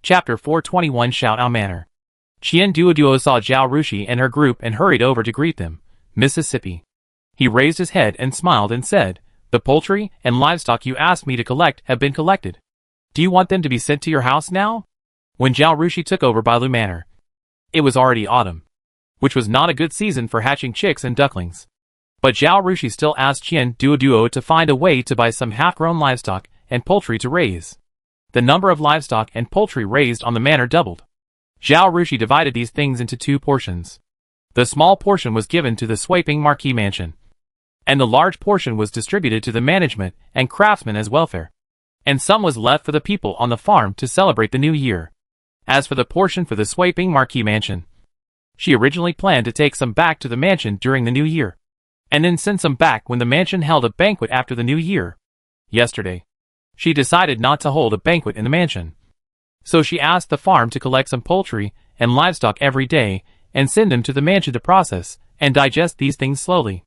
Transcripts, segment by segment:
Chapter 421 Shout Out Manor. Qian Duoduo saw Zhao Rushi and her group and hurried over to greet them. Mississippi. He raised his head and smiled and said, "The poultry and livestock you asked me to collect have been collected. Do you want them to be sent to your house now?" When Zhao Rushi took over Bailu Manor, it was already autumn, which was not a good season for hatching chicks and ducklings. But Zhao Rushi still asked Qian Duoduo to find a way to buy some half-grown livestock and poultry to raise. The number of livestock and poultry raised on the manor doubled. Zhao Rushi divided these things into two portions. The small portion was given to the sweeping marquee mansion, and the large portion was distributed to the management and craftsmen as welfare. And some was left for the people on the farm to celebrate the new year. As for the portion for the sweeping marquee mansion, she originally planned to take some back to the mansion during the new year, and then send some back when the mansion held a banquet after the new year. Yesterday, she decided not to hold a banquet in the mansion. So she asked the farm to collect some poultry and livestock every day and send them to the mansion to process and digest these things slowly.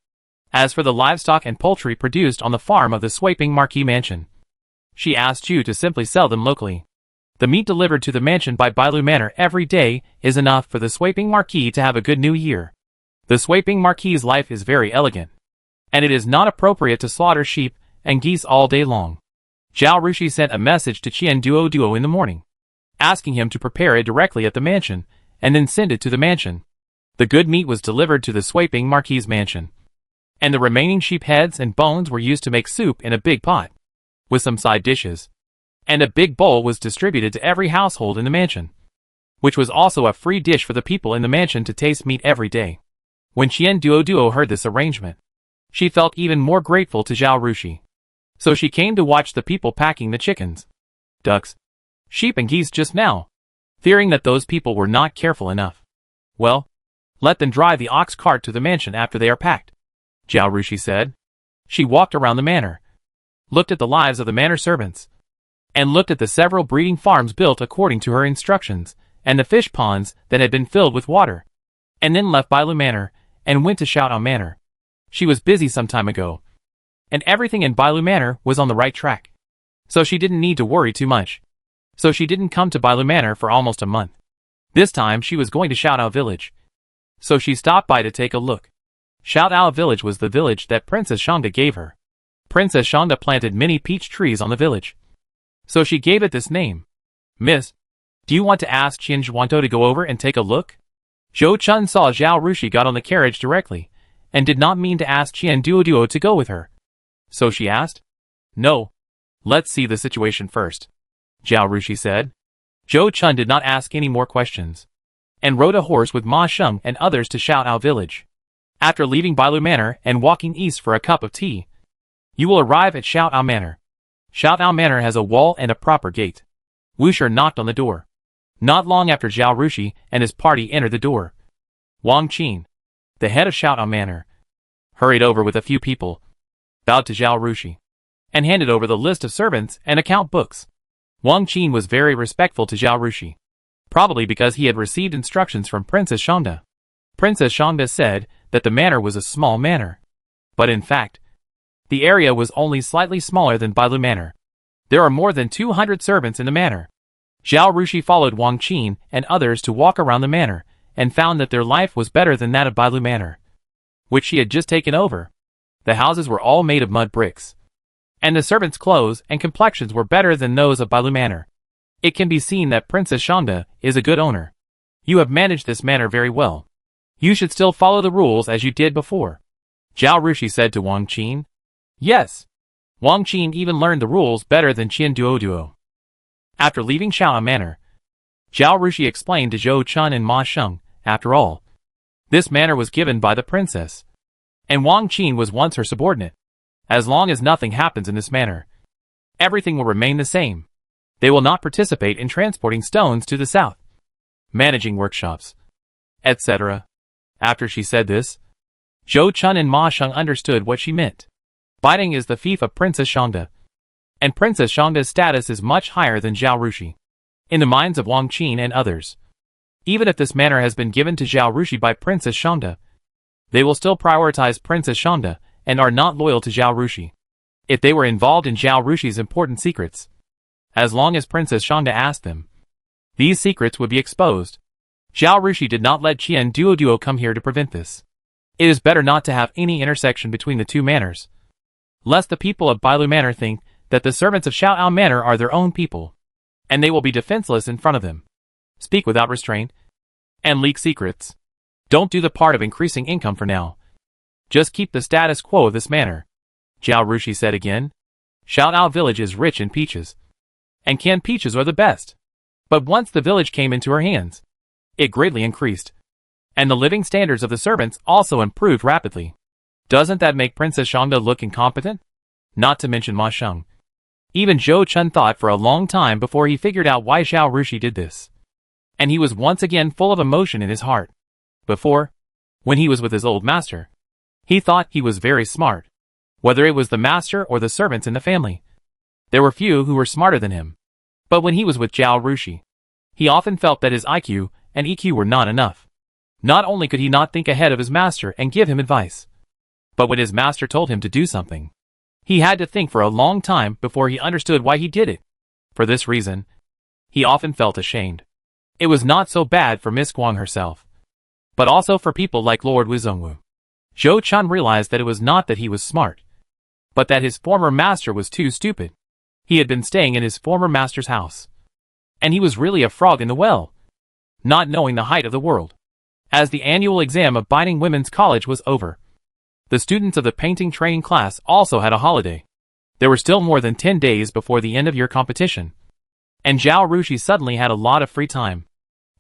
As for the livestock and poultry produced on the farm of the sweeping marquee mansion, she asked you to simply sell them locally. The meat delivered to the mansion by Bailu Manor every day is enough for the sweeping marquee to have a good new year. The sweeping marquee's life is very elegant, and it is not appropriate to slaughter sheep and geese all day long. Zhao Rushi sent a message to Qian Duoduo in the morning, asking him to prepare it directly at the mansion, and then send it to the mansion. The good meat was delivered to the sweeping marquee's mansion, and the remaining sheep heads and bones were used to make soup in a big pot, with some side dishes, and a big bowl was distributed to every household in the mansion, which was also a free dish for the people in the mansion to taste meat every day. When Qian Duoduo heard this arrangement, she felt even more grateful to Zhao Rushi. So she came to watch the people packing the chickens, ducks, sheep and geese just now, fearing that those people were not careful enough. "Well, let them drive the ox cart to the mansion after they are packed," Zhao Rushi said. She walked around the manor, looked at the lives of the manor servants, and looked at the several breeding farms built according to her instructions, and the fish ponds that had been filled with water, and then left Bailu Manor and went to Shout Out Manor. She was busy some time ago, and everything in Bailu Manor was on the right track, so she didn't need to worry too much. So she didn't come to Bailu Manor for almost a month. This time she was going to Shout Out Village, so she stopped by to take a look. Shout Out Village was the village that Princess Shangda gave her. Princess Shangda planted many peach trees on the village, so she gave it this name. "Miss, do you want to ask Qian Zhuantou to go over and take a look?" Zhou Chun saw Zhao Rushi got on the carriage directly, and did not mean to ask Qian Duoduo to go with her. So she asked, "No, let's see the situation first," Zhao Rushi said. Zhou Chun did not ask any more questions, and rode a horse with Ma Sheng and others to Shout Out Village. After leaving Bailu Manor and walking east for a cup of tea, you will arrive at Shout Out Manor. Shout Out Manor has a wall and a proper gate. Wuxia knocked on the door. Not long after Zhao Rushi and his party entered the door, Wang Qin, the head of Shout Out Manor, hurried over with a few people, bowed to Zhao Rushi, and handed over the list of servants and account books. Wang Qin was very respectful to Zhao Rushi, probably because he had received instructions from Princess Shangda. Princess Shangda said that the manor was a small manor, but in fact, the area was only slightly smaller than Bailu Manor. There are more than 200 servants in the manor. Zhao Rushi followed Wang Qin and others to walk around the manor, and found that their life was better than that of Bailu Manor, which she had just taken over. The houses were all made of mud bricks, and the servants' clothes and complexions were better than those of Bailu Manor. It can be seen that Princess Shangda is a good owner. You have managed this manor very well. You should still follow the rules as you did before, Zhao Rushi said to Wang Qin. Yes. Wang Qin even learned the rules better than Qian Duoduo. After leaving Shout Out Manor, Zhao Rushi explained to Zhou Chun and Ma Sheng, after all, this manor was given by the princess, and Wang Qin was once her subordinate. As long as nothing happens in this manor, everything will remain the same. They will not participate in transporting stones to the south, managing workshops, etc. After she said this, Zhou Chun and Ma Sheng understood what she meant. Biting is the fief of Princess Shangda, and Princess Shangda's status is much higher than Zhao Rushi in the minds of Wang Qin and others. Even if this manor has been given to Zhao Rushi by Princess Shangda, they will still prioritize Princess Shangda and are not loyal to Zhao Rushi if they were involved in Zhao Rushi's important secrets. As long as Princess Shangda asked them, these secrets would be exposed. Zhao Rushi did not let Qian Duoduo come here to prevent this. It is better not to have any intersection between the two manors, lest the people of Bailu Manor think that the servants of Xiaoao Manor are their own people, and they will be defenseless in front of them, speak without restraint, and leak secrets. Don't do the part of increasing income for now. Just keep the status quo of this manor. Zhao Rushi said again. Xiaoao village is rich in peaches, and canned peaches are the best. But once the village came into her hands, it greatly increased, and the living standards of the servants also improved rapidly. Doesn't that make Princess Shangda look incompetent? Not to mention Ma Sheng. Even Zhou Chun thought for a long time before he figured out why Zhao Rushi did this. And he was once again full of emotion in his heart. Before, when he was with his old master, he thought he was very smart. Whether it was the master or the servants in the family, there were few who were smarter than him. But when he was with Zhao Rushi, he often felt that his IQ and EQ were not enough. Not only could he not think ahead of his master and give him advice, but when his master told him to do something, he had to think for a long time before he understood why he did it. For this reason, he often felt ashamed. It was not so bad for Miss Guang herself, but also for people like Lord Wuzongwu. Zhou Chun realized that it was not that he was smart, but that his former master was too stupid. He had been staying in his former master's house, and he was really a frog in the well, not knowing the height of the world. As the annual exam of Binding Women's College was over, the students of the painting training class also had a holiday. There were still more than 10 days before the end of year competition, and Zhao Rushi suddenly had a lot of free time.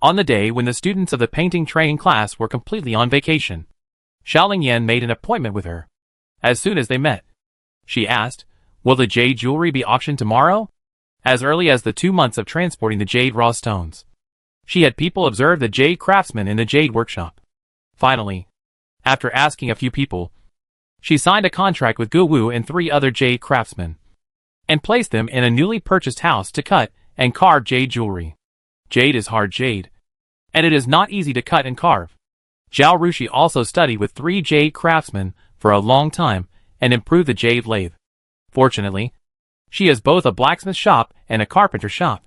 On the day when the students of the painting training class were completely on vacation, Xiaoling Yan made an appointment with her. As soon as they met, she asked, "Will the jade jewelry be auctioned tomorrow?" As early as the 2 months of transporting the jade raw stones, she had people observe the jade craftsman in the jade workshop. Finally, after asking a few people, she signed a contract with Gu Wu and 3 other jade craftsmen, and placed them in a newly purchased house to cut and carve jade jewelry. Jade is hard jade, and it is not easy to cut and carve. Zhao Rushi also studied with 3 jade craftsmen for a long time and improved the jade lathe. Fortunately, she has both a blacksmith shop and a carpenter shop,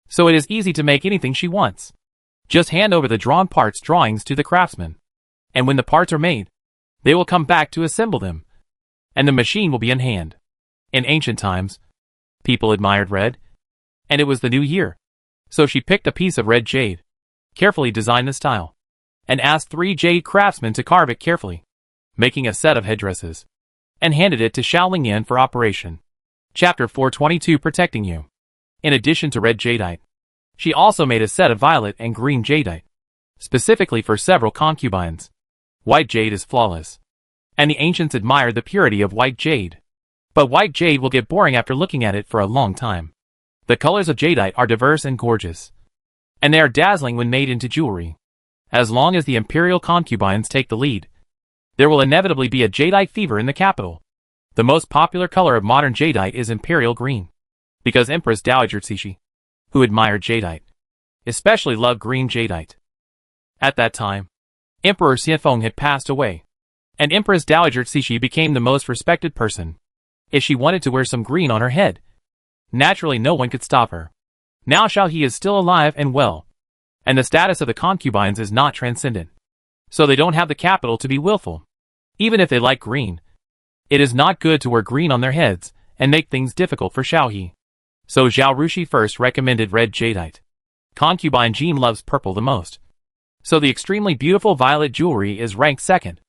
so it is easy to make anything she wants. Just hand over the drawn parts drawings to the craftsmen, and when the parts are made, they will come back to assemble them, and the machine will be in hand. In ancient times, people admired red, and it was the new year, so she picked a piece of red jade, carefully designed the style, and asked 3 jade craftsmen to carve it carefully, making a set of headdresses, and handed it to Xiaoling Yan for operation. Chapter 422 Protecting You. In addition to red jadeite, she also made a set of violet and green jadeite, specifically for several concubines. White jade is flawless, and the ancients admired the purity of white jade. But white jade will get boring after looking at it for a long time. The colors of jadeite are diverse and gorgeous, and they are dazzling when made into jewelry. As long as the imperial concubines take the lead, there will inevitably be a jadeite fever in the capital. The most popular color of modern jadeite is imperial green, because Empress Dowager Cixi, who admired jadeite, especially loved green jadeite. At that time, Emperor Xianfeng had passed away, and Empress Dowager Cixi became the most respected person. If she wanted to wear some green on her head, naturally no one could stop her. Now Xiaohe is still alive and well, and the status of the concubines is not transcendent, so they don't have the capital to be willful. Even if they like green, it is not good to wear green on their heads and make things difficult for Xiaohe. So Zhao Rushi first recommended red jadeite. Concubine Jean loves purple the most, so the extremely beautiful violet jewelry is ranked second.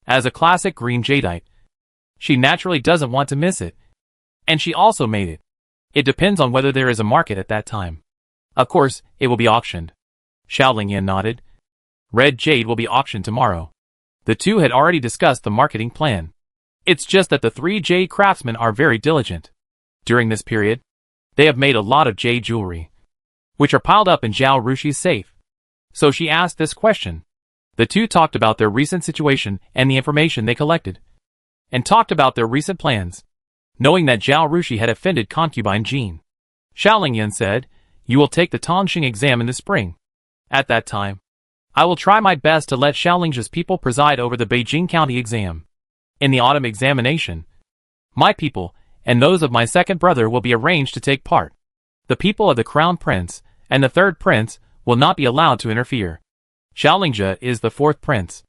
As a classic green jadeite, she naturally doesn't want to miss it, and she also made it. It depends on whether there is a market at that time. Of course, it will be auctioned. Xiaoling Yan nodded. Red jade will be auctioned tomorrow. The two had already discussed the marketing plan. It's just that the 3 jade craftsmen are very diligent. During this period, they have made a lot of jade jewelry, which are piled up in Zhao Rushi's safe. So she asked this question. The two talked about their recent situation and the information they collected, and talked about their recent plans, knowing that Zhao Rushi had offended concubine Jean. Xiaoling Yan said, "You will take the Tongxing exam in the spring. At that time, I will try my best to let Xiaoling's people preside over the Beijing County exam. In the autumn examination, my people and those of my second brother will be arranged to take part. The people of the Crown Prince, and the third prince will not be allowed to interfere. Xiaolingzhe is the fourth prince.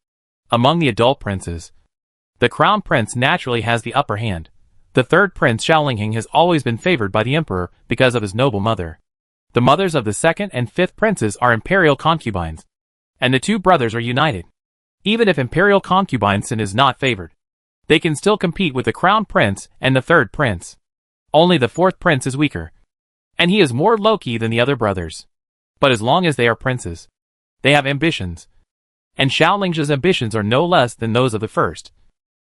Among the adult princes, the crown prince naturally has the upper hand. The third prince Xiaolingheng has always been favored by the emperor because of his noble mother. The mothers of the second and fifth princes are imperial concubines, and the two brothers are united. Even if imperial concubine sin is not favored, they can still compete with the crown prince and the third prince. Only the fourth prince is weaker, and he is more low-key than the other brothers. But as long as they are princes, they have ambitions, and Xiaolingzhe's ambitions are no less than those of the first,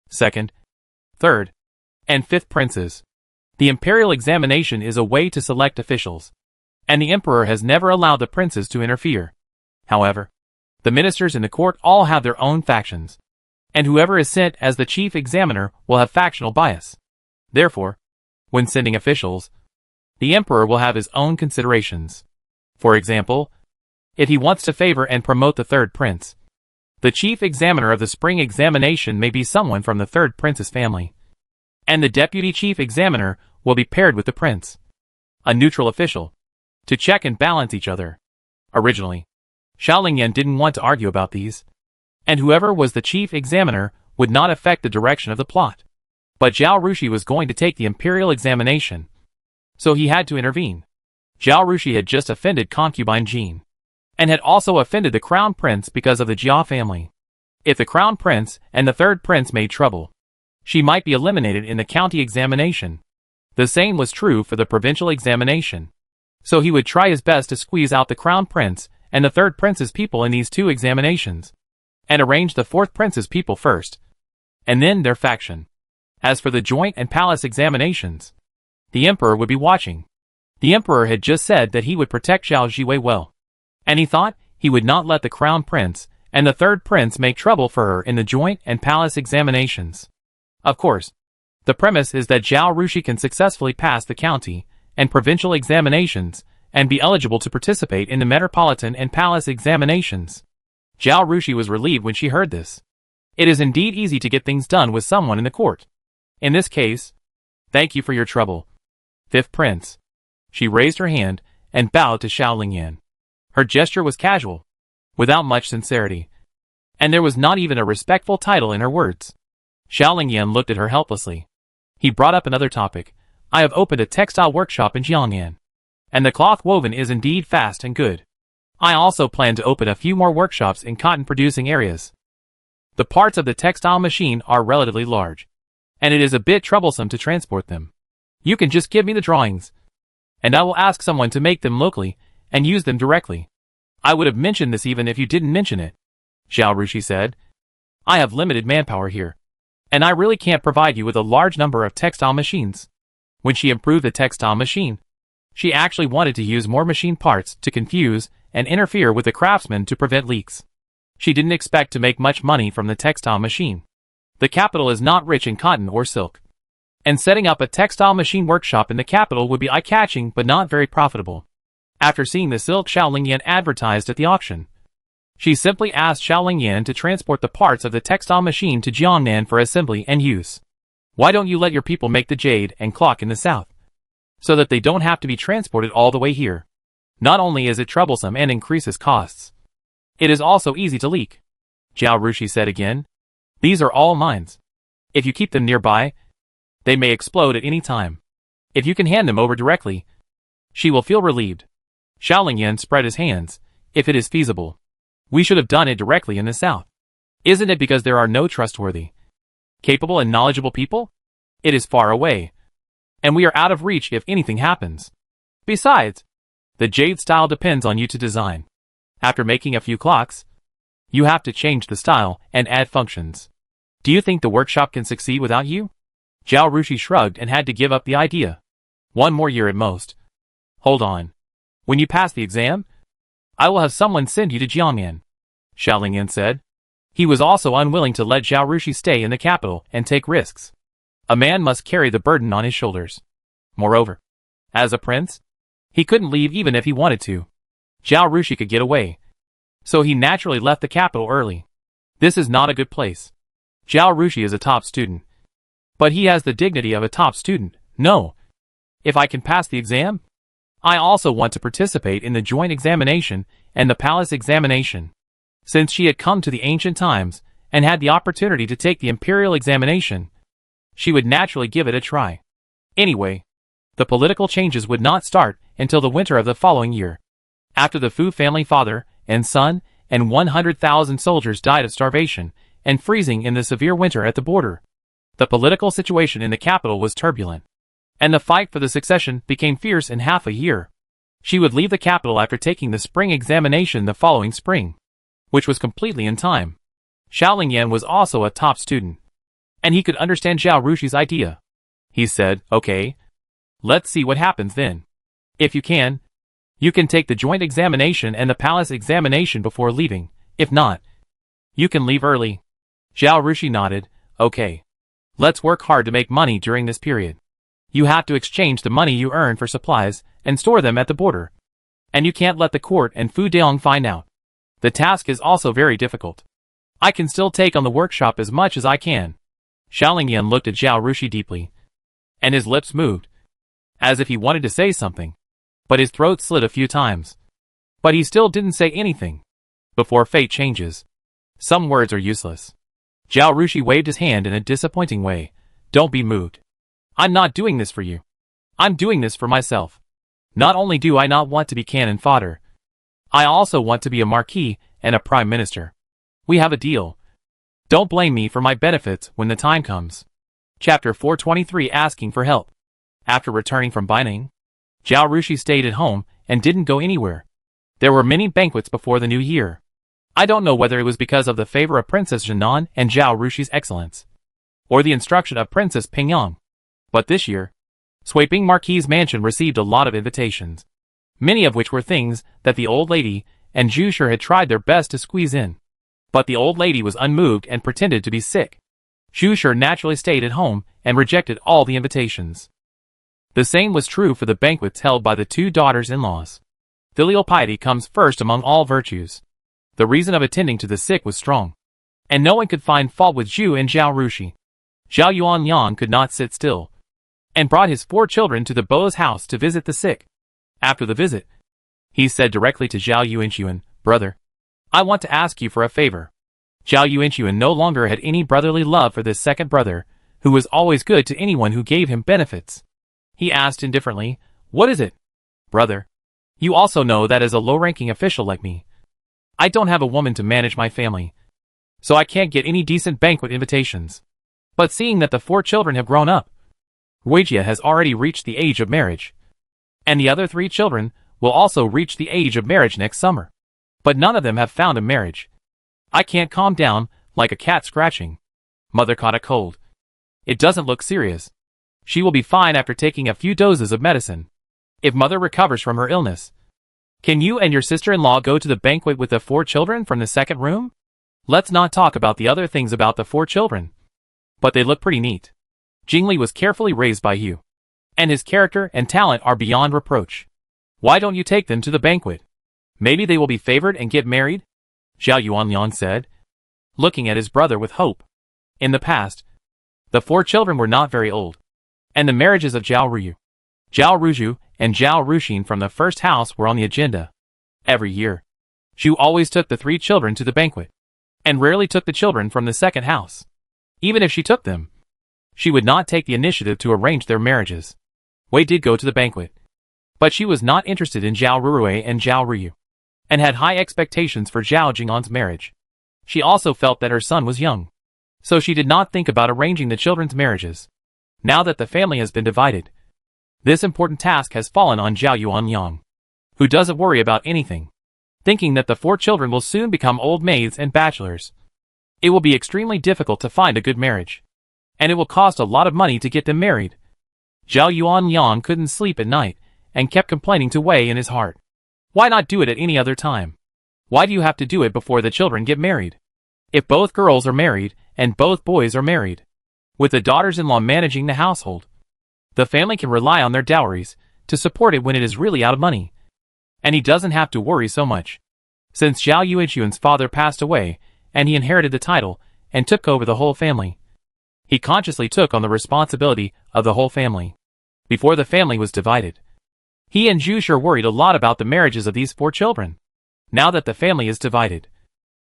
second, third, and fifth princes. The imperial examination is a way to select officials, and the emperor has never allowed the princes to interfere. However, the ministers in the court all have their own factions, and whoever is sent as the chief examiner will have factional bias. Therefore, when sending officials, the emperor will have his own considerations. For example, if he wants to favor and promote the third prince, the chief examiner of the spring examination may be someone from the third prince's family, and the deputy chief examiner will be paired with the prince, a neutral official, to check and balance each other. Originally, Xiaolingyan didn't want to argue about these, and whoever was the chief examiner would not affect the direction of the plot. But Zhao Rushi was going to take the imperial examination, so he had to intervene. Zhao Rushi had just offended concubine Jean, and had also offended the crown prince because of the Jia family. If the crown prince and the third prince made trouble, she might be eliminated in the county examination. The same was true for the provincial examination. So he would try his best to squeeze out the crown prince and the third prince's people in these two examinations, and arrange the fourth prince's people first, and then their faction. As for the joint and palace examinations, the emperor would be watching. The emperor had just said that he would protect Zhao Jiwei well, and he thought he would not let the crown prince and the third prince make trouble for her in the joint and palace examinations. Of course, the premise is that Zhao Rushi can successfully pass the county and provincial examinations and be eligible to participate in the metropolitan and palace examinations. Zhao Rushi was relieved when she heard this. It is indeed easy to get things done with someone in the court. In this case, thank you for your trouble, fifth prince. She raised her hand and bowed to Xiaolingyan. Her gesture was casual, without much sincerity, and there was not even a respectful title in her words. Xiaolingyan looked at her helplessly. He brought up another topic. I have opened a textile workshop in Jiangnan, and the cloth woven is indeed fast and good. I also plan to open a few more workshops in cotton-producing areas. The parts of the textile machine are relatively large, and it is a bit troublesome to transport them. You can just give me the drawings, and I will ask someone to make them locally and use them directly. I would have mentioned this even if you didn't mention it, Zhao Rushi said. I have limited manpower here, and I really can't provide you with a large number of textile machines. When she improved the textile machine, she actually wanted to use more machine parts to confuse and interfere with the craftsmen to prevent leaks. She didn't expect to make much money from the textile machine. The capital is not rich in cotton or silk, and setting up a textile machine workshop in the capital would be eye-catching but not very profitable. After seeing the silk Xiaolingyan advertised at the auction, she simply asked Xiaolingyan to transport the parts of the textile machine to Jiangnan for assembly and use. Why don't you let your people make the jade and clock in the south, so that they don't have to be transported all the way here? Not only is it troublesome and increases costs, it is also easy to leak. Zhao Rushi said again. These are all mines. If you keep them nearby, they may explode at any time. If you can hand them over directly, she will feel relieved. Xiaolingyan spread his hands. If it is feasible, we should have done it directly in the south. Isn't it because there are no trustworthy, capable and knowledgeable people? It is far away, and we are out of reach if anything happens. Besides, the jade style depends on you to design. After making a few clocks, you have to change the style and add functions. Do you think the workshop can succeed without you? Zhao Rushi shrugged and had to give up the idea. 1 more year at most. Hold on. When you pass the exam, I will have someone send you to Jiangnan, Xiaolingyan said. He was also unwilling to let Zhao Rushi stay in the capital and take risks. A man must carry the burden on his shoulders. Moreover, as a prince, he couldn't leave even if he wanted to. Zhao Rushi could get away, so he naturally left the capital early. This is not a good place. Zhao Rushi is a top student, but he has the dignity of a top student. No. If I can pass the exam, I also want to participate in the joint examination and the palace examination. Since she had come to the ancient times and had the opportunity to take the imperial examination, she would naturally give it a try. Anyway, the political changes would not start until the winter of the following year. After the Fu family father and son and 100,000 soldiers died of starvation and freezing in the severe winter at the border, the political situation in the capital was turbulent, and the fight for the succession became fierce in half a year. She would leave the capital after taking the spring examination the following spring, which was completely in time. Xiao Lingyan was also a top student, and he could understand Zhao Rushi's idea. He said, "Okay, let's see what happens then. If you can take the joint examination and the palace examination before leaving. If not, you can leave early." Zhao Rushi nodded. "Okay. Let's work hard to make money during this period. You have to exchange the money you earn for supplies and store them at the border. And you can't let the court and Fu Deong find out. The task is also very difficult. I can still take on the workshop as much as I can." Xiao Lingyan looked at Zhao Rushi deeply, and his lips moved, as if he wanted to say something, but his throat slid a few times. But he still didn't say anything. Before fate changes, some words are useless. Zhao Rushi waved his hand in a disappointing way. "Don't be moved. I'm not doing this for you. I'm doing this for myself. Not only do I not want to be cannon fodder, I also want to be a marquis and a prime minister. We have a deal. Don't blame me for my benefits when the time comes." Chapter 423 Asking for Help. After returning from Baining, Zhao Rushi stayed at home and didn't go anywhere. There were many banquets before the new year. I don't know whether it was because of the favor of Princess Zhenan and Zhao Rushi's excellence, or the instruction of Princess Pingyang, but this year, Sui-Ping Marquis' mansion received a lot of invitations, many of which were things that the old lady and Zhu Shi had tried their best to squeeze in. But the old lady was unmoved and pretended to be sick. Zhu Shi naturally stayed at home and rejected all the invitations. The same was true for the banquets held by the two daughters-in-laws. Filial piety comes first among all virtues. The reason of attending to the sick was strong, and no one could find fault with Zhu and Zhao Rushi. Zhao Yuanliang could not sit still, and brought his 4 children to the Bo's house to visit the sick. After the visit, he said directly to Zhao Yuanchuan, "Brother, I want to ask you for a favor." Zhao Yuanchuan no longer had any brotherly love for this second brother, who was always good to anyone who gave him benefits. He asked indifferently, "What is it?" "Brother, you also know that as a low-ranking official like me, I don't have a woman to manage my family, so I can't get any decent banquet invitations. But seeing that the 4 children have grown up, Ruijia has already reached the age of marriage, and the other 3 children will also reach the age of marriage next summer. But none of them have found a marriage. I can't calm down, like a cat scratching. Mother caught a cold. It doesn't look serious. She will be fine after taking a few doses of medicine. If mother recovers from her illness, can you and your sister-in-law go to the banquet with the 4 children from the second room? Let's not talk about the other things about the 4 children. But they look pretty neat." Jingli was carefully raised by Yu, and his character and talent are beyond reproach. Why don't you take them to the banquet? Maybe they will be favored and get married? Zhao Yuanliang said, looking at his brother with hope. In the past, the 4 children were not very old, and the marriages of Zhao Ruyu, Zhao Ruzhu, and Zhao Ruxin from the first house were on the agenda. Every year, Zhu always took the 3 children to the banquet, and rarely took the children from the second house. Even if she took them, she would not take the initiative to arrange their marriages. Wei did go to the banquet, but she was not interested in Zhao Ruwei and Zhao Ruyu, and had high expectations for Zhao Jing'an's marriage. She also felt that her son was young, so she did not think about arranging the children's marriages. Now that the family has been divided, this important task has fallen on Zhao Yuanliang, who doesn't worry about anything, thinking that the 4 children will soon become old maids and bachelors. It will be extremely difficult to find a good marriage, and it will cost a lot of money to get them married. Zhao Yuanliang couldn't sleep at night, and kept complaining to Wei in his heart. Why not do it at any other time? Why do you have to do it before the children get married? If both girls are married, and both boys are married, with the daughters-in-law managing the household, the family can rely on their dowries to support it when it is really out of money. And he doesn't have to worry so much. Since Zhao Yuanchuan's father passed away, and he inherited the title, and took over the whole family, he consciously took on the responsibility of the whole family. Before the family was divided, He and Zhu sure worried a lot about the marriages of these 4 children. Now that the family is divided.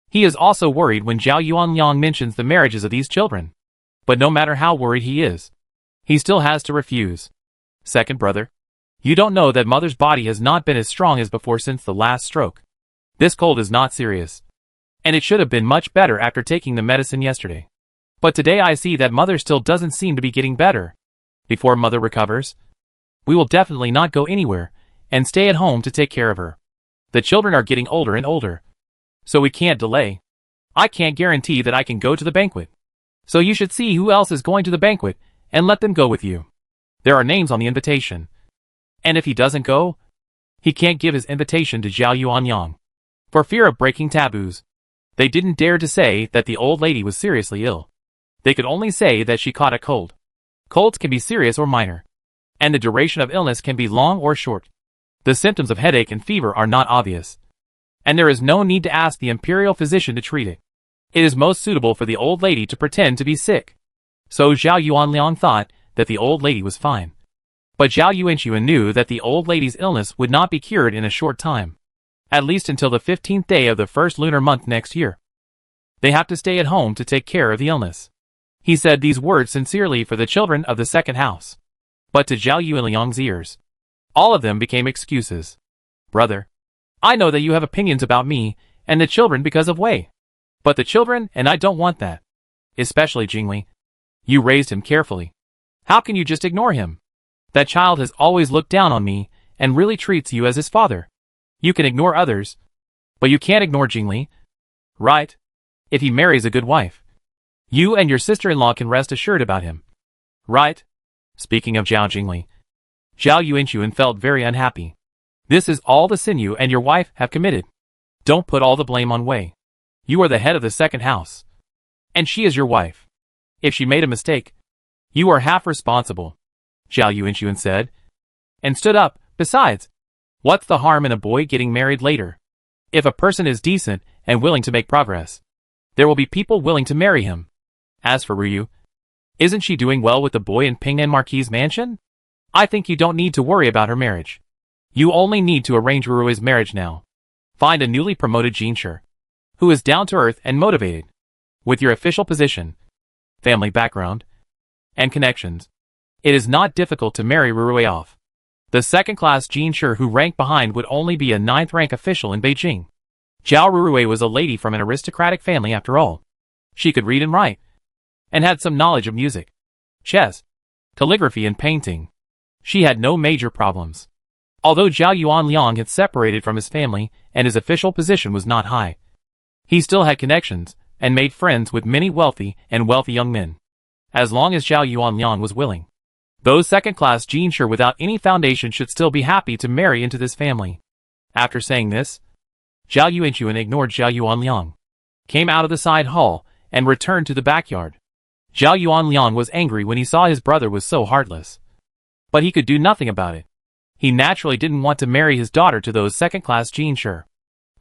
He is also worried when Zhao Yuanliang mentions the marriages of these children. But no matter how worried he is, he still has to refuse. Second brother, you don't know that mother's body has not been as strong as before since the last stroke. This cold is not serious. And it should have been much better after taking the medicine yesterday. But today I see that mother still doesn't seem to be getting better. Before mother recovers, we will definitely not go anywhere, and stay at home to take care of her. The children are getting older and older, so we can't delay. I can't guarantee that I can go to the banquet. So you should see who else is going to the banquet, and let them go with you. There are names on the invitation. And if he doesn't go, he can't give his invitation to Zhao Yuanyang. For fear of breaking taboos, they didn't dare to say that the old lady was seriously ill. They could only say that she caught a cold. Colds can be serious or minor, and the duration of illness can be long or short. The symptoms of headache and fever are not obvious, and there is no need to ask the imperial physician to treat it. It is most suitable for the old lady to pretend to be sick. So Zhao Yuanliang thought that the old lady was fine. But Zhao Yuanchuan knew that the old lady's illness would not be cured in a short time, at least until the 15th day of the first lunar month next year. They have to stay at home to take care of the illness. He said these words sincerely for the children of the second house. But to Zhao Yuanliang's ears, all of them became excuses. Brother, I know that you have opinions about me and the children because of Wei. But the children and I don't want that. Especially Jingli. You raised him carefully. How can you just ignore him? That child has always looked down on me and really treats you as his father. You can ignore others, but you can't ignore Jingli. Right? If he marries a good wife, you and your sister-in-law can rest assured about him. Right? Speaking of Zhao Jingli, Zhao Yuanchuan felt very unhappy. This is all the sin you and your wife have committed. Don't put all the blame on Wei. You are the head of the second house, and she is your wife. If she made a mistake, you are half responsible, Zhao Yuanchuan said, and stood up. Besides, what's the harm in a boy getting married later? If a person is decent and willing to make progress, there will be people willing to marry him. As for Ruyu, isn't she doing well with the boy in Pingnan Marquis' mansion? I think you don't need to worry about her marriage. You only need to arrange Rurui's marriage now. Find a newly promoted Jinshi, who is down to earth and motivated. With your official position, family background, and connections, it is not difficult to marry Rurui off. The second-class Jinshi who ranked behind would only be a 9th-rank official in Beijing. Zhao Rurui was a lady from an aristocratic family after all. She could read and write, and had some knowledge of music, chess, calligraphy and painting. She had no major problems. Although Zhao Yuanliang had separated from his family and his official position was not high, he still had connections and made friends with many wealthy young men. As long as Zhao Yuanliang was willing, those second-class Jinshi without any foundation should still be happy to marry into this family. After saying this, Zhao Yuanchuan ignored Zhao Yuanliang, came out of the side hall, and returned to the backyard. Zhao Yuanliang was angry when he saw his brother was so heartless. But he could do nothing about it. He naturally didn't want to marry his daughter to those second-class Jinshi.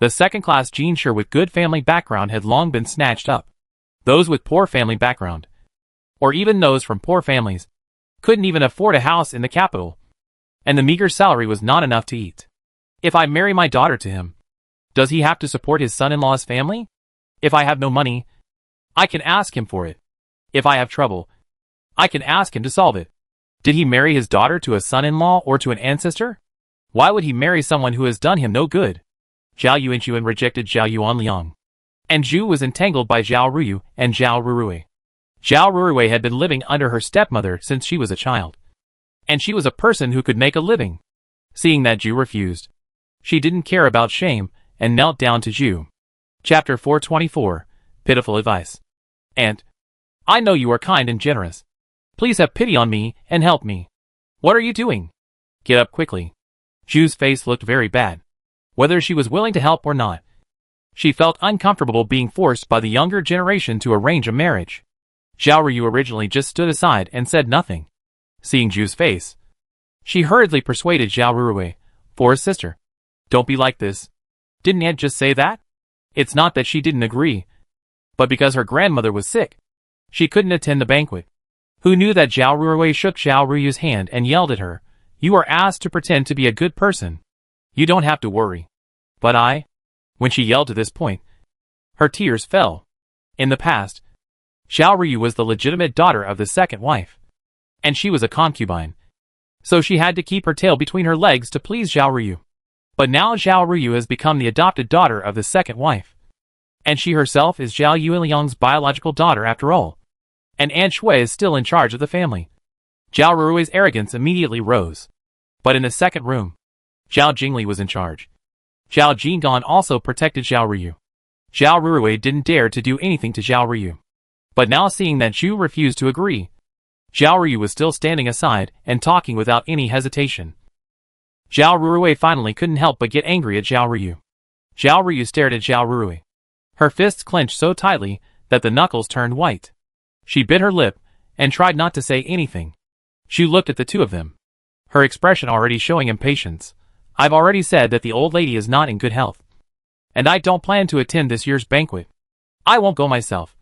The second-class Jinshi with good family background had long been snatched up. Those with poor family background, or even those from poor families, couldn't even afford a house in the capital, and the meager salary was not enough to eat. If I marry my daughter to him, does he have to support his son-in-law's family? If I have no money, I can ask him for it. If I have trouble, I can ask him to solve it. Did he marry his daughter to a son-in-law or to an ancestor? Why would he marry someone who has done him no good? Zhao Yuanchuan rejected Zhao Yuanliang, and Zhu was entangled by Zhao Ruyu and Zhao Rurui. Zhao Rurui had been living under her stepmother since she was a child, and she was a person who could make a living. Seeing that Zhu refused, she didn't care about shame and knelt down to Zhu. Chapter 424, Pitiful Advice. Aunt, I know you are kind and generous. Please have pity on me and help me. What are you doing? Get up quickly. Zhu's face looked very bad. Whether she was willing to help or not, she felt uncomfortable being forced by the younger generation to arrange a marriage. Zhao Ryu originally just stood aside and said nothing. Seeing Zhu's face, she hurriedly persuaded Zhao Rurui, for his sister. Don't be like this. Didn't Aunt just say that? It's not that she didn't agree, but because her grandmother was sick, she couldn't attend the banquet. Who knew that Zhao Rurui shook Zhao Ruyu's hand and yelled at her, You are asked to pretend to be a good person. You don't have to worry. But I... When she yelled to this point, her tears fell. In the past, Xiao Ruyu was the legitimate daughter of the second wife. And she was a concubine. So she had to keep her tail between her legs to please Xiao Ruyu. But now Xiao Ruyu has become the adopted daughter of the second wife. And she herself is Zhao Yueliang's biological daughter after all. And An Shui is still in charge of the family. Zhao Rurui's arrogance immediately rose. But in the second room, Zhao Jingli was in charge. Zhao Jinggan also protected Zhao Ruyu. Zhao Rurui didn't dare to do anything to Zhao Ruyu. But now seeing that Zhu refused to agree, Zhao Ruyu was still standing aside and talking without any hesitation. Zhao Rurui finally couldn't help but get angry at Zhao Ruyu. Zhao Ruyu stared at Zhao Rurui. Her fists clenched so tightly that the knuckles turned white. She bit her lip and tried not to say anything. She looked at the two of them, her expression already showing impatience. I've already said that the old lady is not in good health. And I don't plan to attend this year's banquet. I won't go myself.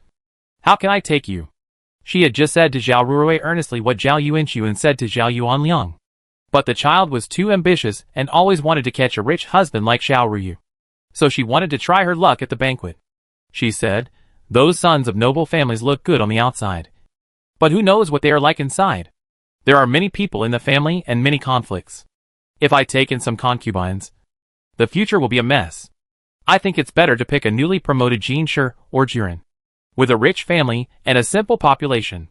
How can I take you? She had just said to Zhao Rurui earnestly what Zhao Yuanxuan said to Zhao Yuanliang. But the child was too ambitious and always wanted to catch a rich husband like Xiao Ruyu. So she wanted to try her luck at the banquet. She said, those sons of noble families look good on the outside. But who knows what they are like inside? There are many people in the family and many conflicts. If I take in some concubines, the future will be a mess. I think it's better to pick a newly promoted Jinshi or Jiren, with a rich family and a simple population.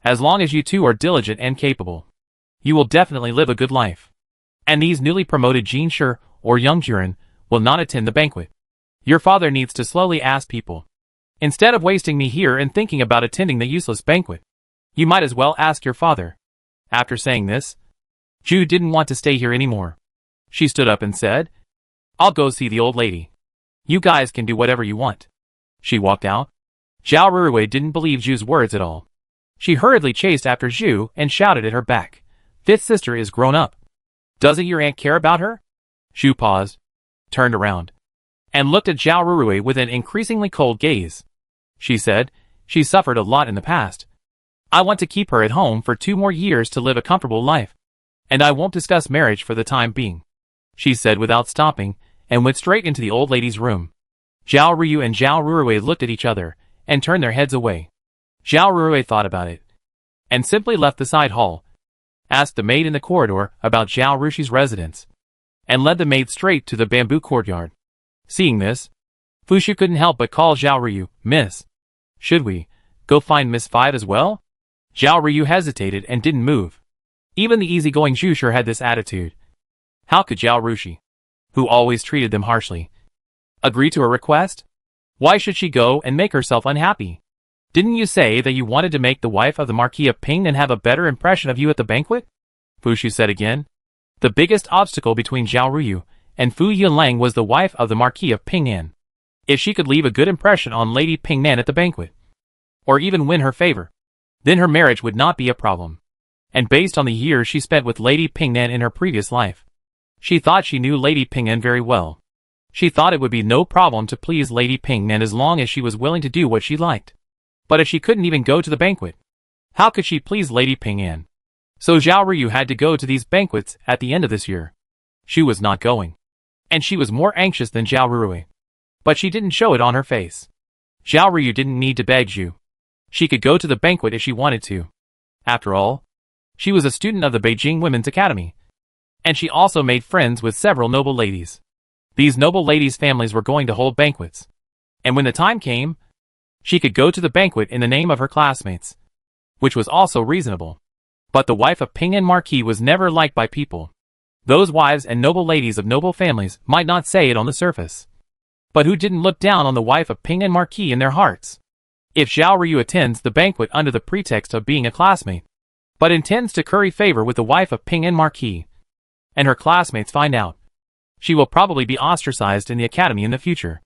As long as you two are diligent and capable, you will definitely live a good life. And these newly promoted Jinshi or young Jiren will not attend the banquet. Your father needs to slowly ask people. Instead of wasting me here and thinking about attending the useless banquet, you might as well ask your father. After saying this, Zhu didn't want to stay here anymore. She stood up and said, I'll go see the old lady. You guys can do whatever you want. She walked out. Zhao Rurui didn't believe Zhu's words at all. She hurriedly chased after Zhu and shouted at her back. Fifth sister is grown up. Doesn't your aunt care about her? Zhu paused, turned around, and looked at Zhao Rurui with an increasingly cold gaze. She said, she suffered a lot in the past. I want to keep her at home for 2 more years to live a comfortable life. And I won't discuss marriage for the time being. She said without stopping, and went straight into the old lady's room. Zhao Ruyu and Zhao Rurui looked at each other, and turned their heads away. Zhao Rurui thought about it, and simply left the side hall, asked the maid in the corridor about Zhao Rushi's residence, and led the maid straight to the bamboo courtyard. Seeing this, Fushu couldn't help but call Zhao Ruyu, Miss. Should we go find Miss Five as well? Zhao Ruyu hesitated and didn't move. Even the easygoing Zhu sure had this attitude. How could Zhao Rushi, who always treated them harshly, agree to her request? Why should she go and make herself unhappy? Didn't you say that you wanted to make the wife of the Marquis of Ping and have a better impression of you at the banquet? Fushu said again. The biggest obstacle between Zhao Ruyu and Fu Yunlang was the wife of the Marquis of Pingnan. If she could leave a good impression on Lady Pingnan at the banquet, or even win her favor, then her marriage would not be a problem. And based on the years she spent with Lady Pingnan in her previous life, she thought she knew Lady Pingnan very well. She thought it would be no problem to please Lady Pingnan as long as she was willing to do what she liked. But if she couldn't even go to the banquet, how could she please Lady Pingnan? So Zhao Ruyu had to go to these banquets at the end of this year. She was not going. And she was more anxious than Zhao Rurui. But she didn't show it on her face. Zhao Ruyu didn't need to beg Zhu. She could go to the banquet if she wanted to. After all, she was a student of the Beijing Women's Academy. And she also made friends with several noble ladies. These noble ladies' families were going to hold banquets. And when the time came, she could go to the banquet in the name of her classmates, which was also reasonable. But the wife of Ping'an Marquis was never liked by people. Those wives and noble ladies of noble families might not say it on the surface, but who didn't look down on the wife of Ping'an Marquis in their hearts? If Zhao Ruyu attends the banquet under the pretext of being a classmate, but intends to curry favor with the wife of Ping'an Marquis, and her classmates find out, she will probably be ostracized in the academy in the future.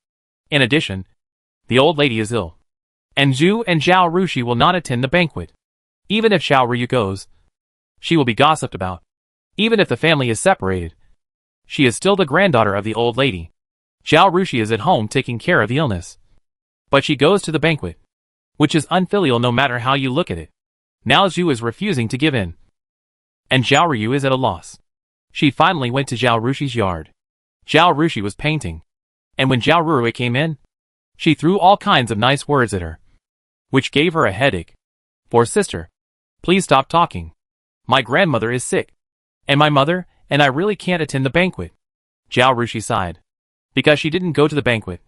In addition, the old lady is ill, and Zhu and Zhao Rushi will not attend the banquet. Even if Zhao Ruyu goes, she will be gossiped about. Even if the family is separated, she is still the granddaughter of the old lady. Zhao Rushi is at home taking care of the illness, but she goes to the banquet, which is unfilial no matter how you look at it. Now Zhu is refusing to give in. and Zhao Ryu is at a loss. She finally went to Zhao Rushi's yard. Zhao Rushi was painting, and when Zhao Rurui came in, she threw all kinds of nice words at her, which gave her a headache. "For sister, please stop talking. My grandmother is sick, and my mother and I really can't attend the banquet." Zhao Rushi sighed, because she didn't go to the banquet.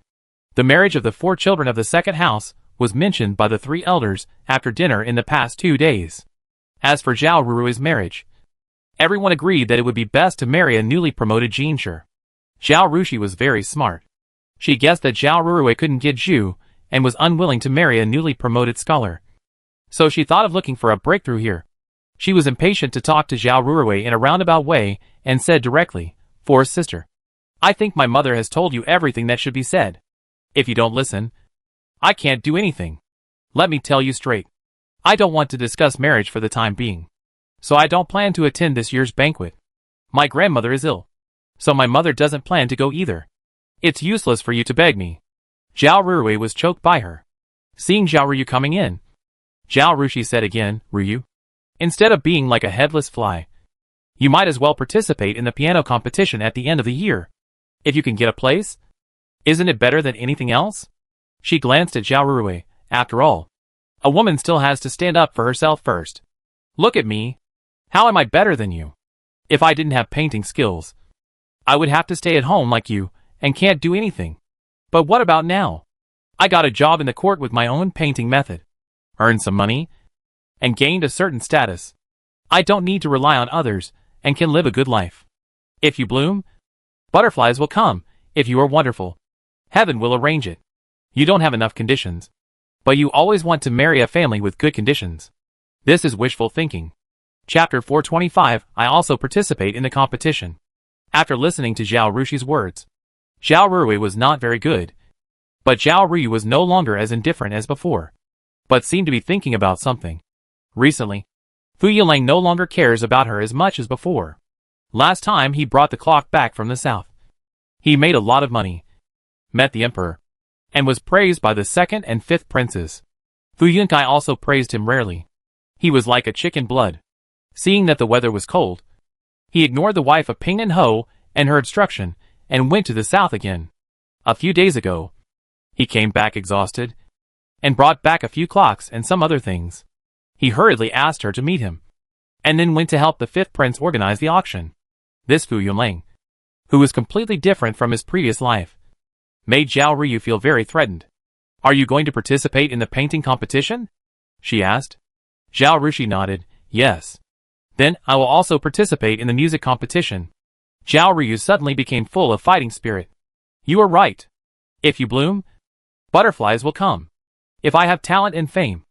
The marriage of the 4 children of the second house was mentioned by the 3 elders after dinner in the past 2 days. As for Zhao Rurui's marriage, everyone agreed that it would be best to marry a newly promoted Jinshi. Zhao Rushi was very smart. She guessed that Zhao Rurui couldn't get Zhu and was unwilling to marry a newly promoted scholar. So she thought of looking for a breakthrough here. She was impatient to talk to Zhao Rurui in a roundabout way and said directly, "For sister, I think my mother has told you everything that should be said. If you don't listen, I can't do anything. Let me tell you straight. I don't want to discuss marriage for the time being. So I don't plan to attend this year's banquet. My grandmother is ill, so my mother doesn't plan to go either. It's useless for you to beg me." Zhao Rurui was choked by her. Seeing Zhao Ryu coming in, Zhao Rushi said again, "Ryu, instead of being like a headless fly, you might as well participate in the piano competition at the end of the year. If you can get a place, isn't it better than anything else?" She glanced at Zhao Rurui. After all, a woman still has to stand up for herself first. "Look at me. How am I better than you? If I didn't have painting skills, I would have to stay at home like you and can't do anything. But what about now? I got a job in the court with my own painting method, earned some money, and gained a certain status. I don't need to rely on others and can live a good life. If you bloom, butterflies will come. If you are wonderful, heaven will arrange it. You don't have enough conditions, but you always want to marry a family with good conditions. This is wishful thinking." Chapter 425. I also participate in the competition. After listening to Zhao Rushi's words, Zhao Rurui was not very good, but Zhao Ryu was no longer as indifferent as before, but seemed to be thinking about something. Recently, Fu Yilang no longer cares about her as much as before. Last time he brought the clock back from the south. He made a lot of money, met the emperor, and was praised by the 2nd and 5th princes. Fu Yunkai also praised him rarely. He was like a chicken blood. Seeing that the weather was cold, he ignored the wife of Ping and Ho and her obstruction and went to the south again. A few days ago, he came back exhausted and brought back a few clocks and some other things. He hurriedly asked her to meet him, and then went to help the 5th prince organize the auction. This Fu Yunlang, who was completely different from his previous life, made Zhao Ryu feel very threatened. "Are you going to participate in the painting competition?" she asked. Zhao Rushi nodded, "Yes. Then I will also participate in the music competition." Zhao Ryu suddenly became full of fighting spirit. "You are right. If you bloom, butterflies will come. If I have talent and fame,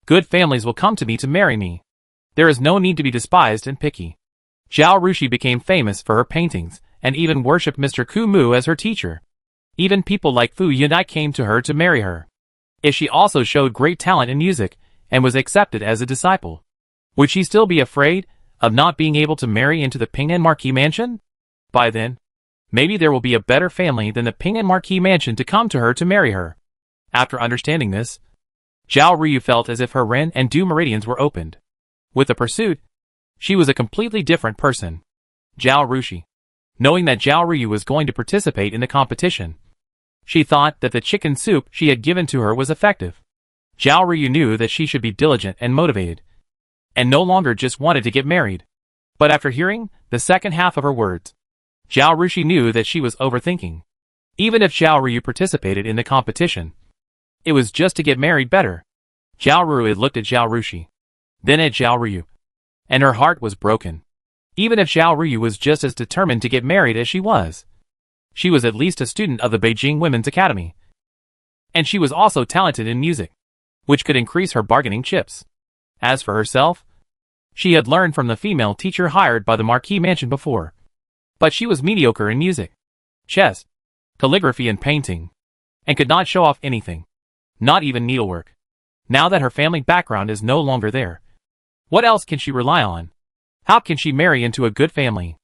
good families will come to me to marry me. There is no need to be despised and picky." Zhao Rushi became famous for her paintings and even worshipped Mr. Ku Mu as her teacher. Even people like Fu Yunai came to her to marry her. If she also showed great talent in music and was accepted as a disciple, would she still be afraid of not being able to marry into the Ping'an Marquis Mansion? By then, maybe there will be a better family than the Ping'an Marquis Mansion to come to her to marry her. After understanding this, Zhao Ryu felt as if her Ren and Du meridians were opened. With the pursuit, she was a completely different person. Zhao Rushi, knowing that Zhao Ryu was going to participate in the competition, she thought that the chicken soup she had given to her was effective. Zhao Ryu knew that she should be diligent and motivated, and no longer just wanted to get married. But after hearing the second half of her words, Zhao Rushi knew that she was overthinking. Even if Zhao Ryu participated in the competition, it was just to get married better. Zhao Ryu looked at Zhao Rushi, then at Zhao Ryu, and her heart was broken. Even if Zhao Ryu was just as determined to get married as she was at least a student of the Beijing Women's Academy. And she was also talented in music, which could increase her bargaining chips. As for herself, she had learned from the female teacher hired by the Marquis Mansion before. But she was mediocre in music, chess, calligraphy and painting, and could not show off anything, not even needlework. Now that her family background is no longer there, what else can she rely on? How can she marry into a good family?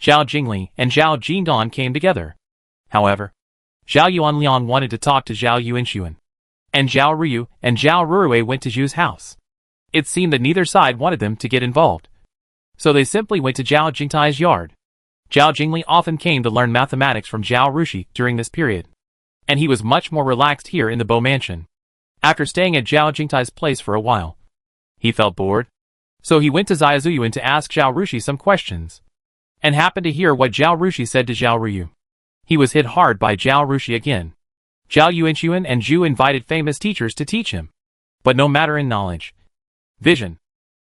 Zhao Jingli and Zhao Jingdan came together. However, Zhao Yuanliang wanted to talk to Zhao Yuanshuan, and Zhao Ryu and Zhao Rurui went to Zhu's house. It seemed that neither side wanted them to get involved. So they simply went to Zhao Jingtai's yard. Zhao Jingli often came to learn mathematics from Zhao Rushi during this period, and he was much more relaxed here in the Bo Mansion. After staying at Zhao Jingtai's place for a while, he felt bored. So he went to Xia Zuyuan to ask Zhao Rushi some questions, and happened to hear what Zhao Rushi said to Zhao Ruyu. He was hit hard by Zhao Rushi again. Zhao Yuanchuan and Zhu invited famous teachers to teach him. But no matter in knowledge, vision,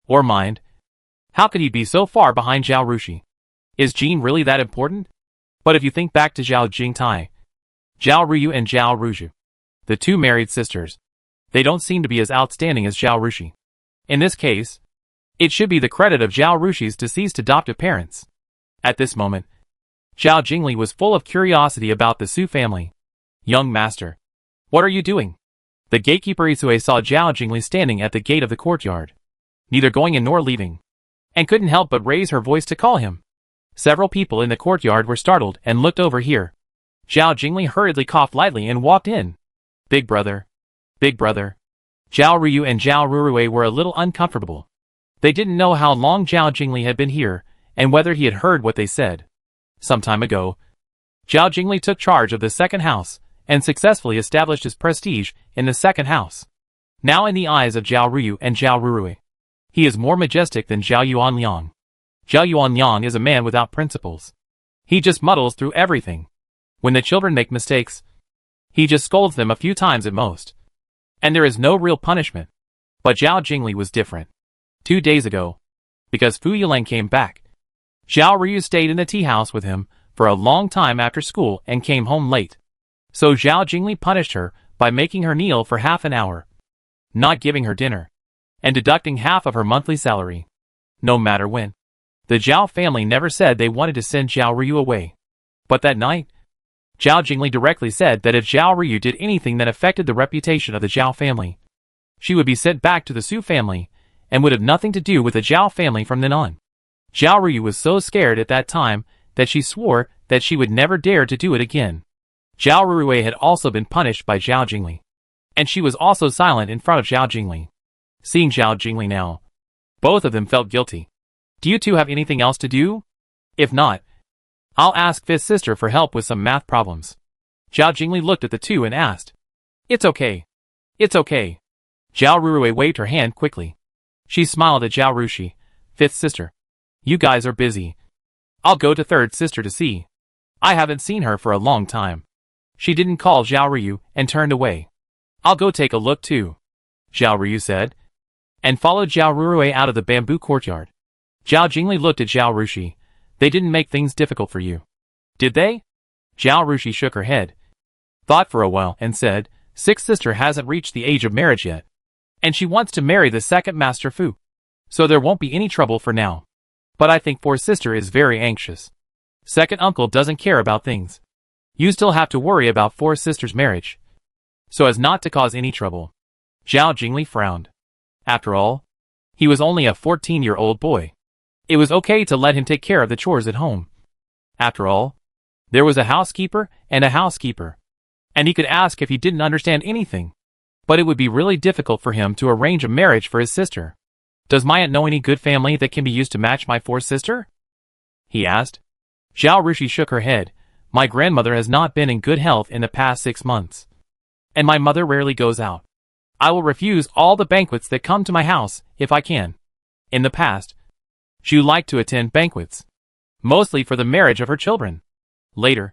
or mind, how could he be so far behind Zhao Rushi? Is gene really that important? But if you think back to Zhao Jingtai, Zhao Ruyu and Zhao Ruju, the two married sisters, they don't seem to be as outstanding as Zhao Rushi. In this case, it should be the credit of Zhao Rushi's deceased adoptive parents. At this moment, Zhao Jingli was full of curiosity about the Su family. Young master, what are you doing? The gatekeeper Isue saw Zhao Jingli standing at the gate of the courtyard, neither going in nor leaving, and couldn't help but raise her voice to call him. Several people in the courtyard were startled and looked over here. Zhao Jingli hurriedly coughed lightly and walked in. Big brother. Big brother. Zhao Ryu and Zhao Rurue were a little uncomfortable. They didn't know how long Zhao Jingli had been here, and whether he had heard what they said. Some time ago, Zhao Jingli took charge of the second house, and successfully established his prestige in the second house. Now in the eyes of Zhao Ryu and Zhao Rurue, he is more majestic than Zhao Yuanliang. Zhao Yuanliang is a man without principles. He just muddles through everything. When the children make mistakes, he just scolds them a few times at most. And there is no real punishment. But Zhao Jingli was different. 2 days ago, because Fu Yileng came back, Zhao Ryu stayed in the tea house with him for a long time after school and came home late. So Zhao Jingli punished her by making her kneel for half an hour, not giving her dinner, and deducting half of her monthly salary. No matter when. The Zhao family never said they wanted to send Zhao Ryu away. But that night, Zhao Jingli directly said that if Zhao Ryu did anything that affected the reputation of the Zhao family, she would be sent back to the Su family, and would have nothing to do with the Zhao family from then on. Zhao Ryu was so scared at that time that she swore that she would never dare to do it again. Zhao Rurue had also been punished by Zhao Jingli, and she was also silent in front of Zhao Jingli. Seeing Zhao Jingli now, both of them felt guilty. Do you two have anything else to do? If not, I'll ask Fifth Sister for help with some math problems. Zhao Jingli looked at the two and asked. It's okay. It's okay. Zhao Rurue waved her hand quickly. She smiled at Zhao Rushi. Fifth Sister, you guys are busy. I'll go to Third Sister to see. I haven't seen her for a long time. She didn't call Zhao Ryu and turned away. I'll go take a look too, Zhao Ryu said, and followed Zhao Rurue out of the bamboo courtyard. Zhao Jingli looked at Zhao Rushi. They didn't make things difficult for you, did they? Zhao Rushi shook her head, thought for a while, and said, Sixth Sister hasn't reached the age of marriage yet, and she wants to marry the second Master Fu. So there won't be any trouble for now. But I think Fourth Sister is very anxious. Second uncle doesn't care about things. You still have to worry about Fourth Sister's marriage, so as not to cause any trouble. Zhao Jingli frowned. After all, he was only a 14-year-old boy. It was okay to let him take care of the chores at home. After all, there was a housekeeper and a housekeeper, and he could ask if he didn't understand anything. But it would be really difficult for him to arrange a marriage for his sister. Does my aunt know any good family that can be used to match my fourth sister? He asked. Zhao Rushi shook her head. My grandmother has not been in good health in the past 6 months, and my mother rarely goes out. I will refuse all the banquets that come to my house if I can. In the past, she liked to attend banquets, mostly for the marriage of her children. Later,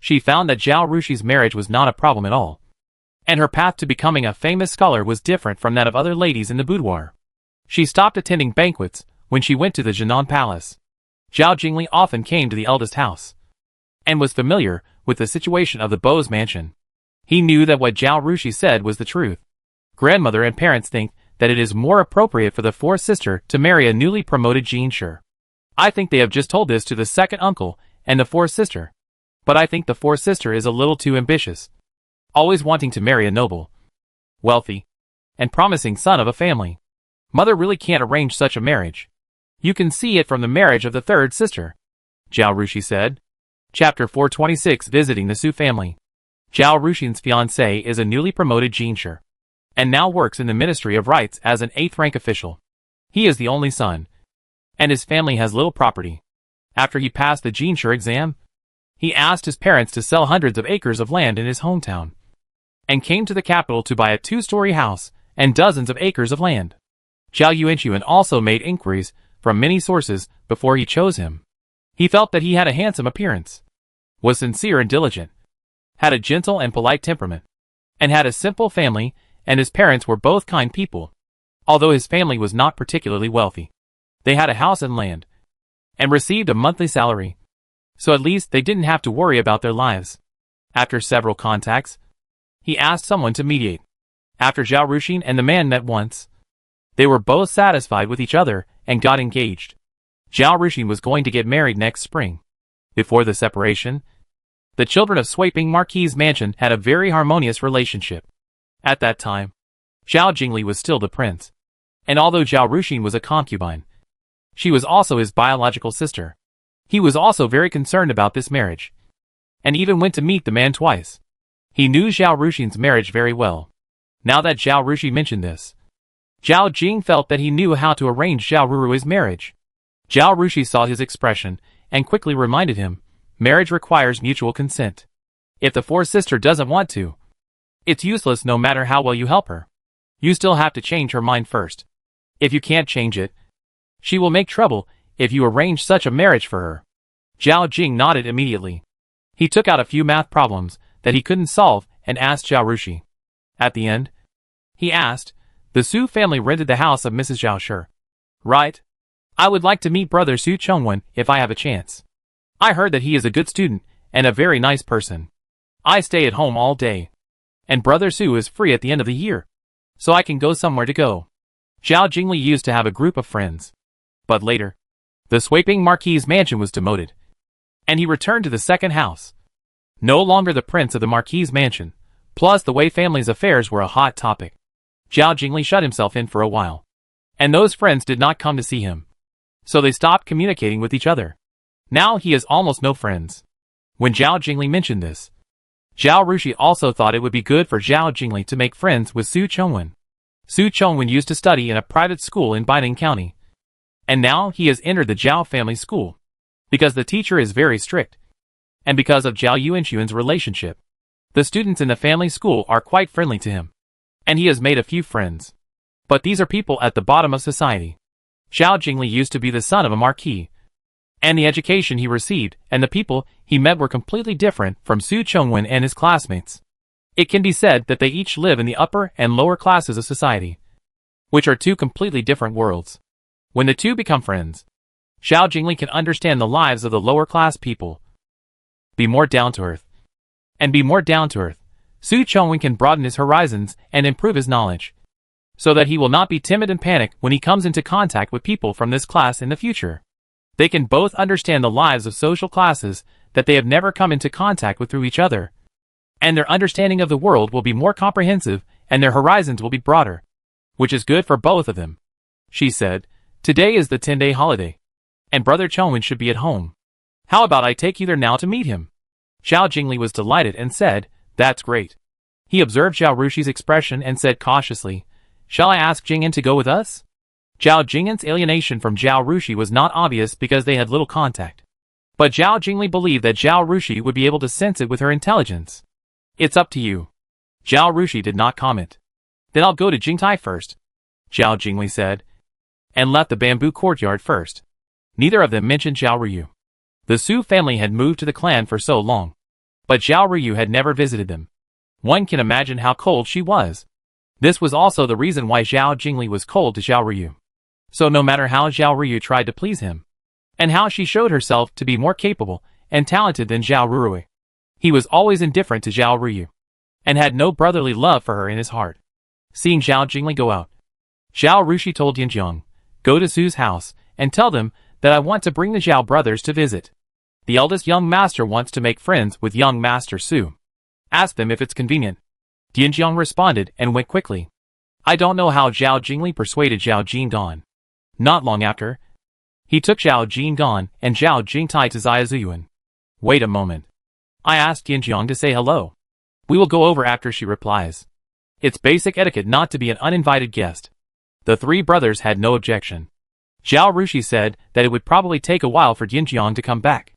she found that Zhao Rushi's marriage was not a problem at all, and her path to becoming a famous scholar was different from that of other ladies in the boudoir. She stopped attending banquets when she went to the Jinan Palace. Zhao Jingli often came to the eldest house, and was familiar with the situation of the Bo's mansion. He knew that what Zhao Rushi said was the truth. Grandmother and parents think that it is more appropriate for the fourth sister to marry a newly promoted Jinshi. I think they have just told this to the second uncle and the fourth sister. But I think the fourth sister is a little too ambitious, always wanting to marry a noble, wealthy, and promising son of a family. Mother really can't arrange such a marriage. You can see it from the marriage of the third sister, Zhao Rushi said. Chapter 426 Visiting the Su family. Zhao Rushin's fiancé is a newly promoted Jinshi, and now works in the Ministry of Rights as an 8th rank official. He is the only son, and his family has little property. After he passed the Jinsher exam, he asked his parents to sell hundreds of acres of land in his hometown, and came to the capital to buy a 2-story house and dozens of acres of land. Zhao Yuanxuan also made inquiries from many sources before he chose him. He felt that he had a handsome appearance, was sincere and diligent, had a gentle and polite temperament, and had a simple family, and his parents were both kind people. Although his family was not particularly wealthy, they had a house and land, and received a monthly salary, so at least they didn't have to worry about their lives. After several contacts, he asked someone to mediate. After Zhao Ruxin and the man met once, they were both satisfied with each other and got engaged. Zhao Ruxin was going to get married next spring. Before the separation, the children of Sweiping Marquis' mansion had a very harmonious relationship. At that time, Zhao Jingli was still the prince, and although Zhao Ruxin was a concubine, she was also his biological sister. He was also very concerned about this marriage, and even went to meet the man twice. He knew Zhao Ruxin's marriage very well. Now that Zhao Ruxi mentioned this, Zhao Jing felt that he knew how to arrange Zhao Rurui's marriage. Zhao Ruxi saw his expression and quickly reminded him, marriage requires mutual consent. If the fourth sister doesn't want to, it's useless no matter how well you help her. You still have to change her mind first. If you can't change it, she will make trouble if you arrange such a marriage for her. Zhao Jing nodded immediately. He took out a few math problems that he couldn't solve and asked Zhao Ruxi. At the end, he asked, the Su family rented the house of Mrs. Zhao Shi. Right? I would like to meet brother Su Chongwen if I have a chance. I heard that he is a good student and a very nice person. I stay at home all day, and brother Su is free at the end of the year, so I can go somewhere to go. Zhao Jingli used to have a group of friends, but later, the Sweiping Marquis' mansion was demoted, and he returned to the second house. No longer the prince of the Marquis' mansion, plus the Wei family's affairs were a hot topic. Zhao Jingli shut himself in for a while, and those friends did not come to see him, so they stopped communicating with each other. Now he has almost no friends. When Zhao Jingli mentioned this, Zhao Ruxi also thought it would be good for Zhao Jingli to make friends with Su Chongwen. Su Chongwen used to study in a private school in Baining County, and now he has entered the Zhao family school, because the teacher is very strict, and because of Zhao Yuanxuan's relationship. The students in the family school are quite friendly to him, and he has made a few friends. But these are people at the bottom of society. Zhao Jingli used to be the son of a marquis, and the education he received and the people he met were completely different from Su Chongwen and his classmates. It can be said that they each live in the upper and lower classes of society, which are two completely different worlds. When the two become friends, Zhao Jingli can understand the lives of the lower class people, be more down to earth. And be more down to earth, Su Chongwen can broaden his horizons and improve his knowledge, so that he will not be timid and panic when he comes into contact with people from this class in the future. They can both understand the lives of social classes that they have never come into contact with through each other, and their understanding of the world will be more comprehensive and their horizons will be broader, which is good for both of them. She said, today is the 10-day holiday, and brother Chongwen should be at home. How about I take you there now to meet him? Zhao Jingli was delighted and said, that's great. He observed Zhao Ruxi's expression and said cautiously, shall I ask Jing'an to go with us? Zhao Jing'an's alienation from Zhao Ruxi was not obvious because they had little contact. But Zhao Jingli believed that Zhao Ruxi would be able to sense it with her intelligence. It's up to you. Zhao Ruxi did not comment. Then I'll go to Jingtai first, Zhao Jingli said, and left the bamboo courtyard first. Neither of them mentioned Zhao Ruyu. The Su family had moved to the clan for so long, but Zhao Ruyu had never visited them. One can imagine how cold she was. This was also the reason why Zhao Jingli was cold to Zhao Ruyu. So no matter how Zhao Ruyu tried to please him, and how she showed herself to be more capable and talented than Zhao Rurui, he was always indifferent to Zhao Ruyu, and had no brotherly love for her in his heart. Seeing Zhao Jingli go out, Zhao Ruxi told Yanjiang, go to Su's house, and tell them that I want to bring the Zhao brothers to visit. The eldest young master wants to make friends with young master Su. Ask them if it's convenient. Dianjiang responded and went quickly. I don't know how Zhao Jingli persuaded Zhao Jingdan. Not long after, he took Zhao Jingdan and Zhao Jingtai to Ziyuan. Wait a moment. I asked Dianjiang to say hello. We will go over after she replies. It's basic etiquette not to be an uninvited guest. The three brothers had no objection. Zhao Rushi said that it would probably take a while for Jinjiang to come back.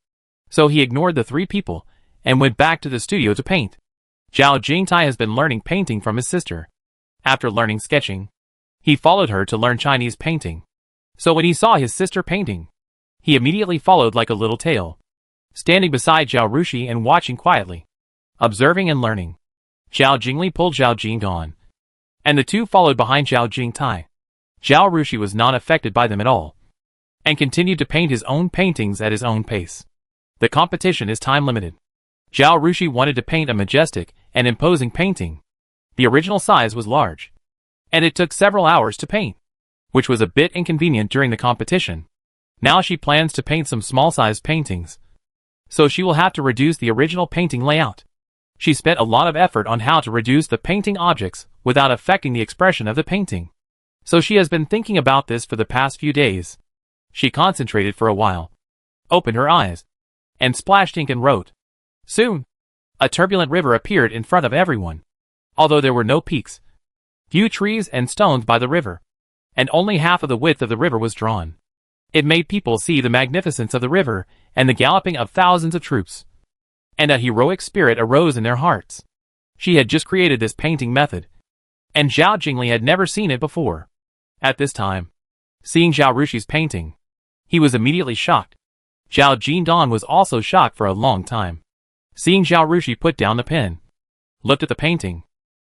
So he ignored the three people and went back to the studio to paint. Zhao Jingtai has been learning painting from his sister. After learning sketching, he followed her to learn Chinese painting. So when he saw his sister painting, he immediately followed like a little tail, standing beside Zhao Rushi and watching quietly, observing and learning. Zhao Jingli pulled Zhao Jingdan, and the two followed behind Zhao Jingtai. Zhao Rushi was not affected by them at all, and continued to paint his own paintings at his own pace. The competition is time-limited. Zhao Rushi wanted to paint a majestic and imposing painting. The original size was large, and it took several hours to paint, which was a bit inconvenient during the competition. Now she plans to paint some small-sized paintings, so she will have to reduce the original painting layout. She spent a lot of effort on how to reduce the painting objects without affecting the expression of the painting. So she has been thinking about this for the past few days. She concentrated for a while, opened her eyes, and splashed ink and wrote. Soon, a turbulent river appeared in front of everyone. Although there were no peaks, few trees and stones by the river, and only half of the width of the river was drawn. It made people see the magnificence of the river and the galloping of thousands of troops. And a heroic spirit arose in their hearts. She had just created this painting method, and Zhao Jingli had never seen it before. At this time, seeing Zhao Rushi's painting, he was immediately shocked. Zhao Jingdan was also shocked for a long time. Seeing Zhao Rushi put down the pen, looked at the painting,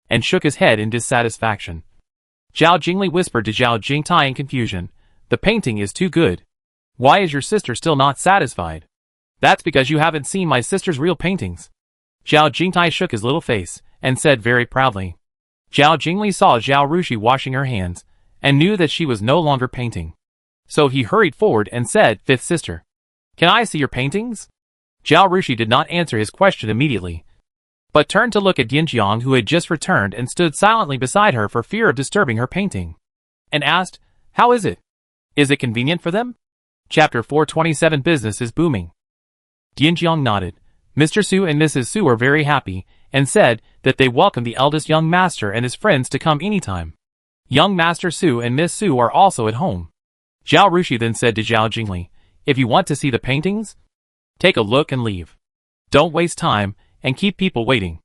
and shook his head in dissatisfaction. Zhao Jingli whispered to Zhao Jingtai in confusion, "The painting is too good. Why is your sister still not satisfied?" "That's because you haven't seen my sister's real paintings." Zhao Jingtai shook his little face and said very proudly. Zhao Jingli saw Zhao Rushi washing her hands and knew that she was no longer painting. So he hurried forward and said, "Fifth sister, can I see your paintings?" Zhao Rushi did not answer his question immediately, but turned to look at Jinjiang, who had just returned and stood silently beside her for fear of disturbing her painting, and asked, "How is it? Is it convenient for them?" Chapter 427 Business is booming. Jinjiang nodded. Mr. Su and Mrs. Su were very happy, and said that they welcomed the eldest young master and his friends to come anytime. Young Master Su and Miss Su are also at home. Zhao Rushi then said to Zhao Jingli, "If you want to see the paintings, take a look and leave. Don't waste time and keep people waiting."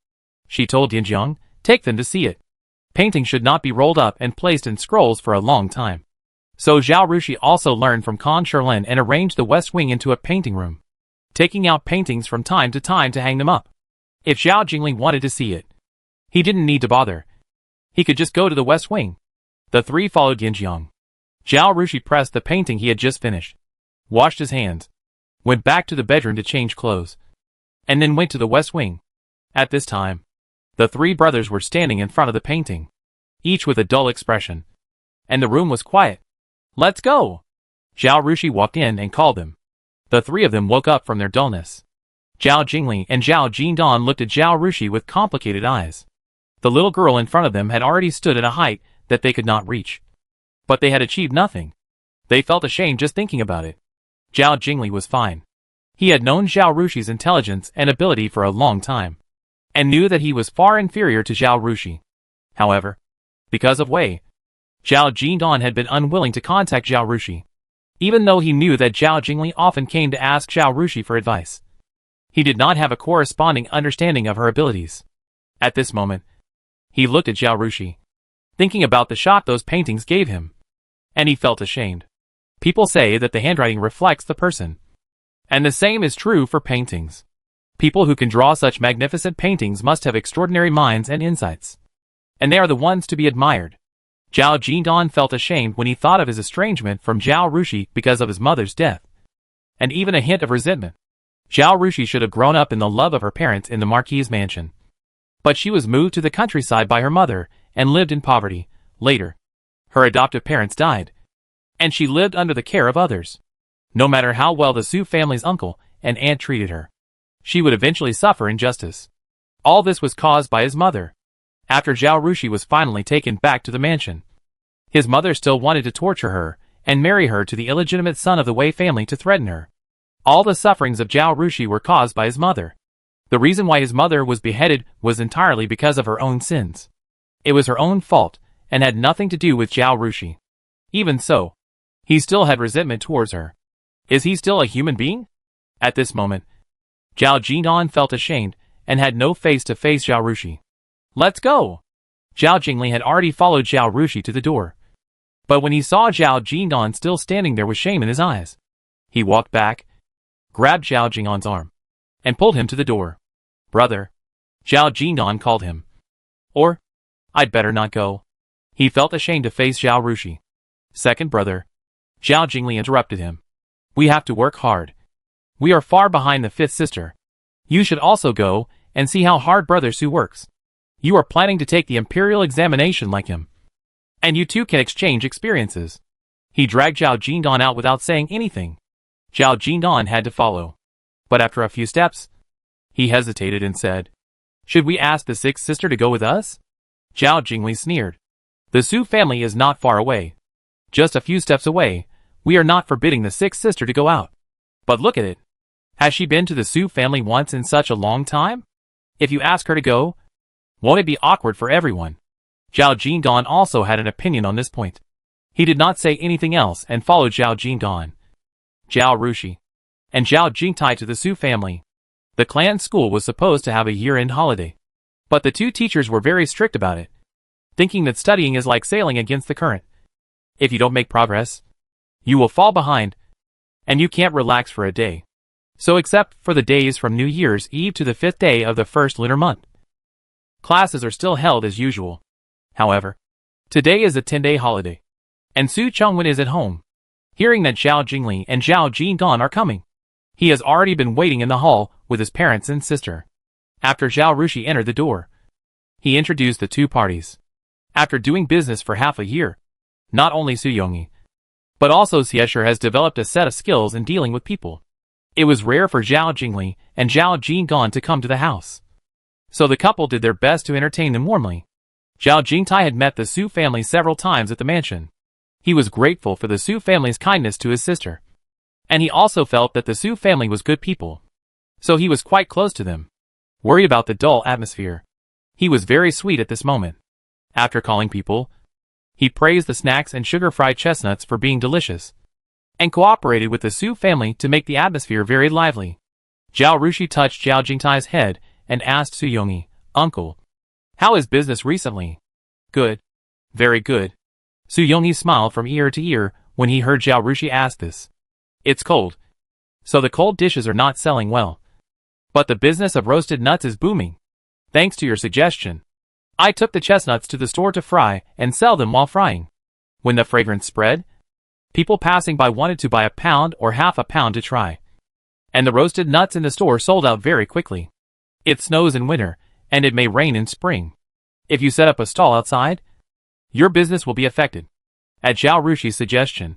She told Jinjiang, "Take them to see it. Paintings should not be rolled up and placed in scrolls for a long time." So Zhao Rushi also learned from Khan Sherlin and arranged the west wing into a painting room, taking out paintings from time to time to hang them up. If Zhao Jingli wanted to see it, he didn't need to bother. He could just go to the west wing. The three followed Jinjiang. Zhao Rushi pressed the painting he had just finished, washed his hands, went back to the bedroom to change clothes, and then went to the west wing. At this time, the three brothers were standing in front of the painting, each with a dull expression, and the room was quiet. "Let's go!" Zhao Rushi walked in and called them. The three of them woke up from their dullness. Zhao Jingli and Zhao Jingdan looked at Zhao Rushi with complicated eyes. The little girl in front of them had already stood at a height that they could not reach, but they had achieved nothing. They felt ashamed just thinking about it. Zhao Jingli was fine. He had known Zhao Rushi's intelligence and ability for a long time, and knew that he was far inferior to Zhao Rushi. However, because of Wei, Zhao Jingdan had been unwilling to contact Zhao Rushi, even though he knew that Zhao Jingli often came to ask Zhao Rushi for advice. He did not have a corresponding understanding of her abilities. At this moment, he looked at Zhao Rushi, thinking about the shock those paintings gave him, and he felt ashamed. People say that the handwriting reflects the person, and the same is true for paintings. People who can draw such magnificent paintings must have extraordinary minds and insights, and they are the ones to be admired. Zhao Jingdan felt ashamed when he thought of his estrangement from Zhao Rushi because of his mother's death, and even a hint of resentment. Zhao Rushi should have grown up in the love of her parents in the Marquis' mansion, but she was moved to the countryside by her mother and lived in poverty. Later, her adoptive parents died, and she lived under the care of others. No matter how well the Su family's uncle and aunt treated her, she would eventually suffer injustice. All this was caused by his mother. After Zhao Rushi was finally taken back to the mansion, his mother still wanted to torture her and marry her to the illegitimate son of the Wei family to threaten her. All the sufferings of Zhao Rushi were caused by his mother. The reason why his mother was beheaded was entirely because of her own sins. It was her own fault and had nothing to do with Zhao Rushi. Even so, He still had resentment towards her. Is he still a human being? At this moment, Zhao Jingdan felt ashamed and had no face to face Zhao Rushi. Let's go! Zhao Jingli had already followed Zhao Rushi to the door. But when he saw Zhao Jingdan still standing there with shame in his eyes, he walked back, grabbed Zhao Jingdan's arm, and pulled him to the door. Brother, Zhao Jingdan called him. Or, I'd better not go. He felt ashamed to face Zhao Rushi. Second brother, Zhao Jingli interrupted him. We have to work hard. We are far behind the fifth sister. You should also go and see how hard brother Su works. You are planning to take the imperial examination like him. And you two can exchange experiences. He dragged Zhao Jingdan out without saying anything. Zhao Jingdan had to follow. But after a few steps, he hesitated and said, Should we ask the sixth sister to go with us? Zhao Jingli sneered. The Su family is not far away. Just a few steps away. We are not forbidding the sixth sister to go out. But look at it. Has she been to the Su family once in such a long time? If you ask her to go, won't it be awkward for everyone? Zhao Jingdan also had an opinion on this point. He did not say anything else and followed Zhao Jingdan, Zhao Rushi, and Zhao Jingtai to the Su family. The clan school was supposed to have a year-end holiday. But the two teachers were very strict about it, thinking that studying is like sailing against the current. If you don't make progress, you will fall behind, and you can't relax for a day. So except for the days from New Year's Eve to the 5th day of the first lunar month, classes are still held as usual. However, today is a 10-day holiday, and Su Chongwen is at home. Hearing that Zhao Jingli and Zhao Jingdan are coming, he has already been waiting in the hall with his parents and sister. After Zhao Rushi entered the door, he introduced the two parties. After doing business for half a year, not only Su Yongyi, but also Xiesher has developed a set of skills in dealing with people. It was rare for Zhao Jingli and Zhao Jingdan to come to the house, so the couple did their best to entertain them warmly. Zhao Jingtai had met the Su family several times at the mansion. He was grateful for the Su family's kindness to his sister, and he also felt that the Su family was good people, so he was quite close to them. Worried about the dull atmosphere, he was very sweet at this moment. After calling people, he praised the snacks and sugar-fried chestnuts for being delicious, and cooperated with the Su family to make the atmosphere very lively. Zhao Rushi touched Zhao Jingtai's head and asked Su Yongyi, Uncle, how is business recently? Good. Very good. Su Yongyi smiled from ear to ear when he heard Zhao Rushi ask this. It's cold, so the cold dishes are not selling well. But the business of roasted nuts is booming. Thanks to your suggestion, I took the chestnuts to the store to fry and sell them while frying. When the fragrance spread, people passing by wanted to buy a pound or half a pound to try. And the roasted nuts in the store sold out very quickly. It snows in winter, and it may rain in spring. If you set up a stall outside, your business will be affected. At Zhao Rushi's suggestion,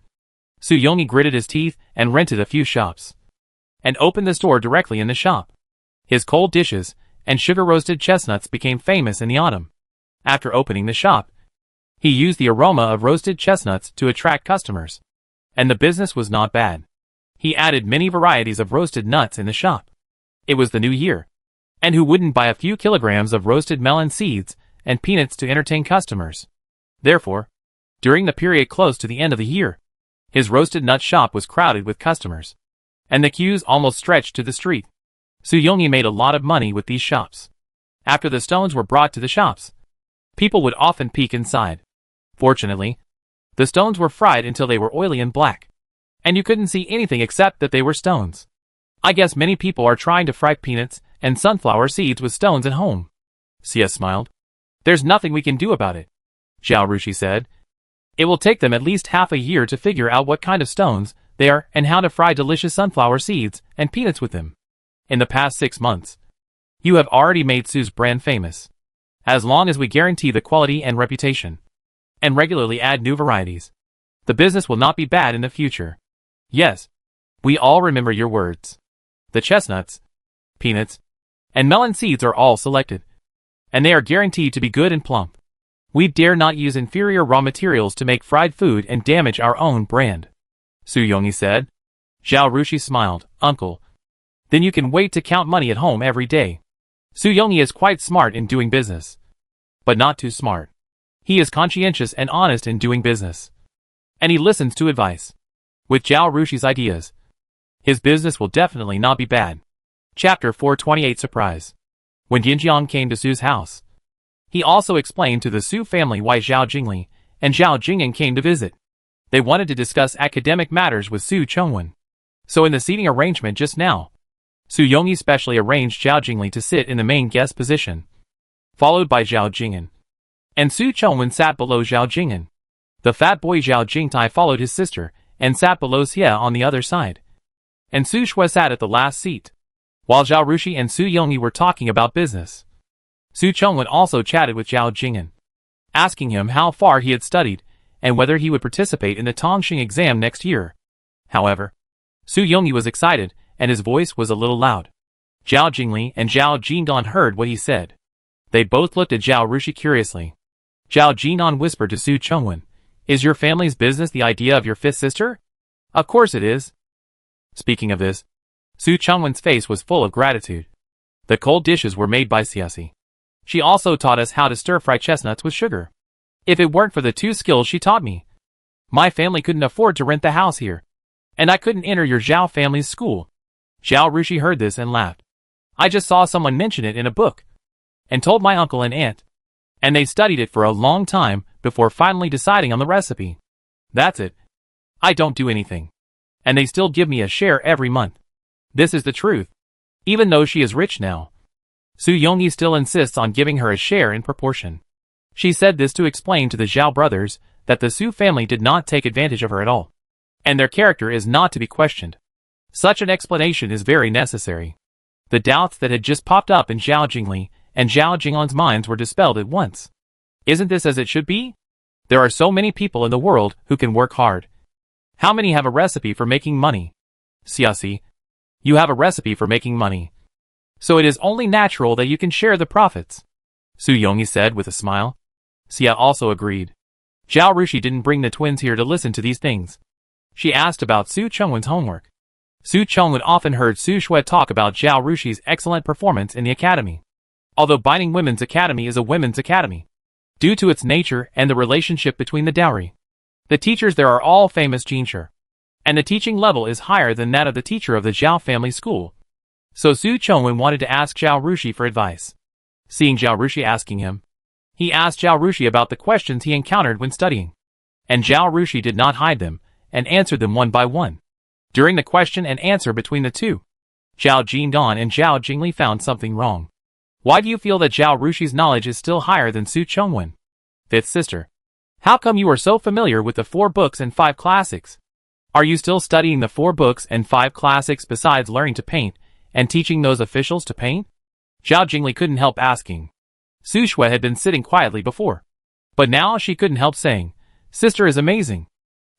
Su Yongyi gritted his teeth and rented a few shops, and opened the store directly in the shop. His cold dishes and sugar-roasted chestnuts became famous in the autumn. After opening the shop, he used the aroma of roasted chestnuts to attract customers, and the business was not bad. He added many varieties of roasted nuts in the shop. It was the new year, and who wouldn't buy a few kilograms of roasted melon seeds and peanuts to entertain customers? Therefore, during the period close to the end of the year, his roasted nut shop was crowded with customers, and the queues almost stretched to the street. Su Yongyi made a lot of money with these shops. After the stones were brought to the shops, people would often peek inside. Fortunately, the stones were fried until they were oily and black, and you couldn't see anything except that they were stones. I guess many people are trying to fry peanuts and sunflower seeds with stones at home. Sia smiled. There's nothing we can do about it, Zhao Rushi said. It will take them at least half a year to figure out what kind of stones they are and how to fry delicious sunflower seeds and peanuts with them. In the past 6 months, you have already made Su's brand famous. As long as we guarantee the quality and reputation, and regularly add new varieties, the business will not be bad in the future. Yes, we all remember your words. The chestnuts, peanuts, and melon seeds are all selected, and they are guaranteed to be good and plump. We dare not use inferior raw materials to make fried food and damage our own brand, Su Yongyi said. Zhao Rushi smiled. Uncle, then you can wait to count money at home every day. Su Yongyi is quite smart in doing business, but not too smart. He is conscientious and honest in doing business, and he listens to advice. with Zhao Rushi's ideas, his business will definitely not be bad. Chapter 428 Surprise. When Yinjiang came to Su's house, he also explained to the Su family why Zhao Jingli and Zhao Jingyan came to visit. They wanted to discuss academic matters with Su Chengwen. So in the seating arrangement just now, Su Yongyi specially arranged Zhao Jingli to sit in the main guest position, followed by Zhao Jingyan. And Su Chengwen sat below Zhao Jingyan. The fat boy Zhao Jingtai followed his sister and sat below Xie on the other side. And Su Shui sat at the last seat, while Zhao Rushi and Su Yongyi were talking about business. Su Chengwen also chatted with Zhao Jingyan, asking him how far he had studied and whether he would participate in the Tongxing exam next year. However, Su Yongyi was excited and his voice was a little loud. Zhao Jingli and Zhao Jingdan heard what he said. They both looked at Zhao Rushi curiously. Zhao Jingdan whispered to Su Chengwen, "Is your family's business the idea of your fifth sister?" "Of course it is." Speaking of this, Su Chengwen's face was full of gratitude. The cold dishes were made by Siasi. She also taught us how to stir-fry chestnuts with sugar. If it weren't for the two skills she taught me, my family couldn't afford to rent the house here, and I couldn't enter your Zhao family's school. Zhao Rushi heard this and laughed. I just saw someone mention it in a book, and told my uncle and aunt, and they studied it for a long time before finally deciding on the recipe. That's it. I don't do anything, and they still give me a share every month. This is the truth. Even though she is rich now, Su Yongyi still insists on giving her a share in proportion. She said this to explain to the Zhao brothers that the Su family did not take advantage of her at all, and their character is not to be questioned. Such an explanation is very necessary. The doubts that had just popped up in Zhao Jingli and Zhao Jinglan's minds were dispelled at once. Isn't this as it should be? There are so many people in the world who can work hard. How many have a recipe for making money? Siasi, you have a recipe for making money. So it is only natural that you can share the profits, Su Yongyi said with a smile. Xia also agreed. Zhao Rushi didn't bring the twins here to listen to these things. She asked about Su Chengwen's homework. Su Chengwen often heard Su Shui talk about Zhao Rushi's excellent performance in the academy. Although Binding Women's Academy is a women's academy, due to its nature and the relationship between the dowry, the teachers there are all famous Jinsher, and the teaching level is higher than that of the teacher of the Zhao family school. So Su Chengwen wanted to ask Zhao Rushi for advice. Seeing Zhao Rushi asking him, he asked Zhao Rushi about the questions he encountered when studying, and Zhao Rushi did not hide them and answered them one by one. During the question and answer between the two, Zhao Jingdan and Zhao Jingli found something wrong. Why do you feel that Zhao Rushi's knowledge is still higher than Su Chengwen? Fifth sister, how come you are so familiar with the 4 books and 5 classics? Are you still studying the 4 books and 5 classics besides learning to paint and teaching those officials to paint? Zhao Jingli couldn't help asking. Su Shui had been sitting quietly before, but now she couldn't help saying, "Sister is amazing."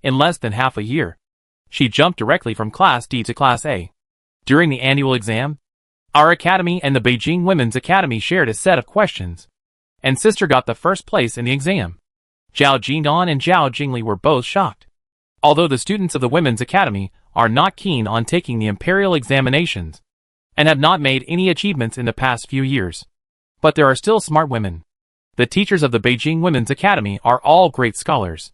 In less than half a year, she jumped directly from Class D to Class A. During the annual exam, our academy and the Beijing Women's Academy shared a set of questions, and sister got the first place in the exam. Zhao Jingdan and Zhao Jingli were both shocked. Although the students of the Women's Academy are not keen on taking the imperial examinations, and have not made any achievements in the past few years, but there are still smart women. The teachers of the Beijing Women's Academy are all great scholars.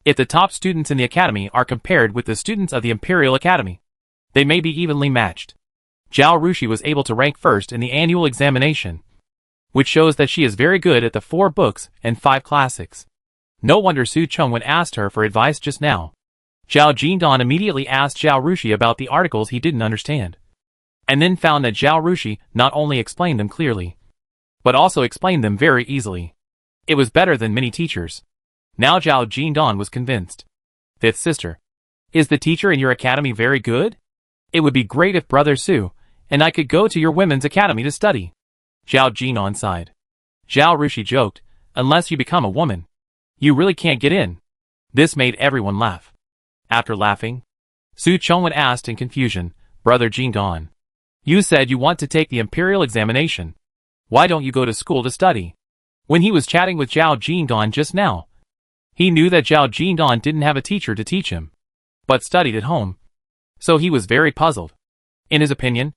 If the top students in the academy are compared with the students of the Imperial Academy, they may be evenly matched. Zhao Rushi was able to rank first in the annual examination, which shows that she is very good at the 4 books and 5 classics. No wonder Su Chengwen asked her for advice just now. Zhao Jingdan immediately asked Zhao Rushi about the articles he didn't understand, and then found that Zhao Rushi not only explained them clearly, but also explained them very easily. It was better than many teachers. Now Zhao Jingdan was convinced. Fifth sister, is the teacher in your academy very good? It would be great if Brother Su and I could go to your women's academy to study. Zhao Jingdan sighed. Zhao Rushi joked, unless you become a woman, you really can't get in. This made everyone laugh. After laughing, Su Chengwen asked in confusion, Brother Jingdan, you said you want to take the imperial examination. Why don't you go to school to study? When he was chatting with Zhao Jingdan just now, he knew that Zhao Jingdan didn't have a teacher to teach him, but studied at home. So he was very puzzled. In his opinion,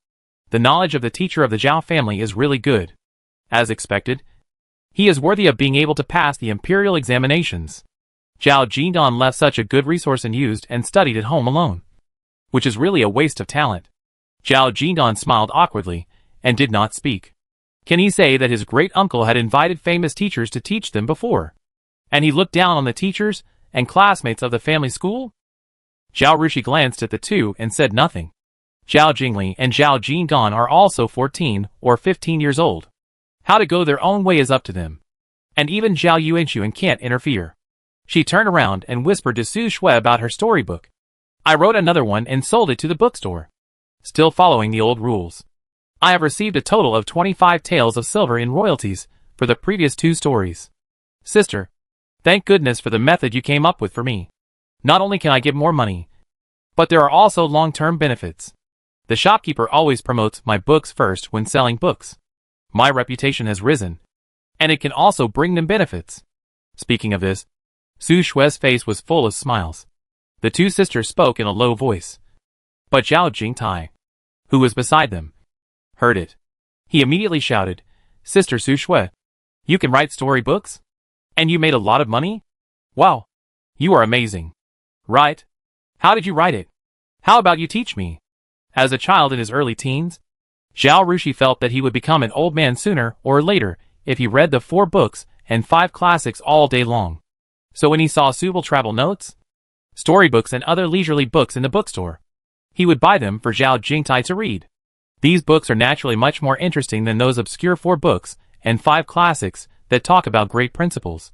the knowledge of the teacher of the Zhao family is really good. As expected, he is worthy of being able to pass the imperial examinations. Zhao Jingdan left such a good resource unused and studied at home alone, which is really a waste of talent. Zhao Jingdan smiled awkwardly and did not speak. Can he say that his great-uncle had invited famous teachers to teach them before? And he looked down on the teachers and classmates of the family school? Zhao Rushi glanced at the two and said nothing. Zhao Jingli and Zhao Jingdan are also 14 or 15 years old. How to go their own way is up to them. And even Zhao Yuanxuan can't interfere. She turned around and whispered to Su Shui about her storybook. I wrote another one and sold it to the bookstore. Still following the old rules. I have received a total of 25 taels of silver in royalties for the previous 2 stories. Sister, thank goodness for the method you came up with for me. Not only can I get more money, but there are also long-term benefits. The shopkeeper always promotes my books first when selling books. My reputation has risen, and it can also bring them benefits. Speaking of this, Su Shui's face was full of smiles. The 2 sisters spoke in a low voice. But Zhao Jingtai, who was beside them, heard it. He immediately shouted, Sister Su Shui, you can write storybooks? And you made a lot of money? Wow, you are amazing. Right? How did you write it? How about you teach me? As a child in his early teens, Zhao Rushi felt that he would become an old man sooner or later if he read the 4 books and 5 classics all day long. So when he saw suitable travel notes, storybooks and other leisurely books in the bookstore, he would buy them for Zhao Jingtai to read. These books are naturally much more interesting than those obscure 4 books and 5 classics that talk about great principles.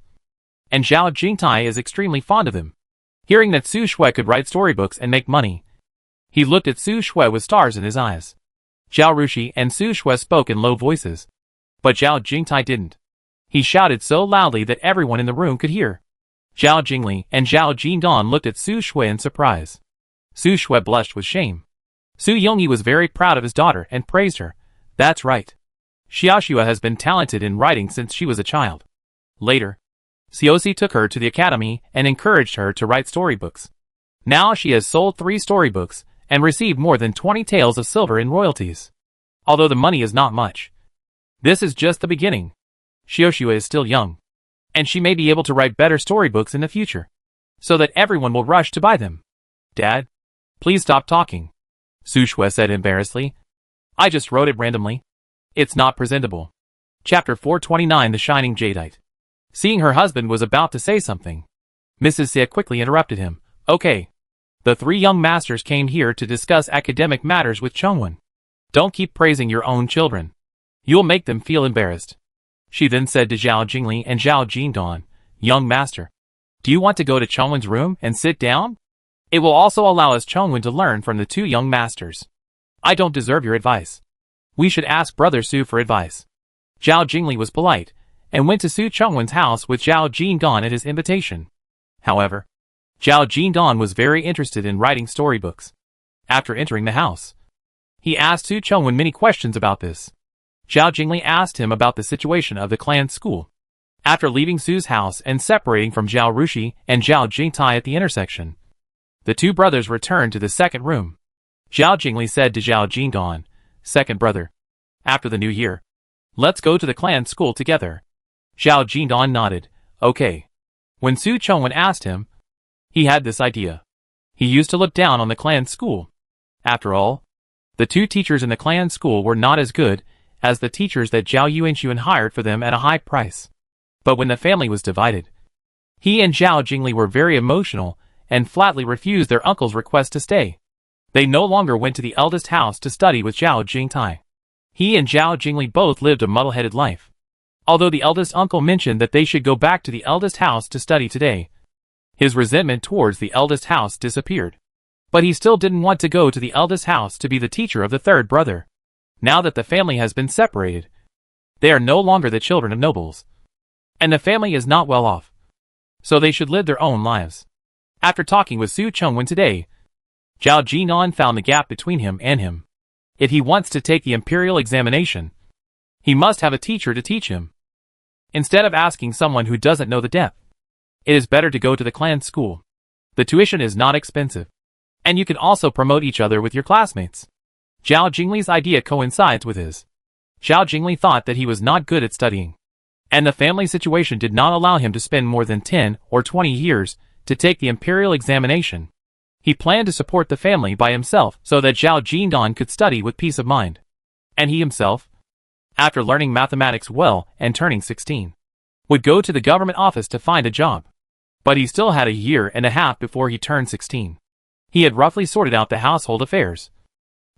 And Zhao Jingtai is extremely fond of them. Hearing that Su Shui could write storybooks and make money, he looked at Su Shui with stars in his eyes. Zhao Rushi and Su Shui spoke in low voices, but Zhao Jingtai didn't. He shouted so loudly that everyone in the room could hear. Zhao Jingli and Zhao Jingdan looked at Su Shui in surprise. Su Shui blushed with shame. Su Yongyi was very proud of his daughter and praised her. That's right. Xiaoxua has been talented in writing since she was a child. Later, Xiaoxi took her to the academy and encouraged her to write storybooks. Now she has sold 3 storybooks and received more than 20 taels of silver in royalties. Although the money is not much. This is just the beginning. Xiaoxua is still young, and she may be able to write better storybooks in the future, so that everyone will rush to buy them. Dad, please stop talking, Su Shui said embarrassedly. I just wrote it randomly. It's not presentable. Chapter 429 The Shining Jadeite. Seeing her husband was about to say something, Mrs. Xie quickly interrupted him. Okay. The 3 young masters came here to discuss academic matters with Chongwen. Don't keep praising your own children. You'll make them feel embarrassed. She then said to Zhao Jingli and Zhao Jingdan, Young master, do you want to go to Chongwen's room and sit down? It will also allow us Chongwen to learn from the 2 young masters. I don't deserve your advice. We should ask Brother Su for advice. Zhao Jingli was polite, and went to Su Chongwen's house with Zhao Jingdan at his invitation. However, Zhao Jingdan was very interested in writing storybooks. After entering the house, he asked Su Chongwen many questions about this. Zhao Jingli asked him about the situation of the clan school. After leaving Su's house and separating from Zhao Rushi and Zhao Jingtai at the intersection, the 2 brothers returned to the second room. Zhao Jingli said to Zhao Jingdan, Second brother, after the new year, let's go to the clan school together. Zhao Jingdan nodded. Okay. When Su Chongwen asked him, he had this idea. He used to look down on the clan school. After all, the 2 teachers in the clan school were not as good as the teachers that Zhao Yuanxuan hired for them at a high price. But when the family was divided, he and Zhao Jingli were very emotional and flatly refused their uncle's request to stay. They no longer went to the eldest house to study with Zhao Jingtai. He and Zhao Jingli both lived a muddle-headed life. Although the eldest uncle mentioned that they should go back to the eldest house to study today, his resentment towards the eldest house disappeared. But he still didn't want to go to the eldest house to be the teacher of the 3rd brother. Now that the family has been separated, they are no longer the children of nobles. And the family is not well off. So they should live their own lives. After talking with Su Chongwen today, Zhao Jinan found the gap between him and him. If he wants to take the imperial examination, he must have a teacher to teach him. Instead of asking someone who doesn't know the depth, it is better to go to the clan school. The tuition is not expensive, and you can also promote each other with your classmates. Zhao Jingli's idea coincides with his. Zhao Jingli thought that he was not good at studying. and the family situation did not allow him to spend more than 10 or 20 years to take the imperial examination. He planned to support the family by himself so that Zhao Jindan could study with peace of mind. And he himself, after learning mathematics well and turning 16, would go to the government office to find a job. But he still had a year and a half before he turned 16. He had roughly sorted out the household affairs.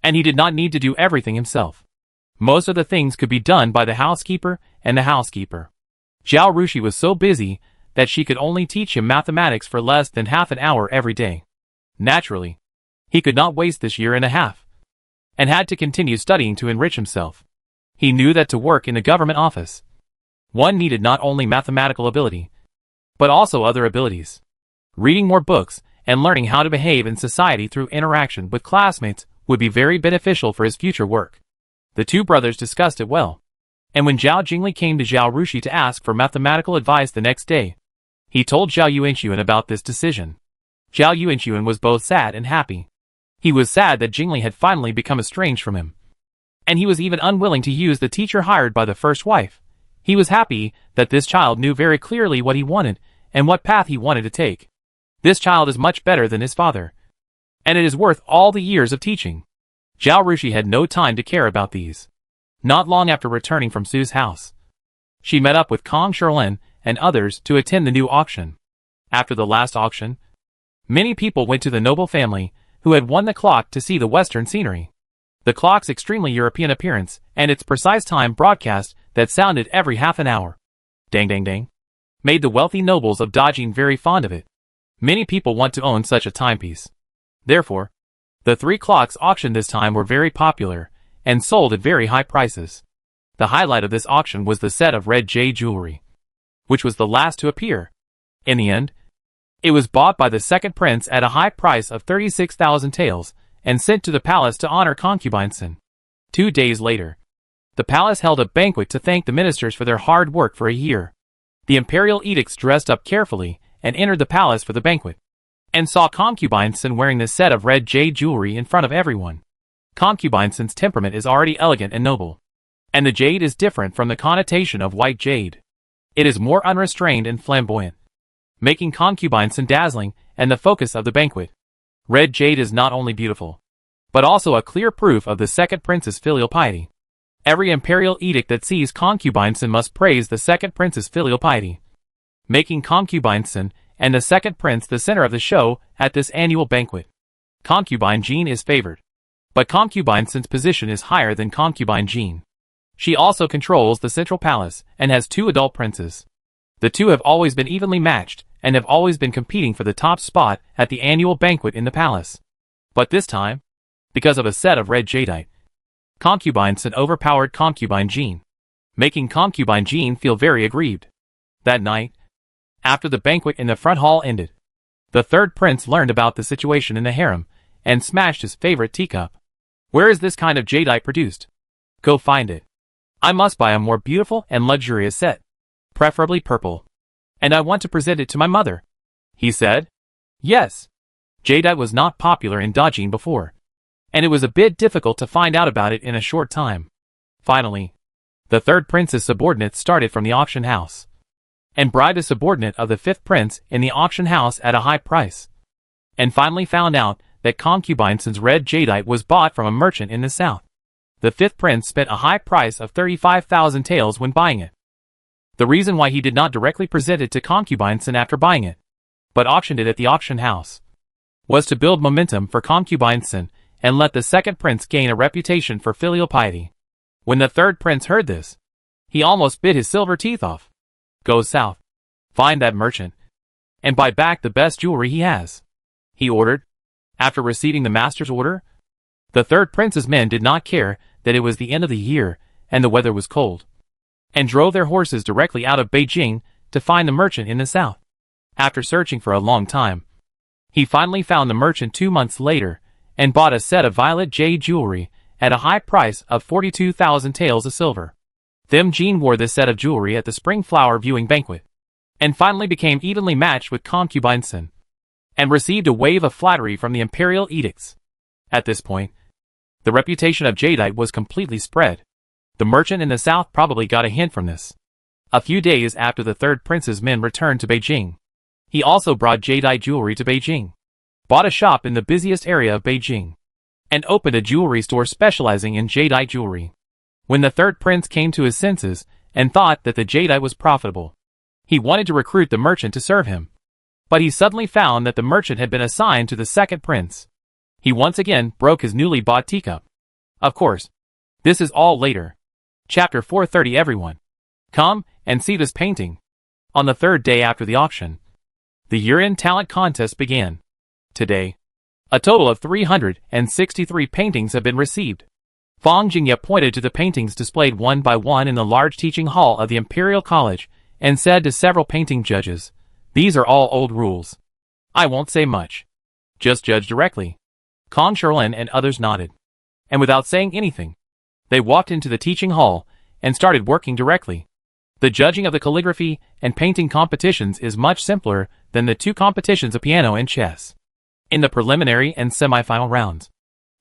And he did not need to do everything himself. Most of the things could be done by the housekeeper and the housekeeper. Zhao Rushi was so busy that she could only teach him mathematics for less than half an hour every day. Naturally, he could not waste this year and a half, and had to continue studying to enrich himself. He knew that to work in the government office, one needed not only mathematical ability, but also other abilities. Reading more books and learning how to behave in society through interaction with classmates would be very beneficial for his future work. The two brothers discussed it well, and when Zhao Jingli came to Zhao Rushi to ask for mathematical advice the next day, he told Zhao Yuanxuan about this decision. Zhao Yuanxuan was both sad and happy. He was sad that Jingli had finally become estranged from him, and he was even unwilling to use the teacher hired by the first wife. He was happy that this child knew very clearly what he wanted and what path he wanted to take. This child is much better than his father, and it is worth all the years of teaching. Zhao Rushi had no time to care about these. Not long after returning from Su's house, she met up with Kong Sherlin and others to attend the new auction. After the last auction, many people went to the noble family who had won the clock to see the western scenery. The clock's extremely European appearance and its precise time broadcast that sounded every half an hour, dang dang dang, made the wealthy nobles of Dajin very fond of it. Many people want to own such a timepiece. Therefore, the three clocks auctioned this time were very popular and sold at very high prices. The highlight of this auction was the set of red jade jewelry, which was the last to appear. In the end, it was bought by the second prince at a high price of 36,000 taels and sent to the palace to honor concubine Sin. 2 days later, the palace held a banquet to thank the ministers for their hard work for a year. The imperial edicts dressed up carefully and entered the palace for the banquet, and saw concubine Sin wearing the set of red jade jewelry in front of everyone. Concubine Sin's temperament is already elegant and noble, and the jade is different from the connotation of white jade. It is more unrestrained and flamboyant, making concubine Sin dazzling and the focus of the banquet. Red jade is not only beautiful, but also a clear proof of the second prince's filial piety. Every imperial edict that sees concubine Sin must praise the second prince's filial piety, making concubine Sin and the second prince the center of the show at this annual banquet. Concubine Jean is favored, but concubine Sin's position is higher than concubine Jean. She also controls the central palace and has 2 adult princes. The two have always been evenly matched and have always been competing for the top spot at the annual banquet in the palace. But this time, because of a set of red jadeite, concubine Sin overpowered concubine Jean, making concubine Jean feel very aggrieved. That night, after the banquet in the front hall ended, the third prince learned about the situation in the harem and smashed his favorite teacup. Where is this kind of jadeite produced? Go find it. I must buy a more beautiful and luxurious set, preferably purple, and I want to present it to my mother, he said. Yes. Jadeite was not popular in Dajin before, and it was a bit difficult to find out about it in a short time. Finally, the third prince's subordinate started from the auction house, and bribed a subordinate of the fifth prince in the auction house at a high price, and finally found out that concubine Sin's red jadeite was bought from a merchant in the south. The fifth prince spent a high price of 35,000 taels when buying it. The reason why he did not directly present it to concubine Sin after buying it, but auctioned it at the auction house, was to build momentum for concubine Sin and let the second prince gain a reputation for filial piety. When the third prince heard this, he almost bit his silver teeth off. Go south, find that merchant, and buy back the best jewelry he has, he ordered. After receiving the master's order, the third prince's men did not care that it was the end of the year and the weather was cold, and drove their horses directly out of Beijing to find the merchant in the south. After searching for a long time, he finally found the merchant 2 months later and bought a set of violet jade jewelry at a high price of 42,000 taels of silver. Them Jean wore this set of jewelry at the spring flower viewing banquet, and finally became evenly matched with concubine Sin, and received a wave of flattery from the imperial edicts. At this point, the reputation of jadeite was completely spread. The merchant in the south probably got a hint from this, A few days after the third prince's men returned to Beijing, he also brought jadeite jewelry to Beijing, bought a shop in the busiest area of Beijing, and opened a jewelry store specializing in jadeite jewelry. When the third prince came to his senses and thought that the jadeite was profitable, he wanted to recruit the merchant to serve him. But he suddenly found that the merchant had been assigned to the second prince. He once again broke his newly bought teacup. Of course, this is all later. Chapter 430. Everyone, come and see this painting. On the third day after the auction, the year-end talent contest began. Today, a total of 363 paintings have been received. Fang Jingye pointed to the paintings displayed one by one in the large teaching hall of the Imperial College and said to several painting judges, "These are all old rules. I won't say much. Just judge directly." Kong Sherlin and others nodded. And without saying anything, they walked into the teaching hall and started working directly. The judging of the calligraphy and painting competitions is much simpler than the two competitions of piano and chess. In the preliminary and semi-final rounds,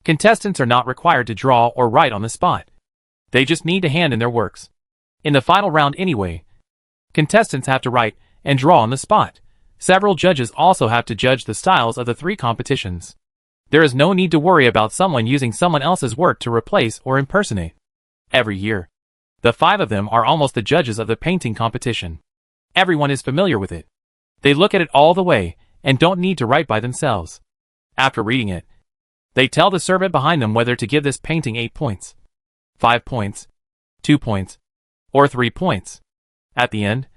contestants are not required to draw or write on the spot. They just need to hand in their works. In the final round anyway, contestants have to write and draw on the spot. Several judges also have to judge the styles of the three competitions. There is no need to worry about someone using someone else's work to replace or impersonate. Every year, the 5 of them are almost the judges of the painting competition. Everyone is familiar with it. They look at it all the way and don't need to write by themselves. After reading it, they tell the servant behind them whether to give this painting 8 points, 5 points, 2 points, or 3 points. At the end,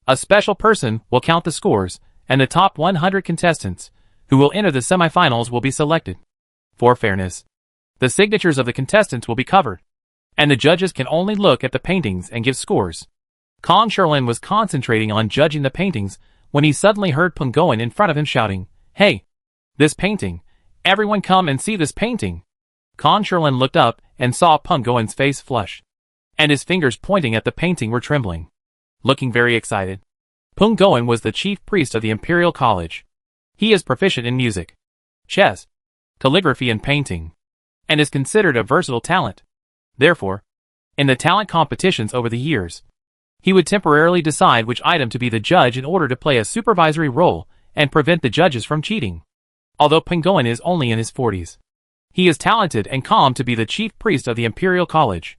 a special person will count the scores, and the top 100 contestants, who will enter the semifinals, will be selected. For fairness, the signatures of the contestants will be covered, and the judges can only look at the paintings and give scores. Kong Sherlin was concentrating on judging the paintings when he suddenly heard Peng Goen in front of him shouting, "Hey! This painting! Everyone come and see this painting!" Kong Sherlin looked up and saw Peng Goen's face flush, and his fingers pointing at the painting were trembling. Looking very excited, Peng Goen was the chief priest of the Imperial College. He is proficient in music, chess, calligraphy and painting, and is considered a versatile talent. Therefore, in the talent competitions over the years, he would temporarily decide which item to be the judge in order to play a supervisory role and prevent the judges from cheating. Although Peng Goen is only in his 40s, he is talented and calm to be the chief priest of the Imperial College.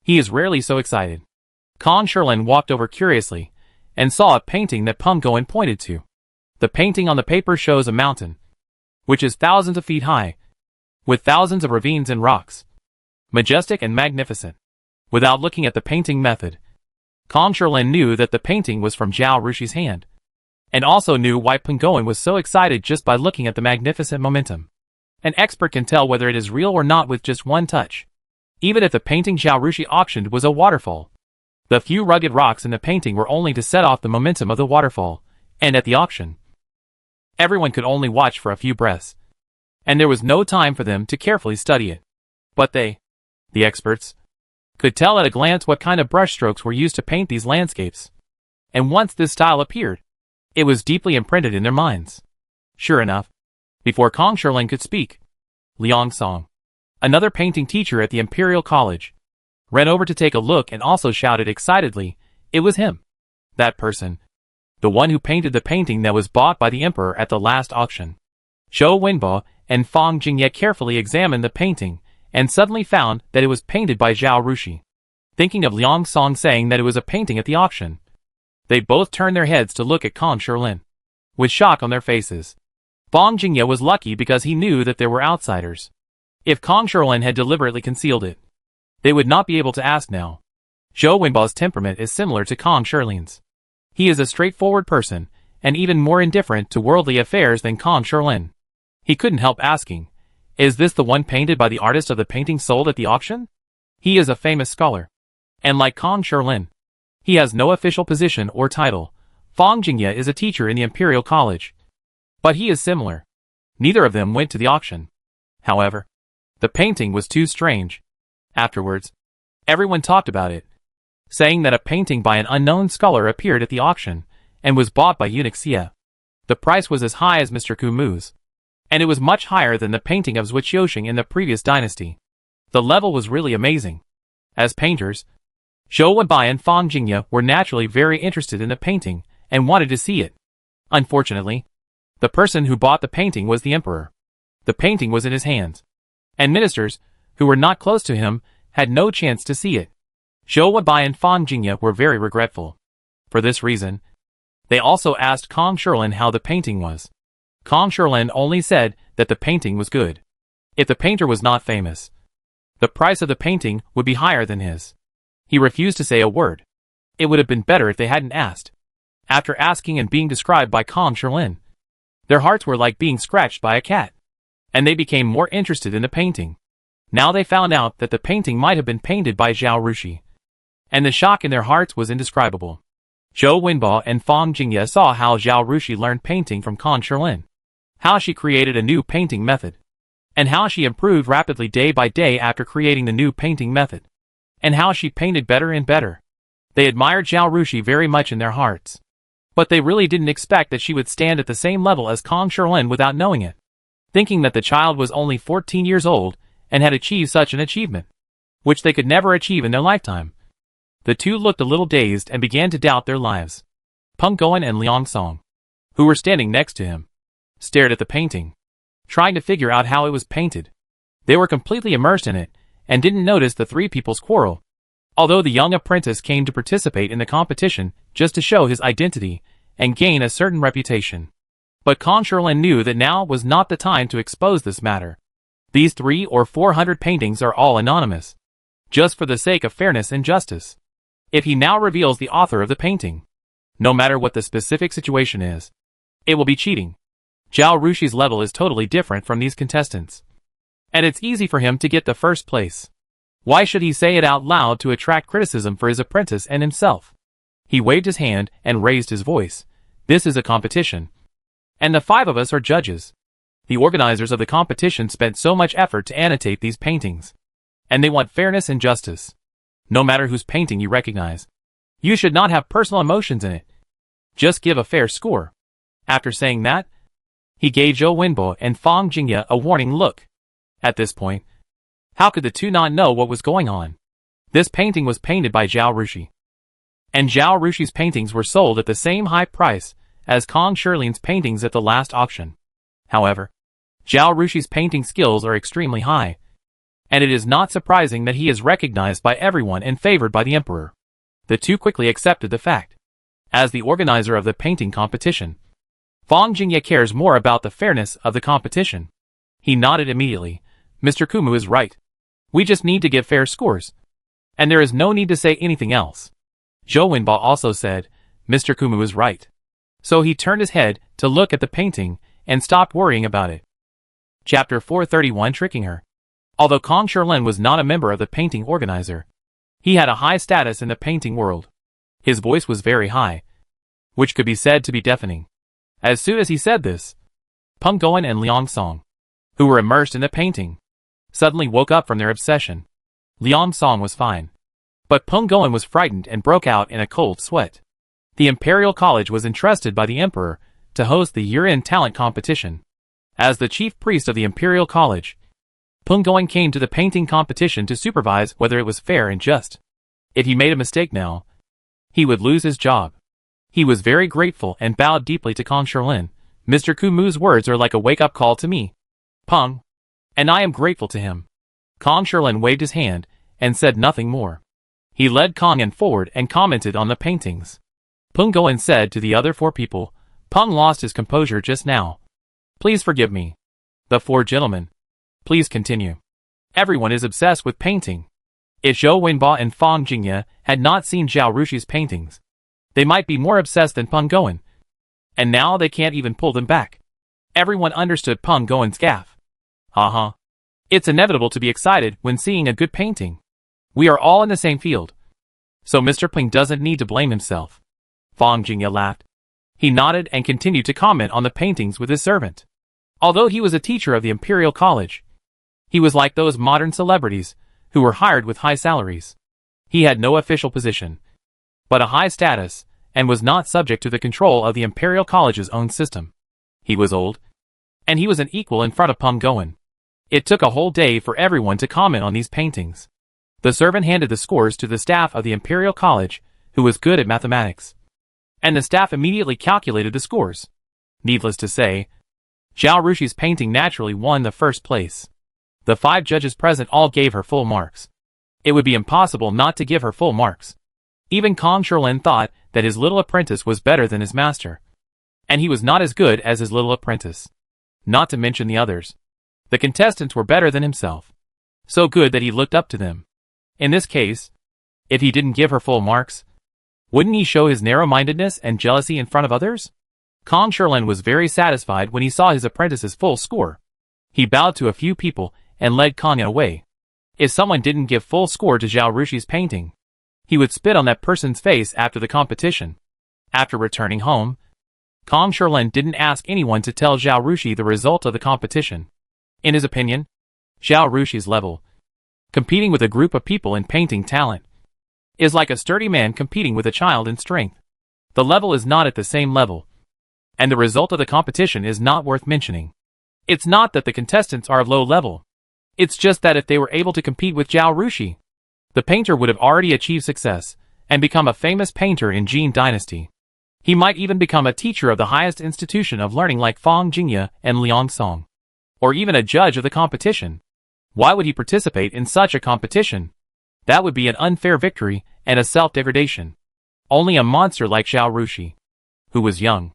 He is rarely so excited. Kong Sherlin walked over curiously and saw a painting that Peng Goen pointed to. The painting on the paper shows a mountain, which is thousands of feet high, with thousands of ravines and rocks, majestic and magnificent. Without looking at the painting method, Kong Sherlin knew that the painting was from Zhao Rushi's hand, and also knew why Peng Goen was so excited just by looking at the magnificent momentum. An expert can tell whether it is real or not with just one touch. Even if the painting Zhao Rushi auctioned was a waterfall, the few rugged rocks in the painting were only to set off the momentum of the waterfall, and at the auction, everyone could only watch for a few breaths, and there was no time for them to carefully study it. But they, the experts, could tell at a glance what kind of brushstrokes were used to paint these landscapes. And once this style appeared, it was deeply imprinted in their minds. Sure enough, before Kong Sherlin could speak, Liang Song, another painting teacher at the Imperial College, ran over to take a look and also shouted excitedly, "It was him! That person! The one who painted the painting that was bought by the emperor at the last auction." Zhou Wenbo and Fang Jingye carefully examined the painting and suddenly found that it was painted by Zhao Rushi. Thinking of Liang Song saying that it was a painting at the auction, they both turned their heads to look at Kong Sherlin, with shock on their faces. Fang Jingye was lucky because he knew that there were outsiders. If Kong Sherlin had deliberately concealed it, they would not be able to ask now. Zhou Wenbo's temperament is similar to Kong Sherlin's. He is a straightforward person, and even more indifferent to worldly affairs than Kong Sherlin. He couldn't help asking, "Is this the one painted by the artist of the painting sold at the auction?" He is a famous scholar, and like Kong Sherlin, he has no official position or title. Fang Jingye is a teacher in the Imperial College, but he is similar. Neither of them went to the auction. However, the painting was too strange. Afterwards, everyone talked about it, saying that a painting by an unknown scholar appeared at the auction and was bought by eunuch Xie. The price was as high as Mr. Kumu's, and it was much higher than the painting of Zhuo Qiuxing in the previous dynasty. The level was really amazing. As painters, Zhou Wenbai and Fang Jingye were naturally very interested in the painting and wanted to see it. Unfortunately, the person who bought the painting was the emperor. The painting was in his hands, and ministers, who were not close to him, had no chance to see it. Zhou Wenbai and Fang Jingye were very regretful. For this reason, they also asked Kong Shilin how the painting was. Kong Shilin only said that the painting was good. If the painter was not famous, the price of the painting would be higher than his. He refused to say a word. It would have been better if they hadn't asked. After asking and being described by Kong Shilin, their hearts were like being scratched by a cat, and they became more interested in the painting. Now they found out that the painting might have been painted by Zhao Rushi, and the shock in their hearts was indescribable. Zhou Wenbai and Fang Jingye saw how Zhao Rushi learned painting from Kong Shilin, how she created a new painting method, and how she improved rapidly day by day after creating the new painting method, and how she painted better and better. They admired Zhao Rushi very much in their hearts, but they really didn't expect that she would stand at the same level as Kong Shilin without knowing it. Thinking that the child was only 14 years old and had achieved such an achievement, which they could never achieve in their lifetime, the two looked a little dazed and began to doubt their lives. Peng Guan and Liang Song, who were standing next to him, stared at the painting, trying to figure out how it was painted. They were completely immersed in it and didn't notice the three people's quarrel. Although the young apprentice came to participate in the competition just to show his identity and gain a certain reputation. But Kong Shilin knew that now was not the time to expose this matter. These 300 or 400 paintings are all anonymous, just for the sake of fairness and justice. If he now reveals the author of the painting, no matter what the specific situation is, it will be cheating. Zhao Rushi's level is totally different from these contestants, and it's easy for him to get the first place. Why should he say it out loud to attract criticism for his apprentice and himself? He waved his hand and raised his voice. This is a competition, and the 5 of us are judges. The organizers of the competition spent so much effort to annotate these paintings, and they want fairness and justice. No matter whose painting you recognize, you should not have personal emotions in it. Just give a fair score. After saying that, he gave Zhou Wenbai and Fang Jingye a warning look. At this point, how could the two not know what was going on? This painting was painted by Zhao Rushi, and Zhao Rushi's paintings were sold at the same high price as Kong Shilin's paintings at the last auction. However, Zhao Rushi's painting skills are extremely high, and it is not surprising that he is recognized by everyone and favored by the emperor. The two quickly accepted the fact. As the organizer of the painting competition, Fang Jingye cares more about the fairness of the competition. He nodded immediately. Mr. Kumu is right. We just need to give fair scores, and there is no need to say anything else. Zhou Wenbai also said, Mr. Kumu is right. So he turned his head to look at the painting and stopped worrying about it. Chapter 431 Tricking Her. Although Kong Shilin was not a member of the painting organizer, he had a high status in the painting world. His voice was very high, which could be said to be deafening. As soon as he said this, Peng Guan and Liang Song, who were immersed in the painting, suddenly woke up from their obsession. Liang Song was fine, but Peng Guan was frightened and broke out in a cold sweat. The Imperial College was entrusted by the Emperor to host the year-end talent competition. As the chief priest of the Imperial College, Peng Guan came to the painting competition to supervise whether it was fair and just. If he made a mistake now, he would lose his job. He was very grateful and bowed deeply to Kong Shilin. Mr. Kumu's words are like a wake-up call to me, Peng, and I am grateful to him. Kong Shilin waved his hand and said nothing more. He led Kong An forward and commented on the paintings. Peng Guan said to the other 4 people, Peng lost his composure just now. Please forgive me. The 4 gentlemen, please continue. Everyone is obsessed with painting. If Zhou Wenbai and Fang Jingye had not seen Zhao Rushi's paintings, they might be more obsessed than Peng Guan. And now they can't even pull them back. Everyone understood Peng Guan's gaffe. Haha. It's inevitable to be excited when seeing a good painting. We are all in the same field, so Mr. Peng doesn't need to blame himself. Fang Jingye laughed. He nodded and continued to comment on the paintings with his servant. Although he was a teacher of the Imperial College, he was like those modern celebrities who were hired with high salaries. He had no official position, but a high status, and was not subject to the control of the Imperial College's own system. He was old, and he was an equal in front of Peng Guan. It took a whole day for everyone to comment on these paintings. The servant handed the scores to the staff of the Imperial College, who was good at mathematics. And the staff immediately calculated the scores. Needless to say, Zhao Rushi's painting naturally won the first place. The 5 judges present all gave her full marks. It would be impossible not to give her full marks. Even Kong Shirlin thought that his little apprentice was better than his master. And he was not as good as his little apprentice. Not to mention the others. The contestants were better than himself. So good that he looked up to them. In this case, if he didn't give her full marks, wouldn't he show his narrow-mindedness and jealousy in front of others? Kong Shirlin was very satisfied when he saw his apprentice's full score. He bowed to a few people and led Kanya away. If someone didn't give full score to Zhao Rushi's painting, he would spit on that person's face after the competition. After returning home, Kong Shirlin didn't ask anyone to tell Zhao Rushi the result of the competition. In his opinion, Zhao Rushi's level, competing with a group of people in painting talent, is like a sturdy man competing with a child in strength. The level is not at the same level, and the result of the competition is not worth mentioning. It's not that the contestants are of low level. It's just that if they were able to compete with Zhao Rushi, the painter would have already achieved success and become a famous painter in Jin Dynasty. He might even become a teacher of the highest institution of learning like Fang Jingye and Liang Song, or even a judge of the competition. Why would he participate in such a competition? That would be an unfair victory and a self-degradation. Only a monster like Zhao Rushi, who was young,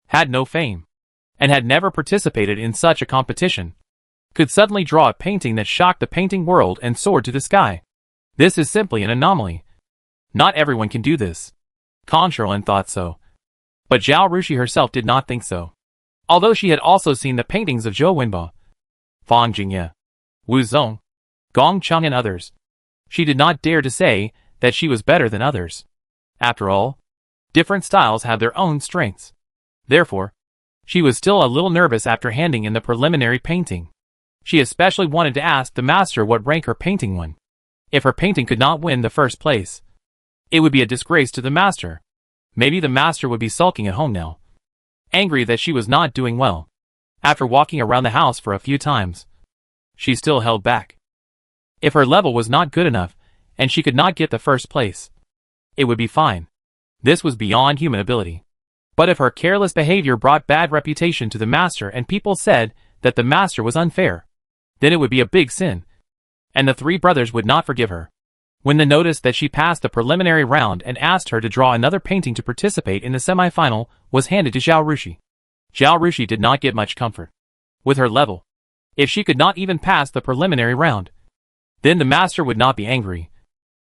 had no fame, and had never participated in such a competition, could suddenly draw a painting that shocked the painting world and soared to the sky. This is simply an anomaly. Not everyone can do this. Kong Shirlin thought so. But Zhao Rushi herself did not think so. Although she had also seen the paintings of Zhou Wenbo, Fang Jingye, Wu Zong, Gong Cheng and others, she did not dare to say that she was better than others. After all, different styles have their own strengths. Therefore, she was still a little nervous after handing in the preliminary painting. She especially wanted to ask the master what rank her painting won. If her painting could not win the first place, it would be a disgrace to the master. Maybe the master would be sulking at home now, angry that she was not doing well. After walking around the house for a few times, she still held back. If her level was not good enough, and she could not get the first place, it would be fine. This was beyond human ability. But if her careless behavior brought bad reputation to the master and people said that the master was unfair, then it would be a big sin, and the 3 brothers would not forgive her. When they noticed that she passed the preliminary round and asked her to draw another painting to participate in the semi-final was handed to Zhao Rushi. Zhao Rushi did not get much comfort. With her level, if she could not even pass the preliminary round, then the master would not be angry.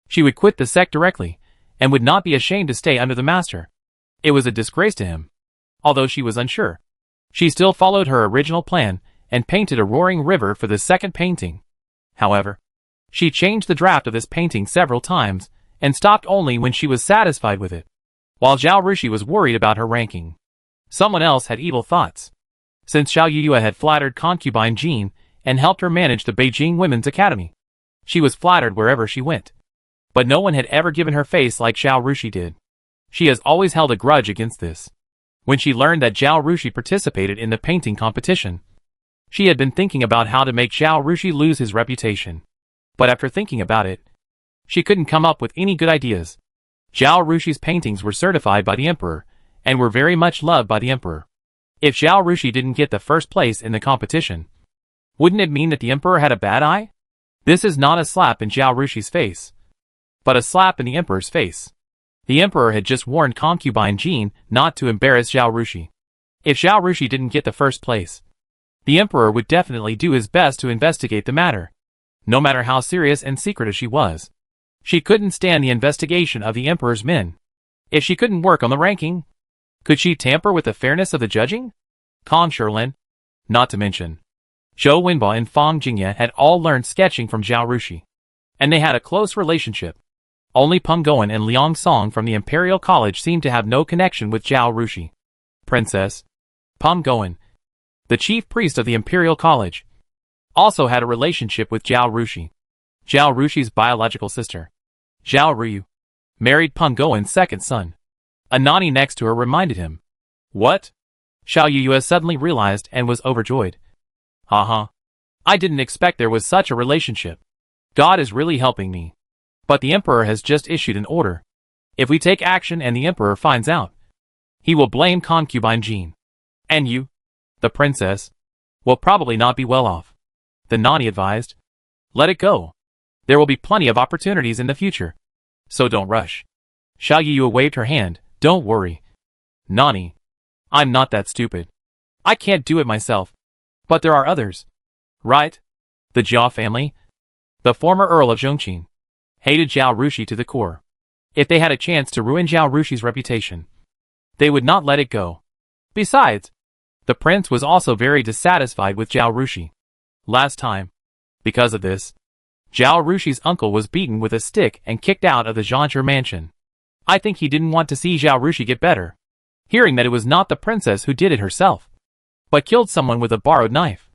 She would quit the sect directly, and would not be ashamed to stay under the master. It was a disgrace to him. Although she was unsure, she still followed her original plan, and painted a roaring river for the second painting. However, she changed the draft of this painting several times, and stopped only when she was satisfied with it. While Zhao Rushi was worried about her ranking, someone else had evil thoughts. Since Xiao Yuyue had flattered concubine Jin, and helped her manage the Beijing Women's Academy, she was flattered wherever she went. But no one had ever given her face like Zhao Rushi did. She has always held a grudge against this. When she learned that Zhao Rushi participated in the painting competition, she had been thinking about how to make Zhao Rushi lose his reputation. But after thinking about it, she couldn't come up with any good ideas. Zhao Rushi's paintings were certified by the emperor, and were very much loved by the emperor. If Zhao Rushi didn't get the first place in the competition, wouldn't it mean that the emperor had a bad eye? This is not a slap in Zhao Rushi's face, but a slap in the emperor's face. The emperor had just warned concubine Jin not to embarrass Zhao Rushi. If Zhao Rushi didn't get the first place, the emperor would definitely do his best to investigate the matter. No matter how serious and secretive she was, she couldn't stand the investigation of the emperor's men. If she couldn't work on the ranking, could she tamper with the fairness of the judging? Kong Shirlin, not to mention Zhou Wenbo and Fang Jingye, had all learned sketching from Zhao Rushi, and they had a close relationship. Only Peng Goen and Liang Song from the Imperial College seemed to have no connection with Zhao Rushi. Princess Peng Goen, the chief priest of the Imperial College, also had a relationship with Zhao Rushi. Zhao Rushi's biological sister, Zhao Ryu, married Peng Goen's second son. A nanny next to her reminded him. What? Xiao Yuyue suddenly realized and was overjoyed. Haha. I didn't expect there was such a relationship. God is really helping me. But the emperor has just issued an order. If we take action and the emperor finds out, he will blame concubine Jean. And you, the princess, will probably not be well off. The Nani advised. Let it go. There will be plenty of opportunities in the future. So don't rush. Xiao Yu waved her hand. Don't worry. Nani. I'm not that stupid. I can't do it myself. But there are others. Right? The Jia family? The former Earl of Zhongqing hated Zhao Rushi to the core. If they had a chance to ruin Zhao Rushi's reputation, they would not let it go. Besides, the prince was also very dissatisfied with Zhao Rushi. Last time, because of this, Zhao Rushi's uncle was beaten with a stick and kicked out of the Zhangzhe mansion. I think he didn't want to see Zhao Rushi get better, hearing that it was not the princess who did it herself, but killed someone with a borrowed knife.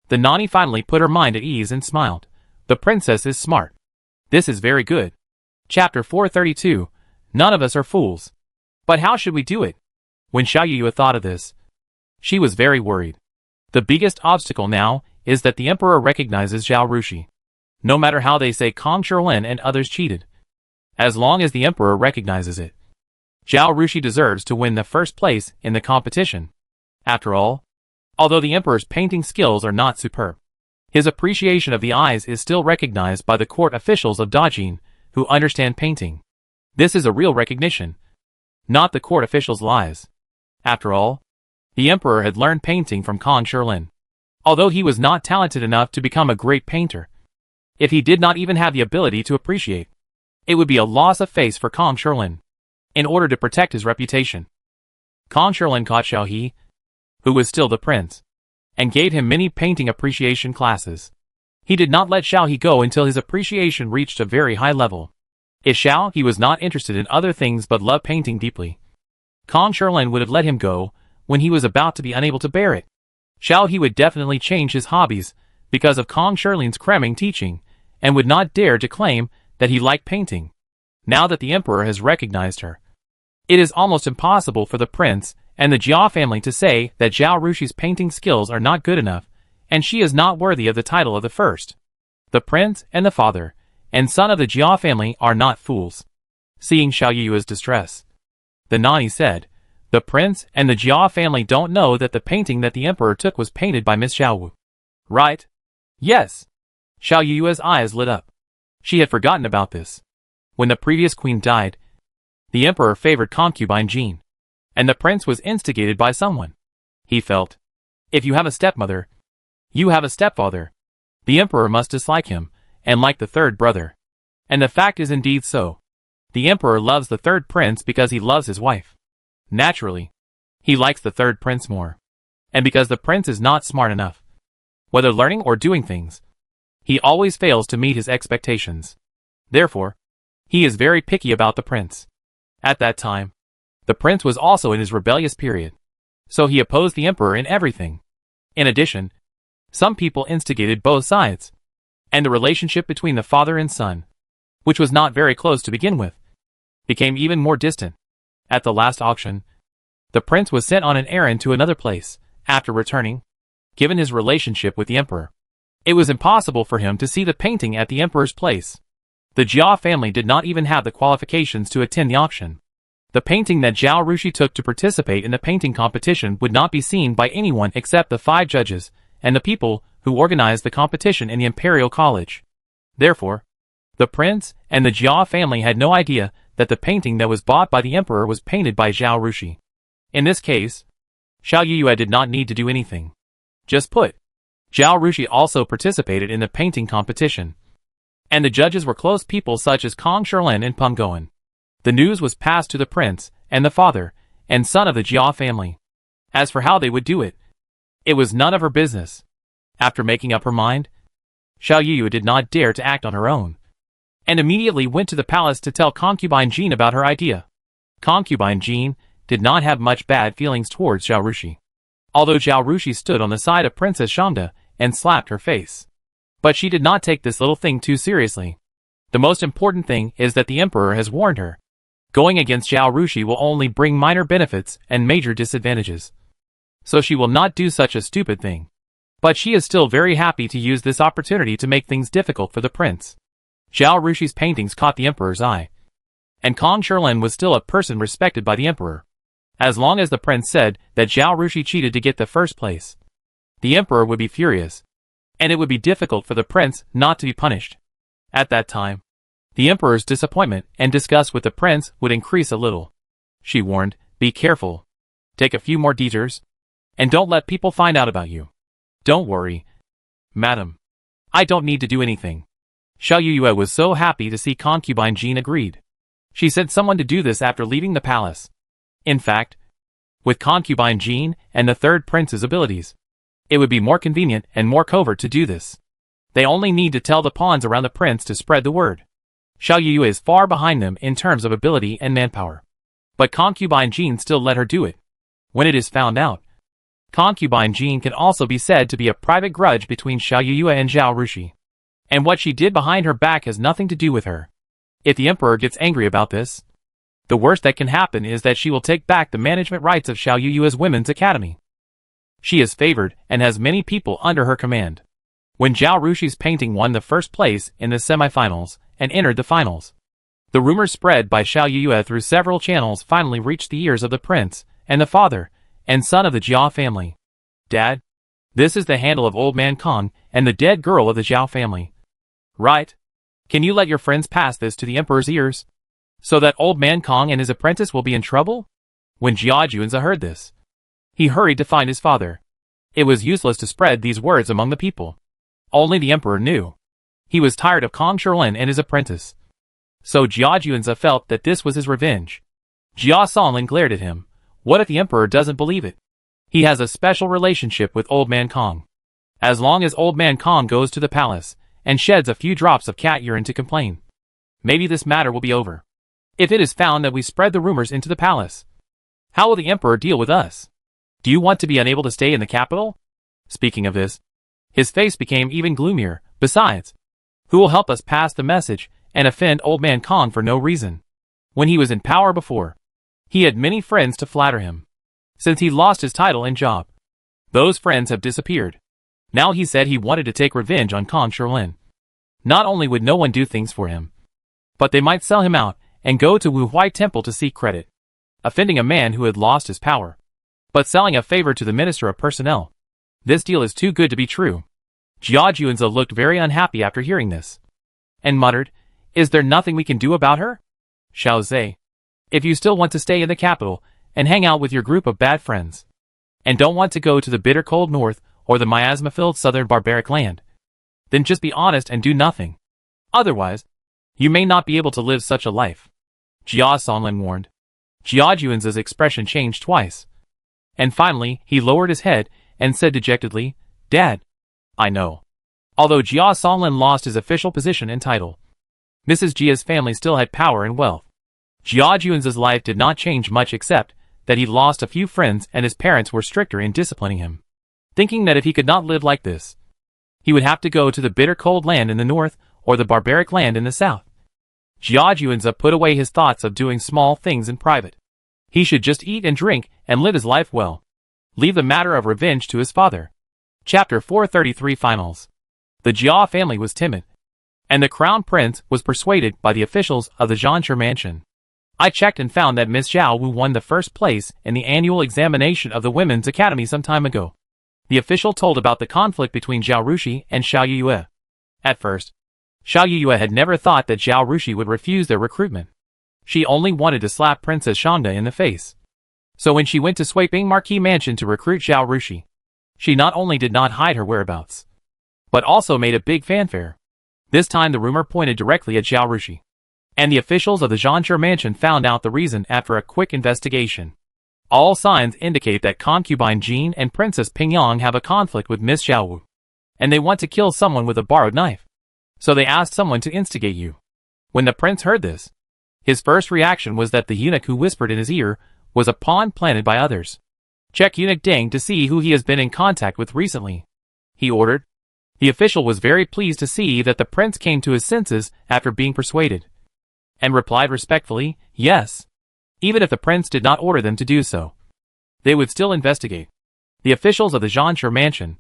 The Nani finally put her mind at ease and smiled. The princess is smart. This is very good. Chapter 432. None of us are fools. But how should we do it? When Xiao Yu thought of this, she was very worried. The biggest obstacle now is that the emperor recognizes Zhao Rushi. No matter how they say Kong Shilin and others cheated, as long as the emperor recognizes it, Zhao Rushi deserves to win the first place in the competition. After all, although the emperor's painting skills are not superb, his appreciation of the eyes is still recognized by the court officials of Dajin, who understand painting. This is a real recognition, not the court officials' lies. After all, the emperor had learned painting from Kong Shilin. Although he was not talented enough to become a great painter, if he did not even have the ability to appreciate, it would be a loss of face for Kong Shilin. In order to protect his reputation, Kong Shilin caught Xiao He, who was still the prince, and gave him many painting appreciation classes. He did not let Xiao He go until his appreciation reached a very high level. If Xiao He was not interested in other things but loved painting deeply, Kong Shilin would have let him go when he was about to be unable to bear it. Xiao He would definitely change his hobbies because of Kong Shilin's cramming teaching, and would not dare to claim that he liked painting. Now that the emperor has recognized her, it is almost impossible for the prince and the Jia family to say that Zhao Rushi's painting skills are not good enough, and she is not worthy of the title of the first. The prince and the father and son of the Jia family are not fools. Seeing Xiao Yu's distress, the Nani said, the prince and the Jia family don't know that the painting that the emperor took was painted by Miss Xiao Wu. Right? Yes. Xiao Yu's eyes lit up. She had forgotten about this. When the previous queen died, the emperor favored concubine Jean, and the prince was instigated by someone. He felt, if you have a stepmother, you have a stepfather. The emperor must dislike him, and like the third brother. And the fact is indeed so. The emperor loves the third prince because he loves his wife. Naturally, he likes the third prince more. And because the prince is not smart enough, whether learning or doing things, he always fails to meet his expectations. Therefore, he is very picky about the prince. At that time, the prince was also in his rebellious period, so he opposed the emperor in everything. In addition, some people instigated both sides, and the relationship between the father and son, which was not very close to begin with, became even more distant. At the last auction, the prince was sent on an errand to another place. After returning, given his relationship with the emperor, it was impossible for him to see the painting at the emperor's place. The Jia family did not even have the qualifications to attend the auction. The painting that Zhao Rushi took to participate in the painting competition would not be seen by anyone except the 5 judges and the people who organized the competition in the Imperial College. Therefore, the prince and the Jia family had no idea that the painting that was bought by the emperor was painted by Zhao Rushi. In this case, Xiao Yu did not need to do anything. Just put, Zhao Rushi also participated in the painting competition, and the judges were close people such as Kong Shilin and Peng Goen. The news was passed to the prince and the father and son of the Jia family. As for how they would do it, it was none of her business. After making up her mind, Xiao Yu did not dare to act on her own, and immediately went to the palace to tell concubine Jean about her idea. Concubine Jean did not have much bad feelings towards Zhao Rushi, although Zhao Rushi stood on the side of Princess Shamda and slapped her face. But she did not take this little thing too seriously. The most important thing is that the emperor has warned her. Going against Zhao Rushi will only bring minor benefits and major disadvantages. So she will not do such a stupid thing. But she is still very happy to use this opportunity to make things difficult for the prince. Zhao Rushi's paintings caught the emperor's eye. And Kong Shirlin was still a person respected by the emperor. As long as the prince said that Zhao Rushi cheated to get the first place, the emperor would be furious, and it would be difficult for the prince not to be punished. At that time, the emperor's disappointment and disgust with the prince would increase a little. She warned, "Be careful. Take a few more detours, and don't let people find out about you." "Don't worry, madam. I don't need to do anything." Xiao Yuyue was so happy to see concubine Jean agreed. She sent someone to do this after leaving the palace. In fact, with concubine Jean and the third prince's abilities, it would be more convenient and more covert to do this. They only need to tell the pawns around the prince to spread the word. Xiao Yuyue is far behind them in terms of ability and manpower. But concubine Jean still let her do it. When it is found out, concubine Jean can also be said to be a private grudge between Xiao Yuyue and Zhao Rushi. And what she did behind her back has nothing to do with her. If the emperor gets angry about this, the worst that can happen is that she will take back the management rights of Xiao Yuyue's women's academy. She is favored and has many people under her command. When Zhao Rushi's painting won the first place in the semifinals and entered the finals, the rumors spread by Xiao Yuyue through several channels finally reached the ears of the prince and the father and son of the Jia family. "Dad, this is the handle of Old Man Kong and the dead girl of the Zhao family. Right? Can you let your friends pass this to the emperor's ears, so that Old Man Kong and his apprentice will be in trouble?" When Jia Junzi heard this, he hurried to find his father. It was useless to spread these words among the people. Only the emperor knew. He was tired of Kong Shirlin and his apprentice. So Jia Junzi felt that this was his revenge. Jia Sonlin glared at him. What if the emperor doesn't believe it? He has a special relationship with Old Man Kong. As long as Old Man Kong goes to the palace and sheds a few drops of cat urine to complain, maybe this matter will be over. If it is found that we spread the rumors into the palace, how will the emperor deal with us? Do you want to be unable to stay in the capital? Speaking of this, his face became even gloomier. Besides, who will help us pass the message and offend Old Man Kong for no reason? When he was in power before, he had many friends to flatter him. Since he lost his title and job, those friends have disappeared. Now he said he wanted to take revenge on Kong Shirlin. Not only would no one do things for him, but they might sell him out and go to Wu Huai Temple to seek credit, offending a man who had lost his power, but selling a favor to the Minister of Personnel. This deal is too good to be true. Jia Junzi looked very unhappy after hearing this, and muttered, "Is there nothing we can do about her? Xiao Zhe, if you still want to stay in the capital and hang out with your group of bad friends, and don't want to go to the bitter cold north or the miasma-filled southern barbaric land, then just be honest and do nothing. Otherwise, you may not be able to live such a life," Jia Sonlin warned. Jia Junzi's expression changed twice, and finally he lowered his head and said dejectedly, "Dad, I know." Although Jia Sonlin lost his official position and title, Mrs. Jia's family still had power and wealth. Jia Junzi's life did not change much except that he lost a few friends and his parents were stricter in disciplining him, thinking that if he could not live like this, he would have to go to the bitter cold land in the north or the barbaric land in the south. Jia Junzi put away his thoughts of doing small things in private. He should just eat and drink and live his life well. Leave the matter of revenge to his father. Chapter 433 Finals. The Jia family was timid, and the crown prince was persuaded by the officials of the Zhanshe mansion. "I checked and found that Miss Zhao Wu won the first place in the annual examination of the Women's Academy some time ago," the official told about the conflict between Zhao Rushi and Xiao Yuyue. At first, Xiao Yuyue had never thought that Zhao Rushi would refuse their recruitment. She only wanted to slap Princess Shangde in the face. So when she went to Sweiping Marquis Mansion to recruit Zhao Rushi, she not only did not hide her whereabouts, but also made a big fanfare. This time the rumor pointed directly at Zhao Rushi, and the officials of the Zhanshe mansion found out the reason after a quick investigation. All signs indicate that concubine Jean and Princess Pingyang have a conflict with Miss Zhao Wu, and they want to kill someone with a borrowed knife. So they asked someone to instigate you. When the prince heard this, his first reaction was that the eunuch who whispered in his ear was a pawn planted by others. "Check eunuch Deng to see who he has been in contact with recently," he ordered. The official was very pleased to see that the prince came to his senses after being persuaded, and replied respectfully, "Yes." Even if the prince did not order them to do so, they would still investigate. The officials of the Zhanshe mansion,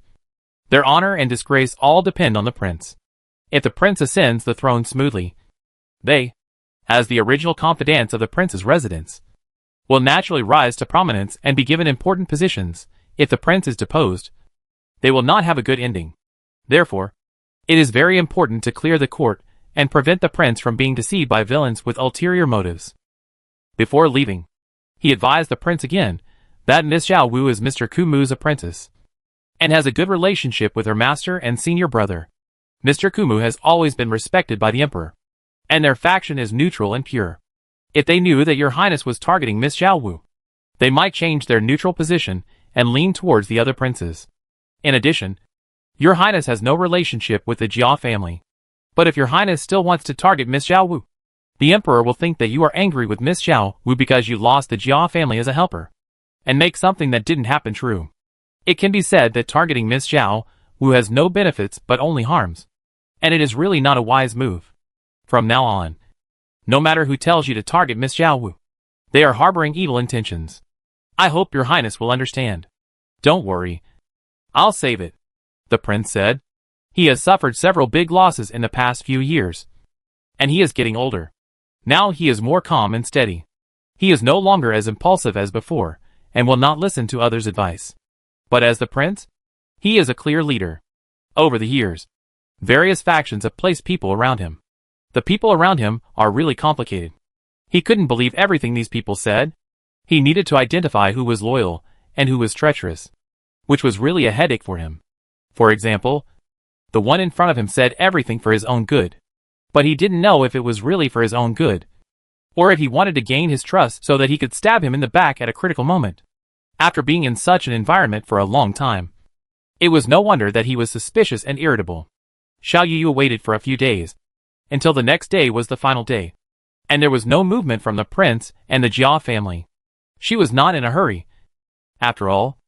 their honor and disgrace all depend on the prince. If the prince ascends the throne smoothly, they, as the original confidants of the prince's residence, will naturally rise to prominence and be given important positions. If the prince is deposed, they will not have a good ending. Therefore, it is very important to clear the court and prevent the prince from being deceived by villains with ulterior motives. Before leaving, he advised the prince again that Miss Xiao Wu is Mr. Kumu's apprentice and has a good relationship with her master and senior brother. Mr. Kumu has always been respected by the emperor, and their faction is neutral and pure. If they knew that your highness was targeting Miss Xiao Wu, they might change their neutral position and lean towards the other princes. In addition, your highness has no relationship with the Jia family. But if your highness still wants to target Miss Xiao Wu, the emperor will think that you are angry with Miss Xiao Wu because you lost the Jia family as a helper, and make something that didn't happen true. It can be said that targeting Miss Xiao Wu has no benefits but only harms, and it is really not a wise move. From now on, no matter who tells you to target Miss Xiao Wu, they are harboring evil intentions. I hope your highness will understand. Don't worry. I'll save it, the prince said. He has suffered several big losses in the past few years, and he is getting older. Now he is more calm and steady. He is no longer as impulsive as before, and will not listen to others' advice. But as the prince, he is a clear leader. Over the years, various factions have placed people around him. The people around him are really complicated. He couldn't believe everything these people said. He needed to identify who was loyal and who was treacherous, which was really a headache for him. For example, the one in front of him said everything for his own good, but he didn't know if it was really for his own good, or if he wanted to gain his trust so that he could stab him in the back at a critical moment. After being in such an environment for a long time, it was no wonder that he was suspicious and irritable. Xiao Yu waited for a few days, until the next day was the final day, and there was no movement from the prince and the Jia family. She was not in a hurry. After all,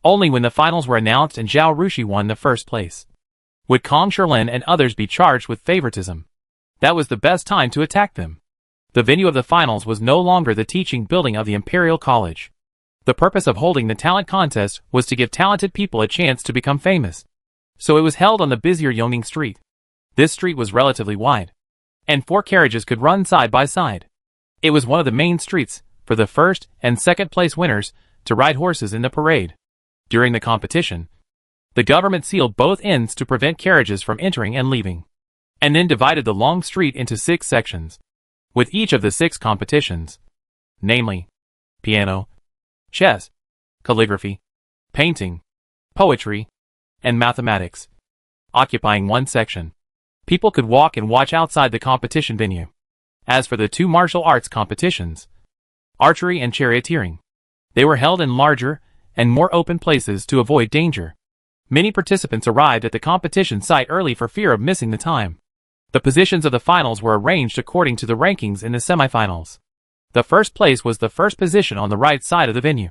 only when the finals were announced and Zhao Rushi won the first place would Kong Sherlin and others be charged with favoritism. That was the best time to attack them. The venue of the finals was no longer the teaching building of the Imperial College. The purpose of holding the talent contest was to give talented people a chance to become famous. So it was held on the busier Yongning Street. This street was relatively wide, and 4 carriages could run side by side. It was one of the main streets for the first and second place winners to ride horses in the parade. During the competition, the government sealed both ends to prevent carriages from entering and leaving, and then divided the long street into 6 sections, with each of the 6 competitions, namely, piano, chess, calligraphy, painting, poetry, and mathematics, occupying 1 section. People could walk and watch outside the competition venue. As for the 2 martial arts competitions, archery and charioteering, they were held in larger and more open places to avoid danger. Many participants arrived at the competition site early for fear of missing the time. The positions of the finals were arranged according to the rankings in the semifinals. The first place was the first position on the right side of the venue,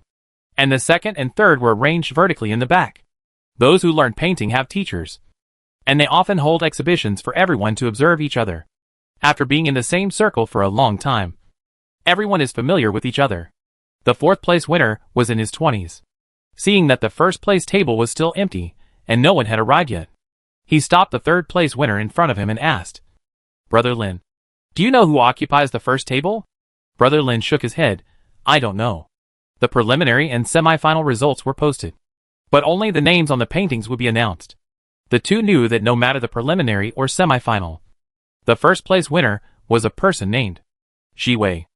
and the second and third were arranged vertically in the back. Those who learn painting have teachers, and they often hold exhibitions for everyone to observe each other. After being in the same circle for a long time, everyone is familiar with each other. The 4th place winner was in his 20s. Seeing that the first place table was still empty, and no one had arrived yet, he stopped the 3rd place winner in front of him and asked, "Brother Lin, do you know who occupies the first table?" Brother Lin shook his head. "I don't know." The preliminary and semi-final results were posted, but only the names on the paintings would be announced. The 2 knew that no matter the preliminary or semi-final, the first place winner was a person named Shi Wei.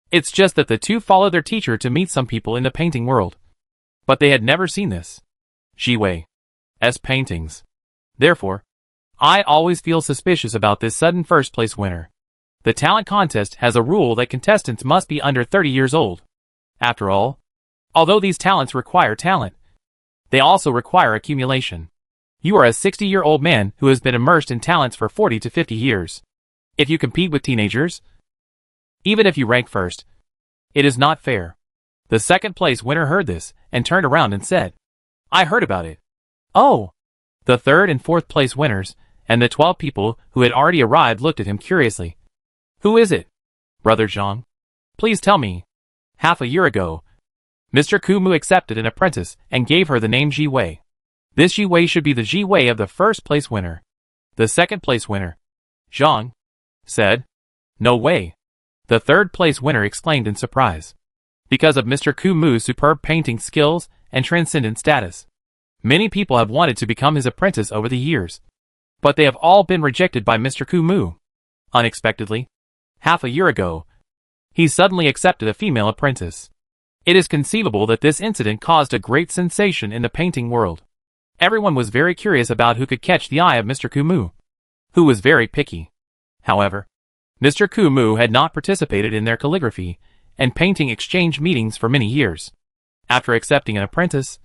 It's just that the 2 followed their teacher to meet some people in the painting world, but they had never seen this Shi Wei's paintings. Therefore, I always feel suspicious about this sudden first place winner. The talent contest has a rule that contestants must be under 30 years old. After all, although these talents require talent, they also require accumulation. You are a 60-year-old man who has been immersed in talents for 40 to 50 years. If you compete with teenagers, even if you rank first, it is not fair. The second place winner heard this and turned around and said, "I heard about it." "Oh." The 3rd and 4th place winners and the 12 people who had already arrived looked at him curiously. "Who is it, Brother Zhang? Please tell me." Half a year ago, Mr. Kumu accepted an apprentice and gave her the name Ji Wei. This Ji Wei should be the Ji Wei of the first place winner. The second place winner, Zhang, said. No way. The third place winner exclaimed in surprise. Because of Mr. Kumu's superb painting skills and transcendent status. Many people have wanted to become his apprentice over the years. But they have all been rejected by Mr. Kumu. Unexpectedly, half a year ago, he suddenly accepted a female apprentice. It is conceivable that this incident caused a great sensation in the painting world. Everyone was very curious about who could catch the eye of Mr. Kumu, who was very picky. However, Mr. Kumu had not participated in their calligraphy and painting exchange meetings for many years. After accepting an apprentice,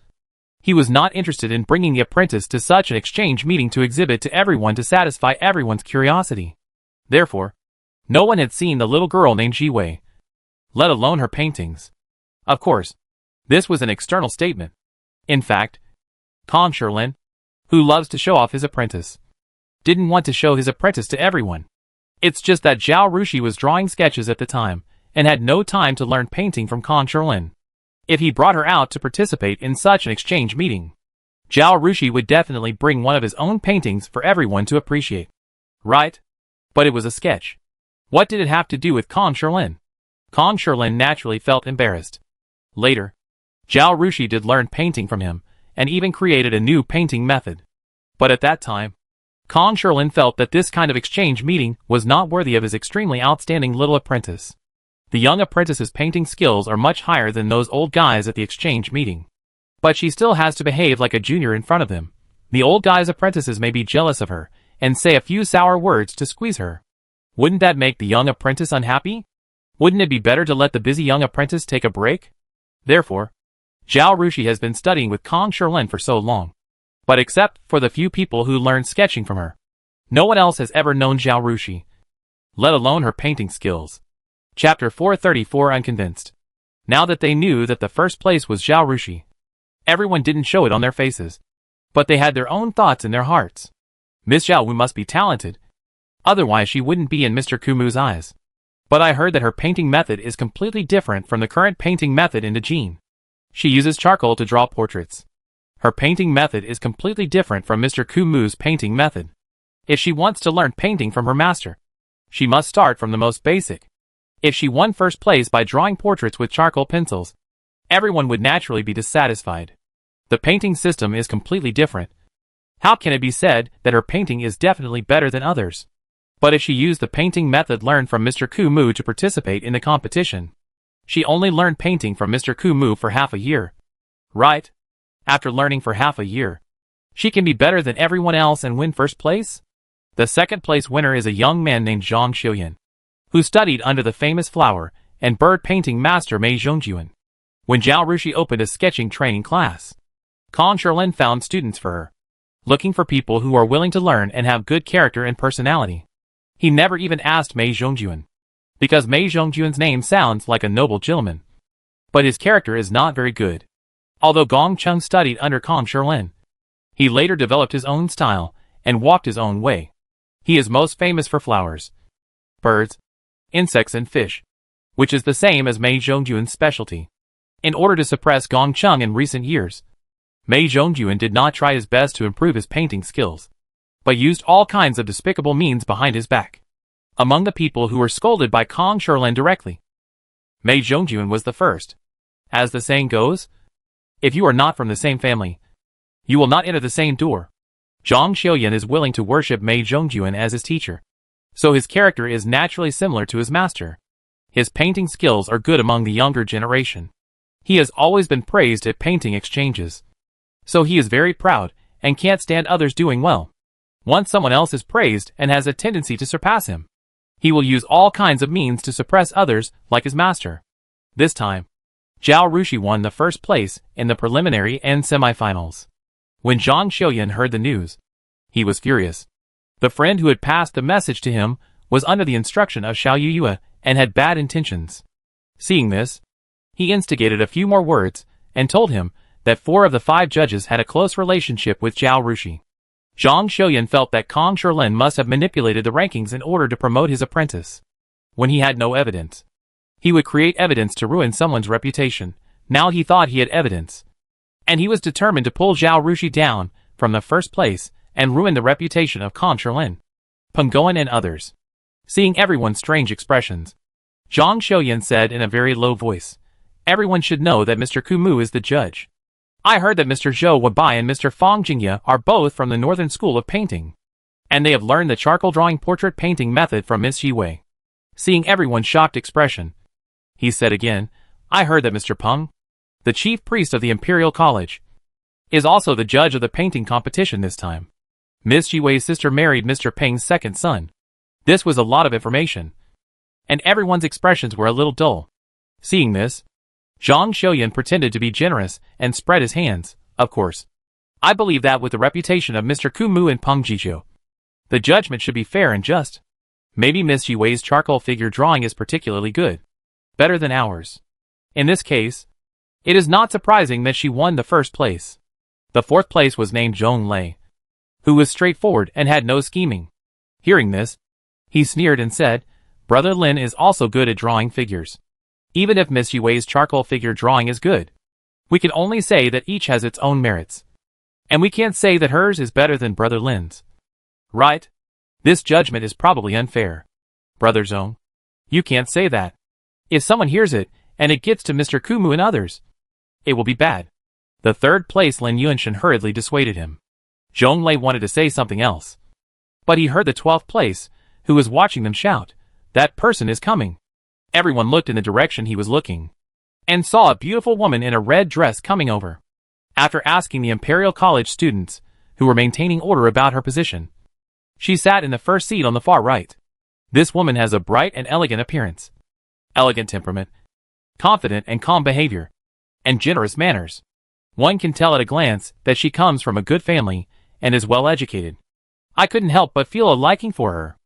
he was not interested in bringing the apprentice to such an exchange meeting to exhibit to everyone to satisfy everyone's curiosity. Therefore, no one had seen the little girl named Jiwei, let alone her paintings. Of course, this was an external statement. In fact, Kong Shilin, who loves to show off his apprentice, didn't want to show his apprentice to everyone. It's just that Zhao Rushi was drawing sketches at the time, and had no time to learn painting from Kong Shilin. If he brought her out to participate in such an exchange meeting, Zhao Rushi would definitely bring one of his own paintings for everyone to appreciate. Right? But it was a sketch. What did it have to do with Kong Shilin? Kong Shilin naturally felt embarrassed. Later, Zhao Rushi did learn painting from him, and even created a new painting method. But at that time, Kong Shilin felt that this kind of exchange meeting was not worthy of his extremely outstanding little apprentice. The young apprentice's painting skills are much higher than those old guys at the exchange meeting. But she still has to behave like a junior in front of them. The old guy's apprentices may be jealous of her, and say a few sour words to squeeze her. Wouldn't that make the young apprentice unhappy? Wouldn't it be better to let the busy young apprentice take a break? Therefore, Zhao Rushi has been studying with Kong Shilin for so long. But except for the few people who learned sketching from her, no one else has ever known Zhao Rushi, let alone her painting skills. Chapter 434 Unconvinced. Now that they knew that the first place was Zhao Rushi, everyone didn't show it on their faces, but they had their own thoughts in their hearts. Miss Zhao Wu must be talented, otherwise she wouldn't be in Mr. Kumu's eyes. But I heard that her painting method is completely different from the current painting method in Dajin. She uses charcoal to draw portraits. Her painting method is completely different from Mr. Kumu's painting method. If she wants to learn painting from her master, she must start from the most basic. If she won first place by drawing portraits with charcoal pencils, everyone would naturally be dissatisfied. The painting system is completely different. How can it be said that her painting is definitely better than others? But if she used the painting method learned from Mr. Kumu to participate in the competition, she only learned painting from Mr. Kumu for half a year. Right? After learning for half a year, she can be better than everyone else and win first place? The second place winner is a young man named Zhang Xiuyan, who studied under the famous flower and bird painting master Mei Zhongjuan. When Zhao Rushi opened a sketching training class, Kong Shilin found students for her, looking for people who are willing to learn and have good character and personality. He never even asked Mei Zhongjuan, because Mei Zhongjuan's name sounds like a noble gentleman. But his character is not very good. Although Gong Chung studied under Kong Shilin, he later developed his own style and walked his own way. He is most famous for flowers, birds, insects and fish, which is the same as Mei Zhongjuan's specialty. In order to suppress Gong Chung in recent years, Mei Zhongjuan did not try his best to improve his painting skills, but used all kinds of despicable means behind his back. Among the people who were scolded by Kong Shilin directly, Mei Zhongjuan was the first. As the saying goes, if you are not from the same family, you will not enter the same door. Zhang Xiuyan is willing to worship Mei Zhongjuan as his teacher, so his character is naturally similar to his master. His painting skills are good among the younger generation. He has always been praised at painting exchanges, so he is very proud and can't stand others doing well. Once someone else is praised and has a tendency to surpass him, he will use all kinds of means to suppress others like his master. This time, Zhao Rushi won the first place in the preliminary and semifinals. When Zhang Xiuyan heard the news, he was furious. The friend who had passed the message to him was under the instruction of Xiao Yuyue and had bad intentions. Seeing this, he instigated a few more words and told him that 4 of the 5 judges had a close relationship with Zhao Rushi. Zhang Xiuyan felt that Kong Shilin must have manipulated the rankings in order to promote his apprentice. When he had no evidence, he would create evidence to ruin someone's reputation. Now he thought he had evidence, and he was determined to pull Zhao Rushi down from the first place and ruin the reputation of Kong Sherlin, Peng Goen and others. Seeing everyone's strange expressions, Zhang Xiuyan said in a very low voice, "Everyone should know that Mr. Kumu is the judge. I heard that Mr. Zhou Wabai and Mr. Fang Jingye are both from the Northern School of Painting, and they have learned the charcoal drawing portrait painting method from Miss Yiwei." Seeing everyone's shocked expression, he said again, "I heard that Mr. Peng, the chief priest of the Imperial College, is also the judge of the painting competition this time. Miss Yiwei's sister married Mr. Peng's second son." This was a lot of information, and everyone's expressions were a little dull. Seeing this, Zhang Xiuyan pretended to be generous and spread his hands. "Of course, I believe that with the reputation of Mr. Kumu and Peng Jizhou, the judgment should be fair and just. Maybe Miss Yiwei's charcoal figure drawing is particularly good, better than ours. In this case, it is not surprising that she won the first place." The fourth place was named Zhong Lei, who was straightforward and had no scheming. Hearing this, he sneered and said, "Brother Lin is also good at drawing figures. Even if Miss Yiwei's charcoal figure drawing is good, we can only say that each has its own merits, and we can't say that hers is better than Brother Lin's. Right? This judgment is probably unfair. Brother Zhong, you can't say that. If someone hears it, and it gets to Mr. Kumu and others, it will be bad." The third place Lin Yunshan hurriedly dissuaded him. Zhong Lei wanted to say something else, but he heard the 12th place, who was watching them, shout, "That person is coming." Everyone looked in the direction he was looking, and saw a beautiful woman in a red dress coming over. After asking the Imperial College students, who were maintaining order about her position, she sat in the first seat on the far right. This woman has a bright and elegant appearance, elegant temperament, confident and calm behavior, and generous manners. One can tell at a glance that she comes from a good family and is well educated. I couldn't help but feel a liking for her.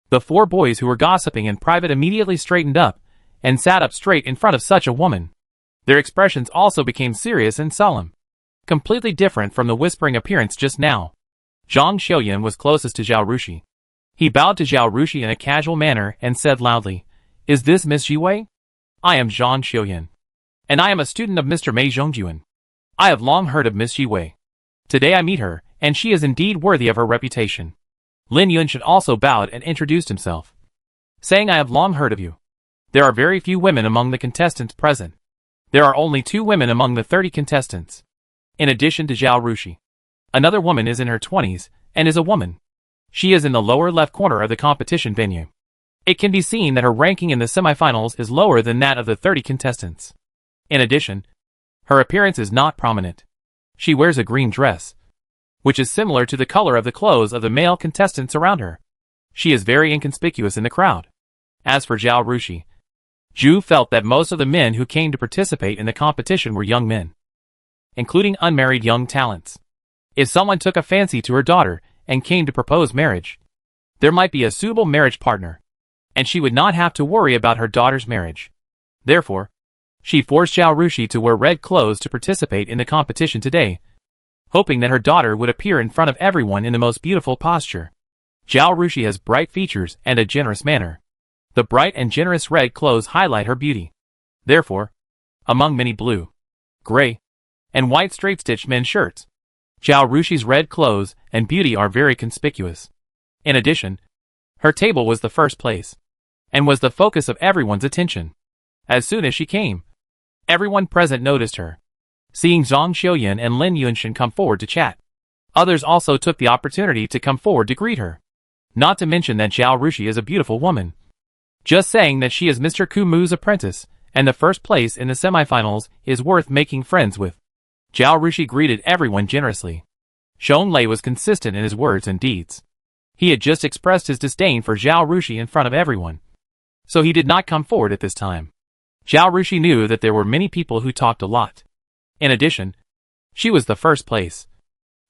The 4 boys who were gossiping in private immediately straightened up and sat up straight in front of such a woman. Their expressions also became serious and solemn, completely different from the whispering appearance just now. Zhang Xiuyan was closest to Zhao Rushi. He bowed to Zhao Rushi in a casual manner and said loudly, "Is this Miss Yiwei? I am Zhang Xiuyan, and I am a student of Mr. Mei Zhongjuan. I have long heard of Miss Yiwei. Today I meet her, and she is indeed worthy of her reputation." Lin Yunshan also bowed and introduced himself, saying, "I have long heard of you. There are very few women among the contestants present. There are only 2 women among the 30 contestants. In addition to Zhao Rushi, another woman is in her 20s, and is a woman. She is in the lower left corner of the competition venue. It can be seen that her ranking in the semifinals is lower than that of the 30 contestants. In addition, her appearance is not prominent. She wears a green dress, which is similar to the color of the clothes of the male contestants around her. She is very inconspicuous in the crowd." As for Zhao Rushi, Zhu felt that most of the men who came to participate in the competition were young men, including unmarried young talents. If someone took a fancy to her daughter and came to propose marriage, there might be a suitable marriage partner, and she would not have to worry about her daughter's marriage. Therefore, she forced Zhao Rushi to wear red clothes to participate in the competition today, hoping that her daughter would appear in front of everyone in the most beautiful posture. Zhao Rushi has bright features and a generous manner. The bright and generous red clothes highlight her beauty. Therefore, among many blue, gray, and white straight-stitched men's shirts, Zhao Rushi's red clothes and beauty are very conspicuous. In addition, her table was the first place, and was the focus of everyone's attention. As soon as she came, everyone present noticed her. Seeing Zhang Xiuyan and Lin Yunshan come forward to chat, others also took the opportunity to come forward to greet her. Not to mention that Zhao Rushi is a beautiful woman. Just saying that she is Mr. Kumu's apprentice, and the first place in the semifinals is worth making friends with. Zhao Rushi greeted everyone generously. Zhong Lei was consistent in his words and deeds. He had just expressed his disdain for Zhao Rushi in front of everyone, so he did not come forward at this time. Zhao Rushi knew that there were many people who talked a lot. In addition, she was the first place,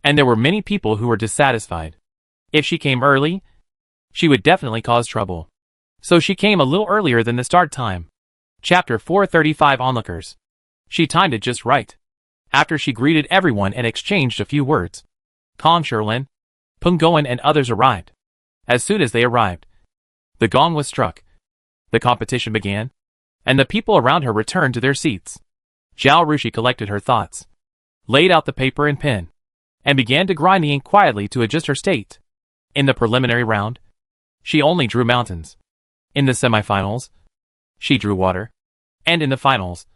and there were many people who were dissatisfied. If she came early, she would definitely cause trouble. So she came a little earlier than the start time. Chapter 435 Onlookers. She timed it just right. After she greeted everyone and exchanged a few words, Kong Sherlin, Peng Goen and others arrived. As soon as they arrived, the gong was struck. The competition began, and the people around her returned to their seats. Zhao Rushi collected her thoughts, laid out the paper and pen, and began to grind the ink quietly to adjust her state. In the preliminary round, she only drew mountains. In the semifinals, she drew water. And in the finals,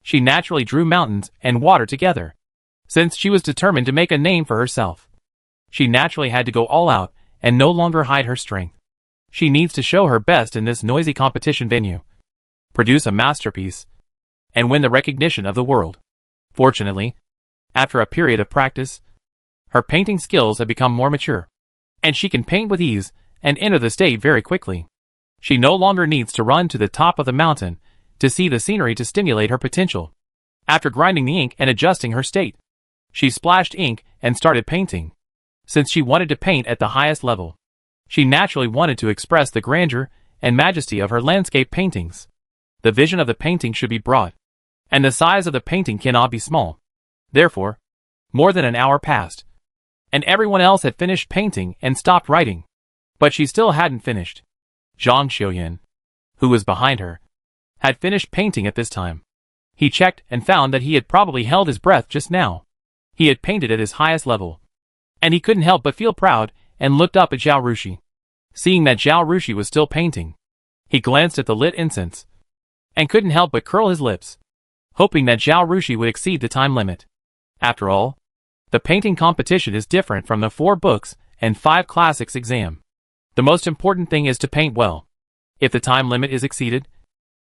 she naturally drew mountains and water together. Since she was determined to make a name for herself, she naturally had to go all out and no longer hide her strength. She needs to show her best in this noisy competition venue, produce a masterpiece, and win the recognition of the world. Fortunately, after a period of practice, her painting skills have become more mature, and she can paint with ease and enter the stage very quickly. She no longer needs to run to the top of the mountain to see the scenery to stimulate her potential. After grinding the ink and adjusting her state, she splashed ink and started painting. Since she wanted to paint at the highest level, she naturally wanted to express the grandeur and majesty of her landscape paintings. The vision of the painting should be broad, and the size of the painting cannot be small. Therefore, more than an hour passed, and everyone else had finished painting and stopped writing. But she still hadn't finished. Zhang Xiuyan, who was behind her, had finished painting at this time. He checked and found that he had probably held his breath just now. He had painted at his highest level, and he couldn't help but feel proud and looked up at Zhao Rushi. Seeing that Zhao Rushi was still painting, he glanced at the lit incense and couldn't help but curl his lips, hoping that Zhao Rushi would exceed the time limit. After all, the painting competition is different from the 4 books and 5 classics exam. The most important thing is to paint well. If the time limit is exceeded,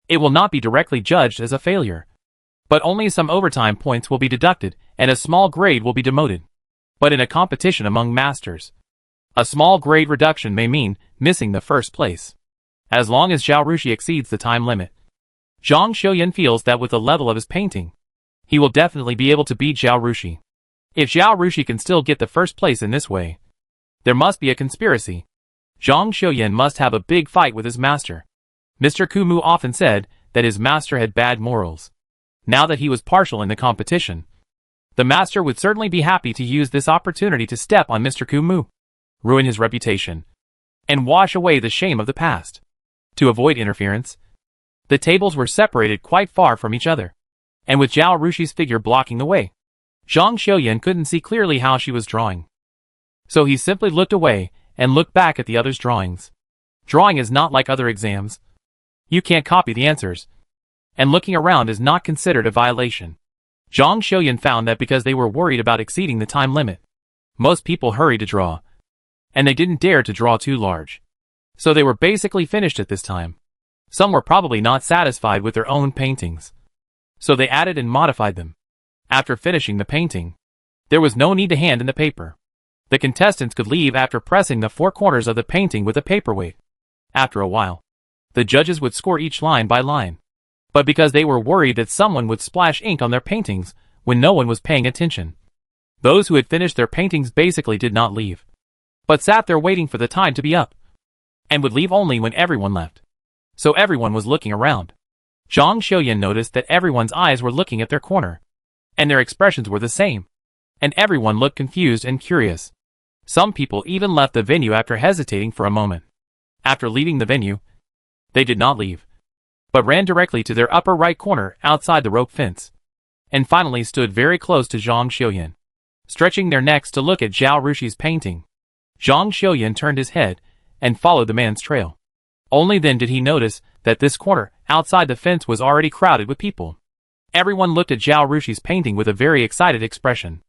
it will not be directly judged as a failure, but only some overtime points will be deducted and a small grade will be demoted. But in a competition among masters, a small grade reduction may mean missing the first place. As long as Zhao Rushi exceeds the time limit, Zhang Xiuyan feels that with the level of his painting, he will definitely be able to beat Zhao Rushi. If Zhao Rushi can still get the first place in this way, there must be a conspiracy. Zhang Xiuyan must have a big fight with his master. Mr. Kumu often said that his master had bad morals. Now that he was partial in the competition, the master would certainly be happy to use this opportunity to step on Mr. Kumu, ruin his reputation, and wash away the shame of the past. To avoid interference, the tables were separated quite far from each other, and with Zhao Rushi's figure blocking the way, Zhang Xiuyan couldn't see clearly how she was drawing. So he simply looked away and looked back at the others' drawings. Drawing is not like other exams. You can't copy the answers, and looking around is not considered a violation. Zhang Xiuyan found that because they were worried about exceeding the time limit, most people hurried to draw, and they didn't dare to draw too large. So they were basically finished at this time. Some were probably not satisfied with their own paintings, so they added and modified them. After finishing the painting, there was no need to hand in the paper. The contestants could leave after pressing the 4 corners of the painting with a paperweight. After a while, the judges would score each line by line. But because they were worried that someone would splash ink on their paintings when no one was paying attention, those who had finished their paintings basically did not leave, but sat there waiting for the time to be up, and would leave only when everyone left. So everyone was looking around. Zhang Xiuyan noticed that everyone's eyes were looking at their corner, and their expressions were the same, and everyone looked confused and curious. Some people even left the venue after hesitating for a moment. After leaving the venue, they did not leave, but ran directly to their upper right corner outside the rope fence, and finally stood very close to Zhang Xiuyan, stretching their necks to look at Zhao Rushi's painting. Zhang Xiuyan turned his head and followed the man's trail. Only then did he notice that this corner outside the fence was already crowded with people. Everyone looked at Zhao Rushi's painting with a very excited expression.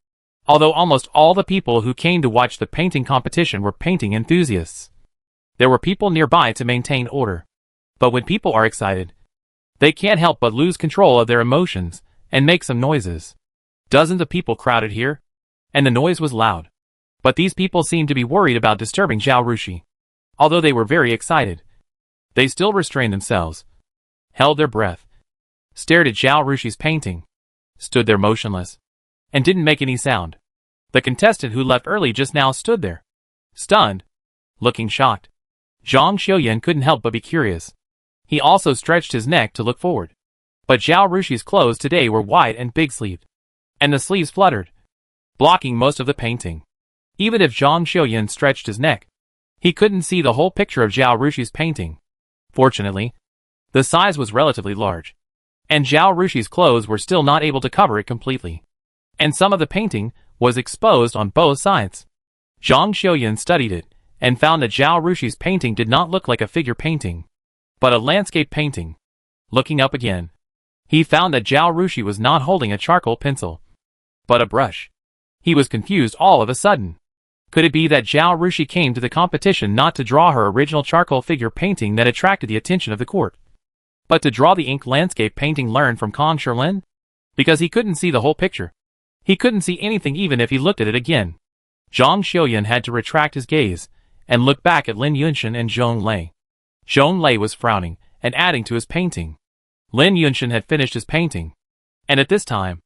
Although almost all the people who came to watch the painting competition were painting enthusiasts, there were people nearby to maintain order. But when people are excited, they can't help but lose control of their emotions and make some noises. Dozens of people crowded here, and the noise was loud. But these people seemed to be worried about disturbing Zhao Rushi. Although they were very excited, they still restrained themselves, held their breath, stared at Zhao Rushi's painting, stood there motionless, and didn't make any sound. The contestant who left early just now stood there, stunned, looking shocked. Zhang Xiuyan couldn't help but be curious. He also stretched his neck to look forward. But Zhao Rushi's clothes today were wide and big-sleeved, and the sleeves fluttered, blocking most of the painting. Even if Zhang Xiuyan stretched his neck, he couldn't see the whole picture of Zhao Rushi's painting. Fortunately, the size was relatively large, and Zhao Rushi's clothes were still not able to cover it completely, and some of the painting was exposed on both sides. Zhang Xiuyan studied it, and found that Zhao Rushi's painting did not look like a figure painting, but a landscape painting. Looking up again, he found that Zhao Rushi was not holding a charcoal pencil, but a brush. He was confused all of a sudden. Could it be that Zhao Rushi came to the competition not to draw her original charcoal figure painting that attracted the attention of the court, but to draw the ink landscape painting learned from Kong Shilin? Because he couldn't see the whole picture. He couldn't see anything even if he looked at it again. Zhang Xiuyan had to retract his gaze and look back at Lin Yunshan and Zhong Lei. Zhong Lei was frowning and adding to his painting. Lin Yunshan had finished his painting, and at this time,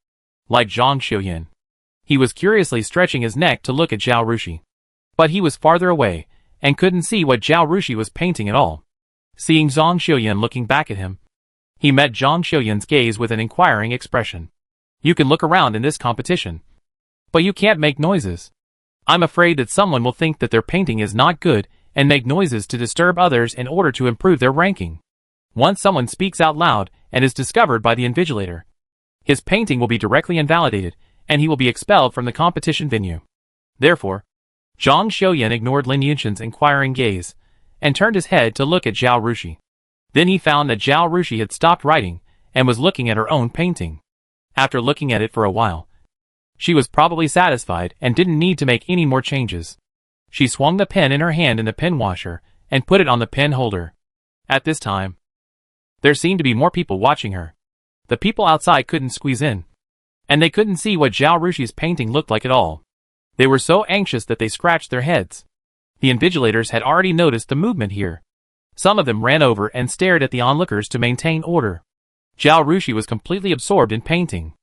like Zhang Xiuyan, he was curiously stretching his neck to look at Zhao Rushi. But he was farther away, and couldn't see what Zhao Rushi was painting at all. Seeing Zhang Xiuyan looking back at him, he met Zhang Xiuyan's gaze with an inquiring expression. You can look around in this competition, but you can't make noises. I'm afraid that someone will think that their painting is not good and make noises to disturb others in order to improve their ranking. Once someone speaks out loud and is discovered by the invigilator, his painting will be directly invalidated, and he will be expelled from the competition venue. Therefore, Zhang Xiuyan ignored Lin Yunshan's inquiring gaze, and turned his head to look at Zhao Rushi. Then he found that Zhao Rushi had stopped writing, and was looking at her own painting. After looking at it for a while, she was probably satisfied and didn't need to make any more changes. She swung the pen in her hand in the pen washer, and put it on the pen holder. At this time, there seemed to be more people watching her. The people outside couldn't squeeze in, and they couldn't see what Zhao Rushi's painting looked like at all. They were so anxious that they scratched their heads. The invigilators had already noticed the movement here. Some of them ran over and stared at the onlookers to maintain order. Zhao Rushi was completely absorbed in painting,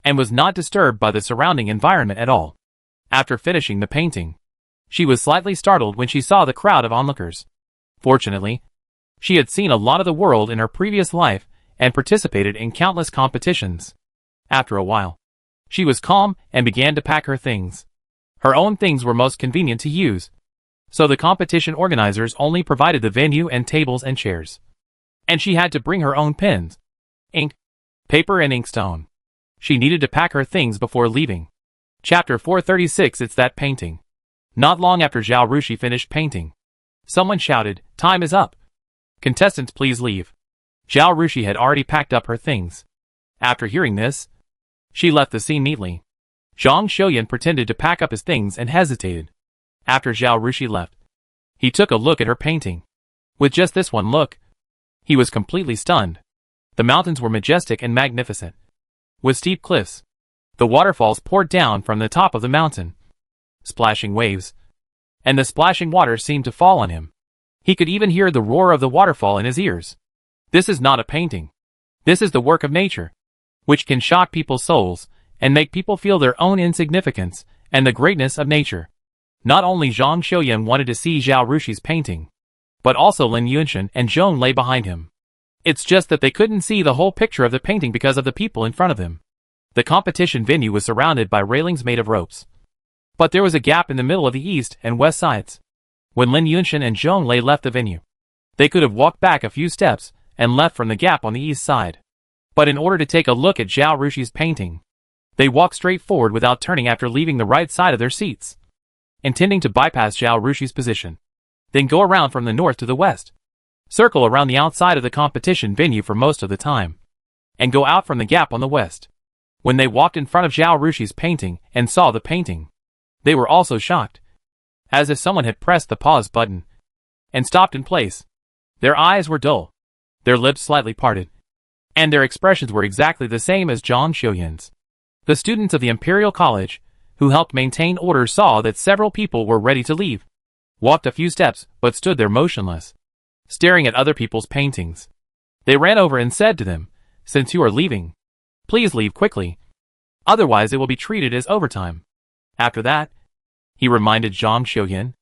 and was not disturbed by the surrounding environment at all. After finishing the painting, she was slightly startled when she saw the crowd of onlookers. Fortunately, she had seen a lot of the world in her previous life and participated in countless competitions. After a while, she was calm and began to pack her things. Her own things were most convenient to use, so the competition organizers only provided the venue and tables and chairs. And she had to bring her own pens, ink, paper and inkstone. She needed to pack her things before leaving. Chapter 436. It's that painting. Not long after Zhao Rushi finished painting, someone shouted, "Time is up. Contestants, please leave." Zhao Rushi had already packed up her things. After hearing this, she left the scene neatly. Zhang Xiuyan pretended to pack up his things and hesitated. After Zhao Rushi left, he took a look at her painting. With just this one look, he was completely stunned. The mountains were majestic and magnificent, with steep cliffs. The waterfalls poured down from the top of the mountain, splashing waves, and the splashing water seemed to fall on him. He could even hear the roar of the waterfall in his ears. This is not a painting. This is the work of nature, which can shock people's souls and make people feel their own insignificance and the greatness of nature. Not only Zhang Xiuyan wanted to see Zhao Rushi's painting, but also Lin Yunshan and Zhong Lei behind him. It's just that they couldn't see the whole picture of the painting because of the people in front of them. The competition venue was surrounded by railings made of ropes, but there was a gap in the middle of the east and west sides. When Lin Yunshan and Zhong Lei left the venue, they could have walked back a few steps and left from the gap on the east side. But in order to take a look at Zhao Rushi's painting, they walked straight forward without turning after leaving the right side of their seats, intending to bypass Zhao Rushi's position, then go around from the north to the west, circle around the outside of the competition venue for most of the time, and go out from the gap on the west. When they walked in front of Zhao Rushi's painting and saw the painting, they were also shocked, as if someone had pressed the pause button and stopped in place. Their eyes were dull, their lips slightly parted, and their expressions were exactly the same as Zhang Xiuyan's. The students of the Imperial College, who helped maintain order, saw that several people were ready to leave, walked a few steps but stood there motionless, staring at other people's paintings. They ran over and said to them, "Since you are leaving, please leave quickly, otherwise it will be treated as overtime." After that, he reminded Zhang Xiuyan.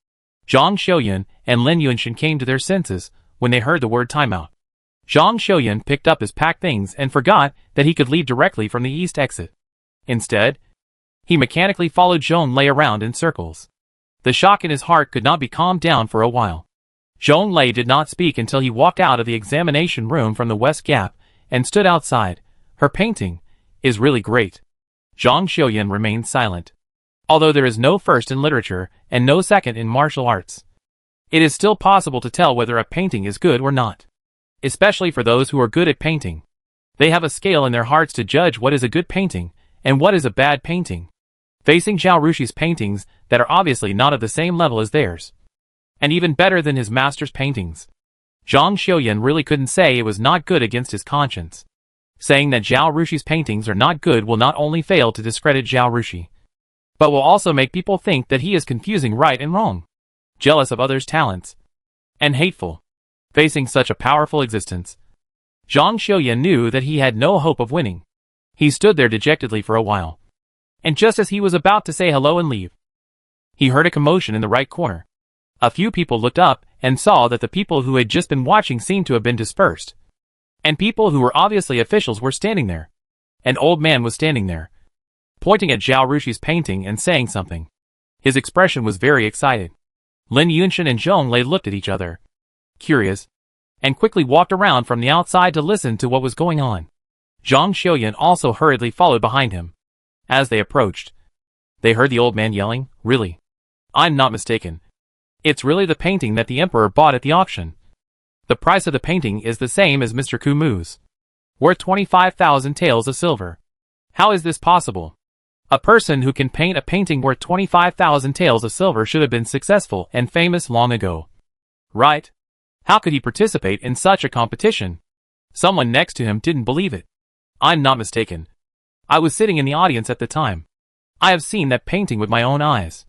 Zhang Xiuyan and Lin Yunshan came to their senses when they heard the word timeout. Zhang Xiuyan picked up his packed things and forgot that he could leave directly from the east exit. Instead, he mechanically followed Zhong Lei around in circles. The shock in his heart could not be calmed down for a while. Zhong Lei did not speak until he walked out of the examination room from the west gap and stood outside. "Her painting is really great." Zhang Xiuyan remained silent. Although there is no first in literature and no second in martial arts, it is still possible to tell whether a painting is good or not. Especially for those who are good at painting. They have a scale in their hearts to judge what is a good painting and what is a bad painting. Facing Zhao Rushi's paintings that are obviously not of the same level as theirs, and even better than his master's paintings, Zhang Xiuyan really couldn't say it was not good against his conscience. Saying that Zhao Rushi's paintings are not good will not only fail to discredit Zhao Rushi, but will also make people think that he is confusing right and wrong, jealous of others' talents, and hateful. Facing such a powerful existence, Zhang Xiuyan knew that he had no hope of winning. He stood there dejectedly for a while, and just as he was about to say hello and leave, he heard a commotion in the right corner. A few people looked up and saw that the people who had just been watching seemed to have been dispersed, and people who were obviously officials were standing there. An old man was standing there, pointing at Zhao Rushi's painting and saying something. His expression was very excited. Lin Yunshan and Zhong Lei looked at each other, curious, and quickly walked around from the outside to listen to what was going on. Zhang Xiuyan also hurriedly followed behind him. As they approached, they heard the old man yelling, "Really? I'm not mistaken. It's really the painting that the emperor bought at the auction. The price of the painting is the same as Mr. Kumu's, worth 25,000 taels of silver. How is this possible? A person who can paint a painting worth 25,000 taels of silver should have been successful and famous long ago. Right? How could he participate in such a competition?" Someone next to him didn't believe it. "I'm not mistaken. I was sitting in the audience at the time. I have seen that painting with my own eyes.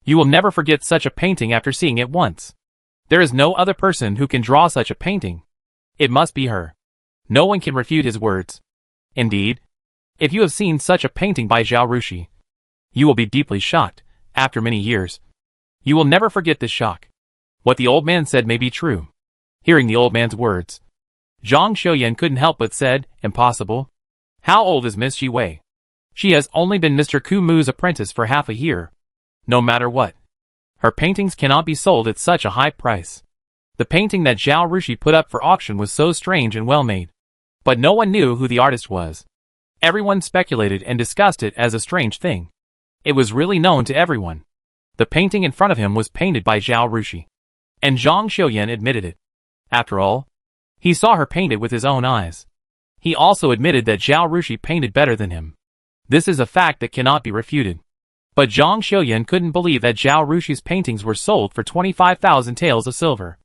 You will never forget such a painting after seeing it once. There is no other person who can draw such a painting. It must be her." No one can refute his words. Indeed, if you have seen such a painting by Zhao Rushi, you will be deeply shocked. After many years, you will never forget this shock. What the old man said may be true. Hearing the old man's words, Zhang Xiuyan couldn't help but said, "Impossible. How old is Miss Ji Wei? She has only been Mr. Kumu's apprentice for half a year. No matter what, her paintings cannot be sold at such a high price." The painting that Zhao Rushi put up for auction was so strange and well made, but no one knew who the artist was. Everyone speculated and discussed it as a strange thing. It was really known to everyone. The painting in front of him was painted by Zhao Rushi, and Zhang Xiuyan admitted it. After all, he saw her paint it with his own eyes. He also admitted that Zhao Rushi painted better than him. This is a fact that cannot be refuted. But Zhang Xiuyan couldn't believe that Zhao Rushi's paintings were sold for 25,000 taels of silver,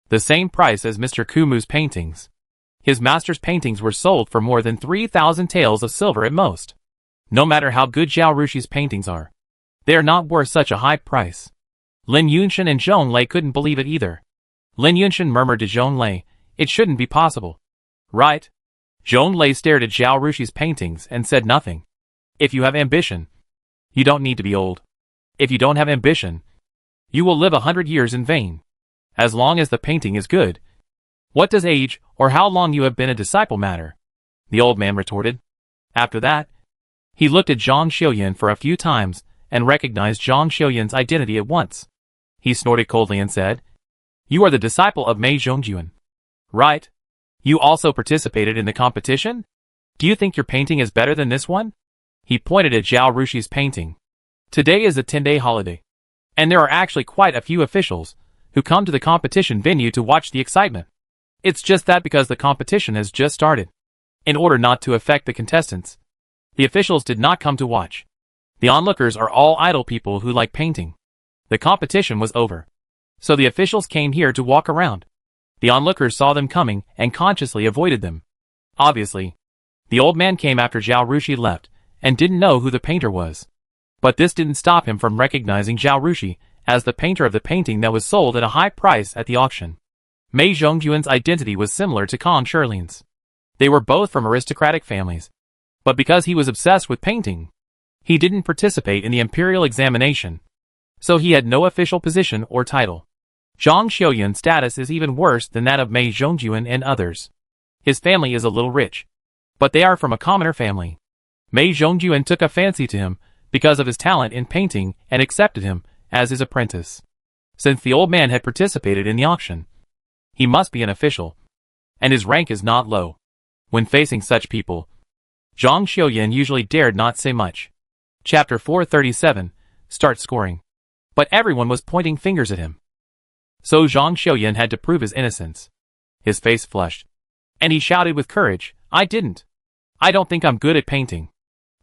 the same price as Mr. Kumu's paintings. His master's paintings were sold for more than 3,000 taels of silver at most. No matter how good Zhao Rushi's paintings are, they are not worth such a high price. Lin Yunshan and Zhong Lei couldn't believe it either. Lin Yunshan murmured to Zhong Lei, "It shouldn't be possible." "Right?" Zhong Lei stared at Zhao Rushi's paintings and said nothing. "If you have ambition, you don't need to be old. If you don't have ambition, you will live 100 years in vain. As long as the painting is good, what does age or how long you have been a disciple matter?" the old man retorted. After that, he looked at Zhang Xiuyan for a few times and recognized Zhang Xiuyan's identity at once. He snorted coldly and said, "You are the disciple of Mei Zhongjuan, right? You also participated in the competition? Do you think your painting is better than this one?" He pointed at Zhao Rushi's painting. "Today is a 10-day holiday, and there are actually quite a few officials who come to the competition venue to watch the excitement. It's just that because the competition has just started, in order not to affect the contestants, the officials did not come to watch. The onlookers are all idle people who like painting. The competition was over, so the officials came here to walk around. The onlookers saw them coming and consciously avoided them. Obviously, the old man came after Zhao Rushi left and didn't know who the painter was. But this didn't stop him from recognizing Zhao Rushi as the painter of the painting that was sold at a high price at the auction. Mei Zhongjuan's identity was similar to Kong Shirlin's. They were both from aristocratic families. But because he was obsessed with painting, he didn't participate in the imperial examination, so he had no official position or title. Zhang Xiuyan's status is even worse than that of Mei Zhongjuan and others. His family is a little rich, but they are from a commoner family. Mei Zhongjuan took a fancy to him because of his talent in painting and accepted him as his apprentice. Since the old man had participated in the auction, he must be an official, and his rank is not low. When facing such people, Zhang Xiuyan usually dared not say much. Chapter 437, start scoring. But everyone was pointing fingers at him. So Zhang Xiuyan had to prove his innocence. His face flushed. And he shouted with courage, I didn't. I don't think I'm good at painting.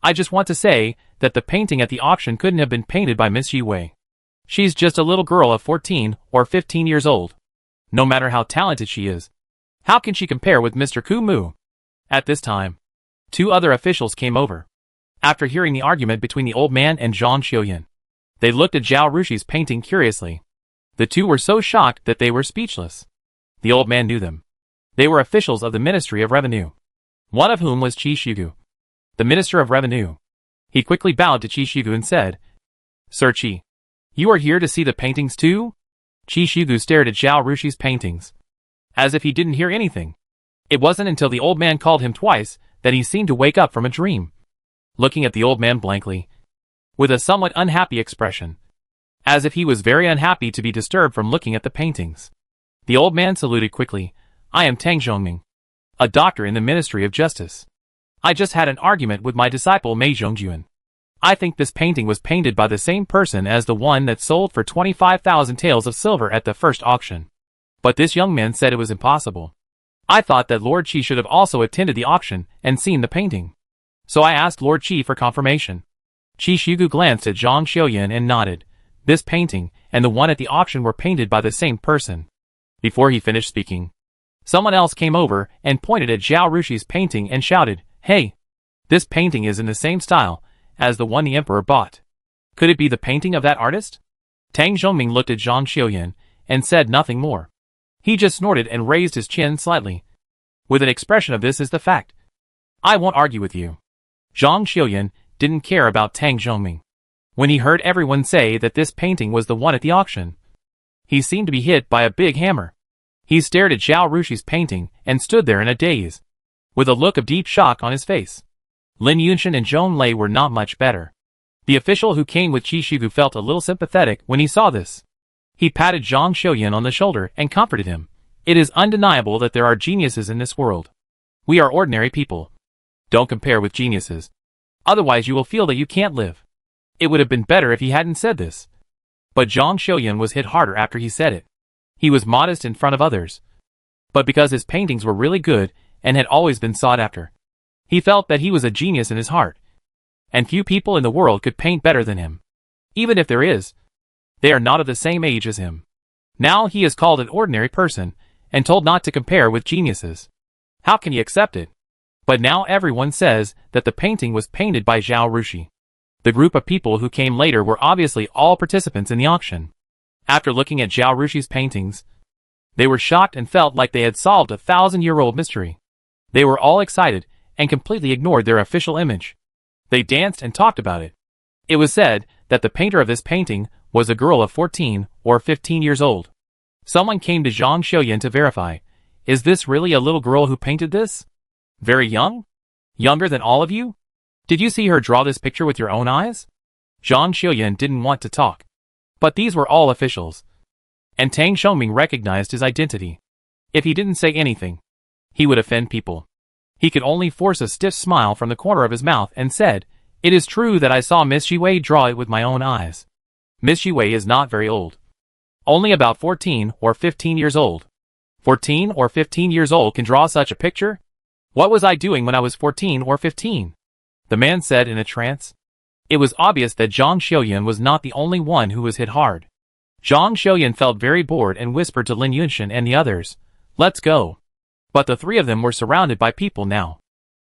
I just want to say that the painting at the auction couldn't have been painted by Miss Yi Wei. She's just a little girl of 14 or 15 years old. No matter how talented she is, how can she compare with Mr. Ku Mu? At this time, 2 other officials came over. After hearing the argument between the old man and Zhang Xiuyan, they looked at Zhao Rushi's painting curiously. The 2 were so shocked that they were speechless. The old man knew them. They were officials of the Ministry of Revenue, one of whom was Qi Shigu, the Minister of Revenue. He quickly bowed to Qi Shigu and said, Sir Qi, you are here to see the paintings too? Qi Shigu stared at Zhao Rushi's paintings, as if he didn't hear anything. It wasn't until the old man called him twice that he seemed to wake up from a dream. Looking at the old man blankly, with a somewhat unhappy expression, as if he was very unhappy to be disturbed from looking at the paintings. The old man saluted quickly. I am Tang Zhongming, a doctor in the Ministry of Justice. I just had an argument with my disciple Mei Zhongjuan. I think this painting was painted by the same person as the one that sold for 25,000 taels of silver at the first auction. But this young man said it was impossible. I thought that Lord Qi should have also attended the auction and seen the painting. So I asked Lord Qi for confirmation. Qi Shigu glanced at Zhang Xiuyan and nodded. This painting and the one at the auction were painted by the same person. Before he finished speaking, someone else came over and pointed at Zhao Rushi's painting and shouted, Hey! This painting is in the same style as the one the emperor bought. Could it be the painting of that artist? Tang Zhongming looked at Zhang Xiuyan and said nothing more. He just snorted and raised his chin slightly, with an expression of this is the fact. I won't argue with you. Zhang Xiuyan didn't care about Tang Zhongming. When he heard everyone say that this painting was the one at the auction, he seemed to be hit by a big hammer. He stared at Zhao Rushi's painting and stood there in a daze, with a look of deep shock on his face. Lin Yunshan and Zhong Lei were not much better. The official who came with Qi Shigu felt a little sympathetic when he saw this. He patted Zhang Xiuyan on the shoulder and comforted him. It is undeniable that there are geniuses in this world. We are ordinary people. Don't compare with geniuses. Otherwise you will feel that you can't live. It would have been better if he hadn't said this. But Zhang Xiuyan was hit harder after he said it. He was modest in front of others. But because his paintings were really good and had always been sought after, he felt that he was a genius in his heart. And few people in the world could paint better than him. Even if there is, they are not of the same age as him. Now he is called an ordinary person and told not to compare with geniuses. How can he accept it? But now everyone says that the painting was painted by Zhao Rushi. The group of people who came later were obviously all participants in the auction. After looking at Zhao Rushi's paintings, they were shocked and felt like they had solved a 1,000-year-old mystery. They were all excited and completely ignored their official image. They danced and talked about it. It was said that the painter of this painting was a girl of 14 or 15 years old. Someone came to Zhang Xiuyan to verify. Is this really a little girl who painted this? Very young? Younger than all of you? Did you see her draw this picture with your own eyes? Zhang Xiuyan didn't want to talk. But these were all officials. And Tang Zhongming recognized his identity. If he didn't say anything, he would offend people. He could only force a stiff smile from the corner of his mouth and said, It is true that I saw Miss Yi Wei draw it with my own eyes. Miss Yi Wei is not very old. Only about 14 or 15 years old. 14 or 15 years old can draw such a picture? What was I doing when I was 14 or 15? The man said in a trance. It was obvious that Zhang Xiuyan was not the only one who was hit hard. Zhang Xiuyan felt very bored and whispered to Lin Yunshan and the others, Let's go. But the 3 of them were surrounded by people now.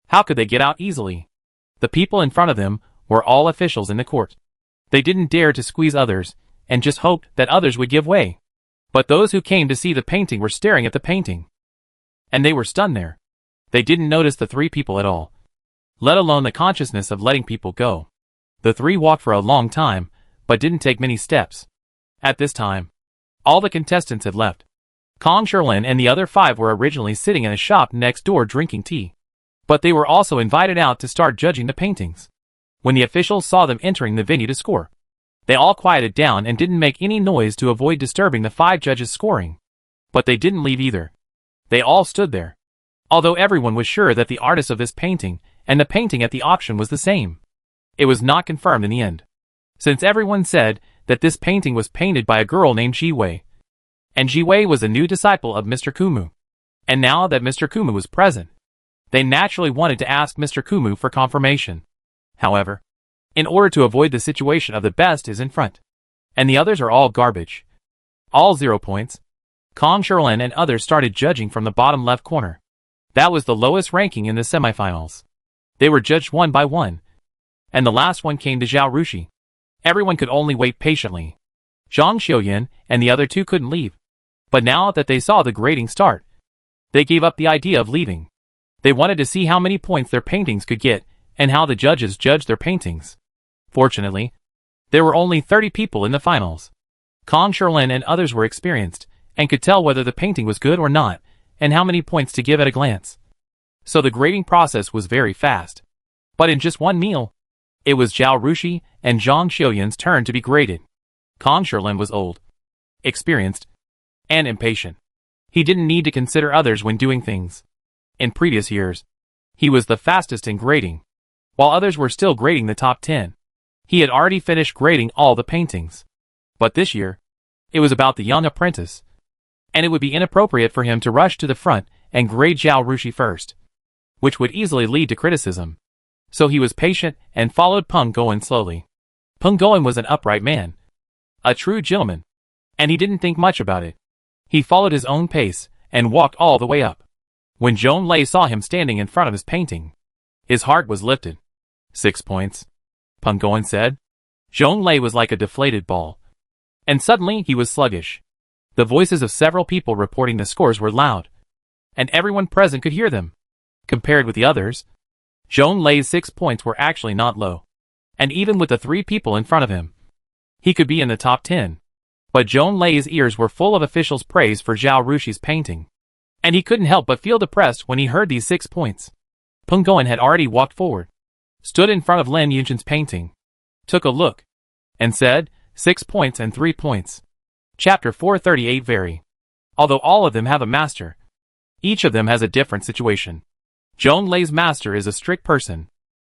How could they get out easily? The people in front of them were all officials in the court. They didn't dare to squeeze others, and just hoped that others would give way. But those who came to see the painting were staring at the painting. And they were stunned there. They didn't notice the 3 people at all, let alone the consciousness of letting people go. The 3 walked for a long time, but didn't take many steps. At this time, all the contestants had left. Kong Sherlin and the other 5 were originally sitting in a shop next door drinking tea. But they were also invited out to start judging the paintings. When the officials saw them entering the venue to score, they all quieted down and didn't make any noise to avoid disturbing the 5 judges scoring. But they didn't leave either. They all stood there. Although everyone was sure that the artist of this painting and the painting at the auction was the same. It was not confirmed in the end. since everyone said that this painting was painted by a girl named Ji Wei. And Ji Wei was a new disciple of Mr. Kumu. And now that Mr. Kumu was present, they naturally wanted to ask Mr. Kumu for confirmation. However, in order to avoid the situation of the best is in front, and the others are all garbage, all 0 points, Kong Sherlin and others started judging from the bottom left corner. That was the lowest ranking in the semifinals. They were judged one by one, and the last one came to Zhao Rushi. Everyone could only wait patiently. Zhang Xiuyan and the other two couldn't leave. But now that they saw the grading start, they gave up the idea of leaving. They wanted to see how many points their paintings could get and how the judges judged their paintings. Fortunately, there were only 30 people in the finals. Kong Sherlin and others were experienced and could tell whether the painting was good or not and how many points to give at a glance. So the grading process was very fast. But in just one meal, it was Zhao Rushi and Zhang Xiuyan's turn to be graded. Kong Sherlin was old, experienced, and impatient. He didn't need to consider others when doing things. In previous years, he was the fastest in grading, while others were still grading the top 10. He had already finished grading all the paintings. But this year, it was about the young apprentice, and it would be inappropriate for him to rush to the front and grade Zhao Rushi first, which would easily lead to criticism. So he was patient and followed Peng Goen slowly. Peng Goen was an upright man, a true gentleman, and he didn't think much about it. He followed his own pace and walked all the way up. When Zhong Lei saw him standing in front of his painting, his heart was lifted. 6 points, Peng Goen said. Zhong Lei was like a deflated ball. And suddenly he was sluggish. The voices of several people reporting the scores were loud, and everyone present could hear them. Compared with the others, Zhong Lei's 6 points were actually not low. And even with the 3 people in front of him, he could be in the top 10. But Zhong Lei's ears were full of officials' praise for Zhao Rushi's painting, and he couldn't help but feel depressed when he heard these 6 points. Peng Goen had already walked forward, stood in front of Lin Yunshin's painting, took a look, and said, 6 points and 3 points. Chapter 438 vary. Although all of them have a master, each of them has a different situation. Zhong Lei's master is a strict person.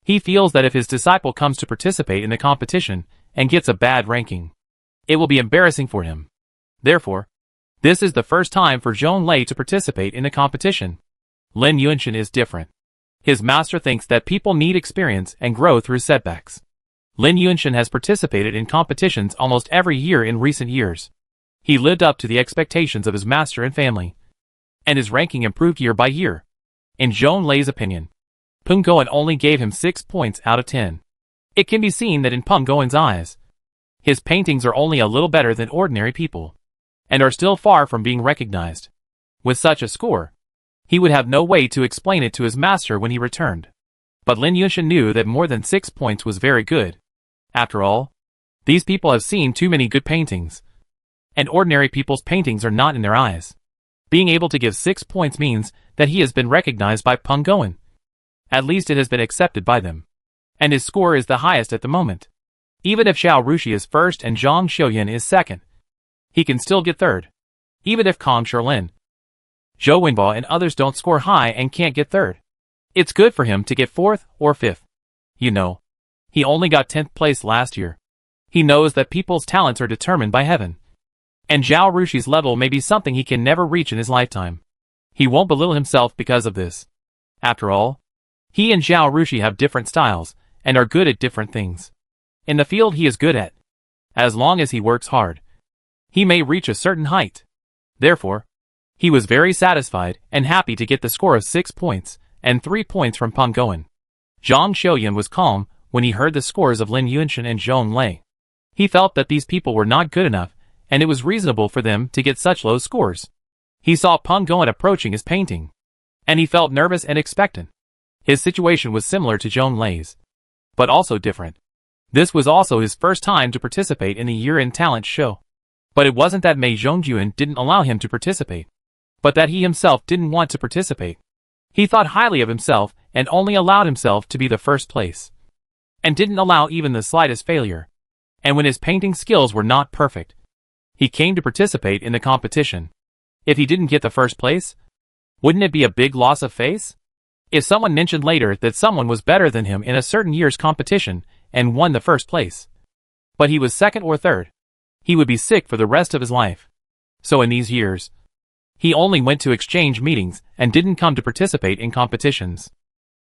He feels that if his disciple comes to participate in the competition and gets a bad ranking, it will be embarrassing for him. Therefore, this is the first time for Zhong Lei to participate in the competition. Lin Yunshin is different. His master thinks that people need experience and grow through setbacks. Lin Yunshin has participated in competitions almost every year in recent years. He lived up to the expectations of his master and family, and his ranking improved year by year. In Zhong Lei's opinion, Peng Goen only gave him 6 points out of 10. It can be seen that in Peng Goen's eyes, his paintings are only a little better than ordinary people, and are still far from being recognized. With such a score, he would have no way to explain it to his master when he returned. But Lin Yunshin knew that more than 6 points was very good. After all, these people have seen too many good paintings, and ordinary people's paintings are not in their eyes. Being able to give 6 points means that he has been recognized by Peng Goen. At least it has been accepted by them. And his score is the highest at the moment. Even if Zhao Rushi is first and Zhang Xiuyan is second, he can still get third. Even if Kong Sherlin, Zhou Wenbo and others don't score high and can't get third, it's good for him to get 4th or 5th. You know, he only got 10th place last year. He knows that people's talents are determined by heaven. And Zhao Rushi's level may be something he can never reach in his lifetime. He won't belittle himself because of this. After all, he and Zhao Rushi have different styles, and are good at different things. In the field he is good at, as long as he works hard, he may reach a certain height. Therefore, he was very satisfied and happy to get the score of 6 points and 3 points from Peng Goen. Zhang Xiuyan was calm when he heard the scores of Lin Yunshin and Zhong Lei. He felt that these people were not good enough, and it was reasonable for them to get such low scores. He saw Peng Goen approaching his painting, and he felt nervous and expectant. His situation was similar to Zhong Lei's, but also different. This was also his first time to participate in the year-end talent show. But it wasn't that Mei Zhongjuan didn't allow him to participate, but that he himself didn't want to participate. He thought highly of himself and only allowed himself to be the first place, and didn't allow even the slightest failure. And when his painting skills were not perfect, he came to participate in the competition. If he didn't get the first place, wouldn't it be a big loss of face? If someone mentioned later that someone was better than him in a certain year's competition and won the first place, But he was second or third. He would be sick for the rest of his life. So in these years, he only went to exchange meetings and didn't come to participate in competitions.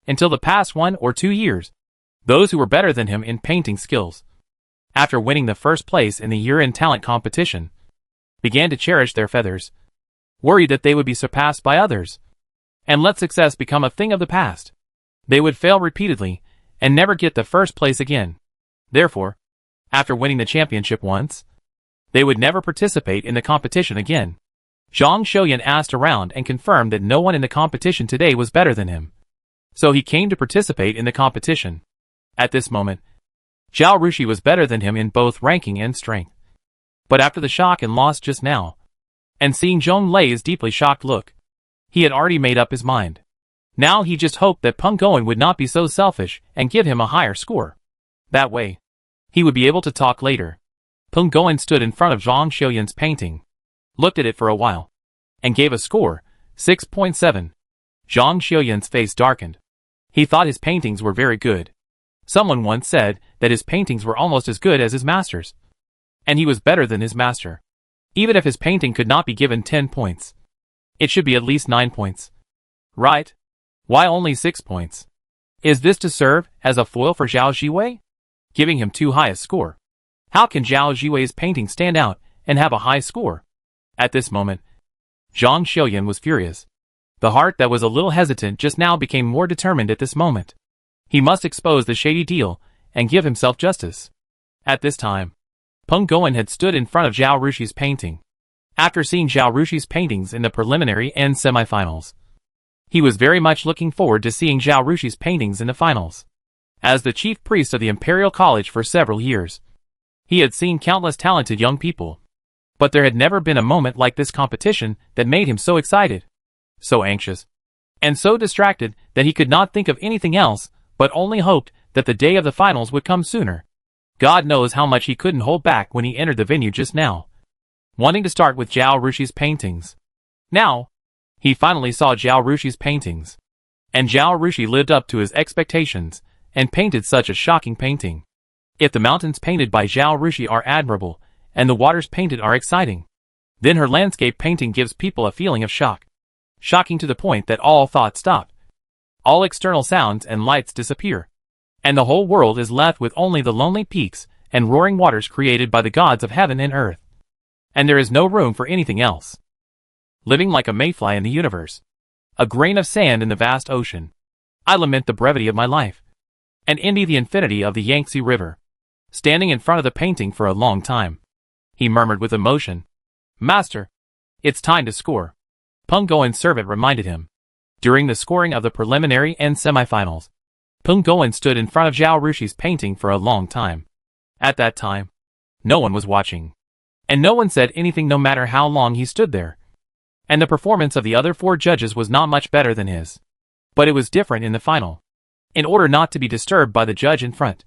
Until the past 1 or 2 years, those who were better than him in painting skills, after winning the first place in the year-end talent competition, began to cherish their feathers, worried that they would be surpassed by others, and let success become a thing of the past. They would fail repeatedly and never get the first place again. Therefore, after winning the championship once, they would never participate in the competition again. Zhang Xiuyan asked around and confirmed that no one in the competition today was better than him. So he came to participate in the competition. At this moment, Zhao Rushi was better than him in both ranking and strength. But after the shock and loss just now, and seeing Zhong Lei's deeply shocked look, he had already made up his mind. Now he just hoped that Peng Goen would not be so selfish and give him a higher score. That way, he would be able to talk later. Peng Goen stood in front of Zhang Xiuyan's painting, looked at it for a while, and gave a score, 6.7. Zhang Xiuyan's face darkened. He thought his paintings were very good. Someone once said that his paintings were almost as good as his master's. And he was better than his master. Even if his painting could not be given 10 points, it should be at least 9 points. Right? Why only 6 points? Is this to serve as a foil for Zhao Ziwei? Giving him too high a score. How can Zhao Ziwei's painting stand out and have a high score? At this moment, Zhang Xiuyan was furious. The heart that was a little hesitant just now became more determined at this moment. He must expose the shady deal and give himself justice. At this time, Peng Goen had stood in front of Zhao Rushi's painting. After seeing Zhao Rushi's paintings in the preliminary and semifinals, he was very much looking forward to seeing Zhao Rushi's paintings in the finals. As the chief priest of the Imperial College for several years, he had seen countless talented young people. But there had never been a moment like this competition that made him so excited, so anxious, and so distracted that he could not think of anything else, but only hoped that the day of the finals would come sooner. God knows how much he couldn't hold back when he entered the venue just now, wanting to start with Zhao Rushi's paintings. Now, he finally saw Zhao Rushi's paintings, and Zhao Rushi lived up to his expectations and painted such a shocking painting. If the mountains painted by Zhao Rushi are admirable, and the waters painted are exciting, then her landscape painting gives people a feeling of shock. Shocking to the point that all thought stop. All external sounds and lights disappear, and the whole world is left with only the lonely peaks and roaring waters created by the gods of heaven and earth. And there is no room for anything else. Living like a mayfly in the universe, a grain of sand in the vast ocean, I lament the brevity of my life, and envy the infinity of the Yangtze River. Standing in front of the painting for a long time, he murmured with emotion, "Master, it's time to score." Peng Goen's servant reminded him. During the scoring of the preliminary and semifinals, Peng Goen stood in front of Zhao Rushi's painting for a long time. At that time, no one was watching, and no one said anything no matter how long he stood there. And the performance of the other 4 judges was not much better than his. But it was different in the final. In order not to be disturbed by the judge in front,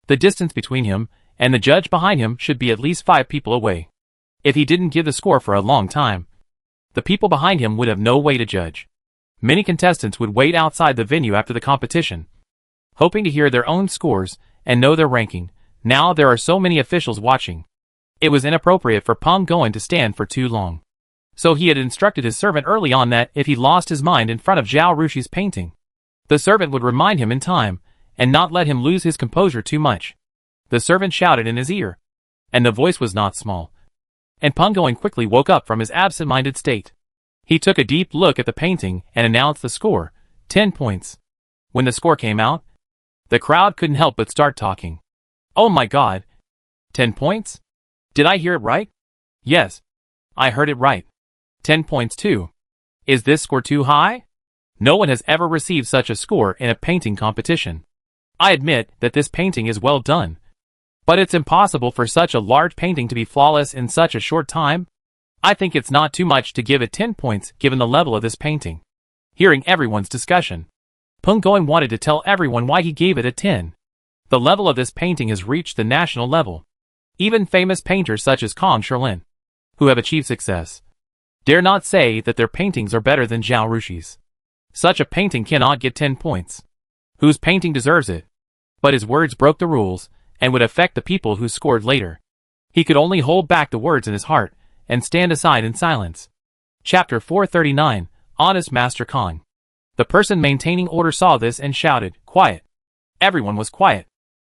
the distance between him and the judge behind him should be at least 5 people away. If he didn't give the score for a long time, the people behind him would have no way to judge. Many contestants would wait outside the venue after the competition, hoping to hear their own scores and know their ranking. Now there are so many officials watching. It was inappropriate for Peng Goen to stand for too long. So he had instructed his servant early on that if he lost his mind in front of Zhao Rushi's painting, the servant would remind him in time, and not let him lose his composure too much. The servant shouted in his ear, and the voice was not small. And Peng Goen quickly woke up from his absent-minded state. He took a deep look at the painting and announced the score, 10 points. When the score came out, the crowd couldn't help but start talking. Oh my God! 10 points? Did I hear it right? Yes, I heard it right. 10 points too. Is this score too high? No one has ever received such a score in a painting competition. I admit that this painting is well done, but it's impossible for such a large painting to be flawless in such a short time. I think it's not too much to give it 10 points given the level of this painting. Hearing everyone's discussion, Peng Goen wanted to tell everyone why he gave it a 10. The level of this painting has reached the national level. Even famous painters such as Kong Shilin, who have achieved success, dare not say that their paintings are better than Zhao Rushi's. Such a painting cannot get 10 points. Whose painting deserves it? But his words broke the rules, and would affect the people who scored later. He could only hold back the words in his heart, and stand aside in silence. Chapter 439, Honest Master Kong. The person maintaining order saw this and shouted, "Quiet!" Everyone was quiet.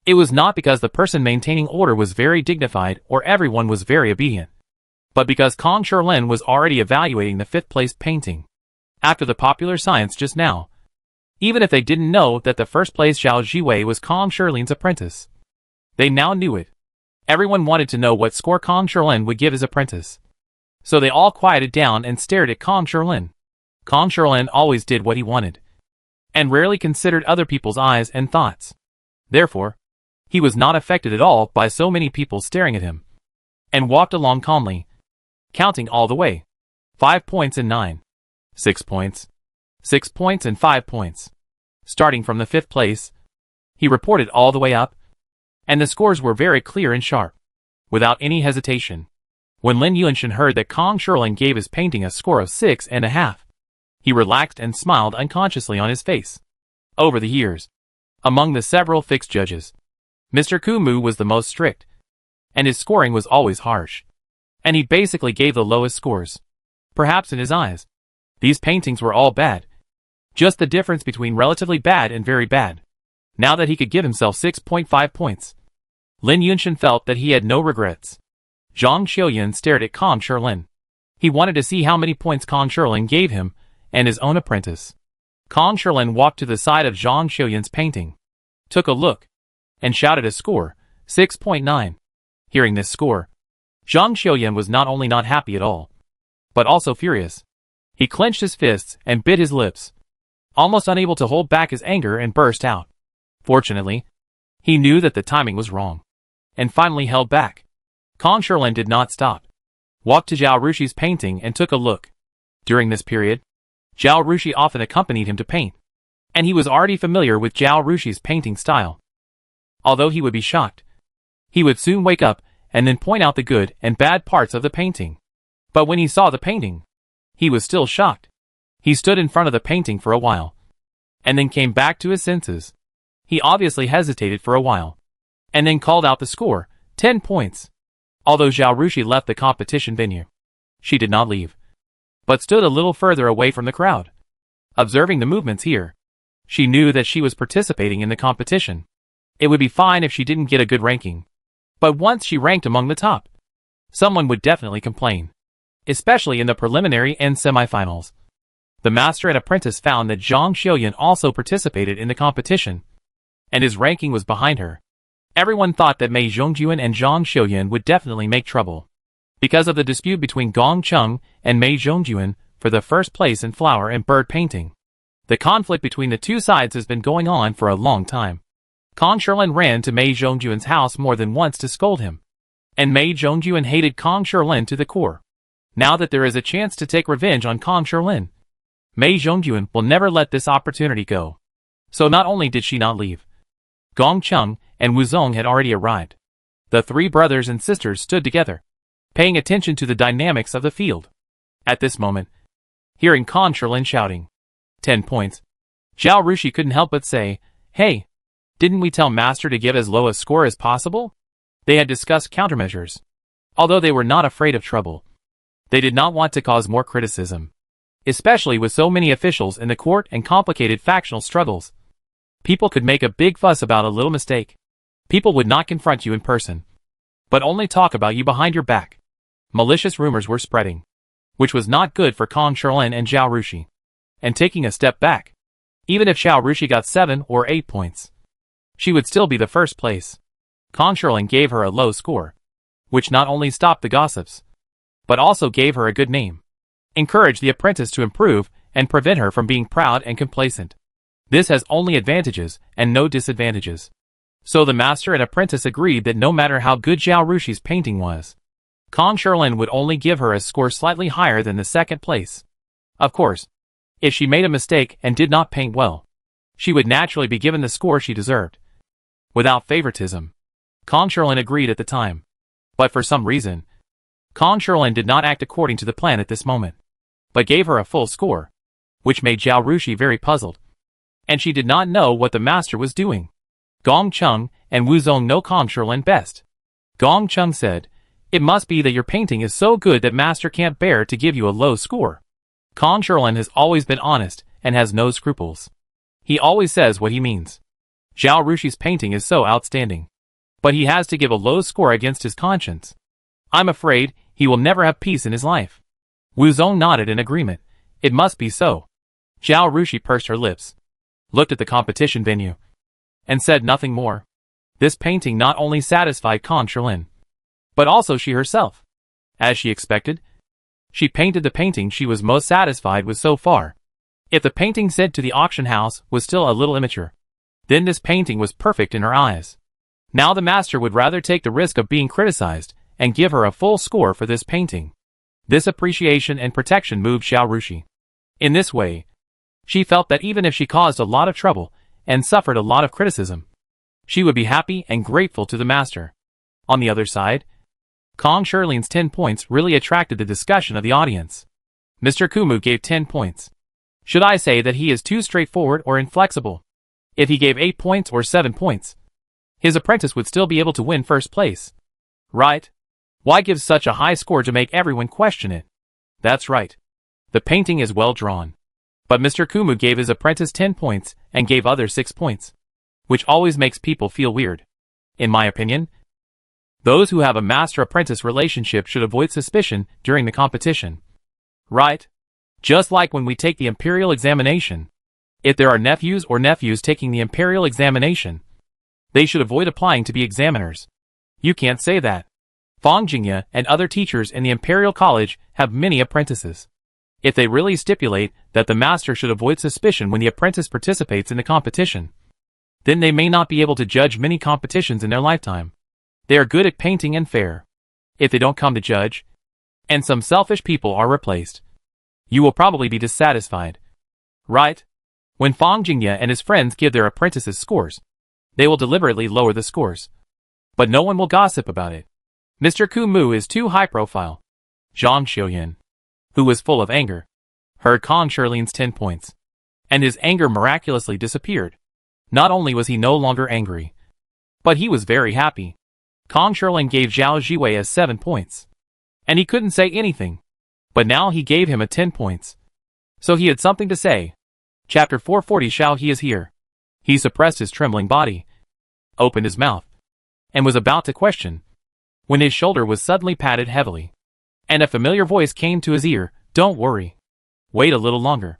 It was not because the person maintaining order was very dignified or everyone was very obedient, but because Kong Shirlin was already evaluating the 5th place painting. After the popular science just now, even if they didn't know that the 1st place Zhao Jiwei was Kong Shirlin's apprentice, they now knew it. Everyone wanted to know what score Kong Shirlin would give his apprentice. So they all quieted down and stared at Kong Shirlin. Kong Shirlin always did what he wanted, and rarely considered other people's eyes and thoughts. Therefore, he was not affected at all by so many people staring at him, and walked along calmly, counting all the way. 5 points and 9. 6 points. 6 points and 5 points. Starting from the 5th place, he reported all the way up, and the scores were very clear and sharp. Without any hesitation, when Lin Yunshin heard that Kong Shirlin gave his painting a score of 6.5, he relaxed and smiled unconsciously on his face. Over the years, among the several fixed judges, Mr. Kumu was the most strict, and his scoring was always harsh, and he basically gave the lowest scores. Perhaps in his eyes, these paintings were all bad. Just the difference between relatively bad and very bad. Now that he could give himself 6.5 points, Lin Yunshin felt that he had no regrets. Zhang Xiuyan stared at Kong Shirlin. He wanted to see how many points Kong Shirlin gave him and his own apprentice. Kong Shirlin walked to the side of Zhang Xiuyan's painting, took a look, and shouted a score, 6.9. Hearing this score, Zhang Xiuyan was not only not happy at all, but also furious. He clenched his fists and bit his lips, almost unable to hold back his anger, and burst out. Fortunately, he knew that the timing was wrong, and finally held back. Kong Shirlin did not stop, walked to Zhao Rushi's painting and took a look. During this period, Zhao Rushi often accompanied him to paint, and he was already familiar with Zhao Rushi's painting style. Although he would be shocked, he would soon wake up and then point out the good and bad parts of the painting. But when he saw the painting, he was still shocked. He stood in front of the painting for a while, and then came back to his senses. He obviously hesitated for a while, and then called out the score, 10 points. Although Zhao Rushi left the competition venue, she did not leave, but stood a little further away from the crowd. Observing the movements here, she knew that she was participating in the competition. It would be fine if she didn't get a good ranking, but once she ranked among the top, someone would definitely complain, especially in the preliminary and semifinals. The master and apprentice found that Zhang Xiuyan also participated in the competition, and his ranking was behind her. Everyone thought that Mei Zhongjuan and Zhang Xiuyan would definitely make trouble, because of the dispute between Gong Cheng and Mei Zhongjuan for the 1st place in flower and bird painting. The conflict between the two sides has been going on for a long time. Kong Shirlin ran to Mei Zhongjuan's house more than once to scold him, and Mei Zhongjuan hated Kong Shirlin to the core. Now that there is a chance to take revenge on Kong Shirlin, Mei Zhongjuan will never let this opportunity go. So not only did she not leave, Gong Cheng and Wu Zong had already arrived. The 3 brothers and sisters stood together, paying attention to the dynamics of the field. At this moment, hearing Kong Shirlin shouting, 10 points, Zhao Rushi couldn't help but say, "Hey, didn't we tell Master to give as low a score as possible?" They had discussed countermeasures. Although they were not afraid of trouble, they did not want to cause more criticism, especially with so many officials in the court and complicated factional struggles. People could make a big fuss about a little mistake. People would not confront you in person, but only talk about you behind your back. Malicious rumors were spreading, which was not good for Kong Shirlin and Zhao Rushi. And taking a step back, even if Zhao Rushi got 7 or 8 points, she would still be the 1st place. Kong Shirlin gave her a low score, which not only stopped the gossips, but also gave her a good name, encouraged the apprentice to improve, and prevent her from being proud and complacent. This has only advantages and no disadvantages. So the master and apprentice agreed that no matter how good Zhao Rushi's painting was, Kong Shirlin would only give her a score slightly higher than the 2nd place. Of course, if she made a mistake and did not paint well, she would naturally be given the score she deserved. Without favoritism, Kong Shirlin agreed at the time. But for some reason, Kong Shirlin did not act according to the plan at this moment, but gave her a full score, which made Zhao Rushi very puzzled. And she did not know what the master was doing. Gong Cheng and Wuzong no Kong Sherlin best. Gong Chung said, "It must be that your painting is so good that master can't bear to give you a low score." Kong Sherlin has always been honest and has no scruples. He always says what he means. Zhao Rushi's painting is so outstanding. But he has to give a low score against his conscience. I'm afraid he will never have peace in his life. Wuzong nodded in agreement. It must be so. Zhao Rushi pursed her lips, looked at the competition venue, and said nothing more. This painting not only satisfied Kong Sherlin, but also she herself. As she expected, she painted the painting she was most satisfied with so far. If the painting sent to the auction house was still a little immature, then this painting was perfect in her eyes. Now the master would rather take the risk of being criticized and give her a full score for this painting. This appreciation and protection moved Zhao Rushi. In this way, she felt that even if she caused a lot of trouble and suffered a lot of criticism, she would be happy and grateful to the master. On the other side, Kong Sherlin's 10 points really attracted the discussion of the audience. Mr. Kumu gave 10 points. Should I say that he is too straightforward or inflexible? If he gave 8 points or 7 points, his apprentice would still be able to win first place. Right? Why give such a high score to make everyone question it? That's right. The painting is well drawn. But Mr. Kumu gave his apprentice 10 points and gave others 6 points, which always makes people feel weird. In my opinion, those who have a master-apprentice relationship should avoid suspicion during the competition. Right? Just like when we take the imperial examination. If there are nephews taking the imperial examination, they should avoid applying to be examiners. You can't say that. Fang Jingye and other teachers in the Imperial College have many apprentices. If they really stipulate that the master should avoid suspicion when the apprentice participates in the competition, then they may not be able to judge many competitions in their lifetime. They are good at painting and fair. If they don't come to judge, and some selfish people are replaced, you will probably be dissatisfied. Right? When Fang Jingye and his friends give their apprentices scores, they will deliberately lower the scores. But no one will gossip about it. Mr. Kumu is too high profile. Zhang Xiuyan, who was full of anger, heard Kong Sherlin's 10 points, and his anger miraculously disappeared. Not only was he no longer angry, but he was very happy. Kong Sherlin gave Zhao Jiwei 7 points, and he couldn't say anything. But now he gave him 10 points. So he had something to say. Chapter 440 Xiao He is here. He suppressed his trembling body, opened his mouth, and was about to question, when his shoulder was suddenly patted heavily, and a familiar voice came to his ear. Don't worry. Wait a little longer.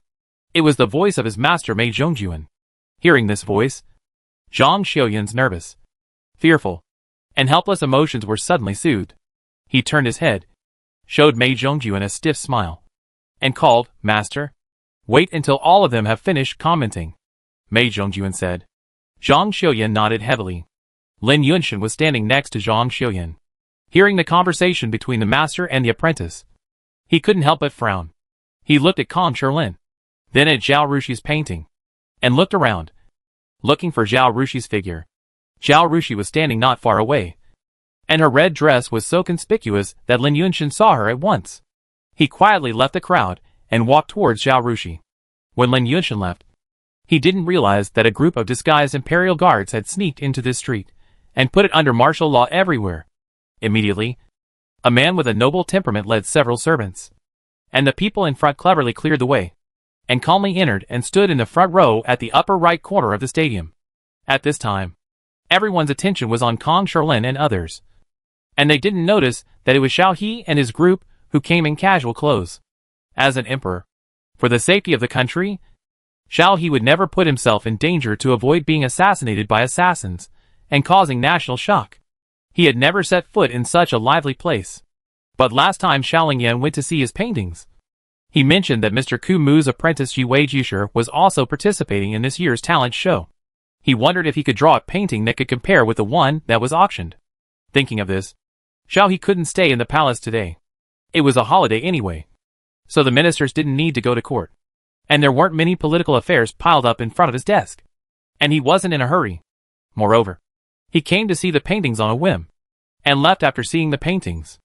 It was the voice of his master Mei Zhongjuan. Hearing this voice, Zhang Xiuyan's nervous, fearful, and helpless emotions were suddenly soothed. He turned his head, showed Mei Zhongjuan a stiff smile, and called, Master. Wait until all of them have finished commenting, Mei Zhongjuan said. Zhang Xiuyan nodded heavily. Lin Yunshan was standing next to Zhang Xiuyan. Hearing the conversation between the master and the apprentice, he couldn't help but frown. He looked at Kong Sherlin, then at Zhao Rushi's painting, and looked around, looking for Zhao Rushi's figure. Zhao Rushi was standing not far away, and her red dress was so conspicuous that Lin Yunshan saw her at once. He quietly left the crowd and walked towards Zhao Rushi. When Lin Yunshan left, he didn't realize that a group of disguised imperial guards had sneaked into this street and put it under martial law everywhere. Immediately, a man with a noble temperament led several servants, and the people in front cleverly cleared the way, and calmly entered and stood in the front row at the upper right corner of the stadium. At this time, everyone's attention was on Kong Sherlin and others, and they didn't notice that it was Xiao He and his group who came in casual clothes. As an emperor, for the safety of the country, Xiao He would never put himself in danger to avoid being assassinated by assassins and causing national shock. He had never set foot in such a lively place. But last time Xiaolingyan went to see his paintings, he mentioned that Mr. Kumu's apprentice Jiwei Jisher was also participating in this year's talent show. He wondered if he could draw a painting that could compare with the one that was auctioned. Thinking of this, Xiao He couldn't stay in the palace today. It was a holiday anyway, so the ministers didn't need to go to court, and there weren't many political affairs piled up in front of his desk, and he wasn't in a hurry. Moreover, he came to see the paintings on a whim, and left after seeing the paintings.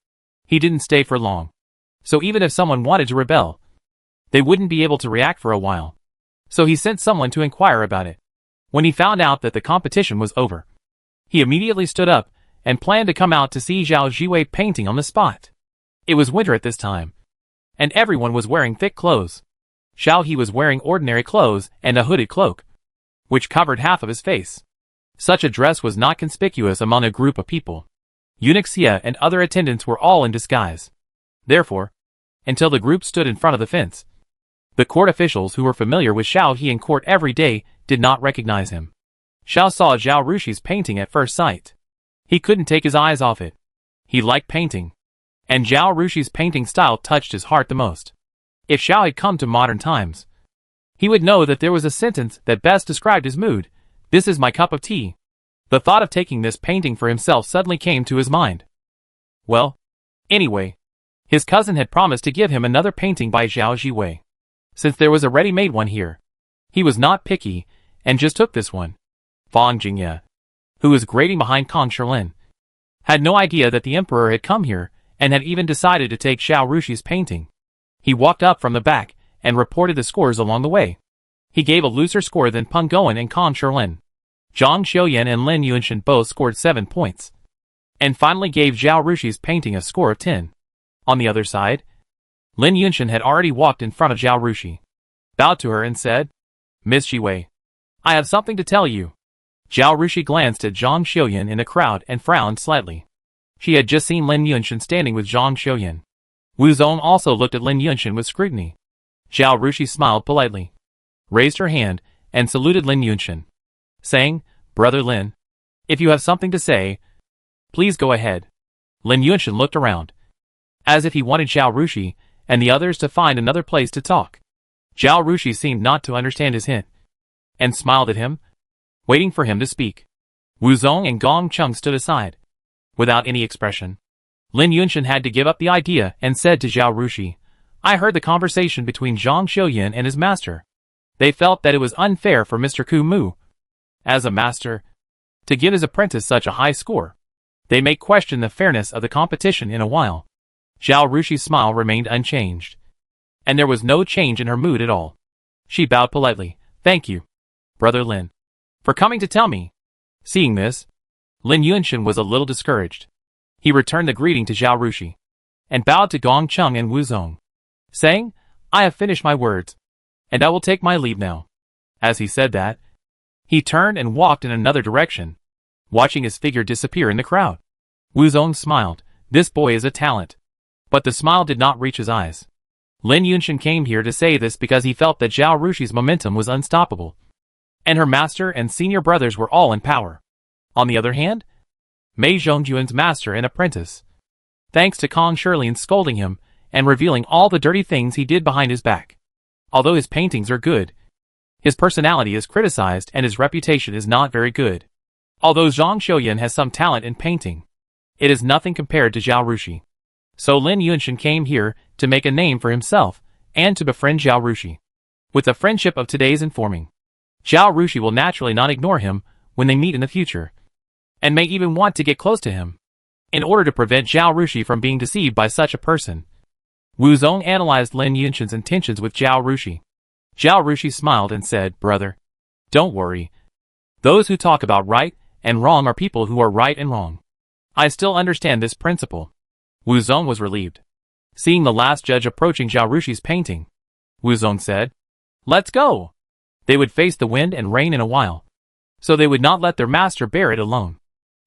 He didn't stay for long, so even if someone wanted to rebel, they wouldn't be able to react for a while. So he sent someone to inquire about it. When he found out that the competition was over, He immediately stood up and planned to come out to see Zhao Jiwei painting on the spot. It was winter at this time, and everyone was wearing thick clothes. Zhao He was wearing ordinary clothes and a hooded cloak, which covered half of his face. Such a dress was not conspicuous among a group of people. Eunuch Xia and other attendants were all in disguise. Therefore, until the group stood in front of the fence, the court officials who were familiar with Zhao He in court every day did not recognize him. Zhao saw Zhao Rushi's painting at first sight. He couldn't take his eyes off it. He liked painting, and Zhao Rushi's painting style touched his heart the most. If Zhao had come to modern times, he would know that there was a sentence that best described his mood: "This is my cup of tea." The thought of taking this painting for himself suddenly came to his mind. Well, anyway, his cousin had promised to give him another painting by Zhao Jiwei. Since there was a ready-made one here, he was not picky and just took this one. Fang Jingye, who was grading behind Kong Shilin, had no idea that the emperor had come here and had even decided to take Zhao Rushi's painting. He walked up from the back and reported the scores along the way. He gave a looser score than Peng Goen and Kong Shilin. Zhang Xiuyan and Lin Yunshan both scored 7 points, and finally gave Zhao Rushi's painting a score of 10. On the other side, Lin Yunshan had already walked in front of Zhao Rushi, bowed to her and said, "Miss Jiwei, I have something to tell you." Zhao Rushi glanced at Zhang Xiuyan in the crowd and frowned slightly. She had just seen Lin Yunshan standing with Zhang Xiuyan. Wu Zong also looked at Lin Yunshan with scrutiny. Zhao Rushi smiled politely, raised her hand, and saluted Lin Yunshan, saying, "Brother Lin, if you have something to say, please go ahead." Lin Yunshan looked around, as if he wanted Zhao Rushi and the others to find another place to talk. Zhao Rushi seemed not to understand his hint, and smiled at him, waiting for him to speak. Wu Zong and Gong Chung stood aside, without any expression. Lin Yunshan had to give up the idea and said to Zhao Rushi, "I heard the conversation between Zhang Xiuyan and his master. They felt that it was unfair for Mr. Ku Mu, as a master, to give his apprentice such a high score. They may question the fairness of the competition in a while." Zhao Rushi's smile remained unchanged, and there was no change in her mood at all. She bowed politely. "Thank you, Brother Lin, for coming to tell me." Seeing this, Lin Yunshan was a little discouraged. He returned the greeting to Zhao Rushi, and bowed to Gong Chung and Wu Zong, saying, "I have finished my words, and I will take my leave now." As he said that, he turned and walked in another direction, watching his figure disappear in the crowd. Wu Zong smiled. This boy is a talent. But the smile did not reach his eyes. Lin Yunshan came here to say this because he felt that Zhao Rushi's momentum was unstoppable, and her master and senior brothers were all in power. On the other hand, Mei Zhongyuan's master and apprentice, thanks to Kong Shilin scolding him and revealing all the dirty things he did behind his back. Although his paintings are good, his personality is criticized and his reputation is not very good. Although Zhang Xiuyan has some talent in painting, it is nothing compared to Zhao Rushi. So Lin Yunshan came here to make a name for himself and to befriend Zhao Rushi. With the friendship of today's informing, Zhao Rushi will naturally not ignore him when they meet in the future, and may even want to get close to him, in order to prevent Zhao Rushi from being deceived by such a person. Wu Zong analyzed Lin Yunshan's intentions with Zhao Rushi. Zhao Rushi smiled and said, "Brother, don't worry. Those who talk about right and wrong are people who are right and wrong. I still understand this principle." Wu Zong was relieved. Seeing the last judge approaching Zhao Rushi's painting, Wu Zong said, "Let's go." They would face the wind and rain in a while, so they would not let their master bear it alone.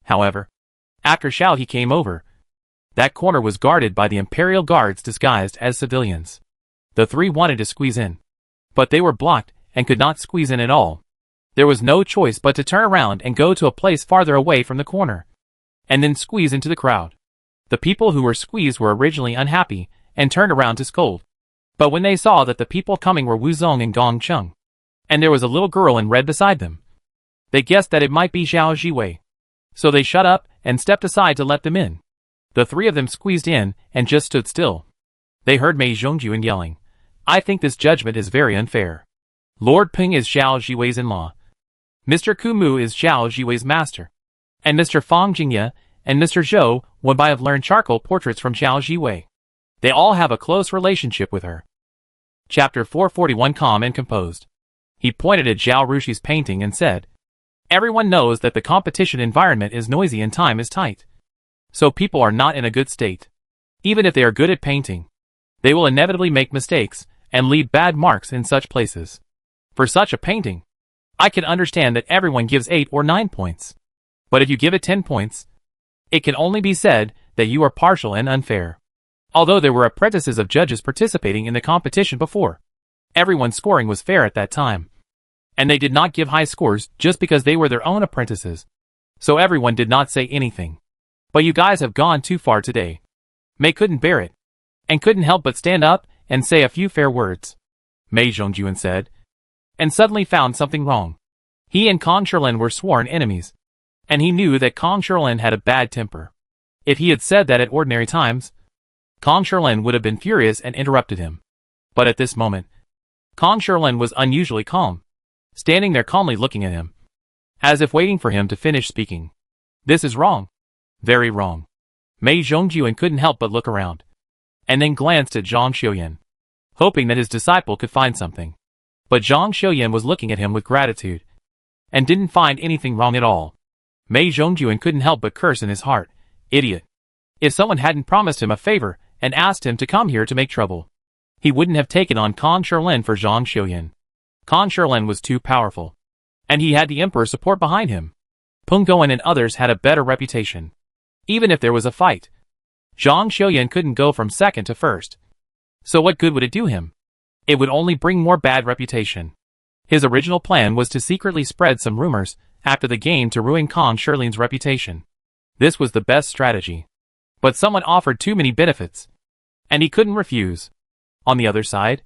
However, after Zhao He came over, that corner was guarded by the imperial guards disguised as civilians. The three wanted to squeeze in, but they were blocked and could not squeeze in at all. There was no choice but to turn around and go to a place farther away from the corner, and then squeeze into the crowd. The people who were squeezed were originally unhappy and turned around to scold. But when they saw that the people coming were Wu Zong and Gong Chung, and there was a little girl in red beside them, they guessed that it might be Zhao Jiwei. So they shut up and stepped aside to let them in. The three of them squeezed in and just stood still. They heard Mei Zhongjuan yelling, "I think this judgment is very unfair. Lord Peng is Zhao Jiwei's in-law. Mr. Ku Mu is Zhao Jiwei's master. And Mr. Fang Jingye and Mr. Zhou would have learned charcoal portraits from Zhao Jiwei. They all have a close relationship with her." Chapter 441. Calm and composed. He pointed at Zhao Rushi's painting and said, Everyone knows that the competition environment is noisy and time is tight. So people are not in a good state. Even if they are good at painting, they will inevitably make mistakes and leave bad marks in such places. For such a painting, I can understand that everyone gives 8 or 9 points. But if you give it 10 points, it can only be said that you are partial and unfair. Although there were apprentices of judges participating in the competition before, everyone's scoring was fair at that time. And they did not give high scores just because they were their own apprentices. So everyone did not say anything. But you guys have gone too far today. Mei couldn't bear it, and couldn't help but stand up and say a few fair words. Mei Zhongjuan said, and suddenly found something wrong. He and Kong Shilin were sworn enemies, and he knew that Kong Shilin had a bad temper. If he had said that at ordinary times, Kong Shilin would have been furious and interrupted him. But at this moment, Kong Shilin was unusually calm, standing there calmly looking at him, as if waiting for him to finish speaking. This is wrong. Very wrong. Mei Zhongjuan couldn't help but look around, and then glanced at Zhang Xiuyan, hoping that his disciple could find something. But Zhang Xiuyan was looking at him with gratitude, and didn't find anything wrong at all. Mei Zhongjuan couldn't help but curse in his heart. Idiot. If someone hadn't promised him a favor and asked him to come here to make trouble, he wouldn't have taken on Kong Shilin for Zhang Xiuyan. Kong Shilin was too powerful, and he had the emperor's support behind him. Peng Goen and others had a better reputation. Even if there was a fight, Zhang Xiuyan couldn't go from second to first. So what good would it do him? It would only bring more bad reputation. His original plan was to secretly spread some rumors after the game to ruin Kong Shilin's reputation. This was the best strategy. But someone offered too many benefits, and he couldn't refuse. On the other side,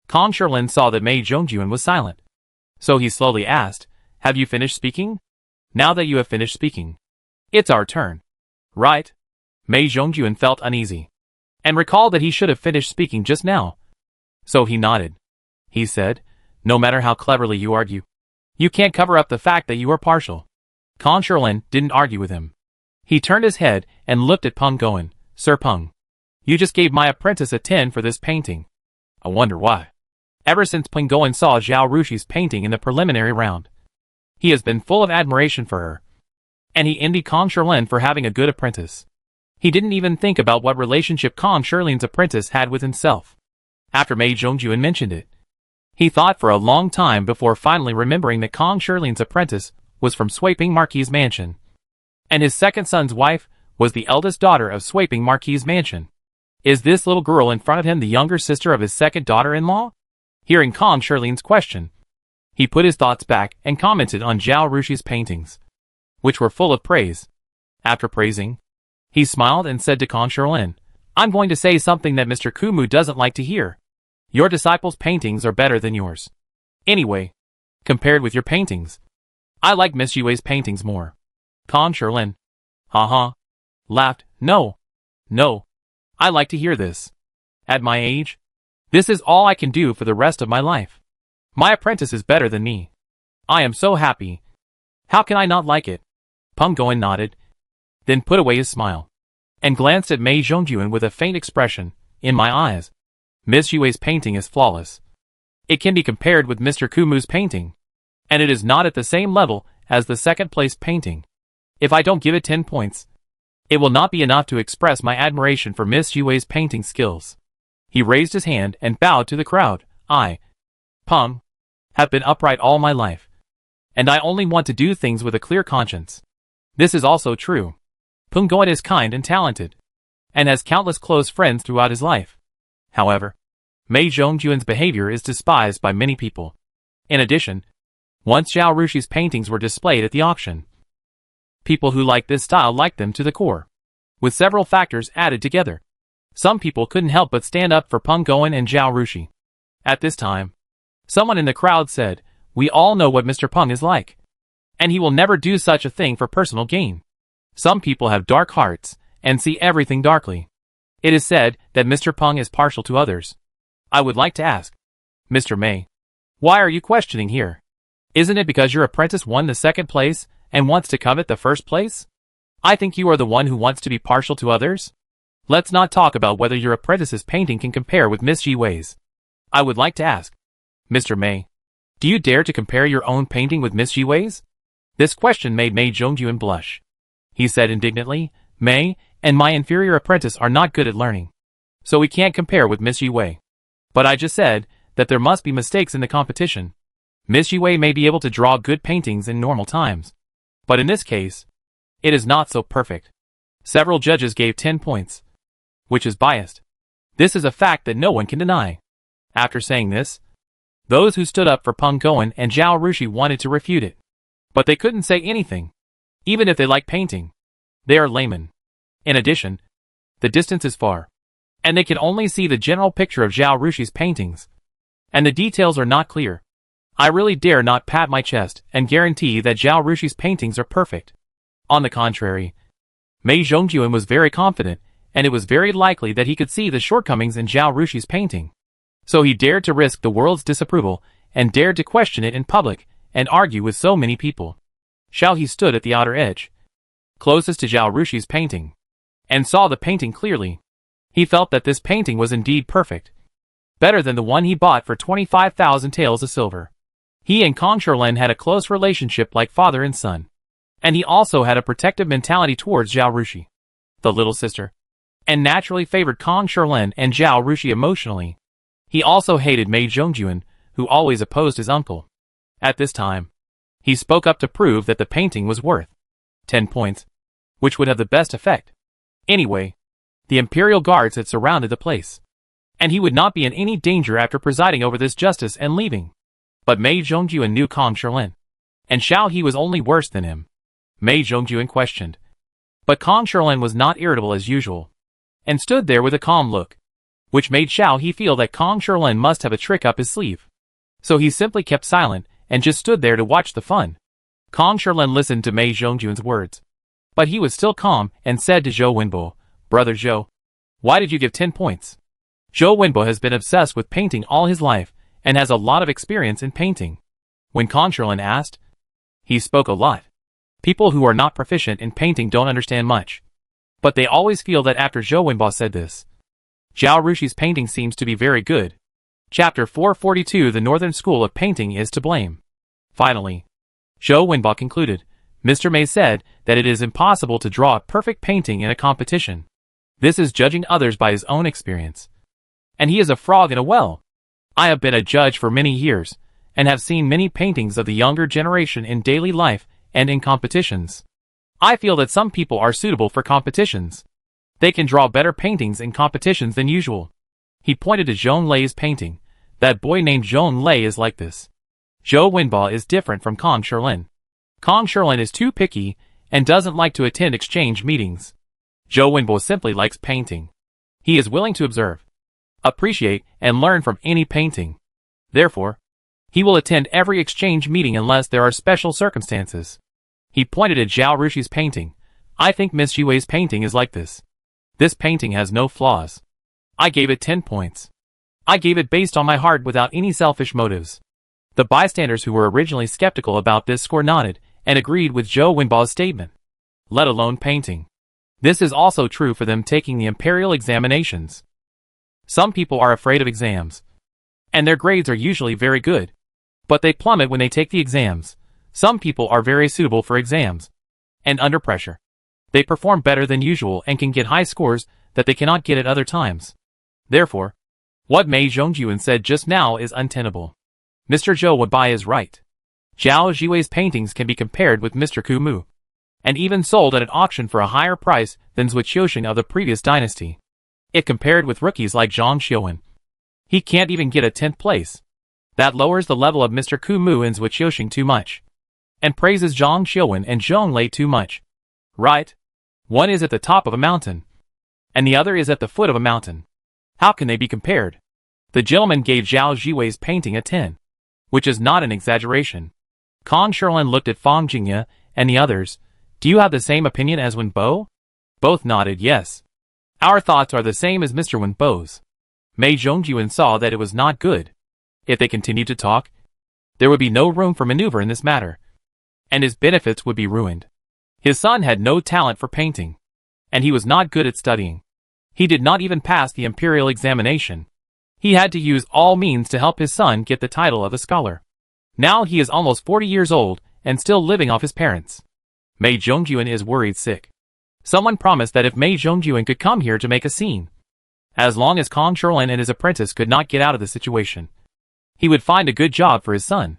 Kong Shilin saw that Mei Zhongjuan was silent. So he slowly asked, "Have you finished speaking? Now that you have finished speaking, it's our turn. Right?" Mei Zhongjuan felt uneasy, and recalled that he should have finished speaking just now. So he nodded. He said, "No matter how cleverly you argue, you can't cover up the fact that you are partial." Kong Shilin didn't argue with him. He turned his head and looked at Peng Goen. "Sir Peng, you just gave my apprentice a 10 for this painting. I wonder why." Ever since Peng Goen saw Zhao Rushi's painting in the preliminary round, he has been full of admiration for her. And he envied Kong Shilin for having a good apprentice. He didn't even think about what relationship Kong Shilin's apprentice had with himself. After Mei Zhongjuan mentioned it, he thought for a long time before finally remembering that Kong Shilin's apprentice was from Sweeping Marquis Mansion, and his second son's wife was the eldest daughter of Sweeping Marquis Mansion. Is this little girl in front of him the younger sister of his second daughter-in-law? Hearing Kong Shilin's question, he put his thoughts back and commented on Zhao Rushi's paintings, which were full of praise. After praising, he smiled and said to Kong Shilin, "I'm going to say something that Mr. Kumu doesn't like to hear. Your disciples' paintings are better than yours. Anyway, compared with your paintings, I like Miss Yue's paintings more." Kong Shilin, laughed. No, I like to hear this. At my age, this is all I can do for the rest of my life. My apprentice is better than me. I am so happy. How can I not like it? Peng Goen nodded, then put away his smile, and glanced at Mei Zhongjuan with a faint expression. "In my eyes, Miss Yue's painting is flawless. It can be compared with Mr. Kumu's painting, and it is not at the same level as the second-place painting. If I don't give it 10 points, it will not be enough to express my admiration for Miss Yue's painting skills." He raised his hand and bowed to the crowd. "I, Peng, have been upright all my life, and I only want to do things with a clear conscience. This is also true. Peng Goen is kind and talented, and has countless close friends throughout his life. However, Mei Zhongjuan's behavior is despised by many people. In addition, once Zhao Rushi's paintings were displayed at the auction, people who liked this style liked them to the core. With several factors added together, some people couldn't help but stand up for Peng Goen and Zhao Rushi. At this time, someone in the crowd said, "We all know what Mr. Peng is like, and he will never do such a thing for personal gain. Some people have dark hearts and see everything darkly. It is said that Mr. Peng is partial to others. I would like to ask, Mr. Mei, why are you questioning here? Isn't it because your apprentice won the second place and wants to covet the first place? I think you are the one who wants to be partial to others. Let's not talk about whether your apprentice's painting can compare with Miss Yue's. I would like to ask, Mr. Mei, do you dare to compare your own painting with Miss Yue's? This question made Mei Zhongyuan blush. He said indignantly, Mei and my inferior apprentice are not good at learning, so we can't compare with Miss Yiwei. But I just said that there must be mistakes in the competition. Miss Yiwei may be able to draw good paintings in normal times, but in this case, it is not so perfect. Several judges gave 10 points, which is biased. This is a fact that no one can deny. After saying this, those who stood up for Peng Goen and Zhao Rushi wanted to refute it, but they couldn't say anything, even if they like painting. They are laymen. In addition, the distance is far, and they can only see the general picture of Zhao Rushi's paintings, and the details are not clear. I really dare not pat my chest and guarantee that Zhao Rushi's paintings are perfect. On the contrary, Mei Zhongyuan was very confident, and it was very likely that he could see the shortcomings in Zhao Rushi's painting. So he dared to risk the world's disapproval, and dared to question it in public, and argue with so many people. Xiao He stood at the outer edge, closest to Zhao Rushi's painting, and saw the painting clearly. He felt that this painting was indeed perfect, better than the one he bought for 25,000 taels of silver. He and Kong Sherlin had a close relationship like father and son, and he also had a protective mentality towards Zhao Rushi, the little sister, and naturally favored Kong Sherlin and Zhao Rushi emotionally. He also hated Mei Zhongyuan, who always opposed his uncle. At this time, he spoke up to prove that the painting was worth 10 points, which would have the best effect. Anyway, the imperial guards had surrounded the place, and he would not be in any danger after presiding over this justice and leaving. But Mei Zhongyuan knew Kong Sherlin, and Xiao He was only worse than him. Mei Zhongyuan questioned, but Kong Sherlin was not irritable as usual, and stood there with a calm look, which made Xiao He feel that Kong Sherlin must have a trick up his sleeve. So he simply kept silent and just stood there to watch the fun. Kong Sherlin listened to Mei Zhongyuan's words, but he was still calm and said to Zhou Wenbo, Brother Zhou, why did you give 10 points? Zhou Wenbo has been obsessed with painting all his life, and has a lot of experience in painting. When Kong Sherlin asked, he spoke a lot. People who are not proficient in painting don't understand much, but they always feel that after Zhou Wenbo said this, Zhao Rushi's painting seems to be very good. Chapter 442 The Northern School of Painting is to blame. Finally, Zhou Wenbo concluded, Mr. Mei said that it is impossible to draw a perfect painting in a competition. This is judging others by his own experience. And he is a frog in a well. I have been a judge for many years, and have seen many paintings of the younger generation in daily life and in competitions. I feel that some people are suitable for competitions. They can draw better paintings in competitions than usual. He pointed to Zhong Lei's painting. That boy named Zhong Lei is like this. Zhou Wenbo is different from Kong Sherlin. Kong Sherlin is too picky and doesn't like to attend exchange meetings. Zhou Wenbo simply likes painting. He is willing to observe, appreciate, and learn from any painting. Therefore, he will attend every exchange meeting unless there are special circumstances. He pointed at Zhao Rushi's painting. I think Miss Yiwei's painting is like this. This painting has no flaws. I gave it 10 points. I gave it based on my heart without any selfish motives. The bystanders who were originally skeptical about this score nodded and agreed with Zhou Wenbo's statement. Let alone painting. This is also true for them taking the imperial examinations. Some people are afraid of exams, and their grades are usually very good, but they plummet when they take the exams. Some people are very suitable for exams, and under pressure, they perform better than usual and can get high scores that they cannot get at other times. Therefore, what Mei Zhongyuan said just now is untenable. Mr. Zhou Wenbai is right. Zhao Yiwei's paintings can be compared with Mr. Ku Mu, and even sold at an auction for a higher price than Zhuo Qiusheng of the previous dynasty. It compared with rookies like Zhang Xiuwen. He can't even get a 10th place. That lowers the level of Mr. Ku Mu and Zhuo Qiusheng too much, and praises Zhang Xiuwen and Zhong Lei too much. Right? One is at the top of a mountain, and the other is at the foot of a mountain. How can they be compared? The gentleman gave Zhao Yiwei's painting a 10, which is not an exaggeration. Kong Sherlin looked at Fang Jingye and the others. Do you have the same opinion as Wenbo? Both nodded yes. Our thoughts are the same as Mr. Wenbo's. Mei Zhongyuan saw that it was not good. If they continued to talk, there would be no room for maneuver in this matter, and his benefits would be ruined. His son had no talent for painting, and he was not good at studying. He did not even pass the imperial examination. He had to use all means to help his son get the title of a scholar. Now he is almost 40 years old and still living off his parents. Mei Zhongjuan is worried sick. Someone promised that if Mei Zhongjuan could come here to make a scene, as long as Kong Sherlin and his apprentice could not get out of the situation, he would find a good job for his son.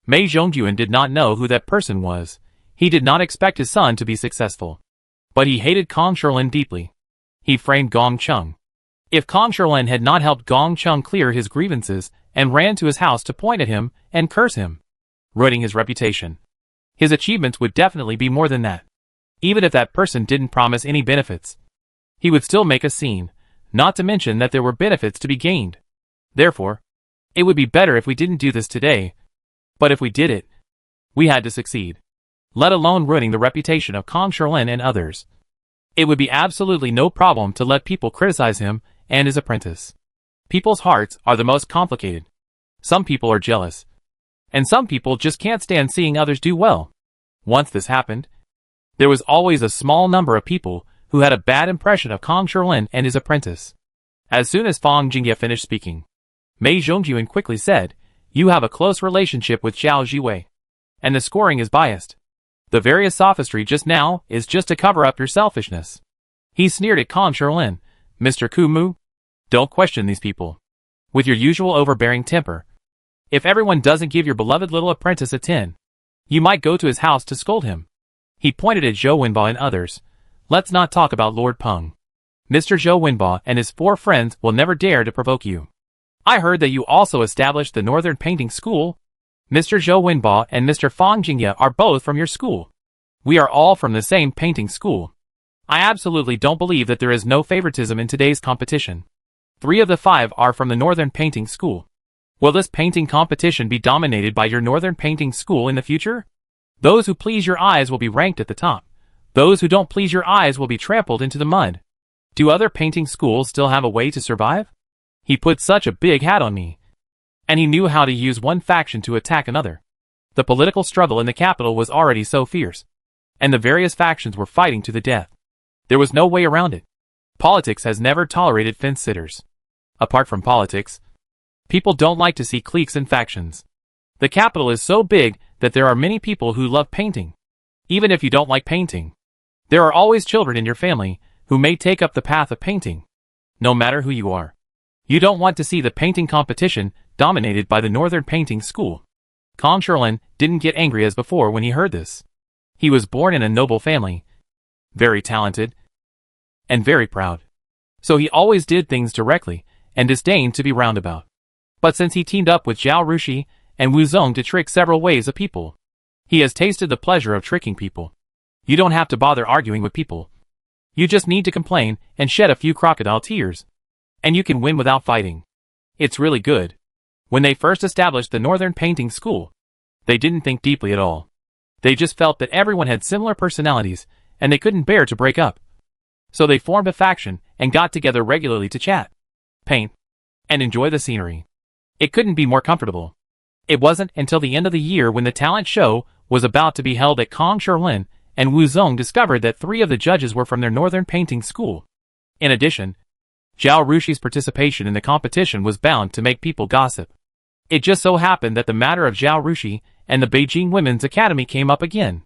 Mei Zhongjuan did not know who that person was. He did not expect his son to be successful. But he hated Kong Sherlin deeply. He framed Gong Chung. If Kong Sherlin had not helped Gong Chung clear his grievances and ran to his house to point at him and curse him, ruining his reputation, his achievements would definitely be more than that. Even if that person didn't promise any benefits, he would still make a scene, not to mention that there were benefits to be gained. Therefore, it would be better if we didn't do this today. But if we did it, we had to succeed. Let alone ruining the reputation of Kong Sherlin and others. It would be absolutely no problem to let people criticize him and his apprentice. People's hearts are the most complicated. Some people are jealous, and some people just can't stand seeing others do well. Once this happened, there was always a small number of people who had a bad impression of Kong Sherlin and his apprentice. As soon as Fang Jingye finished speaking, Mei Zhongjuan quickly said, "You have a close relationship with Zhao Jiwei, and the scoring is biased. The various sophistry just now is just to cover up your selfishness." He sneered at Kong Sherlin. "Mr. Kumu, don't question these people. With your usual overbearing temper, if everyone doesn't give your beloved little apprentice a 10, you might go to his house to scold him." He pointed at Zhou Wenba and others. "Let's not talk about Lord Peng. Mr. Zhou Wenba and his 4 friends will never dare to provoke you. I heard that you also established the Northern Painting School. Mr. Zhou Wenba and Mr. Fang Jingye are both from your school. We are all from the same painting school. I absolutely don't believe that there is no favoritism in today's competition. 3 of the 5 are from the Northern Painting School. Will this painting competition be dominated by your Northern Painting School in the future? Those who please your eyes will be ranked at the top. Those who don't please your eyes will be trampled into the mud. Do other painting schools still have a way to survive?" He put such a big hat on me. And he knew how to use one faction to attack another. The political struggle in the capital was already so fierce, and the various factions were fighting to the death. There was no way around it. Politics has never tolerated fence-sitters. Apart from politics, people don't like to see cliques and factions. The capital is so big that there are many people who love painting. Even if you don't like painting, there are always children in your family who may take up the path of painting. No matter who you are, you don't want to see the painting competition dominated by the Northern Painting School. Kong Sherlin didn't get angry as before when he heard this. He was born in a noble family, very talented, and very proud. So he always did things directly and disdained to be roundabout. But since he teamed up with Zhao Rushi and Wu Zong to trick several ways of people, he has tasted the pleasure of tricking people. You don't have to bother arguing with people. You just need to complain and shed a few crocodile tears, and you can win without fighting. It's really good. When they first established the Northern Painting School, they didn't think deeply at all. They just felt that everyone had similar personalities, and they couldn't bear to break up. So they formed a faction and got together regularly to chat, paint, and enjoy the scenery. It couldn't be more comfortable. It wasn't until the end of the year when the talent show was about to be held at Kong Sherlin and Wu Zong discovered that 3 of the judges were from their Northern Painting School. In addition, Zhao Rushi's participation in the competition was bound to make people gossip. It just so happened that the matter of Zhao Rushi and the Beijing Women's Academy came up again.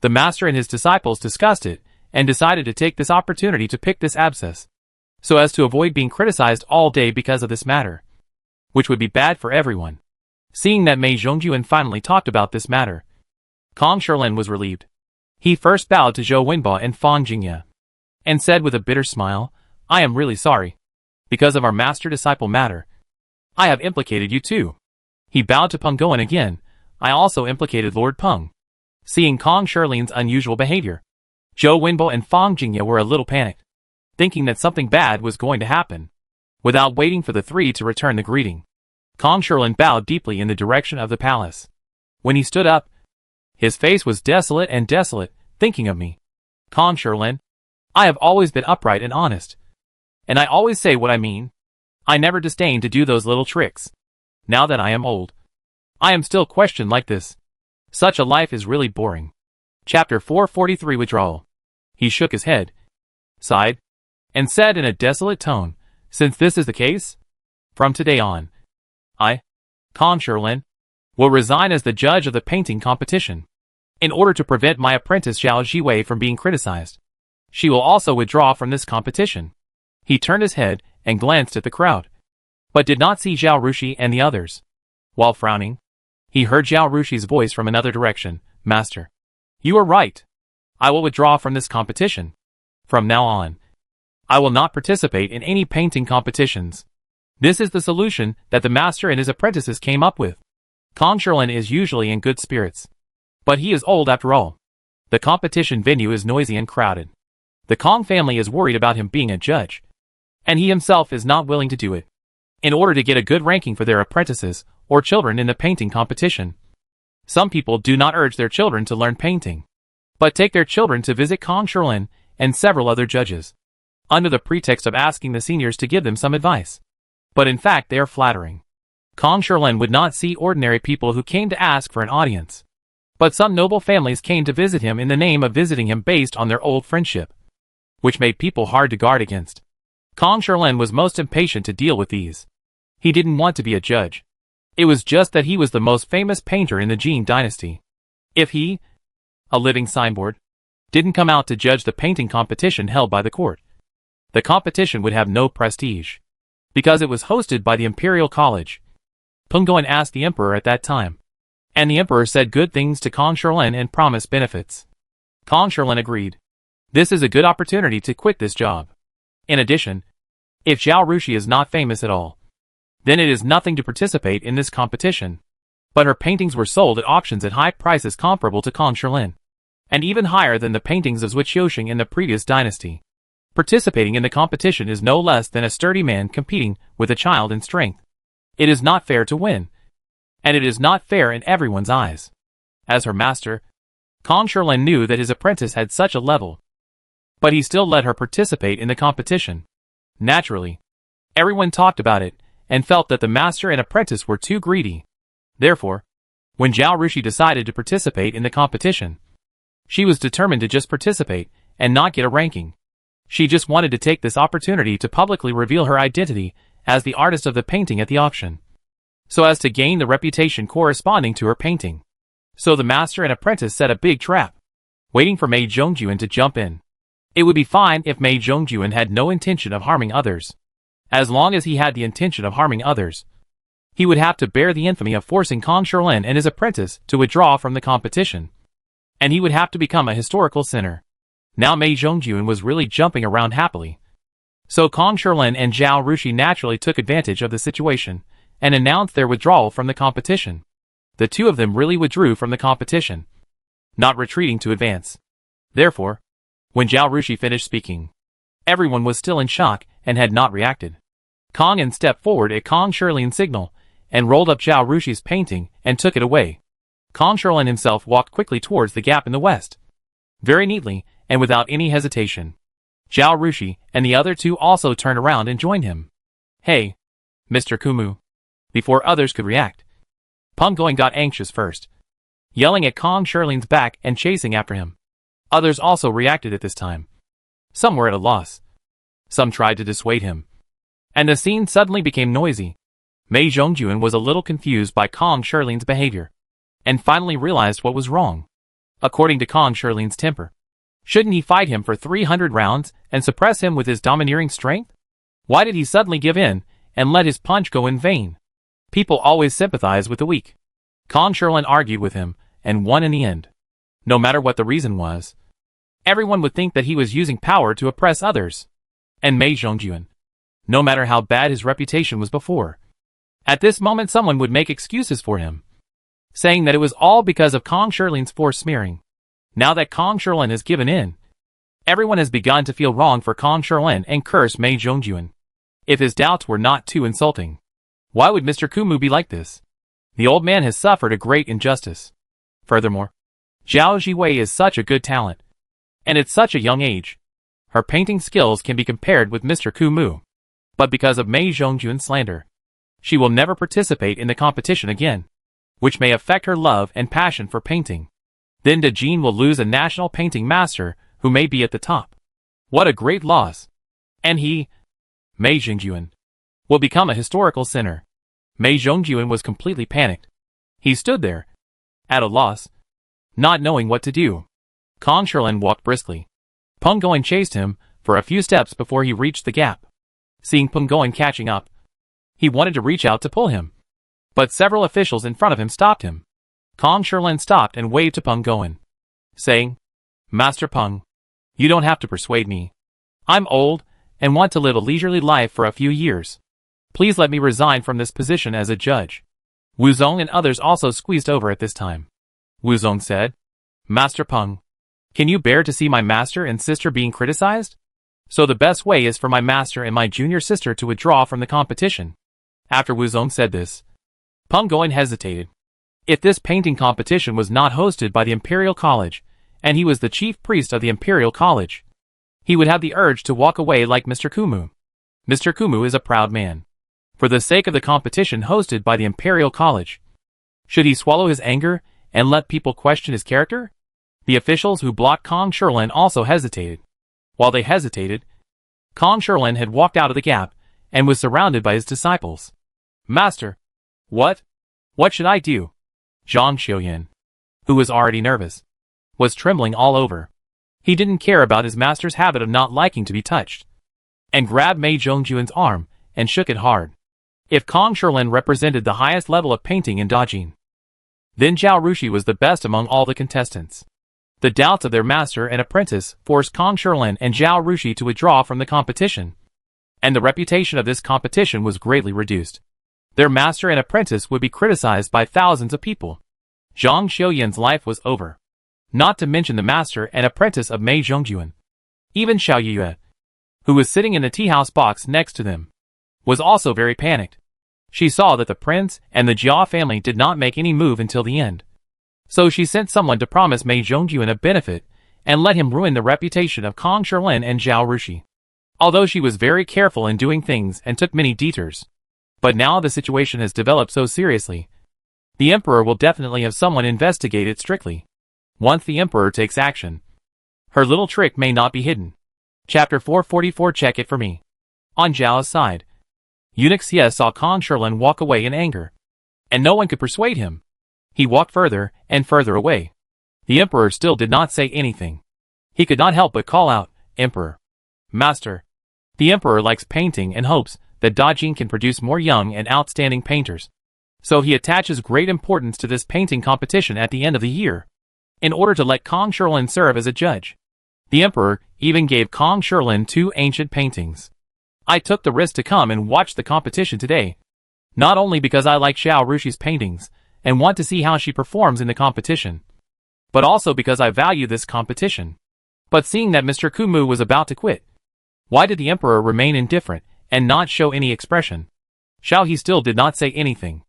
The master and his disciples discussed it and decided to take this opportunity to pick this abscess, so as to avoid being criticized all day because of this matter, which would be bad for everyone. Seeing that Mei Zhongjuan finally talked about this matter, Kong Sherlin was relieved. He first bowed to Zhou Wenba and Fang Jingye, and said with a bitter smile, "I am really sorry. Because of our master-disciple matter, I have implicated you too." He bowed to Peng Goen again. "I also implicated Lord Peng." Seeing Kong Sherlin's unusual behavior, Zhou Wenbo and Fang Jingye were a little panicked, thinking that something bad was going to happen. Without waiting for the 3 to return the greeting, Kong Sherlin bowed deeply in the direction of the palace. When he stood up, his face was desolate, thinking of me. "Kong Sherlin, I have always been upright and honest, and I always say what I mean. I never disdain to do those little tricks. Now that I am old, I am still questioned like this. Such a life is really boring." Chapter 443 Withdrawal. He shook his head, sighed, and said in a desolate tone, "Since this is the case, from today on, I, Kong Sherlin, will resign as the judge of the painting competition." in order to prevent my apprentice Zhao Jiwei from being criticized. She will also withdraw from this competition. He turned his head and glanced at the crowd, but did not see Zhao Rushi and the others. While frowning, he heard Zhao Rushi's voice from another direction. Master, you are right. I will withdraw from this competition. From now on, I will not participate in any painting competitions. This is the solution that the master and his apprentices came up with. Kong Shilin is usually in good spirits, but he is old after all. The competition venue is noisy and crowded. The Kong family is worried about him being a judge, and he himself is not willing to do it. In order to get a good ranking for their apprentices or children in the painting competition, some people do not urge their children to learn painting, but take their children to visit Kong Shilin and several other judges, under the pretext of asking the seniors to give them some advice. But in fact they are flattering. Kong Shilin would not see ordinary people who came to ask for an audience, but some noble families came to visit him in the name of visiting him based on their old friendship, which made people hard to guard against. Kong Shilin was most impatient to deal with these. He didn't want to be a judge. It was just that he was the most famous painter in the Jin dynasty. If he, a living signboard, didn't come out to judge the painting competition held by the court, the competition would have no prestige, because it was hosted by the Imperial College. Punggoan asked the emperor at that time, and the emperor said good things to Kong Shilin and promised benefits. Kong Shilin agreed. This is a good opportunity to quit this job. In addition, if Zhao Rushi is not famous at all, then it is nothing to participate in this competition. But her paintings were sold at auctions at high prices comparable to Kong Shilin, and even higher than the paintings of Zhuo Qiuxing in the previous dynasty. Participating in the competition is no less than a sturdy man competing with a child in strength. It is not fair to win, and it is not fair in everyone's eyes. As her master, Kong Shilin knew that his apprentice had such a level, but he still let her participate in the competition. Naturally, everyone talked about it and felt that the master and apprentice were too greedy. Therefore, when Zhao Rushi decided to participate in the competition, she was determined to just participate and not get a ranking. She just wanted to take this opportunity to publicly reveal her identity as the artist of the painting at the auction, so as to gain the reputation corresponding to her painting. So the master and apprentice set a big trap, waiting for Mei Zhongjuan to jump in. It would be fine if Mei Zhongjuan had no intention of harming others. As long as he had the intention of harming others, he would have to bear the infamy of forcing Kong Shilin and his apprentice to withdraw from the competition, and he would have to become a historical sinner. Now Mei Zhongjuan was really jumping around happily. So Kong Shilin and Zhao Rushi naturally took advantage of the situation and announced their withdrawal from the competition. The two of them really withdrew from the competition, not retreating to advance. Therefore, when Zhao Rushi finished speaking, everyone was still in shock and had not reacted. Kong stepped forward at Kong Shilin's signal and rolled up Zhao Rushi's painting and took it away. Kong Shilin himself walked quickly towards the gap in the west. Very neatly and without any hesitation, Zhao Rushi and the other two also turned around and joined him. Hey, Mr. Kumu. Before others could react, Punggoan got anxious first, yelling at Kong Shilin's back and chasing after him. Others also reacted at this time. Some were at a loss. Some tried to dissuade him, and the scene suddenly became noisy. Mei Zhongjuan was a little confused by Kong Shilin's behavior, and finally realized what was wrong. According to Kong Shilin's temper, shouldn't he fight him for 300 rounds and suppress him with his domineering strength? Why did he suddenly give in and let his punch go in vain? People always sympathize with the weak. Kong Shilin argued with him and won in the end. No matter what the reason was, everyone would think that he was using power to oppress others. And Mei Zhongjuan, no matter how bad his reputation was before, at this moment someone would make excuses for him, saying that it was all because of Kong Shilin's force smearing. Now that Kong Shilin has given in, everyone has begun to feel wrong for Kong Shilin and curse Mei Zhongjuan. If his doubts were not too insulting, why would Mr. Kumu be like this? The old man has suffered a great injustice. Furthermore, Zhao Jiwei is such a good talent, and at such a young age, her painting skills can be compared with Mr. Kumu. But because of Mei Zhongjuan's slander, she will never participate in the competition again, which may affect her love and passion for painting. Then the Jin will lose a national painting master who may be at the top. What a great loss! And he, Mei Zhongjuan, will become a historical sinner. Mei Zhongjuan was completely panicked. He stood there, at a loss, Not knowing what to do, Kong Sherlin walked briskly. Peng Guan chased him for a few steps before he reached the gap. Seeing Peng Guan catching up, he wanted to reach out to pull him, but several officials in front of him stopped him. Kong Sherlin stopped and waved to Peng Guan, saying, "Master Peng, you don't have to persuade me. I'm old and want to live a leisurely life for a few years. Please let me resign from this position as a judge." Wu Zong and others also squeezed over at this time. Wu Zong said, "Master Peng, can you bear to see my master and sister being criticized? So the best way is for my master and my junior sister to withdraw from the competition." After Wu Zong said this, Peng Guan hesitated. If this painting competition was not hosted by the Imperial College, and he was the chief priest of the Imperial College, he would have the urge to walk away like Mr. Kumu. Mr. Kumu is a proud man. For the sake of the competition hosted by the Imperial College, should he swallow his anger and let people question his character? The officials who blocked Kong Sherlin also hesitated. While they hesitated, Kong Sherlin had walked out of the gap and was surrounded by his disciples. "Master, what should I do?" Zhang Xiuyan, who was already nervous, was trembling all over. He didn't care about his master's habit of not liking to be touched, and grabbed Mei Zhongjuan's arm and shook it hard. If Kong Sherlin represented the highest level of painting in Dajin, then Zhao Rushi was the best among all the contestants. The doubts of their master and apprentice forced Kong Sherlin and Zhao Rushi to withdraw from the competition, and the reputation of this competition was greatly reduced. Their master and apprentice would be criticized by thousands of people. Zhang Xiuyan's life was over. Not to mention the master and apprentice of Mei Zhongjuan. Even Xiao Yue, who was sitting in the tea-house box next to them, was also very panicked. She saw that the prince and the Jia family did not make any move until the end. So she sent someone to promise Mei Zhongjuan a benefit and let him ruin the reputation of Kong Sherlin and Zhao Rushi. Although she was very careful in doing things and took many detours, but now the situation has developed so seriously, the emperor will definitely have someone investigate it strictly. Once the emperor takes action, her little trick may not be hidden. Chapter 444. Check it for me. On Zhao's side, Eunuch Xie saw Kong Sherlin walk away in anger, and no one could persuade him. He walked further and further away. The emperor still did not say anything. He could not help but call out, "Emperor! Master!" The emperor likes painting and hopes that Dajin can produce more young and outstanding painters. So he attaches great importance to this painting competition at the end of the year, in order to let Kong Sherlin serve as a judge. The emperor even gave Kong Sherlin 2 ancient paintings. I took the risk to come and watch the competition today, not only because I like Zhao Rushi's paintings and want to see how she performs in the competition, but also because I value this competition. But seeing that Mr. Kumu was about to quit, why did the emperor remain indifferent and not show any expression? Xiao He still did not say anything.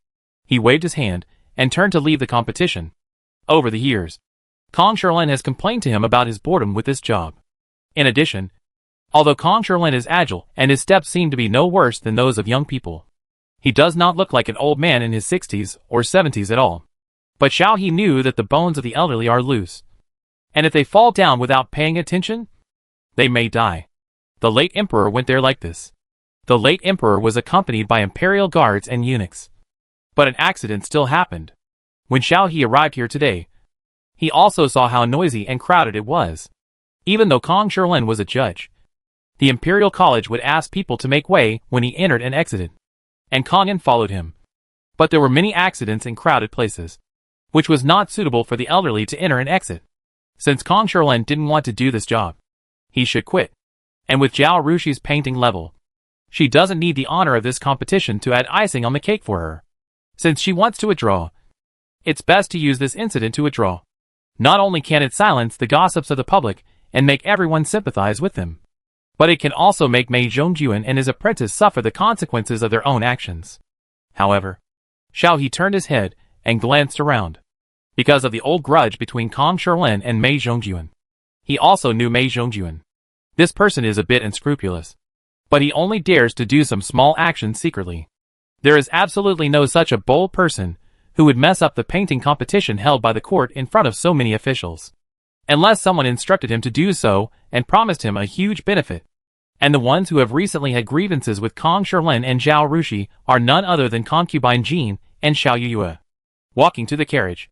He waved his hand and turned to leave the competition. Over the years, Kong Sherlin has complained to him about his boredom with this job. In addition, although Kong Sherlin is agile and his steps seem to be no worse than those of young people, he does not look like an old man in his 60s or 70s at all. But Xiao He knew that the bones of the elderly are loose, and if they fall down without paying attention, they may die. The late emperor went there like this. The late emperor was accompanied by imperial guards and eunuchs. But an accident still happened. When Xiao He arrived here today, he also saw how noisy and crowded it was. Even though Kong Sherlin was a judge, the Imperial College would ask people to make way when he entered and exited, and Kong'an followed him. But there were many accidents in crowded places, which was not suitable for the elderly to enter and exit. Since Kong Sherlin didn't want to do this job, he should quit. And with Zhao Rushi's painting level, she doesn't need the honor of this competition to add icing on the cake for her. Since she wants to withdraw, it's best to use this incident to withdraw. Not only can it silence the gossips of the public and make everyone sympathize with them, but it can also make Mei Zhongjuan and his apprentice suffer the consequences of their own actions. However, Xiao He turned his head and glanced around. Because of the old grudge between Kong Sherlin and Mei Zhongjuan, he also knew Mei Zhongjuan. This person is a bit unscrupulous, but he only dares to do some small actions secretly. There is absolutely no such a bold person who would mess up the painting competition held by the court in front of so many officials, unless someone instructed him to do so and promised him a huge benefit. And the ones who have recently had grievances with Kong Sherlin and Zhao Rushi are none other than concubine Jean and Xiao Yue. Walking to the carriage,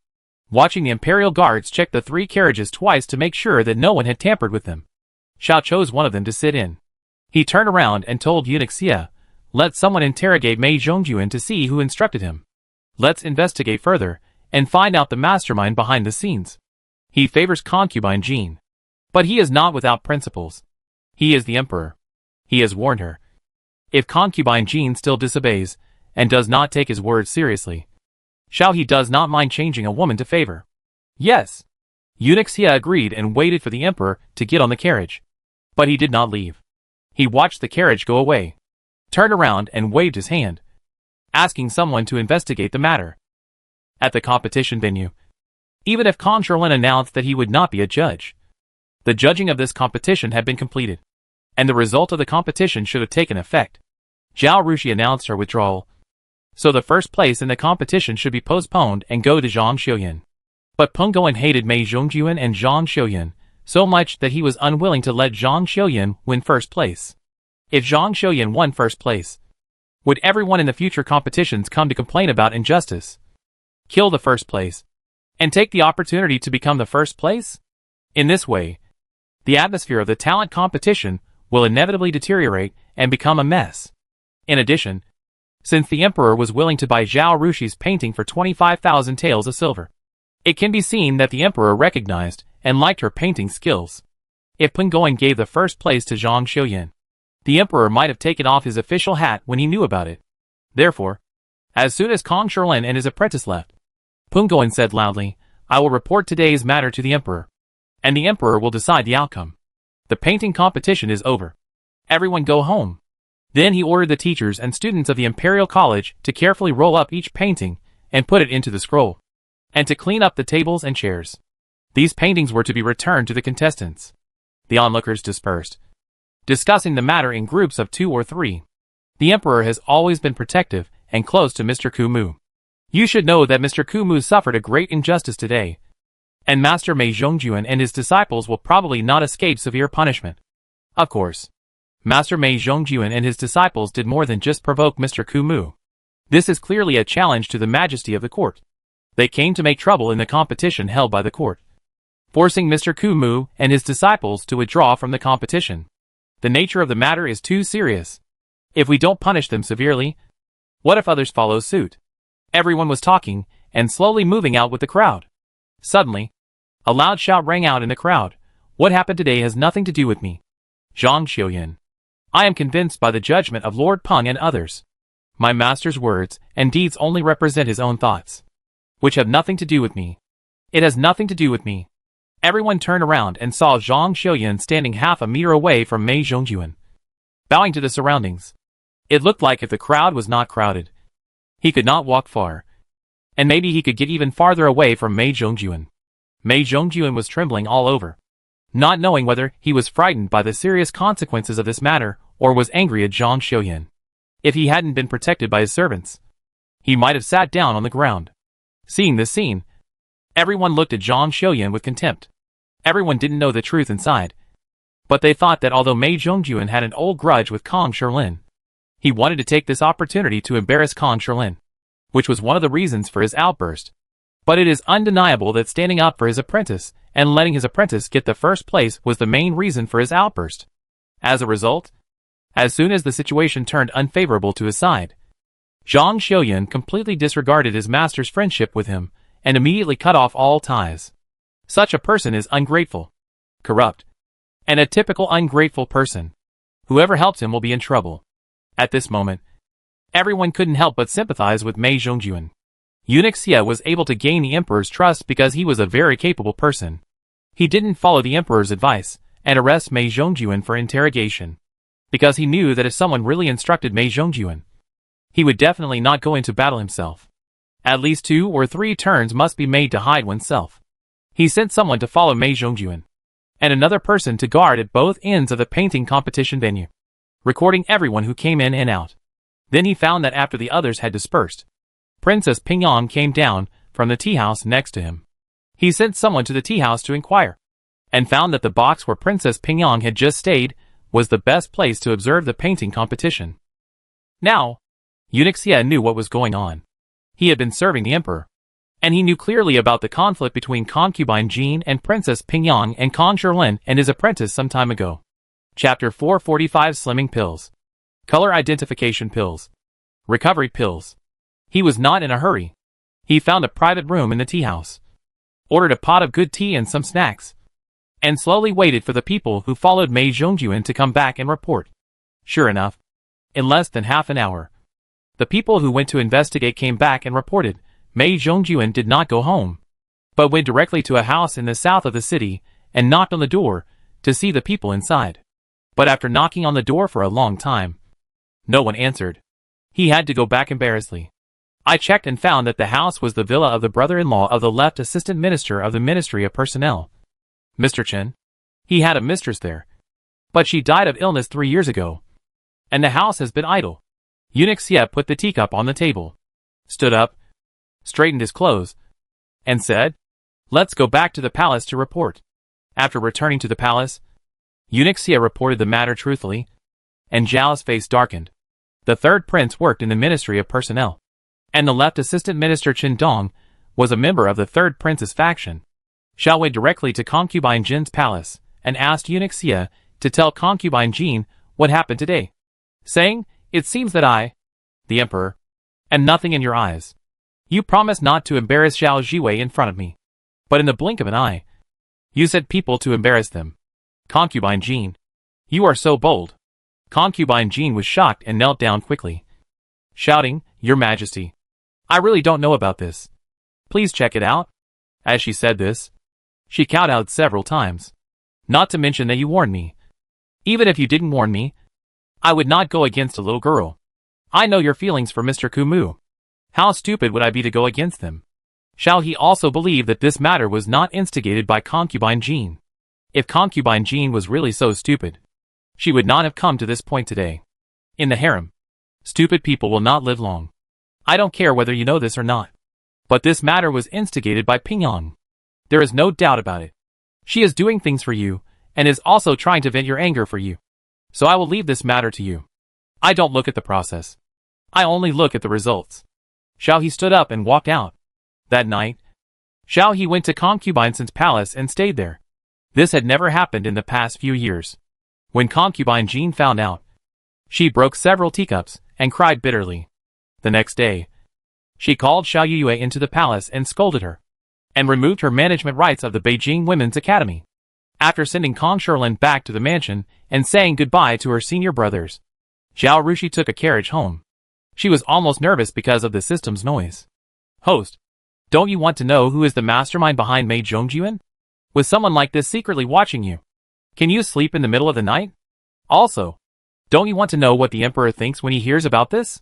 Watching the imperial guards check the 3 carriages twice to make sure that no one had tampered with them, Xiao chose one of them to sit in. He turned around and told eunuch Xie, "Let someone interrogate Mei Zhongyuan to see who instructed him. Let's investigate further and find out the mastermind behind the scenes. He favors concubine Jean. But he is not without principles. He is the emperor. He has warned her. If concubine Jean still disobeys and does not take his words seriously, he does not mind changing a woman to favor." Yes. Eunuch Xie agreed and waited for the emperor to get on the carriage. But he did not leave. He watched the carriage go away, turned around and waved his hand, asking someone to investigate the matter. At the competition venue, even if Kong Shirlin announced that he would not be a judge, the judging of this competition had been completed, and the result of the competition should have taken effect. Zhao Rushi announced her withdrawal, so the first place in the competition should be postponed and go to Zhang Xiuyan. But Peng Guoan hated Mei Zhongyuan and Zhang Xiuyan so much that he was unwilling to let Zhang Xiuyan win first place. If Zhang Xiuyan won first place, would everyone in the future competitions come to complain about injustice, kill the first place, and take the opportunity to become the first place? In this way, the atmosphere of the talent competition will inevitably deteriorate and become a mess. In addition, since the emperor was willing to buy Zhao Rushi's painting for 25,000 taels of silver, it can be seen that the emperor recognized and liked her painting skills. If Peng Guoan gave the first place to Zhang Xiuyan, the emperor might have taken off his official hat when he knew about it. Therefore, as soon as Kong Shirlin and his apprentice left, Peng Guoan said loudly, "I will report today's matter to the emperor, and the emperor will decide the outcome. The painting competition is over. Everyone go home." Then he ordered the teachers and students of the Imperial College to carefully roll up each painting and put it into the scroll, and to clean up the tables and chairs. These paintings were to be returned to the contestants. The onlookers dispersed, discussing the matter in groups of 2 or 3. The emperor has always been protective and close to Mr. Kumu. You should know that Mr. Kumu suffered a great injustice today, and Master Mei Zhongjuan and his disciples will probably not escape severe punishment. Of course, Master Mei Zhongjuan and his disciples did more than just provoke Mr. Kumu. This is clearly a challenge to the majesty of the court. They came to make trouble in the competition held by the court, forcing Mr. Kumu and his disciples to withdraw from the competition. The nature of the matter is too serious. If we don't punish them severely, what if others follow suit? Everyone was talking and slowly moving out with the crowd. Suddenly, a loud shout rang out in the crowd. "What happened today has nothing to do with me. Zhang Xiuyan. I am convinced by the judgment of Lord Peng and others. My master's words and deeds only represent his own thoughts, which have nothing to do with me. It has nothing to do with me." Everyone turned around and saw Zhang Xiuyan standing half a meter away from Mei Zhongjuan, bowing to the surroundings. It looked like if the crowd was not crowded, he could not walk far, and maybe he could get even farther away from Mei Zhongjuan. Mei Zhongjuan was trembling all over, not knowing whether he was frightened by the serious consequences of this matter or was angry at Zhang Xiuyan. If he hadn't been protected by his servants, he might have sat down on the ground. Seeing this scene, everyone looked at Zhang Xiuyan with contempt. Everyone didn't know the truth inside, but they thought that although Mei Zhongjuan had an old grudge with Kong Shirlin, he wanted to take this opportunity to embarrass Kong Shirlin, which was one of the reasons for his outburst. But it is undeniable that standing up for his apprentice and letting his apprentice get the first place was the main reason for his outburst. As a result, as soon as the situation turned unfavorable to his side, Zhang Xiuyan completely disregarded his master's friendship with him and immediately cut off all ties. Such a person is ungrateful, corrupt, and a typical ungrateful person. Whoever helps him will be in trouble. At this moment, everyone couldn't help but sympathize with Mei Zhongjuan. Eunuch Xie was able to gain the emperor's trust because he was a very capable person. He didn't follow the emperor's advice and arrest Mei Zhongjuan for interrogation, because he knew that if someone really instructed Mei Zhongjuan, he would definitely not go into battle himself. At least 2 or 3 turns must be made to hide oneself. He sent someone to follow Mei Zhongjuan, and another person to guard at both ends of the painting competition venue, recording everyone who came in and out. Then he found that after the others had dispersed, Princess Pingyang came down from the tea house next to him. He sent someone to the tea house to inquire, and found that the box where Princess Pingyang had just stayed was the best place to observe the painting competition. Now, Eunuch Xie knew what was going on. He had been serving the emperor, And he knew clearly about the conflict between concubine Jean and Princess Pingyang and Kong Sherlin and his apprentice some time ago. Chapter 445 Slimming Pills. Color Identification Pills. Recovery Pills. He was not in a hurry. He found a private room in the tea house, ordered a pot of good tea and some snacks, and slowly waited for the people who followed Mei Zhongjuan to come back and report. Sure enough, in less than half an hour, the people who went to investigate came back and reported Mei Zhongjuan did not go home, but went directly to a house in the south of the city and knocked on the door to see the people inside. But after knocking on the door for a long time, no one answered. He had to go back embarrassedly. I checked and found that the house was the villa of the brother-in-law of the left assistant minister of the Ministry of Personnel, Mr. Chen. He had a mistress there, but she died of illness 3 years ago, and the house has been idle. Eunuch Xie put the teacup on the table, stood up, straightened his clothes, and said, "Let's go back to the palace to report." After returning to the palace, Eunuch Xie reported the matter truthfully, and Zhao's face darkened. The third prince worked in the Ministry of Personnel, and the left assistant minister Chen Dong was a member of the third prince's faction. Zhao went directly to concubine Jin's palace and asked Eunuch Xie to tell concubine Jin what happened today, saying, "It seems that I, the emperor, am nothing in your eyes. You promised not to embarrass Zhao Jiwei in front of me, but in the blink of an eye, you set people to embarrass them. Concubine Jin, you are so bold." Concubine Jin was shocked and knelt down quickly, shouting, "Your Majesty, I really don't know about this. Please check it out." As she said this, she kowtowed several times. "Not to mention that you warned me. Even if you didn't warn me, I would not go against a little girl. I know your feelings for Mr. Kumu. How stupid would I be to go against them?" Shall he also believe that this matter was not instigated by concubine Jin? If concubine Jin was really so stupid, she would not have come to this point today. In the harem, stupid people will not live long. I don't care whether you know this or not, but this matter was instigated by Pingyang. There is no doubt about it. She is doing things for you, and is also trying to vent your anger for you. So I will leave this matter to you. I don't look at the process. I only look at the results. Shao He stood up and walked out. That night, Shao He went to concubine Sin's palace and stayed there. This had never happened in the past few years. When concubine Jin found out, she broke several teacups and cried bitterly. The next day, she called Xiao Yue into the palace and scolded her, and removed her management rights of the Beijing Women's Academy. After sending Kong Sherlin back to the mansion and saying goodbye to her senior brothers, Zhao Rushi took a carriage home. She was almost nervous because of the system's noise. "Host, don't you want to know who is the mastermind behind Mei Zhongjuan? With someone like this secretly watching you, can you sleep in the middle of the night? Also, don't you want to know what the emperor thinks when he hears about this?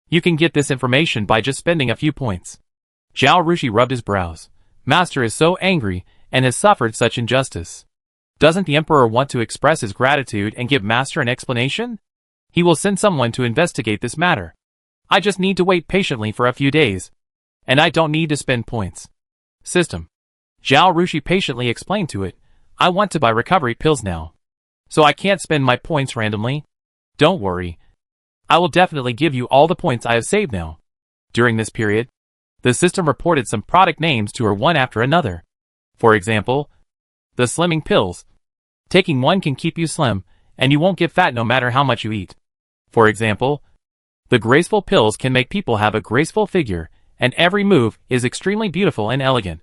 You can get this information by just spending a few points." Zhao Rushi rubbed his brows. Master is so angry and has suffered such injustice. Doesn't the emperor want to express his gratitude and give Master an explanation? He will send someone to investigate this matter. I just need to wait patiently for a few days, and I don't need to spend points. System. Zhao Rushi patiently explained to it, "I want to buy recovery pills now, so I can't spend my points randomly. Don't worry. I will definitely give you all the points I have saved now." During this period, the system reported some product names to her one after another. For example, the slimming pills. Taking one can keep you slim, and you won't get fat no matter how much you eat. For example, the graceful pills can make people have a graceful figure, and every move is extremely beautiful and elegant.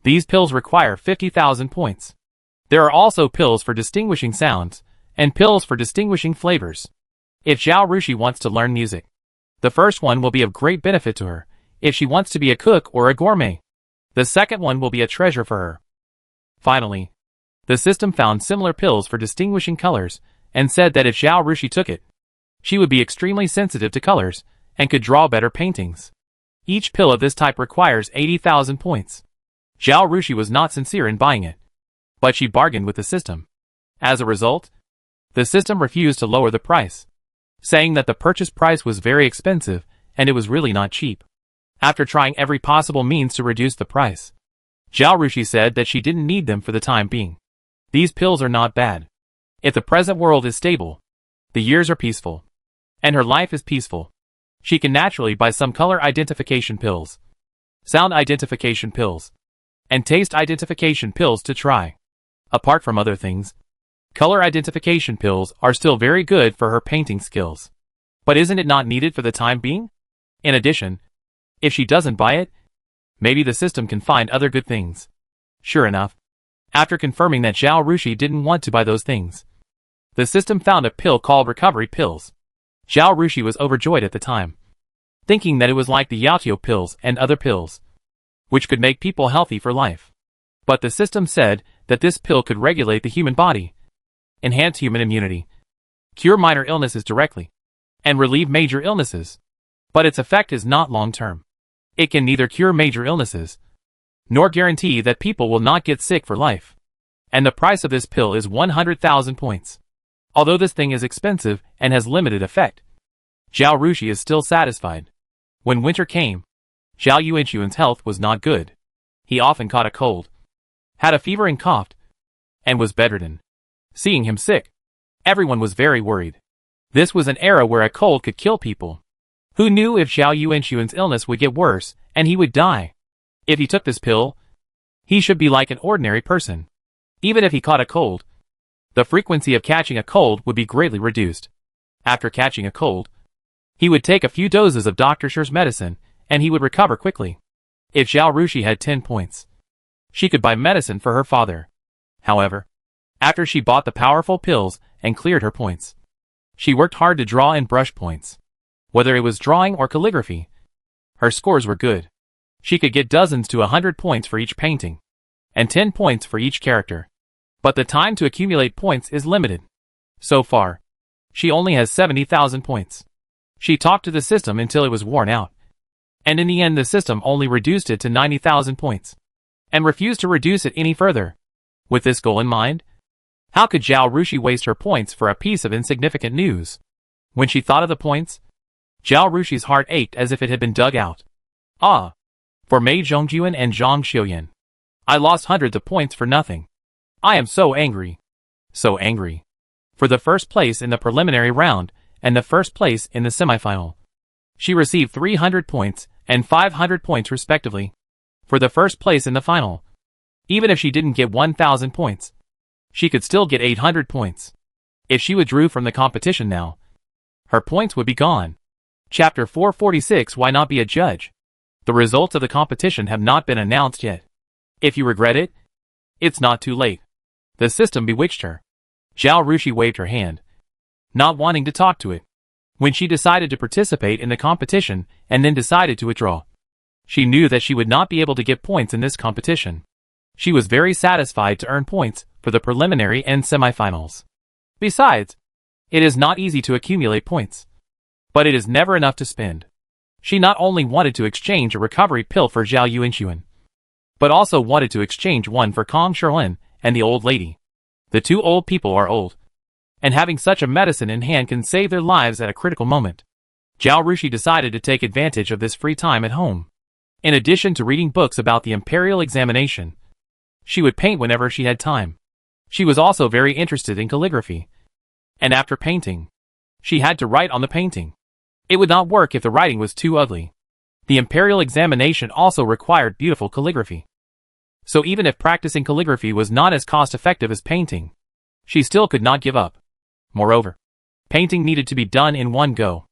These pills require 50,000 points. There are also pills for distinguishing sounds, and pills for distinguishing flavors. If Zhao Rushi wants to learn music, the first one will be of great benefit to her. If she wants to be a cook or a gourmet, the second one will be a treasure for her. Finally, the system found similar pills for distinguishing colors, and said that if Zhao Rushi took it, she would be extremely sensitive to colors, and could draw better paintings. Each pill of this type requires 80,000 points. Zhao Rushi was not sincere in buying it, but she bargained with the system. As a result, the system refused to lower the price, saying that the purchase price was very expensive, and it was really not cheap. After trying every possible means to reduce the price, Zhao Rushi said that she didn't need them for the time being. These pills are not bad. If the present world is stable, the years are peaceful, and her life is peaceful, she can naturally buy some color identification pills. sound identification pills, and taste identification pills to try. Apart from other things, color identification pills are still very good for her painting skills. But isn't it not needed for the time being? In addition, if she doesn't buy it, maybe the system can find other good things. Sure enough, after confirming that Zhao Rushi didn't want to buy those things, the system found a pill called recovery pills. Zhao Rushi was overjoyed at the time, thinking that it was like the Yaotio pills and other pills, which could make people healthy for life. But the system said that this pill could regulate the human body, enhance human immunity, cure minor illnesses directly, and relieve major illnesses. But its effect is not long-term. It can neither cure major illnesses, nor guarantee that people will not get sick for life. And the price of this pill is 100,000 points. Although this thing is expensive and has limited effect, Zhao Rushi is still satisfied. When winter came, Zhao Yuanxuan's health was not good. He often caught a cold, had a fever and coughed, and was bedridden. Seeing him sick, everyone was very worried. This was an era where a cold could kill people. Who knew if Zhao Yuanxuan's illness would get worse, and he would die? If he took this pill, he should be like an ordinary person. Even if he caught a cold, the frequency of catching a cold would be greatly reduced. After catching a cold, he would take a few doses of Dr. Shi's medicine, and he would recover quickly. If Zhao Rushi had 10 points, she could buy medicine for her father. However, after she bought the powerful pills and cleared her points, she worked hard to draw and brush points. Whether it was drawing or calligraphy, her scores were good. She could get dozens to 100 points for each painting, and 10 points for each character. But the time to accumulate points is limited. So far, she only has 70,000 points. She talked to the system until it was worn out, and in the end the system only reduced it to 90,000 points, and refused to reduce it any further. With this goal in mind, how could Zhao Rushi waste her points for a piece of insignificant news? When she thought of the points, Zhao Rushi's heart ached as if it had been dug out. Ah! For Mei Zhongjuan and Zhang Xiuyan, I lost hundreds of points for nothing. I am so angry. So angry. For the first place in the preliminary round, and the first place in the semifinal, she received 300 points and 500 points respectively. For the first place in the final, even if she didn't get 1,000 points, she could still get 800 points. If she withdrew from the competition now, her points would be gone. Chapter 446 Why Not Be a Judge? The results of the competition have not been announced yet. If you regret it, it's not too late. The system bewitched her. Zhao Rushi waved her hand, not wanting to talk to it. When she decided to participate in the competition and then decided to withdraw, she knew that she would not be able to get points in this competition. She was very satisfied to earn points for the preliminary and semifinals. Besides, it is not easy to accumulate points, but it is never enough to spend. She not only wanted to exchange a recovery pill for Zhao Yuanxuan, but also wanted to exchange one for Kong Sherlin and the old lady. The two old people are old, and having such a medicine in hand can save their lives at a critical moment. Zhao Rushi decided to take advantage of this free time at home. In addition to reading books about the imperial examination, she would paint whenever she had time. She was also very interested in calligraphy, and after painting, she had to write on the painting. It would not work if the writing was too ugly. The imperial examination also required beautiful calligraphy. So even if practicing calligraphy was not as cost-effective as painting, she still could not give up. Moreover, painting needed to be done in one go.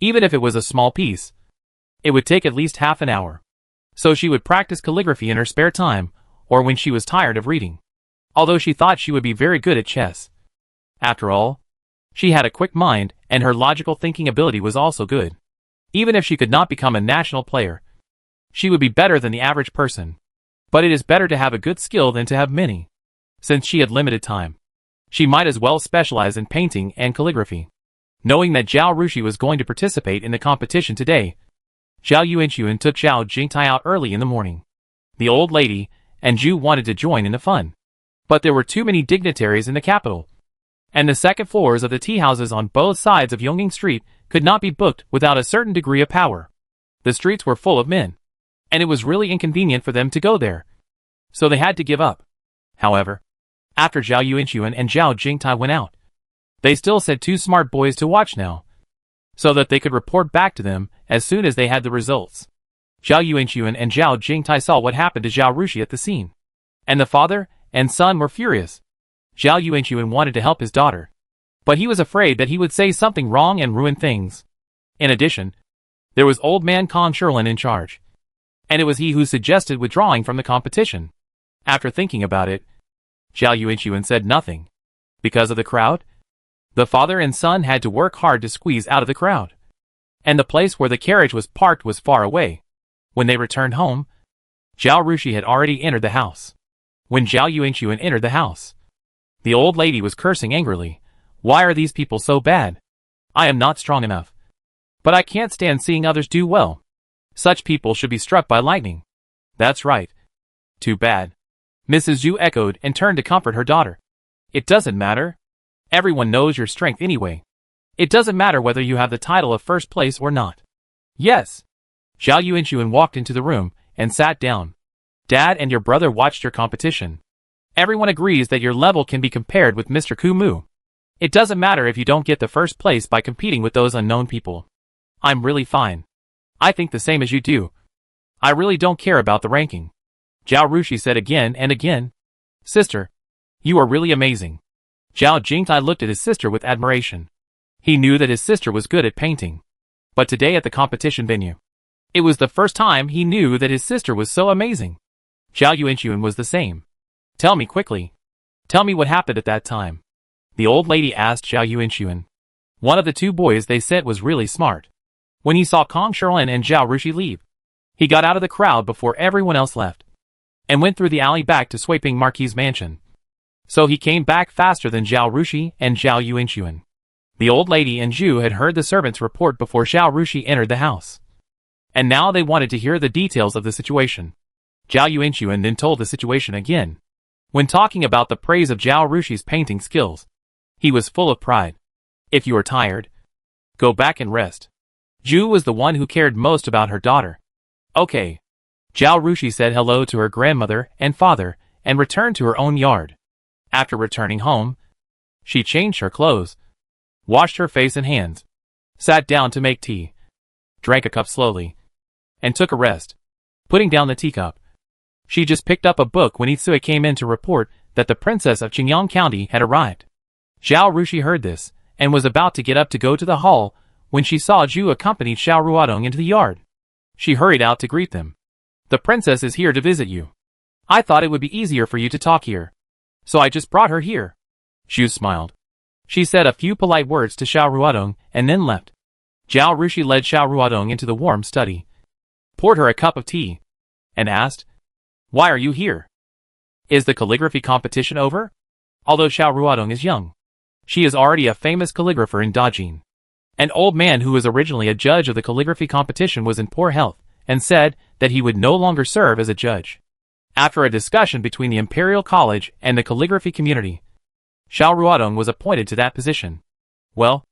Even if it was a small piece, it would take at least half an hour. So she would practice calligraphy in her spare time, or when she was tired of reading. Although she thought she would be very good at chess. After all, she had a quick mind, and her logical thinking ability was also good. Even if she could not become a national player, she would be better than the average person. But it is better to have a good skill than to have many. Since she had limited time, she might as well specialize in painting and calligraphy. Knowing that Zhao Rushi was going to participate in the competition today, Zhao Yuanxuan took Zhao Jingtai out early in the morning. The old lady and Zhu wanted to join in the fun, but there were too many dignitaries in the capital, and the second floors of the tea houses on both sides of Yongying Street could not be booked without a certain degree of power. The streets were full of men, and it was really inconvenient for them to go there, so they had to give up. However, after Zhao Yuanxuan and Zhao Jingtai went out, they still said 2 smart boys to watch now, so that they could report back to them as soon as they had the results. Zhao Yuanxuan and Zhao Jingtai saw what happened to Zhao Rushi at the scene. And the father and son were furious. Zhao Yuanxuan wanted to help his daughter, but he was afraid that he would say something wrong and ruin things. In addition, there was old man Kong Sherlin in charge, and it was he who suggested withdrawing from the competition. After thinking about it, Zhao Yuanxuan said nothing. Because of the crowd, the father and son had to work hard to squeeze out of the crowd. And the place where the carriage was parked was far away. When they returned home, Zhao Rushi had already entered the house. When Zhao Yuanxuan entered the house, the old lady was cursing angrily. Why are these people so bad? I am not strong enough. But I can't stand seeing others do well. Such people should be struck by lightning. That's right. Too bad. Mrs. Zhu echoed and turned to comfort her daughter. It doesn't matter. Everyone knows your strength anyway. It doesn't matter whether you have the title of first place or not. Yes. Zhao Yuanxuan walked into the room and sat down. Dad and your brother watched your competition. Everyone agrees that your level can be compared with Mr. Kumu. It doesn't matter if you don't get the first place by competing with those unknown people. I'm really fine. I think the same as you do. I really don't care about the ranking. Zhao Rushi said again and again. Sister, you are really amazing. Zhao Jingtai looked at his sister with admiration. He knew that his sister was good at painting. But today at the competition venue, it was the first time he knew that his sister was so amazing. Zhao Yuanxuan was the same. Tell me quickly. Tell me what happened at that time. The old lady asked Zhao Yuanxuan. One of the two boys they sent was really smart. When he saw Kong Sherlin and Zhao Rushi leave, he got out of the crowd before everyone else left, and went through the alley back to Sui Ping Marquis' mansion. So he came back faster than Zhao Rushi and Zhao Yuanxuan. The old lady and Zhu had heard the servants report before Zhao Rushi entered the house. And now they wanted to hear the details of the situation. Zhao Yuanxuan then told the situation again. When talking about the praise of Zhao Rushi's painting skills, he was full of pride. If you are tired, go back and rest. Zhu was the one who cared most about her daughter. Okay. Zhao Rushi said hello to her grandmother and father and returned to her own yard. After returning home, she changed her clothes, washed her face and hands, sat down to make tea, drank a cup slowly, and took a rest. Putting down the teacup, she just picked up a book when Itsui came in to report that the princess of Qingyang County had arrived. Zhao Rushi heard this, and was about to get up to go to the hall, when she saw Zhu accompanied Xiao Ruodong into the yard. She hurried out to greet them. The princess is here to visit you. I thought it would be easier for you to talk here, so I just brought her here. Zhu smiled. She said a few polite words to Xiao Ruodong, and then left. Zhao Rushi led Xiao Ruodong into the warm study, poured her a cup of tea, and asked, Why are you here? Is the calligraphy competition over? Although Xiao Ruodong is young, she is already a famous calligrapher in Dajin. An old man who was originally a judge of the calligraphy competition was in poor health, and said that he would no longer serve as a judge. After a discussion between the Imperial College and the calligraphy community, Xiao Ruodong was appointed to that position. Well,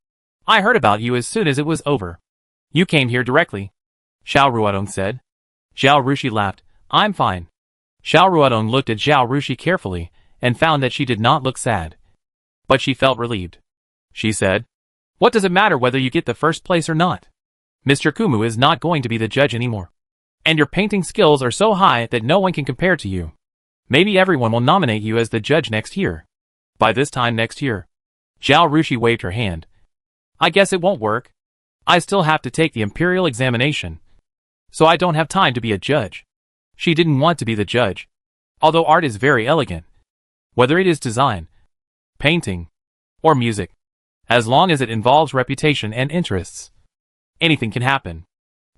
I heard about you as soon as it was over. You came here directly, Xiao Ruodong said. Zhao Rushi laughed. I'm fine. Xiao Ruodong looked at Zhao Rushi carefully, and found that she did not look sad. But she felt relieved. She said, What does it matter whether you get the first place or not? Mr. Kumu is not going to be the judge anymore. And your painting skills are so high that no one can compare to you. Maybe everyone will nominate you as the judge next year. By this time next year. Zhao Rushi waved her hand. I guess it won't work. I still have to take the imperial examination. So I don't have time to be a judge. She didn't want to be the judge. Although art is very elegant. Whether it is design, painting, or music. As long as it involves reputation and interests, anything can happen.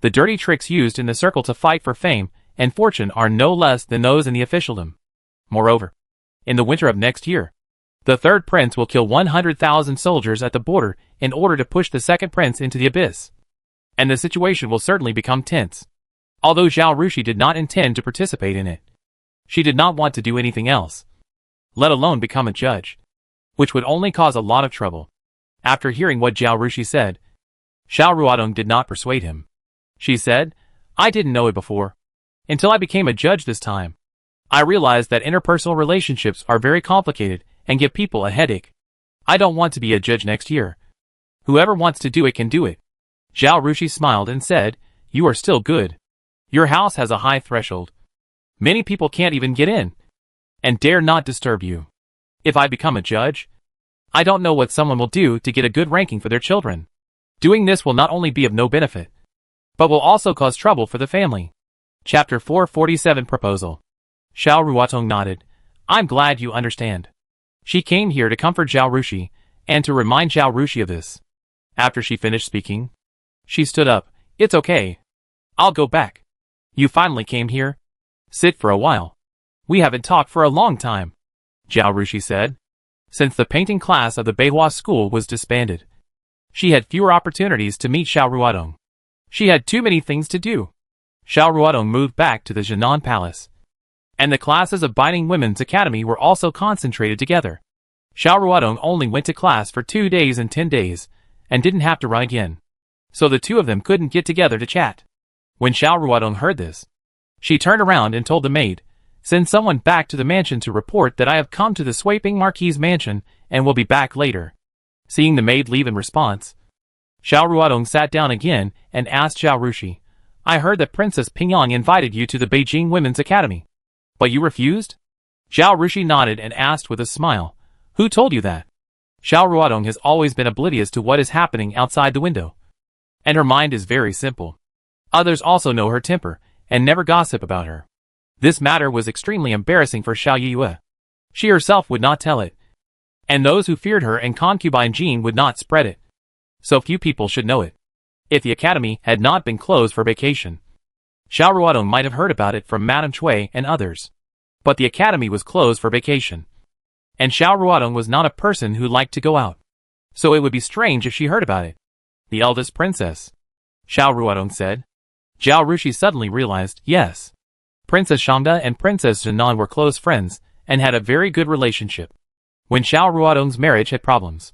The dirty tricks used in the circle to fight for fame and fortune are no less than those in the officialdom. Moreover, in the winter of next year, the third prince will kill 100,000 soldiers at the border in order to push the second prince into the abyss. And the situation will certainly become tense. Although Zhao Rushi did not intend to participate in it, she did not want to do anything else, let alone become a judge, which would only cause a lot of trouble. After hearing what Zhao Rushi said, Xiao Ruodong did not persuade him. She said, I didn't know it before. Until I became a judge this time, I realized that interpersonal relationships are very complicated and give people a headache. I don't want to be a judge next year. Whoever wants to do it can do it. Zhao Rushi smiled and said, You are still good. Your house has a high threshold. Many people can't even get in, and dare not disturb you. If I become a judge, I don't know what someone will do to get a good ranking for their children. Doing this will not only be of no benefit, but will also cause trouble for the family. Chapter 447 Proposal. Xiao Ruotong nodded. I'm glad you understand. She came here to comfort Zhao Rushi, and to remind Zhao Rushi of this. After she finished speaking, she stood up. It's okay. I'll go back. You finally came here? Sit for a while. We haven't talked for a long time, Zhao Rushi said. Since the painting class of the Beihua school was disbanded, she had fewer opportunities to meet Xiao Ruotong. She had too many things to do. Xiao Ruotong moved back to the Jinan Palace, and the classes of Binding Women's Academy were also concentrated together. Xiao Ruotong only went to class for 2 days and 10 days, and didn't have to run again. So the two of them couldn't get together to chat. When Xiao Ruotong heard this, she turned around and told the maid, send someone back to the mansion to report that I have come to the Sweeping Marquis's mansion and will be back later. Seeing the maid leave in response, Xiao Ruotong sat down again and asked Zhao Rushi, I heard that Princess Pingyang invited you to the Beijing Women's Academy, but you refused? Zhao Rushi nodded and asked with a smile, who told you that? Xiao Ruotong has always been oblivious to what is happening outside the window, and her mind is very simple. Others also know her temper, and never gossip about her. This matter was extremely embarrassing for Xiao Yue. She herself would not tell it, and those who feared her and concubine Jean would not spread it. So few people should know it. If the academy had not been closed for vacation, Xiao Ruotong might have heard about it from Madame Cui and others. But the academy was closed for vacation, and Xiao Ruotong was not a person who liked to go out. So it would be strange if she heard about it. The eldest princess, Xiao Ruotong said. Zhao Rushi suddenly realized, yes. Princess Shangda and Princess Jinan were close friends, and had a very good relationship. When Xiao Ruotong's marriage had problems,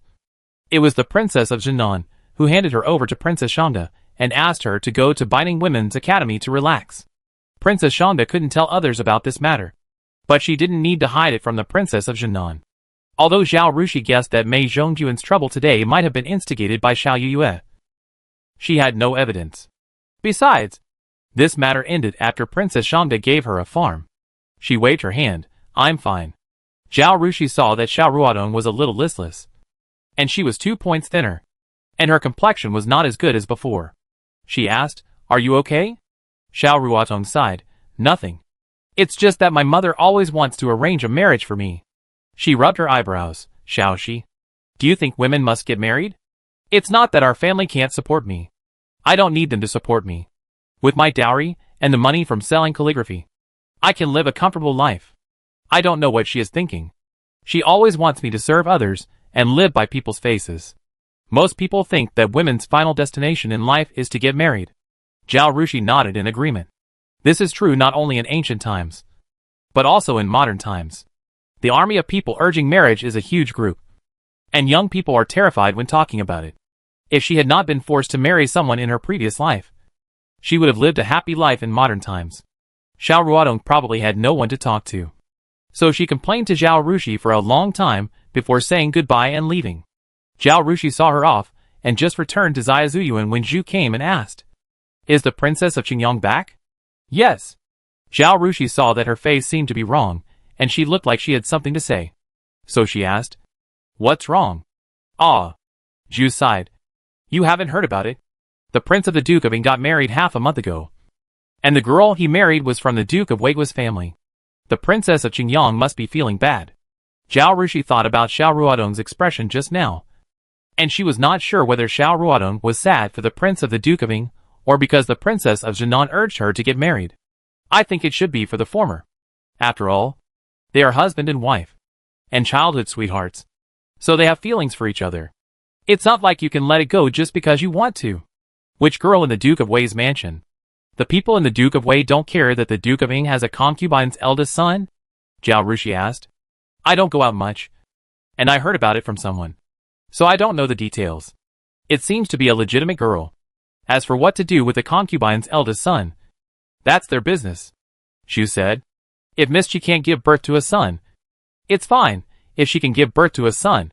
it was the Princess of Jinan who handed her over to Princess Shangda, and asked her to go to Binding Women's Academy to relax. Princess Shangda couldn't tell others about this matter, but she didn't need to hide it from the Princess of Jinan. Although Zhao Rushi guessed that Mei Zhongjuan's trouble today might have been instigated by Xiao Yue, she had no evidence. Besides, this matter ended after Princess Shangda gave her a farm. She waved her hand, I'm fine. Zhao Rushi saw that Xiao Ruotong was a little listless, and she was 2 points thinner, and her complexion was not as good as before. She asked, are you okay? Xiao Ruotong sighed, nothing. It's just that my mother always wants to arrange a marriage for me. She rubbed her eyebrows, Xiaoxi. Do you think women must get married? It's not that our family can't support me. I don't need them to support me. With my dowry, and the money from selling calligraphy, I can live a comfortable life. I don't know what she is thinking. She always wants me to serve others, and live by people's faces. Most people think that women's final destination in life is to get married. Zhao Rushi nodded in agreement. This is true not only in ancient times, but also in modern times. The army of people urging marriage is a huge group, and young people are terrified when talking about it. If she had not been forced to marry someone in her previous life, she would have lived a happy life in modern times. Xiao Ruotong probably had no one to talk to, so she complained to Zhao Rushi for a long time before saying goodbye and leaving. Zhao Rushi saw her off, and just returned to Xia Zuyuan when Zhu came and asked, is the Princess of Qingyang back? Yes. Zhao Rushi saw that her face seemed to be wrong, and she looked like she had something to say. So she asked, what's wrong? Ah. Zhu sighed. You haven't heard about it? The Prince of the Duke of Ying got married half a month ago, and the girl he married was from the Duke of Weigua's family. The Princess of Qingyang must be feeling bad. Zhao Rushi thought about Xiao Ruotong's expression just now, and she was not sure whether Xiao Ruotong was sad for the Prince of the Duke of Ying, or because the Princess of Jinan urged her to get married. I think it should be for the former. After all, they are husband and wife, and childhood sweethearts, so they have feelings for each other. It's not like you can let it go just because you want to. Which girl in the Duke of Wei's mansion? The people in the Duke of Wei don't care that the Duke of Ying has a concubine's eldest son? Zhao Rushi asked. I don't go out much, and I heard about it from someone, so I don't know the details. It seems to be a legitimate girl. As for what to do with the concubine's eldest son, that's their business, Xu said. If Miss Qi can't give birth to a son, it's fine. If she can give birth to a son,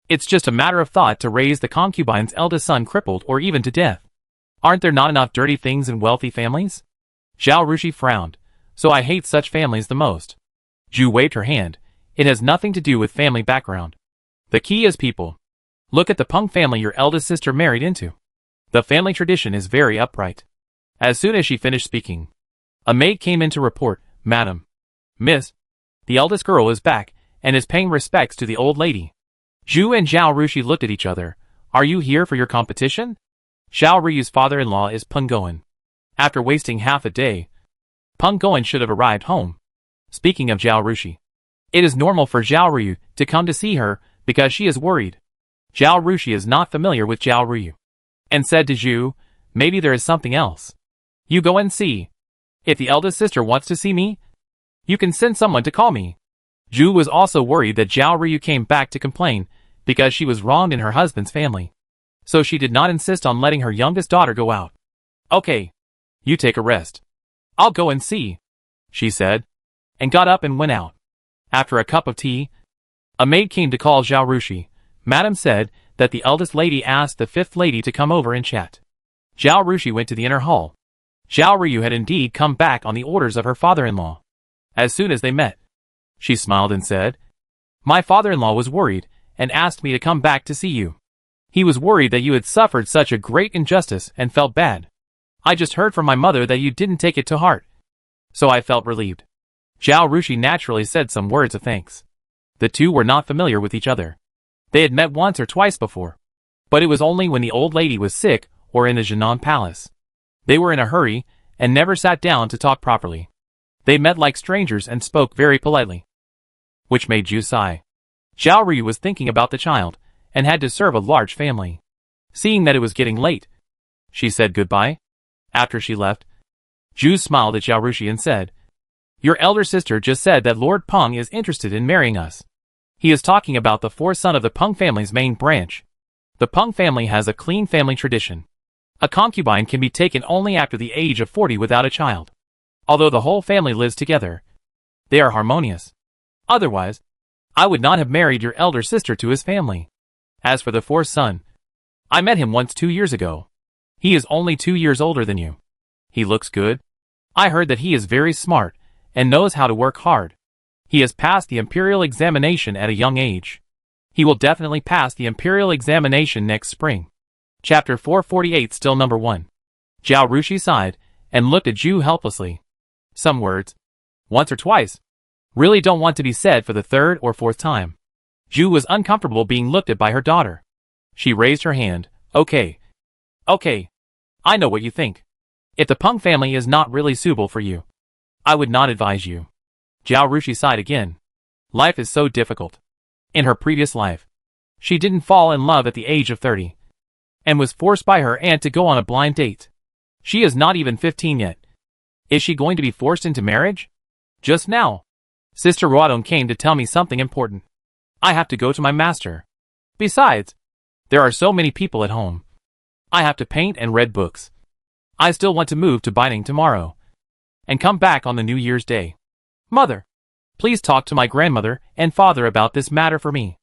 it's just a matter of thought to raise the concubine's eldest son crippled or even to death. Aren't there not enough dirty things in wealthy families? Zhao Rushi frowned. So I hate such families the most. Zhu waved her hand. It has nothing to do with family background. The key is people. Look at the Peng family your eldest sister married into. The family tradition is very upright. As soon as she finished speaking, a maid came in to report, Madam. Miss, the eldest girl is back, and is paying respects to the old lady. Zhu and Zhao Rushi looked at each other. Are you here for your competition? Zhao Riyu's father-in-law is Peng Goen. After wasting half a day, Peng Goen should have arrived home. Speaking of Zhao Rushi, it is normal for Zhao Ryu to come to see her because she is worried. Zhao Rushi is not familiar with Zhao Ryu, and said to Zhu, maybe there is something else. You go and see. If the eldest sister wants to see me, you can send someone to call me. Zhu was also worried that Zhao Ryu came back to complain because she was wronged in her husband's family. So she did not insist on letting her youngest daughter go out. Okay. You take a rest. I'll go and see, she said, and got up and went out. After a cup of tea, a maid came to call Zhao Rushi. Madam said that the eldest lady asked the fifth lady to come over and chat. Zhao Rushi went to the inner hall. Zhao Ryu had indeed come back on the orders of her father-in-law. As soon as they met, she smiled and said, my father-in-law was worried and asked me to come back to see you. He was worried that you had suffered such a great injustice and felt bad. I just heard from my mother that you didn't take it to heart. So I felt relieved. Zhao Rushi naturally said some words of thanks. The two were not familiar with each other. They had met once or twice before. But it was only when the old lady was sick or in the Jinan Palace. They were in a hurry and never sat down to talk properly. They met like strangers and spoke very politely, which made Zhu sigh. Zhao Ryu was thinking about the child and had to serve a large family. Seeing that it was getting late, she said goodbye. After she left, Zhu smiled at Zhao Rushi and said, your elder sister just said that Lord Peng is interested in marrying us. He is talking about the fourth son of the Peng family's main branch. The Peng family has a clean family tradition. A concubine can be taken only after the age of 40 without a child. Although the whole family lives together, they are harmonious. Otherwise, I would not have married your elder sister to his family. As for the fourth son, I met him once 2 years ago. He is only 2 years older than you. He looks good. I heard that he is very smart and knows how to work hard. He has passed the imperial examination at a young age. He will definitely pass the imperial examination next spring. Chapter 448 Still number 1. Zhao Rushi sighed and looked at Zhu helplessly. Some words, once or twice, really don't want to be said for the third or fourth time. Zhu was uncomfortable being looked at by her daughter. She raised her hand. Okay. Okay. I know what you think. If the Peng family is not really suitable for you, I would not advise you. Zhao Rushi sighed again. Life is so difficult. In her previous life, she didn't fall in love at the age of 30, and was forced by her aunt to go on a blind date. She is not even 15 yet. Is she going to be forced into marriage? Just now, Sister Ruodong came to tell me something important. I have to go to my master. Besides, there are so many people at home. I have to paint and read books. I still want to move to Baining tomorrow, and come back on the New Year's Day. Mother, please talk to my grandmother and father about this matter for me.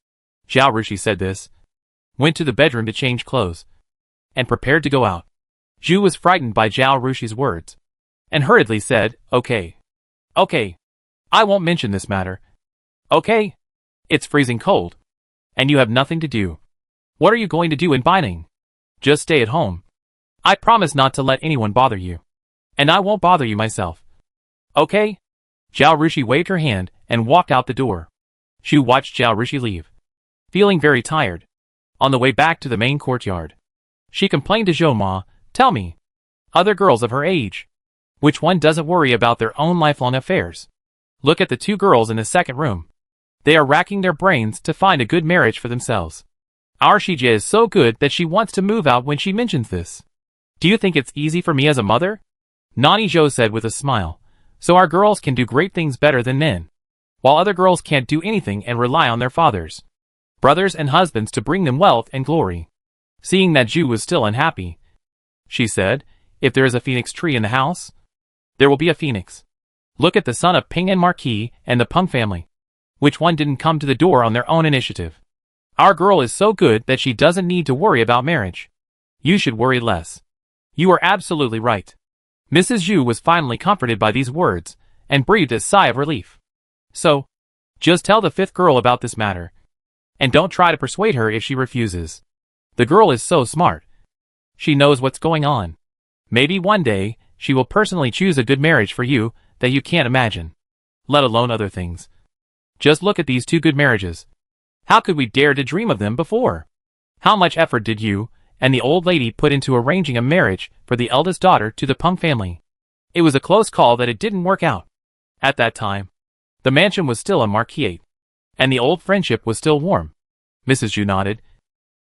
Zhao Rushi said this, went to the bedroom to change clothes, and prepared to go out. Zhu was frightened by Zhao Rushi's words, and hurriedly said, okay. Okay. I won't mention this matter. Okay. It's freezing cold, and you have nothing to do. What are you going to do in Baining? Just stay at home. I promise not to let anyone bother you, and I won't bother you myself. Okay? Zhao Rushi waved her hand and walked out the door. Zhu watched Zhao Rushi leave, feeling very tired. On the way back to the main courtyard, she complained to Zhou Ma, tell me, other girls of her age, which one doesn't worry about their own lifelong affairs? Look at the two girls in the second room. They are racking their brains to find a good marriage for themselves. Our Shijie is so good that she wants to move out when she mentions this. Do you think it's easy for me as a mother? Nani Zhou said with a smile. So our girls can do great things better than men, while other girls can't do anything and rely on their fathers, brothers and husbands to bring them wealth and glory. Seeing that Zhu was still unhappy, she said, if there is a phoenix tree in the house, there will be a phoenix. Look at the son of Ping and Marquis and the Peng family. Which one didn't come to the door on their own initiative? Our girl is so good that she doesn't need to worry about marriage. You should worry less. You are absolutely right. Mrs. Zhu was finally comforted by these words, and breathed a sigh of relief. So, just tell the fifth girl about this matter. And don't try to persuade her if she refuses. The girl is so smart. She knows what's going on. Maybe one day, she will personally choose a good marriage for you that you can't imagine. Let alone other things. Just look at these two good marriages. How could we dare to dream of them before? How much effort did you and the old lady put into arranging a marriage for the eldest daughter to the Peng family? It was a close call that it didn't work out. At that time, the mansion was still a marquise, and the old friendship was still warm. Mrs. Zhu nodded,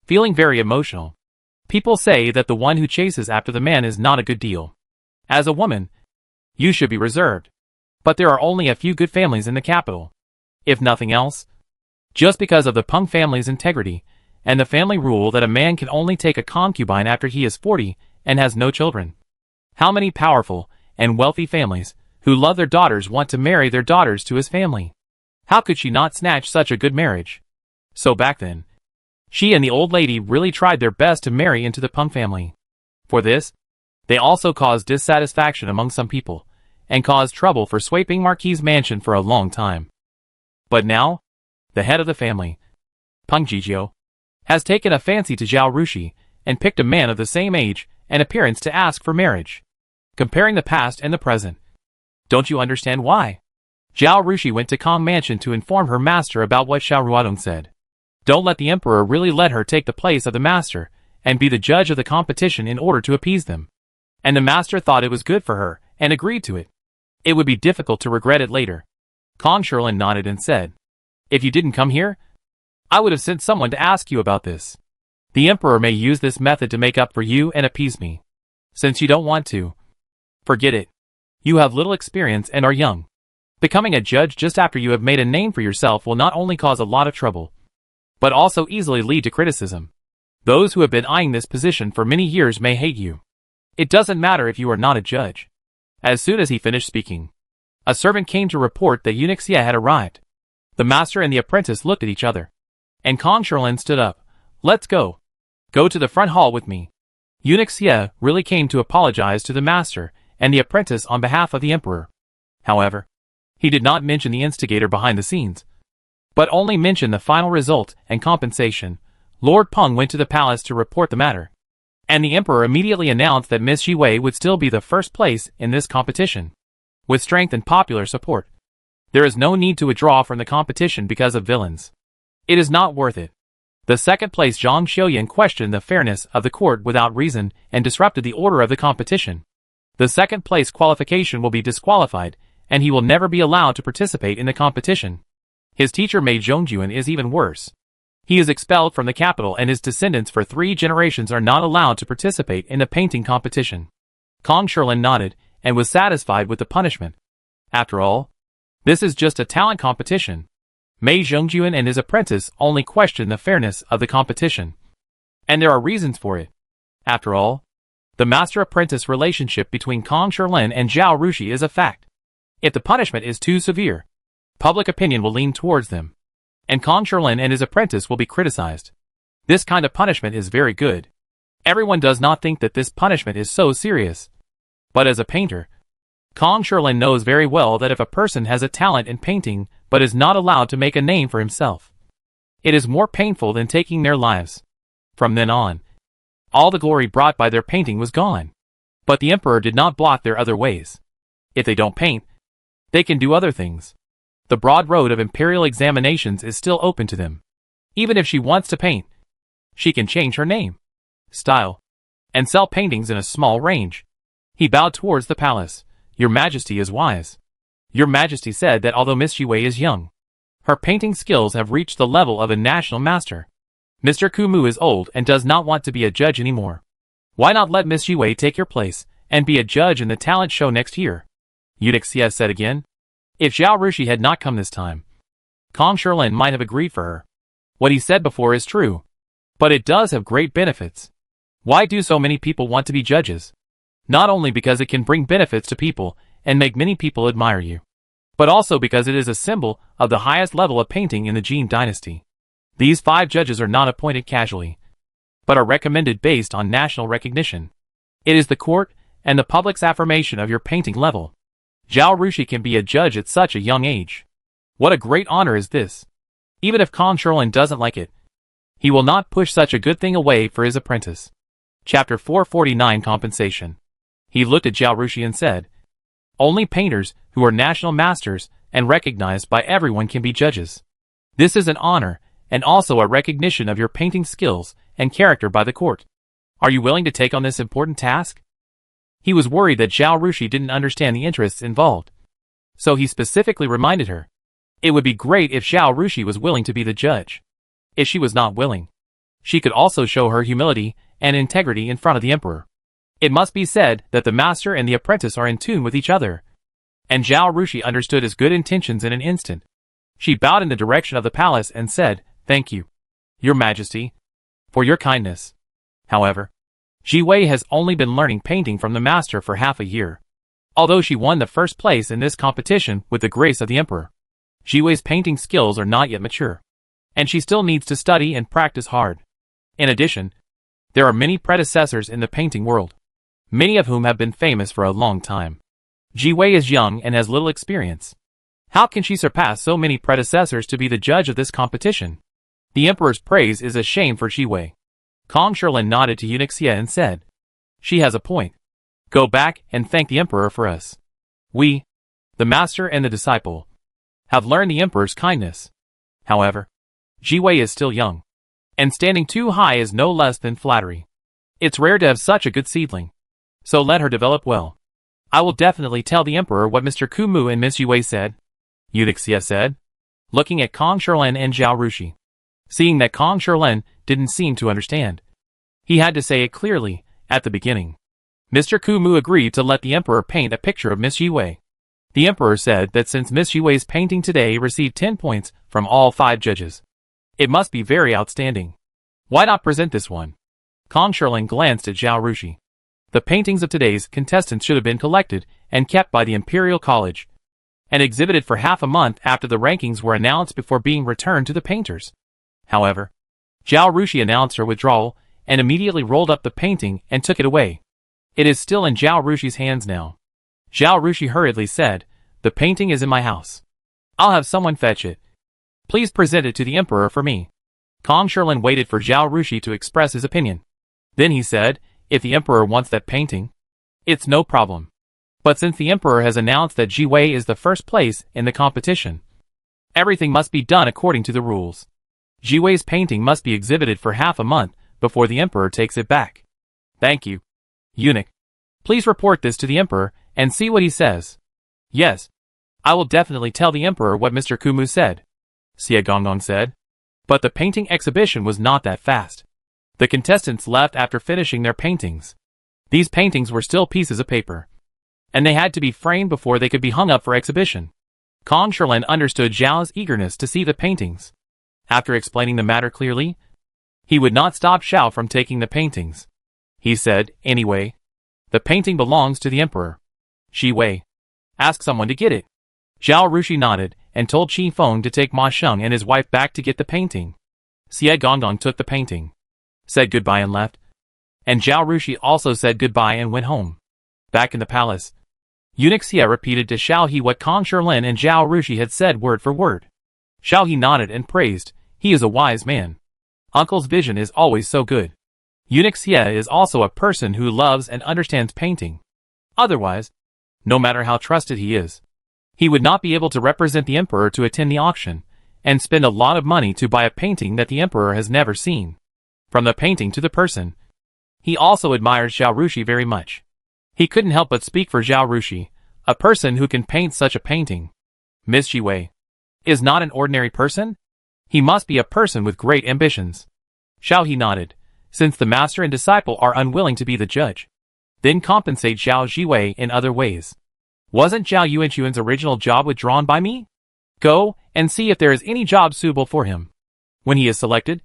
feeling very emotional. People say that the one who chases after the man is not a good deal. As a woman, you should be reserved. But there are only a few good families in the capital. If nothing else, just because of the Peng family's integrity, and the family rule that a man can only take a concubine after he is 40 and has no children. How many powerful and wealthy families who love their daughters want to marry their daughters to his family? How could she not snatch such a good marriage? So back then, she and the old lady really tried their best to marry into the Peng family. For this, they also caused dissatisfaction among some people, and caused trouble for Sui Ping Marquis' mansion for a long time. But now, the head of the family, Peng Jijiu, has taken a fancy to Zhao Rushi, and picked a man of the same age and appearance to ask for marriage. Comparing the past and the present. Don't you understand why? Zhao Rushi went to Kong Mansion to inform her master about what Xiao Ruodong said. Don't let the emperor really let her take the place of the master, and be the judge of the competition in order to appease them. And the master thought it was good for her, and agreed to it. It would be difficult to regret it later. Kong Shilin nodded and said, if you didn't come here, I would have sent someone to ask you about this. The emperor may use this method to make up for you and appease me. Since you don't want to, forget it. You have little experience and are young. Becoming a judge just after you have made a name for yourself will not only cause a lot of trouble, but also easily lead to criticism. Those who have been eyeing this position for many years may hate you. It doesn't matter if you are not a judge. As soon as he finished speaking, a servant came to report that eunuch Xie had arrived. The master and the apprentice looked at each other. And Kong Shilin stood up. Let's go. Go to the front hall with me. Eunuch Xie really came to apologize to the master and the apprentice on behalf of the emperor. However, he did not mention the instigator behind the scenes, but only mentioned the final result and compensation. Lord Peng went to the palace to report the matter, and the emperor immediately announced that Miss Xiwei would still be the first place in this competition. With strength and popular support, there is no need to withdraw from the competition because of villains. It is not worth it. The second place Zhang Xiuyan questioned the fairness of the court without reason and disrupted the order of the competition. The second place qualification will be disqualified, and he will never be allowed to participate in the competition. His teacher Mei Zhongjuan is even worse. He is expelled from the capital and his descendants for 3 generations are not allowed to participate in the painting competition. Kong Shilin nodded and was satisfied with the punishment. After all, this is just a talent competition. Mei Zhongjuan and his apprentice only question the fairness of the competition. And there are reasons for it. After all, the master-apprentice relationship between Kong Shilin and Zhao Rushi is a fact. If the punishment is too severe, public opinion will lean towards them, and Kong Shilin and his apprentice will be criticized. This kind of punishment is very good. Everyone does not think that this punishment is so serious. But as a painter, Kong Shilin knows very well that if a person has a talent in painting but is not allowed to make a name for himself, it is more painful than taking their lives. From then on, all the glory brought by their painting was gone. But the emperor did not block their other ways. If they don't paint, they can do other things. The broad road of imperial examinations is still open to them. Even if she wants to paint, she can change her name, style, and sell paintings in a small range. He bowed towards the palace. Your Majesty is wise. Your Majesty said that although Miss Xiwei is young, her painting skills have reached the level of a national master. Mr. Kumu is old and does not want to be a judge anymore. Why not let Miss Xiwei take your place and be a judge in the talent show next year? Eunuch Xie said again. If Zhao Rushi had not come this time, Kong Shilin might have agreed for her. What he said before is true, but it does have great benefits. Why do so many people want to be judges? Not only because it can bring benefits to people and make many people admire you, but also because it is a symbol of the highest level of painting in the Jin dynasty. These 5 judges are not appointed casually, but are recommended based on national recognition. It is the court and the public's affirmation of your painting level. Zhao Rushi can be a judge at such a young age. What a great honor is this. Even if Kong Sherlin doesn't like it, he will not push such a good thing away for his apprentice. Chapter 449 Compensation. He looked at Zhao Rushi and said, only painters who are national masters and recognized by everyone can be judges. This is an honor, and also a recognition of your painting skills and character by the court. Are you willing to take on this important task? He was worried that Zhao Rushi didn't understand the interests involved. So he specifically reminded her. It would be great if Zhao Rushi was willing to be the judge. If she was not willing, she could also show her humility and integrity in front of the emperor. It must be said that the master and the apprentice are in tune with each other. And Zhao Rushi understood his good intentions in an instant. She bowed in the direction of the palace and said, thank you, Your Majesty, for your kindness. However, Ji Wei has only been learning painting from the master for half a year. Although she won the first place in this competition with the grace of the emperor, Ji Wei's painting skills are not yet mature, and she still needs to study and practice hard. In addition, there are many predecessors in the painting world, many of whom have been famous for a long time. Ji Wei is young and has little experience. How can she surpass so many predecessors to be the judge of this competition? The emperor's praise is a shame for Ji Wei. Kong Sherlin nodded to eunuch Xie and said, she has a point. Go back and thank the emperor for us. We, the master and the disciple, have learned the emperor's kindness. However, Ji Wei is still young, and standing too high is no less than flattery. It's rare to have such a good seedling, so let her develop well. I will definitely tell the emperor what Mr. Kumu and Miss Ji Wei said, eunuch Xie said, looking at Kong Sherlin and Zhao Rushi. Seeing that Kong Sherlin didn't seem to understand, he had to say it clearly at the beginning. Mr. Kumu agreed to let the emperor paint a picture of Miss Ji Wei. The emperor said that since Miss Ji Wei's painting today received 10 points from all 5 judges, it must be very outstanding. Why not present this one? Kong Sherlin glanced at Zhao Rushi. The paintings of today's contestants should have been collected and kept by the Imperial College, and exhibited for half a month after the rankings were announced before being returned to the painters. However, Zhao Rushi announced her withdrawal and immediately rolled up the painting and took it away. It is still in Zhao Rushi's hands now. Zhao Rushi hurriedly said, the painting is in my house. I'll have someone fetch it. Please present it to the emperor for me. Kong Sherlin waited for Zhao Rushi to express his opinion. Then he said, if the emperor wants that painting, it's no problem. But since the emperor has announced that Ji Wei is the first place in the competition, everything must be done according to the rules. Ji Wei's painting must be exhibited for half a month before the emperor takes it back. Thank you, eunuch. Please report this to the emperor and see what he says. Yes, I will definitely tell the emperor what Mr. Kumu said, Xie Gonggong said. But the painting exhibition was not that fast. The contestants left after finishing their paintings. These paintings were still pieces of paper, and they had to be framed before they could be hung up for exhibition. Kong Sherlin understood Zhao's eagerness to see the paintings. After explaining the matter clearly, he would not stop Zhao from taking the paintings. He said, anyway, the painting belongs to the emperor. Ji Wei, ask someone to get it. Zhao Rushi nodded and told Qi Feng to take Ma Sheng and his wife back to get the painting. Xie Gonggong took the painting, said goodbye and left, and Zhao Rushi also said goodbye and went home. Back in the palace, eunuch Xie repeated to Xiao He what Kong Sherlin and Zhao Rushi had said word for word. Xiao He nodded and praised, he is a wise man. Uncle's vision is always so good. Eunuch Xie is also a person who loves and understands painting. Otherwise, no matter how trusted he is, he would not be able to represent the emperor to attend the auction, and spend a lot of money to buy a painting that the emperor has never seen. From the painting to the person. He also admires Zhao Rushi very much. He couldn't help but speak for Zhao Rushi, a person who can paint such a painting. Miss Ji Wei is not an ordinary person? He must be a person with great ambitions. Xiao He nodded, since the master and disciple are unwilling to be the judge. Then compensate Zhao Ji Wei in other ways. Wasn't Zhao Yuanchuan's original job withdrawn by me? Go and see if there is any job suitable for him. When he is selected,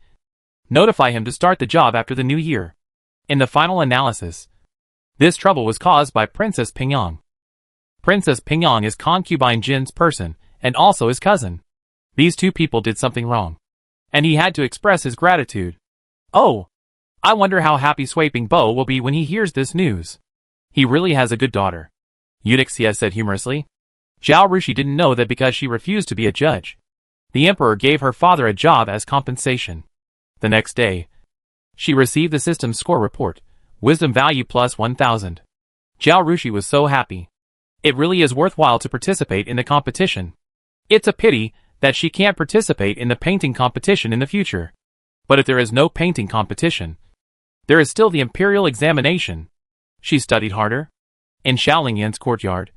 notify him to start the job after the new year. In the final analysis, this trouble was caused by Princess Pingyang. Princess Pingyang is concubine Jin's person, and also his cousin. These two people did something wrong, and he had to express his gratitude. Oh, I wonder how happy Sui Pingbo will be when he hears this news. He really has a good daughter, Eudoxia said humorously. Zhao Rushi didn't know that because she refused to be a judge, the emperor gave her father a job as compensation. The next day, she received the system score report, wisdom value plus 1000. Zhao Rushi was so happy. It really is worthwhile to participate in the competition. It's a pity that she can't participate in the painting competition in the future. But if there is no painting competition, there is still the imperial examination. She studied harder. In Xiaolingyan's courtyard,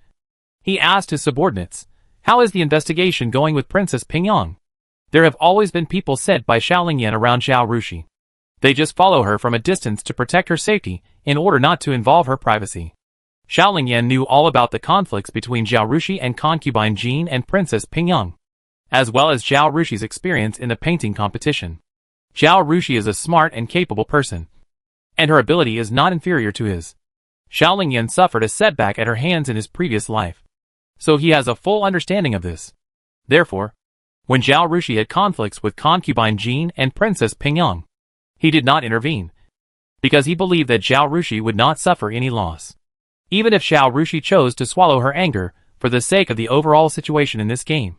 he asked his subordinates, "How is the investigation going with Princess Pingyang?" There have always been people sent by Xiaolingyan around Zhao Rushi. They just follow her from a distance to protect her safety in order not to involve her privacy. Xiaolingyan knew all about the conflicts between Zhao Rushi and concubine Jean and Princess Pingyang, as well as Zhao Rushi's experience in the painting competition. Zhao Rushi is a smart and capable person, and her ability is not inferior to his. Xiaolingyan suffered a setback at her hands in his previous life, so he has a full understanding of this. Therefore, when Zhao Rushi had conflicts with concubine Jean and Princess Pingyang, he did not intervene, because he believed that Zhao Rushi would not suffer any loss. Even if Zhao Rushi chose to swallow her anger for the sake of the overall situation in this game,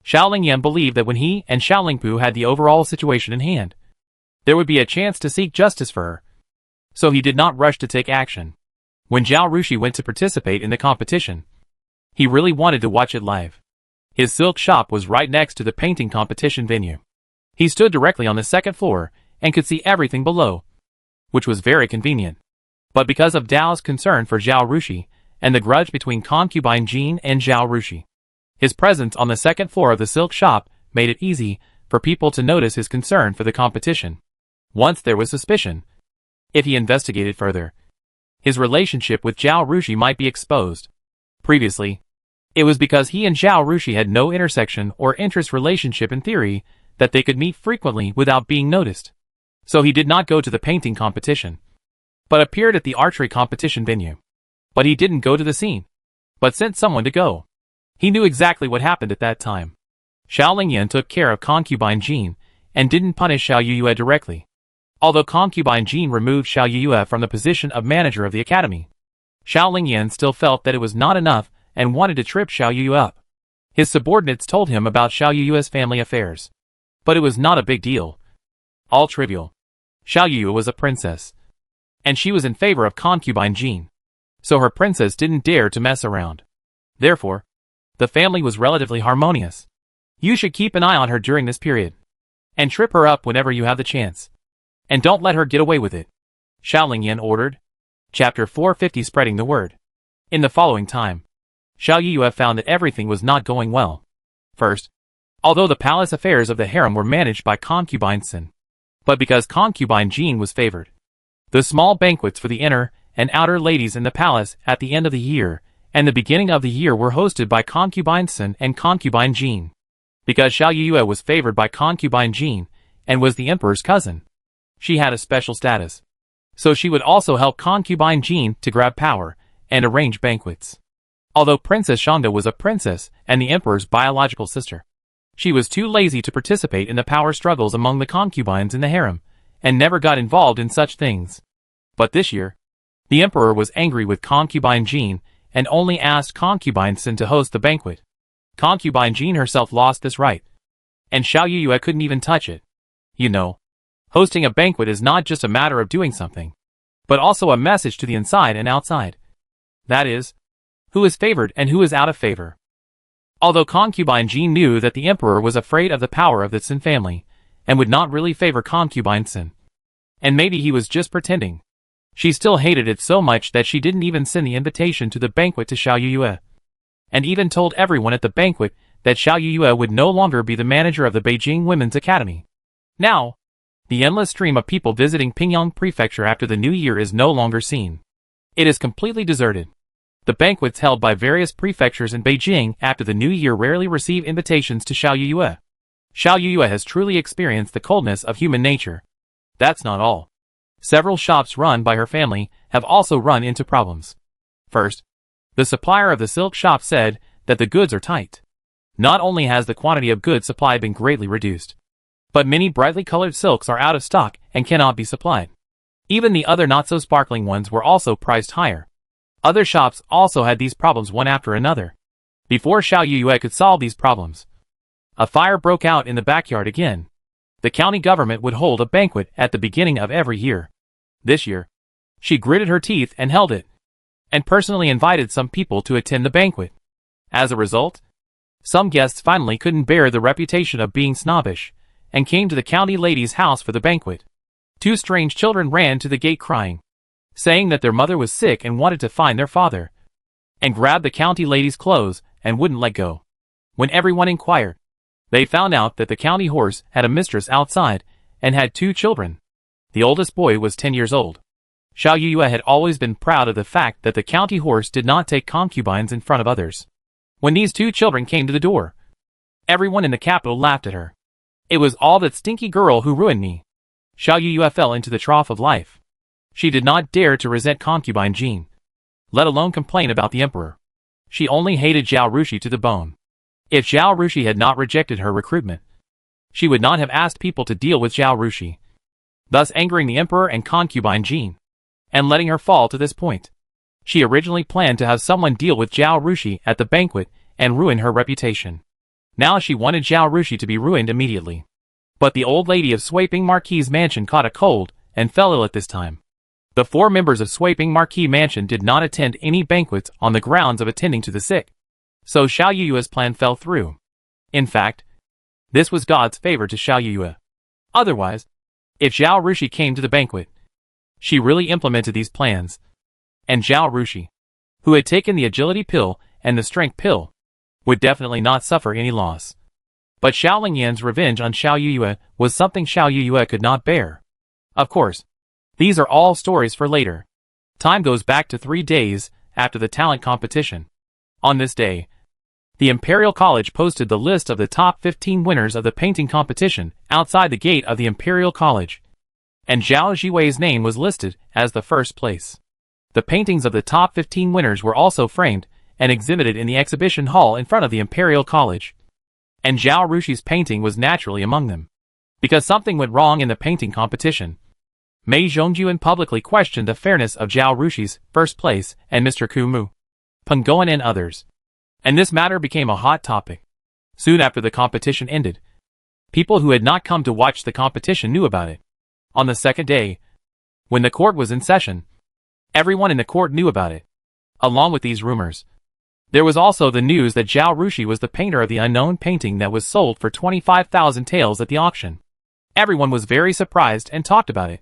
Xiaolingyan believed that when he and Xiaolingpu had the overall situation in hand, there would be a chance to seek justice for her. So he did not rush to take action. When Zhao Rushi went to participate in the competition, he really wanted to watch it live. His silk shop was right next to the painting competition venue. He stood directly on the second floor and could see everything below, which was very convenient. But because of Dao's concern for Zhao Rushi and the grudge between concubine Jean and Zhao Rushi, his presence on the second floor of the silk shop made it easy for people to notice his concern for the competition. Once there was suspicion, if he investigated further, his relationship with Zhao Rushi might be exposed. Previously, it was because he and Zhao Rushi had no intersection or interest relationship in theory that they could meet frequently without being noticed. So he did not go to the painting competition, but appeared at the archery competition venue. But he didn't go to the scene, but sent someone to go. He knew exactly what happened at that time. Xiaolingyan took care of concubine Jean and didn't punish Xiao Yuyue directly. Although concubine Jean removed Xiao Yuyue from the position of manager of the academy, Xiaolingyan still felt that it was not enough and wanted to trip Xiao Yuyue up. His subordinates told him about Xiao Yuyue's family affairs, but it was not a big deal. All trivial. Xiao Yuyue was a princess, and she was in favor of concubine Jean, so her princess didn't dare to mess around. Therefore, the family was relatively harmonious. You should keep an eye on her during this period, and trip her up whenever you have the chance. And don't let her get away with it, Xiaolingyan ordered. Chapter 450 Spreading the Word. In the following time, Xiao Yuyue found that everything was not going well. First, although the palace affairs of the harem were managed by concubine Sin, but because concubine Jean was favored, the small banquets for the inner and outer ladies in the palace at the end of the year and the beginning of the year were hosted by concubine Sin and concubine Jean. Because Xiao Yuyue was favored by concubine Jean and was the emperor's cousin, she had a special status. So she would also help concubine Jean to grab power and arrange banquets. Although Princess Shangda was a princess and the emperor's biological sister, she was too lazy to participate in the power struggles among the concubines in the harem, and never got involved in such things. But this year, the emperor was angry with concubine Jean and only asked concubine Sin to host the banquet. Concubine Jean herself lost this right, and Xiao Yuyue couldn't even touch it. You know, hosting a banquet is not just a matter of doing something, but also a message to the inside and outside. That is, who is favored and who is out of favor. Although concubine Jean knew that the emperor was afraid of the power of the Sin family, and would not really favor concubine Sin, and maybe he was just pretending, she still hated it so much that she didn't even send the invitation to the banquet to Xiao Yuyue, and even told everyone at the banquet that Xiao Yuyue would no longer be the manager of the Beijing Women's Academy. Now, the endless stream of people visiting Pingyang Prefecture after the new year is no longer seen. It is completely deserted. The banquets held by various prefectures in Beijing after the new year rarely receive invitations to Xiao Yuyue. Xiao Yuyue has truly experienced the coldness of human nature. That's not all. Several shops run by her family have also run into problems. First, the supplier of the silk shop said that the goods are tight. Not only has the quantity of goods supplied been greatly reduced, but many brightly colored silks are out of stock and cannot be supplied. Even the other not-so-sparkling ones were also priced higher. Other shops also had these problems one after another. Before Xiao Yuyue could solve these problems, a fire broke out in the backyard again. The county government would hold a banquet at the beginning of every year. This year, she gritted her teeth and held it, and personally invited some people to attend the banquet. As a result, some guests finally couldn't bear the reputation of being snobbish, and came to the county lady's house for the banquet. 2 strange children ran to the gate crying, saying that their mother was sick and wanted to find their father, and grabbed the county lady's clothes and wouldn't let go. When everyone inquired, they found out that the county horse had a mistress outside and had 2 children. The oldest boy was 10 years old. Xiao Yuyue had always been proud of the fact that the county horse did not take concubines in front of others. When these 2 children came to the door, everyone in the capital laughed at her. It was all that stinky girl who ruined me. Xiao Yuyue fell into the trough of life. She did not dare to resent concubine Jean, let alone complain about the emperor. She only hated Zhao Rushi to the bone. If Zhao Rushi had not rejected her recruitment, she would not have asked people to deal with Zhao Rushi, thus angering the emperor and concubine Jean, and letting her fall to this point. She originally planned to have someone deal with Zhao Rushi at the banquet and ruin her reputation. Now she wanted Zhao Rushi to be ruined immediately. But the old lady of Swaping Marquis Mansion caught a cold and fell ill at this time. The 4 members of Swaping Marquis Mansion did not attend any banquets on the grounds of attending to the sick. So Xiao Yuyue's plan fell through. In fact, this was God's favor to Xiao Yuyue. Otherwise, if Zhao Rushi came to the banquet, she really implemented these plans, and Zhao Rushi, who had taken the agility pill and the strength pill, would definitely not suffer any loss. But Xiao Lingyan's revenge on Xiao Yuyue was something Xiao Yuyue could not bear. Of course, these are all stories for later. Time goes back to 3 days after the talent competition. On this day, the Imperial College posted the list of the top 15 winners of the painting competition outside the gate of the Imperial College, and Zhao Jiwei's name was listed as the first place. The paintings of the top 15 winners were also framed and exhibited in the exhibition hall in front of the Imperial College, and Zhao Rushi's painting was naturally among them. Because something went wrong in the painting competition, Mei Zhongjuan publicly questioned the fairness of Zhao Rushi's first place and Mr. Kumu, Peng Goen and others, and this matter became a hot topic. Soon after the competition ended, people who had not come to watch the competition knew about it. On the second day, when the court was in session, everyone in the court knew about it. Along with these rumors, there was also the news that Zhao Rushi was the painter of the unknown painting that was sold for 25,000 taels at the auction. Everyone was very surprised and talked about it.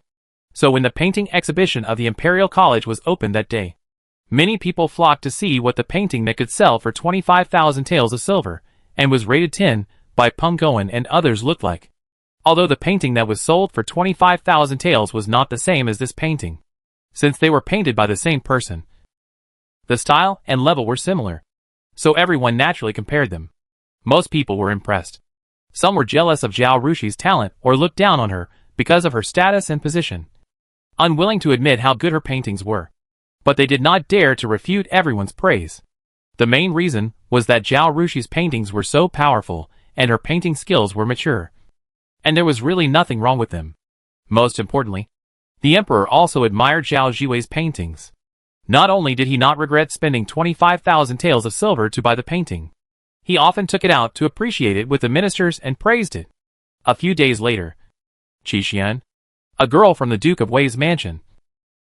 So when the painting exhibition of the Imperial College was opened that day, many people flocked to see what the painting that could sell for 25,000 taels of silver and was rated 10 by Peng Goen and others looked like. Although the painting that was sold for 25,000 taels was not the same as this painting, since they were painted by the same person. The style and level were similar, so everyone naturally compared them. Most people were impressed. Some were jealous of Zhao Rushi's talent or looked down on her because of her status and position, unwilling to admit how good her paintings were. But they did not dare to refute everyone's praise. The main reason was that Zhao Rushi's paintings were so powerful and her painting skills were mature, and there was really nothing wrong with them. Most importantly, the emperor also admired Zhao Jiwei's paintings. Not only did he not regret spending 25,000 taels of silver to buy the painting, he often took it out to appreciate it with the ministers and praised it. A few days later, Qi Xian, a girl from the Duke of Wei's mansion,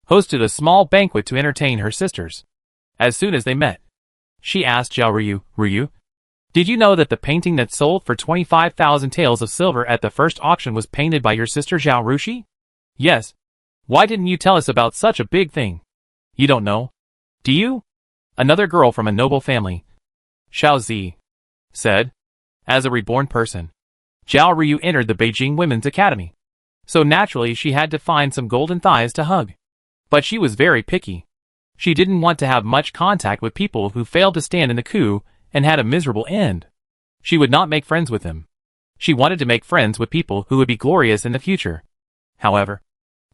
hosted a small banquet to entertain her sisters. As soon as they met, she asked Zhao Ruyu, did you know that the painting that sold for 25,000 taels of silver at the first auction was painted by your sister Zhao Rushi? Yes. Why didn't you tell us about such a big thing? You don't know, do you? Another girl from a noble family, Xiao Zi, said. As a reborn person, Zhao Ryu entered the Beijing Women's Academy, so naturally she had to find some golden thighs to hug. But she was very picky. She didn't want to have much contact with people who failed to stand in the coup and had a miserable end. She would not make friends with them. She wanted to make friends with people who would be glorious in the future. However,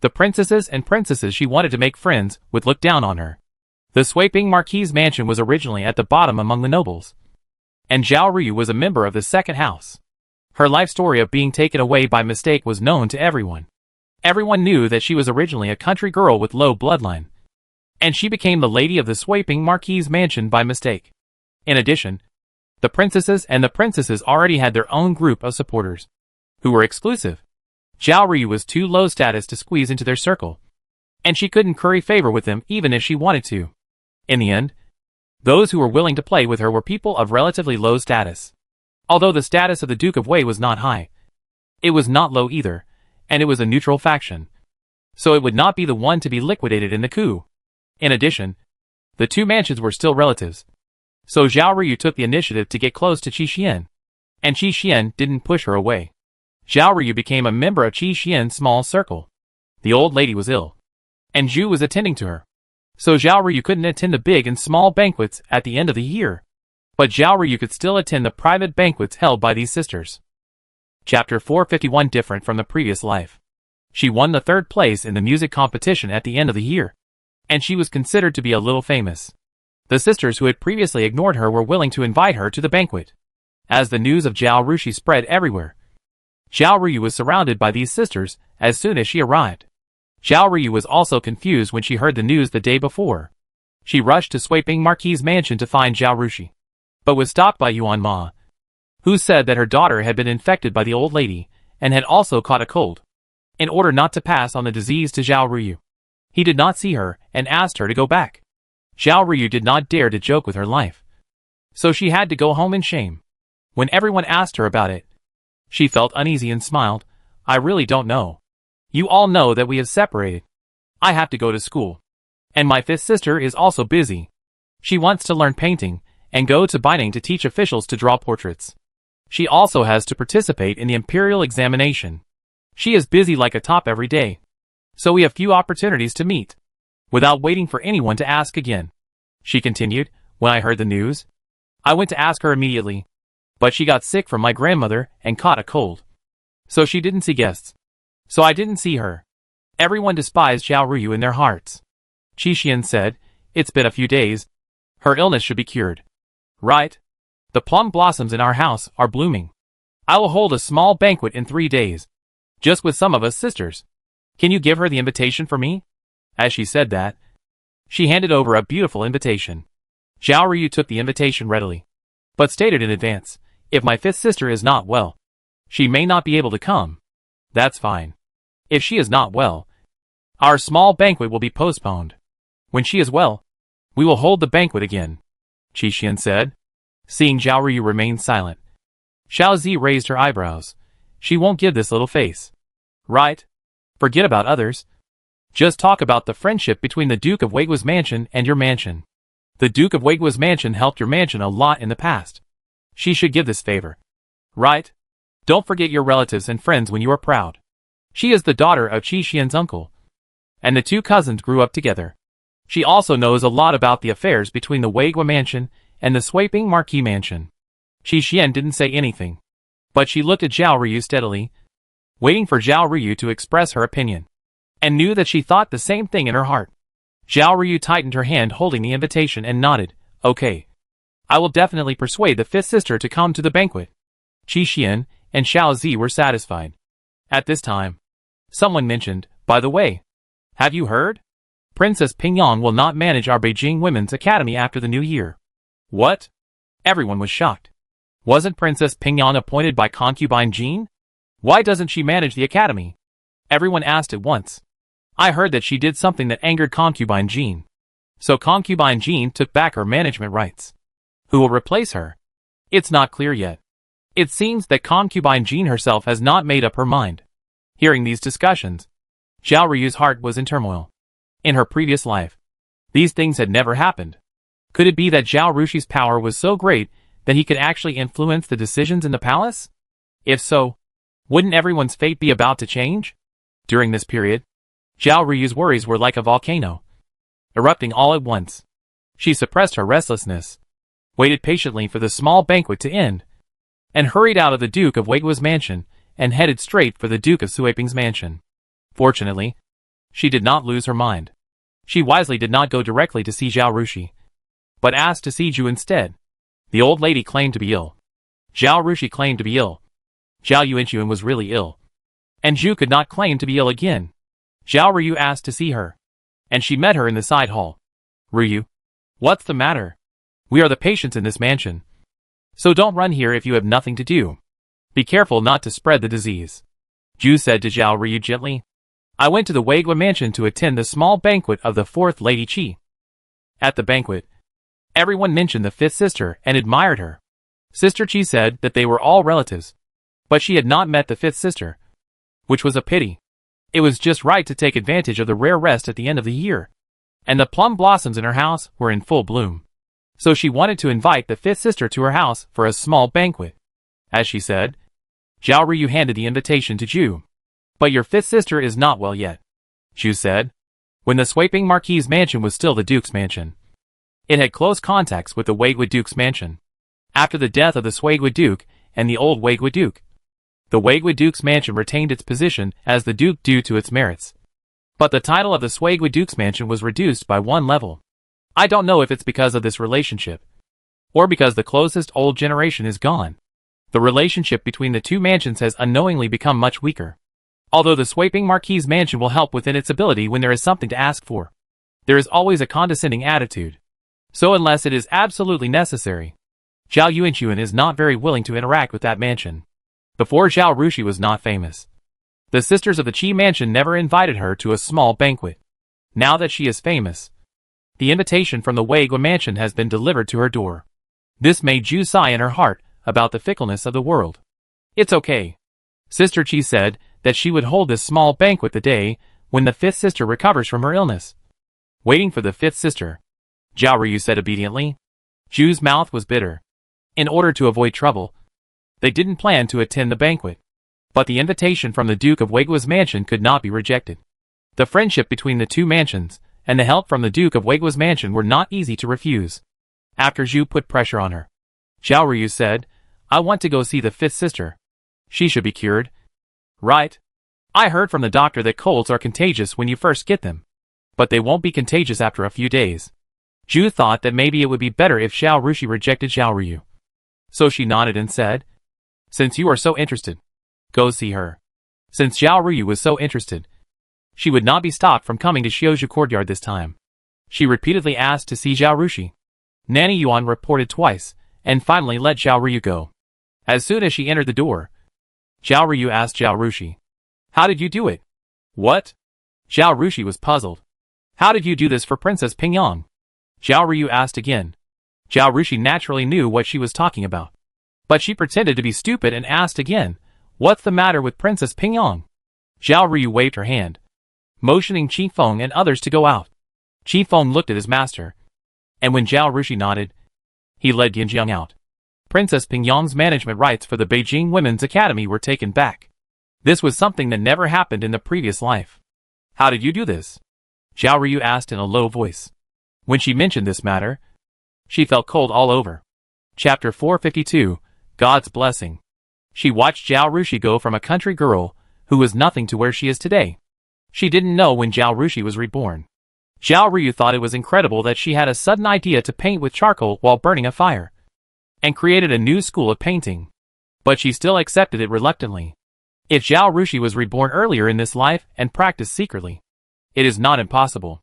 the princesses and princesses she wanted to make friends with looked down on her. The Swaping Marquis Mansion was originally at the bottom among the nobles, and Zhao Ryu was a member of the second house. Her life story of being taken away by mistake was known to everyone. Everyone knew that she was originally a country girl with low bloodline, and she became the lady of the Swaping Marquis's mansion by mistake. In addition, the princesses and the princesses already had their own group of supporters, who were exclusive. Zhao Ryu was too low status to squeeze into their circle, and she couldn't curry favor with them even if she wanted to. In the end, those who were willing to play with her were people of relatively low status. Although the status of the Duke of Wei was not high, it was not low either, and it was a neutral faction, so it would not be the one to be liquidated in the coup. In addition, the two mansions were still relatives, so Zhao Ryu took the initiative to get close to Qi Xian, and Qi Xian didn't push her away. Zhao Ryu became a member of Qi Xian's small circle. The old lady was ill, and Zhu was attending to her, so Zhao Ryu couldn't attend the big and small banquets at the end of the year. But Zhao Ryu could still attend the private banquets held by these sisters. Chapter 451 Different from the previous life. She won the 3rd place in the music competition at the end of the year, and she was considered to be a little famous. The sisters who had previously ignored her were willing to invite her to the banquet. As the news of Zhao Rushi spread everywhere, Zhao Ryu was surrounded by these sisters as soon as she arrived. Zhao Ryu was also confused when she heard the news the day before. She rushed to Swaping Marquis's mansion to find Zhao Rushi, but was stopped by Yuan Ma, who said that her daughter had been infected by the old lady and had also caught a cold. In order not to pass on the disease to Zhao Ryu, he did not see her and asked her to go back. Zhao Ryu did not dare to joke with her life, so she had to go home in shame. When everyone asked her about it, she felt uneasy and smiled. I really don't know. You all know that we have separated. I have to go to school, and my 5th sister is also busy. She wants to learn painting and go to Binding to teach officials to draw portraits. She also has to participate in the imperial examination. She is busy like a top every day, so we have few opportunities to meet. Without waiting for anyone to ask again, she continued, when I heard the news, I went to ask her immediately, but she got sick from my grandmother and caught a cold, so she didn't see guests. So I didn't see her. Everyone despised Zhao Ryu in their hearts. Qi Xian said, it's been a few days. Her illness should be cured. Right? The plum blossoms in our house are blooming. I will hold a small banquet in 3 days, just with some of us sisters. Can you give her the invitation for me? As she said that, she handed over a beautiful invitation. Zhao Ryu took the invitation readily, but stated in advance, if my 5th sister is not well, she may not be able to come. That's fine. If she is not well, our small banquet will be postponed. When she is well, we will hold the banquet again, Qi Xian said. Seeing Zhao Ryu remain silent, Xiao Zi raised her eyebrows. She won't give this little face. Right? Forget about others. Just talk about the friendship between the Duke of Weigua's mansion and your mansion. The Duke of Weigua's mansion helped your mansion a lot in the past. She should give this favor. Right? Don't forget your relatives and friends when you are proud. She is the daughter of Qi Xian's uncle, and the 2 cousins grew up together. She also knows a lot about the affairs between the Weigua mansion and the Swaping Marquis mansion. Qi Xian didn't say anything, but she looked at Zhao Ryu steadily, waiting for Zhao Ryu to express her opinion, and knew that she thought the same thing in her heart. Zhao Ryu tightened her hand holding the invitation and nodded, okay. I will definitely persuade the 5th sister to come to the banquet. Qi Xian and Xiao Zi were satisfied. At this time, someone mentioned, by the way, have you heard? Princess Pingyang will not manage our Beijing Women's Academy after the new year. What? Everyone was shocked. Wasn't Princess Pingyang appointed by concubine Jean? Why doesn't she manage the academy? Everyone asked at once. I heard that she did something that angered concubine Jean, so concubine Jean took back her management rights. Who will replace her? It's not clear yet. It seems that concubine Jean herself has not made up her mind. Hearing these discussions, Zhao Ryu's heart was in turmoil. In her previous life, these things had never happened. Could it be that Zhao Rushi's power was so great that he could actually influence the decisions in the palace? If so, wouldn't everyone's fate be about to change? During this period, Zhao Ryu's worries were like a volcano, erupting all at once. She suppressed her restlessness, waited patiently for the small banquet to end, and hurried out of the Duke of Weigua's mansion and headed straight for the Duke of Suiping's mansion. Fortunately, she did not lose her mind. She wisely did not go directly to see Zhao Rushi, but asked to see Zhu instead. The old lady claimed to be ill. Zhao Rushi claimed to be ill. Zhao Yuanchuan was really ill, and Zhu could not claim to be ill again. Zhao Ryu asked to see her, and she met her in the side hall. Ryu. What's the matter? We are the patients in this mansion. So don't run here if you have nothing to do. Be careful not to spread the disease. Ju said to Zhao Ryu gently. I went to the Weigua mansion to attend the small banquet of the fourth Lady Qi. At the banquet, everyone mentioned the fifth sister and admired her. Sister Qi said that they were all relatives, but she had not met the fifth sister, which was a pity. It was just right to take advantage of the rare rest at the end of the year, and the plum blossoms in her house were in full bloom. So she wanted to invite the fifth sister to her house for a small banquet. As she said, Zhao Ryu handed the invitation to Ju. But your fifth sister is not well yet, Ju said, when the Sweeping Marquis's mansion was still the Duke's mansion. It had close contacts with the Weigua Duke's mansion. After the death of the Weigua Duke and the old Weigua Duke, the Weigua Duke's mansion retained its position as the Duke due to its merits. But the title of the Weigua Duke's mansion was reduced by one level. I don't know if it's because of this relationship, or because the closest old generation is gone. The relationship between the two mansions has unknowingly become much weaker. Although the Sweeping Marquis's mansion will help within its ability when there is something to ask for, there is always a condescending attitude. So unless it is absolutely necessary, Zhao Yuanchuan is not very willing to interact with that mansion. Before Zhao Rushi was not famous, the sisters of the Qi mansion never invited her to a small banquet. Now that she is famous, the invitation from the Weigua mansion has been delivered to her door. This made Ju sigh in her heart about the fickleness of the world. It's okay. Sister Qi said that she would hold this small banquet the day when the fifth sister recovers from her illness. Waiting for the fifth sister, Zhao Ryu said obediently. Ju's mouth was bitter. In order to avoid trouble, they didn't plan to attend the banquet. But the invitation from the Duke of Weigua's mansion could not be rejected. The friendship between the two mansions and the help from the Duke of Weigua's mansion were not easy to refuse. After Ju put pressure on her, Zhao Ryu said, I want to go see the fifth sister. She should be cured. Right? I heard from the doctor that colds are contagious when you first get them, but they won't be contagious after a few days. Ju thought that maybe it would be better if Zhao Rushi rejected Zhao Ryu. So she nodded and said, Since you are so interested, go see her. Since Zhao Ryu was so interested, she would not be stopped from coming to Xiuzhu Courtyard this time. She repeatedly asked to see Zhao Rushi. Nanny Yuan reported twice, and finally let Zhao Ryu go. As soon as she entered the door, Zhao Ryu asked Zhao Rushi, How did you do it? What? Zhao Rushi was puzzled. How did you do this for Princess Pingyang? Zhao Ryu asked again. Zhao Rushi naturally knew what she was talking about. But she pretended to be stupid and asked again, What's the matter with Princess Pingyang? Zhao Ryu waved her hand, motioning Qi Feng and others to go out. Qi Feng looked at his master, and when Zhao Rushi nodded, he led Yinjiang out. Princess Pingyang's management rights for the Beijing Women's Academy were taken back. This was something that never happened in the previous life. How did you do this? Zhao Ryu asked in a low voice. When she mentioned this matter, she felt cold all over. Chapter 452, God's Blessing. She watched Zhao Rushi go from a country girl, who was nothing to where she is today. She didn't know when Zhao Rushi was reborn. Zhao Ryu thought it was incredible that she had a sudden idea to paint with charcoal while burning a fire, and created a new school of painting. But she still accepted it reluctantly. If Zhao Rushi was reborn earlier in this life and practiced secretly, it is not impossible.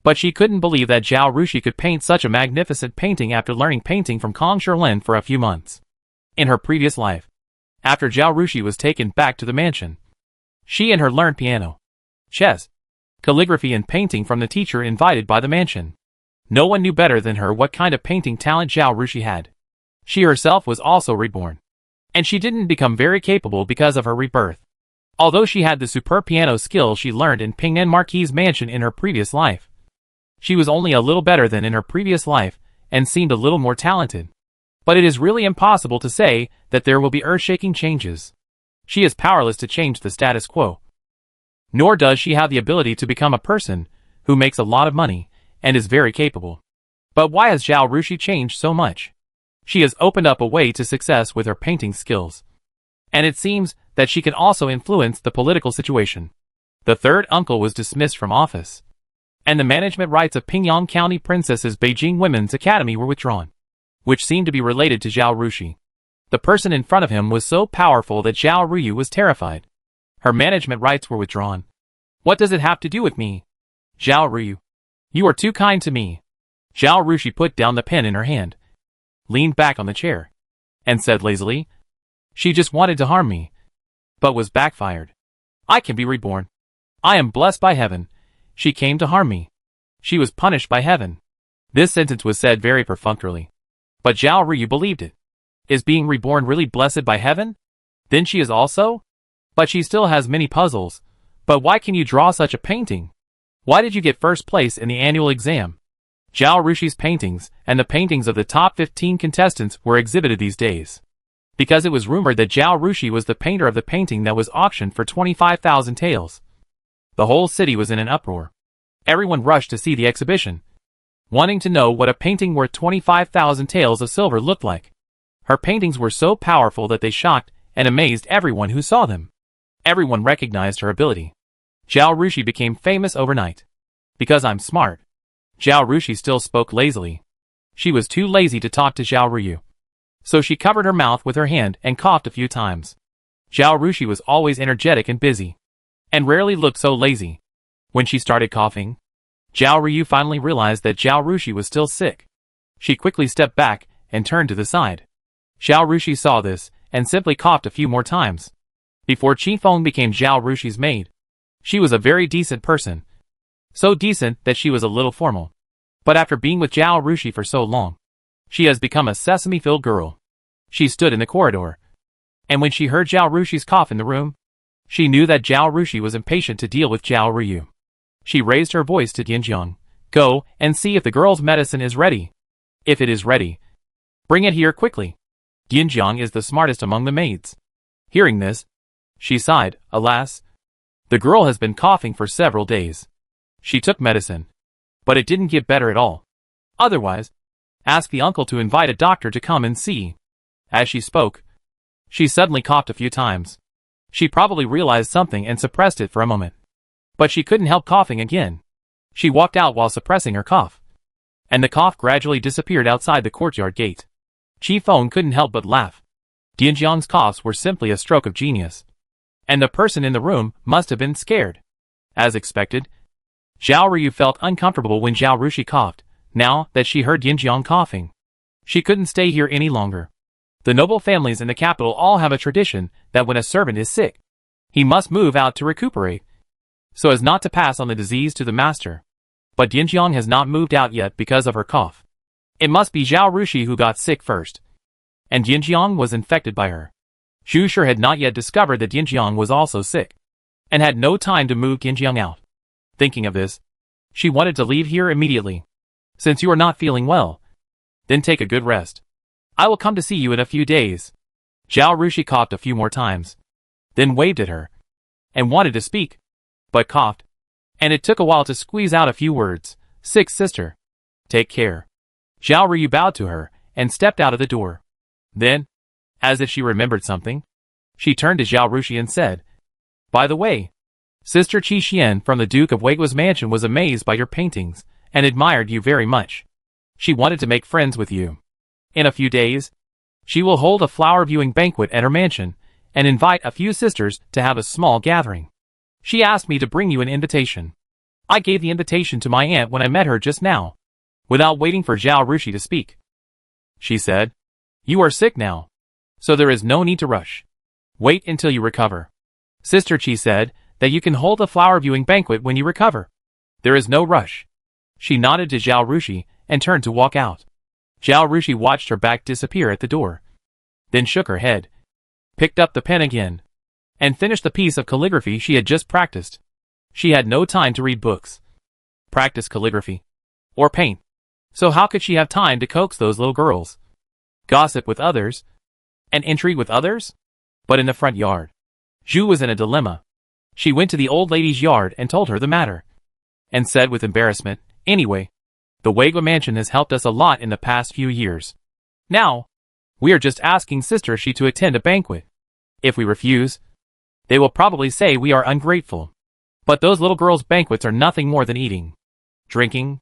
But she couldn't believe that Zhao Rushi could paint such a magnificent painting after learning painting from Kong Sherlin for a few months. In her previous life, after Zhao Rushi was taken back to the mansion, she and her learned piano, chess, calligraphy and painting from the teacher invited by the mansion. No one knew better than her what kind of painting talent Zhao Rushi had. She herself was also reborn, and she didn't become very capable because of her rebirth. Although she had the superb piano skill she learned in Pingnan Marquis's mansion in her previous life, she was only a little better than in her previous life, and seemed a little more talented. But it is really impossible to say that there will be earth-shaking changes. She is powerless to change the status quo. Nor does she have the ability to become a person who makes a lot of money and is very capable. But why has Zhao Rushi changed so much? She has opened up a way to success with her painting skills. And it seems that she can also influence the political situation. The third uncle was dismissed from office, and the management rights of Pingyang County Princess's Beijing Women's Academy were withdrawn, which seemed to be related to Zhao Rushi. The person in front of him was so powerful that Zhao Ryu was terrified. Her management rights were withdrawn. What does it have to do with me? Zhao Ryu, you are too kind to me. Zhao Rushi put down the pen in her hand, leaned back on the chair, and said lazily, "She just wanted to harm me, but was backfired. I can be reborn. I am blessed by heaven. She came to harm me. She was punished by heaven." This sentence was said very perfunctorily, but Zhao Ryu believed it. Is being reborn really blessed by heaven? Then she is also? But she still has many puzzles. But why can you draw such a painting? Why did you get first place in the annual exam? Zhao Rushi's paintings and the paintings of the top 15 contestants were exhibited these days, because it was rumored that Zhao Rushi was the painter of the painting that was auctioned for 25,000 taels. The whole city was in an uproar. Everyone rushed to see the exhibition, wanting to know what a painting worth 25,000 taels of silver looked like. Her paintings were so powerful that they shocked and amazed everyone who saw them. Everyone recognized her ability. Zhao Rushi became famous overnight. Because I'm smart. Zhao Rushi still spoke lazily. She was too lazy to talk to Zhao Ryu, so she covered her mouth with her hand and coughed a few times. Zhao Rushi was always energetic and busy, and rarely looked so lazy. When she started coughing, Zhao Ryu finally realized that Zhao Rushi was still sick. She quickly stepped back and turned to the side. Zhao Rushi saw this and simply coughed a few more times. Before Qi Feng became Zhao Rushi's maid, she was a very decent person. So decent that she was a little formal. But after being with Zhao Rushi for so long, she has become a sesame-filled girl. She stood in the corridor, and when she heard Zhao Rushi's cough in the room, she knew that Zhao Rushi was impatient to deal with Zhao Ryu. She raised her voice to Dianjiang. "Go and see if the girl's medicine is ready. If it is ready, bring it here quickly." Dianjiang is the smartest among the maids. Hearing this, she sighed. Alas, the girl has been coughing for several days. She took medicine, but it didn't get better at all. Otherwise, ask the uncle to invite a doctor to come and see. As she spoke, she suddenly coughed a few times. She probably realized something and suppressed it for a moment. But she couldn't help coughing again. She walked out while suppressing her cough, and the cough gradually disappeared outside the courtyard gate. Qi Feng couldn't help but laugh. Dianjiang's coughs were simply a stroke of genius, and the person in the room must have been scared. As expected, Zhao Ryu felt uncomfortable when Zhao Rushi coughed. Now that she heard Dianjiang coughing, she couldn't stay here any longer. The noble families in the capital all have a tradition that when a servant is sick, he must move out to recuperate, so as not to pass on the disease to the master. But Dianjiang has not moved out yet because of her cough. It must be Zhao Rushi who got sick first, and Dianjiang was infected by her. Zhu Shi had not yet discovered that Dianjiang was also sick, and had no time to move Dianjiang out. Thinking of this, she wanted to leave here immediately. "Since you are not feeling well, then take a good rest. I will come to see you in a few days." Zhao Rushi coughed a few more times, then waved at her, and wanted to speak, but coughed, and it took a while to squeeze out a few words. "Sick sister. Take care." Zhao Ryu bowed to her, and stepped out of the door. Then, as if she remembered something, she turned to Zhao Rushi and said, "By the way, Sister Qi Xian from the Duke of Weiguo's mansion was amazed by your paintings, and admired you very much. She wanted to make friends with you. In a few days, she will hold a flower viewing banquet at her mansion, and invite a few sisters to have a small gathering. She asked me to bring you an invitation. I gave the invitation to my aunt when I met her just now." Without waiting for Zhao Rushi to speak, she said, "You are sick now, so there is no need to rush. Wait until you recover. Sister Qi said that you can hold a flower viewing banquet when you recover. There is no rush." She nodded to Zhao Rushi and turned to walk out. Zhao Rushi watched her back disappear at the door, then shook her head, picked up the pen again, and finished the piece of calligraphy she had just practiced. She had no time to read books, practice calligraphy, or paint. So how could she have time to coax those little girls, gossip with others, and intrigue with others? But in the front yard, Zhu was in a dilemma. She went to the old lady's yard and told her the matter, and said with embarrassment, "Anyway, the Weiguo mansion has helped us a lot in the past few years. Now, we are just asking Sister Xi to attend a banquet. If we refuse, they will probably say we are ungrateful. But those little girls' banquets are nothing more than eating, drinking,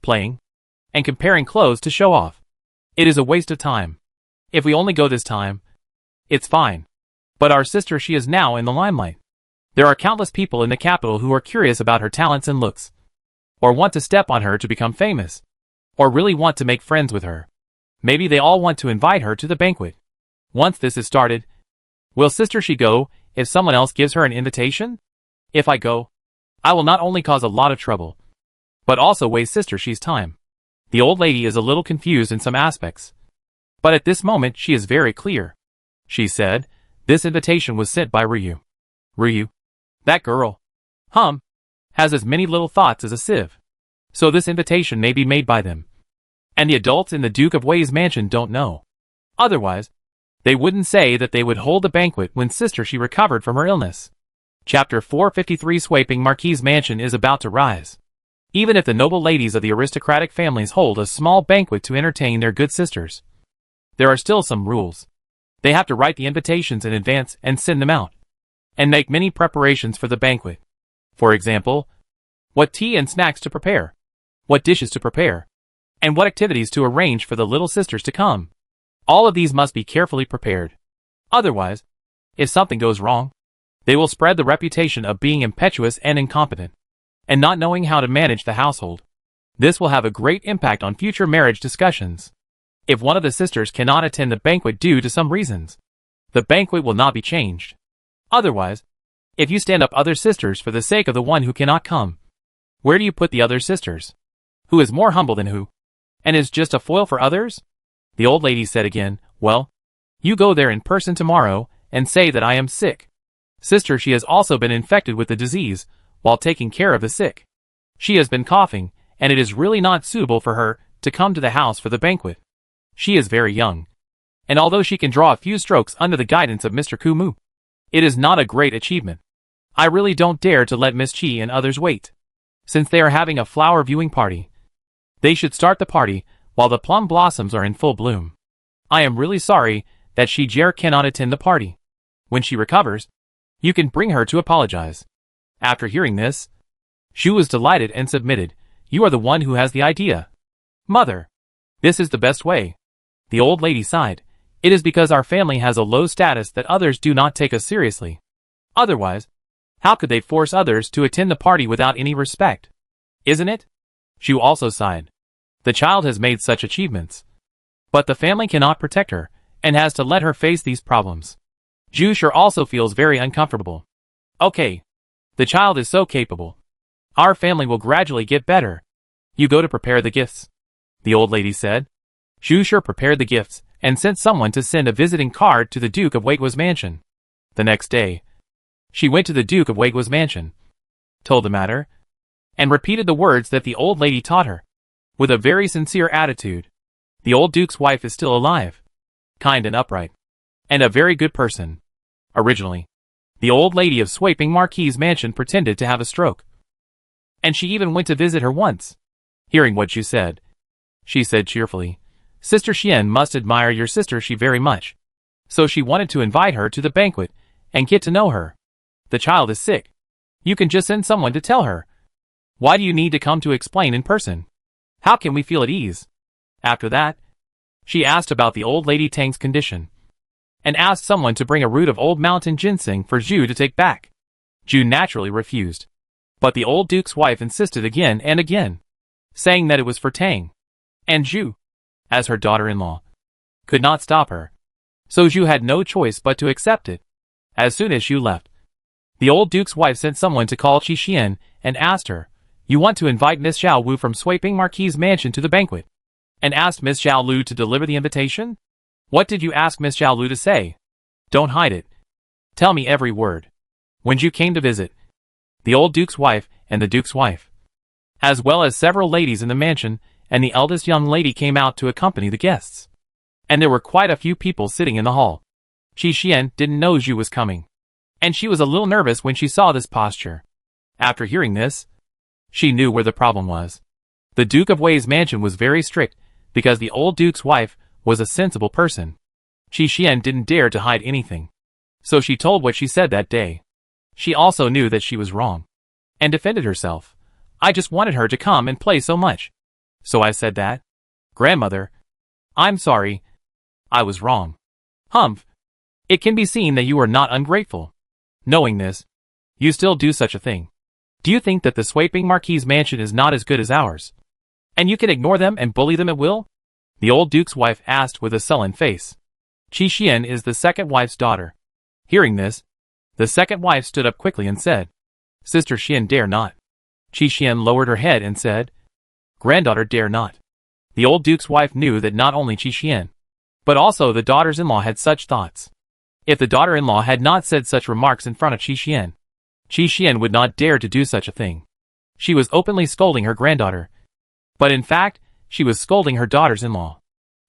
playing, and comparing clothes to show off. It is a waste of time. If we only go this time, it's fine. But our Sister Xi is now in the limelight. There are countless people in the capital who are curious about her talents and looks, or want to step on her to become famous. or really want to make friends with her. Maybe they all want to invite her to the banquet. Once this is started, will Sister She go if someone else gives her an invitation? If I go, I will not only cause a lot of trouble, but also waste Sister She's time. The old lady is a little confused in some aspects, but at this moment she is very clear. She said, this invitation was sent by Ryu. Ryu? That girl. Has as many little thoughts as a sieve. So this invitation may be made by them. And the adults in the Duke of Wei's mansion don't know. Otherwise, they wouldn't say that they would hold the banquet when Sister She recovered from her illness. Chapter 453 Swaping Marquis Mansion is about to rise. Even if the noble ladies of the aristocratic families hold a small banquet to entertain their good sisters, there are still some rules. They have to write the invitations in advance and send them out, and make many preparations for the banquet. For example, what tea and snacks to prepare, what dishes to prepare, and what activities to arrange for the little sisters to come. All of these must be carefully prepared. Otherwise, if something goes wrong, they will spread the reputation of being impetuous and incompetent, and not knowing how to manage the household. This will have a great impact on future marriage discussions. If one of the sisters cannot attend the banquet due to some reasons, the banquet will not be changed. Otherwise, if you stand up other sisters for the sake of the one who cannot come, where do you put the other sisters? Who is more humble than who? And is just a foil for others? The old lady said again, well, you go there in person tomorrow and say that I am sick. Sister She has also been infected with the disease while taking care of the sick. She has been coughing, and it is really not suitable for her to come to the house for the banquet. She is very young, and although she can draw a few strokes under the guidance of Mr. Kumu, it is not a great achievement. I really don't dare to let Miss Chi and others wait. Since they are having a flower viewing party, they should start the party while the plum blossoms are in full bloom. I am really sorry that Shi Jie cannot attend the party. When she recovers, you can bring her to apologize. After hearing this, Shu was delighted and submitted. You are the one who has the idea. Mother, this is the best way. The old lady sighed. It is because our family has a low status that others do not take us seriously. Otherwise, how could they force others to attend the party without any respect? Isn't it? Shu also sighed. The child has made such achievements, but the family cannot protect her, and has to let her face these problems. Zhu Sure also feels very uncomfortable. Okay. The child is so capable. Our family will gradually get better. You go to prepare the gifts, the old lady said. Zhu Sure prepared the gifts, and sent someone to send a visiting card to the Duke of Wei's mansion. The next day, she went to the Duke of Wei's mansion, told the matter, and repeated the words that the old lady taught her, with a very sincere attitude. The old Duke's wife is still alive, kind and upright, and a very good person. Originally, the old lady of Swaping Marquis mansion pretended to have a stroke, and she even went to visit her once. Hearing what Zhu said, she said cheerfully, Sister Xian must admire your sister Shi very much, so she wanted to invite her to the banquet and get to know her. The child is sick. You can just send someone to tell her. Why do you need to come to explain in person? How can we feel at ease? After that, she asked about the old lady Tang's condition, and asked someone to bring a root of old mountain ginseng for Zhu to take back. Zhu naturally refused, but the old duke's wife insisted again and again, saying that it was for Tang, and Zhu, as her daughter-in-law, could not stop her. So Zhu had no choice but to accept it. As soon as Zhu left, the old duke's wife sent someone to call Qi Xian and asked her, you want to invite Miss Xiao Wu from Swaping Marquis mansion to the banquet, and asked Miss Xiao Lu to deliver the invitation? What did you ask Miss Xiao Lu to say? Don't hide it. Tell me every word. When Zhu came to visit, the old duke's wife and the duke's wife, as well as several ladies in the mansion, and the eldest young lady came out to accompany the guests. And there were quite a few people sitting in the hall. Qi Xian didn't know Zhu was coming, and she was a little nervous when she saw this posture. After hearing this, she knew where the problem was. The Duke of Wei's mansion was very strict, because the old duke's wife was a sensible person. Qi Xian didn't dare to hide anything, so she told what she said that day. She also knew that she was wrong, and defended herself. I just wanted her to come and play so much, so I said that. Grandmother, I'm sorry. I was wrong. Humph. It can be seen that you are not ungrateful. Knowing this, you still do such a thing. Do you think that the Swaping Marquis mansion is not as good as ours? And you can ignore them and bully them at will? The old duke's wife asked with a sullen face. Qi Xian is the second wife's daughter. Hearing this, the second wife stood up quickly and said, Sister Xian dare not. Qi Xian lowered her head and said, Granddaughter dare not. The old duke's wife knew that not only Qi Xian, but also the daughters-in-law had such thoughts. If the daughter-in-law had not said such remarks in front of Qi Xian would not dare to do such a thing. She was openly scolding her granddaughter. But in fact, she was scolding her daughters-in-law.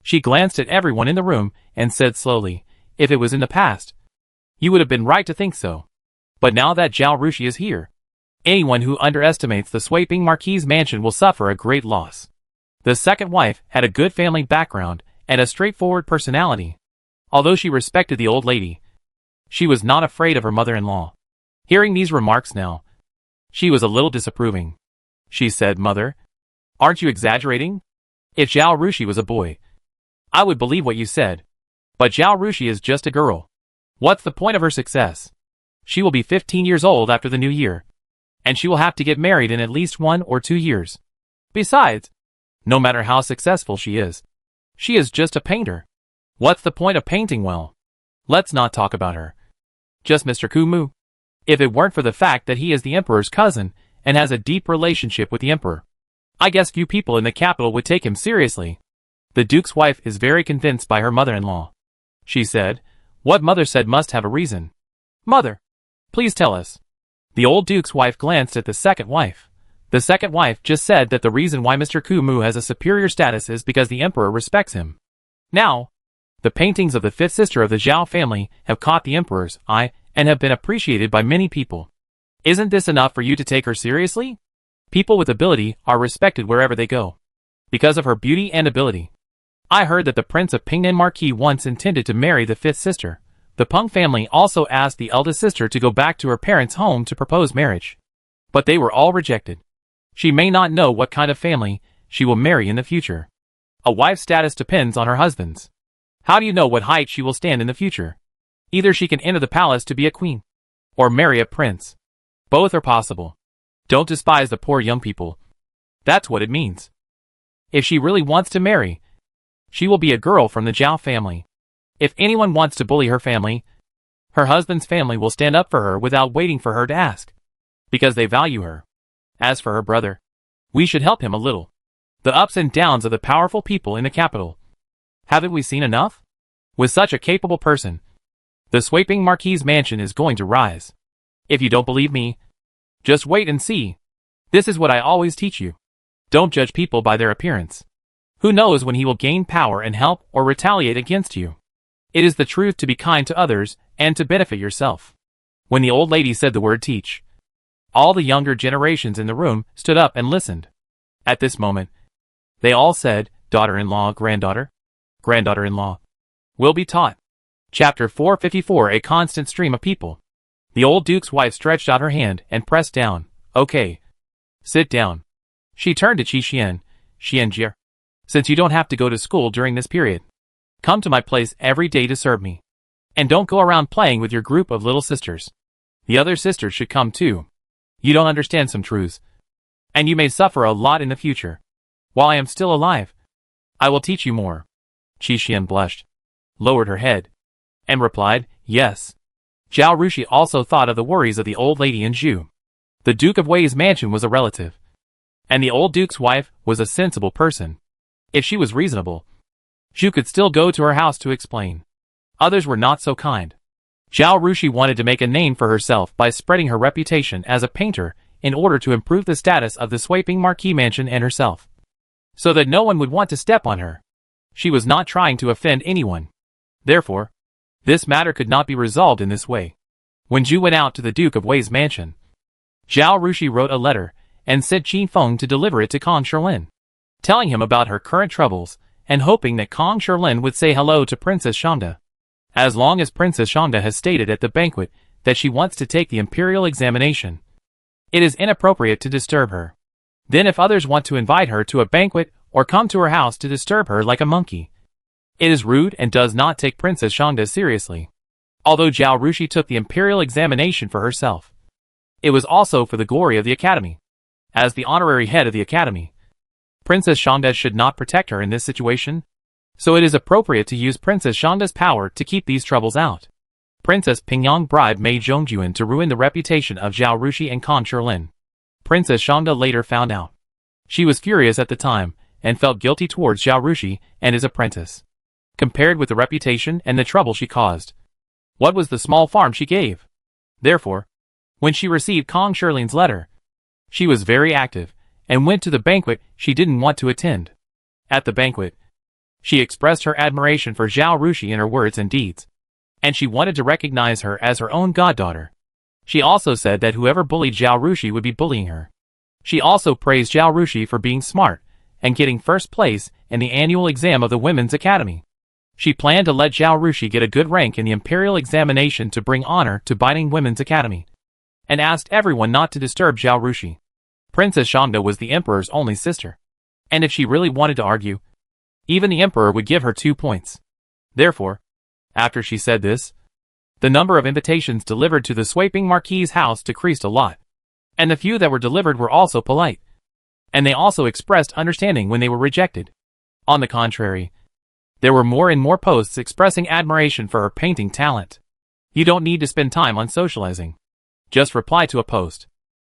She glanced at everyone in the room and said slowly, if it was in the past, you would have been right to think so. But now that Zhao Rushi is here, anyone who underestimates the Sweeping Marquis mansion will suffer a great loss. The second wife had a good family background and a straightforward personality. Although she respected the old lady, she was not afraid of her mother-in-law. Hearing these remarks now, she was a little disapproving. She said, Mother, aren't you exaggerating? If Zhao Rushi was a boy, I would believe what you said. But Zhao Rushi is just a girl. What's the point of her success? She will be 15 years old after the new year, and she will have to get married in at least 1 or 2 years. Besides, no matter how successful she is just a painter. What's the point of painting well? Let's not talk about her. Just Mr. Kumu. If it weren't for the fact that he is the emperor's cousin and has a deep relationship with the emperor, I guess few people in the capital would take him seriously. The duke's wife is very convinced by her mother-in-law. She said, What mother said must have a reason. Mother, please tell us. The old duke's wife glanced at the second wife. The second wife just said that the reason why Mr. Kumu has a superior status is because the emperor respects him. Now, the paintings of the fifth sister of the Zhao family have caught the emperor's eye and have been appreciated by many people. Isn't this enough for you to take her seriously? People with ability are respected wherever they go, because of her beauty and ability. I heard that the Prince of Pingnan Marquis once intended to marry the fifth sister. The Peng family also asked the eldest sister to go back to her parents' home to propose marriage. But they were all rejected. She may not know what kind of family she will marry in the future. A wife's status depends on her husband's. How do you know what height she will stand in the future? Either she can enter the palace to be a queen, or marry a prince. Both are possible. Don't despise the poor young people. That's what it means. If she really wants to marry, she will be a girl from the Zhao family. If anyone wants to bully her family, her husband's family will stand up for her without waiting for her to ask, because they value her. As for her brother, we should help him a little. The ups and downs of the powerful people in the capital. Haven't we seen enough? With such a capable person, the Sweeping Marquis mansion is going to rise. If you don't believe me, just wait and see. This is what I always teach you. Don't judge people by their appearance. Who knows when he will gain power and help or retaliate against you? It is the truth to be kind to others and to benefit yourself. When the old lady said the word teach, all the younger generations in the room stood up and listened. At this moment, they all said, daughter-in-law, granddaughter, granddaughter-in-law, will be taught. Chapter 454. A constant stream of people. The old duke's wife stretched out her hand and pressed down. Okay. Sit down. She turned to Qi Xian. Xianjie, since you don't have to go to school during this period, come to my place every day to serve me. And don't go around playing with your group of little sisters. The other sisters should come too. You don't understand some truths, and you may suffer a lot in the future. While I am still alive, I will teach you more. Qi Xian blushed, lowered her head, and replied, yes. Zhao Rushi also thought of the worries of the old lady in Zhu. The Duke of Wei's mansion was a relative, and the old duke's wife was a sensible person. If she was reasonable, Zhu could still go to her house to explain. Others were not so kind. Zhao Rushi wanted to make a name for herself by spreading her reputation as a painter in order to improve the status of the Sweeping Marquis mansion and herself, so that no one would want to step on her. She was not trying to offend anyone. Therefore, this matter could not be resolved in this way. When Zhu went out to the Duke of Wei's mansion, Zhao Rushi wrote a letter and sent Qin Feng to deliver it to Kong Sherlin, telling him about her current troubles and hoping that Kong Sherlin would say hello to Princess Shanda. As long as Princess Shanda has stated at the banquet that she wants to take the imperial examination, it is inappropriate to disturb her. Then if others want to invite her to a banquet or come to her house to disturb her like a monkey, it is rude and does not take Princess Shanda seriously. Although Zhao Rushi took the imperial examination for herself, it was also for the glory of the academy. As the honorary head of the academy, Princess Shangda should not protect her in this situation. So it is appropriate to use Princess Shangda's power to keep these troubles out. Princess Pingyang bribed Mei Zhongjuan to ruin the reputation of Zhao Rushi and Kong Shilin. Princess Shangda later found out. She was furious at the time, and felt guilty towards Zhao Rushi and his apprentice. Compared with the reputation and the trouble she caused, what was the small farm she gave? Therefore, when she received Kong Shilin's letter, she was very active, and went to the banquet she didn't want to attend. At the banquet, she expressed her admiration for Zhao Rushi in her words and deeds, and she wanted to recognize her as her own goddaughter. She also said that whoever bullied Zhao Rushi would be bullying her. She also praised Zhao Rushi for being smart and getting first place in the annual exam of the Women's Academy. She planned to let Zhao Rushi get a good rank in the imperial examination to bring honor to Binding Women's Academy, and asked everyone not to disturb Zhao Rushi. Princess Shangda was the emperor's only sister, and if she really wanted to argue, even the emperor would give her 2 points. Therefore, after she said this, the number of invitations delivered to the Swaping Marquis's house decreased a lot, and the few that were delivered were also polite, and they also expressed understanding when they were rejected. On the contrary, there were more and more posts expressing admiration for her painting talent. You don't need to spend time on socializing. Just reply to a post.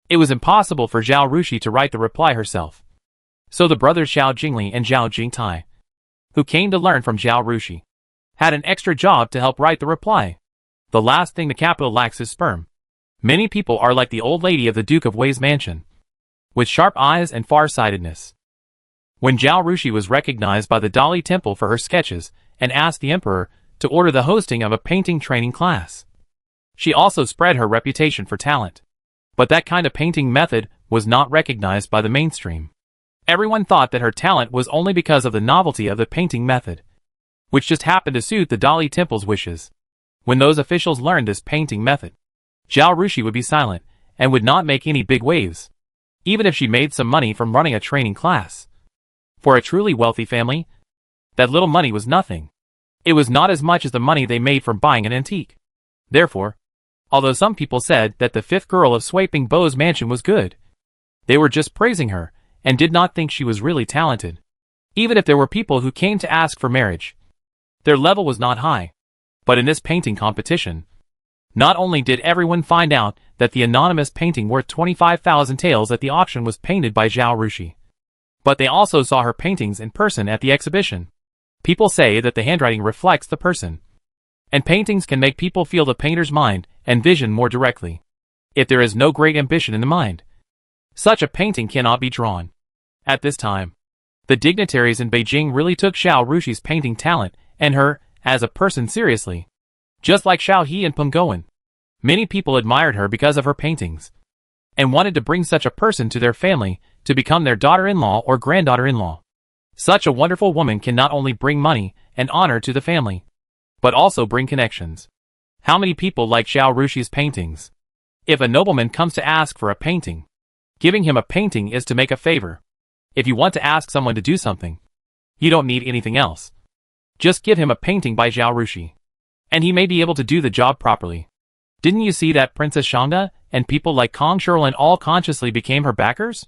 It was impossible for Zhao Rushi to write the reply herself. So the brothers Zhao Jingli and Zhao Jingtai, who came to learn from Zhao Rushi, had an extra job to help write the reply. The last thing the capital lacks is sperm. Many people are like the old lady of the Duke of Wei's mansion, with sharp eyes and far-sightedness. When Zhao Rushi was recognized by the Dali Temple for her sketches and asked the emperor to order the hosting of a painting training class, she also spread her reputation for talent. But that kind of painting method was not recognized by the mainstream. Everyone thought that her talent was only because of the novelty of the painting method, which just happened to suit the Dali Temple's wishes. When those officials learned this painting method, Zhao Rushi would be silent and would not make any big waves, even if she made some money from running a training class. For a truly wealthy family, that little money was nothing. It was not as much as the money they made from buying an antique. Therefore, although some people said that the fifth girl of Swaping Beau's mansion was good, they were just praising her and did not think she was really talented. Even if there were people who came to ask for marriage, their level was not high. But in this painting competition, not only did everyone find out that the anonymous painting worth 25,000 taels at the auction was painted by Zhao Rushi, but they also saw her paintings in person at the exhibition. People say that the handwriting reflects the person, and paintings can make people feel the painter's mind and vision more directly. If there is no great ambition in the mind, such a painting cannot be drawn. At this time, the dignitaries in Beijing really took Zhao Rushi's painting talent and her as a person seriously. Just like Xiao He and Peng Gowen, many people admired her because of her paintings, and wanted to bring such a person to their family to become their daughter-in-law or granddaughter-in-law. Such a wonderful woman can not only bring money and honor to the family, but also bring connections. How many people like Zhao Rushi's paintings? If a nobleman comes to ask for a painting, giving him a painting is to make a favor. If you want to ask someone to do something, you don't need anything else. Just give him a painting by Zhao Rushi, and he may be able to do the job properly. Didn't you see that Princess Shangda and people like Kong Shilin all consciously became her backers?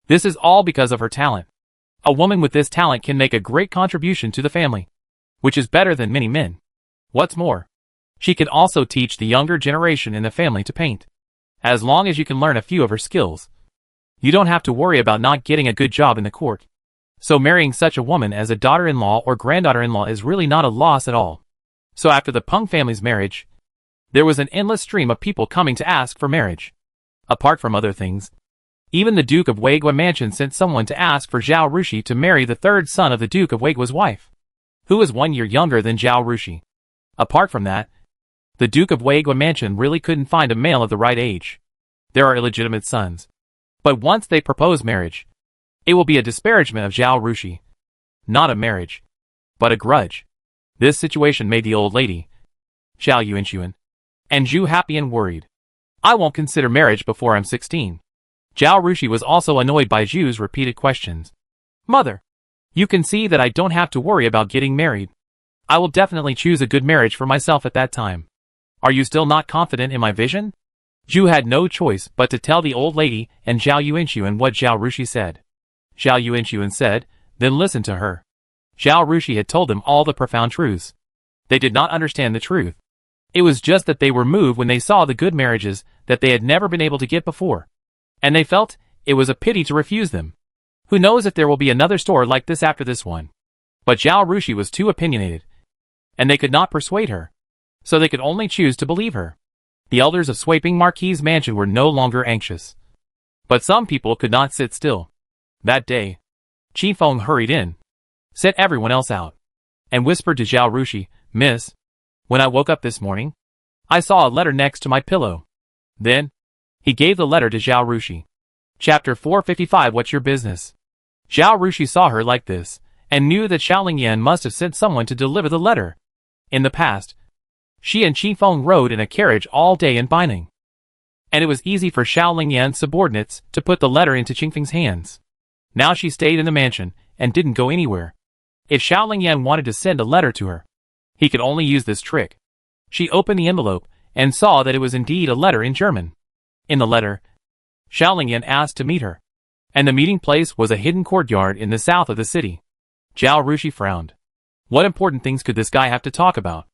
This is all because of her talent. A woman with this talent can make a great contribution to the family, which is better than many men. What's more, she can also teach the younger generation in the family to paint. As long as you can learn a few of her skills, you don't have to worry about not getting a good job in the court. So marrying such a woman as a daughter-in-law or granddaughter-in-law is really not a loss at all. So after the Peng family's marriage, there was an endless stream of people coming to ask for marriage. Apart from other things, even the Duke of Weigua mansion sent someone to ask for Zhao Rushi to marry the third son of the Duke of Weigua's wife, who was 1 year younger than Zhao Rushi. Apart from that, the Duke of Weigua mansion really couldn't find a male of the right age. There are illegitimate sons, but once they propose marriage, it will be a disparagement of Zhao Rushi. Not a marriage, but a grudge. This situation made the old lady, Zhao Yuanxuan, and Zhu happy and worried. I won't consider marriage before I'm 16. Zhao Rushi was also annoyed by Zhu's repeated questions. Mother, you can see that I don't have to worry about getting married. I will definitely choose a good marriage for myself at that time. Are you still not confident in my vision? Zhu had no choice but to tell the old lady and Zhao Yuanxuan what Zhao Rushi said. Zhao Yuanxuan said, then listened to her. Zhao Rushi had told them all the profound truths. They did not understand the truth. It was just that they were moved when they saw the good marriages that they had never been able to get before. And they felt it was a pity to refuse them. Who knows if there will be another store like this after this one. But Zhao Rushi was too opinionated. And they could not persuade her. So they could only choose to believe her. The elders of Sweeping Marquis Mansion were no longer anxious. But some people could not sit still. That day, Qi Feng hurried in, sent everyone else out, and whispered to Zhao Rushi, "Miss, when I woke up this morning, I saw a letter next to my pillow." Then, he gave the letter to Zhao Rushi. Chapter 455 What's Your Business? Zhao Rushi saw her like this, and knew that Xiaoling Yan must have sent someone to deliver the letter. In the past, she and Qi Feng rode in a carriage all day in Baining. And it was easy for Xiaoling Yan's subordinates to put the letter into Qingfeng's hands. Now she stayed in the mansion, and didn't go anywhere. If Xiaoling Yan wanted to send a letter to her, he could only use this trick. She opened the envelope, and saw that it was indeed a letter in German. In the letter, Xiaoling Yan asked to meet her. And the meeting place was a hidden courtyard in the south of the city. Zhao Rushi frowned. What important things could this guy have to talk about?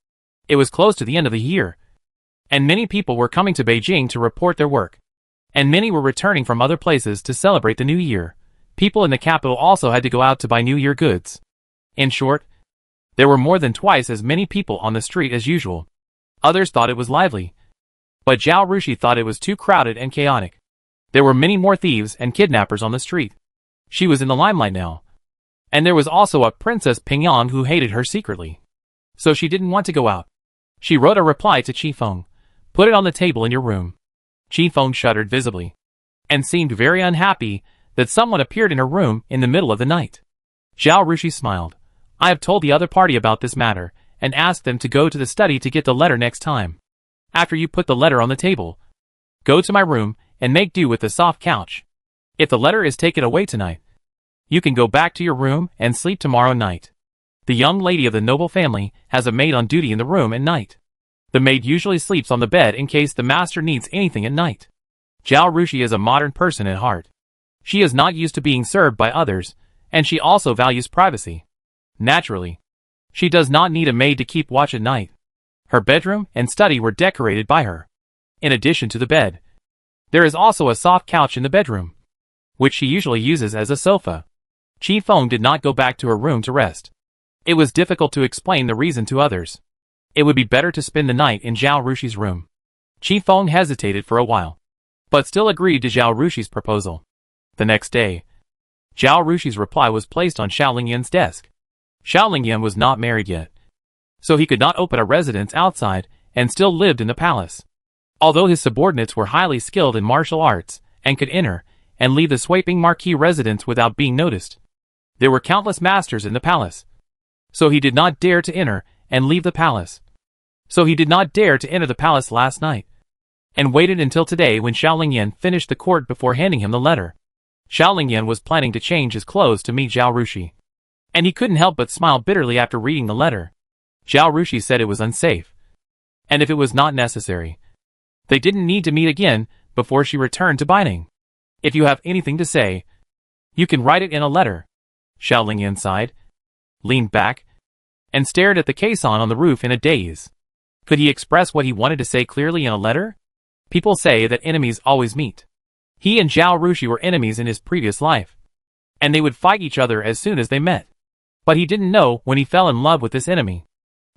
It was close to the end of the year, and many people were coming to Beijing to report their work. And many were returning from other places to celebrate the new year. People in the capital also had to go out to buy New Year goods. In short, there were more than twice as many people on the street as usual. Others thought it was lively. But Zhao Rushi thought it was too crowded and chaotic. There were many more thieves and kidnappers on the street. She was in the limelight now. And there was also a Princess Pingyan who hated her secretly. So she didn't want to go out. She wrote a reply to Qi Feng. Put it on the table in your room. Qi Feng shuddered visibly, and seemed very unhappy that someone appeared in her room in the middle of the night. Zhao Rushi smiled. I have told the other party about this matter, and asked them to go to the study to get the letter next time. After you put the letter on the table, go to my room, and make do with the soft couch. If the letter is taken away tonight, you can go back to your room and sleep tomorrow night. The young lady of the noble family has a maid on duty in the room at night. The maid usually sleeps on the bed in case the master needs anything at night. Zhao Rushi is a modern person at heart. She is not used to being served by others, and she also values privacy. Naturally, she does not need a maid to keep watch at night. Her bedroom and study were decorated by her. In addition to the bed, there is also a soft couch in the bedroom, which she usually uses as a sofa. Qi Feng did not go back to her room to rest. It was difficult to explain the reason to others. It would be better to spend the night in Zhao Rushi's room. Qi Feng hesitated for a while, but still agreed to Zhao Rushi's proposal. The next day, Zhao Rushi's reply was placed on Xiaoling Yan's desk. Xiaoling Yan was not married yet, so he could not open a residence outside and still lived in the palace. Although his subordinates were highly skilled in martial arts and could enter and leave the Sweeping Marquis residence without being noticed, there were countless masters in the palace. So he did not dare to enter and leave the palace. So he did not dare to enter the palace last night, and waited until today when Xiaoling Yan finished the court before handing him the letter. Xiaoling Yan was planning to change his clothes to meet Zhao Rushi, and he couldn't help but smile bitterly after reading the letter. Zhao Rushi said it was unsafe, and if it was not necessary, they didn't need to meet again before she returned to Baining. If you have anything to say, you can write it in a letter. Xiaoling Yan sighed, leaned back, and stared at the caisson on the roof in a daze. Could he express what he wanted to say clearly in a letter? People say that enemies always meet. He and Zhao Rushi were enemies in his previous life, and they would fight each other as soon as they met. But he didn't know when he fell in love with this enemy.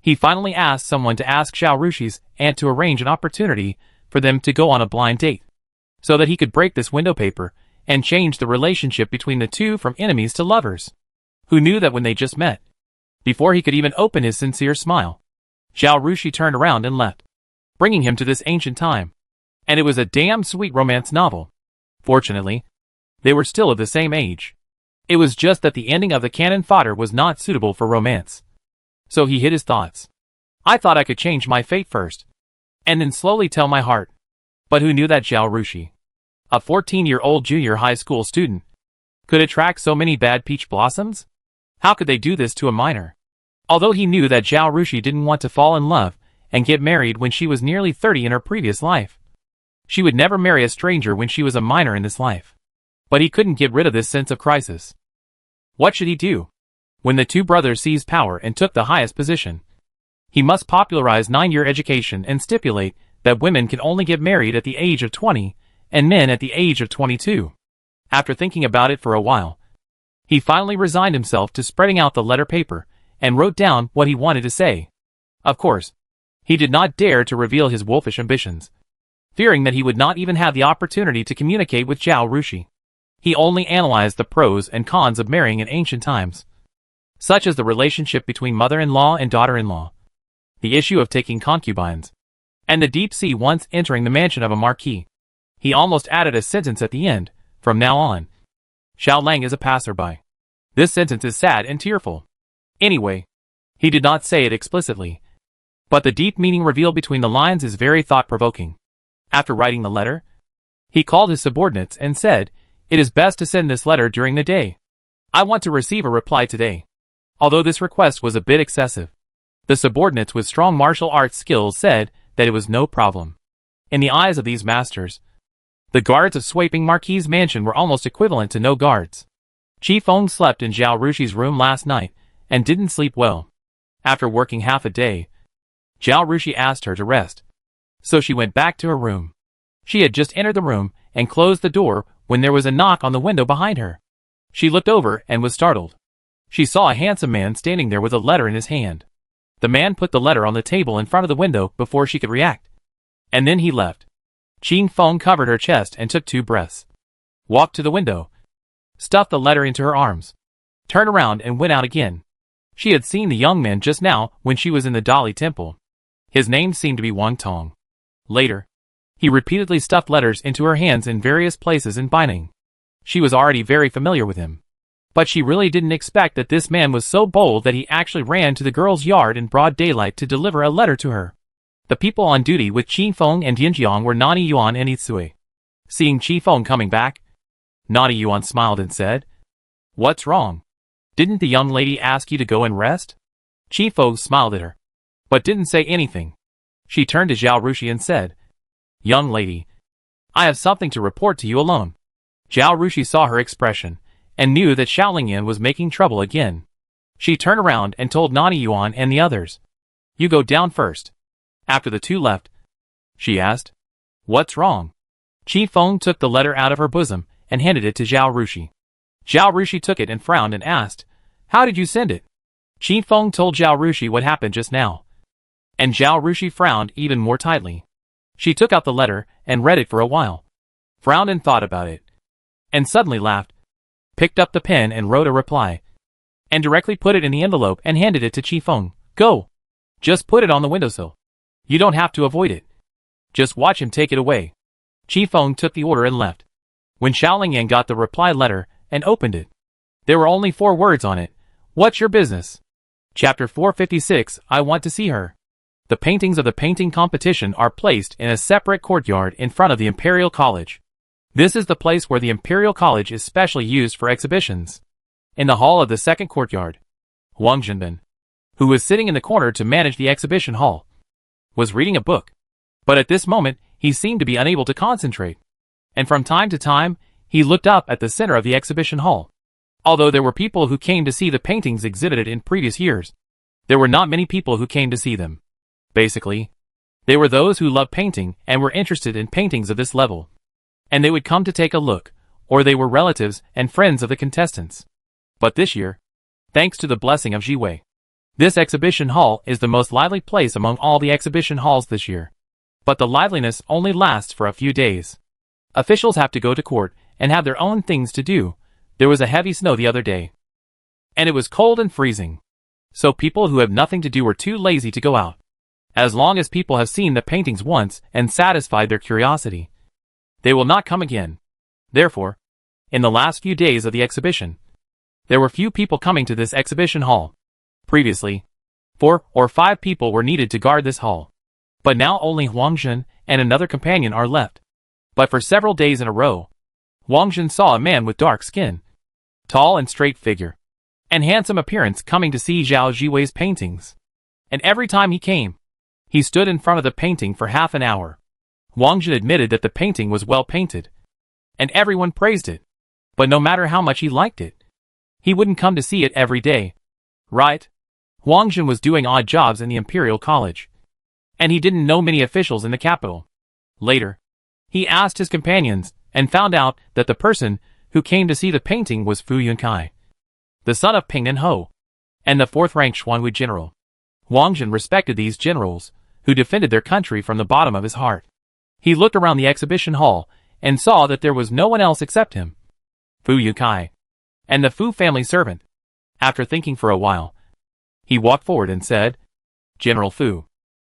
He finally asked someone to ask Zhao Rushi's aunt to arrange an opportunity for them to go on a blind date, so that he could break this window paper and change the relationship between the two from enemies to lovers, who knew that when they just met, before he could even open his sincere smile, Zhao Rushi turned around and left, bringing him to this ancient time. And it was a damn sweet romance novel. Fortunately, they were still of the same age. It was just that the ending of the cannon fodder was not suitable for romance. So he hid his thoughts. I thought I could change my fate first, and then slowly tell my heart. But who knew that Zhao Rushi, a 14-year-old junior high school student, could attract so many bad peach blossoms? How could they do this to a minor? Although he knew that Zhao Rushi didn't want to fall in love and get married when she was nearly 30 in her previous life. She would never marry a stranger when she was a minor in this life. But he couldn't get rid of this sense of crisis. What should he do? When the two brothers seized power and took the highest position, he must popularize 9-year education and stipulate that women can only get married at the age of 20 and men at the age of 22. After thinking about it for a while, he finally resigned himself to spreading out the letter paper and wrote down what he wanted to say. Of course, he did not dare to reveal his wolfish ambitions, fearing that he would not even have the opportunity to communicate with Zhao Rushi. He only analyzed the pros and cons of marrying in ancient times, such as the relationship between mother-in-law and daughter-in-law, the issue of taking concubines, and the deep sea once entering the mansion of a marquis. He almost added a sentence at the end, "From now on, Xiao Lang is a passerby." This sentence is sad and tearful. Anyway, he did not say it explicitly, but the deep meaning revealed between the lines is very thought-provoking. After writing the letter, he called his subordinates and said, "It is best to send this letter during the day. I want to receive a reply today." Although this request was a bit excessive, the subordinates with strong martial arts skills said that it was no problem. In the eyes of these masters, the guards of Sweeping Marquis' mansion were almost equivalent to no guards. Qi Feng slept in Zhao Rushi's room last night and didn't sleep well. After working half a day, Zhao Rushi asked her to rest, so she went back to her room. She had just entered the room and closed the door when there was a knock on the window behind her. She looked over and was startled. She saw a handsome man standing there with a letter in his hand. The man put the letter on the table in front of the window before she could react. And then he left. Qi Feng covered her chest and took 2 breaths, walked to the window, stuffed the letter into her arms, turned around and went out again. She had seen the young man just now when she was in the Dali temple. His name seemed to be Wang Tong. Later, he repeatedly stuffed letters into her hands in various places in binding. She was already very familiar with him, but she really didn't expect that this man was so bold that he actually ran to the girl's yard in broad daylight to deliver a letter to her. The people on duty with Qi Feng and Yinjiang were Nani Yuan and Itsui. Seeing Qi Feng coming back, Nani Yuan smiled and said, "What's wrong? Didn't the young lady ask you to go and rest?" Qi Feng smiled at her, but didn't say anything. She turned to Zhao Rushi and said, "Young lady, I have something to report to you alone." Zhao Rushi saw her expression and knew that Xiaolingyan was making trouble again. She turned around and told Nani Yuan and the others, "You go down first." After the two left, she asked, "What's wrong?" Qi Feng took the letter out of her bosom and handed it to Zhao Rushi. Zhao Rushi took it and frowned and asked, "How did you send it?" Qi Feng told Zhao Rushi what happened just now, and Zhao Rushi frowned even more tightly. She took out the letter and read it for a while, frowned and thought about it, and suddenly laughed, picked up the pen and wrote a reply, and directly put it in the envelope and handed it to Qi Feng. "Go! Just put it on the windowsill. You don't have to avoid it. Just watch him take it away." Qi Feng took the order and left. When Xiaolingyan got the reply letter and opened it, there were only 4 words on it. "What's your business?" Chapter 456, I want to see her. The paintings of the painting competition are placed in a separate courtyard in front of the Imperial College. This is the place where the Imperial College is specially used for exhibitions. In the hall of the second courtyard, Wang Zhenbin, who was sitting in the corner to manage the exhibition hall, was reading a book. But at this moment, he seemed to be unable to concentrate, and from time to time, he looked up at the center of the exhibition hall. Although there were people who came to see the paintings exhibited in previous years, there were not many people who came to see them. Basically, they were those who loved painting and were interested in paintings of this level, and they would come to take a look, or they were relatives and friends of the contestants. But this year, thanks to the blessing of Jiwei, this exhibition hall is the most lively place among all the exhibition halls this year. But the liveliness only lasts for a few days. Officials have to go to court and have their own things to do. There was a heavy snow the other day, and it was cold and freezing. So people who have nothing to do were too lazy to go out. As long as people have seen the paintings once and satisfied their curiosity, they will not come again. Therefore, in the last few days of the exhibition, there were few people coming to this exhibition hall. Previously, 4 or 5 people were needed to guard this hall, but now only Wang Zhen and another companion are left. But for several days in a row, Wang Zhen saw a man with dark skin, tall and straight figure, and handsome appearance coming to see Zhao Jiwei's paintings. And every time he came, he stood in front of the painting for half an hour. Wang Zhen admitted that the painting was well painted, and everyone praised it. But no matter how much he liked it, He wouldn't come to see it every day. Right? Huang Jin was doing odd jobs in the Imperial College. And he didn't know many officials in the capital. Later, he asked his companions and found out that the person who came to see the painting was Fu Yunkai, the son of Ping and Ho, and the fourth-ranked Xuanwu general. Huang Jin respected these generals, who defended their country from the bottom of his heart. He looked around the exhibition hall and saw that there was no one else except him, Fu Yunkai, and the Fu family servant. After thinking for a while, he walked forward and said, "General Fu."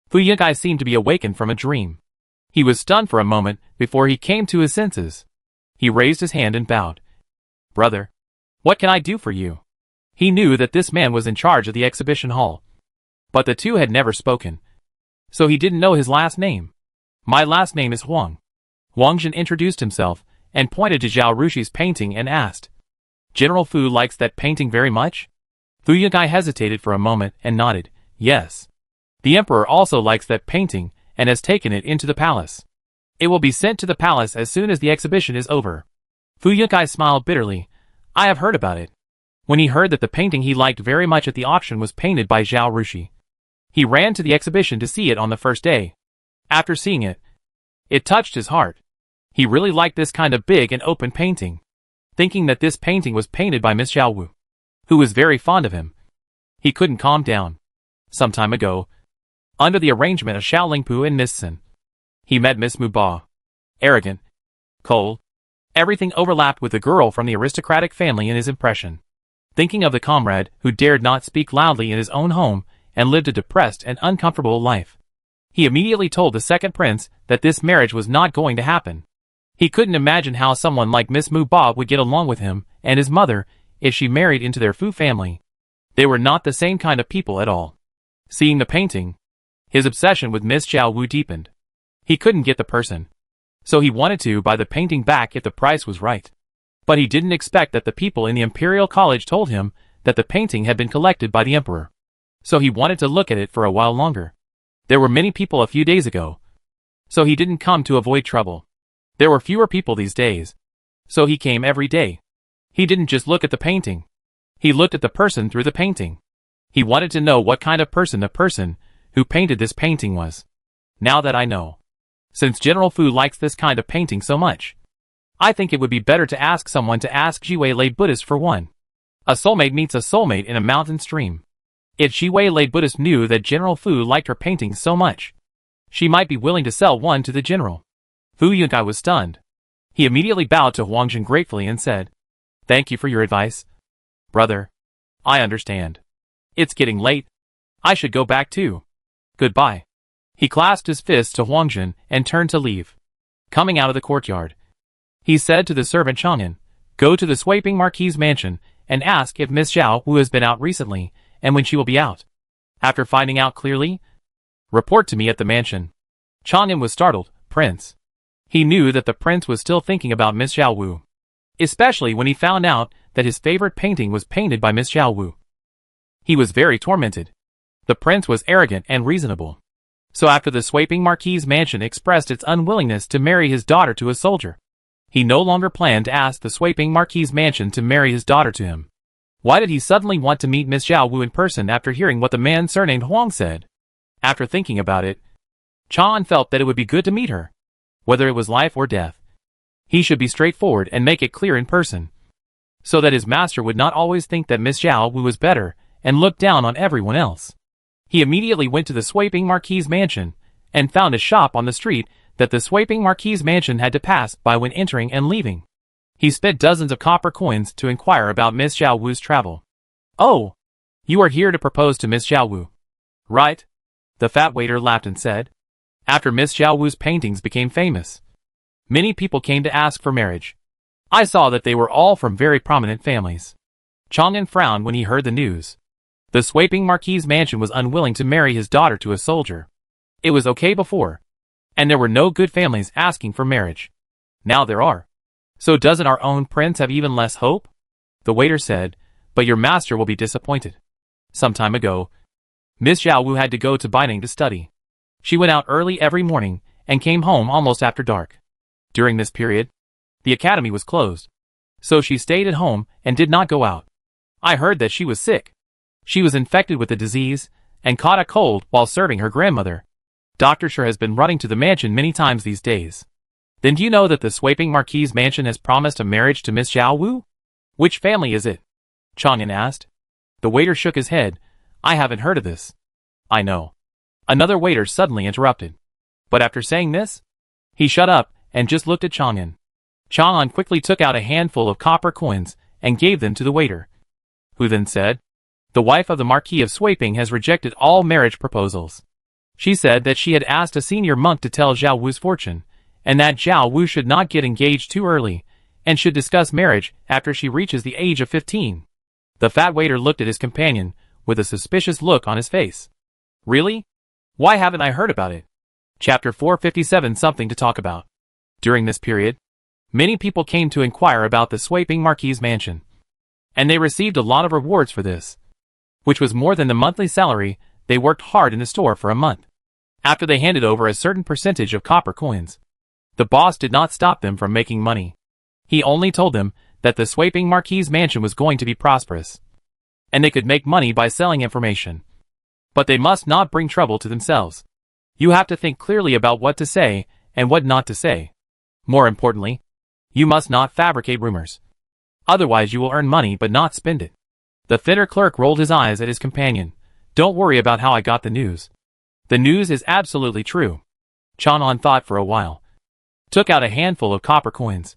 Fu Yunkai seemed to be awakened from a dream. He was stunned for a moment before he came to his senses. He raised his hand and bowed. "Brother, what can I do for you?" He knew that this man was in charge of the exhibition hall. But the two had never spoken, so he didn't know his last name. "My last name is Huang." Huang Jin introduced himself and pointed to Zhao Rushi's painting and asked, "General Fu likes that painting very much?" Fu Yunkai hesitated for a moment and nodded, "Yes. The emperor also likes that painting and has taken it into the palace. It will be sent to the palace as soon as the exhibition is over." Fu Yunkai smiled bitterly. "I have heard about it." When he heard that the painting he liked very much at the auction was painted by Zhao Rushi, he ran to the exhibition to see it on the first day. After seeing it, it touched his heart. He really liked this kind of big and open painting. Thinking that this painting was painted by Miss Xiaowu, who was very fond of him, he couldn't calm down. Some time ago, under the arrangement of Xiao Lingpu and Miss Sin, he met Miss Muba. Arrogant, cold, everything overlapped with the girl from the aristocratic family in his impression. Thinking of the comrade who dared not speak loudly in his own home and lived a depressed and uncomfortable life, he immediately told the second prince that this marriage was not going to happen. He couldn't imagine how someone like Miss Muba would get along with him and his mother if she married into their Fu family. They were not the same kind of people at all. Seeing the painting, his obsession with Miss Xiaowu deepened. He couldn't get the person, so he wanted to buy the painting back if the price was right. But he didn't expect that the people in the Imperial College told him that the painting had been collected by the emperor. So he wanted to look at it for a while longer. There were many people a few days ago, so he didn't come to avoid trouble. There were fewer people these days, so he came every day. He didn't just look at the painting. He looked at the person through the painting. He wanted to know what kind of person the person who painted this painting was. Now that I know, since General Fu likes this kind of painting so much, I think it would be better to ask someone to ask Jiwei Lei Buddhist for one. A soulmate meets a soulmate in a mountain stream. If Jiwei Lei Buddhist knew that General Fu liked her painting so much, she might be willing to sell one to the general. Fu Yunkai was stunned. He immediately bowed to Huang Jin gratefully and said, "Thank you for your advice. Brother, I understand. It's getting late. I should go back too. Goodbye." He clasped his fists to Huang Jin and turned to leave. Coming out of the courtyard, he said to the servant Chang'an, "Go to the Sweeping Marquis's mansion and ask if Miss Zhao Wu has been out recently and when she will be out. After finding out clearly, report to me at the mansion." Chang'an was startled. "Prince." He knew that the prince was still thinking about Miss Zhao Wu, especially when he found out that his favorite painting was painted by Miss Zhao Wu. He was very tormented. The prince was arrogant and reasonable. So after the Sweeping Marquis's mansion expressed its unwillingness to marry his daughter to a soldier, he no longer planned to ask the Sweeping Marquis's mansion to marry his daughter to him. Why did he suddenly want to meet Miss Zhao Wu in person after hearing what the man surnamed Huang said? After thinking about it, Chan felt that it would be good to meet her. Whether it was life or death, he should be straightforward and make it clear in person, so that his master would not always think that Miss Zhao Wu was better and look down on everyone else. He immediately went to the Sweeping Marquis's mansion and found a shop on the street that the Sweeping Marquis's mansion had to pass by when entering and leaving. He spent dozens of copper coins to inquire about Miss Zhao Wu's travel. "Oh, you are here to propose to Miss Zhao Wu, right?" The fat waiter laughed and said. After Miss Zhao Wu's paintings became famous, many people came to ask for marriage. I saw that they were all from very prominent families. Chang'an frowned when he heard the news. The Sweeping Marquis's mansion was unwilling to marry his daughter to a soldier. It was okay before, and there were no good families asking for marriage. Now there are. So doesn't our own prince have even less hope? The waiter said, "But your master will be disappointed." Some time ago, Miss Zhao Wu had to go to Baining to study. She went out early every morning and came home almost after dark. During this period, the academy was closed, so she stayed at home and did not go out. I heard that she was sick. She was infected with the disease, and caught a cold while serving her grandmother. Dr. Sher has been running to the mansion many times these days. Then do you know that the Swaping Marquis mansion has promised a marriage to Miss Zhao Wu? Which family is it? Chang'an asked. The waiter shook his head. I haven't heard of this. I know. Another waiter suddenly interrupted. But after saying this, he shut up and just looked at Chang'an. Chang'an quickly took out a handful of copper coins and gave them to the waiter, who then said, the wife of the Marquis of Swaping has rejected all marriage proposals. She said that she had asked a senior monk to tell Zhao Wu's fortune, and that Zhao Wu should not get engaged too early, and should discuss marriage after she reaches the age of 15. The fat waiter looked at his companion with a suspicious look on his face. Really? Why haven't I heard about it? Chapter 457. Something to talk about. During this period, many people came to inquire about the Swaping Marquis mansion, and they received a lot of rewards for this, which was more than the monthly salary they worked hard in the store for a month. After they handed over a certain percentage of copper coins, the boss did not stop them from making money. He only told them that the Swaping Marquis mansion was going to be prosperous, and they could make money by selling information. But they must not bring trouble to themselves. You have to think clearly about what to say and what not to say. More importantly, you must not fabricate rumors. Otherwise you will earn money but not spend it. The thinner clerk rolled his eyes at his companion. Don't worry about how I got the news. The news is absolutely true. Chang'an thought for a while, took out a handful of copper coins,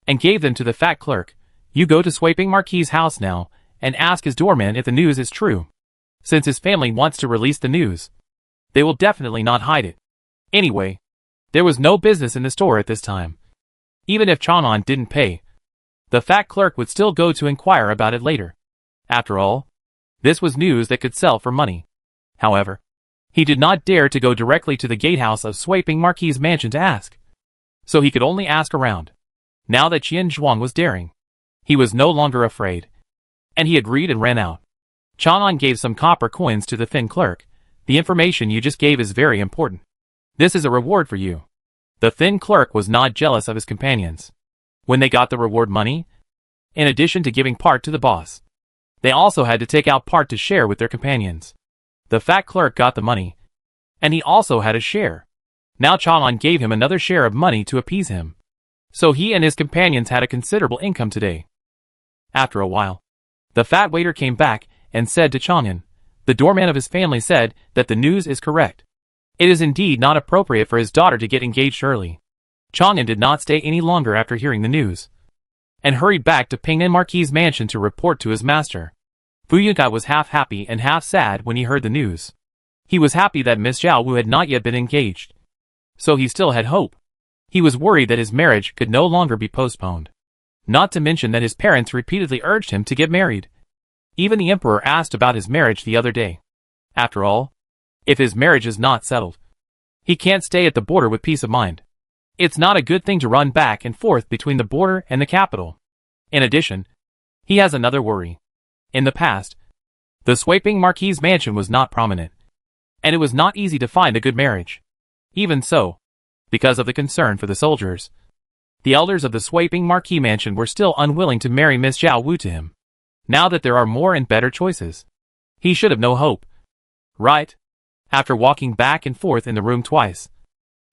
and gave them to the fat clerk. You go to Swaping Marquis' house now, and ask his doorman if the news is true. Since his family wants to release the news, they will definitely not hide it. Anyway, there was no business in the store at this time. Even if Chang'an didn't pay, the fat clerk would still go to inquire about it later. After all, this was news that could sell for money. However, he did not dare to go directly to the gatehouse of Swaping Marquis' mansion to ask, so he could only ask around. Now that Qian Zhuang was daring, he was no longer afraid, and he agreed and ran out. Chang'an gave some copper coins to the thin clerk. The information you just gave is very important. This is a reward for you. The thin clerk was not jealous of his companions. When they got the reward money, in addition to giving part to the boss, they also had to take out part to share with their companions. The fat clerk got the money, and he also had a share. Now Chang'an gave him another share of money to appease him. So he and his companions had a considerable income today. After a while, the fat waiter came back and said to Chang'an, the doorman of his family said that the news is correct. It is indeed not appropriate for his daughter to get engaged early. Chang'an did not stay any longer after hearing the news, and hurried back to Pingnan Marquis' mansion to report to his master. Fu Yunkai was half happy and half sad when he heard the news. He was happy that Miss Zhao Wu had not yet been engaged, so he still had hope. He was worried that his marriage could no longer be postponed. Not to mention that his parents repeatedly urged him to get married. Even the emperor asked about his marriage the other day. After all, if his marriage is not settled, he can't stay at the border with peace of mind. It's not a good thing to run back and forth between the border and the capital. In addition, he has another worry. In the past, the Swaping Marquis' mansion was not prominent, and it was not easy to find a good marriage. Even so, because of the concern for the soldiers, the elders of the Swaping Marquis mansion were still unwilling to marry Miss Zhao Wu to him. Now that there are more and better choices, he should have no hope. Right? After walking back and forth in the room twice,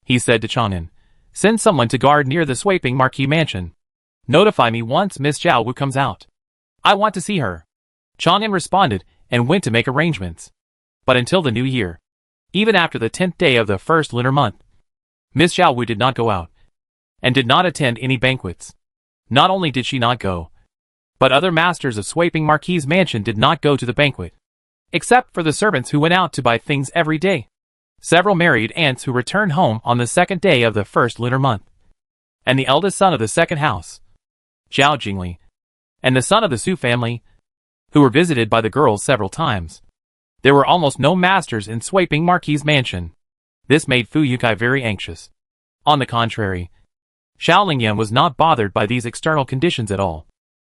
he said to Chang'an, send someone to guard near the Swaping Marquis mansion. Notify me once Miss Zhao Wu comes out. I want to see her. Chang'an responded and went to make arrangements. But until the new year, even after the 10th day of the first lunar month, Miss Zhao Wu did not go out, and did not attend any banquets. Not only did she not go, but other masters of Swaping Marquis' mansion did not go to the banquet, except for the servants who went out to buy things every day. Several married aunts who returned home on the second day of the first lunar month, and the eldest son of the second house, Zhao Jingli, and the son of the Su family, who were visited by the girls several times. There were almost no masters in Swaping Marquis' mansion. This made Fu Yunkai very anxious. On the contrary, Xiao Lingyan was not bothered by these external conditions at all.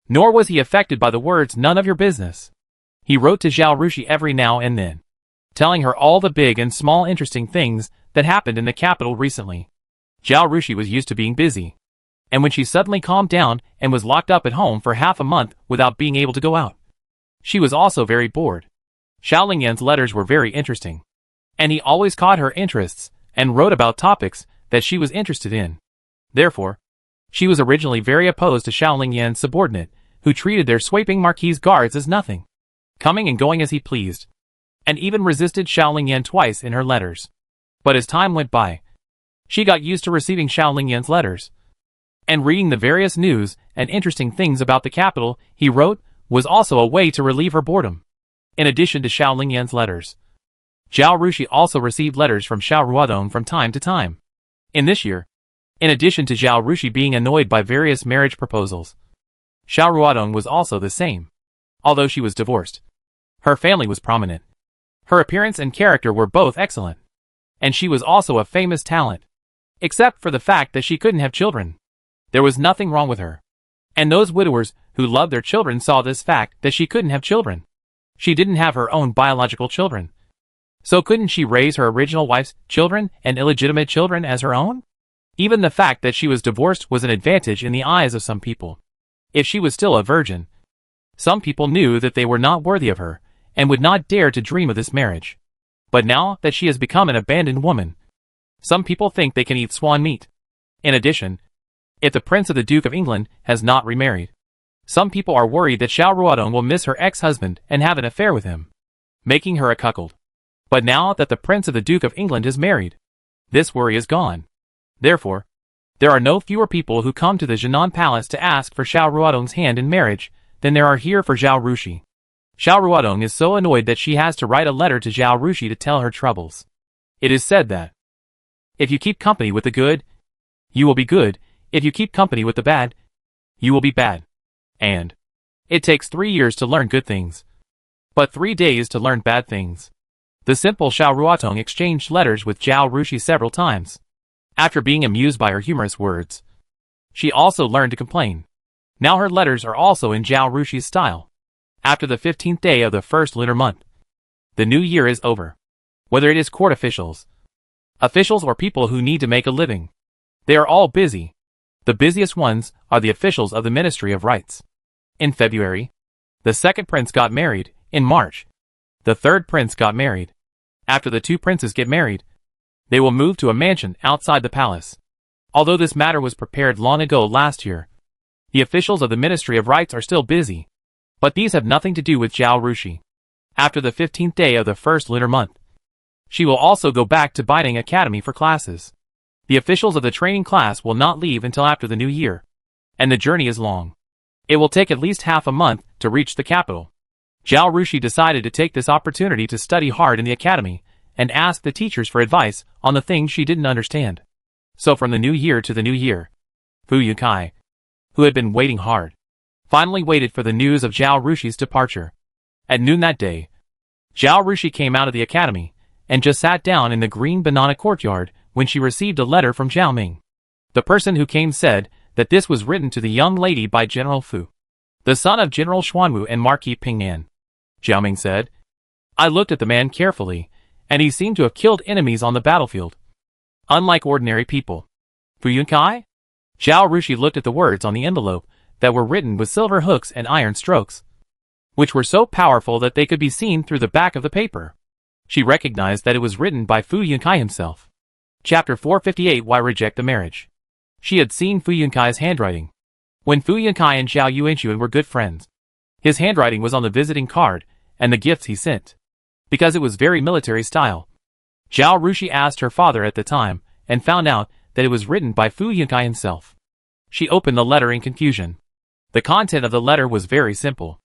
Nor was he affected by the words none of your business. He wrote to Zhao Rushi every now and then, telling her all the big and small interesting things that happened in the capital recently. Zhao Rushi was used to being busy, and when she suddenly calmed down and was locked up at home for half a month without being able to go out, She was also very bored. Xiao Lingyan's letters were very interesting, and he always caught her interests and wrote about topics that she was interested in. Therefore, she was originally very opposed to Xiao Lingyan's subordinate, who treated their sweeping marquise guards as nothing, coming and going as he pleased, and even resisted Xiao Lingyan twice in her letters. But as time went by, she got used to receiving Xiao Lingyan's letters, and reading the various news and interesting things about the capital he wrote was also a way to relieve her boredom. In addition to Xiao Lingyan's letters, Zhao Rushi also received letters from Xiao Ruodong from time to time. In this year, in addition to Zhao Rushi being annoyed by various marriage proposals, Xiao Ruodong was also the same. Although she was divorced, her family was prominent. Her appearance and character were both excellent, and she was also a famous talent. Except for the fact that she couldn't have children. There was nothing wrong with her. And those widowers who loved their children saw this fact that she couldn't have children. She didn't have her own biological children. So couldn't she raise her original wife's children and illegitimate children as her own? Even the fact that she was divorced was an advantage in the eyes of some people. If she was still a virgin, some people knew that they were not worthy of her, and would not dare to dream of this marriage. But now that she has become an abandoned woman, some people think they can eat swan meat. In addition, if the Prince of the Duke of England has not remarried, some people are worried that Xiao Ruodong will miss her ex-husband and have an affair with him, making her a cuckold. But now that the Prince of the Duke of England is married, this worry is gone. Therefore, there are no fewer people who come to the Jinan Palace to ask for Xiao Ruodong's hand in marriage than there are here for Zhao Rushi. Xiao Ruodong is so annoyed that she has to write a letter to Zhao Rushi to tell her troubles. It is said that if you keep company with the good, you will be good. If you keep company with the bad, you will be bad. And it takes 3 years to learn good things, but 3 days to learn bad things. The simple Xiao Ruodong exchanged letters with Zhao Rushi several times. After being amused by her humorous words, she also learned to complain. Now her letters are also in Zhao Rushi's style. After the 15th day of the first lunar month, the new year is over. Whether it is court officials or people who need to make a living, they are all busy. The busiest ones are the officials of the Ministry of Rights. In February, the second prince got married. In March, the third prince got married. After the 2 princes get married, they will move to a mansion outside the palace. Although this matter was prepared long ago last year, the officials of the Ministry of Rights are still busy. But these have nothing to do with Zhao Rushi. After the 15th day of the first lunar month, she will also go back to Biding Academy for classes. The officials of the training class will not leave until after the new year, and the journey is long. It will take at least half a month to reach the capital. Zhao Rushi decided to take this opportunity to study hard in the academy and ask the teachers for advice on the things she didn't understand. So from the new year to the new year, Fu Yunkai, who had been waiting hard, finally waited for the news of Zhao Rushi's departure. At noon that day, Zhao Rushi came out of the academy and just sat down in the green banana courtyard when she received a letter from Zhao Ming. The person who came said that this was written to the young lady by General Fu, the son of General Xuanwu and Marquis Pingnan. Zhao Ming said, I looked at the man carefully, and he seemed to have killed enemies on the battlefield. Unlike ordinary people. Fu Yunkai? Zhao Rushi looked at the words on the envelope that were written with silver hooks and iron strokes, which were so powerful that they could be seen through the back of the paper. She recognized that it was written by Fu Yunkai himself. Chapter 458 Why Reject the Marriage? She had seen Fu Yunkai's handwriting when Fu Yunkai and Zhao Yuanxuan were good friends. His handwriting was on the visiting card and the gifts he sent, because it was very military style. Zhao Rushi asked her father at the time and found out that it was written by Fu Yunkai himself. She opened the letter in confusion. The content of the letter was very simple,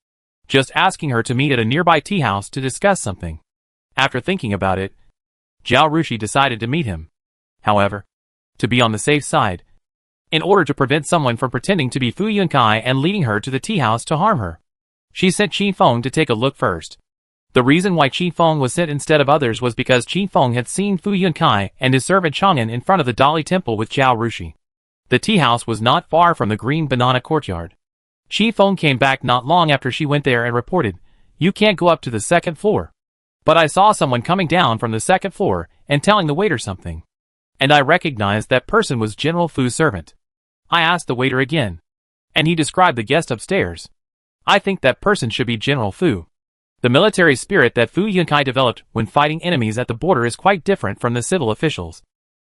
just asking her to meet at a nearby tea house to discuss something. After thinking about it, Zhao Rushi decided to meet him. However, to be on the safe side, in order to prevent someone from pretending to be Fu Yunkai and leading her to the tea house to harm her, she sent Qi Feng to take a look first. The reason why Qi Feng was sent instead of others was because Qi Feng had seen Fu Yunkai and his servant Chang'an in front of the Dali Temple with Zhao Rushi. The tea house was not far from the green banana courtyard. Qi Feng came back not long after she went there and reported, You can't go up to the second floor. But I saw someone coming down from the second floor and telling the waiter something. And I recognized that person was General Fu's servant. I asked the waiter again, and he described the guest upstairs. I think that person should be General Fu. The military spirit that Fu Yunkai developed when fighting enemies at the border is quite different from the civil officials,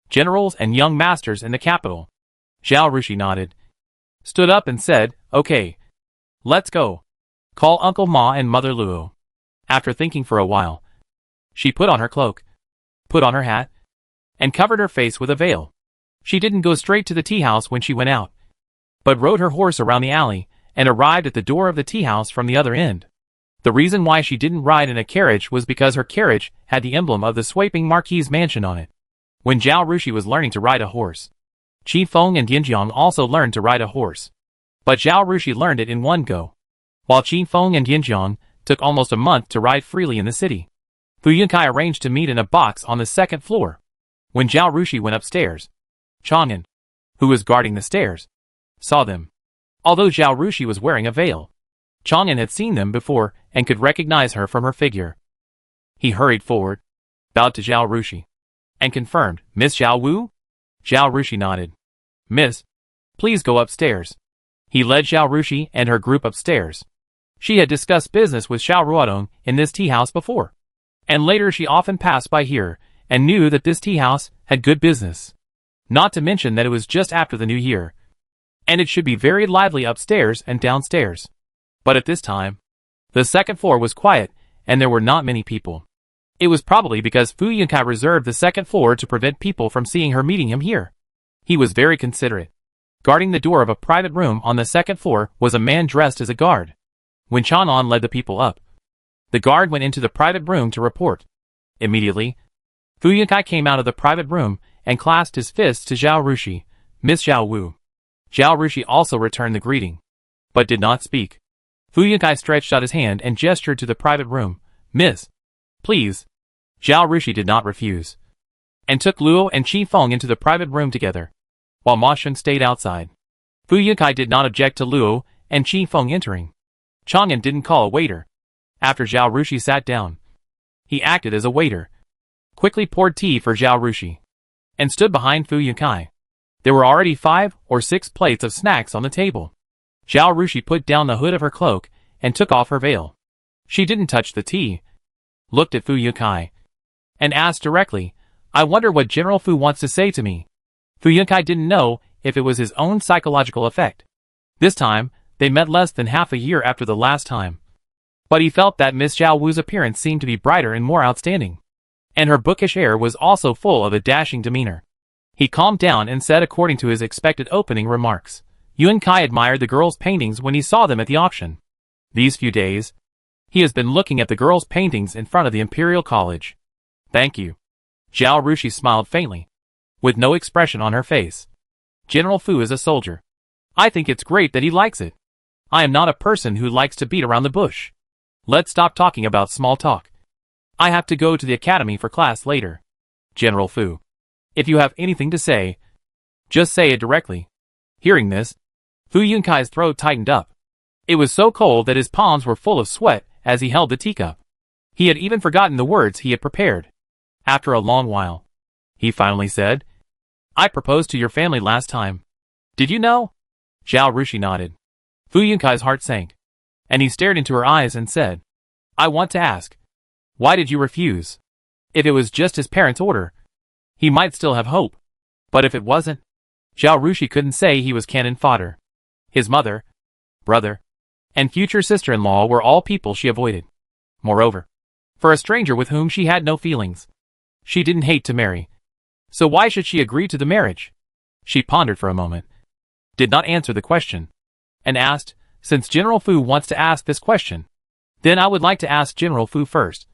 generals and young masters in the capital. Zhao Rushi nodded, stood up and said, "Okay. Let's go. Call Uncle Ma and Mother Luo." After thinking for a while, she put on her cloak, put on her hat, and covered her face with a veil. She didn't go straight to the tea house when she went out, but rode her horse around the alley and arrived at the door of the tea house from the other end. The reason why she didn't ride in a carriage was because her carriage had the emblem of the Swiping Marquis mansion on it. When Zhao Rushi was learning to ride a horse, Qi Feng and Yanjiang also learned to ride a horse. But Zhao Rushi learned it in one go, while Qi Feng and Yanjiang took almost a month to ride freely in the city. Fu Yunkai arranged to meet in a box on the second floor. When Zhao Rushi went upstairs, Chang'an, who was guarding the stairs, saw them. Although Zhao Rushi was wearing a veil, Chang'an had seen them before and could recognize her from her figure. He hurried forward, bowed to Zhao Rushi, and confirmed, "Miss Zhao Wu?" Zhao Rushi nodded. "Miss, please go upstairs." He led Zhao Rushi and her group upstairs. She had discussed business with Xiao Ruodong in this tea house before, and later she often passed by here and knew that this tea house had good business. Not to mention that it was just after the new year, and it should be very lively upstairs and downstairs. But at this time, the second floor was quiet and there were not many people. It was probably because Fu Yunkai reserved the second floor to prevent people from seeing her meeting him here. He was very considerate. Guarding the door of a private room on the second floor was a man dressed as a guard. When Chang'an led the people up, the guard went into the private room to report. Immediately, Fu Yunkai came out of the private room and clasped his fists to Zhao Rushi, "Miss Zhao Wu." Zhao Rushi also returned the greeting, but did not speak. Fu Yunkai stretched out his hand and gestured to the private room, "Miss, please." Zhao Rushi did not refuse, and took Luo and Qi Feng into the private room together, while Ma Shun stayed outside. Fu Yunkai did not object to Luo and Qi Feng entering. Chang'an didn't call a waiter. After Zhao Rushi sat down, he acted as a waiter, quickly poured tea for Zhao Rushi, and stood behind Fu Yunkai. There were already 5 or 6 plates of snacks on the table. Zhao Rushi put down the hood of her cloak and took off her veil. She didn't touch the tea, looked at Fu Yunkai, and asked directly, "I wonder what General Fu wants to say to me." Fu Yunkai didn't know if it was his own psychological effect. This time, they met less than half a year after the last time. But he felt that Miss Zhao Wu's appearance seemed to be brighter and more outstanding, and her bookish air was also full of a dashing demeanor. He calmed down and said according to his expected opening remarks, "Yuan Kai admired the girls' paintings when he saw them at the auction. These few days, he has been looking at the girls' paintings in front of the Imperial College." "Thank you." Zhao Rushi smiled faintly, with no expression on her face. "General Fu is a soldier. I think it's great that he likes it. I am not a person who likes to beat around the bush. Let's stop talking about small talk. I have to go to the academy for class later. General Fu, if you have anything to say, just say it directly." Hearing this, Fu Yunkai's throat tightened up. It was so cold that his palms were full of sweat as he held the teacup. He had even forgotten the words he had prepared. After a long while, he finally said, "I proposed to your family last time. Did you know?" Zhao Rushi nodded. Fu Yunkai's heart sank, and he stared into her eyes and said, "I want to ask, why did you refuse? If it was just his parents' order, he might still have hope. But if it wasn't?" Zhao Rushi couldn't say he was cannon fodder. His mother, brother, and future sister-in-law were all people she avoided. Moreover, for a stranger with whom she had no feelings, she didn't hate to marry. So why should she agree to the marriage? She pondered for a moment, did not answer the question, and asked, "Since General Fu wants to ask this question, then I would like to ask General Fu first.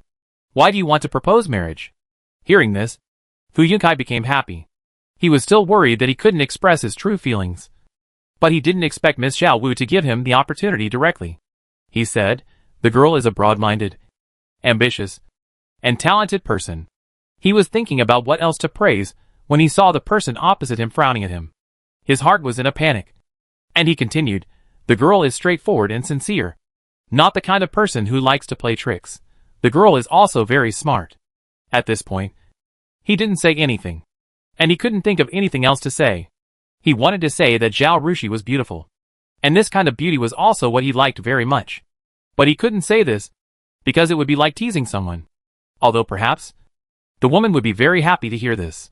Why do you want to propose marriage?" Hearing this, Fu Yunkai became happy. He was still worried that he couldn't express his true feelings, but he didn't expect Miss Zhao Wu to give him the opportunity directly. He said, "The girl is a broad-minded, ambitious, and talented person." He was thinking about what else to praise when he saw the person opposite him frowning at him. His heart was in a panic, and he continued, "The girl is straightforward and sincere. Not the kind of person who likes to play tricks. The girl is also very smart." At this point, he didn't say anything, and he couldn't think of anything else to say. He wanted to say that Zhao Rushi was beautiful, And this kind of beauty was also what he liked very much. But he couldn't say this, because it would be like teasing someone. Although perhaps, the woman would be very happy to hear this.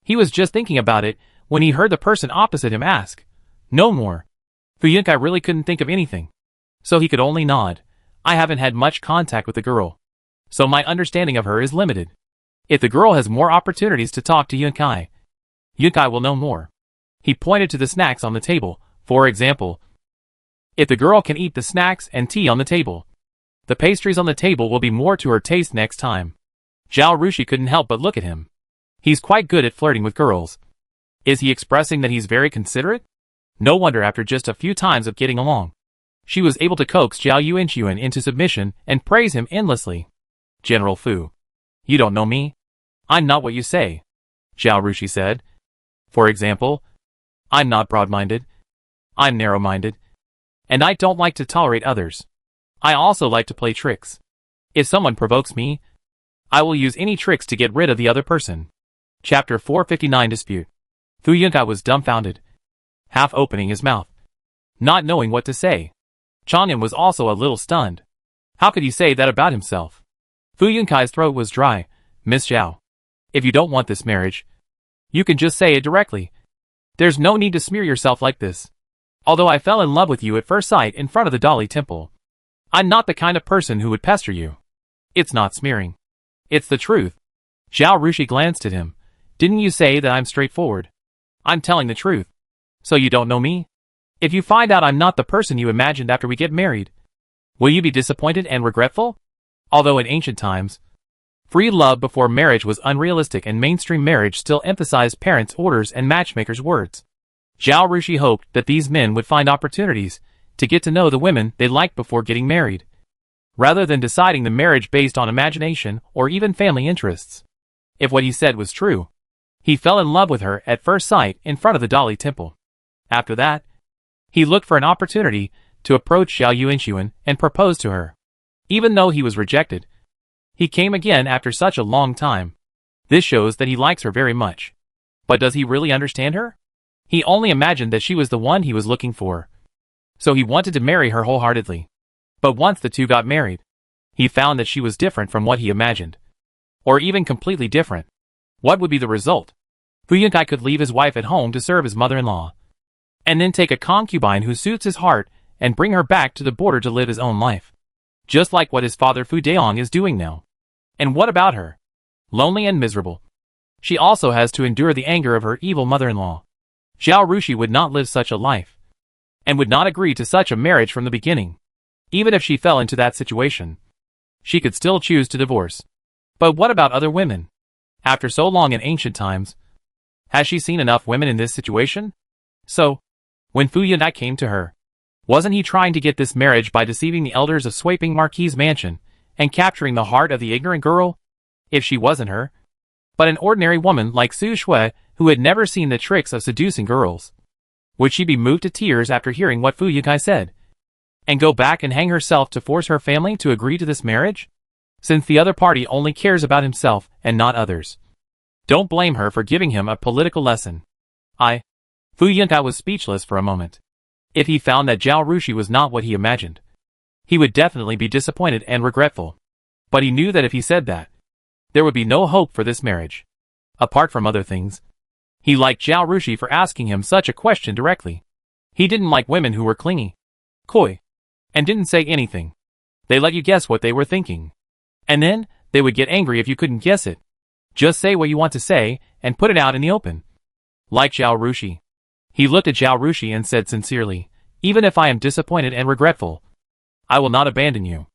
He was just thinking about it when he heard the person opposite him ask, "No more." Fu Yunkai really couldn't think of anything. So he could only nod. I haven't had much contact with the girl, so my understanding of her is limited. If the girl has more opportunities to talk to Yunkai, Yunkai will know more. He pointed to the snacks on the table. For example, if the girl can eat the snacks and tea on the table, the pastries on the table will be more to her taste next time. Zhao Rushi couldn't help but look at him. He's quite good at flirting with girls. Is he expressing that he's very considerate? No wonder after just a few times of getting along, she was able to coax Zhao Yuanchuan into submission and praise him endlessly. General Fu, you don't know me. I'm not what you say, Zhao Rushi said. For example, I'm not broad-minded. I'm narrow-minded. And I don't like to tolerate others. I also like to play tricks. If someone provokes me, I will use any tricks to get rid of the other person. Chapter 459 Dispute. Fu Yunkai was dumbfounded, half opening his mouth, not knowing what to say. Chang'an was also a little stunned. How could he say that about himself? Fu Yunkai's throat was dry. Miss Zhao, if you don't want this marriage, you can just say it directly. There's no need to smear yourself like this. Although I fell in love with you at first sight in front of the Dali Temple, I'm not the kind of person who would pester you. It's not smearing. It's the truth. Zhao Rushi glanced at him. Didn't you say that I'm straightforward? I'm telling the truth. So you don't know me? If you find out I'm not the person you imagined after we get married, will you be disappointed and regretful? Although in ancient times, free love before marriage was unrealistic and mainstream marriage still emphasized parents' orders and matchmakers' words. Zhao Rushi hoped that these men would find opportunities to get to know the women they liked before getting married, rather than deciding the marriage based on imagination or even family interests. If what he said was true, he fell in love with her at first sight in front of the Dali Temple. After that, he looked for an opportunity to approach Zhao Yuanchuan and propose to her. Even though he was rejected, he came again after such a long time. This shows that he likes her very much. But does he really understand her? He only imagined that she was the one he was looking for. So he wanted to marry her wholeheartedly. But once the two got married, he found that she was different from what he imagined. Or even completely different. What would be the result? Fu Yunkai could leave his wife at home to serve his mother-in-law, and then take a concubine who suits his heart and bring her back to the border to live his own life. Just like what his father Fu Daong is doing now. And what about her? Lonely and miserable. She also has to endure the anger of her evil mother-in-law. Zhao Rushi would not live such a life, and would not agree to such a marriage from the beginning. Even if she fell into that situation, she could still choose to divorce. But what about other women? After so long in ancient times, has she seen enough women in this situation? So, when Fu Yunkai came to her, wasn't he trying to get this marriage by deceiving the elders of Swaping Marquis Mansion and capturing the heart of the ignorant girl? If she wasn't her, but an ordinary woman like Su Shui who had never seen the tricks of seducing girls, would she be moved to tears after hearing what Fu Yunkai said, and go back and hang herself to force her family to agree to this marriage? Since the other party only cares about himself and not others. Don't blame her for giving him a political lesson. Fu Yunkai was speechless for a moment. If he found that Zhao Rushi was not what he imagined, he would definitely be disappointed and regretful. But he knew that if he said that, there would be no hope for this marriage. Apart from other things, he liked Zhao Rushi for asking him such a question directly. He didn't like women who were clingy, coy, and didn't say anything. They let you guess what they were thinking. And then, they would get angry if you couldn't guess it. Just say what you want to say, and put it out in the open. Like Zhao Rushi. He looked at Zhao Rushi and said sincerely, even if I am disappointed and regretful, I will not abandon you.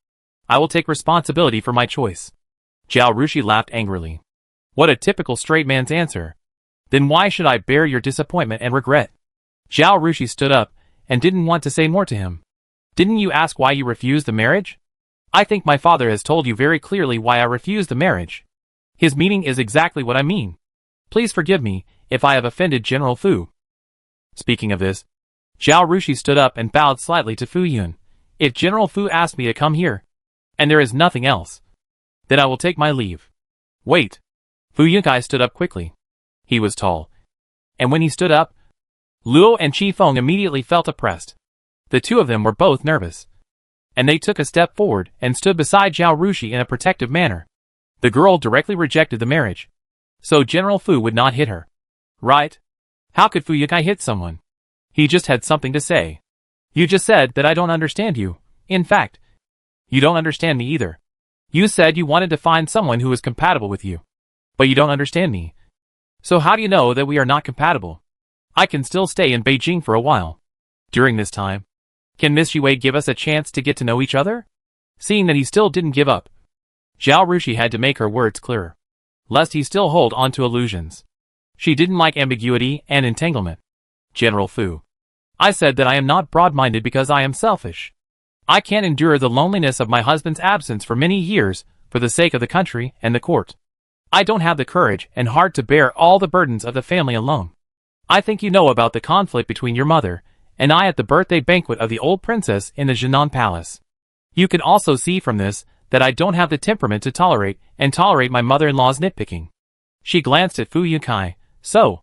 I will take responsibility for my choice. Zhao Rushi laughed angrily. What a typical straight man's answer. Then why should I bear your disappointment and regret? Zhao Rushi stood up, and didn't want to say more to him. Didn't you ask why you refused the marriage? I think my father has told you very clearly why I refused the marriage. His meaning is exactly what I mean. Please forgive me, if I have offended General Fu. Speaking of this, Zhao Rushi stood up and bowed slightly to Fu Yun. If General Fu asked me to come here, and there is nothing else, then I will take my leave. Wait. Fu Yunkai stood up quickly. He was tall. And when he stood up, Luo and Qi Feng immediately felt oppressed. The two of them were both nervous, and they took a step forward and stood beside Zhao Rushi in a protective manner. The girl directly rejected the marriage, so General Fu would not hit her. Right? How could Fu Yukai hit someone? He just had something to say. You just said that I don't understand you. In fact, you don't understand me either. You said you wanted to find someone who is compatible with you, but you don't understand me. So how do you know that we are not compatible? I can still stay in Beijing for a while. During this time, can Miss Yue give us a chance to get to know each other? Seeing that he still didn't give up, Zhao Rushi had to make her words clearer, lest he still hold on to illusions. She didn't like ambiguity and entanglement. General Fu, I said that I am not broad-minded because I am selfish. I can't endure the loneliness of my husband's absence for many years for the sake of the country and the court. I don't have the courage and heart to bear all the burdens of the family alone. I think you know about the conflict between your mother and I at the birthday banquet of the old princess in the Jinan Palace. You can also see from this that I don't have the temperament to tolerate my mother-in-law's nitpicking. She glanced at Fu Yukai. So,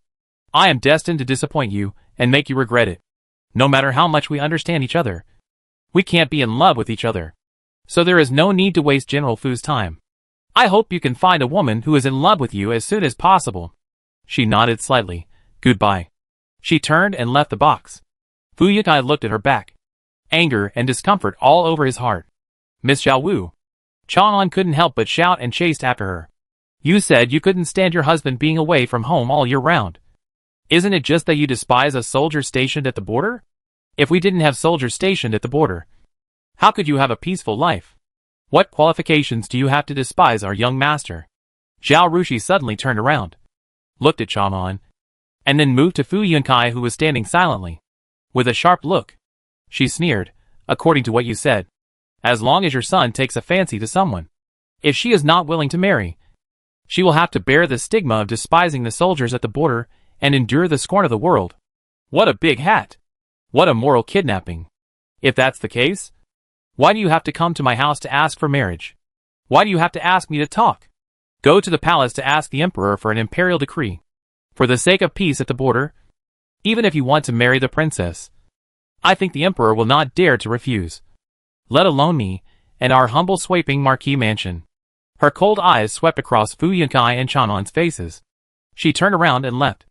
I am destined to disappoint you and make you regret it. No matter how much we understand each other, we can't be in love with each other. So there is no need to waste General Fu's time. I hope you can find a woman who is in love with you as soon as possible. She nodded slightly. Goodbye. She turned and left the box. Fu Yukai looked at her back. Anger and discomfort all over his heart. Miss Xiao Wu. Chang'an couldn't help but shout and chased after her. You said you couldn't stand your husband being away from home all year round. Isn't it just that you despise a soldier stationed at the border? If we didn't have soldiers stationed at the border, how could you have a peaceful life? What qualifications do you have to despise our young master? Zhao Rushi suddenly turned around, looked at Chang'an, and then moved to Fu Yukai who was standing silently. With a sharp look, she sneered, according to what you said, as long as your son takes a fancy to someone, if she is not willing to marry, she will have to bear the stigma of despising the soldiers at the border and endure the scorn of the world. What a big hat! What a moral kidnapping! If that's the case, why do you have to come to my house to ask for marriage? Why do you have to ask me to talk? Go to the palace to ask the emperor for an imperial decree. For the sake of peace at the border, even if you want to marry the princess, I think the emperor will not dare to refuse. Let alone me, and our humble swaping marquis mansion. Her cold eyes swept across Fu Yukai and Chang'an's faces. She turned around and left.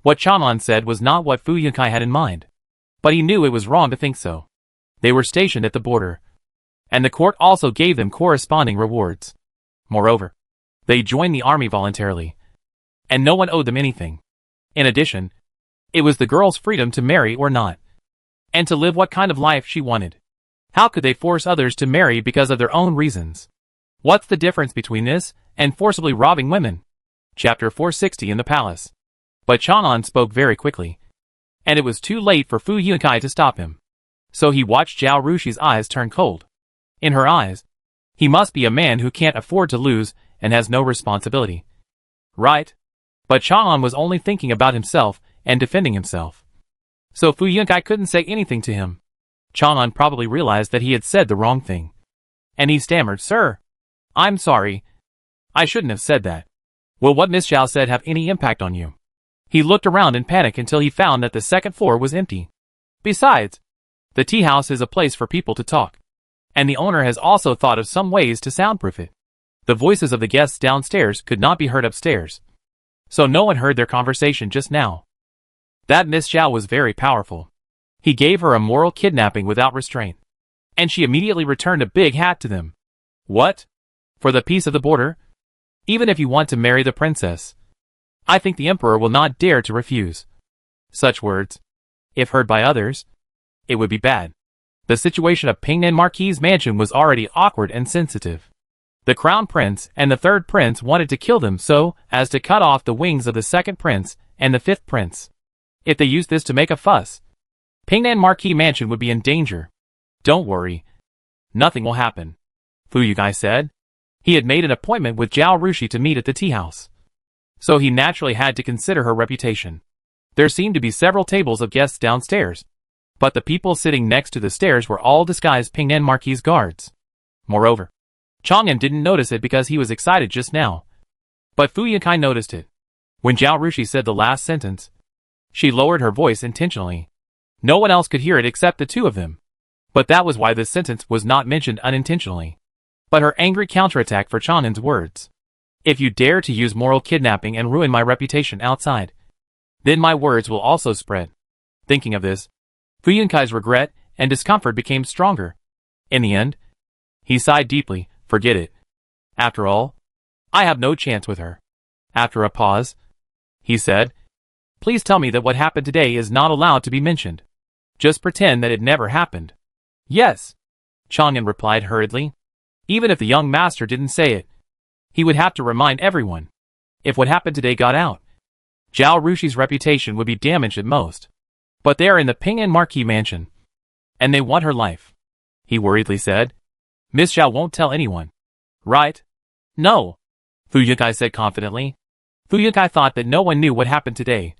What Chang'an said was not what Fu Yukai had in mind, but he knew it was wrong to think so. They were stationed at the border, and the court also gave them corresponding rewards. Moreover, they joined the army voluntarily, and no one owed them anything. In addition, it was the girl's freedom to marry or not, and to live what kind of life she wanted. How could they force others to marry because of their own reasons? What's the difference between this and forcibly robbing women? Chapter 460 in the palace. But Chang'an spoke very quickly, and it was too late for Fu Yukai to stop him. So he watched Zhao Rushi's eyes turn cold. In her eyes, he must be a man who can't afford to lose and has no responsibility. Right? But Chang'an was only thinking about himself and defending himself. So Fu Yukai couldn't say anything to him. Chang'an probably realized that he had said the wrong thing, and he stammered, "Sir, I'm sorry. I shouldn't have said that. Will what Miss Zhao said have any impact on you?" He looked around in panic until he found that the second floor was empty. Besides, the tea house is a place for people to talk, and the owner has also thought of some ways to soundproof it. The voices of the guests downstairs could not be heard upstairs, so no one heard their conversation just now. That Miss Zhao was very powerful. He gave her a moral kidnapping without restraint, and she immediately returned a big hat to them. What? For the peace of the border? Even if you want to marry the princess, I think the emperor will not dare to refuse. Such words, if heard by others, it would be bad. The situation of Pingnan Marquis's mansion was already awkward and sensitive. The crown prince and the third prince wanted to kill them so as to cut off the wings of the second prince and the fifth prince. If they used this to make a fuss, Pingnan Marquis mansion would be in danger. Don't worry. Nothing will happen, Fu Yukai said. He had made an appointment with Zhao Rushi to meet at the tea house, so he naturally had to consider her reputation. There seemed to be several tables of guests downstairs, but the people sitting next to the stairs were all disguised Pingnan Marquis guards. Moreover, Chang'an didn't notice it because he was excited just now, but Fu Yukai noticed it. When Zhao Rushi said the last sentence, she lowered her voice intentionally. No one else could hear it except the two of them. But that was why this sentence was not mentioned unintentionally. But her angry counterattack for Chanin's words. If you dare to use moral kidnapping and ruin my reputation outside, then my words will also spread. Thinking of this, Fu Yunkai's regret and discomfort became stronger. In the end, he sighed deeply. Forget it. After all, I have no chance with her. After a pause, he said, please tell me that what happened today is not allowed to be mentioned. Just pretend that it never happened. Yes, Changyan replied hurriedly. Even if the young master didn't say it, he would have to remind everyone. If what happened today got out, Zhao Rushi's reputation would be damaged at most. But they are in the Ping'an Marquis mansion, and they want her life, he worriedly said. Miss Zhao won't tell anyone, right? No, Fu Yunkai said confidently. Fu Yunkai thought that no one knew what happened today.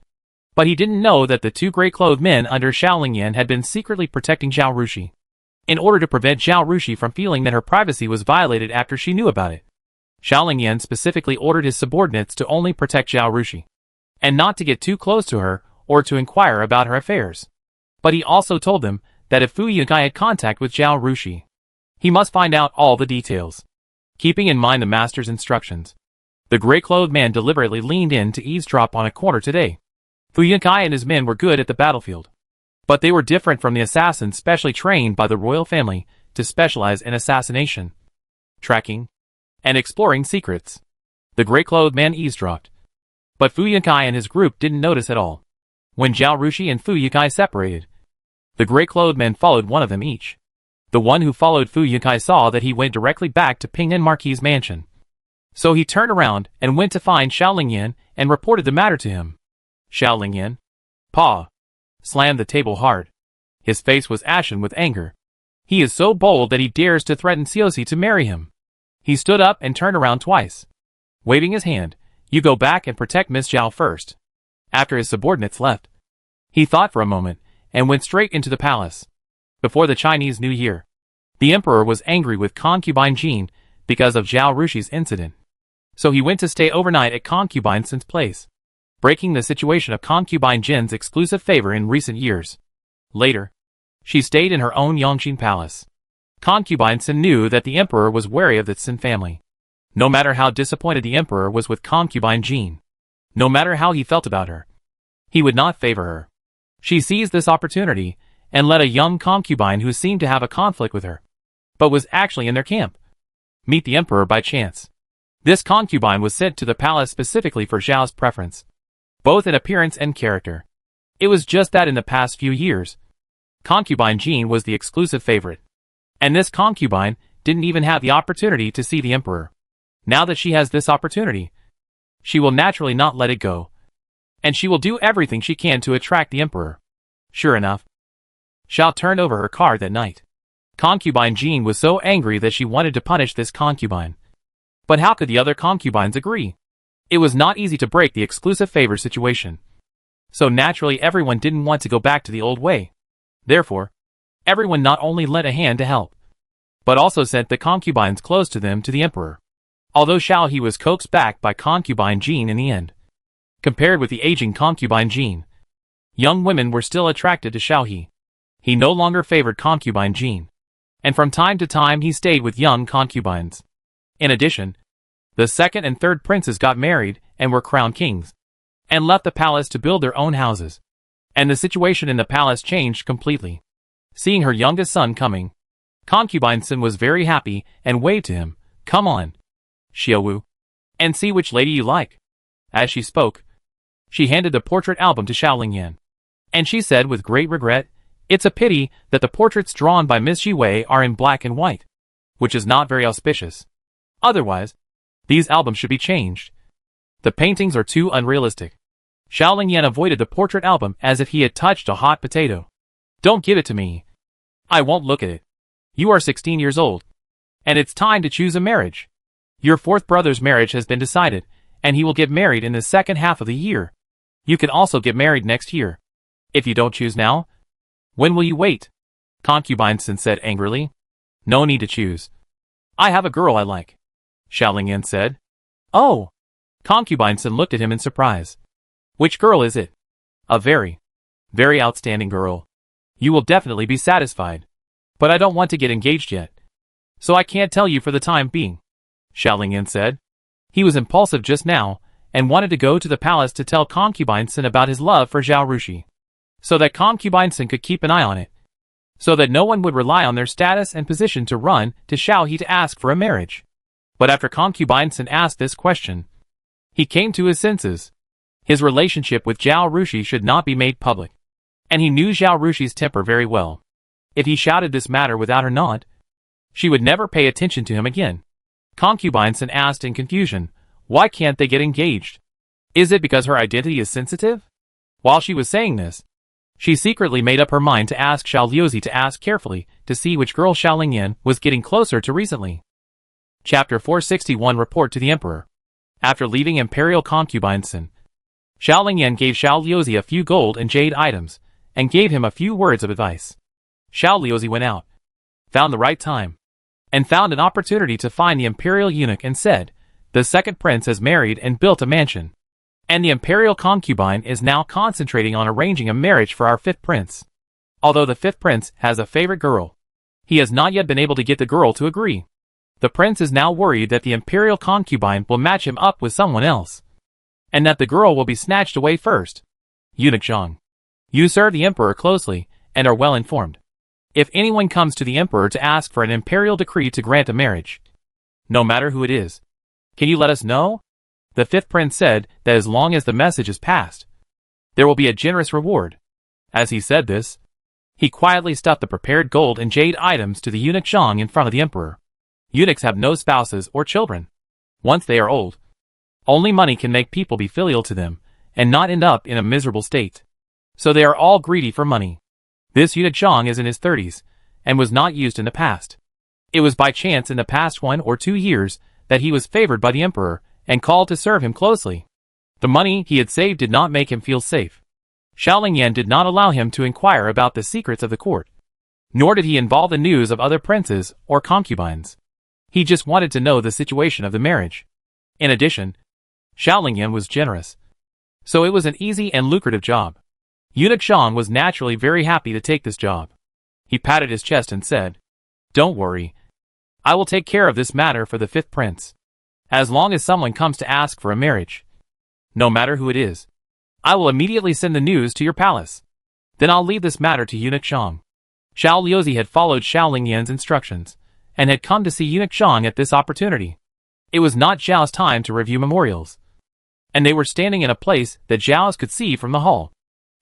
But he didn't know that the two gray-clothed men under Xiao Lingyan had been secretly protecting Zhao Rushi, in order to prevent Zhao Rushi from feeling that her privacy was violated after she knew about it. Xiao Lingyan specifically ordered his subordinates to only protect Zhao Rushi, and not to get too close to her or to inquire about her affairs. But he also told them that if Fu Yunkai had contact with Zhao Rushi, he must find out all the details. Keeping in mind the master's instructions, the gray-clothed man deliberately leaned in to eavesdrop on a corner today. Fu Yunkai and his men were good at the battlefield, but they were different from the assassins specially trained by the royal family to specialize in assassination, tracking, and exploring secrets. The gray-clothed man eavesdropped, but Fu Yunkai and his group didn't notice at all. When Zhao Rushi and Fu Yunkai separated, the gray-clothed men followed one of them each. The one who followed Fu Yunkai saw that he went directly back to Ping'an Marquis' mansion. So he turned around and went to find Xiao Lingyan and reported the matter to him. Xiao Lingyan, slammed the table hard. His face was ashen with anger. He is so bold that he dares to threaten Cioci to marry him. He stood up and turned around twice, waving his hand. You go back and protect Miss Zhao first. After his subordinates left, he thought for a moment and went straight into the palace. Before the Chinese New Year, the emperor was angry with concubine Jean because of Zhao Rushi's incident. So he went to stay overnight at concubine Sin's place, breaking the situation of concubine Jin's exclusive favor in recent years. Later, she stayed in her own Yongxin palace. Concubine Sin knew that the emperor was wary of the Sin family. No matter how disappointed the emperor was with concubine Jean, no matter how he felt about her, he would not favor her. She seized this opportunity and let a young concubine who seemed to have a conflict with her, but was actually in their camp, meet the emperor by chance. This concubine was sent to the palace specifically for Zhao's preference, both in appearance and character. It was just that in the past few years, concubine Jean was the exclusive favorite, and this concubine didn't even have the opportunity to see the emperor. Now that she has this opportunity, she will naturally not let it go, and she will do everything she can to attract the emperor. Sure enough, Xiao turned over her card that night. Concubine Jean was so angry that she wanted to punish this concubine. But how could the other concubines agree? It was not easy to break the exclusive favor situation. So naturally everyone didn't want to go back to the old way. Therefore, everyone not only lent a hand to help, but also sent the concubines close to them to the emperor. Although Xiao He was coaxed back by concubine Jean in the end. Compared with the aging concubine Jean, young women were still attracted to Xiao He. He no longer favored concubine Jean, and from time to time he stayed with young concubines. In addition, the second and third princes got married and were crowned kings, and left the palace to build their own houses. And the situation in the palace changed completely. Seeing her youngest son coming, concubine Sin was very happy and waved to him. Come on, Xiaowu, and see which lady you like. As she spoke, she handed the portrait album to Xiao Lingyan, and she said with great regret, it's a pity that the portraits drawn by Miss Ji Wei are in black and white, which is not very auspicious. Otherwise, these albums should be changed. The paintings are too unrealistic. Xiao Lingyan avoided the portrait album as if he had touched a hot potato. Don't give it to me. I won't look at it. You are 16 years old, and it's time to choose a marriage. Your fourth brother's marriage has been decided, and he will get married in the second half of the year. You can also get married next year. If you don't choose now, when will you wait? Concubine Sin said angrily. No need to choose. I have a girl I like, Xiao Lingyan said. Oh! Concubine Sin looked at him in surprise. Which girl is it? A very, very outstanding girl. You will definitely be satisfied. But I don't want to get engaged yet. So I can't tell you for the time being, Xiao Lingyan said. He was impulsive just now, and wanted to go to the palace to tell Concubine Sin about his love for Zhao Rushi, so that Concubine Sin could keep an eye on it, so that no one would rely on their status and position to run to Xiao He to ask for a marriage. But after Concubine Sin asked this question, he came to his senses. His relationship with Zhao Rushi should not be made public, and he knew Zhao Rushi's temper very well. If he shouted this matter without her nod, she would never pay attention to him again. Concubine Sin asked in confusion, why can't they get engaged? Is it because her identity is sensitive? While she was saying this, she secretly made up her mind to ask Xiao Liuzi to ask carefully to see which girl Xiao Lingyan was getting closer to recently. Chapter 461 Report to the Emperor. After leaving Imperial Concubine Sin, Xiao Lingyan gave Xiao Liuzi a few gold and jade items, and gave him a few words of advice. Xiao Liuzi went out, found the right time, and found an opportunity to find the imperial eunuch and said, the second prince has married and built a mansion, and the imperial concubine is now concentrating on arranging a marriage for our fifth prince. Although the fifth prince has a favorite girl, he has not yet been able to get the girl to agree. The prince is now worried that the imperial concubine will match him up with someone else, and that the girl will be snatched away first. Eunuch Zhang, you serve the emperor closely, and are well informed. If anyone comes to the emperor to ask for an imperial decree to grant a marriage, no matter who it is, can you let us know? The fifth prince said that as long as the message is passed, there will be a generous reward. As he said this, he quietly stuffed the prepared gold and jade items to the eunuch Zhang in front of the emperor. Eunuchs have no spouses or children. Once they are old, only money can make people be filial to them, and not end up in a miserable state. So they are all greedy for money. This eunuch Zhang is in his 30s, and was not used in the past. It was by chance in the past 1 or 2 years that he was favored by the emperor, and called to serve him closely. The money he had saved did not make him feel safe. Xiao Lingyan did not allow him to inquire about the secrets of the court, nor did he involve the news of other princes or concubines. He just wanted to know the situation of the marriage. In addition, Xiao Lingyan was generous, so it was an easy and lucrative job. Eunuch Zhang was naturally very happy to take this job. He patted his chest and said, don't worry. I will take care of this matter for the fifth prince. As long as someone comes to ask for a marriage, no matter who it is, I will immediately send the news to your palace. Then I'll leave this matter to Eunuch Zhang. Xiao Liuzi had followed Xiao Lingyan's instructions, and had come to see Eunuch Zhang at this opportunity. It was not Zhao's time to review memorials, and they were standing in a place that Zhao's could see from the hall.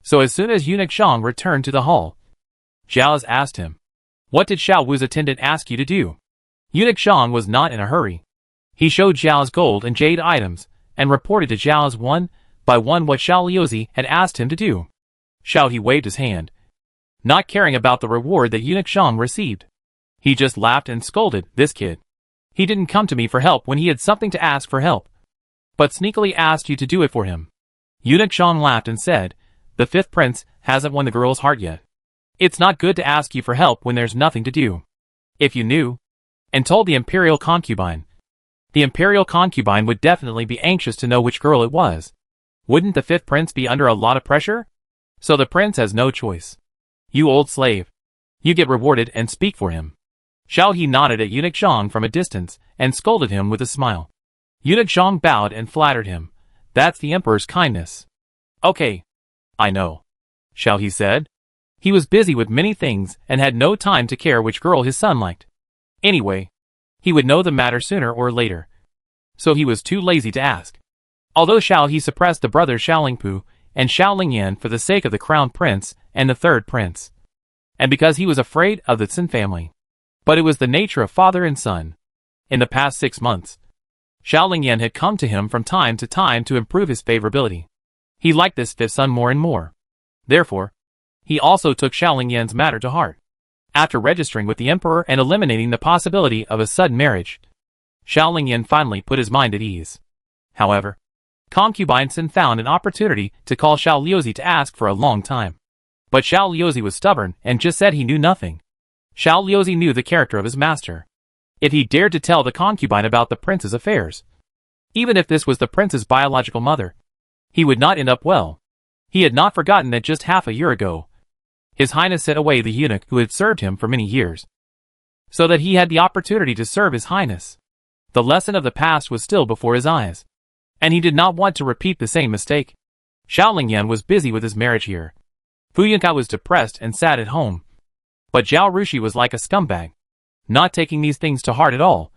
So as soon as Eunuch Zhang returned to the hall, Zhao's asked him, what did Xiao Wu's attendant ask you to do? Eunuch Zhang was not in a hurry. He showed Zhao's gold and jade items, and reported to Zhao's one by one what Xiao Liuzi had asked him to do. Xiao He waved his hand, not caring about the reward that Eunuch Zhang received. He just laughed and scolded, this kid. He didn't come to me for help when he had something to ask for help, but sneakily asked you to do it for him. Eunuch Zhang laughed and said, the fifth prince hasn't won the girl's heart yet. It's not good to ask you for help when there's nothing to do. If you knew, and told the imperial concubine would definitely be anxious to know which girl it was. Wouldn't the fifth prince be under a lot of pressure? So the prince has no choice. You old slave. You get rewarded and speak for him. Xiao He nodded at Eunuch Zhang from a distance, and scolded him with a smile. Eunuch Zhang bowed and flattered him. That's the emperor's kindness. Okay. I know. Xiao He said. He was busy with many things, and had no time to care which girl his son liked. Anyway, he would know the matter sooner or later. So he was too lazy to ask. Although Xiao He suppressed the brothers Xiaolingpu and Xiao Lingyan for the sake of the crown prince and the third prince, and because he was afraid of the Sin family. But it was the nature of father and son. In the past 6 months, Xiao Lingyan had come to him from time to improve his favorability. He liked this fifth son more and more. Therefore, he also took Xiao Lingyan's matter to heart. After registering with the emperor and eliminating the possibility of a sudden marriage, Xiao Lingyan finally put his mind at ease. However, Concubine Sin found an opportunity to call Xiao Liuzi to ask for a long time. But Xiao Liuzi was stubborn and just said he knew nothing. Xiao Liuzi knew the character of his master. If he dared to tell the concubine about the prince's affairs, even if this was the prince's biological mother, he would not end up well. He had not forgotten that just half a year ago, His Highness sent away the eunuch who had served him for many years, so that he had the opportunity to serve His Highness. The lesson of the past was still before his eyes, and he did not want to repeat the same mistake. Xiaolingyan was busy with his marriage here. Fu Yunkai was depressed and sad at home. But Zhao Rushi was like a scumbag, not taking these things to heart at all,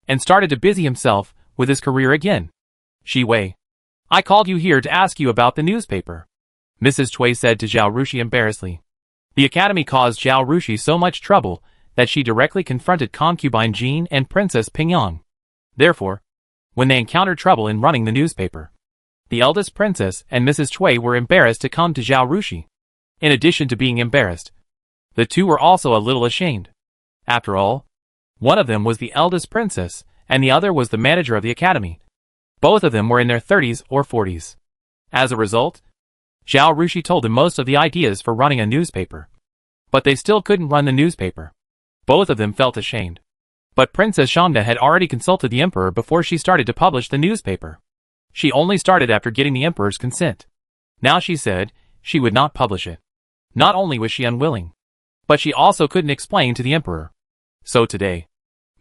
and started to busy himself with his career again. Shi Wei, I called you here to ask you about the newspaper, Mrs. Cui said to Zhao Rushi embarrassedly. The academy caused Zhao Rushi so much trouble that she directly confronted concubine Jean and Princess Pingyang. Therefore, when they encountered trouble in running the newspaper, the eldest princess and Mrs. Cui were embarrassed to come to Zhao Rushi. In addition to being embarrassed, the two were also a little ashamed. After all, one of them was the eldest princess, and the other was the manager of the academy. Both of them were in their 30s or 40s. As a result, Zhao Rushi told them most of the ideas for running a newspaper. But they still couldn't run the newspaper. Both of them felt ashamed. But Princess Shangda had already consulted the emperor before she started to publish the newspaper. She only started after getting the emperor's consent. Now she said she would not publish it. Not only was she unwilling, but she also couldn't explain to the emperor. So today,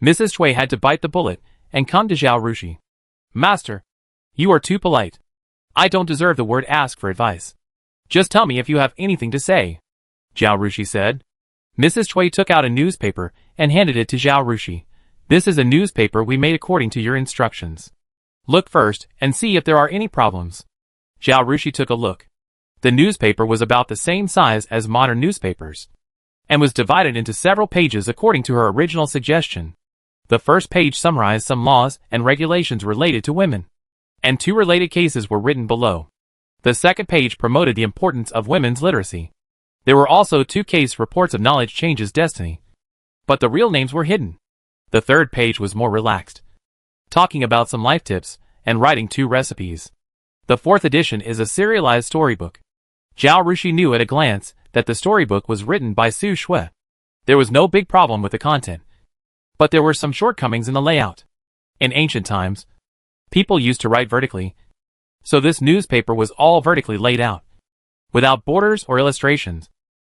Mrs. Cui had to bite the bullet and come to Zhao Rushi. Master, you are too polite. I don't deserve the word ask for advice. Just tell me if you have anything to say, Zhao Rushi said. Mrs. Cui took out a newspaper and handed it to Zhao Rushi. This is a newspaper we made according to your instructions. Look first and see if there are any problems. Zhao Rushi took a look. The newspaper was about the same size as modern newspapers, and was divided into several pages according to her original suggestion. The first page summarized some laws and regulations related to women, and 2 related cases were written below. The second page promoted the importance of women's literacy. There were also 2 case reports of knowledge changes destiny, but the real names were hidden. The third page was more relaxed, talking about some life tips and writing 2 recipes. The fourth edition is a serialized storybook. Zhao Rushi knew at a glance that the storybook was written by Su Shui. There was no big problem with the content, but there were some shortcomings in the layout. In ancient times, people used to write vertically, so this newspaper was all vertically laid out, without borders or illustrations,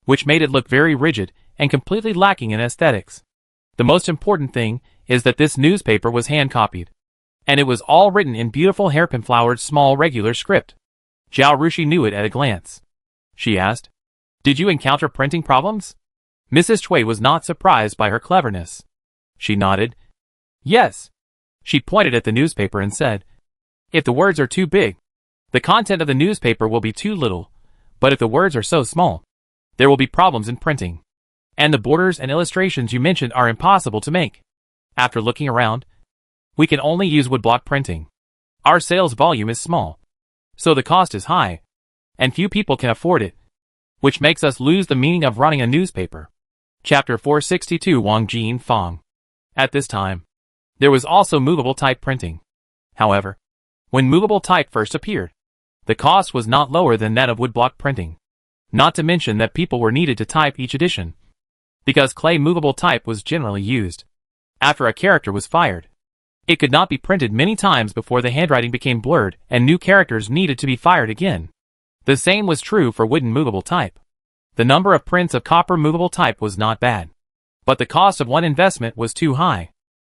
which made it look very rigid and completely lacking in aesthetics. The most important thing is that this newspaper was hand-copied, and it was all written in beautiful hairpin-flowered small regular script. Zhao Rushi knew it at a glance. She asked, "Did you encounter printing problems?" Mrs. Cui was not surprised by her cleverness. She nodded. Yes. She pointed at the newspaper and said, "If the words are too big, the content of the newspaper will be too little, but if the words are so small, there will be problems in printing. And the borders and illustrations you mentioned are impossible to make. After looking around, we can only use woodblock printing. Our sales volume is small, so the cost is high, and few people can afford it, which makes us lose the meaning of running a newspaper." Chapter 462 Wang Jin Fang. At this time, there was also movable type printing. However, when movable type first appeared, the cost was not lower than that of woodblock printing. Not to mention that people were needed to type each edition, because clay movable type was generally used. After a character was fired, it could not be printed many times before the handwriting became blurred and new characters needed to be fired again. The same was true for wooden movable type. The number of prints of copper movable type was not bad, but the cost of one investment was too high.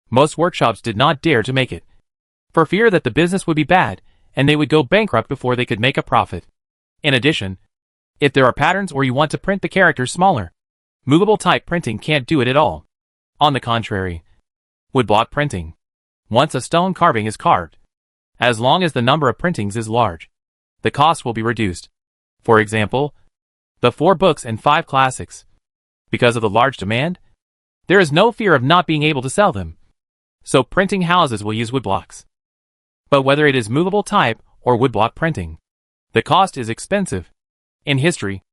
Most workshops did not dare to make it, for fear that the business would be bad and they would go bankrupt before they could make a profit. In addition, if there are patterns or you want to print the characters smaller, movable type printing can't do it at all. On the contrary, woodblock printing, once a stone carving is carved, as long as the number of printings is large, the cost will be reduced. For example, the 4 books and 5 classics. Because of the large demand, there is no fear of not being able to sell them, so printing houses will use woodblocks. But whether it is movable type or woodblock printing, the cost is expensive. In history,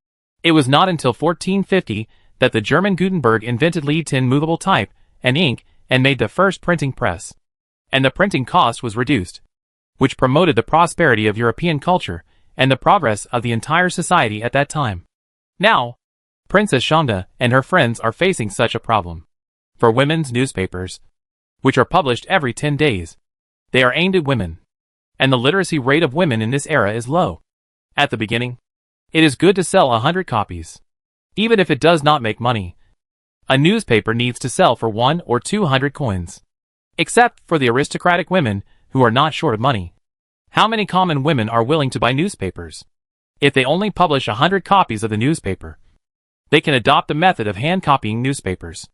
it was not until 1450 that the German Gutenberg invented lead tin movable type and ink and made the first printing press, and the printing cost was reduced, which promoted the prosperity of European culture and the progress of the entire society at that time. Now, Princess Shangda and her friends are facing such a problem. For women's newspapers, which are published every 10 days, they are aimed at women, and the literacy rate of women in this era is low. At the beginning, it is good to sell 100 copies. Even if it does not make money, a newspaper needs to sell for 1 or 200 coins. Except for the aristocratic women who are not short of money. How many common women are willing to buy newspapers? If they only publish 100 copies of the newspaper, they can adopt the method of hand copying newspapers.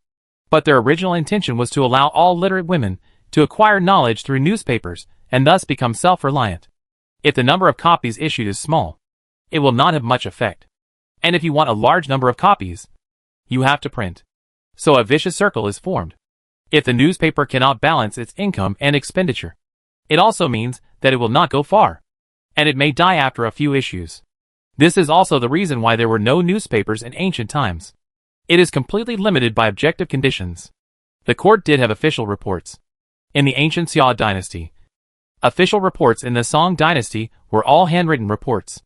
But their original intention was to allow all literate women to acquire knowledge through newspapers and thus become self-reliant. If the number of copies issued is small, it will not have much effect. And if you want a large number of copies, you have to print. So a vicious circle is formed. If the newspaper cannot balance its income and expenditure, it also means that it will not go far, and it may die after a few issues. This is also the reason why there were no newspapers in ancient times. It is completely limited by objective conditions. The court did have official reports. In the ancient Xia dynasty, official reports in the Song dynasty were all handwritten reports.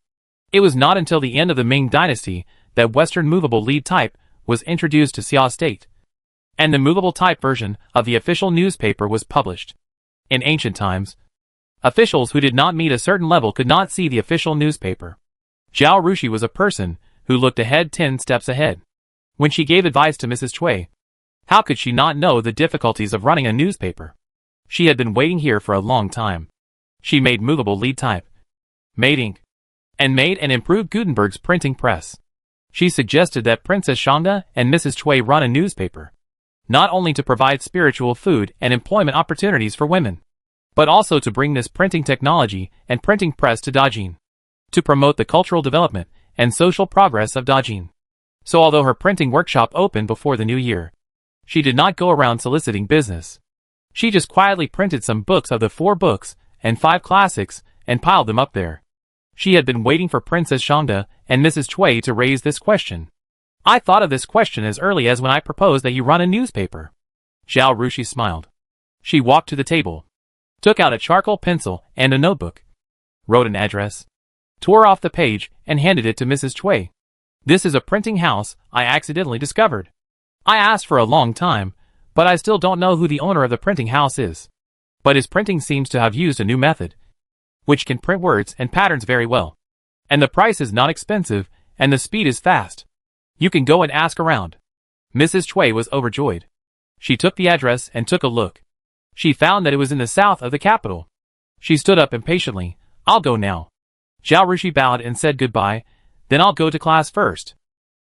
It was not until the end of the Ming dynasty that Western movable lead type was introduced to Xia state, and the movable type version of the official newspaper was published. In ancient times, officials who did not meet a certain level could not see the official newspaper. Zhao Rushi was a person who looked ahead 10 steps ahead. When she gave advice to Mrs. Cui, how could she not know the difficulties of running a newspaper? She had been waiting here for a long time. She made movable lead type, made ink, and made and improved Gutenberg's printing press. She suggested that Princess Shangda and Mrs. Cui run a newspaper, not only to provide spiritual food and employment opportunities for women, but also to bring this printing technology and printing press to Dajin, to promote the cultural development and social progress of Dajin. So although her printing workshop opened before the new year, she did not go around soliciting business. She just quietly printed some books of the 4 books and 5 classics and piled them up there. She had been waiting for Princess Shangda and Mrs. Cui to raise this question. I thought of this question as early as when I proposed that you run a newspaper. Zhao Rushi smiled. She walked to the table, took out a charcoal pencil and a notebook, wrote an address, tore off the page and handed it to Mrs. Cui. This is a printing house I accidentally discovered. I asked for a long time, but I still don't know who the owner of the printing house is. But his printing seems to have used a new method, which can print words and patterns very well. And the price is not expensive, and the speed is fast. You can go and ask around. Mrs. Cui was overjoyed. She took the address and took a look. She found that it was in the south of the capital. She stood up impatiently. I'll go now. Zhao Rushi bowed and said goodbye, then I'll go to class first.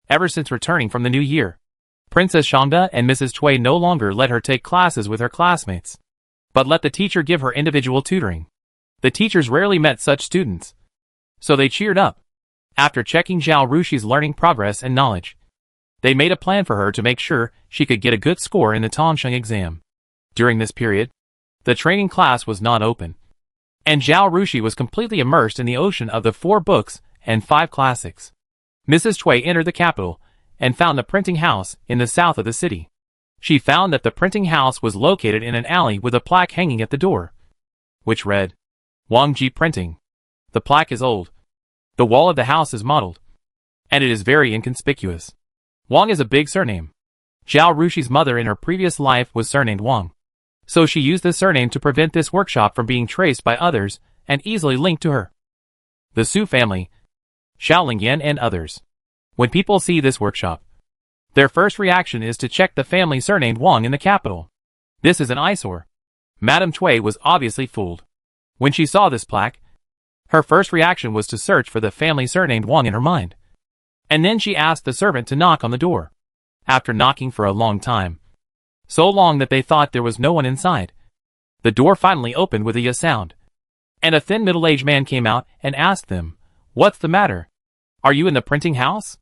Ever since returning from the new year, Princess Shangda and Mrs. Cui no longer let her take classes with her classmates, but let the teacher give her individual tutoring. The teachers rarely met such students, so they cheered up. After checking Zhao Rushi's learning progress and knowledge, they made a plan for her to make sure she could get a good score in the Tongsheng exam. During this period, the training class was not open, and Zhao Rushi was completely immersed in the ocean of the 4 books and 5 classics. Mrs. Cui entered the capital and found the printing house in the south of the city. She found that the printing house was located in an alley with a plaque hanging at the door, which read, Wang Ji Printing. The plaque is old. The wall of the house is mottled, and it is very inconspicuous. Wang is a big surname. Zhao Rushi's mother in her previous life was surnamed Wang, so she used this surname to prevent this workshop from being traced by others and easily linked to her. The Su family, Xiaoling Yan and others. When people see this workshop, their first reaction is to check the family surnamed Wang in the capital. This is an eyesore. Madame Cui was obviously fooled. When she saw this plaque, her first reaction was to search for the family surnamed Wang in her mind. And then she asked the servant to knock on the door. After knocking for a long time, so long that they thought there was no one inside, the door finally opened with a sound, and a thin middle-aged man came out and asked them, What's the matter? Are you in the printing house?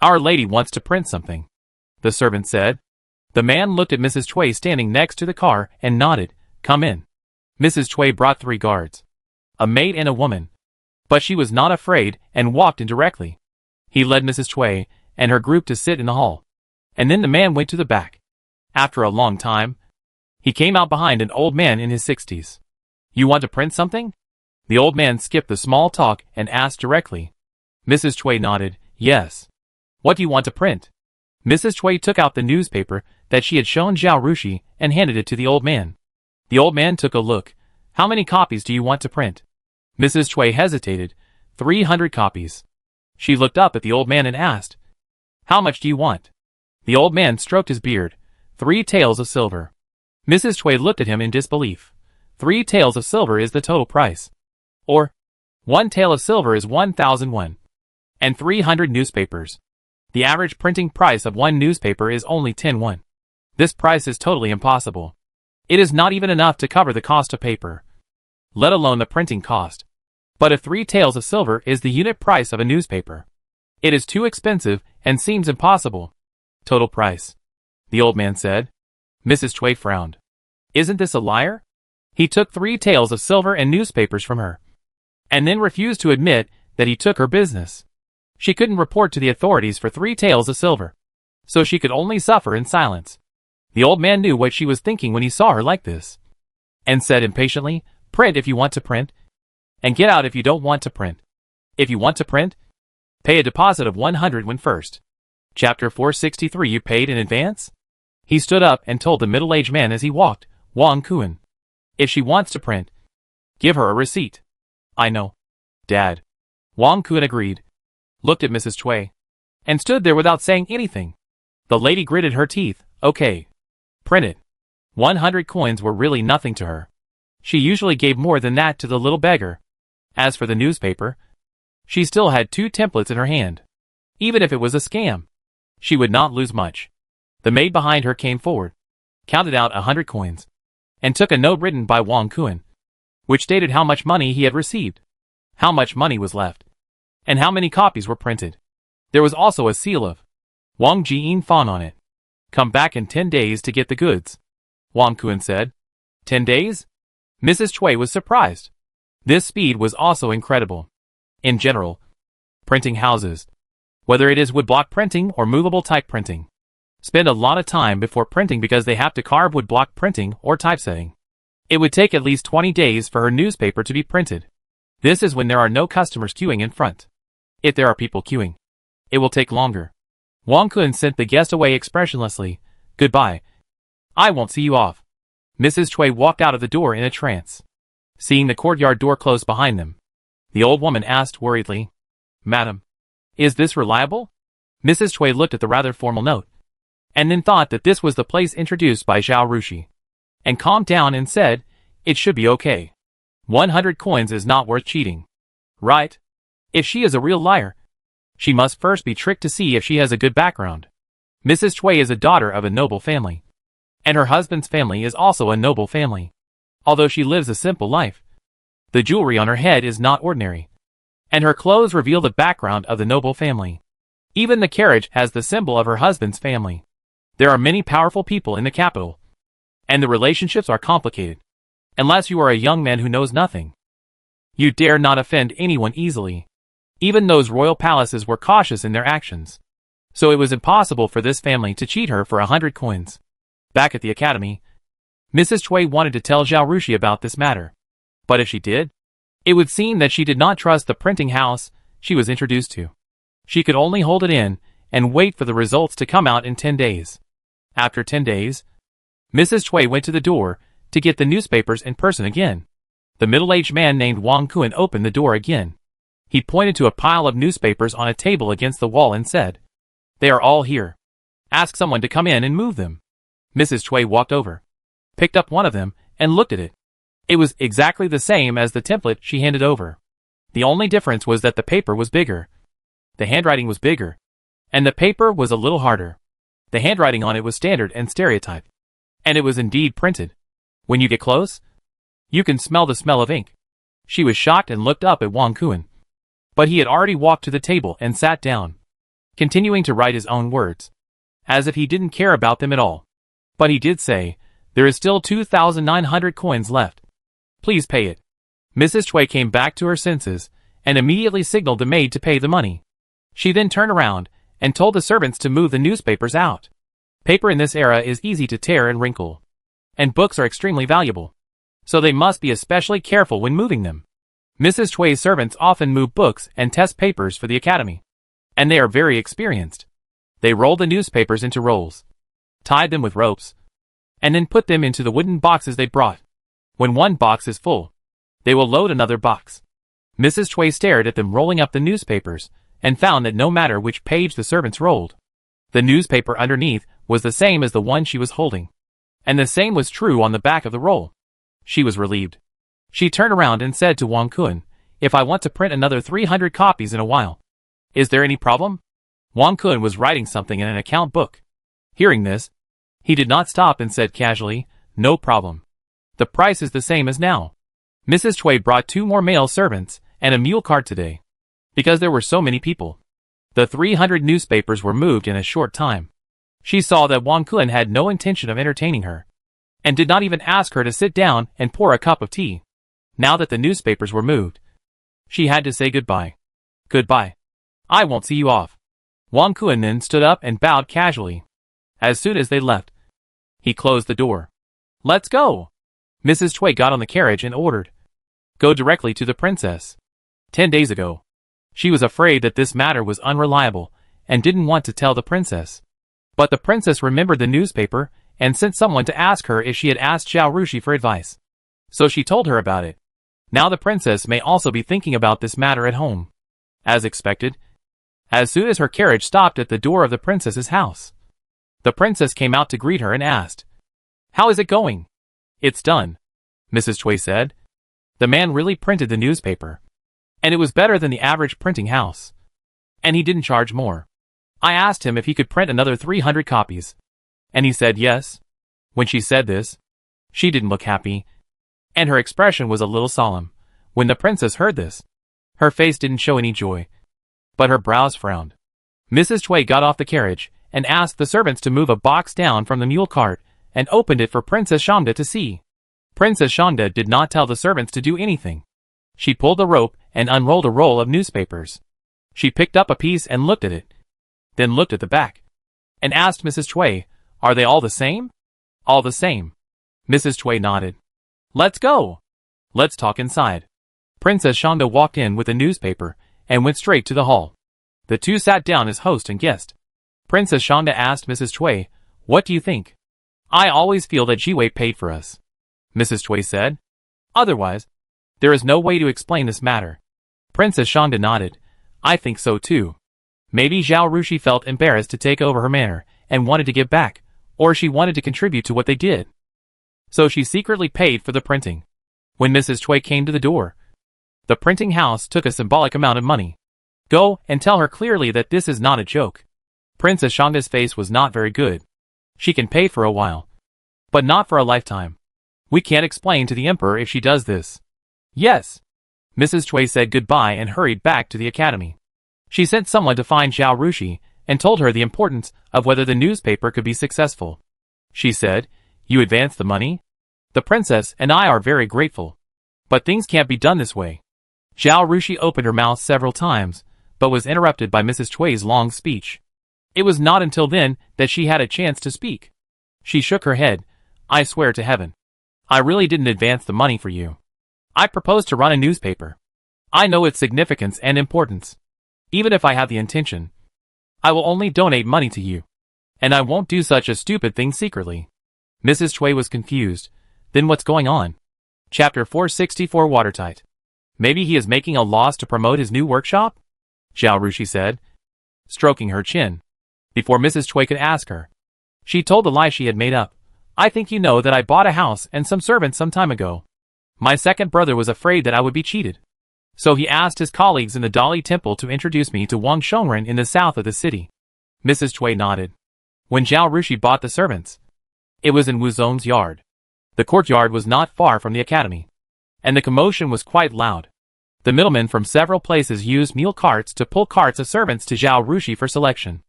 Our lady wants to print something, the servant said. The man looked at Mrs. Cui standing next to the car and nodded, Come in. Mrs. Cui brought 3 guards, a maid and a woman, but she was not afraid and walked in directly. He led Mrs. Cui and her group to sit in the hall, and then the man went to the back. After a long time, he came out behind an old man in his 60s. You want to print something? The old man skipped the small talk and asked directly. Mrs. Cui nodded, Yes. What do you want to print? Mrs. Cui took out the newspaper that she had shown Zhao Rushi and handed it to the old man. The old man took a look. How many copies do you want to print? Mrs. Cui hesitated. 300 copies. She looked up at the old man and asked, How much do you want? The old man stroked his beard. 3 taels of silver. Mrs. Choi looked at him in disbelief. 3 taels of silver is the total price. Or, 1 tael of silver is 1,001. And 300 newspapers. The average printing price of 1 newspaper is only 10 won. This price is totally impossible. It is not even enough to cover the cost of paper, let alone the printing cost. But if 3 taels of silver is the unit price of a newspaper, it is too expensive and seems impossible. Total price, the old man said. Mrs. Choi frowned. Isn't this a liar? He took 3 taels of silver and newspapers from her, and then refused to admit that he took her business. She couldn't report to the authorities for 3 taels of silver, so she could only suffer in silence. The old man knew what she was thinking when he saw her like this, and said impatiently, print if you want to print, and get out if you don't want to print. If you want to print, pay a deposit of 100 when first. Chapter 463. You paid in advance? He stood up and told the middle-aged man as he walked, Wang Kuan. If she wants to print, give her a receipt. I know, Dad. Wang Kuan agreed, looked at Mrs. Choi, and stood there without saying anything. The lady gritted her teeth. Okay. Print it. 100 coins were really nothing to her. She usually gave more than that to the little beggar. As for the newspaper, she still had 2 templates in her hand. Even if it was a scam, she would not lose much. The maid behind her came forward, counted out 100 coins, and took a note written by Wang Kuan, which stated how much money he had received, how much money was left, and how many copies were printed. There was also a seal of Wang Jian Fan on it. Come back in 10 days to get the goods, Wang Kuan said. 10 days? Mrs. Choi was surprised. This speed was also incredible. In general, printing houses, whether it is woodblock printing or movable type printing, spend a lot of time before printing because they have to carve woodblock printing or typesetting. It would take at least 20 days for her newspaper to be printed. This is when there are no customers queuing in front. If there are people queuing, it will take longer. Wang Kuan sent the guest away expressionlessly. Goodbye. I won't see you off. Mrs. Choi walked out of the door in a trance. Seeing the courtyard door close behind them, the old woman asked worriedly, Madam, is this reliable? Mrs. Choi looked at the rather formal note, and then thought that this was the place introduced by Zhao Rushi, and calmed down and said, it should be okay. 100 coins is not worth cheating. Right? If she is a real liar, she must first be tricked to see if she has a good background. Mrs. Choi is a daughter of a noble family, and her husband's family is also a noble family. Although she lives a simple life, the jewelry on her head is not ordinary, and her clothes reveal the background of the noble family. Even the carriage has the symbol of her husband's family. There are many powerful people in the capital, and the relationships are complicated. Unless you are a young man who knows nothing, you dare not offend anyone easily. Even those royal palaces were cautious in their actions, so it was impossible for this family to cheat her for 100 coins. Back at the academy, Mrs. Choi wanted to tell Zhao Rushi about this matter, but if she did, it would seem that she did not trust the printing house she was introduced to. She could only hold it in and wait for the results to come out in 10 days. After 10 days, Mrs. Choi went to the door to get the newspapers in person again. The middle-aged man named Wang Kuan opened the door again. He pointed to a pile of newspapers on a table against the wall and said, They are all here. Ask someone to come in and move them. Mrs. Choi walked over, picked up one of them, and looked at it. It was exactly the same as the template she handed over. The only difference was that the paper was bigger, the handwriting was bigger, and the paper was a little harder. The handwriting on it was standard and stereotyped, and it was indeed printed. When you get close, you can smell the smell of ink. She was shocked and looked up at Wang Kuan, but he had already walked to the table and sat down, continuing to write his own words, as if he didn't care about them at all. But he did say, there is still 2,900 coins left. Please pay it. Mrs. Choi came back to her senses and immediately signaled the maid to pay the money. She then turned around and told the servants to move the newspapers out. Paper in this era is easy to tear and wrinkle, and books are extremely valuable, so they must be especially careful when moving them. Mrs. Choi's servants often move books and test papers for the academy, and they are very experienced. They roll the newspapers into rolls, tied them with ropes, and then put them into the wooden boxes they brought. When one box is full, they will load another box. Mrs. Choi stared at them rolling up the newspapers, and found that no matter which page the servants rolled, The newspaper underneath was the same as the one she was holding. And the same was true on the back of the roll. She was relieved. She turned around and said to Wang Kun, "If I want to print another 300 copies in a while. Is there any problem?" Wang Kun was writing something in an account book. Hearing this, he did not stop and said casually, "No problem. The price is the same as now." Mrs. Cui brought 2 more male servants and a mule cart today. Because there were so many people. The 300 newspapers were moved in a short time. She saw that Wang Kun had no intention of entertaining her, and did not even ask her to sit down and pour a cup of tea. Now that the newspapers were moved, she had to say goodbye. "Goodbye. I won't see you off." Wang Kun then stood up and bowed casually. As soon as they left, he closed the door. "Let's go." Mrs. Cui got on the carriage and ordered, "Go directly to the princess." 10 days ago, she was afraid that this matter was unreliable and didn't want to tell the princess. But the princess remembered the newspaper and sent someone to ask her if she had asked Zhao Rushi for advice. So she told her about it. Now the princess may also be thinking about this matter at home. As expected, as soon as her carriage stopped at the door of the princess's house, the princess came out to greet her and asked, "How is it going?" "It's done," Mrs. Cui said. "The man really printed the newspaper, and it was better than the average printing house. And he didn't charge more. I asked him if he could print another 300 copies, and he said yes." When she said this, she didn't look happy, and her expression was a little solemn. When the princess heard this, her face didn't show any joy, but her brows frowned. Mrs. Cui got off the carriage and asked the servants to move a box down from the mule cart and opened it for Princess Shangda to see. Princess Shangda did not tell the servants to do anything. She pulled the rope and unrolled a roll of newspapers. She picked up a piece and looked at it, then looked at the back, and asked Mrs. Cui, "Are they all the same?" "All the same." Mrs. Cui nodded. "Let's go. Let's talk inside." Princess Shangda walked in with the newspaper and went straight to the hall. The two sat down as host and guest. Princess Shangda asked Mrs. Cui, "What do you think?" "I always feel that Jiwei paid for us," Mrs. Cui said. "Otherwise, there is no way to explain this matter." Princess Shangda nodded. "I think so too. Maybe Zhao Rushi felt embarrassed to take over her manor and wanted to give back, or she wanted to contribute to what they did. So she secretly paid for the printing." When Mrs. Cui came to the door, the printing house took a symbolic amount of money. "Go and tell her clearly that this is not a joke." Princess Shangda's face was not very good. "She can pay for a while, but not for a lifetime. We can't explain to the emperor if she does this." "Yes." Mrs. Cui said goodbye and hurried back to the academy. She sent someone to find Zhao Rushi and told her the importance of whether the newspaper could be successful. She said, "You advanced the money? The princess and I are very grateful. But things can't be done this way." Zhao Rushi opened her mouth several times, but was interrupted by Mrs. Cui's long speech. It was not until then that she had a chance to speak. She shook her head. "I swear to heaven, I really didn't advance the money for you. I proposed to run a newspaper. I know its significance and importance. Even if I have the intention, I will only donate money to you. And I won't do such a stupid thing secretly." Mrs. Cui was confused. Then what's going on? Chapter 464 Watertight. Maybe he is making a loss to promote his new workshop? Zhao Rushi said, stroking her chin. Before Mrs. Cui could ask her, she told the lie she had made up. "I think you know that I bought a house and some servants some time ago. My second brother was afraid that I would be cheated. So he asked his colleagues in the Dali Temple to introduce me to Wang Shongren in the south of the city." Mrs. Cui nodded. When Zhao Rushi bought the servants, it was in Wuzong's yard. The courtyard was not far from the academy, and the commotion was quite loud. The middlemen from several places used mule carts to pull carts of servants to Zhao Rushi for selection.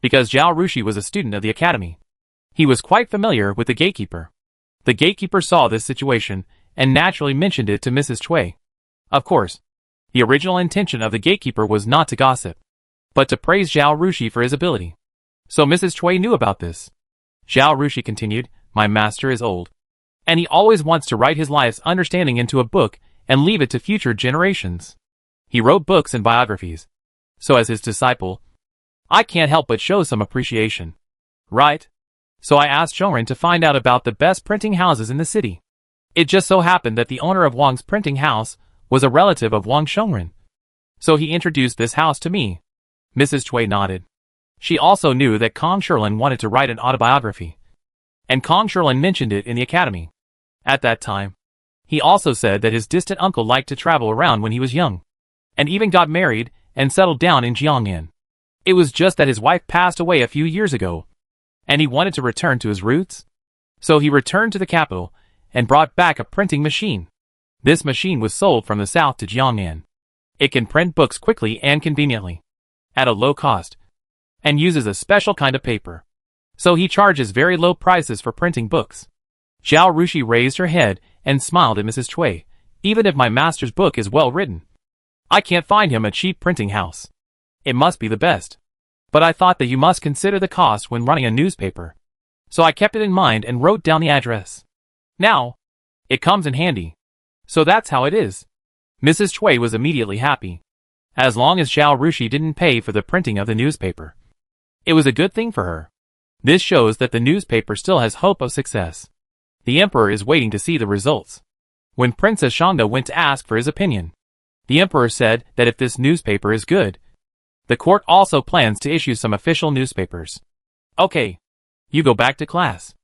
Because Zhao Rushi was a student of the academy, he was quite familiar with the gatekeeper. The gatekeeper saw this situation and naturally mentioned it to Mrs. Cui. Of course, the original intention of the gatekeeper was not to gossip, but to praise Zhao Rushi for his ability. So Mrs. Cui knew about this. Zhao Rushi continued, "My master is old, and he always wants to write his life's understanding into a book and leave it to future generations. He wrote books and biographies. So as his disciple, I can't help but show some appreciation. Right? So I asked Shongren to find out about the best printing houses in the city. It just so happened that the owner of Wang's printing house was a relative of Wang Shongren. So he introduced this house to me." Mrs. Cui nodded. She also knew that Kong Sherlin wanted to write an autobiography, and Kong Sherlin mentioned it in the academy. At that time, he also said that his distant uncle liked to travel around when he was young, and even got married and settled down in Jiangnan. It was just that his wife passed away a few years ago, and he wanted to return to his roots. So he returned to the capital and brought back a printing machine. This machine was sold from the south to Jiangnan. It can print books quickly and conveniently, at a low cost, and uses a special kind of paper. So he charges very low prices for printing books. Zhao Rushi raised her head and smiled at Mrs. Cui. Even if my master's book is well written, I can't find him a cheap printing house. It must be the best. But I thought that you must consider the cost when running a newspaper. So I kept it in mind and wrote down the address. Now, it comes in handy. So that's how it is. Mrs. Cui was immediately happy. As long as Zhao Rushi didn't pay for the printing of the newspaper, it was a good thing for her. This shows that the newspaper still has hope of success. The emperor is waiting to see the results. When Princess Shangda went to ask for his opinion, the emperor said that if this newspaper is good, the court also plans to issue some official newspapers. Okay, you go back to class.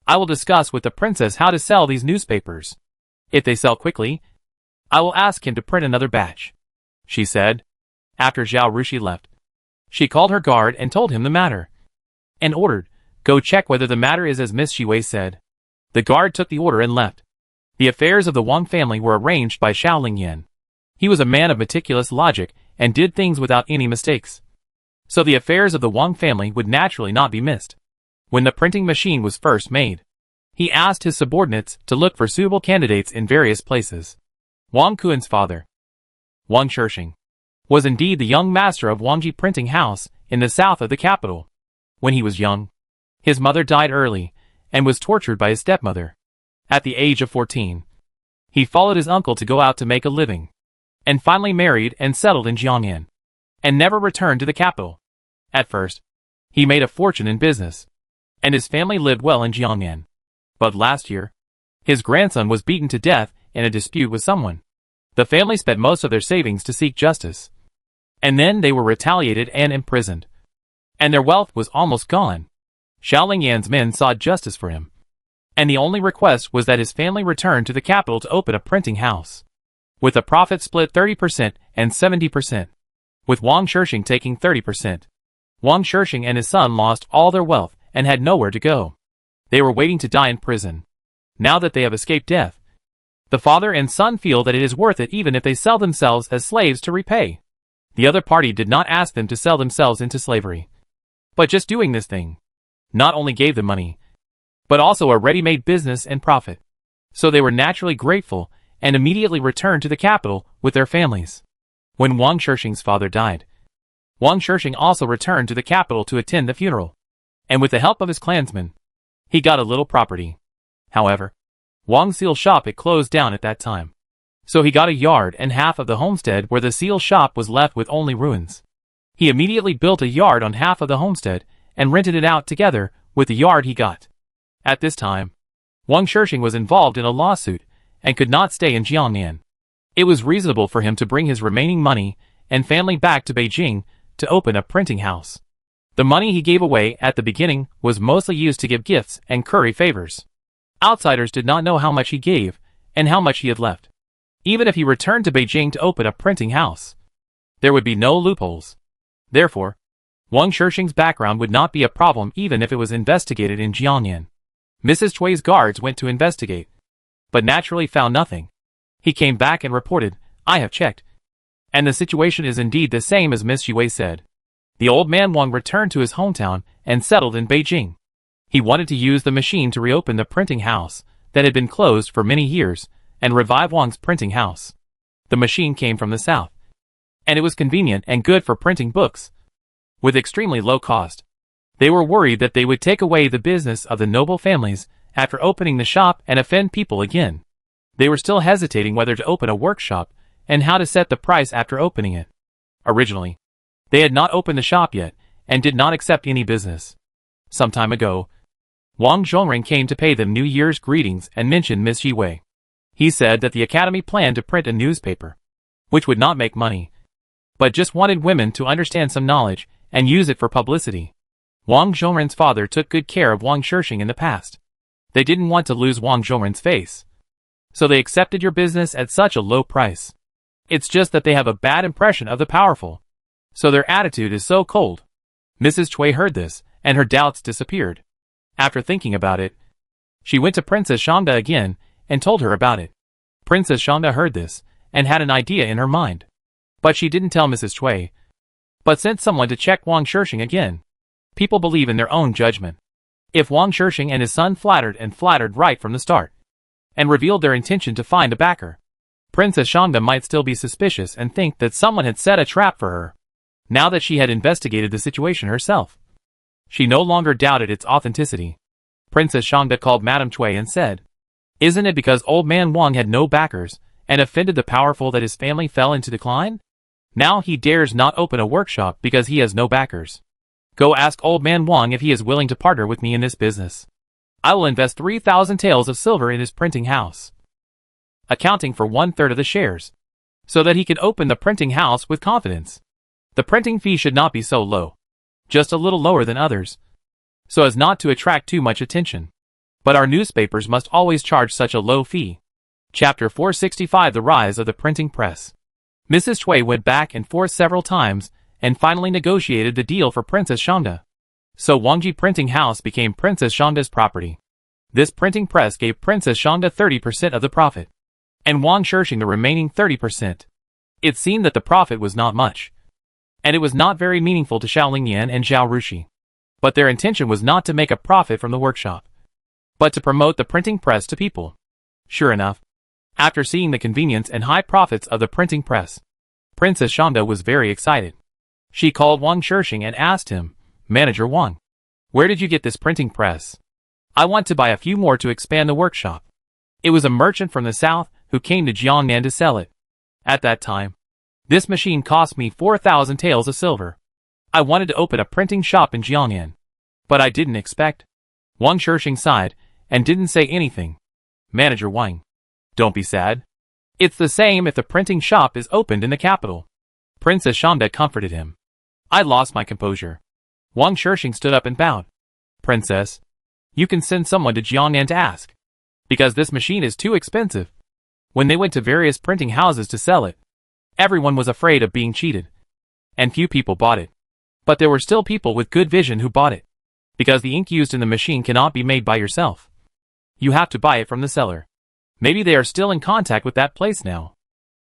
I will discuss with the princess how to sell these newspapers. If they sell quickly, I will ask him to print another batch, she said. After Zhao Rushi left, she called her guard and told him the matter, and ordered, go check whether the matter is as Miss Shiwei said. The guard took the order and left. The affairs of the Wang family were arranged by Xiao Lingyan. He was a man of meticulous logic and did things without any mistakes. So the affairs of the Wang family would naturally not be missed. When the printing machine was first made, he asked his subordinates to look for suitable candidates in various places. Wang Kuan's father, Wang Shishing, was indeed the young master of Wangji Printing House in the south of the capital. When he was young, his mother died early and was tortured by his stepmother. At the age of 14, he followed his uncle to go out to make a living, and finally married and settled in Jiangnan, and never returned to the capital. At first, he made a fortune in business, and his family lived well in Jiangnan. But last year, his grandson was beaten to death in a dispute with someone. The family spent most of their savings to seek justice, and then they were retaliated and imprisoned, and their wealth was almost gone. Xiao Lingyan's men sought justice for him, and the only request was that his family return to the capital to open a printing house, with a profit split 30% and 70%, with Wang Shishing taking 30%. Wang Shishing and his son lost all their wealth and had nowhere to go. They were waiting to die in prison. Now that they have escaped death, the father and son feel that it is worth it even if they sell themselves as slaves to repay. The other party did not ask them to sell themselves into slavery, but just doing this thing not only gave them money, but also a ready-made business and profit. So they were naturally grateful and immediately returned to the capital with their families. When Wang Shishing's father died, Wang Shishing also returned to the capital to attend the funeral, and with the help of his clansmen, he got a little property. However, Wang's seal shop had closed down at that time, so he got a yard and half of the homestead where the seal shop was left with only ruins. He immediately built a yard on half of the homestead and rented it out together with the yard he got. At this time, Wang Shishing was involved in a lawsuit and could not stay in Jiangnan. It was reasonable for him to bring his remaining money and family back to Beijing to open a printing house. The money he gave away at the beginning was mostly used to give gifts and curry favors. Outsiders did not know how much he gave and how much he had left. Even if he returned to Beijing to open a printing house, there would be no loopholes. Therefore, Wang Shishing's background would not be a problem even if it was investigated in Jiangnan. Mrs. Cui's guards went to investigate, but naturally found nothing. He came back and reported, I have checked, and the situation is indeed the same as Miss Shiwei said. The old man Wang returned to his hometown and settled in Beijing. He wanted to use the machine to reopen the printing house that had been closed for many years and revive Wang's printing house. The machine came from the south, and it was convenient and good for printing books, with extremely low cost. They were worried that they would take away the business of the noble families after opening the shop and offend people again. They were still hesitating whether to open a workshop and how to set the price after opening it. Originally, they had not opened the shop yet and did not accept any business. Some time ago, Wang Zhongring came to pay them New Year's greetings and mentioned Miss Shiwei. He said that the academy planned to print a newspaper, which would not make money, but just wanted women to understand some knowledge and use it for publicity. Wang Zhongren's father took good care of Wang Shishing in the past. They didn't want to lose Wang Zhongren's face. So they accepted your business at such a low price. It's just that they have a bad impression of the powerful. So their attitude is so cold. Mrs. Cui heard this, and her doubts disappeared. After thinking about it, she went to Princess Shangda again, and told her about it. Princess Shangda heard this, and had an idea in her mind. But she didn't tell Mrs. Cui, but sent someone to check Wang Shishing again. People believe in their own judgment. If Wang Shishing and his son flattered right from the start, and revealed their intention to find a backer, Princess Shangda might still be suspicious and think that someone had set a trap for her. Now that she had investigated the situation herself, she no longer doubted its authenticity. Princess Shangda called Madame Cui and said, "Isn't it because old man Wang had no backers, and offended the powerful that his family fell into decline? Now he dares not open a workshop because he has no backers. Go ask old man Wang if he is willing to partner with me in this business. I will invest 3,000 taels of silver in his printing house, accounting for 1/3 of the shares, so that he can open the printing house with confidence. The printing fee should not be so low, just a little lower than others, so as not to attract too much attention. But our newspapers must always charge such a low fee." Chapter 465: The Rise of the Printing Press. Mrs. Cui went back and forth several times, and finally negotiated the deal for Princess Shangda. So Wangji Printing House became Princess Shangda's property. This printing press gave Princess Shangda 30% of the profit, and Wang Shishing the remaining 30%. It seemed that the profit was not much, and it was not very meaningful to Xiaoling Yan and Zhao Rushi. But their intention was not to make a profit from the workshop, but to promote the printing press to people. Sure enough, after seeing the convenience and high profits of the printing press, Princess Shangda was very excited. She called Wang Shishing and asked him, "Manager Wang, where did you get this printing press? I want to buy a few more to expand the workshop." It was a merchant from the south who came to Jiangnan to sell it. At that time, "This machine cost me 4,000 taels of silver. I wanted to open a printing shop in Jiangnan, but I didn't expect." Wang Shishing sighed and didn't say anything. "Manager Wang, don't be sad. It's the same if the printing shop is opened in the capital." Princess Shangda comforted him. I lost my composure. Wang Shishing stood up and bowed. "Princess, you can send someone to Jiangnan to ask, because this machine is too expensive." When they went to various printing houses to sell it, everyone was afraid of being cheated, and few people bought it. But there were still people with good vision who bought it, because the ink used in the machine cannot be made by yourself. You have to buy it from the seller. Maybe they are still in contact with that place now.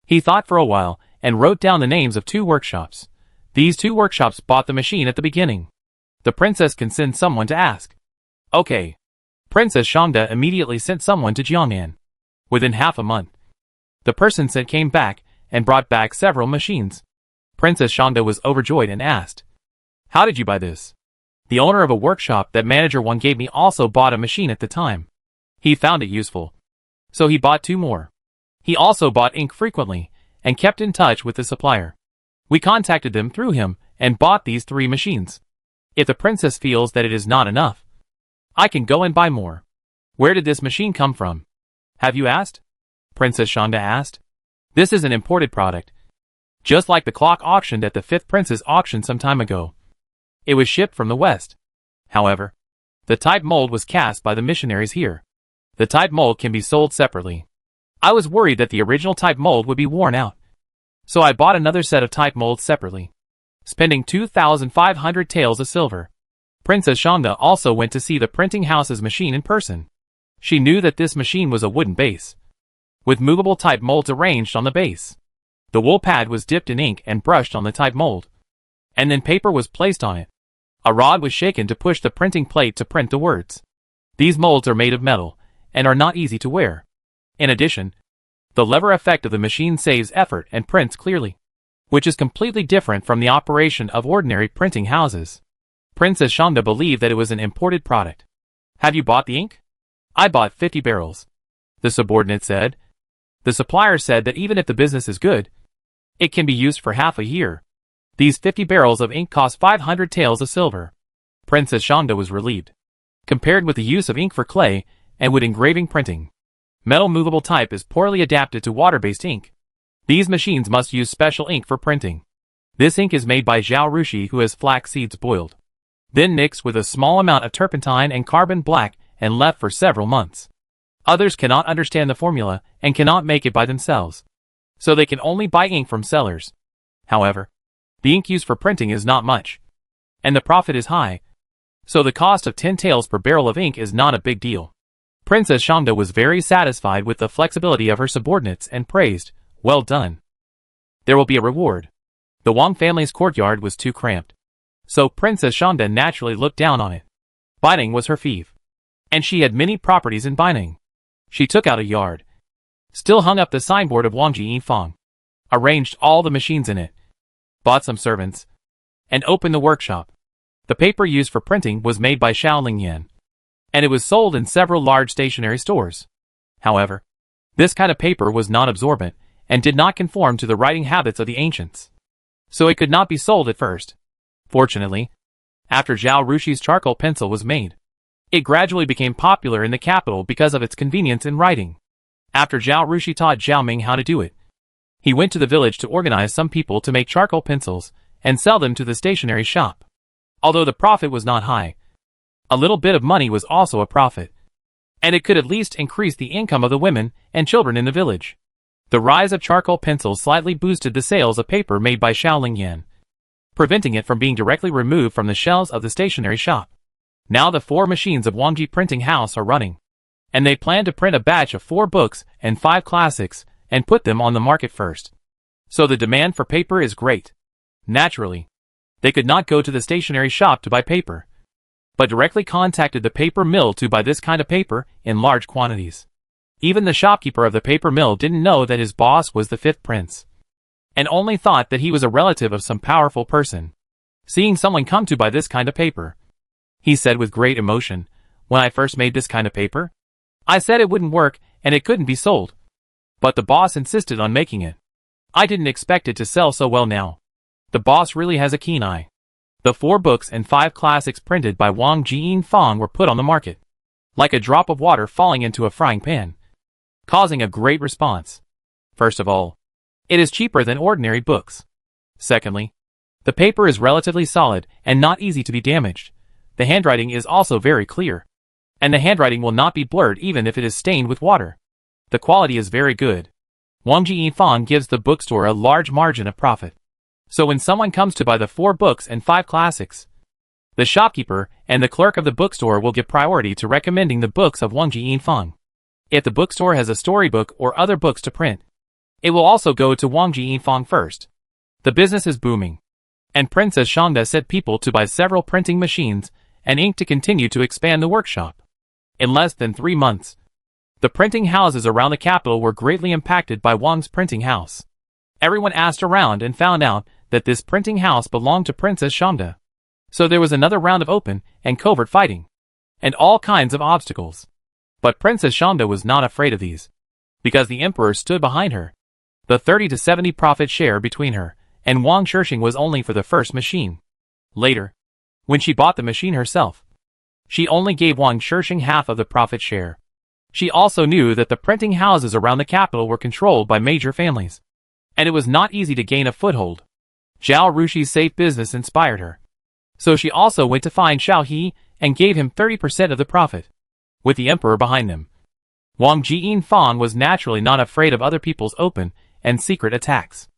He thought for a while and wrote down the names of 2 workshops. These 2 workshops bought the machine at the beginning. The princess can send someone to ask. Okay. Princess Shangda immediately sent someone to Jiangnan. Within half a month, the person sent came back and brought back several machines. Princess Shangda was overjoyed and asked, "How did you buy this?" "The owner of a workshop that Manager One gave me also bought a machine at the time. He found it useful, so he bought 2 more. He also bought ink frequently and kept in touch with the supplier. We contacted them through him and bought these 3 machines. If the princess feels that it is not enough, I can go and buy more." "Where did this machine come from? Have you asked?" Princess Shangda asked. "This is an imported product, just like the clock auctioned at the 5th Prince's auction some time ago. It was shipped from the West. However, the type mold was cast by the missionaries here. The type mold can be sold separately. I was worried that the original type mold would be worn out, so I bought another set of type molds separately, spending 2,500 taels of silver." Princess Shangda also went to see the printing house's machine in person. She knew that this machine was a wooden base, with movable type molds arranged on the base. The wool pad was dipped in ink and brushed on the type mold, and then paper was placed on it. A rod was shaken to push the printing plate to print the words. These molds are made of metal, and are not easy to wear. In addition, the lever effect of the machine saves effort and prints clearly, which is completely different from the operation of ordinary printing houses. Princess Shangda believed that it was an imported product. "Have you bought the ink?" "I bought 50 barrels, the subordinate said. The supplier said that even if the business is good, it can be used for half a year. These 50 barrels of ink cost 500 taels of silver." Princess Shangda was relieved. Compared with the use of ink for clay and wood engraving printing, metal movable type is poorly adapted to water-based ink. These machines must use special ink for printing. This ink is made by Zhao Rushi, who has flax seeds boiled, then mixed with a small amount of turpentine and carbon black and left for several months. Others cannot understand the formula and cannot make it by themselves, so they can only buy ink from sellers. However, the ink used for printing is not much, and the profit is high, so the cost of 10 taels per barrel of ink is not a big deal. Princess Shangda was very satisfied with the flexibility of her subordinates and praised, "Well done. There will be a reward." The Wang family's courtyard was too cramped, so Princess Shangda naturally looked down on it. Binding was her fief, and she had many properties in binding. She took out a yard, still hung up the signboard of Wangji Yinfang, arranged all the machines in it, bought some servants, and opened the workshop. The paper used for printing was made by Shaoling Yan, and it was sold in several large stationery stores. However, this kind of paper was not absorbent and did not conform to the writing habits of the ancients, so it could not be sold at first. Fortunately, after Zhao Rushi's charcoal pencil was made, it gradually became popular in the capital because of its convenience in writing. After Zhao Rushi taught Zhao Ming how to do it, he went to the village to organize some people to make charcoal pencils and sell them to the stationery shop. Although the profit was not high, a little bit of money was also a profit, and it could at least increase the income of the women and children in the village. The rise of charcoal pencils slightly boosted the sales of paper made by Shaoling Yan, preventing it from being directly removed from the shelves of the stationery shop. Now the 4 machines of Wangji printing house are running, and they plan to print a batch of 4 books and 5 classics and put them on the market first. So the demand for paper is great. Naturally, they could not go to the stationery shop to buy paper, but directly contacted the paper mill to buy this kind of paper in large quantities. Even the shopkeeper of the paper mill didn't know that his boss was the 5th prince, and only thought that he was a relative of some powerful person. Seeing someone come to buy this kind of paper, he said with great emotion, "When I first made this kind of paper, I said it wouldn't work and it couldn't be sold. But the boss insisted on making it. I didn't expect it to sell so well now. The boss really has a keen eye." The 4 books and 5 classics printed by Wang Jianfang were put on the market, like a drop of water falling into a frying pan, causing a great response. First of all, it is cheaper than ordinary books. Secondly, the paper is relatively solid and not easy to be damaged. The handwriting is also very clear, and the handwriting will not be blurred even if it is stained with water. The quality is very good. Wang Jianfang gives the bookstore a large margin of profit. So when someone comes to buy the 4 books and 5 classics, the shopkeeper and the clerk of the bookstore will give priority to recommending the books of Wang Jianfang. If the bookstore has a storybook or other books to print, it will also go to Wang Jianfang first. The business is booming, and Princess Shangda set people to buy several printing machines and ink to continue to expand the workshop. In less than 3 months, the printing houses around the capital were greatly impacted by Wang's printing house. Everyone asked around and found out that this printing house belonged to Princess Shangda. So there was another round of open and covert fighting, and all kinds of obstacles. But Princess Shangda was not afraid of these, because the emperor stood behind her. The 30 to 70 profit share between her and Wang Shishing was only for the first machine. Later, when she bought the machine herself, she only gave Wang Shishing half of the profit share. She also knew that the printing houses around the capital were controlled by major families, and it was not easy to gain a foothold. Zhao Rushi's safe business inspired her, so she also went to find Xiao He and gave him 30% of the profit, with the emperor behind them. Wang Jianfang was naturally not afraid of other people's open and secret attacks.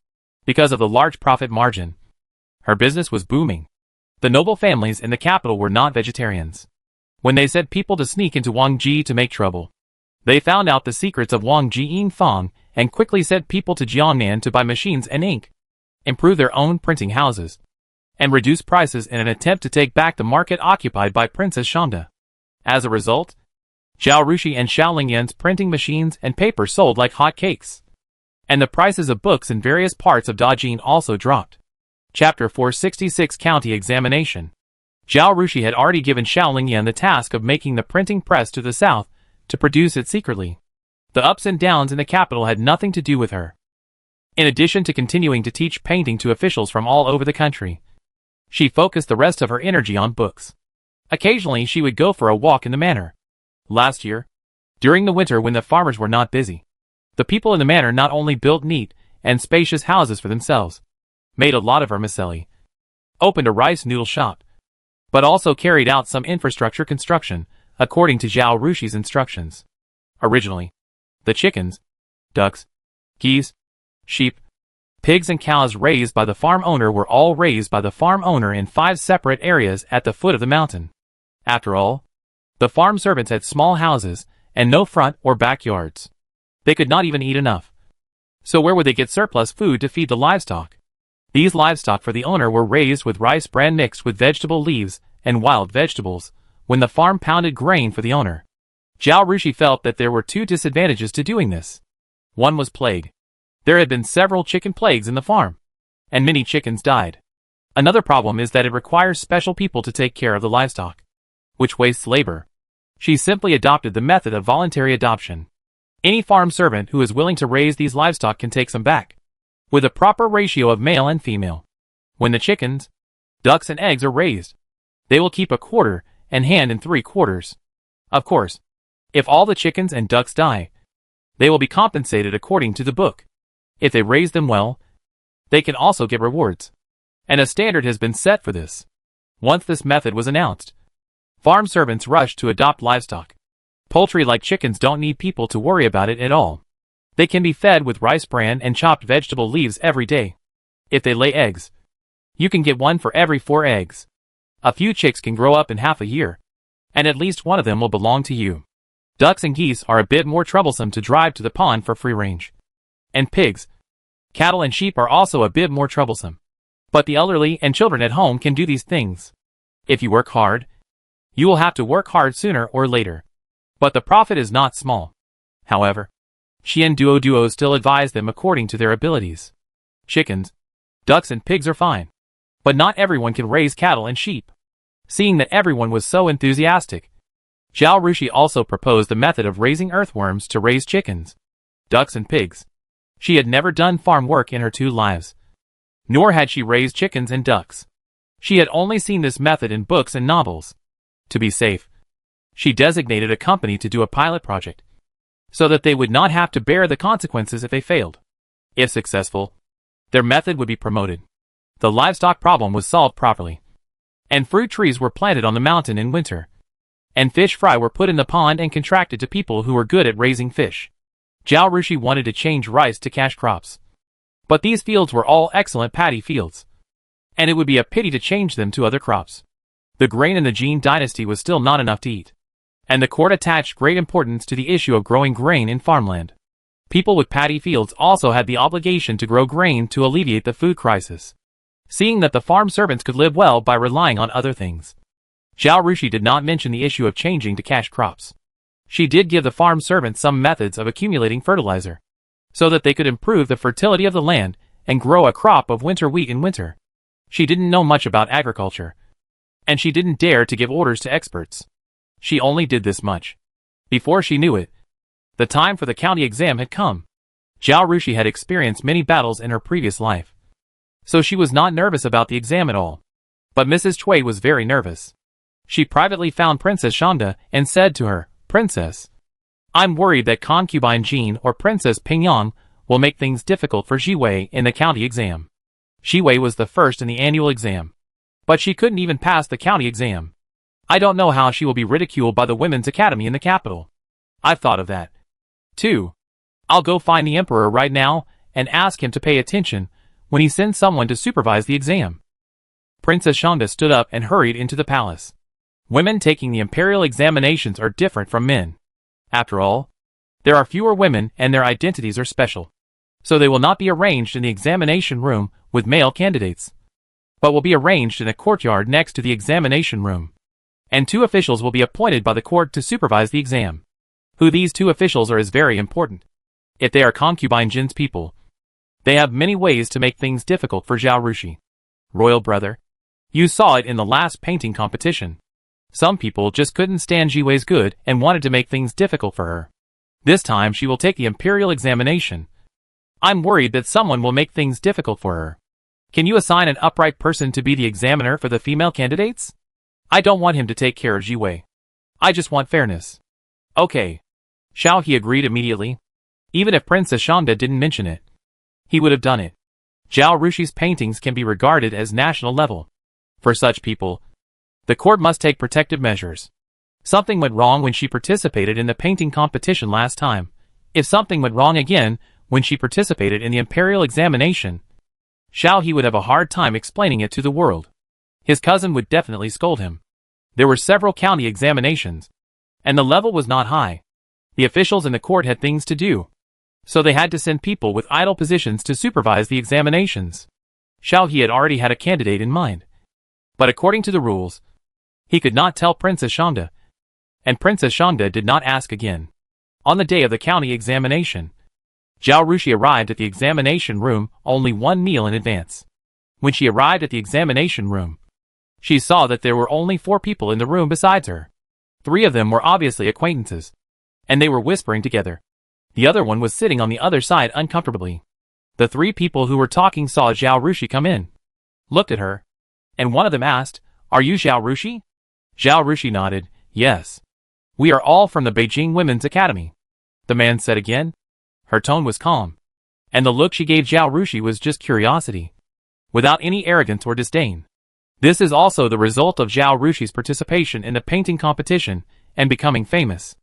Because of the large profit margin, her business was booming. The noble families in the capital were not vegetarians. When they sent people to sneak into Wang Ji to make trouble, they found out the secrets of Wang Jianfang and quickly sent people to Jiangnan to buy machines and ink, improve their own printing houses, and reduce prices in an attempt to take back the market occupied by Princess Shangda. As a result, Zhao Rushi and Shaoling Yan's printing machines and paper sold like hot cakes, and the prices of books in various parts of Dajin also dropped. Chapter 466 County Examination. Zhao Rushi had already given Shaoling Yan the task of making the printing press to the south to produce it secretly. The ups and downs in the capital had nothing to do with her. In addition to continuing to teach painting to officials from all over the country, she focused the rest of her energy on books. Occasionally she would go for a walk in the manor. Last year, during the winter when the farmers were not busy, the people in the manor not only built neat and spacious houses for themselves, made a lot of vermicelli, opened a rice noodle shop, but also carried out some infrastructure construction, according to Zhao Rushi's instructions. Originally, the chickens, ducks, geese, sheep, pigs and cows raised by the farm owner were all raised by the farm owner in 5 separate areas at the foot of the mountain. After all, the farm servants had small houses and no front or backyards. They could not even eat enough. So where would they get surplus food to feed the livestock? These livestock for the owner were raised with rice bran mixed with vegetable leaves and wild vegetables, when the farm pounded grain for the owner. Zhao Rushi felt that there were 2 disadvantages to doing this. One was plague. There had been several chicken plagues in the farm, and many chickens died. Another problem is that it requires special people to take care of the livestock, which wastes labor. She simply adopted the method of voluntary adoption. Any farm servant who is willing to raise these livestock can take some back, with a proper ratio of male and female. When the chickens, ducks and eggs are raised, they will keep a quarter and hand in 3/4. Of course, if all the chickens and ducks die, they will be compensated according to the book. If they raise them well, they can also get rewards. And a standard has been set for this. Once this method was announced, farm servants rushed to adopt livestock. Poultry like chickens don't need people to worry about it at all. They can be fed with rice bran and chopped vegetable leaves every day. If they lay eggs, you can get 1 for every 4 eggs. A few chicks can grow up in half a year, and at least one of them will belong to you. Ducks and geese are a bit more troublesome to drive to the pond for free range. And pigs, cattle and sheep are also a bit more troublesome. But the elderly and children at home can do these things. If you work hard, you will have to work hard sooner or later. But the profit is not small. However, Xian Duo still advised them according to their abilities. Chickens, ducks and pigs are fine. But not everyone can raise cattle and sheep. Seeing that everyone was so enthusiastic, Zhao Rushi also proposed the method of raising earthworms to raise chickens, ducks and pigs. She had never done farm work in her 2 lives. Nor had she raised chickens and ducks. She had only seen this method in books and novels. To be safe, she designated a company to do a pilot project, so that they would not have to bear the consequences if they failed. If successful, their method would be promoted. The livestock problem was solved properly, and fruit trees were planted on the mountain in winter, and fish fry were put in the pond and contracted to people who were good at raising fish. Zhao Rushi wanted to change rice to cash crops, but these fields were all excellent paddy fields, and it would be a pity to change them to other crops. The grain in the Jin dynasty was still not enough to eat, and the court attached great importance to the issue of growing grain in farmland. People with paddy fields also had the obligation to grow grain to alleviate the food crisis, seeing that the farm servants could live well by relying on other things. Zhao Rushi did not mention the issue of changing to cash crops. She did give the farm servants some methods of accumulating fertilizer, so that they could improve the fertility of the land and grow a crop of winter wheat in winter. She didn't know much about agriculture, and she didn't dare to give orders to experts. She only did this much. Before she knew it, the time for the county exam had come. Zhao Rushi had experienced many battles in her previous life, so she was not nervous about the exam at all. But Mrs. Cui was very nervous. She privately found Princess Shanda and said to her, "Princess, I'm worried that concubine Jean or Princess Pingyang will make things difficult for Jiwei in the county exam." Jiwei was the first in the annual exam, but she couldn't even pass the county exam. I don't know how she will be ridiculed by the Women's Academy in the capital. I've thought of that, too. I'll go find the Emperor right now and ask him to pay attention when he sends someone to supervise the exam. Princess Shanda stood up and hurried into the palace. Women taking the imperial examinations are different from men. After all, there are fewer women and their identities are special, so they will not be arranged in the examination room with male candidates, but will be arranged in a courtyard next to the examination room. And 2 officials will be appointed by the court to supervise the exam. Who these 2 officials are is very important. If they are concubine Jin's people, they have many ways to make things difficult for Zhao Rushi. Royal brother, you saw it in the last painting competition. Some people just couldn't stand Jiwei's good and wanted to make things difficult for her. This time she will take the imperial examination. I'm worried that someone will make things difficult for her. Can you assign an upright person to be the examiner for the female candidates? I don't want him to take care of Jiwei. I just want fairness. Okay. Xiao He agreed immediately. Even if Princess Shanda didn't mention it, he would have done it. Zhao Rushi's paintings can be regarded as national level. For such people, the court must take protective measures. Something went wrong when she participated in the painting competition last time. If something went wrong again when she participated in the imperial examination, Xiao He would have a hard time explaining it to the world. His cousin would definitely scold him. There were several county examinations, and the level was not high. The officials in the court had things to do, so they had to send people with idle positions to supervise the examinations. Xiao He had already had a candidate in mind. But according to the rules, he could not tell Princess Shangda, and Princess Shangda did not ask again. On the day of the county examination, Zhao Rushi arrived at the examination room only one meal in advance. When she arrived at the examination room, she saw that there were only 4 people in the room besides her. 3 of them were obviously acquaintances, and they were whispering together. The other one was sitting on the other side uncomfortably. The 3 people who were talking saw Zhao Rushi come in, looked at her, and one of them asked, "Are you Zhao Rushi?" Zhao Rushi nodded, "Yes. We are all from the Beijing Women's Academy." The man said again. Her tone was calm, and the look she gave Zhao Rushi was just curiosity, without any arrogance or disdain. This is also the result of Zhao Rushi's participation in the painting competition and becoming famous.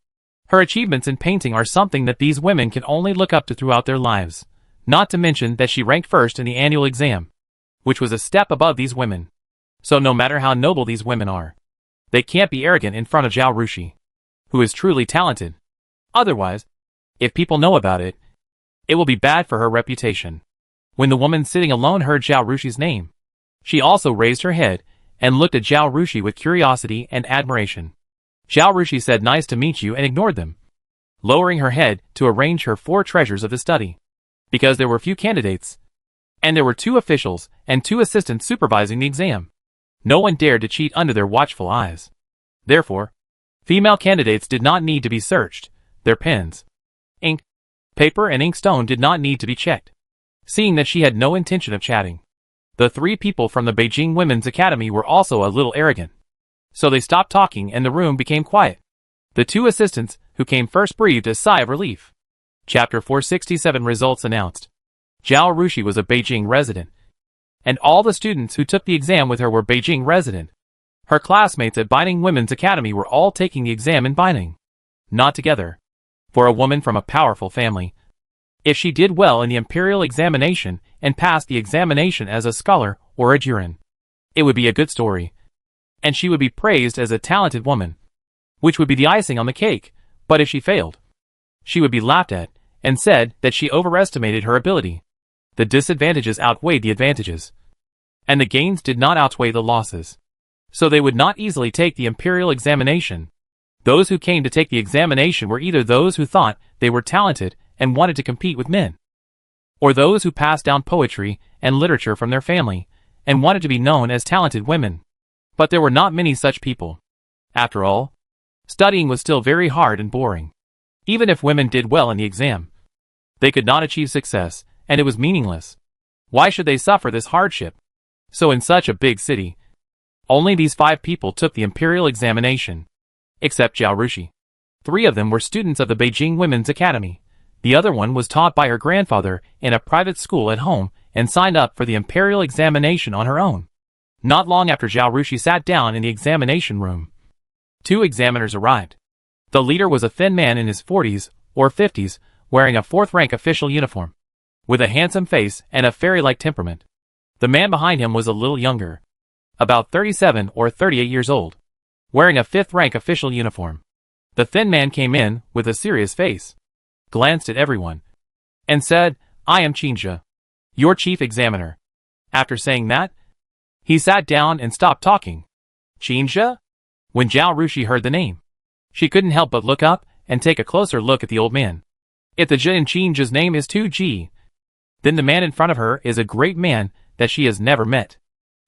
Her achievements in painting are something that these women can only look up to throughout their lives, not to mention that she ranked first in the annual exam, which was a step above these women. So no matter how noble these women are, they can't be arrogant in front of Zhao Rushi, who is truly talented. Otherwise, if people know about it, it will be bad for her reputation. When the woman sitting alone heard Zhao Rushi's name, she also raised her head and looked at Zhao Rushi with curiosity and admiration. Zhao Rushi said "Nice to meet you" and ignored them, lowering her head to arrange her 4 treasures of the study. Because there were few candidates, and there were 2 officials and 2 assistants supervising the exam, no one dared to cheat under their watchful eyes. Therefore, female candidates did not need to be searched. Their pens, ink, paper and inkstone did not need to be checked. Seeing that she had no intention of chatting, the 3 people from the Beijing Women's Academy were also a little arrogant. So they stopped talking and the room became quiet. The 2 assistants who came first breathed a sigh of relief. Chapter 467 Results announced. Zhao Rushi was a Beijing resident, and all the students who took the exam with her were Beijing resident. Her classmates at Binding Women's Academy were all taking the exam in binding, not together. For a woman from a powerful family, if she did well in the imperial examination and passed the examination as a scholar or a juror, it would be a good story, and she would be praised as a talented woman, which would be the icing on the cake. But if she failed, she would be laughed at and said that she overestimated her ability. The disadvantages outweighed the advantages, and the gains did not outweigh the losses. So they would not easily take the imperial examination. Those who came to take the examination were either those who thought they were talented and wanted to compete with men, or those who passed down poetry and literature from their family and wanted to be known as talented women. But there were not many such people. After all, studying was still very hard and boring. Even if women did well in the exam, they could not achieve success, and it was meaningless. Why should they suffer this hardship? So in such a big city, only these 5 people took the imperial examination, except Zhao Rushi. 3 of them were students of the Beijing Women's Academy. The other one was taught by her grandfather in a private school at home and signed up for the imperial examination on her own. Not long after Zhao Rushi sat down in the examination room, 2 examiners arrived. The leader was a thin man in his 40s or 50s, wearing a 4th-rank official uniform, with a handsome face and a fairy-like temperament. The man behind him was a little younger, about 37 or 38 years old, wearing a 5th-rank official uniform. The thin man came in with a serious face, glanced at everyone, and said, "I am Qinjia, your chief examiner." After saying that, he sat down and stopped talking. Qinjia? When Zhao Rushi heard the name, she couldn't help but look up and take a closer look at the old man. If the J in Qinjia's name is 2G, then the man in front of her is a great man that she has never met.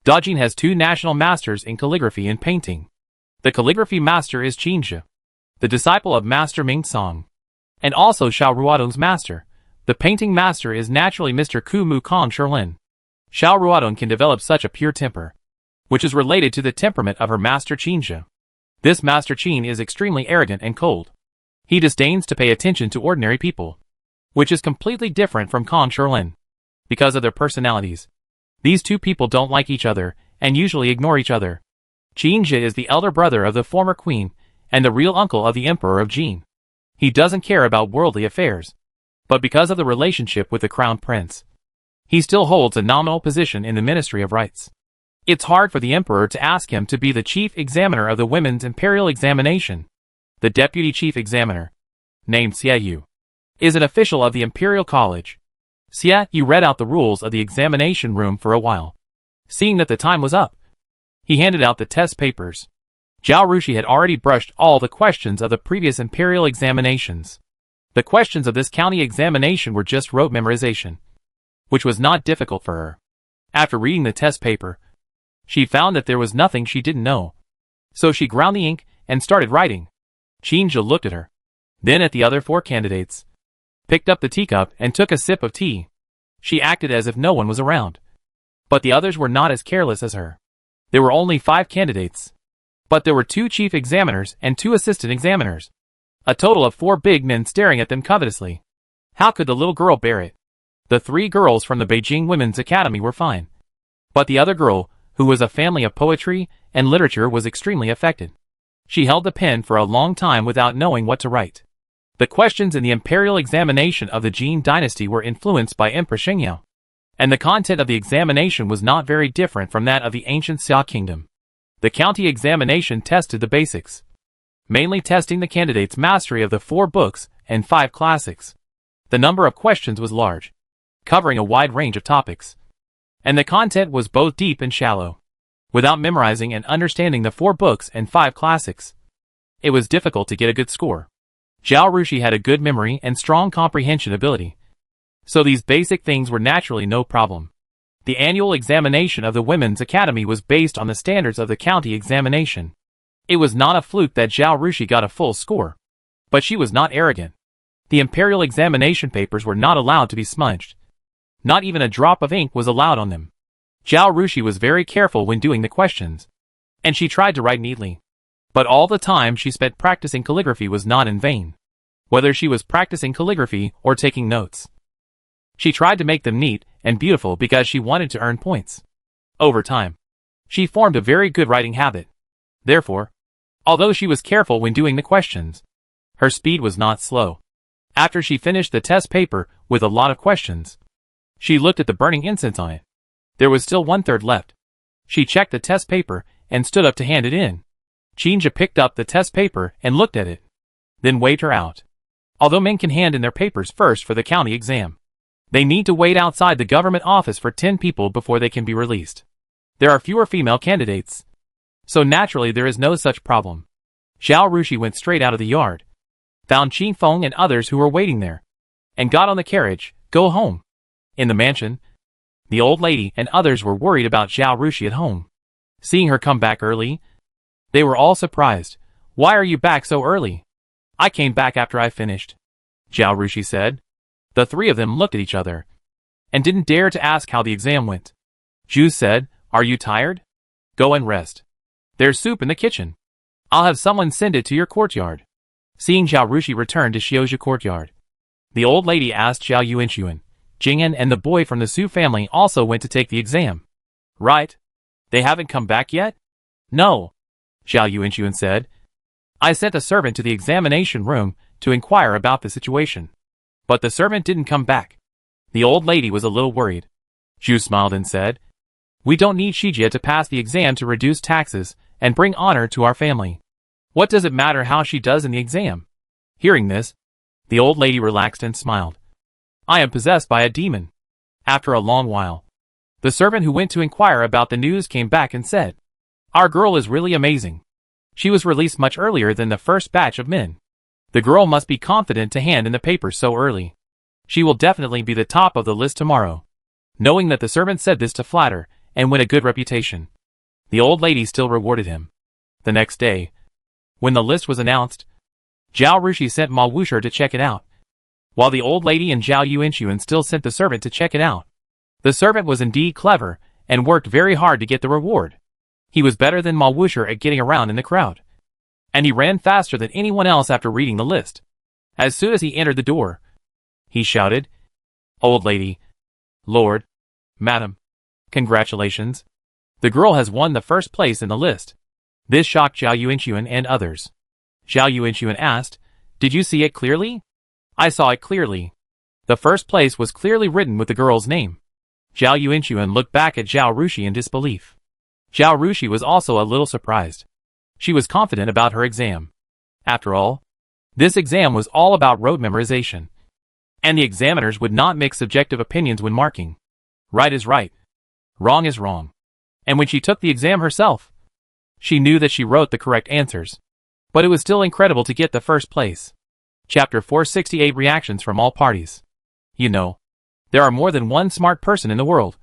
Dajin has 2 national masters in calligraphy and painting. The calligraphy master is Qinjia, the disciple of Master Ming Song, and also Xiao Ruodong's master. The painting master is naturally Mr. Ku Mu Kong Sherlin. Xiao Ruodong can develop such a pure temper, which is related to the temperament of her master Qinjia. This master Qin is extremely arrogant and cold. He disdains to pay attention to ordinary people, which is completely different from Kong Sherlin. because of their personalities. These two people don't like each other, and usually ignore each other. Qinji is the elder brother of the former queen, and the real uncle of the emperor of Jin. He doesn't care about worldly affairs. But because of the relationship with the crown prince, he still holds a nominal position in the Ministry of Rites. It's hard for the emperor to ask him to be the chief examiner of the women's imperial examination. The deputy chief examiner, named Xie Yu, is an official of the imperial college. Xie Yu read out the rules of the examination room for a while. Seeing that the time was up, he handed out the test papers. Zhao Rushi had already brushed all the questions of the previous imperial examinations. The questions of this county examination were just rote memorization, which was not difficult for her. After reading the test paper, she found that there was nothing she didn't know. So she ground the ink and started writing. Qinji looked at her, then at the other 4 candidates, picked up the teacup and took a sip of tea. She acted as if no one was around. But the others were not as careless as her. There were only 5 candidates. But there were 2 chief examiners and 2 assistant examiners. A total of 4 big men staring at them covetously. How could the little girl bear it? The 3 girls from the Beijing Women's Academy were fine. But the other girl, who was a family of poetry and literature, was extremely affected. She held the pen for a long time without knowing what to write. The questions in the imperial examination of the Jin dynasty were influenced by Emperor Shengyao, and the content of the examination was not very different from that of the ancient Xia kingdom. The county examination tested the basics, mainly testing the candidates' mastery of the 4 books and 5 classics. The number of questions was large, covering a wide range of topics, and the content was both deep and shallow. Without memorizing and understanding the 4 books and 5 classics, it was difficult to get a good score. Zhao Rushi had a good memory and strong comprehension ability, so these basic things were naturally no problem. The annual examination of the Women's Academy was based on the standards of the county examination. It was not a fluke that Zhao Rushi got a full score. But she was not arrogant. The imperial examination papers were not allowed to be smudged. Not even a drop of ink was allowed on them. Zhao Rushi was very careful when doing the questions, and she tried to write neatly. But all the time she spent practicing calligraphy was not in vain. Whether she was practicing calligraphy or taking notes, she tried to make them neat and beautiful because she wanted to earn points. Over time, she formed a very good writing habit. Therefore, although she was careful when doing the questions, her speed was not slow. After she finished the test paper with a lot of questions, she looked at the burning incense on it. There was still 1/3 left. She checked the test paper and stood up to hand it in. Qinji picked up the test paper and looked at it, then waved her out. Although men can hand in their papers first for the county exam, they need to wait outside the government office for 10 people before they can be released. There are fewer female candidates, so naturally there is no such problem. Zhao Rushi went straight out of the yard, found Qin Feng and others who were waiting there, and got on the carriage, go home. In the mansion, the old lady and others were worried about Zhao Rushi at home. Seeing her come back early, they were all surprised. Why are you back so early? I came back after I finished, Zhao Rushi said. The 3 of them looked at each other, and didn't dare to ask how the exam went. Zhu said, are you tired? Go and rest. There's soup in the kitchen. I'll have someone send it to your courtyard. Seeing Zhao Rushi return to Xiozhi courtyard, the old lady asked Zhao Yuanxuan. Jing'an and the boy from the Su family also went to take the exam. Right? They haven't come back yet? No, Zhao Yuanxuan said. I sent a servant to the examination room to inquire about the situation, but the servant didn't come back. The old lady was a little worried. Zhu smiled and said, we don't need Shijie to pass the exam to reduce taxes and bring honor to our family. What does it matter how she does in the exam? Hearing this, the old lady relaxed and smiled. I am possessed by a demon. After a long while, the servant who went to inquire about the news came back and said, our girl is really amazing. She was released much earlier than the first batch of men. The girl must be confident to hand in the papers so early. She will definitely be the top of the list tomorrow. Knowing that the servant said this to flatter and win a good reputation, the old lady still rewarded him. The next day, when the list was announced, Zhao Rushi sent Ma Wushir to check it out, while the old lady and Zhao Yuanxuan still sent the servant to check it out. The servant was indeed clever and worked very hard to get the reward. He was better than Ma Wushir at getting around in the crowd, and he ran faster than anyone else after reading the list. As soon as he entered the door, he shouted, Old lady, Lord. Madam. Congratulations. The girl has won the first place in the list. This shocked Zhao Yuanxuan and others. Zhao Yuanxuan asked, Did you see it clearly? I saw it clearly. The first place was clearly written with the girl's name. Zhao Yuanxuan looked back at Zhao Rushi in disbelief. Zhao Rushi was also a little surprised. She was confident about her exam. After all, this exam was all about rote memorization. And the examiners would not mix subjective opinions when marking. Right is right. Wrong is wrong. And when she took the exam herself, she knew that she wrote the correct answers. But it was still incredible to get the first place. Chapter 468 Reactions from All Parties. You know, there are more than one smart person in the world.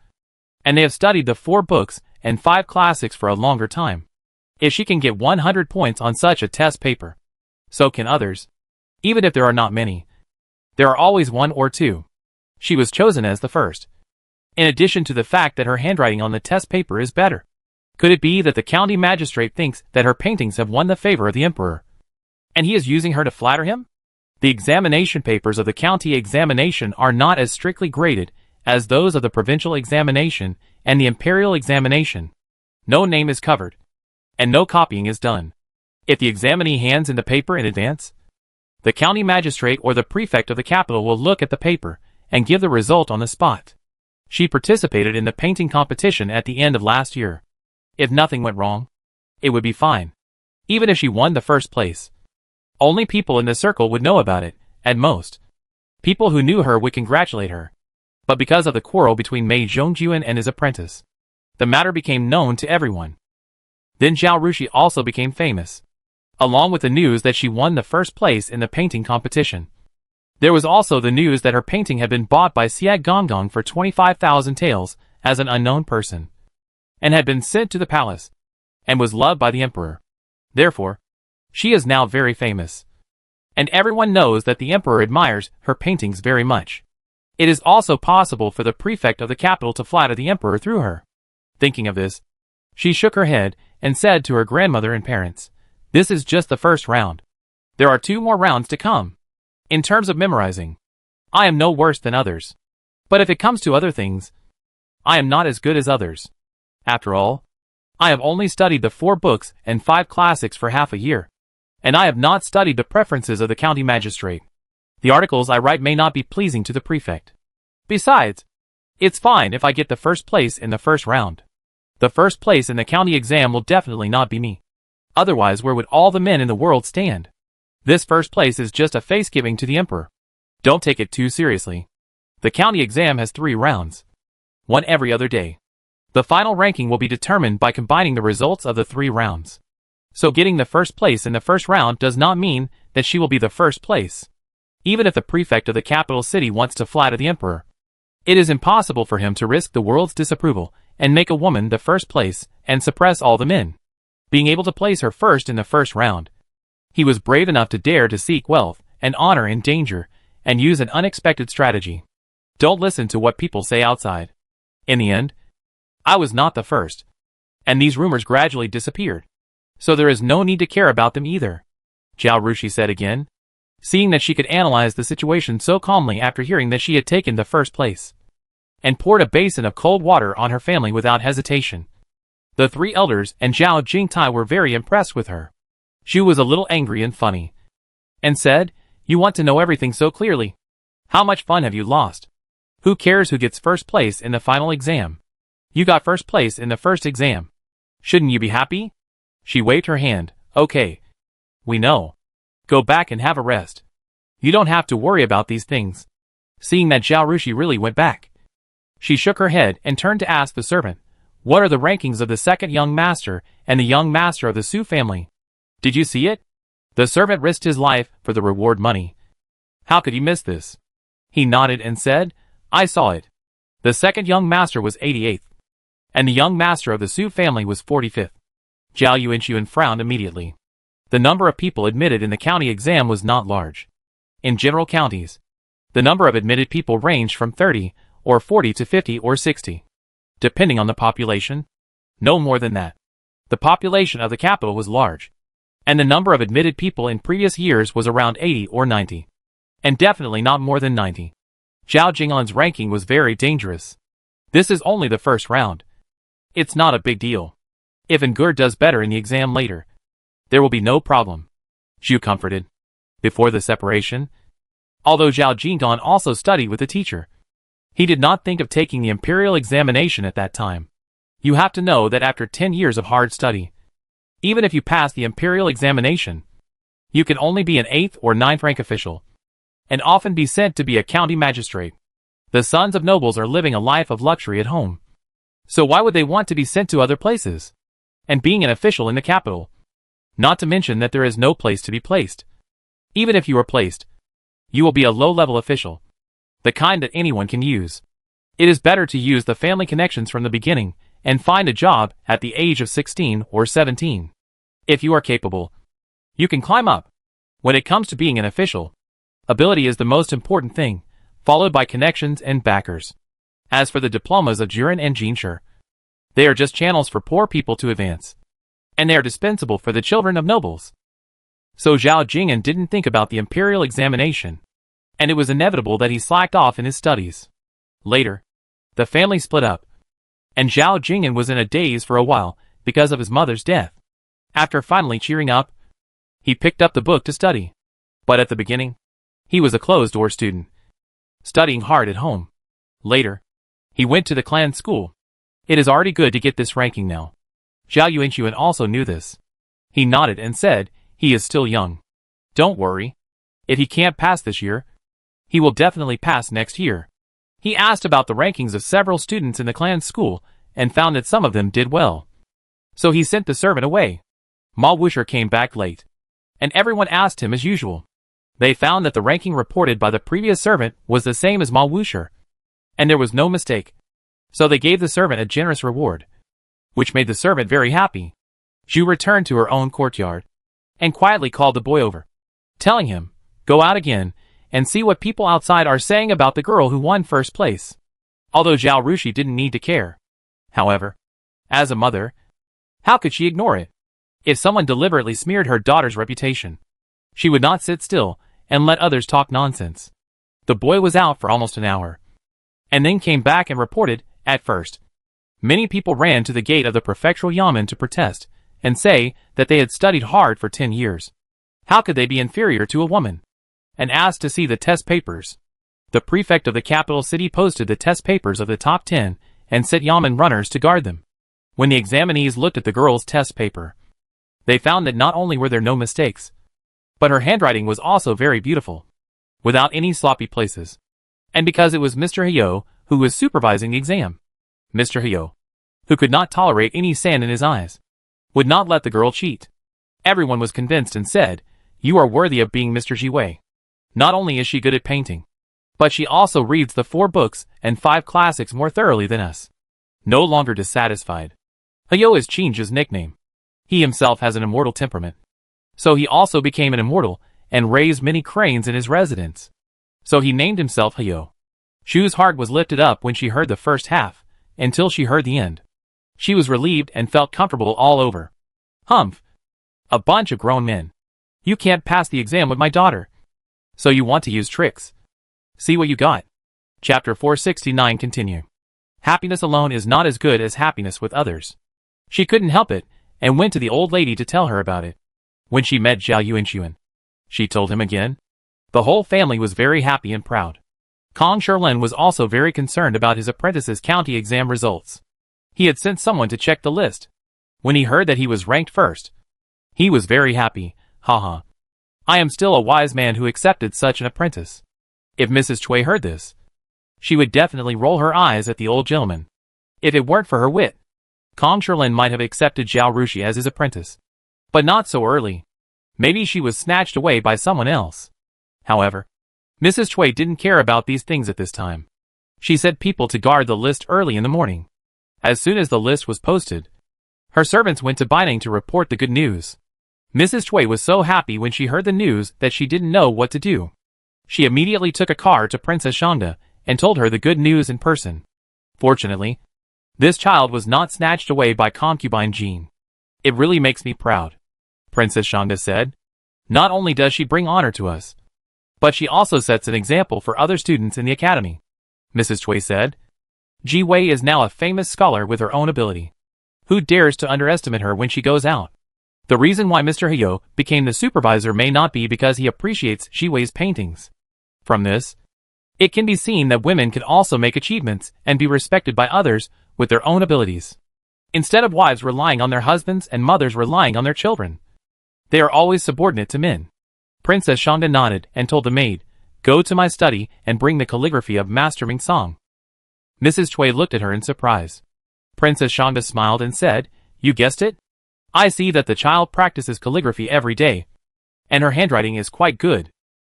And they have studied the 4 books and 5 classics for a longer time. If she can get 100 points on such a test paper, so can others. Even if there are not many, there are always 1 or 2. She was chosen as the first. In addition to the fact that her handwriting on the test paper is better. Could it be that the county magistrate thinks that her paintings have won the favor of the emperor? And he is using her to flatter him? The examination papers of the county examination are not as strictly graded as those of the provincial examination and the imperial examination. No name is covered, and no copying is done. If the examinee hands in the paper in advance, the county magistrate or the prefect of the capital will look at the paper and give the result on the spot. She participated in the painting competition at the end of last year. If nothing went wrong, it would be fine. Even if she won the first place, only people in the circle would know about it, at most. People who knew her would congratulate her. But because of the quarrel between Mei Zhongjuan and his apprentice, the matter became known to everyone. Then Zhao Rushi also became famous, along with the news that she won the first place in the painting competition. There was also the news that her painting had been bought by Xia Gonggong for 25,000 taels as an unknown person, and had been sent to the palace, and was loved by the emperor. Therefore, she is now very famous. And everyone knows that the emperor admires her paintings very much. It is also possible for the prefect of the capital to flatter the emperor through her. Thinking of this, she shook her head and said to her grandmother and parents, This is just the first round. There are 2 more rounds to come. In terms of memorizing, I am no worse than others. But if it comes to other things, I am not as good as others. After all, I have only studied the 4 books and 5 classics for half a year. And I have not studied the preferences of the county magistrate. The articles I write may not be pleasing to the prefect. Besides, it's fine if I get the first place in the first round. The first place in the county exam will definitely not be me. Otherwise, where would all the men in the world stand? This first place is just a face-giving to the emperor. Don't take it too seriously. The county exam has 3 rounds. 1 every other day. The final ranking will be determined by combining the results of the 3 rounds. So getting the first place in the first round does not mean that she will be the first place. Even if the prefect of the capital city wants to flatter the emperor, it is impossible for him to risk the world's disapproval and make a woman the first place and suppress all the men. Being able to place her first in the first round, he was brave enough to dare to seek wealth and honor in danger and use an unexpected strategy. Don't listen to what people say outside. In the end, I was not the first, and these rumors gradually disappeared. So there is no need to care about them either, Zhao Rushi said again, seeing that she could analyze the situation so calmly after hearing that she had taken the first place, and poured a basin of cold water on her family without hesitation. The 3 elders and Zhao Jingtai were very impressed with her. She was a little angry and funny, and said, You want to know everything so clearly. How much fun have you lost? Who cares who gets first place in the final exam? You got first place in the first exam. Shouldn't you be happy? She waved her hand. Okay. We know. Go back and have a rest. You don't have to worry about these things. Seeing that Zhao Rushi really went back, she shook her head and turned to ask the servant, What are the rankings of the second young master and the young master of the Su family? Did you see it? The servant risked his life for the reward money. How could he miss this? He nodded and said, I saw it. The second young master was 88th, and the young master of the Su family was 45th. Zhao Yuanxuan frowned immediately. The number of people admitted in the county exam was not large. In general counties, the number of admitted people ranged from 30 or 40 to 50 or 60, depending on the population. No more than that. The population of the capital was large, and the number of admitted people in previous years was around 80 or 90, and definitely not more than 90. Zhao Jinglan's ranking was very dangerous. This is only the first round. It's not a big deal. If Ngur does better in the exam later, there will be no problem. Zhu comforted. Before the separation, although Zhao Jinglan also studied with the teacher, he did not think of taking the imperial examination at that time. You have to know that after 10 years of hard study, even if you pass the imperial examination, you can only be an 8th or 9th rank official, and often be sent to be a county magistrate. The sons of nobles are living a life of luxury at home. So why would they want to be sent to other places? And being an official in the capital. Not to mention that there is no place to be placed. Even if you are placed, you will be a low-level official, the kind that anyone can use. It is better to use the family connections from the beginning and find a job at the age of 16 or 17. If you are capable, you can climb up. When it comes to being an official, ability is the most important thing, followed by connections and backers. As for the diplomas of Jiren and Jinshi, they are just channels for poor people to advance, and they are dispensable for the children of nobles. So Zhao Jing'an didn't think about the imperial examination, and it was inevitable that he slacked off in his studies. Later, the family split up, and Zhao Jing'an was in a daze for a while because of his mother's death. After finally cheering up, he picked up the book to study. But at the beginning, he was a closed-door student, studying hard at home. Later, he went to the clan school. It is already good to get this ranking now. Zhao Yuanxuan also knew this. He nodded and said, he is still young. Don't worry. If he can't pass this year, he will definitely pass next year. He asked about the rankings of several students in the clan school and found that some of them did well. So he sent the servant away. Ma Wuxia came back late, and everyone asked him as usual. They found that the ranking reported by the previous servant was the same as Ma Wuxia, and there was no mistake. So they gave the servant a generous reward, which made the servant very happy. Zhu returned to her own courtyard and quietly called the boy over, telling him, go out again and see what people outside are saying about the girl who won first place. Although Zhao Rushi didn't need to care. However, as a mother, how could she ignore it? If someone deliberately smeared her daughter's reputation, she would not sit still and let others talk nonsense. The boy was out for almost an hour, and then came back and reported, at first, many people ran to the gate of the prefectural yamen to protest and say that they had studied hard for 10 years. How could they be inferior to a woman? And asked to see the test papers. The prefect of the capital city posted the test papers of the top 10 and set yamen runners to guard them. When the examinees looked at the girl's test paper, they found that not only were there no mistakes, but her handwriting was also very beautiful, without any sloppy places. And because it was Mr. Hyo who was supervising the exam, Mr. Hyo, who could not tolerate any sand in his eyes, would not let the girl cheat. Everyone was convinced and said, you are worthy of being Mr. Jiwei. Not only is she good at painting, but she also reads the 4 books and 5 classics more thoroughly than us. No longer dissatisfied, Hyo is changed his nickname. He himself has an immortal temperament. So he also became an immortal and raised many cranes in his residence. So he named himself Hyo. Shu's heart was lifted up when she heard the first half, until she heard the end. She was relieved and felt comfortable all over. Humph! A bunch of grown men. You can't pass the exam with my daughter. So you want to use tricks. See what you got. Chapter 469 continue. Happiness alone is not as good as happiness with others. She couldn't help it, and went to the old lady to tell her about it. When she met Zhao Yuanxuan, she told him again. The whole family was very happy and proud. Kong Sherlin was also very concerned about his apprentice's county exam results. He had sent someone to check the list. When he heard that he was ranked first, he was very happy. Haha. I am still a wise man who accepted such an apprentice. If Mrs. Cui heard this, she would definitely roll her eyes at the old gentleman. If it weren't for her wit, Kong Sherlin might have accepted Zhao Rushi as his apprentice. But not so early. Maybe she was snatched away by someone else. However, Mrs. Cui didn't care about these things at this time. She set people to guard the list early in the morning. As soon as the list was posted, her servants went to Baining to report the good news. Mrs. Cui was so happy when she heard the news that she didn't know what to do. She immediately took a car to Princess Shanda and told her the good news in person. Fortunately, this child was not snatched away by concubine Jean. It really makes me proud, Princess Shanda said. Not only does she bring honor to us, But she also sets an example for other students in the academy. Mrs. Cui said. Ji Wei is now a famous scholar with her own ability. Who dares to underestimate her when she goes out? The reason why Mr. Hyo became the supervisor may not be because he appreciates Ji Wei's paintings. From this, it can be seen that women can also make achievements and be respected by others with their own abilities. Instead of wives relying on their husbands and mothers relying on their children, they are always subordinate to men. Princess Shangda nodded and told the maid, "Go to my study and bring the calligraphy of Master Ming Song." Mrs. Cui looked at her in surprise. Princess Shangda smiled and said, "You guessed it? I see that the child practices calligraphy every day, and her handwriting is quite good.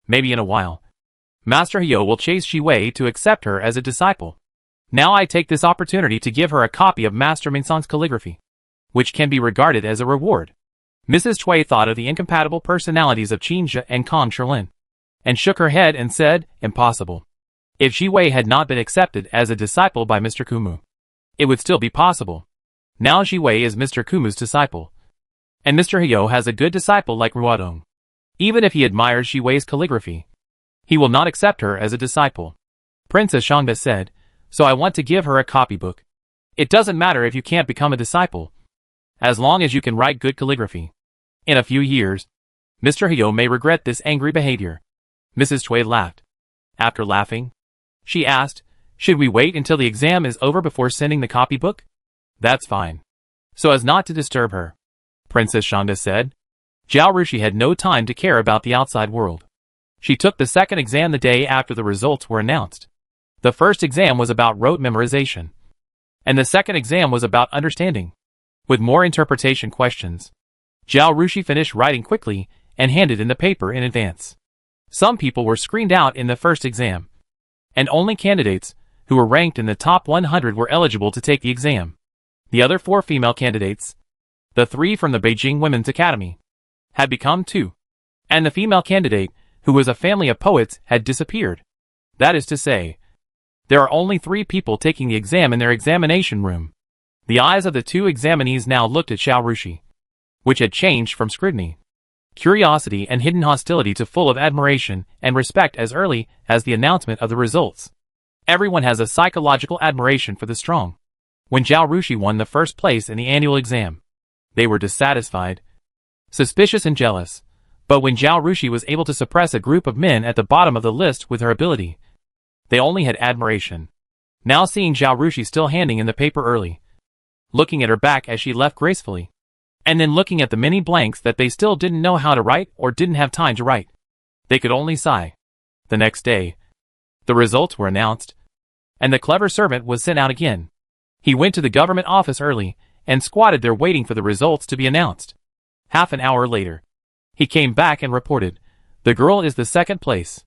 Maybe in a while, Master Hyo will chase Ji Wei to accept her as a disciple. Now I take this opportunity to give her a copy of Master Ming Song's calligraphy, which can be regarded as a reward." Mrs. Cui thought of the incompatible personalities of Qin Zhe and Kong Sherlin, and shook her head and said, "Impossible. If Ji Wei had not been accepted as a disciple by Mr. Kumu, it would still be possible. Now Ji Wei is Mr. Kumu's disciple, and Mr. Hyo has a good disciple like Ruodong. Even if he admires Ji Wei's calligraphy, he will not accept her as a disciple." Princess Shangda said, "So I want to give her a copybook. It doesn't matter if you can't become a disciple, as long as you can write good calligraphy. In a few years, Mr. Hyo may regret this angry behavior." Mrs. Cui laughed. After laughing, she asked, "Should we wait until the exam is over before sending the copybook?" "That's fine. So as not to disturb her," Princess Shangda said. Zhao Rushi had no time to care about the outside world. She took the second exam the day after the results were announced. The first exam was about rote memorization, and the second exam was about understanding, with more interpretation questions. Zhao Rushi finished writing quickly and handed in the paper in advance. Some people were screened out in the first exam, and only candidates who were ranked in the top 100 were eligible to take the exam. The other 4 female candidates, the 3 from the Beijing Women's Academy, had become 2, and the female candidate, who was a family of poets, had disappeared. That is to say, there are only 3 people taking the exam in their examination room. The eyes of the 2 examinees now looked at Zhao Rushi, which had changed from scrutiny, curiosity and hidden hostility to full of admiration and respect as early as the announcement of the results. Everyone has a psychological admiration for the strong. When Zhao Rushi won the first place in the annual exam, they were dissatisfied, suspicious and jealous. But when Zhao Rushi was able to suppress a group of men at the bottom of the list with her ability, they only had admiration. Now seeing Zhao Rushi still handing in the paper early, looking at her back as she left gracefully, and then looking at the many blanks that they still didn't know how to write or didn't have time to write, they could only sigh. The next day, the results were announced, and the clever servant was sent out again. He went to the government office early and squatted there waiting for the results to be announced. Half an hour later, he came back and reported, "The girl is the second place,"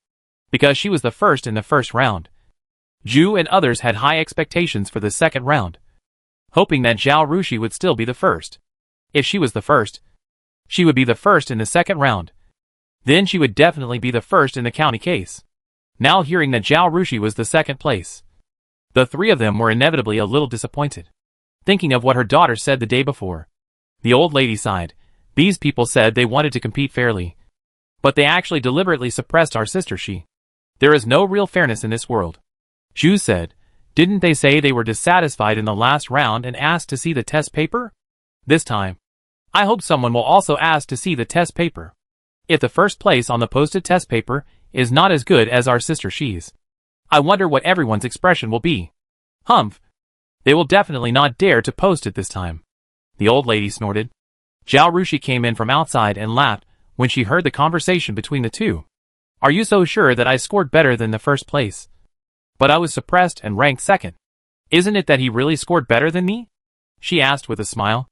because she was the first in the first round. Zhu and others had high expectations for the second round, hoping that Zhao Rushi would still be the first. If she was the first, she would be the first in the second round. Then she would definitely be the first in the county case. Now hearing that Zhao Rushi was the second place, the 3 of them were inevitably a little disappointed. Thinking of what her daughter said the day before, the old lady sighed. "These people said they wanted to compete fairly, but they actually deliberately suppressed our sister Shi. There is no real fairness in this world." Zhu said, "Didn't they say they were dissatisfied in the last round and asked to see the test paper? This time, I hope someone will also ask to see the test paper. If the first place on the posted test paper is not as good as our sister Shi's, I wonder what everyone's expression will be. Humph! They will definitely not dare to post it this time." The old lady snorted. Zhao Rushi came in from outside and laughed when she heard the conversation between the 2. "Are you so sure that I scored better than the first place? But I was suppressed and ranked second. Isn't it that he really scored better than me?" she asked with a smile.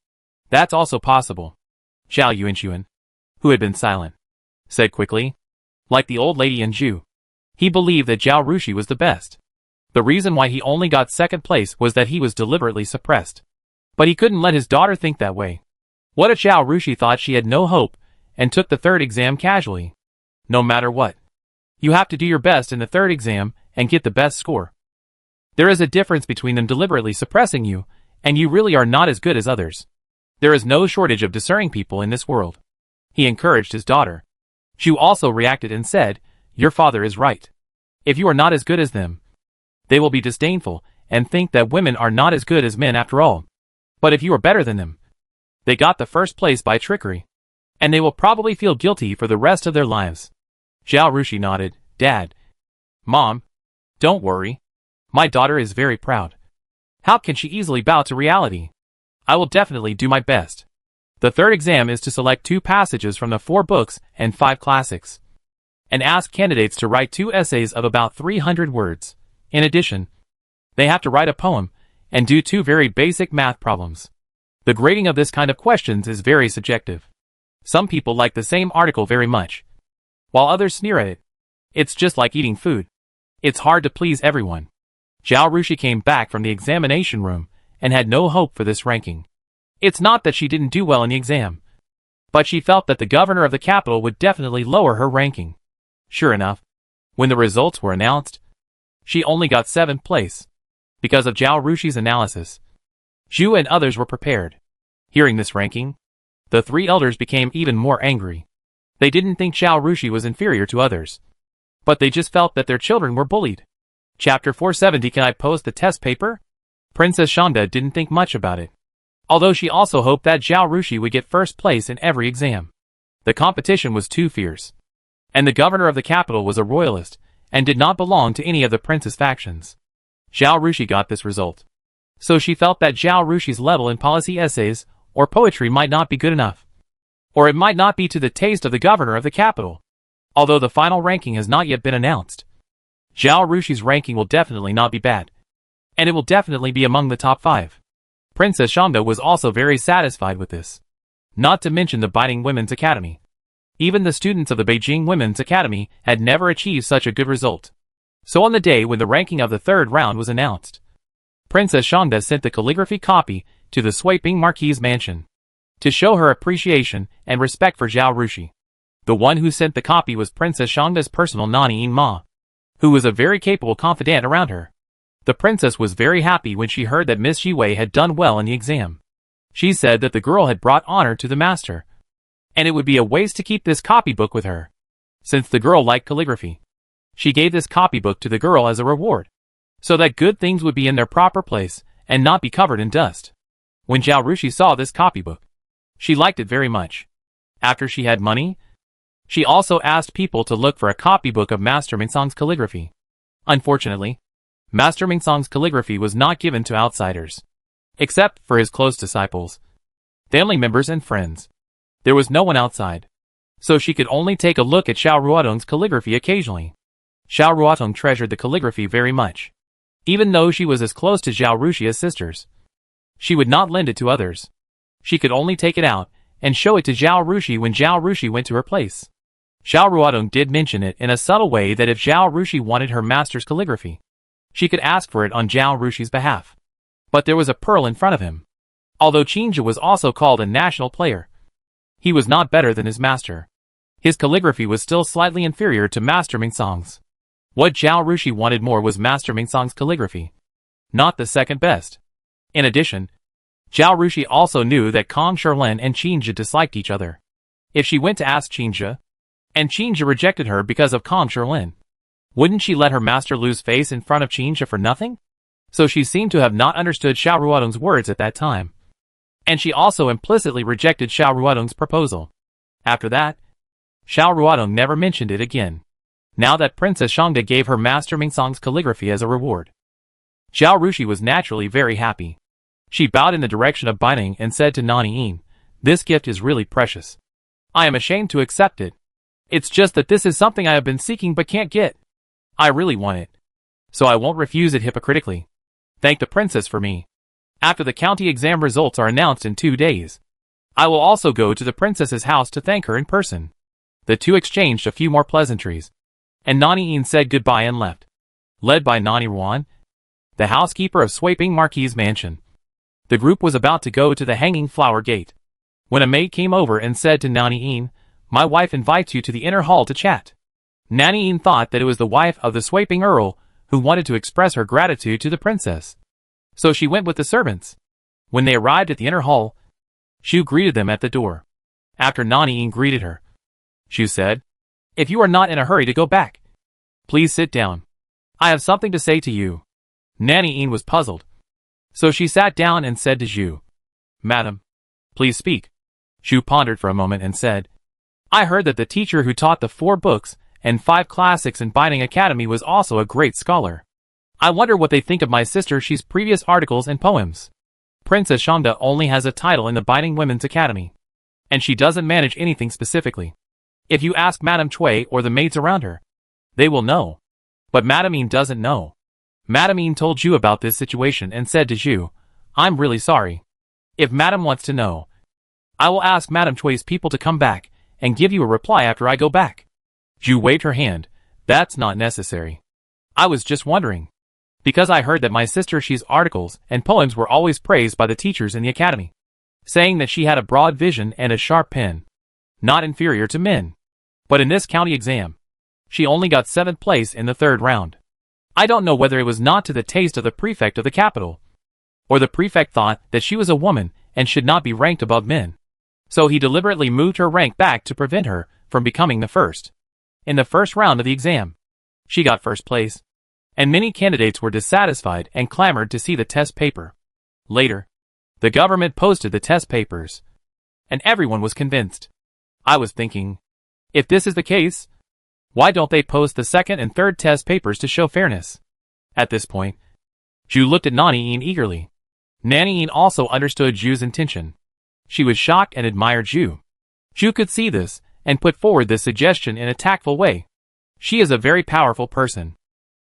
"That's also possible." Zhao Yuanxuan, who had been silent, said quickly. Like the old lady and Zhu, he believed that Zhao Rushi was the best. The reason why he only got second place was that he was deliberately suppressed. But he couldn't let his daughter think that way. What if Zhao Rushi thought she had no hope and took the third exam casually? No matter what, you have to do your best in the third exam and get the best score. There is a difference between them deliberately suppressing you and you really are not as good as others. There is no shortage of discerning people in this world. He encouraged his daughter. Zhu also reacted and said, Your father is right. If you are not as good as them, they will be disdainful and think that women are not as good as men after all. But if you are better than them, they got the first place by trickery, and they will probably feel guilty for the rest of their lives. Zhao Rushi nodded. Dad. Mom. Don't worry. My daughter is very proud. How can she easily bow to reality? I will definitely do my best. The third exam is to select 2 passages from the 4 books and 5 classics, and ask candidates to write 2 essays of about 300 words. In addition, they have to write a poem and do 2 very basic math problems. The grading of this kind of questions is very subjective. Some people like the same article very much, while others sneer at it. It's just like eating food. It's hard to please everyone. Zhao Rushi came back from the examination room and had no hope for this ranking. It's not that she didn't do well in the exam, but she felt that the governor of the capital would definitely lower her ranking. Sure enough, when the results were announced, she only got 7th place. Because of Zhao Rushi's analysis, Zhu and others were prepared. Hearing this ranking, the 3 elders became even more angry. They didn't think Zhao Rushi was inferior to others, but they just felt that their children were bullied. Chapter 470. Can I post the test paper? Princess Shanda didn't think much about it, although she also hoped that Zhao Rushi would get first place in every exam. The competition was too fierce, and the governor of the capital was a royalist and did not belong to any of the prince's factions. Zhao Rushi got this result, so she felt that Zhao Rushi's level in policy essays or poetry might not be good enough, or it might not be to the taste of the governor of the capital. Although the final ranking has not yet been announced, Zhao Rushi's ranking will definitely not be bad, and it will definitely be among the top 5. Princess Shanda was also very satisfied with this. Not to mention the Biting Women's Academy. Even the students of the Beijing Women's Academy had never achieved such a good result. So on the day when the ranking of the 3rd round was announced, Princess Shanda sent the calligraphy copy to the Sweeping Marquis's mansion to show her appreciation and respect for Zhao Rushi. The one who sent the copy was Princess Shanda's personal Nanny Ma, who was a very capable confidant around her. The princess was very happy when she heard that Miss Jiwei had done well in the exam. She said that the girl had brought honor to the master, and it would be a waste to keep this copybook with her. Since the girl liked calligraphy, she gave this copybook to the girl as a reward, so that good things would be in their proper place and not be covered in dust. When Zhao Rushi saw this copybook, she liked it very much. After she had money, she also asked people to look for a copybook of Master Mingsong's calligraphy. Unfortunately, Master Mingsong's calligraphy was not given to outsiders, except for his close disciples, family members and friends. There was no one outside, so she could only take a look at Xiao Ruotong's calligraphy occasionally. Xiao Ruotong treasured the calligraphy very much. Even though she was as close to Zhao Rushi as sisters, she would not lend it to others. She could only take it out and show it to Zhao Rushi when Zhao Rushi went to her place. Xiao Ruotong did mention it in a subtle way that if Zhao Rushi wanted her master's calligraphy, she could ask for it on Zhao Rushi's behalf. But there was a pearl in front of him. Although Qinzhi was also called a national player, he was not better than his master. His calligraphy was still slightly inferior to Master Mingsong's. What Zhao Rushi wanted more was Master Mingsong's calligraphy, not the second best. In addition, Zhao Rushi also knew that Kong Sherlin and Qinzhi disliked each other. If she went to ask Qinzhi, and Qinzhi rejected her because of Kong Sherlin, wouldn't she let her master lose face in front of Qinzhi for nothing? So she seemed to have not understood Xiao Ruotong's words at that time. And she also implicitly rejected Xiao Ruotong's proposal. After that, Xiao Ruotong never mentioned it again, now that Princess Shangda gave her Master Mingsong's calligraphy as a reward. Zhao Rushi was naturally very happy. She bowed in the direction of Bining and said to Nani Yin, "This gift is really precious. I am ashamed to accept it. It's just that this is something I have been seeking but can't get. I really want it, so I won't refuse it hypocritically. Thank the princess for me. After the county exam results are announced in 2 days, I will also go to the princess's house to thank her in person." The two exchanged a few more pleasantries, and Nani Yin said goodbye and left, led by Nani Ruan, the housekeeper of Sweeping Marquis's mansion. The group was about to go to the Hanging Flower Gate, when a maid came over and said to Nani Yin, "My wife invites you to the inner hall to chat." Nani Yin thought that it was the wife of the Sweeping Earl, who wanted to express her gratitude to the princess. So she went with the servants. When they arrived at the inner hall, Xu greeted them at the door. After Nani Yin greeted her, Xu said, "If you are not in a hurry to go back, Please sit down. I have something to say to you. Nanny Een was puzzled. So she sat down and said to Zhu, Madam, please speak. Zhu pondered for a moment and said, I heard that the teacher who taught the 4 books and 5 classics in Binding Academy was also a great scholar. I wonder what they think of my sister Xi's previous articles and poems. Princess Shangda only has a title in the Binding Women's Academy, and she doesn't manage anything specifically. If you ask Madame Cui or the maids around her, they will know. But Madame Een doesn't know. Madame Een told Zhu about this situation and said to Zhu, I'm really sorry. If Madame wants to know, I will ask Madame Cui's people to come back and give you a reply after I go back. Zhu waved her hand. That's not necessary. I was just wondering. Because I heard that my sister Xi's articles and poems were always praised by the teachers in the academy, saying that she had a broad vision and a sharp pen, not inferior to men. But in this county exam, she only got 7th place in the 3rd round. I don't know whether it was not to the taste of the prefect of the capital, or the prefect thought that she was a woman and should not be ranked above men. So he deliberately moved her rank back to prevent her from becoming the first. In the 1st round of the exam, she got 1st place, and many candidates were dissatisfied and clamored to see the test paper. Later, the government posted the test papers, and everyone was convinced. I was thinking, if this is the case, why don't they post the 2nd and 3rd test papers to show fairness? At this point, Zhu looked at Nanny Een eagerly. Nanny Een also understood Zhu's intention. She was shocked and admired Zhu. Zhu could see this and put forward this suggestion in a tactful way. She is a very powerful person.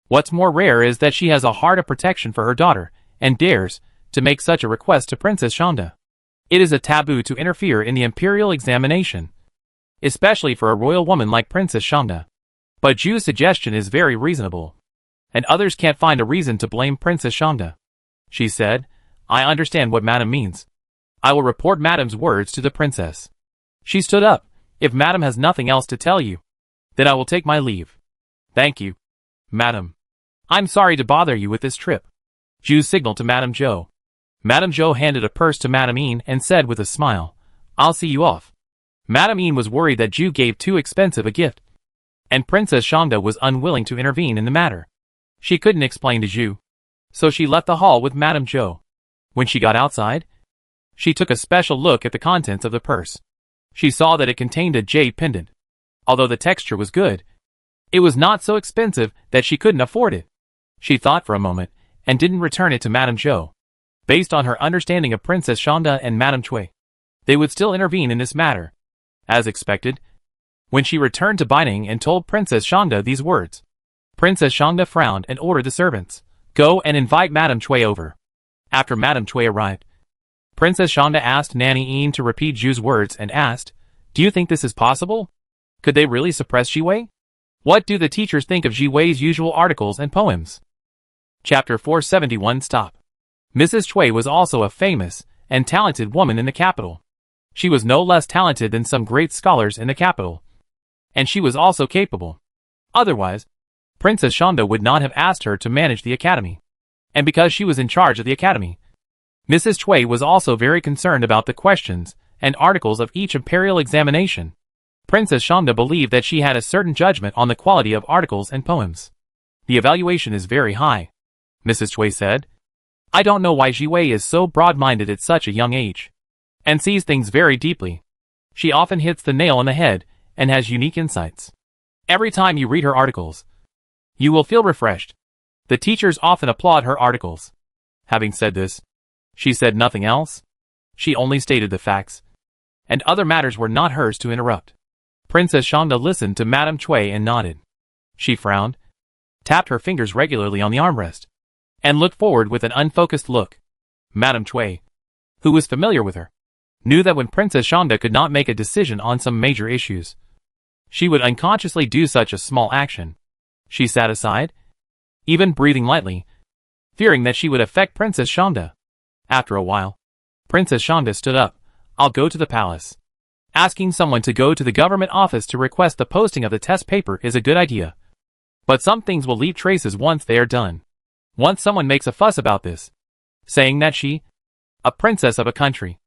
What's more rare is that she has a heart of protection for her daughter and dares to make such a request to Princess Shangda. It is a taboo to interfere in the imperial examination, especially for a royal woman like Princess Shangda. But Zhu's suggestion is very reasonable, and others can't find a reason to blame Princess Shangda. She said, I understand what Madame means. I will report Madame's words to the princess. She stood up. If Madame has nothing else to tell you, then I will take my leave. Thank you, Madame. I'm sorry to bother you with this trip. Zhu signaled to Madame Zhou. Madame Zhou handed a purse to Madame Een and said with a smile, I'll see you off. Madame Een was worried that Zhu gave too expensive a gift, and Princess Shangda was unwilling to intervene in the matter. She couldn't explain to Zhu, so she left the hall with Madame Zhou. When she got outside, she took a special look at the contents of the purse. She saw that it contained a jade pendant. Although the texture was good, it was not so expensive that she couldn't afford it. She thought for a moment, and didn't return it to Madame Zhou. Based on her understanding of Princess Shangda and Madame Cui, they would still intervene in this matter. As expected, when she returned to Binding and told Princess Shangda these words, Princess Shangda frowned and ordered the servants, go and invite Madame Cui over. After Madame Cui arrived, Princess Shangda asked Nanny Een to repeat Zhu's words and asked, do you think this is possible? Could they really suppress Zhi Wei? What do the teachers think of Zhi Wei's usual articles and poems? Chapter 471 Stop. Mrs. Cui was also a famous and talented woman in the capital. She was no less talented than some great scholars in the capital, and she was also capable. Otherwise, Princess Shangda would not have asked her to manage the academy. And because she was in charge of the academy, Mrs. Cui was also very concerned about the questions and articles of each imperial examination. Princess Shangda believed that she had a certain judgment on the quality of articles and poems. The evaluation is very high, Mrs. Cui said. I don't know why Zhi Wei is so broad-minded at such a young age, and sees things very deeply. She often hits the nail on the head and has unique insights. Every time you read her articles, you will feel refreshed. The teachers often applaud her articles. Having said this, she said nothing else. She only stated the facts, and other matters were not hers to interrupt. Princess Shangda listened to Madame Cui and nodded. She frowned, tapped her fingers regularly on the armrest, and looked forward with an unfocused look. Madame Cui, who was familiar with her, knew that when Princess Shangda could not make a decision on some major issues, she would unconsciously do such a small action. She sat aside, even breathing lightly, fearing that she would affect Princess Shangda. After a while, Princess Shangda stood up. I'll go to the palace. Asking someone to go to the government office to request the posting of the test paper is a good idea. But some things will leave traces once they are done. Once someone makes a fuss about this, saying that she, a princess of a country,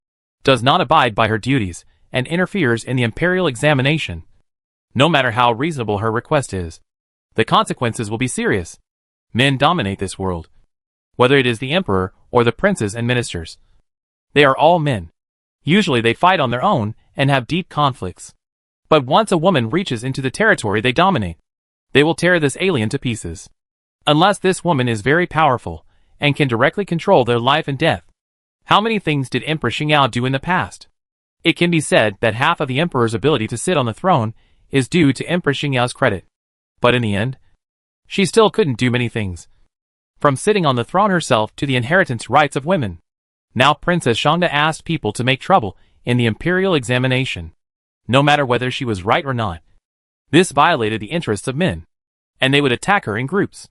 does not abide by her duties and interferes in the imperial examination, no matter how reasonable her request is, The consequences will be serious. Men dominate this world. Whether it is the emperor or the princes and ministers. They are all men. Usually they fight on their own and have deep conflicts. But once a woman reaches into the territory they dominate, they will tear this alien to pieces. Unless this woman is very powerful and can directly control their life and death. How many things did Emperor Xingyao do in the past? It can be said that half of the emperor's ability to sit on the throne is due to Empress Xingyao's credit. But in the end, she still couldn't do many things. From sitting on the throne herself to the inheritance rights of women. Now Princess Shangda asked people to make trouble in the imperial examination. No matter whether she was right or not. This violated the interests of men. And they would attack her in groups.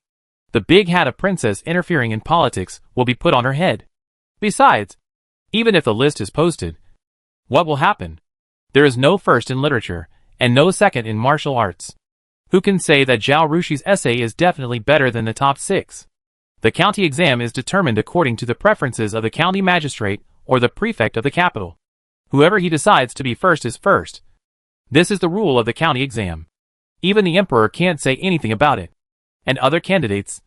The big hat of princess interfering in politics will be put on her head. Besides, even if the list is posted, what will happen? There is no first in literature, and no second in martial arts. Who can say that Zhao Rushi's essay is definitely better than the top 6? The county exam is determined according to the preferences of the county magistrate or the prefect of the capital. Whoever he decides to be first is first. This is the rule of the county exam. Even the emperor can't say anything about it. And other candidates,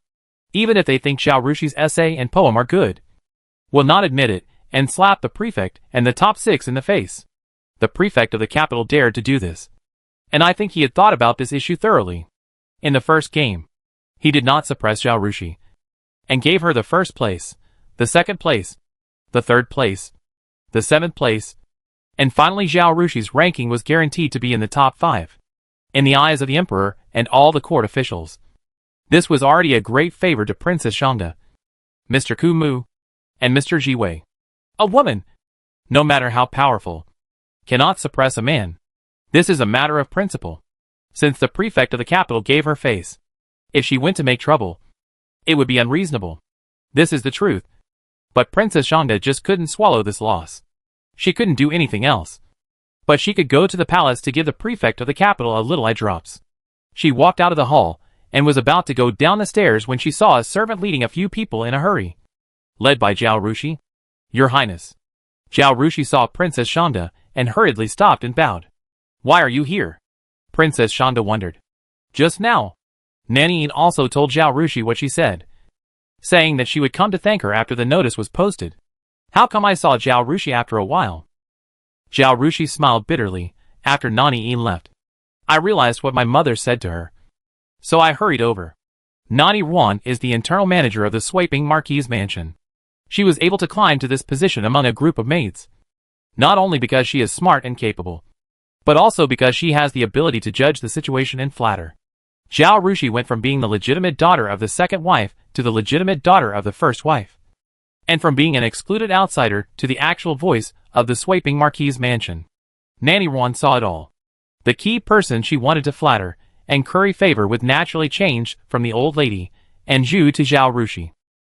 even if they think Zhao Rushi's essay and poem are good, will not admit it and slap the prefect and the top 6 in the face. The prefect of the capital dared to do this. And I think he had thought about this issue thoroughly. In the first game, he did not suppress Zhao Rushi, and gave her the first place, the second place, the third place, the 7th place, and finally Zhao Rushi's ranking was guaranteed to be in the top 5. In the eyes of the emperor and all the court officials. This was already a great favor to Princess Shangda, Mr. Ku Mu, and Mr. Ji Wei. A woman, no matter how powerful, cannot suppress a man. This is a matter of principle. Since the prefect of the capital gave her face, if she went to make trouble, it would be unreasonable. This is the truth. But Princess Shangda just couldn't swallow this loss. She couldn't do anything else. But she could go to the palace to give the prefect of the capital a little eye drops. She walked out of the hall, and was about to go down the stairs when she saw a servant leading a few people in a hurry. Led by Zhao Rushi. Your Highness. Zhao Rushi saw Princess Shangda, and hurriedly stopped and bowed. Why are you here? Princess Shangda wondered. Just now. Nanyin also told Zhao Rushi what she said, saying that she would come to thank her after the notice was posted. How come I saw Zhao Rushi after a while? Zhao Rushi smiled bitterly, after Nanyin left. I realized what my mother said to her. So I hurried over. Nani Ruan is the internal manager of the Swiping Marquis mansion. She was able to climb to this position among a group of maids. Not only because she is smart and capable, but also because she has the ability to judge the situation and flatter. Zhao Rushi went from being the legitimate daughter of the second wife to the legitimate daughter of the first wife. And from being an excluded outsider to the actual voice of the Swiping Marquis mansion. Nanny Ruan saw it all. The key person she wanted to flatter and curry favor with naturally changed from the old lady and Zhu to Zhao Rushi.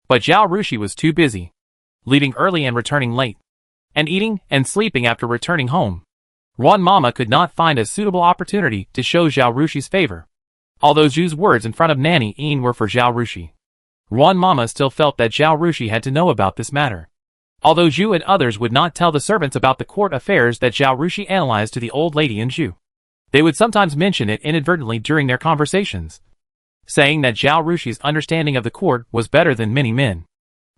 But Zhao Rushi was too busy, leaving early and returning late, and eating and sleeping after returning home. Ruan Mama could not find a suitable opportunity to show Zhao Rushi's favor. Although Zhu's words in front of Nanny Yin were for Zhao Rushi, Ruan Mama still felt that Zhao Rushi had to know about this matter. Although Zhu and others would not tell the servants about the court affairs that Zhao Rushi analyzed to the old lady and Zhu, they would sometimes mention it inadvertently during their conversations, saying that Zhao Rushi's understanding of the court was better than many men.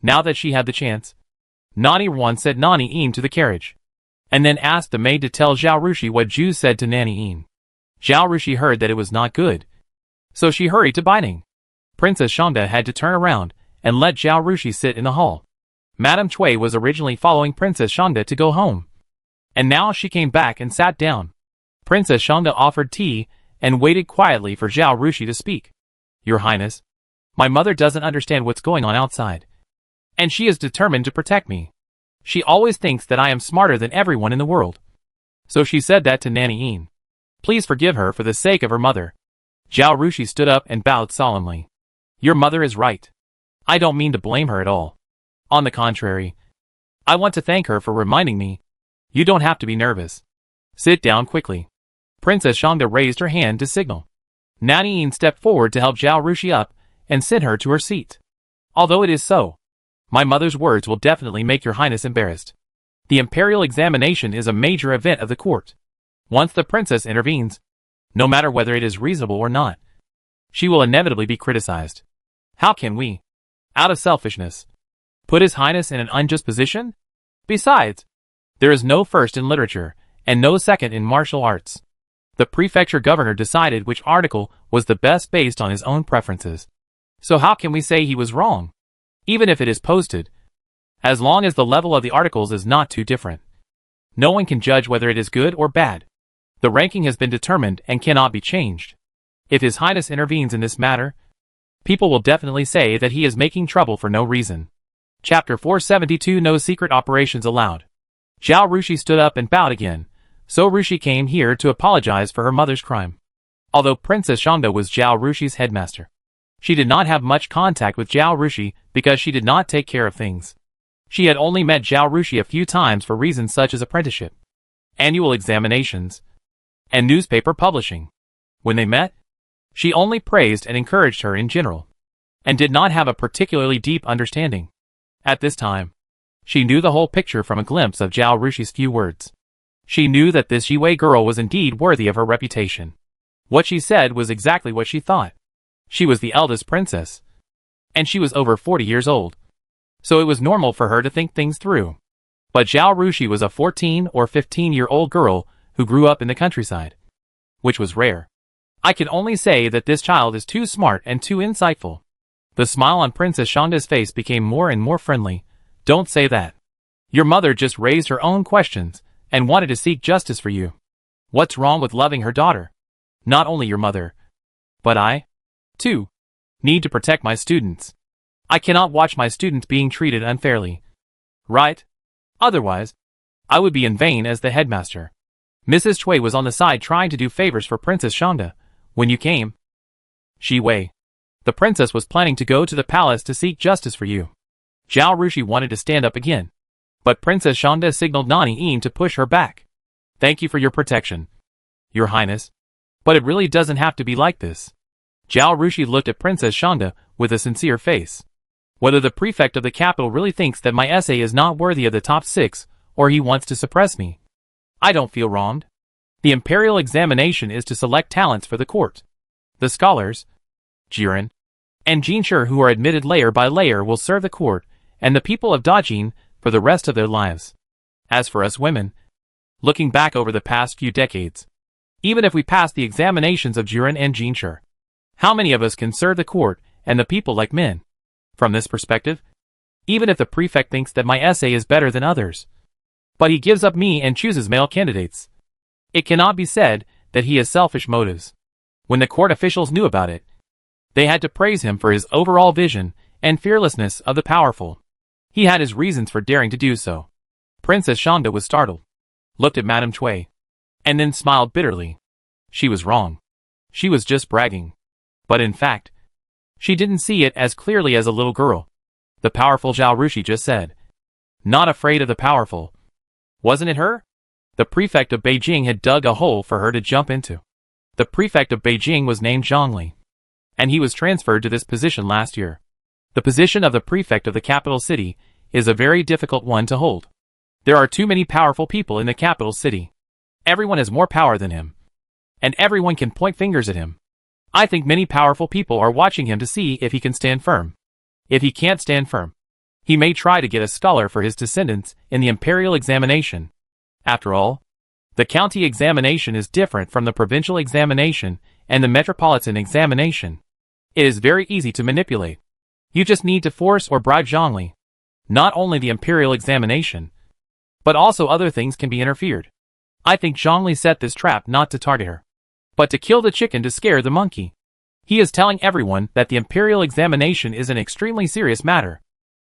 Now that she had the chance, Nani Ruan said Nani Yin to the carriage, and then asked the maid to tell Zhao Rushi what Zhu said to Nanny Yin. Zhao Rushi heard that it was not good, so she hurried to Baining. Princess Shangda had to turn around and let Zhao Rushi sit in the hall. Madame Cui was originally following Princess Shangda to go home, and now she came back and sat down. Princess Shangda offered tea and waited quietly for Zhao Rushi to speak. Your Highness, my mother doesn't understand what's going on outside, and she is determined to protect me. She always thinks that I am smarter than everyone in the world. So she said that to Nanny Yin. Please forgive her for the sake of her mother. Zhao Rushi stood up and bowed solemnly. Your mother is right. I don't mean to blame her at all. On the contrary, I want to thank her for reminding me. You don't have to be nervous. Sit down quickly. Princess Shangda raised her hand to signal. Nanny Yin stepped forward to help Zhao Rushi up and sent her to her seat. Although it is so, my mother's words will definitely make your Highness embarrassed. The imperial examination is a major event of the court. Once the princess intervenes, no matter whether it is reasonable or not, she will inevitably be criticized. How can we, out of selfishness, put His Highness in an unjust position? Besides, there is no first in literature, and no second in martial arts. The prefecture governor decided which article was the best based on his own preferences. So how can we say he was wrong? Even if it is posted, as long as the level of the articles is not too different. No one can judge whether it is good or bad. The ranking has been determined and cannot be changed. If His Highness intervenes in this matter, people will definitely say that he is making trouble for no reason. Chapter 472 No Secret Operations Allowed. Zhao Rushi stood up and bowed again. So Rushi came here to apologize for her mother's crime. Although Princess Shanda was Zhao Rushi's headmaster, she did not have much contact with Zhao Rushi because she did not take care of things. She had only met Zhao Rushi a few times for reasons such as apprenticeship, annual examinations, and newspaper publishing. When they met, she only praised and encouraged her in general, and did not have a particularly deep understanding. At this time, she knew the whole picture from a glimpse of Zhao Rushi's few words. She knew that this Yue girl was indeed worthy of her reputation. What she said was exactly what she thought. She was the eldest princess, and she was over 40 years old, so it was normal for her to think things through. But Zhao Rushi was a 14 or 15-year-old girl who grew up in the countryside, which was rare. I can only say that this child is too smart and too insightful. The smile on Princess Shanda's face became more and more friendly. Don't say that. Your mother just raised her own questions and wanted to seek justice for you. What's wrong with loving her daughter? Not only your mother, but I, too, need to protect my students. I cannot watch my students being treated unfairly. Right? Otherwise, I would be in vain as the headmaster. Mrs. Cui was on the side trying to do favors for Princess Shanda. When you came, Shi Wei, the princess was planning to go to the palace to seek justice for you. Zhao Rushi wanted to stand up again, but Princess Shanda signaled Nani Yin to push her back. Thank you for your protection, Your Highness. But it really doesn't have to be like this. Zhao Rushi looked at Princess Shanda with a sincere face. Whether the prefect of the capital really thinks that my essay is not worthy of the top 6, or he wants to suppress me, I don't feel wronged. The imperial examination is to select talents for the court. The scholars, Jiren, and Jinshi who are admitted layer by layer will serve the court, and the people of Dajin for the rest of their lives. As for us women, looking back over the past few decades, even if we pass the examinations of Jiren and Jinshi, how many of us can serve the court and the people like men? From this perspective, even if the prefect thinks that my essay is better than others, but he gives up me and chooses male candidates, it cannot be said that he has selfish motives. When the court officials knew about it, they had to praise him for his overall vision and fearlessness of the powerful. He had his reasons for daring to do so. Princess Shanda was startled, looked at Madame Cui, and then smiled bitterly. She was wrong. She was just bragging. But in fact, she didn't see it as clearly as a little girl. The powerful Zhao Rushi just said, not afraid of the powerful. Wasn't it her? The prefect of Beijing had dug a hole for her to jump into. The prefect of Beijing was named Zhongli, and he was transferred to this position last year. The position of the prefect of the capital city is a very difficult one to hold. There are too many powerful people in the capital city. Everyone has more power than him, and everyone can point fingers at him. I think many powerful people are watching him to see if he can stand firm. If he can't stand firm, he may try to get a scholar for his descendants in the imperial examination. After all, the county examination is different from the provincial examination and the metropolitan examination. It is very easy to manipulate. You just need to force or bribe Zhongli. Not only the imperial examination, but also other things can be interfered. I think Zhongli set this trap not to target her, but to kill the chicken to scare the monkey. He is telling everyone that the imperial examination is an extremely serious matter.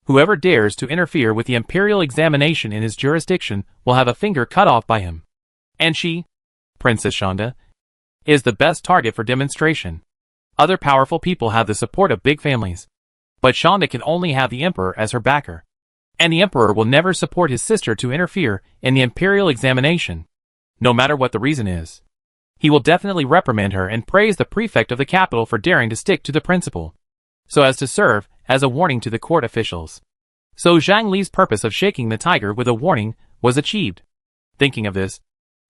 Whoever dares to interfere with the imperial examination in his jurisdiction will have a finger cut off by him. And she, Princess Shanda, is the best target for demonstration. Other powerful people have the support of big families, but Shanda can only have the emperor as her backer. And the emperor will never support his sister to interfere in the imperial examination, no matter what the reason is. He will definitely reprimand her and praise the prefect of the capital for daring to stick to the principle, so as to serve as a warning to the court officials. So Zhang Li's purpose of shaking the tiger with a warning was achieved. Thinking of this,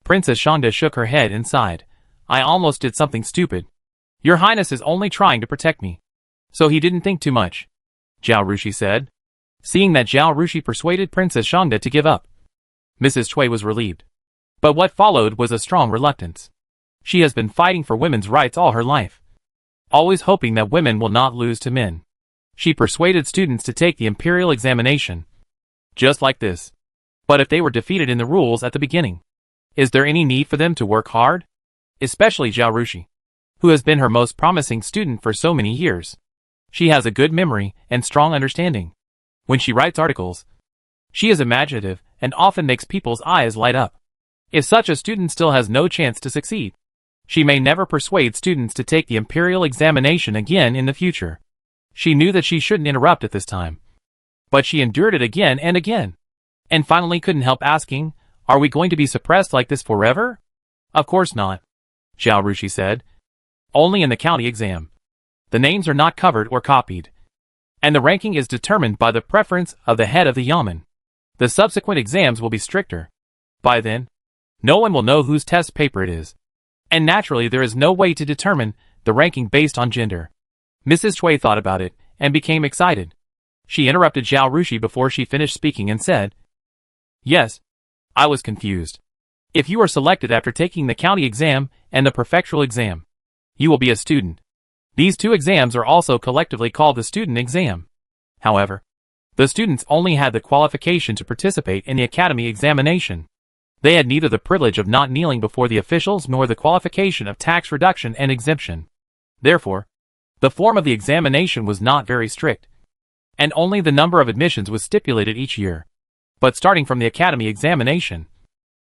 Princess Shanda shook her head and sighed. I almost did something stupid. Your Highness is only trying to protect me. So he didn't think too much, Zhao Rushi said. Seeing that Zhao Rushi persuaded Princess Shangda to give up, Mrs. Cui was relieved. But what followed was a strong reluctance. She has been fighting for women's rights all her life, always hoping that women will not lose to men. She persuaded students to take the imperial examination, just like this. But if they were defeated in the rules at the beginning, is there any need for them to work hard? Especially Zhao Rushi, who has been her most promising student for so many years. She has a good memory and strong understanding. When she writes articles, she is imaginative and often makes people's eyes light up. If such a student still has no chance to succeed, she may never persuade students to take the imperial examination again in the future. She knew that she shouldn't interrupt at this time, but she endured it again and again, and finally couldn't help asking, "Are we going to be suppressed like this forever?" "Of course not," Zhao Rushi said. "Only in the county exam. The names are not covered or copied, and the ranking is determined by the preference of the head of the yamen. The subsequent exams will be stricter. By then, no one will know whose test paper it is, and naturally there is no way to determine the ranking based on gender." Mrs. Cui thought about it and became excited. She interrupted Zhao Rushi before she finished speaking and said, "Yes, I was confused. If you are selected after taking the county exam and the prefectural exam, you will be a student. These two exams are also collectively called the student exam. However, the students only had the qualification to participate in the academy examination. They had neither the privilege of not kneeling before the officials nor the qualification of tax reduction and exemption. Therefore, the form of the examination was not very strict, and only the number of admissions was stipulated each year. But starting from the academy examination,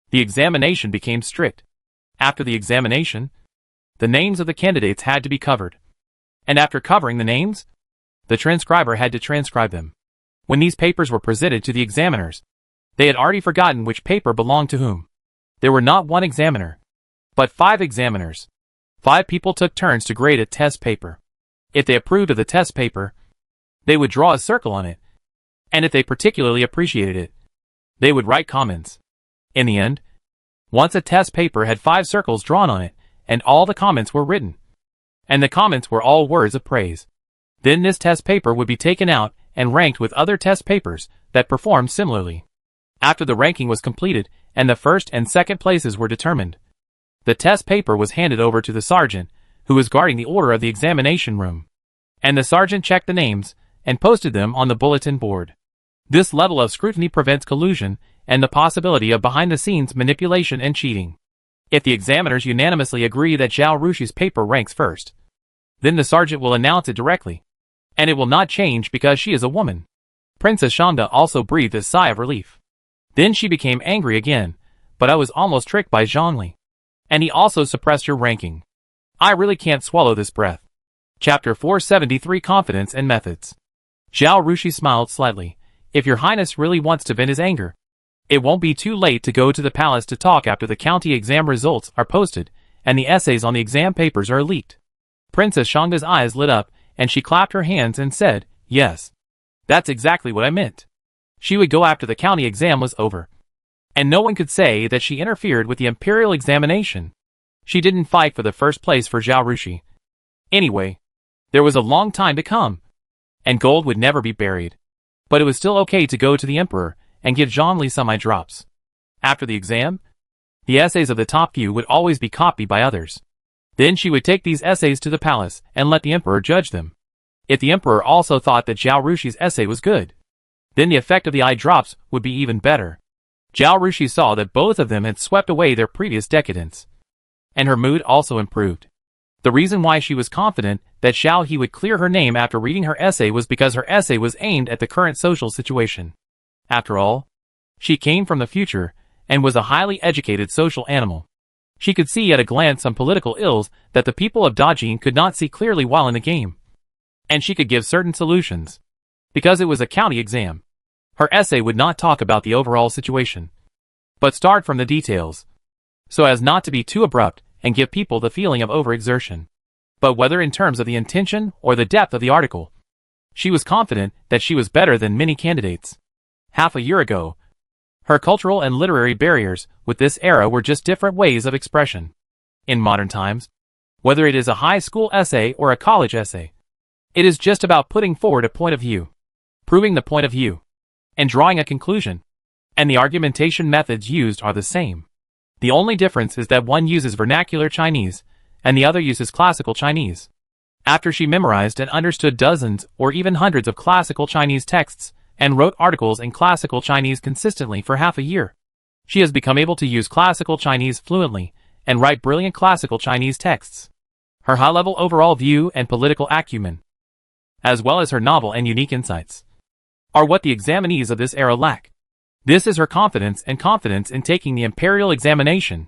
the examination became strict. After the examination, the names of the candidates had to be covered. And after covering the names, the transcriber had to transcribe them. When these papers were presented to the examiners, they had already forgotten which paper belonged to whom. There were not one examiner, but 5 examiners. 5 people took turns to grade a test paper. If they approved of the test paper, they would draw a circle on it, and if they particularly appreciated it, they would write comments. In the end, once a test paper had 5 circles drawn on it, and all the comments were written, and the comments were all words of praise, then this test paper would be taken out and ranked with other test papers that performed similarly. After the ranking was completed and the first and second places were determined, the test paper was handed over to the sergeant, who was guarding the order of the examination room. And the sergeant checked the names and posted them on the bulletin board. This level of scrutiny prevents collusion and the possibility of behind-the-scenes manipulation and cheating. If the examiners unanimously agree that Zhao Rushi's paper ranks first, then the sergeant will announce it directly, and it will not change because she is a woman. Princess Shangda also breathed a sigh of relief. Then she became angry again, "But I was almost tricked by Zhongli. And he also suppressed your ranking. I really can't swallow this breath." Chapter 473 Confidence and Methods. Zhao Rushi smiled slightly. "If your highness really wants to vent his anger, it won't be too late to go to the palace to talk after the county exam results are posted and the essays on the exam papers are leaked." Princess Shangda's eyes lit up and she clapped her hands and said, "Yes. That's exactly what I meant." She would go after the county exam was over, and no one could say that she interfered with the imperial examination. She didn't fight for the first place for Zhao Rushi. Anyway, there was a long time to come, and gold would never be buried. But it was still okay to go to the emperor and give Zhongli some eye drops. After the exam, the essays of the top few would always be copied by others. Then she would take these essays to the palace and let the emperor judge them. If the emperor also thought that Zhao Rushi's essay was good, then the effect of the eye drops would be even better. Zhao Rushi saw that both of them had swept away their previous decadence, and her mood also improved. The reason why she was confident that Xiao He would clear her name after reading her essay was because her essay was aimed at the current social situation. After all, she came from the future and was a highly educated social animal. She could see at a glance some political ills that the people of Dajin could not see clearly while in the game. And she could give certain solutions. Because it was a county exam, her essay would not talk about the overall situation, but start from the details, so as not to be too abrupt and give people the feeling of overexertion. But whether in terms of the intention or the depth of the article, she was confident that she was better than many candidates. Half a year ago, her cultural and literary barriers with this era were just different ways of expression. In modern times, whether it is a high school essay or a college essay. It is just about putting forward a point of view, proving the point of view, and drawing a conclusion. And the argumentation methods used are the same. The only difference is that one uses vernacular Chinese, and the other uses classical Chinese. After she memorized and understood dozens or even hundreds of classical Chinese texts, and wrote articles in classical Chinese consistently for half a year, she has become able to use classical Chinese fluently, and write brilliant classical Chinese texts. Her high-level overall view and political acumen, as well as her novel and unique insights, are what the examinees of this era lack. This is her confidence in taking the imperial examination.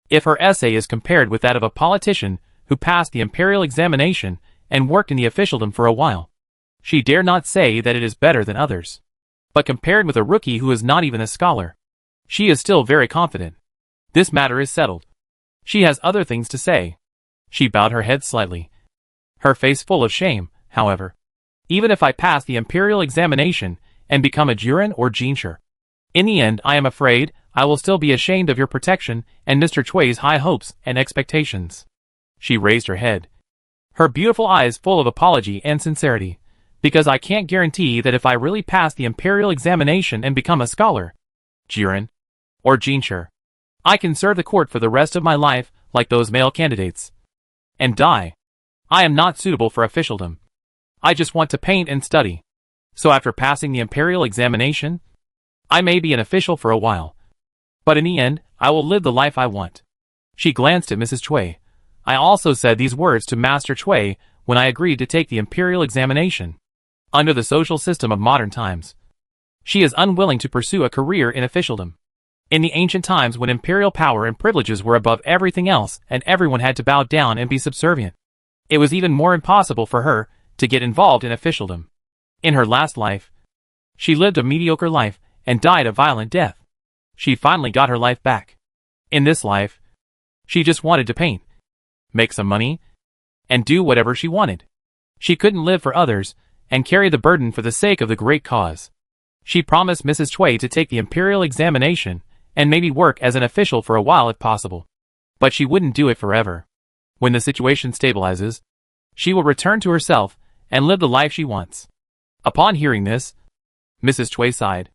If her essay is compared with that of a politician who passed the imperial examination and worked in the officialdom for a while, she dare not say that it is better than others. But compared with a rookie who is not even a scholar, she is still very confident. This matter is settled. She has other things to say. She bowed her head slightly, her face full of shame, however. Even if I pass the imperial examination and become a Juren or Jinsher, in the end I am afraid I will still be ashamed of your protection and Mr. Chui's high hopes and expectations. She raised her head, her beautiful eyes full of apology and sincerity, because I can't guarantee that if I really pass the imperial examination and become a scholar, Jiren, or Jinsher, I can serve the court for the rest of my life like those male candidates, and die. I am not suitable for officialdom. I just want to paint and study. So after passing the imperial examination, I may be an official for a while, but in the end, I will live the life I want. She glanced at Mrs. Chui. I also said these words to Master Chui when I agreed to take the imperial examination. Under the social system of modern times, she is unwilling to pursue a career in officialdom. In the ancient times when imperial power and privileges were above everything else and everyone had to bow down and be subservient, it was even more impossible for her to get involved in officialdom. In her last life, she lived a mediocre life and died a violent death. She finally got her life back. In this life, she just wanted to paint, make some money, and do whatever she wanted. She couldn't live for others and carry the burden for the sake of the great cause. She promised Mrs. Chui to take the imperial examination and maybe work as an official for a while if possible. But she wouldn't do it forever. When the situation stabilizes, she will return to herself and live the life she wants. Upon hearing this, Mrs. Chui sighed.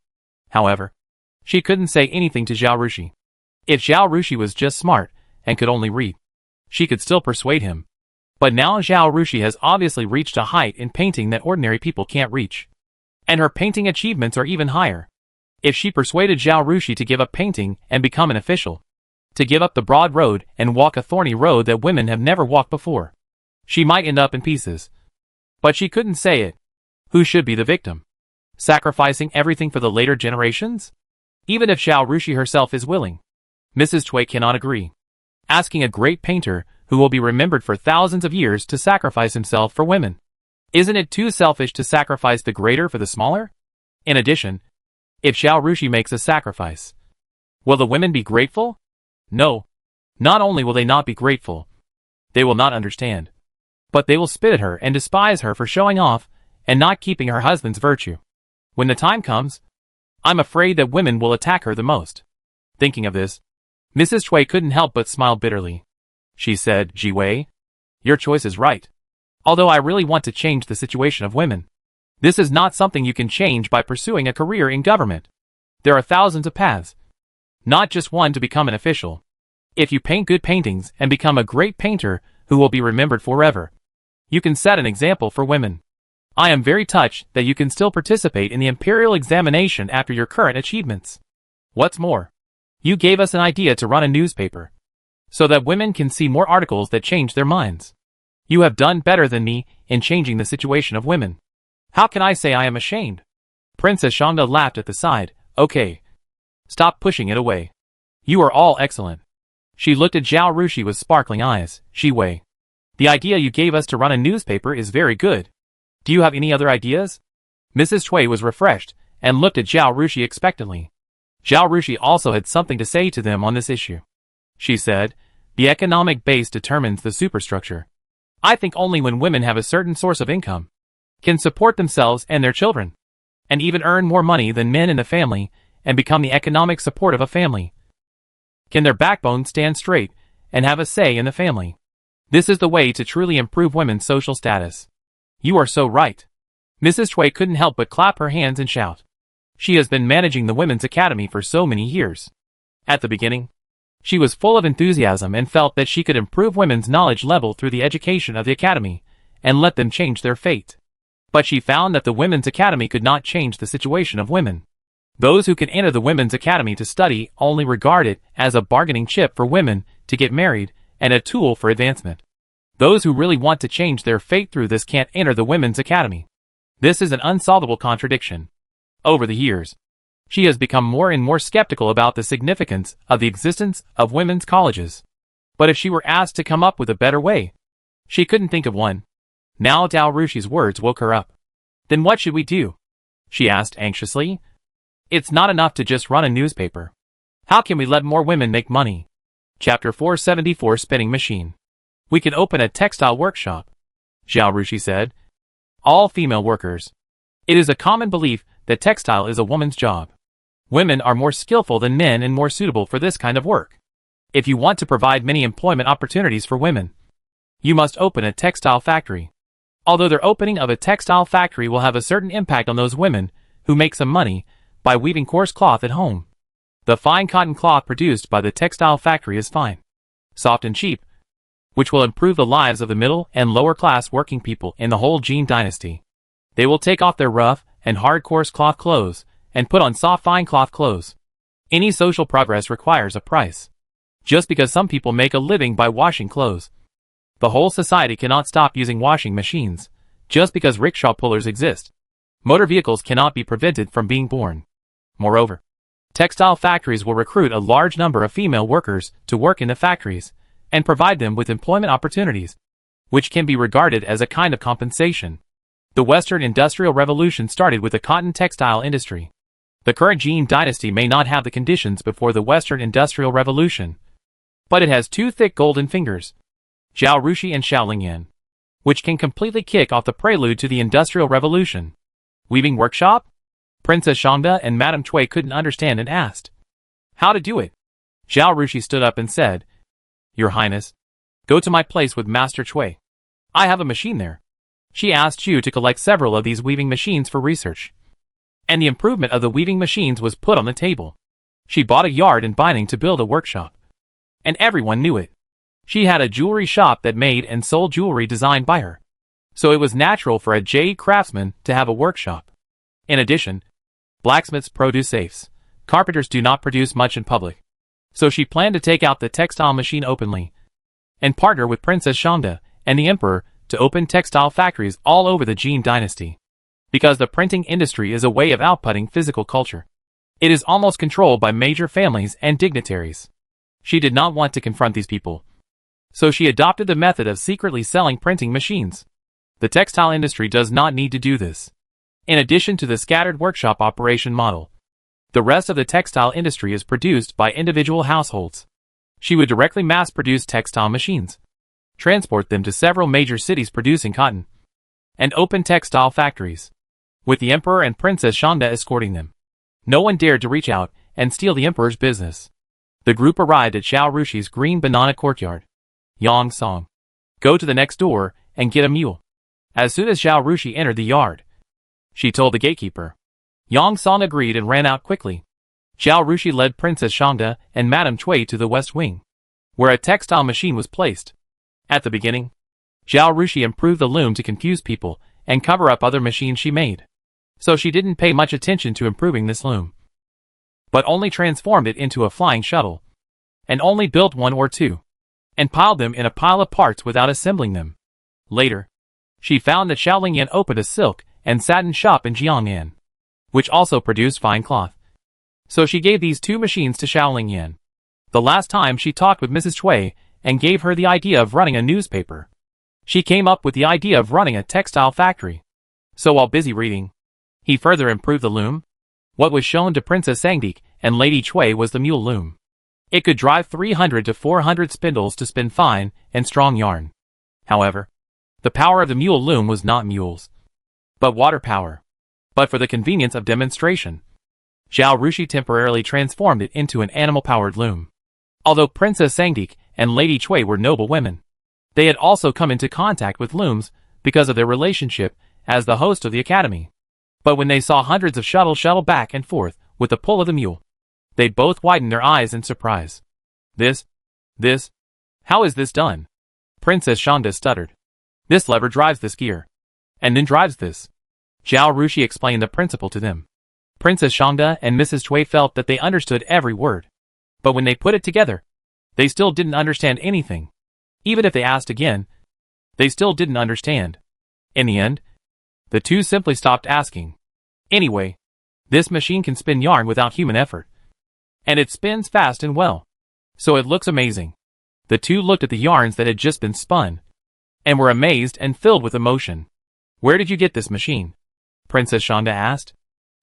However, she couldn't say anything to Zhao Rushi. If Zhao Rushi was just smart and could only read, she could still persuade him. But now Zhao Rushi has obviously reached a height in painting that ordinary people can't reach. And her painting achievements are even higher. If she persuaded Zhao Rushi to give up painting and become an official, to give up the broad road and walk a thorny road that women have never walked before, she might end up in pieces. But she couldn't say it. Who should be the victim? Sacrificing everything for the later generations? Even if Zhao Rushi herself is willing, Mrs. Chui cannot agree. Asking a great painter who will be remembered for thousands of years to sacrifice himself for women. Isn't it too selfish to sacrifice the greater for the smaller? In addition, if Zhao Rushi makes a sacrifice, will the women be grateful? No. Not only will they not be grateful, they will not understand, but they will spit at her and despise her for showing off and not keeping her husband's virtue. When the time comes, I'm afraid that women will attack her the most. Thinking of this, Mrs. Chui couldn't help but smile bitterly. She said, Ji Wei, your choice is right. Although I really want to change the situation of women, this is not something you can change by pursuing a career in government. There are thousands of paths, not just one to become an official. If you paint good paintings and become a great painter who will be remembered forever, you can set an example for women. I am very touched that you can still participate in the imperial examination after your current achievements. What's more, you gave us an idea to run a newspaper, so that women can see more articles that change their minds. You have done better than me in changing the situation of women. How can I say I am ashamed? Princess Shangda laughed at the side. Okay. Stop pushing it away. You are all excellent. She looked at Zhao Rushi with sparkling eyes. Ji Wei, the idea you gave us to run a newspaper is very good. Do you have any other ideas? Mrs. Chui was refreshed and looked at Zhao Rushi expectantly. Zhao Rushi also had something to say to them on this issue. She said, the economic base determines the superstructure. I think only when women have a certain source of income, can support themselves and their children, and even earn more money than men in the family and become the economic support of a family, can their backbone stand straight and have a say in the family. This is the way to truly improve women's social status. You are so right. Mrs. Chui couldn't help but clap her hands and shout. She has been managing the Women's Academy for so many years. At the beginning, she was full of enthusiasm and felt that she could improve women's knowledge level through the education of the Academy and let them change their fate. But she found that the Women's Academy could not change the situation of women. Those who could enter the Women's Academy to study only regard it as a bargaining chip for women to get married and a tool for advancement. Those who really want to change their fate through this can't enter the Women's Academy. This is an unsolvable contradiction. Over the years, she has become more and more skeptical about the significance of the existence of women's colleges. But if she were asked to come up with a better way, she couldn't think of one. Now Dao Rushi's words woke her up. Then what should we do? She asked anxiously. It's not enough to just run a newspaper. How can we let more women make money? Chapter 474 Spinning Machine. We can open a textile workshop, Zhao Rushi said. All female workers. It is a common belief that textile is a woman's job. Women are more skillful than men and more suitable for this kind of work. If you want to provide many employment opportunities for women, you must open a textile factory. Although their opening of a textile factory will have a certain impact on those women who make some money by weaving coarse cloth at home. The fine cotton cloth produced by the textile factory is fine, soft and cheap, which will improve the lives of the middle and lower class working people in the whole Jin dynasty. They will take off their rough and hard coarse cloth clothes and put on soft fine cloth clothes. Any social progress requires a price. Just because some people make a living by washing clothes, the whole society cannot stop using washing machines. Just because rickshaw pullers exist, motor vehicles cannot be prevented from being born. Moreover, textile factories will recruit a large number of female workers to work in the factories and provide them with employment opportunities, which can be regarded as a kind of compensation. The Western Industrial Revolution started with the cotton textile industry. The current Jin dynasty may not have the conditions before the Western Industrial Revolution, but it has two thick golden fingers, Zhao Rushi and Xiaolingyan, which can completely kick off the prelude to the Industrial Revolution. Weaving workshop? Princess Shangda and Madame Cui couldn't understand and asked how to do it. Zhao Rushi stood up and said, Your Highness, go to my place with Master Cui. I have a machine there. She asked you to collect several of these weaving machines for research. And the improvement of the weaving machines was put on the table. She bought a yard and binding to build a workshop. And everyone knew it. She had a jewelry shop that made and sold jewelry designed by her. So it was natural for a jade craftsman to have a workshop. In addition, blacksmiths produce safes. Carpenters do not produce much in public. So she planned to take out the textile machine openly and partner with Princess Shangda and the Emperor to open textile factories all over the Jin dynasty. Because the printing industry is a way of outputting physical culture. It is almost controlled by major families and dignitaries. She did not want to confront these people. So she adopted the method of secretly selling printing machines. The textile industry does not need to do this. In addition to the scattered workshop operation model, the rest of the textile industry is produced by individual households. She would directly mass-produce textile machines, transport them to several major cities producing cotton, and open textile factories, with the Emperor and Princess Shangda escorting them. No one dared to reach out and steal the Emperor's business. The group arrived at Zhao Rushi's green banana courtyard. Yang Song, go to the next door and get a mule. As soon as Zhao Rushi entered the yard, she told the gatekeeper. Yang Song agreed and ran out quickly. Zhao Rushi led Princess Shangda and Madame Cui to the west wing, where a textile machine was placed. At the beginning, Zhao Rushi improved the loom to confuse people and cover up other machines she made. So she didn't pay much attention to improving this loom, but only transformed it into a flying shuttle, and only built one or two, and piled them in a pile of parts without assembling them. Later, she found that Xiaolingyan opened a silk and satin shop in Jiangnan, which also produced fine cloth. So she gave these two machines to Xiaolingyan. The last time she talked with Mrs. Cui and gave her the idea of running a newspaper. She came up with the idea of running a textile factory. So while busy reading, he further improved the loom. What was shown to Princess Sangdik and Lady Cui was the mule loom. It could drive 300 to 400 spindles to spin fine and strong yarn. However, the power of the mule loom was not mules, but water power. But for the convenience of demonstration, Zhao Rushi temporarily transformed it into an animal-powered loom. Although Princess Sangdik and Lady Cui were noble women, They had also come into contact with looms because of their relationship as the host of the academy. But when they saw hundreds of shuttles shuttle back and forth with the pull of the mule, they both widened their eyes in surprise. This, how is this done? Princess Shonda stuttered. This lever drives this gear. And then drives this. Zhao Rushi explained the principle to them. Princess Shonda and Mrs. Cui felt that they understood every word. But when they put it together, they still didn't understand anything. Even if they asked again, they still didn't understand. In the end, the two simply stopped asking. Anyway, this machine can spin yarn without human effort. And it spins fast and well. So it looks amazing. The two looked at the yarns that had just been spun, and were amazed and filled with emotion. Where did you get this machine? Princess Shonda asked.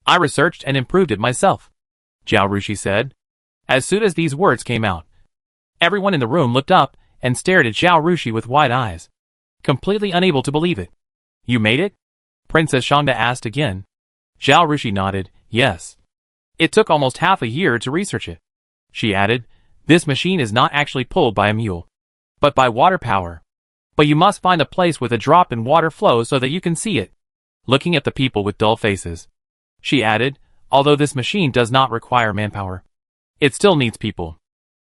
I researched and improved it myself, Zhao Rushi said. As soon as these words came out, everyone in the room looked up and stared at Zhao Rushi with wide eyes, completely unable to believe it. You made it? Princess Shonda asked again. Zhao Rushi nodded, yes. It took almost half a year to research it. She added, this machine is not actually pulled by a mule, but by water power. But you must find a place with a drop in water flow so that you can see it. Looking at the people with dull faces, she added, although this machine does not require manpower, it still needs people.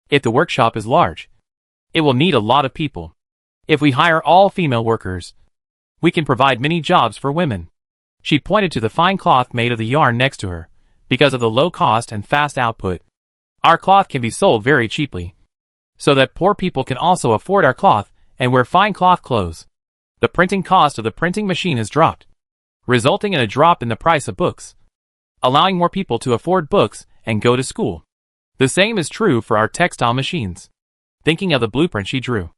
If the workshop is large, it will need a lot of people. If we hire all female workers, we can provide many jobs for women. She pointed to the fine cloth made of the yarn next to her. Because of the low cost and fast output, our cloth can be sold very cheaply, so that poor people can also afford our cloth and wear fine cloth clothes. The printing cost of the printing machine has dropped, resulting in a drop in the price of books, allowing more people to afford books and go to school. The same is true for our textile machines. Thinking of the blueprint she drew,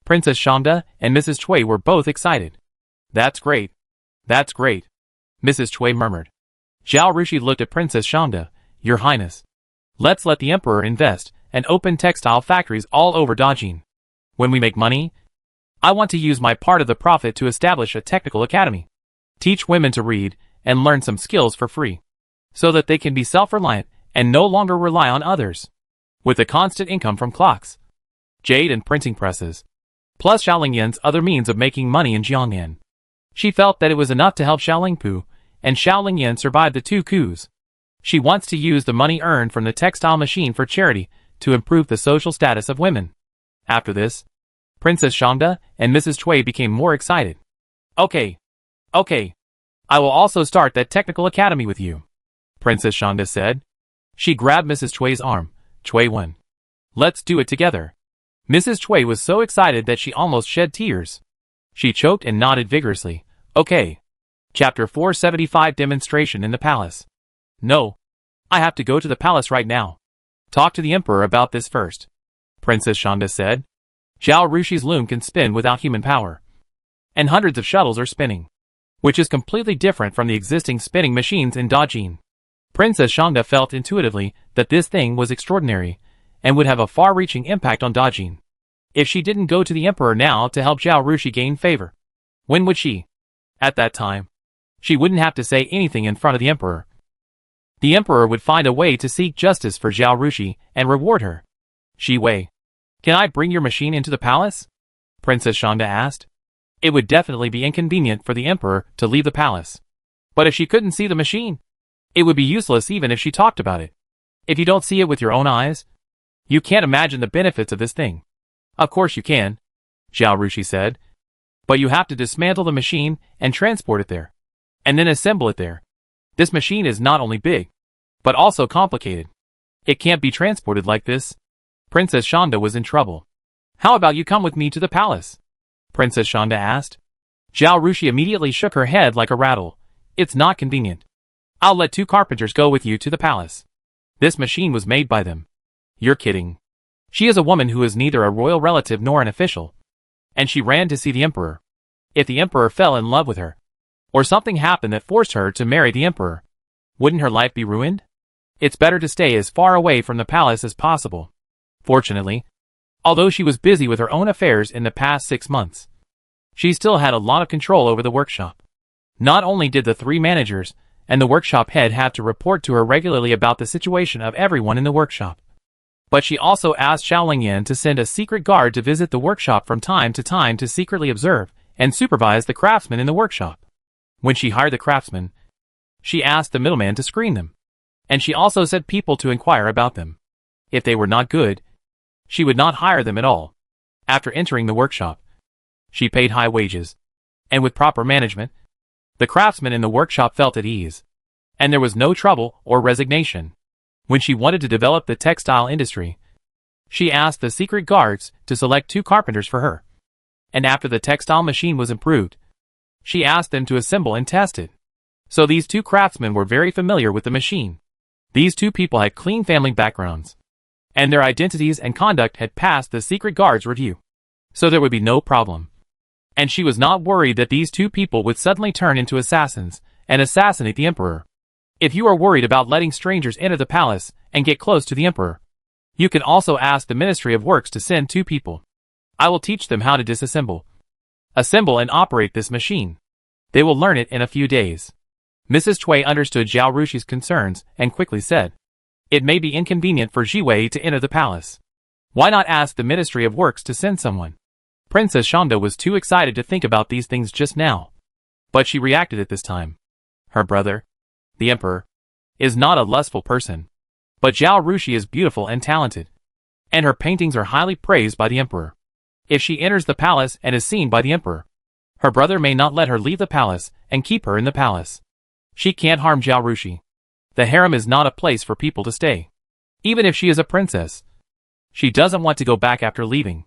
Princess Shonda and Mrs. Cui were both excited. That's great. That's great, Mrs. Cui murmured. Zhao Rushi looked at Princess Shonda. Your Highness, let's let the Emperor invest and open textile factories all over Dajin. When we make money, I want to use my part of the profit to establish a technical academy. Teach women to read and learn some skills for free, so that they can be self-reliant and no longer rely on others. With the constant income from clocks, jade and printing presses, plus Xiaolingyan's other means of making money in Jiangnan, she felt that it was enough to help Xiaolingpu and Xiaolingyan survive the two coups. She wants to use the money earned from the textile machine for charity to improve the social status of women. After this, Princess Shonda and Mrs. Cui became more excited. Okay. I will also start that technical academy with you, Princess Shonda said. She grabbed Mrs. Cui's arm. Cui Wen. Let's do it together. Mrs. Cui was so excited that she almost shed tears. She choked and nodded vigorously. Okay. Chapter 475 Demonstration in the Palace. No. I have to go to the palace right now. Talk to the Emperor about this first, Princess Shonda said. Zhao Rushi's loom can spin without human power, and hundreds of shuttles are spinning, which is completely different from the existing spinning machines in Dajin. Princess Shonda felt intuitively that this thing was extraordinary, and would have a far-reaching impact on Dajin. If she didn't go to the Emperor now to help Zhao Rushi gain favor, when would she? At that time, she wouldn't have to say anything in front of the Emperor. The Emperor would find a way to seek justice for Zhao Rushi and reward her. Shi Wei, can I bring your machine into the palace? Princess Shonda asked. It would definitely be inconvenient for the Emperor to leave the palace. But if she couldn't see the machine, it would be useless even if she talked about it. If you don't see it with your own eyes, you can't imagine the benefits of this thing. Of course you can, Zhao Rushi said. But you have to dismantle the machine and transport it there, and then assemble it there. This machine is not only big, but also complicated. It can't be transported like this. Princess Shonda was in trouble. How about you come with me to the palace? Princess Shonda asked. Zhao Rushi immediately shook her head like a rattle. It's not convenient. I'll let 2 carpenters go with you to the palace. This machine was made by them. You're kidding. She is a woman who is neither a royal relative nor an official. And she ran to see the Emperor. If the Emperor fell in love with her, or something happened that forced her to marry the Emperor, wouldn't her life be ruined? It's better to stay as far away from the palace as possible. Fortunately, although she was busy with her own affairs in the past 6 months, she still had a lot of control over the workshop. Not only did the 3 managers and the workshop head have to report to her regularly about the situation of everyone in the workshop, But she also asked Xiao Lingyan to send a secret guard to visit the workshop from time to time to secretly observe and supervise the craftsmen in the workshop. When she hired the craftsmen, she asked the middleman to screen them. And she also sent people to inquire about them. If they were not good, she would not hire them at all. After entering the workshop, she paid high wages. And with proper management, the craftsmen in the workshop felt at ease. And there was no trouble or resignation. When she wanted to develop the textile industry, she asked the secret guards to select 2 carpenters for her. And after the textile machine was improved, she asked them to assemble and test it. So these 2 craftsmen were very familiar with the machine. These 2 people had clean family backgrounds, and their identities and conduct had passed the secret guard's review. So there would be no problem. And she was not worried that these 2 people would suddenly turn into assassins and assassinate the emperor. If you are worried about letting strangers enter the palace and get close to the emperor, you can also ask the Ministry of Works to send 2 people. I will teach them how to disassemble, assemble and operate this machine. They will learn it in a few days. Mrs. Cui understood Zhao Rushi's concerns and quickly said, "It may be inconvenient for Jiwei to enter the palace. Why not ask the Ministry of Works to send someone?" Princess Shanda was too excited to think about these things just now. But she reacted at this time. Her brother, the emperor, is not a lustful person. But Zhao Rushi is beautiful and talented. And her paintings are highly praised by the emperor. If she enters the palace and is seen by the emperor, her brother may not let her leave the palace and keep her in the palace. She can't harm Zhao Rushi. The harem is not a place for people to stay. Even if she is a princess, she doesn't want to go back after leaving,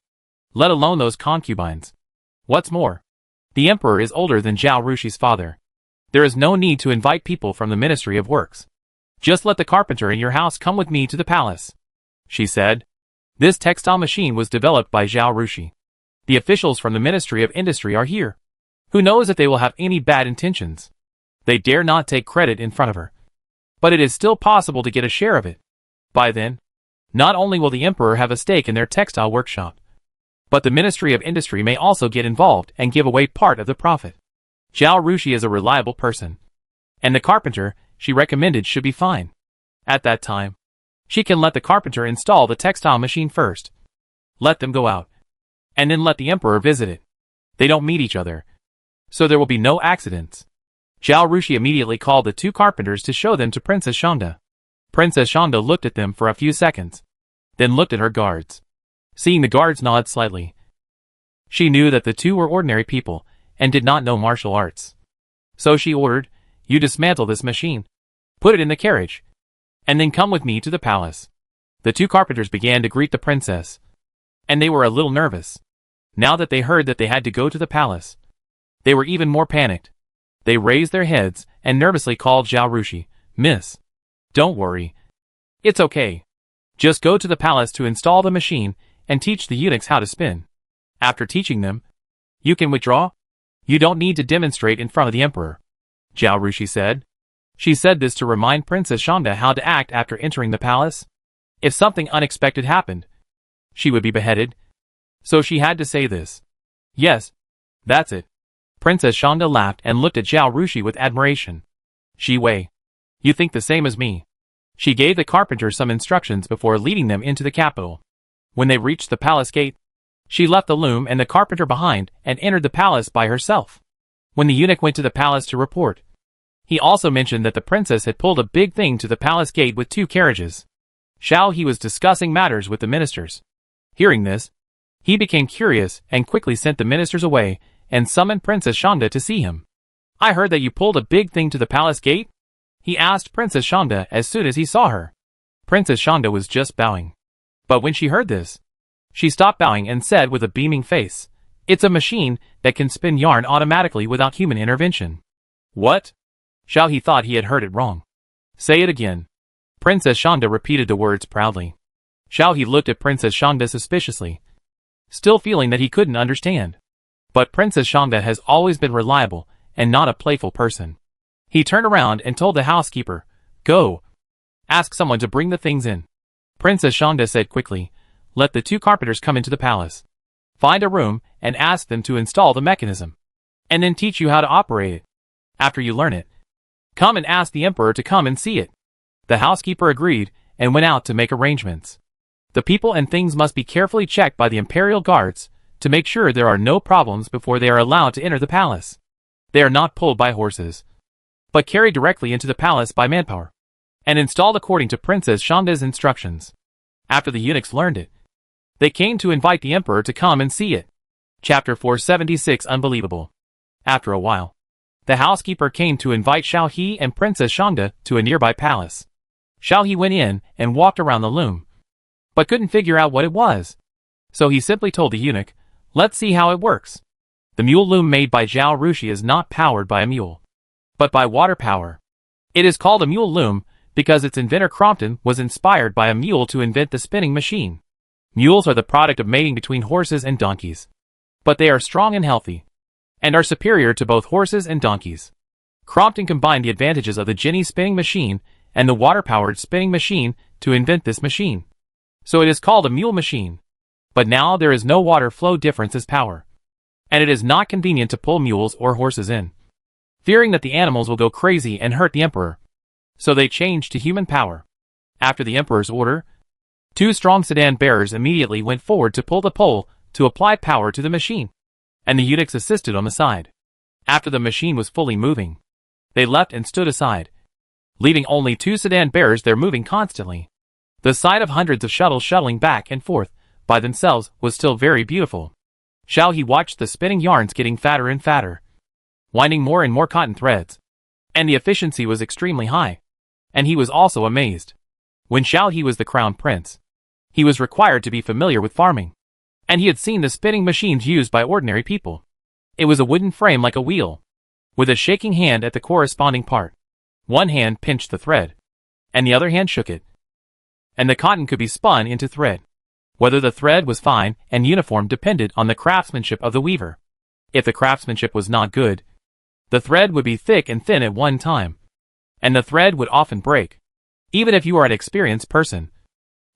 let alone those concubines. What's more, the emperor is older than Zhao Rushi's father. There is no need to invite people from the Ministry of Works. Just let the carpenter in your house come with me to the palace, she said. This textile machine was developed by Zhao Rushi. The officials from the Ministry of Industry are here. Who knows if they will have any bad intentions? They dare not take credit in front of her. But it is still possible to get a share of it. By then, not only will the emperor have a stake in their textile workshop, but the Ministry of Industry may also get involved and give away part of the profit. Zhao Rushi is a reliable person, and the carpenter she recommended should be fine. At that time, she can let the carpenter install the textile machine first. Let them go out, and then let the emperor visit it. They don't meet each other, so there will be no accidents. Zhao Rushi immediately called the 2 carpenters to show them to Princess Shanda. Princess Shanda looked at them for a few seconds, then looked at her guards. Seeing the guards nod slightly, she knew that the 2 were ordinary people and did not know martial arts. So she ordered, "You dismantle this machine, put it in the carriage, and then come with me to the palace." The 2 carpenters began to greet the princess, and they were a little nervous. Now that they heard that they had to go to the palace, they were even more panicked. They raised their heads and nervously called Zhao Rushi, "Miss, don't worry. It's okay. Just go to the palace to install the machine and teach the eunuchs how to spin. After teaching them, you can withdraw. You don't need to demonstrate in front of the emperor," Zhao Rushi said. She said this to remind Princess Shanda how to act after entering the palace. If something unexpected happened, she would be beheaded. So she had to say this. "Yes, that's it." Princess Shanda laughed and looked at Zhao Rushi with admiration. "Shi Wei, you think the same as me." She gave the carpenter some instructions before leading them into the capital. When they reached the palace gate, she left the loom and the carpenter behind and entered the palace by herself. When the eunuch went to the palace to report, he also mentioned that the princess had pulled a big thing to the palace gate with 2 carriages. He was discussing matters with the ministers. Hearing this, he became curious and quickly sent the ministers away and summoned Princess Shanda to see him. "I heard that you pulled a big thing to the palace gate?" he asked Princess Shanda as soon as he saw her. Princess Shanda was just bowing. But when she heard this, she stopped bowing and said with a beaming face, "It's a machine that can spin yarn automatically without human intervention." "What?" He thought he had heard it wrong. "Say it again." Princess Shanda repeated the words proudly. He looked at Princess Shanda suspiciously, still feeling that he couldn't understand. But Princess Shanda has always been reliable and not a playful person. He turned around and told the housekeeper, "Go. Ask someone to bring the things in." Princess Shanda said quickly, "Let the 2 carpenters come into the palace. Find a room and ask them to install the mechanism, and then teach you how to operate it. After you learn it, come and ask the emperor to come and see it." The housekeeper agreed and went out to make arrangements. The people and things must be carefully checked by the imperial guards to make sure there are no problems before they are allowed to enter the palace. They are not pulled by horses, but carried directly into the palace by manpower, and installed according to Princess Shonda's instructions. After the eunuchs learned it, they came to invite the emperor to come and see it. Chapter 476 Unbelievable. After a while, the housekeeper came to invite Xiao He and Princess Shonda to a nearby palace. Xiao He went in and walked around the loom, but couldn't figure out what it was. So he simply told the eunuch, "Let's see how it works." The mule loom made by Zhao Rushi is not powered by a mule, but by water power. It is called a mule loom because its inventor Crompton was inspired by a mule to invent the spinning machine. Mules are the product of mating between horses and donkeys, but they are strong and healthy, and are superior to both horses and donkeys. Crompton combined the advantages of the Ginny spinning machine and the water-powered spinning machine to invent this machine. So it is called a mule machine. But now there is no water flow difference as power, and it is not convenient to pull mules or horses in, fearing that the animals will go crazy and hurt the emperor. So they changed to human power. After the emperor's order, 2 strong sedan bearers immediately went forward to pull the pole to apply power to the machine, and the eunuchs assisted on the side. After the machine was fully moving, they left and stood aside, leaving only 2 sedan bearers there moving constantly. The sight of hundreds of shuttles shuttling back and forth by themselves was still very beautiful. Xiao He watched the spinning yarns getting fatter and fatter, winding more and more cotton threads, and the efficiency was extremely high. And he was also amazed. When Xiao He was the crown prince, he was required to be familiar with farming, and he had seen the spinning machines used by ordinary people. It was a wooden frame like a wheel, with a shaking hand at the corresponding part. One hand pinched the thread, and the other hand shook it, and the cotton could be spun into thread. Whether the thread was fine and uniform depended on the craftsmanship of the weaver. If the craftsmanship was not good, the thread would be thick and thin at one time, and the thread would often break. Even if you are an experienced person,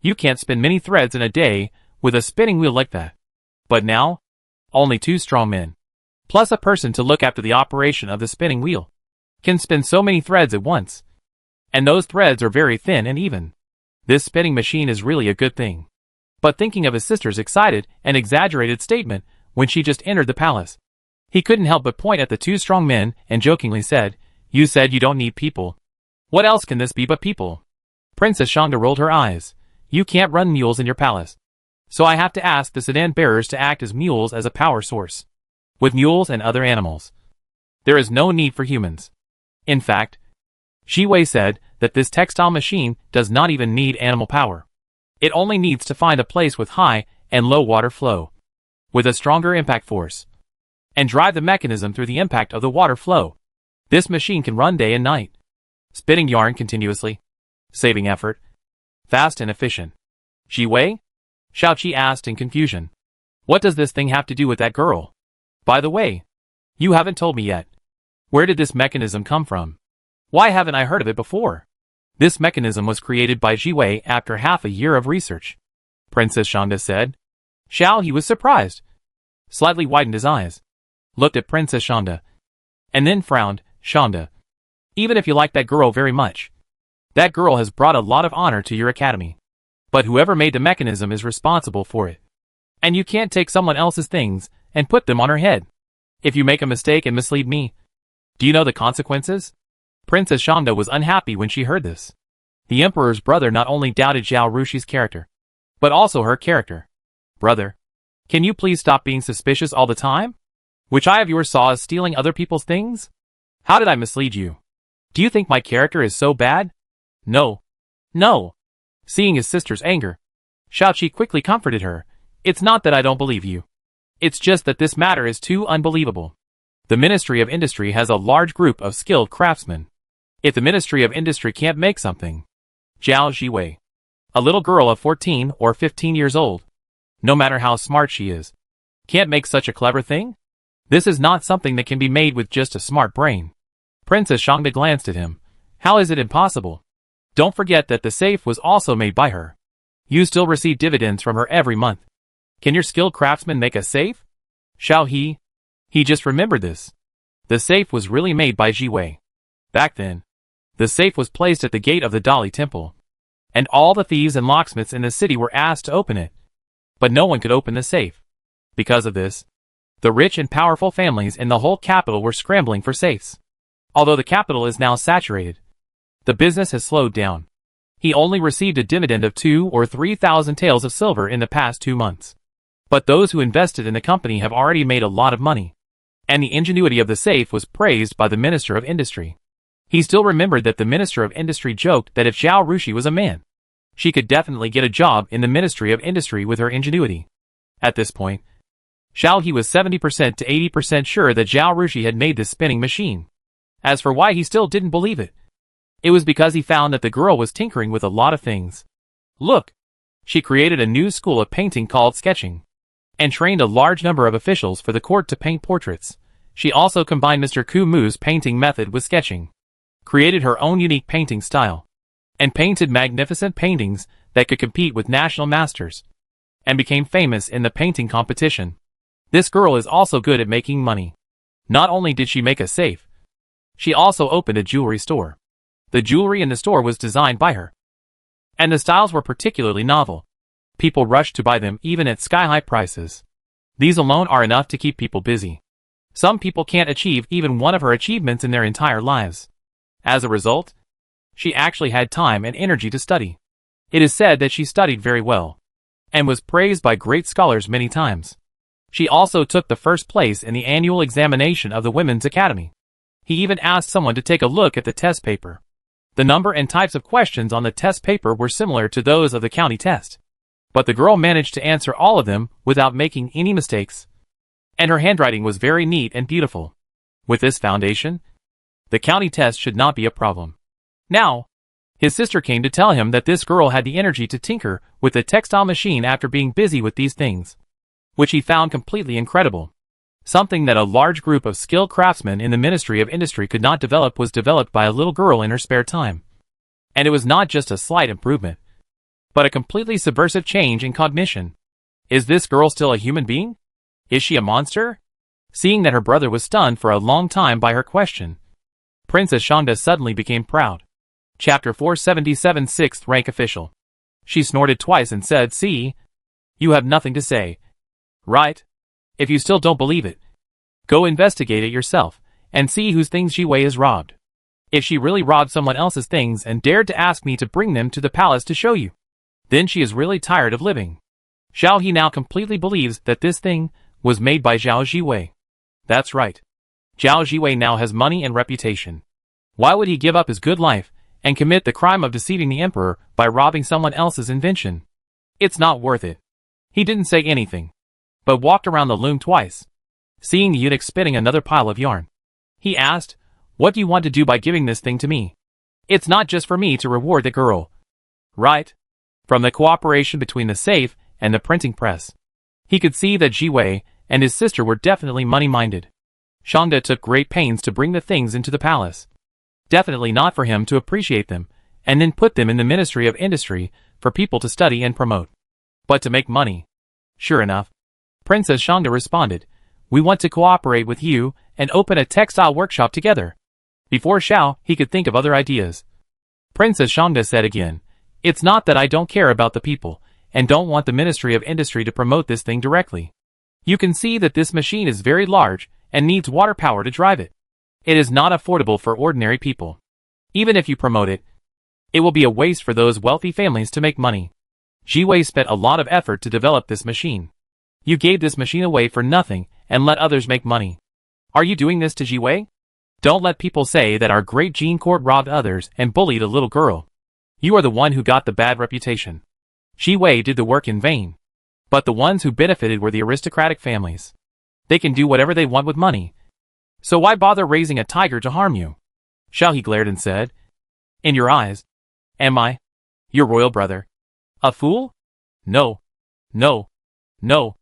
you can't spin many threads in a day with a spinning wheel like that. But now, only 2 strong men, plus a person to look after the operation of the spinning wheel, can spin so many threads at once. And those threads are very thin and even. This spinning machine is really a good thing. But thinking of his sister's excited and exaggerated statement when she just entered the palace, he couldn't help but point at the 2 strong men and jokingly said, "You said you don't need people. What else can this be but people?" Princess Shonda rolled her eyes. "You can't run mules in your palace, so I have to ask the sedan bearers to act as mules as a power source. With mules and other animals, there is no need for humans. In fact, Shi Wei said that this textile machine does not even need animal power. It only needs to find a place with high and low water flow, with a stronger impact force, and drive the mechanism through the impact of the water flow. This machine can run day and night, spinning yarn continuously, saving effort, fast and efficient." "Shi Wei?" Xiao Qi asked in confusion. "What does this thing have to do with that girl? By the way, you haven't told me yet. Where did this mechanism come from? Why haven't I heard of it before?" "This mechanism was created by Shi Wei after half a year of research," Princess Shonda said. Xiao He was surprised, slightly widened his eyes, looked at Princess Shonda, and then frowned. "Shonda, even if you like that girl very much, that girl has brought a lot of honor to your academy. But whoever made the mechanism is responsible for it. And you can't take someone else's things and put them on her head. If you make a mistake and mislead me, do you know the consequences?" Princess Shonda was unhappy when she heard this. The emperor's brother not only doubted Zhao Rushi's character, but also her character. "Brother, can you please stop being suspicious all the time? Which eye of yours saw us stealing other people's things? How did I mislead you? Do you think my character is so bad?" "No. No." Seeing his sister's anger, Xiao Qi quickly comforted her. "It's not that I don't believe you. It's just that this matter is too unbelievable. The Ministry of Industry has a large group of skilled craftsmen. If the Ministry of Industry can't make something, Zhao Jiwei, a little girl of 14 or 15 years old, no matter how smart she is, can't make such a clever thing? This is not something that can be made with just a smart brain." Princess Shangda glanced at him. "How is it impossible? Don't forget that the safe was also made by her. You still receive dividends from her every month. Can your skilled craftsman make a safe?" Xiao He just remembered this. The safe was really made by Jiwei. Back then, the safe was placed at the gate of the Dali Temple, and all the thieves and locksmiths in the city were asked to open it. But no one could open the safe. Because of this, the rich and powerful families in the whole capital were scrambling for safes. Although the capital is now saturated, the business has slowed down. He only received a dividend of 2,000 or 3,000 taels of silver in the past 2 months. But those who invested in the company have already made a lot of money. And the ingenuity of the safe was praised by the Minister of Industry. He still remembered that the Minister of Industry joked that if Zhao Rushi was a man, she could definitely get a job in the Ministry of Industry with her ingenuity. At this point, Zhao He was 70% to 80% sure that Zhao Rushi had made this spinning machine. As for why he still didn't believe it, it was because he found that the girl was tinkering with a lot of things. Look! She created a new school of painting called sketching, and trained a large number of officials for the court to paint portraits. She also combined Mr. Ku Mu's painting method with sketching, created her own unique painting style, and painted magnificent paintings that could compete with national masters, and became famous in the painting competition. This girl is also good at making money. Not only did she make a safe, she also opened a jewelry store. The jewelry in the store was designed by her, and the styles were particularly novel. People rushed to buy them even at sky-high prices. These alone are enough to keep people busy. Some people can't achieve even one of her achievements in their entire lives. As a result, she actually had time and energy to study. It is said that she studied very well, and was praised by great scholars many times. She also took the first place in the annual examination of the Women's Academy. He even asked someone to take a look at the test paper. The number and types of questions on the test paper were similar to those of the county test, but the girl managed to answer all of them without making any mistakes, and her handwriting was very neat and beautiful. With this foundation, the county test should not be a problem. Now, his sister came to tell him that this girl had the energy to tinker with the textile machine after being busy with these things, which he found completely incredible. Something that a large group of skilled craftsmen in the Ministry of Industry could not develop was developed by a little girl in her spare time. And it was not just a slight improvement, but a completely subversive change in cognition. Is this girl still a human being? Is she a monster? Seeing that her brother was stunned for a long time by her question, Princess Shangda suddenly became proud. Chapter 477 6th Rank Official. She snorted twice and said, "See? You have nothing to say. Right? If you still don't believe it, go investigate it yourself, and see whose things Ji Wei has robbed. If she really robbed someone else's things and dared to ask me to bring them to the palace to show you, then she is really tired of living." Zhao He now completely believes that this thing was made by Zhao Ji Wei. That's right. Zhao Ji Wei now has money and reputation. Why would he give up his good life and commit the crime of deceiving the emperor by robbing someone else's invention? It's not worth it. He didn't say anything, but walked around the loom twice, seeing the eunuch spinning another pile of yarn. He asked, "What do you want to do by giving this thing to me? It's not just for me to reward the girl, right?" From the cooperation between the safe and the printing press, he could see that Ji Wei and his sister were definitely money-minded. Shangda took great pains to bring the things into the palace. Definitely not for him to appreciate them, and then put them in the Ministry of Industry for people to study and promote, but to make money. Sure enough, Princess Shangda responded, "We want to cooperate with you and open a textile workshop together." Before Zhao He could think of other ideas, Princess Shangda said again, "It's not that I don't care about the people, and don't want the Ministry of Industry to promote this thing directly. You can see that this machine is very large and needs water power to drive it. It is not affordable for ordinary people. Even if you promote it, it will be a waste for those wealthy families to make money. Ji Wei spent a lot of effort to develop this machine. You gave this machine away for nothing and let others make money. Are you doing this to Ji Wei? Don't let people say that our great Jean Court robbed others and bullied a little girl. You are the one who got the bad reputation. Ji Wei did the work in vain. But the ones who benefited were the aristocratic families. They can do whatever they want with money. So why bother raising a tiger to harm you?" Zhao He glared and said, "In your eyes, am I, your royal brother, a fool? No, no, no,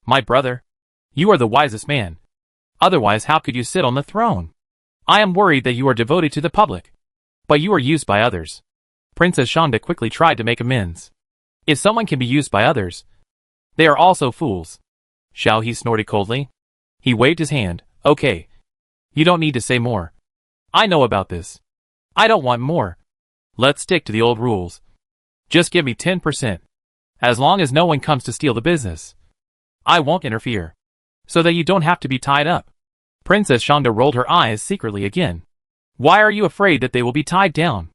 my brother. You are the wisest man. Otherwise how could you sit on the throne? I am worried that you are devoted to the public, but you are used by others." Princess Shangda quickly tried to make amends. If someone can be used by others, they are also fools. Zhao He snorted coldly. He waved his hand. "Okay. You don't need to say more. I know about this. I don't want more. Let's stick to the old rules." Just give me 10%. As long as no one comes to steal the business, I won't interfere. So that you don't have to be tied up. Princess Shonda rolled her eyes secretly again. Why are you afraid that they will be tied down?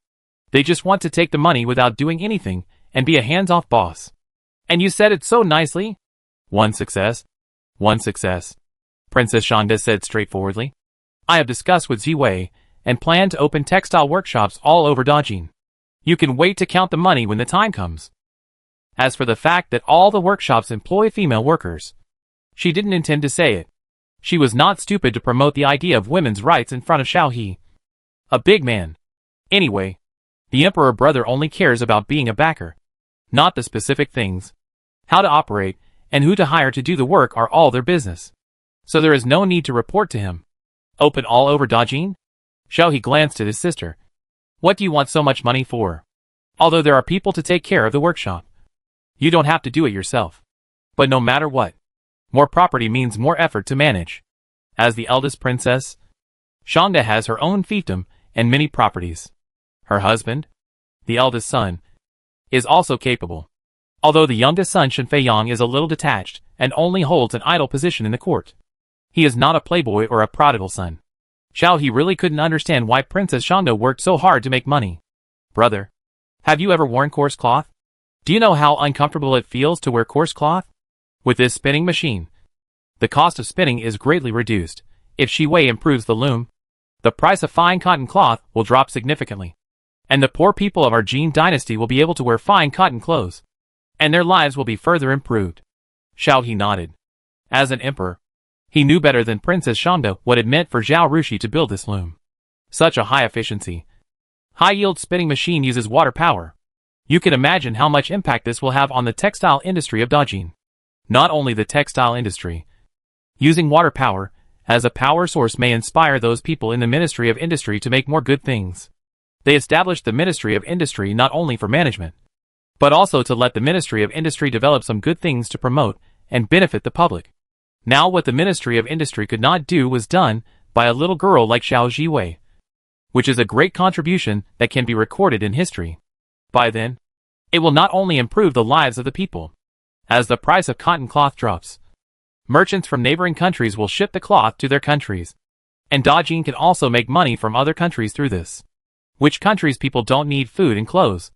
They just want to take the money without doing anything and be a hands-off boss. And you said it so nicely. One success. One success. Princess Shonda said straightforwardly. I have discussed with Ziwei and plan to open textile workshops all over Dajin. You can wait to count the money when the time comes. As for the fact that all the workshops employ female workers, she didn't intend to say it. She was not stupid to promote the idea of women's rights in front of Xiao He, a big man. Anyway, the emperor brother only cares about being a backer, not the specific things. How to operate and who to hire to do the work are all their business. So there is no need to report to him. Open all over Dajin? Xiao He glanced at his sister. What do you want so much money for? Although there are people to take care of the workshop, you don't have to do it yourself. But no matter what, more property means more effort to manage. As the eldest princess, Shonda has her own fiefdom and many properties. Her husband, the eldest son, is also capable. Although the youngest son Shen Feiyang is a little detached and only holds an idle position in the court. He is not a playboy or a prodigal son. Xiao He really couldn't understand why Princess Shonda worked so hard to make money. Brother, have you ever worn coarse cloth? Do you know how uncomfortable it feels to wear coarse cloth? With this spinning machine, the cost of spinning is greatly reduced. If Ziwei improves the loom, the price of fine cotton cloth will drop significantly. And the poor people of our Jin dynasty will be able to wear fine cotton clothes. And their lives will be further improved. Xiao He nodded. As an emperor, he knew better than Princess Shonda what it meant for Zhao Rushi to build this loom. Such a high efficiency, high-yield spinning machine uses water power. You can imagine how much impact this will have on the textile industry of Dajin. Not only the textile industry. Using water power as a power source may inspire those people in the Ministry of Industry to make more good things. They established the Ministry of Industry not only for management, but also to let the Ministry of Industry develop some good things to promote and benefit the public. Now what the Ministry of Industry could not do was done by a little girl like Xiao Ziwei, which is a great contribution that can be recorded in history. By then, it will not only improve the lives of the people. As the price of cotton cloth drops, merchants from neighboring countries will ship the cloth to their countries. And Dajin can also make money from other countries through this. Which countries' people don't need food and clothes.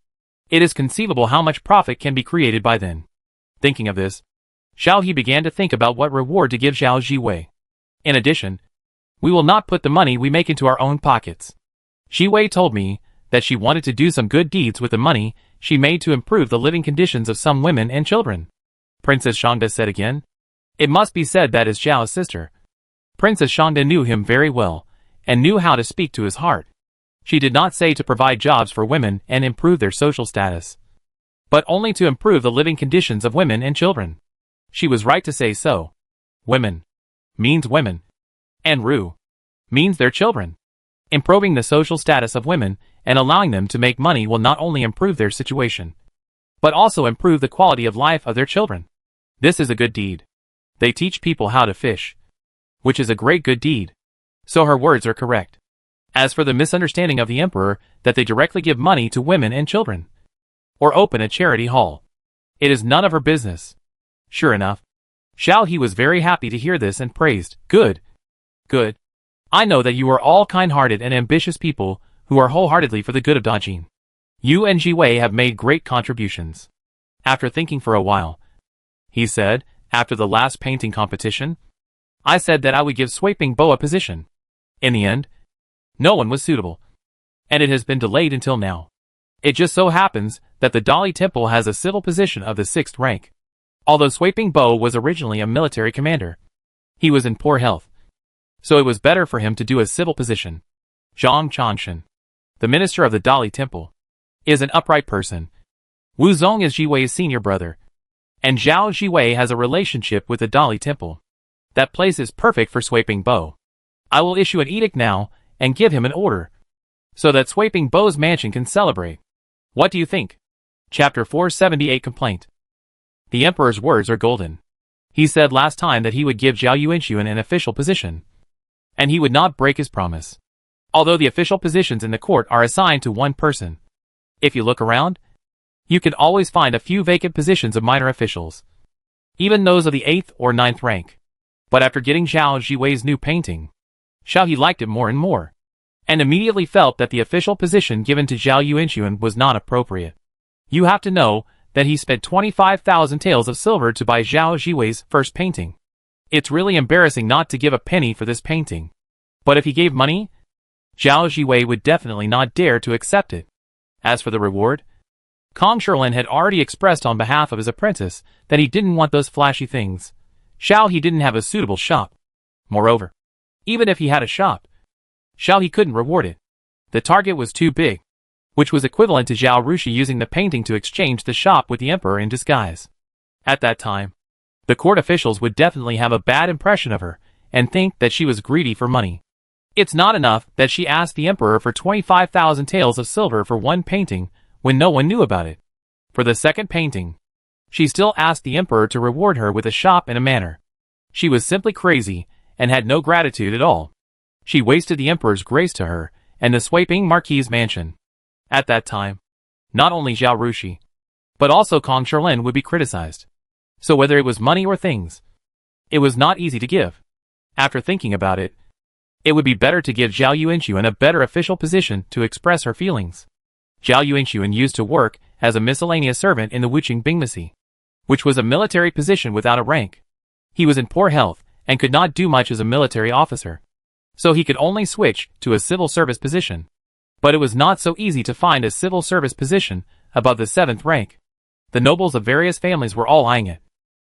It is conceivable how much profit can be created by then. Thinking of this, Xiao He began to think about what reward to give Zhao Ziwei. In addition, we will not put the money we make into our own pockets. Ziwei told me that she wanted to do some good deeds with the money she made to improve the living conditions of some women and children. Princess Shonda said again. It must be said that as Zhao's sister, Princess Shonda knew him very well, and knew how to speak to his heart. She did not say to provide jobs for women and improve their social status, but only to improve the living conditions of women and children. She was right to say so. Women means women, and Ru means their children. Improving the social status of women and allowing them to make money will not only improve their situation, but also improve the quality of life of their children. This is a good deed. They teach people how to fish, which is a great good deed. So her words are correct. As for the misunderstanding of the emperor that they directly give money to women and children, or open a charity hall, it is none of her business. Sure enough, Xiao He was very happy to hear this and praised, Good. Good. I know that you are all kind-hearted and ambitious people who are wholeheartedly for the good of Dajin. You and Ziwei have made great contributions. After thinking for a while, he said, after the last painting competition, I said that I would give Sweeping Bo a position. In the end, no one was suitable, and it has been delayed until now. It just so happens that the Dali Temple has a civil position of the 6th rank. Although Sweeping Bo was originally a military commander, he was in poor health, so it was better for him to do a civil position. Zhang Chanshan, the minister of the Dali Temple, is an upright person. Wu Zong is Ziwei's senior brother, and Zhao Ziwei has a relationship with the Dali Temple. That place is perfect for Sweeping Bo. I will issue an edict now and give him an order, so that Sweeping Bo's mansion can celebrate. What do you think? Chapter 478 Complaint. The Emperor's words are golden. He said last time that he would give Zhao Yuanxuan an official position, and he would not break his promise. Although the official positions in the court are assigned to one person. If you look around, You could always find a few vacant positions of minor officials, even those of the 8th or 9th rank. But after getting Zhao Jiwei's new painting, Xiao He liked it more and more, and immediately felt that the official position given to Zhao Yuanxuan was not appropriate. You have to know that he spent 25,000 taels of silver to buy Zhao Jiwei's first painting. It's really embarrassing not to give a penny for this painting. But if he gave money, Zhao Jiwei would definitely not dare to accept it. As for the reward, Kong Sherlin had already expressed on behalf of his apprentice that he didn't want those flashy things. Xiao He didn't have a suitable shop. Moreover, even if he had a shop, Xiao He couldn't reward it. The target was too big, which was equivalent to Zhao Rushi using the painting to exchange the shop with the emperor in disguise. At that time, the court officials would definitely have a bad impression of her and think that she was greedy for money. It's not enough that she asked the emperor for 25,000 taels of silver for one painting when no one knew about it. For the second painting, she still asked the emperor to reward her with a shop and a manor. She was simply crazy and had no gratitude at all. She wasted the emperor's grace to her and the Sweiping Marquis' mansion. At that time, not only Zhao Rushi, but also Kong Sherlin would be criticized. So whether it was money or things, it was not easy to give. After thinking about it, it would be better to give Zhao Yuanxuan a better official position to express her feelings. Zhao Yuanxuan used to work as a miscellaneous servant in the Wuqing Bingmasi, which was a military position without a rank. He was in poor health and could not do much as a military officer, so he could only switch to a civil service position. But it was not so easy to find a civil service position above the 7th rank. The nobles of various families were all eyeing it,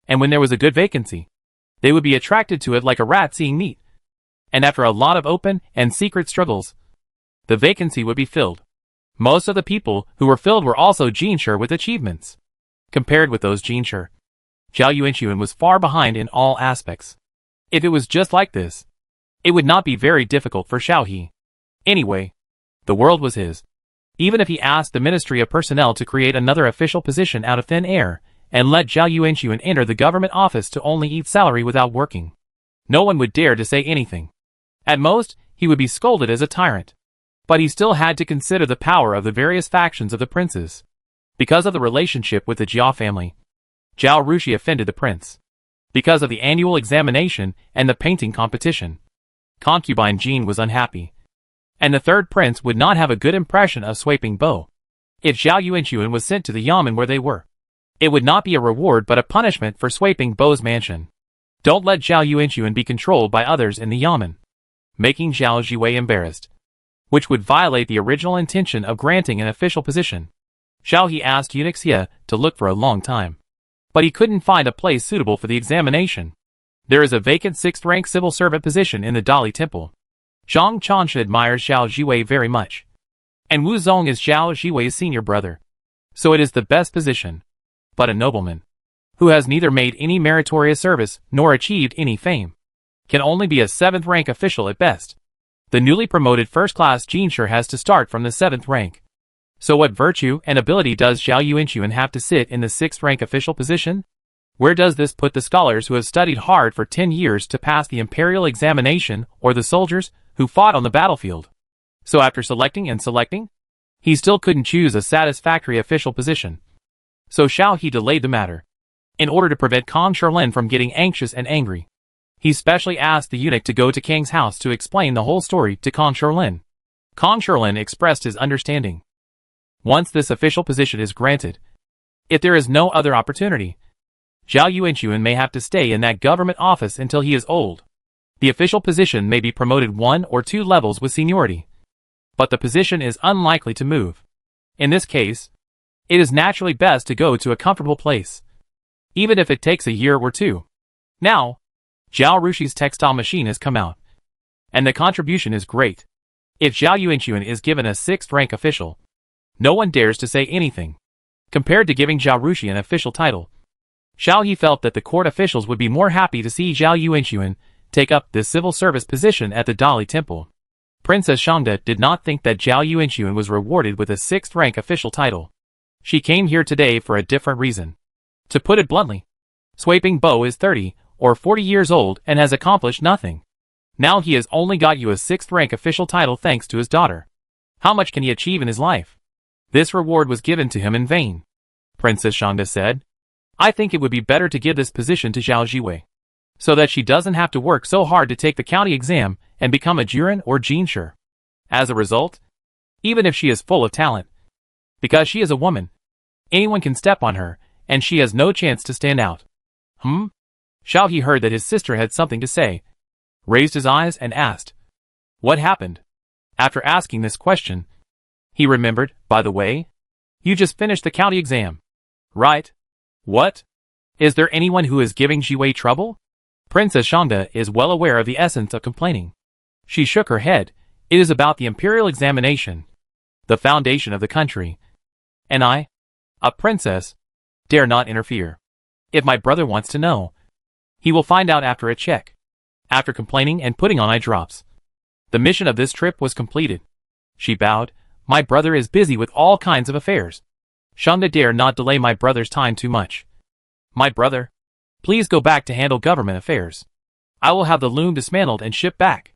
and when there was a good vacancy, they would be attracted to it like a rat seeing meat. And after a lot of open and secret struggles, the vacancy would be filled. Most of the people who were filled were also Jinshi with achievements. Compared with those Jinshi, Zhao Yuanxuan was far behind in all aspects. If it was just like this, it would not be very difficult for Xiao He. Anyway, the world was his. Even if he asked the Ministry of Personnel to create another official position out of thin air, and let Zhao Yuanxuan enter the government office to only eat salary without working, no one would dare to say anything. At most, he would be scolded as a tyrant. But he still had to consider the power of the various factions of the princes. Because of the relationship with the Jia family, Zhao Rushi offended the prince. Because of the annual examination and the painting competition, concubine Jean was unhappy. And the third prince would not have a good impression of Sweiping Bo. If Zhao Yuanxuan was sent to the yamen where they were, it would not be a reward but a punishment for Sweiping Bo's mansion. Don't let Zhao Yuanxuan be controlled by others in the yamen, making Zhao Jiwei embarrassed, which would violate the original intention of granting an official position. Xiao He asked eunuch Xie to look for a long time, but he couldn't find a place suitable for the examination. There is a vacant 6th rank civil servant position in the Dali Temple. Zhang Chansha admires Zhao Jiwei very much, and Wu Zong is Zhao Jiwei's senior brother, so it is the best position. But a nobleman, who has neither made any meritorious service nor achieved any fame, can only be a 7th rank official at best. The newly promoted first-class Jinshi has to start from the 7th rank. So what virtue and ability does Zhao Yuanxuan have to sit in the 6th rank official position? Where does this put the scholars who have studied hard for 10 years to pass the imperial examination or the soldiers who fought on the battlefield? So after selecting and selecting, he still couldn't choose a satisfactory official position. So Xiao He delayed the matter. In order to prevent Kong Sherlin from getting anxious and angry, he specially asked the eunuch to go to Kang's house to explain the whole story to Kong Sherlin. Kong Sherlin expressed his understanding. Once this official position is granted, if there is no other opportunity, Zhao Yuanxuan may have to stay in that government office until he is old. The official position may be promoted 1 or 2 levels with seniority, but the position is unlikely to move. In this case, it is naturally best to go to a comfortable place, even if it takes a year or 2. Now, Zhao Rushi's textile machine has come out, and the contribution is great. If Zhao Yuanxuan is given a 6th rank official, no one dares to say anything. Compared to giving Zhao Rushi an official title, Xiao He felt that the court officials would be more happy to see Zhao Yuanxuan take up this civil service position at the Dali Temple. Princess Shangde did not think that Zhao Yuanxuan was rewarded with a 6th rank official title. She came here today for a different reason. To put it bluntly, Sweiping Bo is 30 or 40 years old and has accomplished nothing. Now he has only got you a 6th rank official title thanks to his daughter. How much can he achieve in his life? This reward was given to him in vain. Princess Shanda said. I think it would be better to give this position to Zhao Jiwei, so that she doesn't have to work so hard to take the county exam and become a Jiren or Jinsher. As a result, even if she is full of talent, because she is a woman, anyone can step on her, and she has no chance to stand out. Xiao He heard that his sister had something to say, raised his eyes and asked, what happened? After asking this question, he remembered, by the way, you just finished the county exam, right? What? Is there anyone who is giving Jiwei trouble? Princess Shanda is well aware of the essence of complaining. She shook her head. It is about the imperial examination, the foundation of the country. And I, a princess, dare not interfere. If my brother wants to know, he will find out after a check. After complaining and putting on eye drops, the mission of this trip was completed. She bowed. My brother is busy with all kinds of affairs. Shanda dare not delay my brother's time too much. My brother, please go back to handle government affairs. I will have the loom dismantled and shipped back.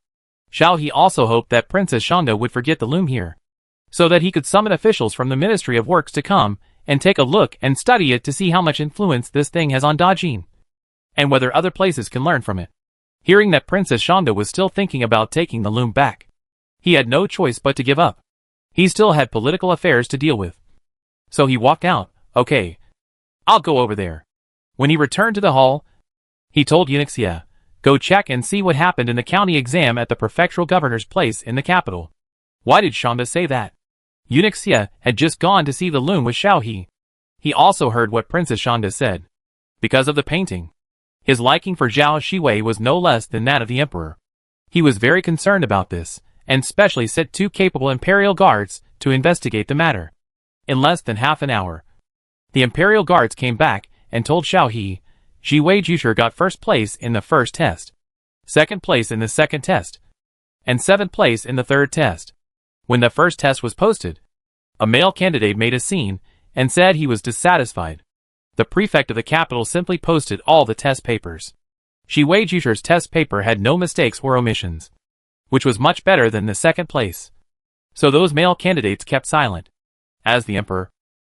Xiao He also hoped that Princess Shanda would forget the loom here, so that he could summon officials from the Ministry of Works to come and take a look and study it to see how much influence this thing has on Dajin, and whether other places can learn from it. Hearing that Princess Shanda was still thinking about taking the loom back, he had no choice but to give up. He still had political affairs to deal with. So he walked out. Okay, I'll go over there. When he returned to the hall, he told eunuch Xie, go check and see what happened in the county exam at the prefectural governor's place in the capital. Why did Shanda say that? Eunuch Xie had just gone to see the loom with Xiao He. He also heard what Princess Shanda said. Because of the painting, his liking for Zhao Jiwei was no less than that of the emperor. He was very concerned about this, and specially sent 2 capable imperial guards to investigate the matter. In less than half an hour, the imperial guards came back and told Xiao He, Jiwei Jusher got first place in the first test, second place in the second test, and 7th place in the third test. When the first test was posted, a male candidate made a scene and said he was dissatisfied. The prefect of the capital simply posted all the test papers. Jiwei Jusher's test paper had no mistakes or omissions, which was much better than the second place. So those male candidates kept silent. As the emperor,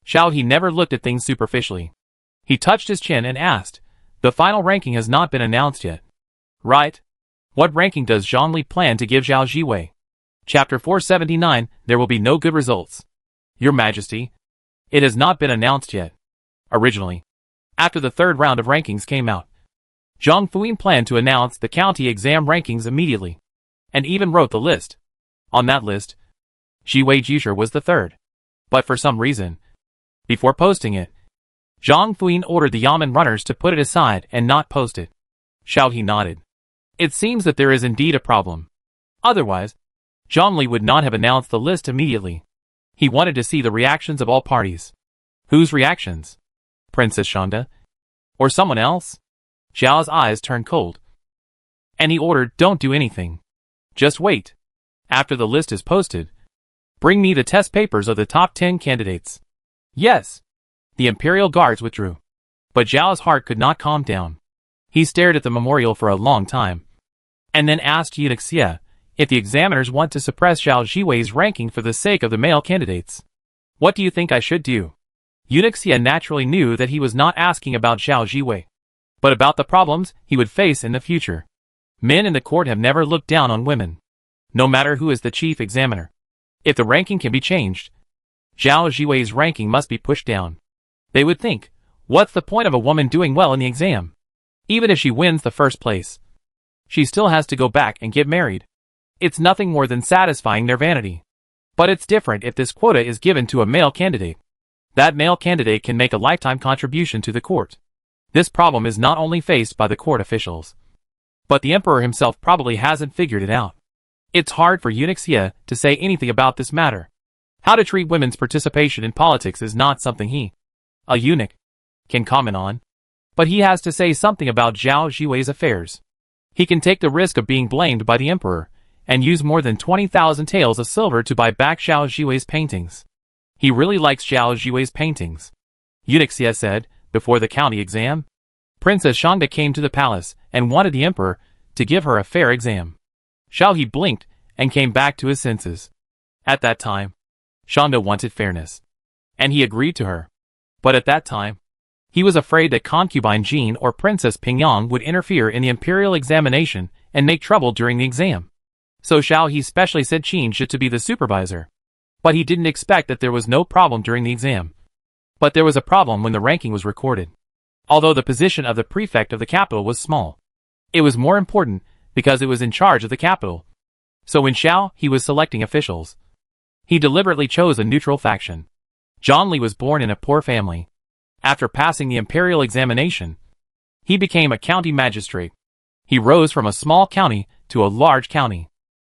Xiao He never looked at things superficially. He touched his chin and asked, the final ranking has not been announced yet, right? What ranking does Zhongli plan to give Zhao Jiwei? Chapter 479, there will be no good results. Your Majesty, it has not been announced yet. Originally, after the 3rd round of rankings came out, Zhang Fuyin planned to announce the county exam rankings immediately, and even wrote the list. On that list, Jiwei Jusher was the 3rd. But for some reason, before posting it, Zhang Fuyin ordered the Yamen runners to put it aside and not post it. Xiao He nodded. It seems that there is indeed a problem. Otherwise, Zhongli would not have announced the list immediately. He wanted to see the reactions of all parties. Whose reactions? Princess Shanda? Or someone else? Zhao's eyes turned cold, and he ordered, don't do anything. Just wait. After the list is posted, bring me the test papers of the top 10 candidates. Yes. The imperial guards withdrew. But Zhao's heart could not calm down. He stared at the memorial for a long time, and then asked eunuch Xie if the examiners want to suppress Zhao Jiwei's ranking for the sake of the male candidates. What do you think I should do? Eunuch Xie naturally knew that he was not asking about Zhao Jiwei, but about the problems he would face in the future. Men in the court have never looked down on women, no matter who is the chief examiner. If the ranking can be changed, Zhao Jiwei's ranking must be pushed down. They would think, what's the point of a woman doing well in the exam? Even if she wins the first place, she still has to go back and get married. It's nothing more than satisfying their vanity. But it's different if this quota is given to a male candidate. That male candidate can make a lifetime contribution to the court. This problem is not only faced by the court officials, but the emperor himself probably hasn't figured it out. It's hard for eunuch Xie to say anything about this matter. How to treat women's participation in politics is not something he, a eunuch, can comment on. But he has to say something about Zhao Jiwei's affairs. He can take the risk of being blamed by the emperor, and use more than 20,000 taels of silver to buy back Zhao Jiwei's paintings. He really likes Zhao Jiwei's paintings. Eunuch Xie said, before the county exam, Princess Shanda came to the palace and wanted the emperor to give her a fair exam. Xiao He blinked and came back to his senses. At that time, Shanda wanted fairness, and he agreed to her. But at that time, he was afraid that concubine Jean or Princess Pingyang would interfere in the imperial examination and make trouble during the exam. So Xiao He specially sent Qin Shi to be the supervisor. But he didn't expect that there was no problem during the exam. But there was a problem when the ranking was recorded. Although the position of the prefect of the capital was small, it was more important because it was in charge of the capital. So when Xiao He was selecting officials, he deliberately chose a neutral faction. Zhang Li was born in a poor family. After passing the imperial examination, he became a county magistrate. He rose from a small county to a large county.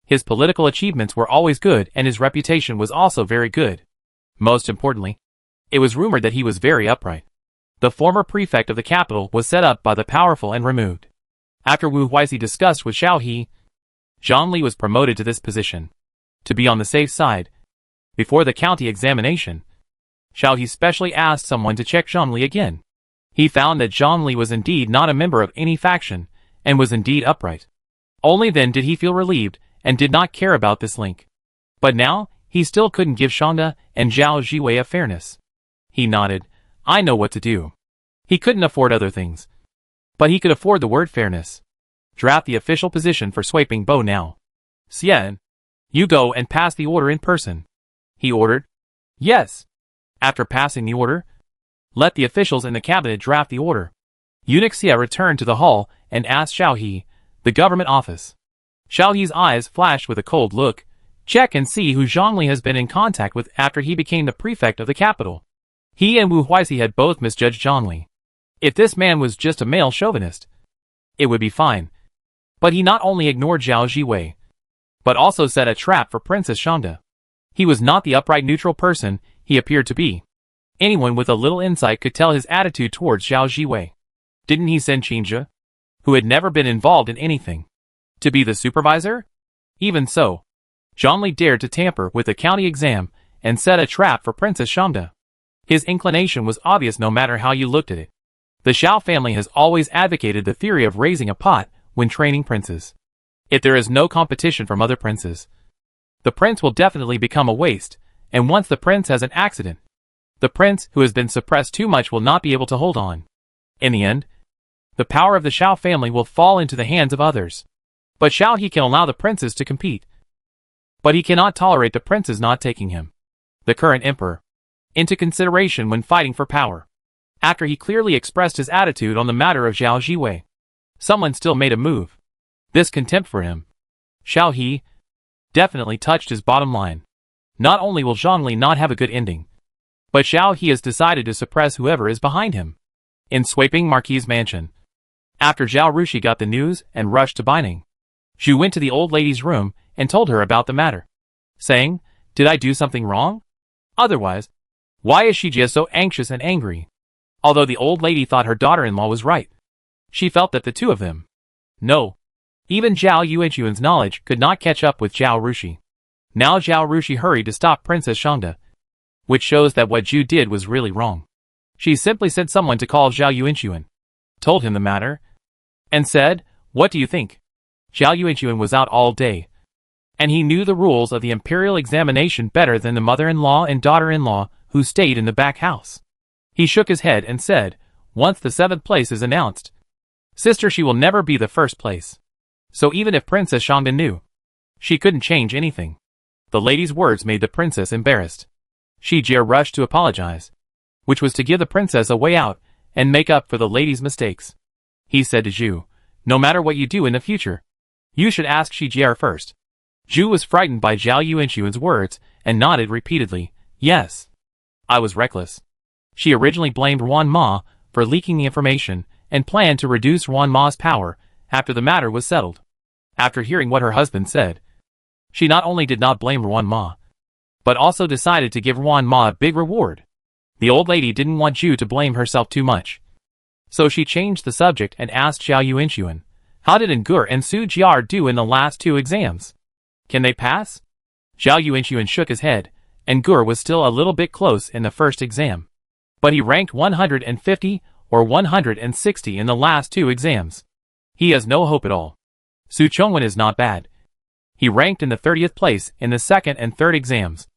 His political achievements were always good and his reputation was also very good. Most importantly, it was rumored that he was very upright. The former prefect of the capital was set up by the powerful and removed. After Wu Huizi discussed with Xiao He, Zhang Li was promoted to this position. To be on the safe side, before the county examination, Xiao He specially asked someone to check Zhang Li again. He found that Zhang Li was indeed not a member of any faction, and was indeed upright. Only then did he feel relieved, and did not care about this link. But now, he still couldn't give Shangda and Zhao Jiwei a fairness. He nodded. I know what to do. He couldn't afford other things. But he could afford the word fairness. Draft the official position for Sweeping Bo now. Xian, you go and pass the order in person. He ordered. Yes. After passing the order, let the officials in the cabinet draft the order. Eunuch Xia returned to the hall and asked Xiao He, the government office. Xiao He's eyes flashed with a cold look. Check and see who Zhang Li has been in contact with after he became the prefect of the capital. He and Wu Huizi had both misjudged Zhang Li. If this man was just a male chauvinist, it would be fine. But he not only ignored Zhao Jiwei, but also set a trap for Princess Shangda. He was not the upright neutral person he appeared to be. Anyone with a little insight could tell his attitude towards Zhao Jiwei. Didn't he send Qinzhe, who had never been involved in anything, to be the supervisor? Even so, Zhang Li dared to tamper with the county exam and set a trap for Princess Shangda. His inclination was obvious no matter how you looked at it. The Xiao family has always advocated the theory of raising a pot when training princes. If there is no competition from other princes, the prince will definitely become a waste, and once the prince has an accident, the prince who has been suppressed too much will not be able to hold on. In the end, the power of the Xiao family will fall into the hands of others. But Xiao He can allow the princes to compete. But he cannot tolerate the princes not taking him, the current emperor, into consideration when fighting for power. After he clearly expressed his attitude on the matter of Zhao Jiwei, someone still made a move. This contempt for him, Xiao He, definitely touched his bottom line. Not only will Zhang Li not have a good ending, but Xiao He has decided to suppress whoever is behind him. In Sweeping Marquis' mansion, after Zhao Rushi got the news and rushed to Baining, Zhu went to the old lady's room and told her about the matter, saying, "Did I do something wrong? Otherwise, why is she just so anxious and angry?" Although the old lady thought her daughter-in-law was right, she felt that the two of them, no, even Zhao Yuanchuan's knowledge could not catch up with Zhao Rushi. Now Zhao Rushi hurried to stop Princess Shangda, which shows that what Zhu did was really wrong. She simply sent someone to call Zhao Yuanchuan, told him the matter, and said, "What do you think?" Zhao Yuanchuan was out all day, and he knew the rules of the imperial examination better than the mother-in-law and daughter-in-law who stayed in the back house. He shook his head and said, "Once the 7th place is announced, sister, she will never be the 1st place. So even if Princess Shangda knew, she couldn't change anything." The lady's words made the princess embarrassed. Shi Jie rushed to apologize, which was to give the princess a way out and make up for the lady's mistakes. He said to Zhu, "No matter what you do in the future, you should ask Shi Jie first." Zhu was frightened by Zhao Yuanchuan's words and nodded repeatedly, "Yes. I was reckless." She originally blamed Yuan Ma for leaking the information and planned to reduce Yuan Ma's power after the matter was settled. After hearing what her husband said, she not only did not blame Yuan Ma, but also decided to give Yuan Ma a big reward. The old lady didn't want Zhu to blame herself too much, so she changed the subject and asked Zhao Yuanchuan, "How did Ngur and Su Jiar do in the last 2 exams? Can they pass?" Zhao Yuanchuan shook his head, and Ngur was still a little bit close in the first exam, but he ranked 150 or 160 in the last 2 exams. He has no hope at all. Su Chongwen is not bad. He ranked in the 30th place in the 2nd and 3rd exams,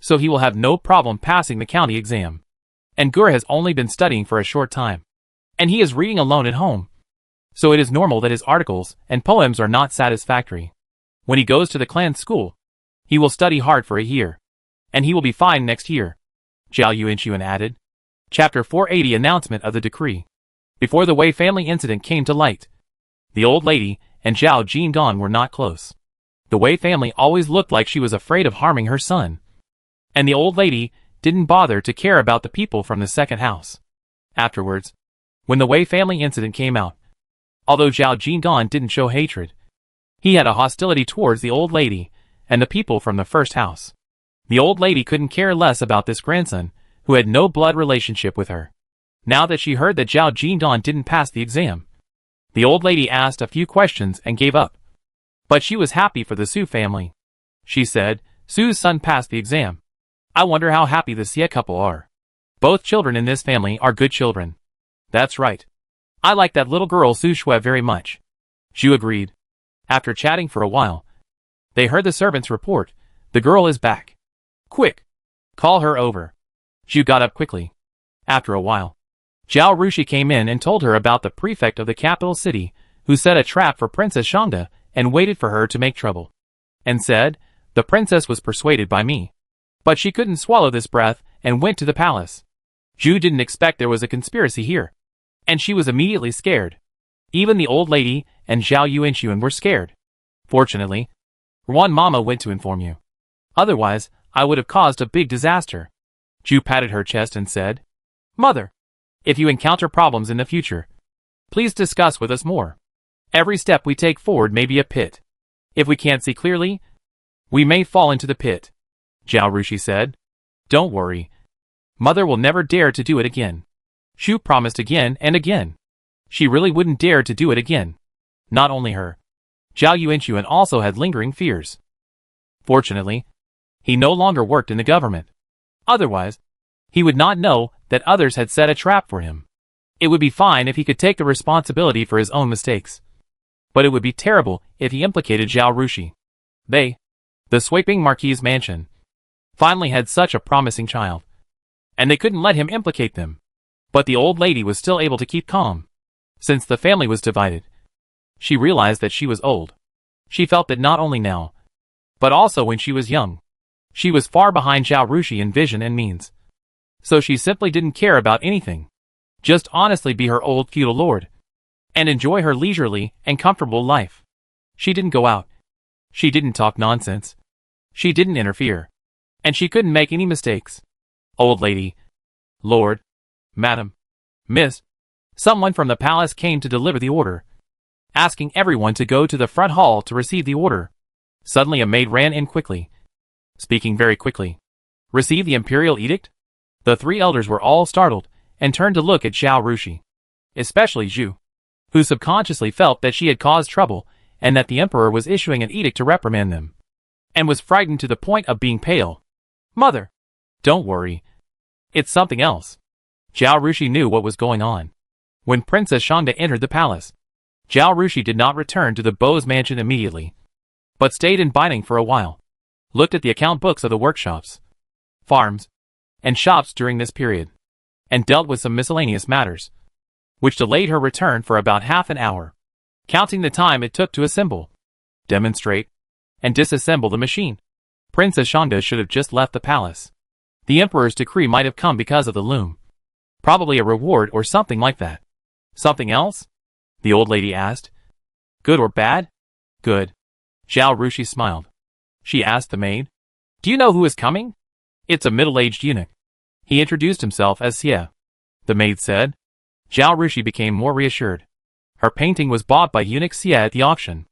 so he will have no problem passing the county exam. and Gur has only been studying for a short time, and he is reading alone at home. So it is normal that his articles and poems are not satisfactory. When he goes to the clan school, he will study hard for a year, and he will be fine next year, Zhao Yuanxuan added. Chapter 480 Announcement of the Decree. Before the Wei family incident came to light, the old lady and Zhao Jingdan were not close. The Wei family always looked like she was afraid of harming her son, and the old lady didn't bother to care about the people from the second house. Afterwards, when the Wei family incident came out, although Zhao Jingdan didn't show hatred, he had a hostility towards the old lady and the people from the first house. The old lady couldn't care less about this grandson, who had no blood relationship with her. Now that she heard that Zhao Jingdan didn't pass the exam, the old lady asked a few questions and gave up. But she was happy for the Su family. She said, Su's son passed the exam. I wonder how happy the Xie couple are. Both children in this family are good children. That's right. I like that little girl Su Shui very much. Zhu agreed. After chatting for a while, they heard the servants report, the girl is back. Quick! Call her over. Zhu got up quickly. After a while, Zhao Rushi came in and told her about the prefect of the capital city, who set a trap for Princess Shangda and waited for her to make trouble. And said, the princess was persuaded by me. But she couldn't swallow this breath and went to the palace. Zhu didn't expect there was a conspiracy here, and she was immediately scared. Even the old lady and Zhao Yuanxuan were scared. Fortunately, Ruan Mama went to inform you. Otherwise, I would have caused a big disaster. Zhu patted her chest and said, Mother, if you encounter problems in the future, please discuss with us more. Every step we take forward may be a pit. If we can't see clearly, we may fall into the pit. Zhao Rushi said, Don't worry. Mother will never dare to do it again. Zhu promised again and again. She really wouldn't dare to do it again. Not only her. Zhao Yuanxuan also had lingering fears. Fortunately, he no longer worked in the government. Otherwise, he would not know that others had set a trap for him. It would be fine if he could take the responsibility for his own mistakes. But it would be terrible if he implicated Zhao Rushi. They, the sweeping Marquis mansion, finally had such a promising child, and they couldn't let him implicate them. But the old lady was still able to keep calm. Since the family was divided, she realized that she was old. She felt that not only now, but also when she was young, she was far behind Zhao Rushi in vision and means. So she simply didn't care about anything. Just honestly be her old feudal lord, and enjoy her leisurely and comfortable life. She didn't go out. She didn't talk nonsense. She didn't interfere. And she couldn't make any mistakes. Old lady, lord, madam, miss, someone from the palace came to deliver the order, asking everyone to go to the front hall to receive the order. Suddenly a maid ran in quickly, speaking very quickly. Receive the imperial edict? The three elders were all startled and turned to look at Zhao Rushi, especially Zhu, who subconsciously felt that she had caused trouble and that the emperor was issuing an edict to reprimand them, and was frightened to the point of being pale. Mother, don't worry. It's something else. Zhao Rushi knew what was going on. When Princess Shangda entered the palace, Zhao Rushi did not return to the Beau's mansion immediately, but stayed in Baining for a while, looked at the account books of the workshops, farms, and shops during this period, and dealt with some miscellaneous matters, which delayed her return for about half an hour, counting the time it took to assemble, demonstrate, and disassemble the machine. Princess Shangda should have just left the palace. The emperor's decree might have come because of the loom. Probably a reward or something like that. Something else? The old lady asked. Good or bad? Good. Zhao Rushi smiled. She asked the maid, Do you know who is coming? It's a middle-aged eunuch. He introduced himself as Xie. The maid said. Zhao Rushi became more reassured. Her painting was bought by eunuch Xie at the auction.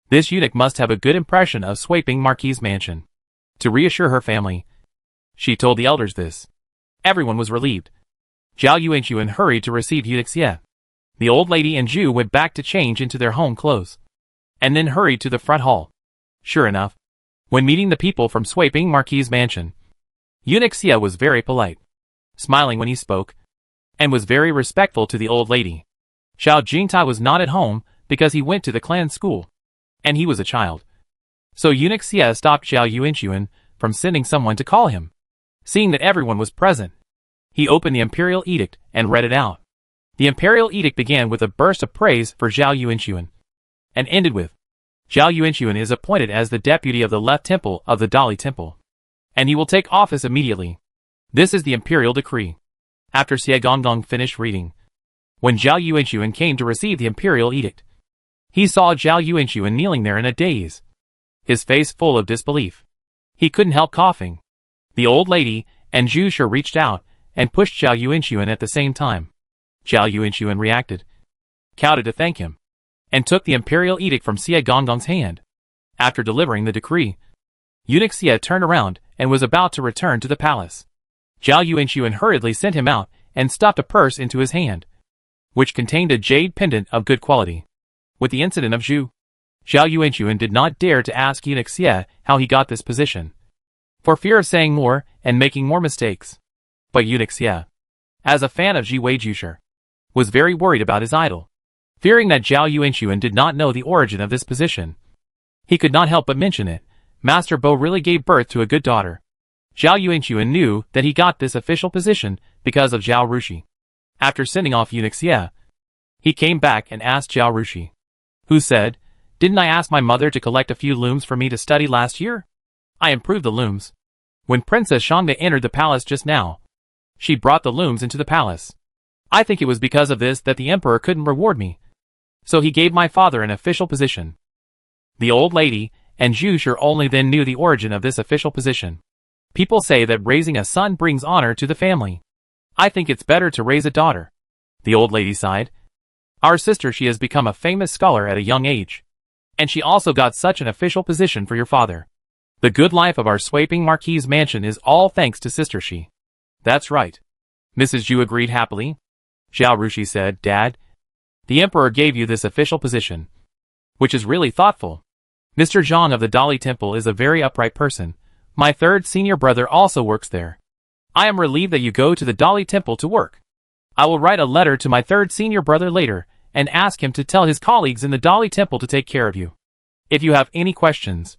This eunuch must have a good impression of sweeping Marquis mansion. To reassure her family, she told the elders this. Everyone was relieved. Zhao Yuanxuan hurried to receive eunuch Xie. The old lady and Zhu went back to change into their home clothes, and then hurried to the front hall. Sure enough, when meeting the people from sweeping Marquis mansion, eunuch Xie was very polite, smiling when he spoke, and was very respectful to the old lady. Xiao Jingtai was not at home because he went to the clan school, and he was a child. So eunuch Xie stopped Zhao Yuanxuan from sending someone to call him. Seeing that everyone was present, He opened the imperial edict and read it out. The imperial edict began with a burst of praise for Zhao Yuanxuan, and ended with, Zhao Yuanxuan is appointed as the deputy of the left temple of the Dali Temple, and he will take office immediately. This is the imperial decree. After Xie Gongdong finished reading, when Zhao Yuanxuan came to receive the imperial edict, he saw Zhao Yuanxuan kneeling there in a daze, his face full of disbelief. He couldn't help coughing. The old lady and Zhu Shi reached out and pushed Zhao Yuanxuan at the same time. Zhao Yuanxuan reacted, kowtowed to thank him, and took the imperial edict from Xie Gongdong's hand. After delivering the decree, eunuch Xie turned around and was about to return to the palace. Zhao Yuanxuan hurriedly sent him out and stuffed a purse into his hand, which contained a jade pendant of good quality. With the incident of Zhao Yuanxuan did not dare to ask eunuch Xie how he got this position, for fear of saying more and making more mistakes. But eunuch Xie, as a fan of Ji Weijusher, was very worried about his idol. Fearing that Zhao Yuanxuan did not know the origin of this position, he could not help but mention it. Master Bo really gave birth to a good daughter. Zhao Yuanxuan knew that he got this official position because of Zhao Rushi. After sending off eunuch Xie, he came back and asked Zhao Rushi, who said, "Didn't I ask my mother to collect a few looms for me to study last year? I improved the looms. When Princess Shangde entered the palace just now, she brought the looms into the palace. I think it was because of this that the emperor couldn't reward me, so he gave my father an official position." The old lady and Zhu Shi only then knew the origin of this official position. People say that raising a son brings honor to the family. I think it's better to raise a daughter. The old lady sighed. Our sister, she has become a famous scholar at a young age, and she also got such an official position for your father. The good life of our sweeping marquis mansion is all thanks to Sister Shi. That's right. Mrs. Zhu agreed happily. Zhao Rushi said, Dad, the emperor gave you this official position, which is really thoughtful. Mr. Zhang of the Dali Temple is a very upright person. My third senior brother also works there. I am relieved that you go to the Dali Temple to work. I will write a letter to my third senior brother later and ask him to tell his colleagues in the Dali Temple to take care of you. If you have any questions,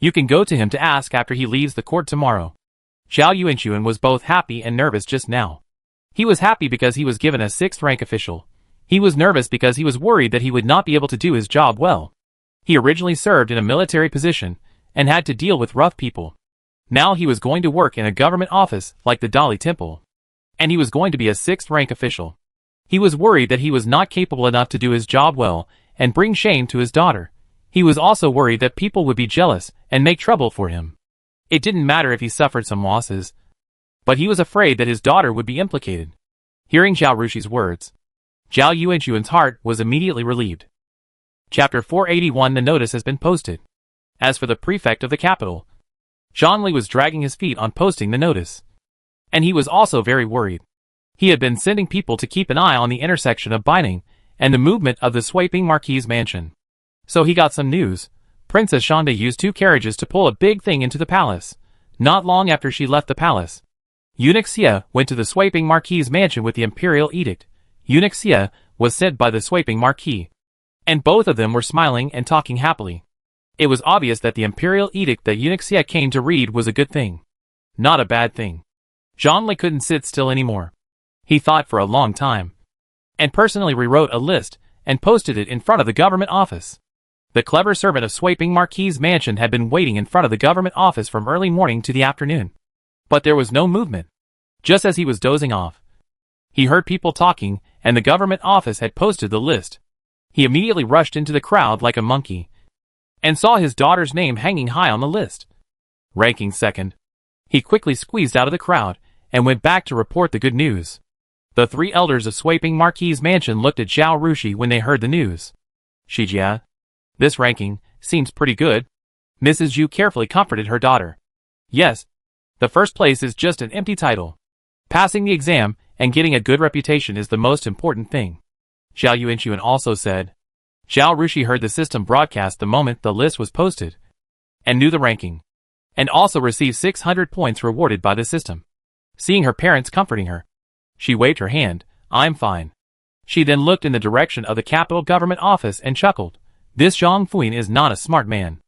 you can go to him to ask after he leaves the court tomorrow. Zhao Yuanxuan was both happy and nervous just now. He was happy because he was given a 6th rank official. He was nervous because he was worried that he would not be able to do his job well. He originally served in a military position and had to deal with rough people. Now he was going to work in a government office like the Dali Temple, and he was going to be a 6th rank official. He was worried that he was not capable enough to do his job well and bring shame to his daughter. He was also worried that people would be jealous and make trouble for him. It didn't matter if he suffered some losses, but he was afraid that his daughter would be implicated. Hearing Zhao Rushi's words, Zhao Yuanxuan's heart was immediately relieved. Chapter 481. The notice has been posted. As for the prefect of the capital, Zhang Li was dragging his feet on posting the notice, and he was also very worried. He had been sending people to keep an eye on the intersection of Baining and the movement of the sweeping marquis mansion. So he got some news. Princess Shangde used 2 carriages to pull a big thing into the palace. Not long after she left the palace, eunuch Xie went to the sweeping marquis mansion with the imperial edict. Eunuch Xie was sent by the sweeping marquis, and both of them were smiling and talking happily. It was obvious that the imperial edict that eunuch Xie came to read was a good thing, not a bad thing. Zhang Li couldn't sit still anymore. He thought for a long time, and personally rewrote a list and posted it in front of the government office. The clever servant of sweeping marquis mansion had been waiting in front of the government office from early morning to the afternoon, but there was no movement. Just as he was dozing off, he heard people talking, and the government office had posted the list. He immediately rushed into the crowd like a monkey, and saw his daughter's name hanging high on the list, ranking 2nd. He quickly squeezed out of the crowd and went back to report the good news. The 3 elders of sweeping marquis mansion looked at Zhao Rushi when they heard the news. Shijia, this ranking seems pretty good. Mrs. Zhu carefully comforted her daughter. Yes, the first place is just an empty title. Passing the exam and getting a good reputation is the most important thing. Zhao Yuanxuan also said. Zhao Rushi heard the system broadcast the moment the list was posted, and knew the ranking, and also received 600 points rewarded by the system. Seeing her parents comforting her, she waved her hand. I'm fine. She then looked in the direction of the capital government office and chuckled. This Zhang Fuyin is not a smart man.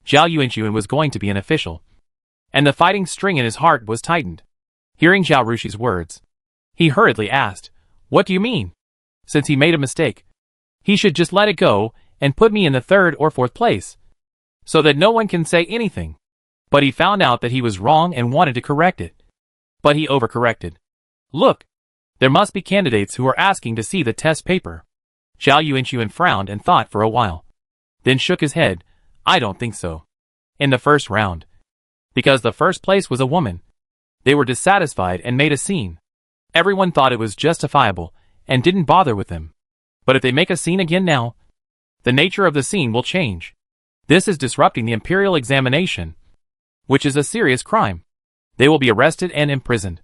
Zhao Yuanxuan was going to be an official, and the fighting string in his heart was tightened. Hearing Zhao Rushi's words, He hurriedly asked, "What do you mean? Since he made a mistake, he should just let it go and put me in the third or fourth place, so that no one can say anything." But he found out that he was wrong and wanted to correct it. But he overcorrected. "Look, there must be candidates who are asking to see the test paper." Zhao Yuanxuan frowned and thought for a while, then shook his head. "I don't think so. In the first round, because the first place was a woman, they were dissatisfied and made a scene. Everyone thought it was justifiable and didn't bother with them. But if they make a scene again now, the nature of the scene will change. This is disrupting the imperial examination, which is a serious crime. They will be arrested and imprisoned,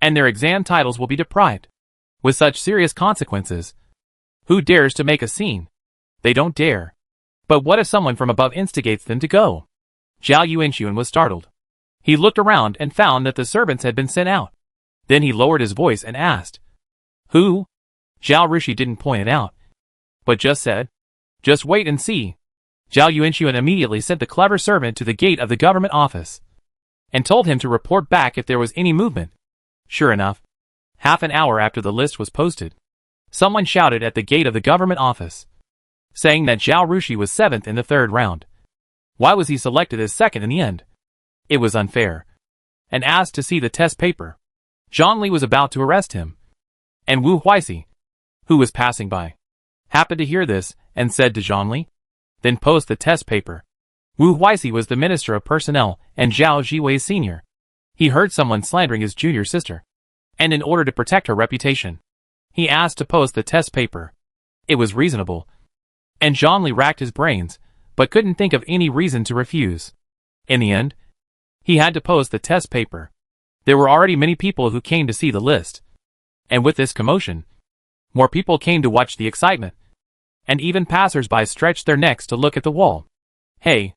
and their exam titles will be deprived. With such serious consequences, who dares to make a scene? They don't dare. But what if someone from above instigates them to go?" Zhao Yuanxuan was startled. He looked around and found that the servants had been sent out. Then he lowered his voice and asked, "Who?" Zhao Rushi didn't point it out, but just said, "Just wait and see." Zhao Yuanxuan immediately sent the clever servant to the gate of the government office and told him to report back if there was any movement. Sure enough, half an hour after the list was posted, someone shouted at the gate of the government office, saying that Zhao Rushi was 7th in the third round. Why was he selected as 2nd in the end? It was unfair. And asked to see the test paper. Zhang Li was about to arrest him, and Wu Huixi, who was passing by, happened to hear this and said to Zhang Li, "Then post the test paper." Wu Huixi was the Minister of Personnel and Zhao Jiwei's senior. He heard someone slandering his junior sister, and in order to protect her reputation, he asked to post the test paper. It was reasonable, and Zhang Li racked his brains, but couldn't think of any reason to refuse. In the end, he had to post the test paper. There were already many people who came to see the list, and with this commotion, more people came to watch the excitement, and even passers-by stretched their necks to look at the wall. "Hey,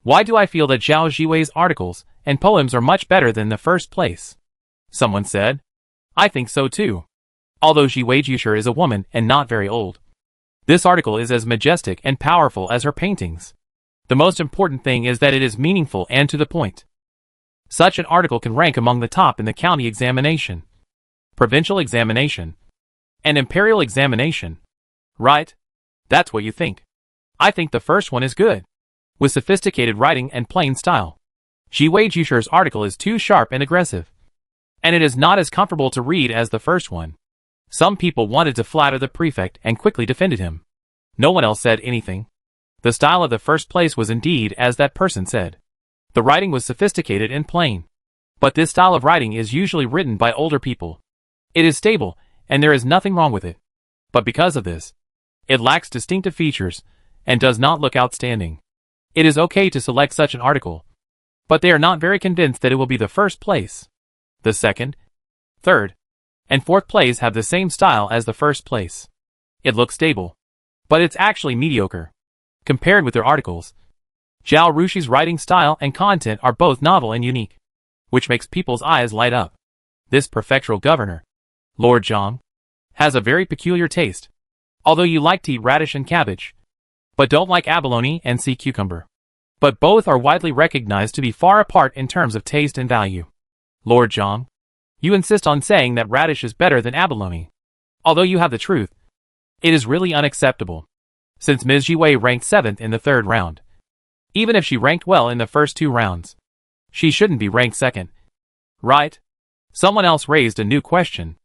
why do I feel that Zhao Jiwei's articles and poems are much better than the first place?" someone said. "I think so too. Although Jiwei Jisher is a woman and not very old, this article is as majestic and powerful as her paintings. The most important thing is that it is meaningful and to the point. Such an article can rank among the top in the county examination, provincial examination, and imperial examination. Right? That's what you think. I think the first one is good, with sophisticated writing and plain style. Jiwei Jisher's article is too sharp and aggressive, and it is not as comfortable to read as the first one." Some people wanted to flatter the prefect and quickly defended him. No one else said anything. The style of the first place was indeed as that person said. The writing was sophisticated and plain. But this style of writing is usually written by older people. It is stable, and there is nothing wrong with it. But because of this, it lacks distinctive features, and does not look outstanding. It is okay to select such an article, but they are not very convinced that it will be the first place. The second, third, and fourth place have the same style as the first place. It looks stable, but it's actually mediocre compared with their articles. Zhao Rushi's writing style and content are both novel and unique, which makes people's eyes light up. This prefectural governor, Lord Zhang, has a very peculiar taste. Although you like to eat radish and cabbage, but don't like abalone and sea cucumber. But both are widely recognized to be far apart in terms of taste and value. Lord Zhang, you insist on saying that radish is better than abalone. Although you have the truth, it is really unacceptable, since Ms. Jiwei ranked 7th in the third round. Even if she ranked well in the first 2 rounds, she shouldn't be ranked 2nd. Right? Someone else raised a new question.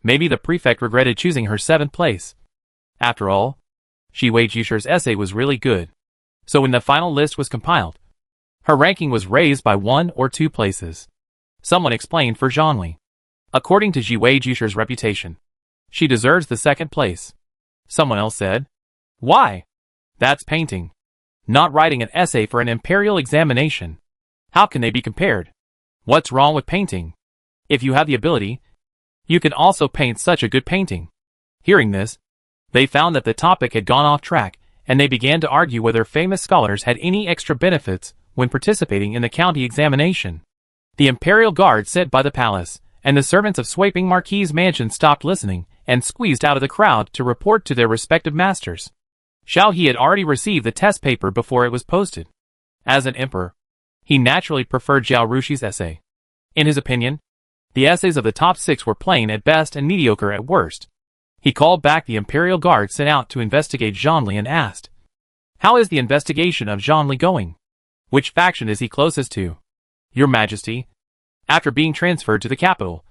Maybe the prefect regretted choosing her 7th place. After all, Jiwei Jisher's essay was really good. So when the final list was compiled, her ranking was raised by 1 or 2 places. Someone explained for Zhang Li. According to Jiwei Jisher's reputation, she deserves the 2nd place. Someone else said, "Why? That's painting, not writing an essay for an imperial examination. How can they be compared? What's wrong with painting? If you have the ability, you can also paint such a good painting." Hearing this, they found that the topic had gone off track, and they began to argue whether famous scholars had any extra benefits when participating in the county examination. The imperial guard sent by the palace, and the servants of Swaping Marquis' mansion stopped listening, and squeezed out of the crowd to report to their respective masters. Xiao He had already received the test paper before it was posted. As an emperor, he naturally preferred Zhao Rushi's essay. In his opinion, The essays of the top 6 were plain at best and mediocre at worst. He called back the Imperial Guard sent out to investigate Zhongli and asked, "How is the investigation of Zhongli going? Which faction is he closest to?" "Your Majesty, after being transferred to the capital,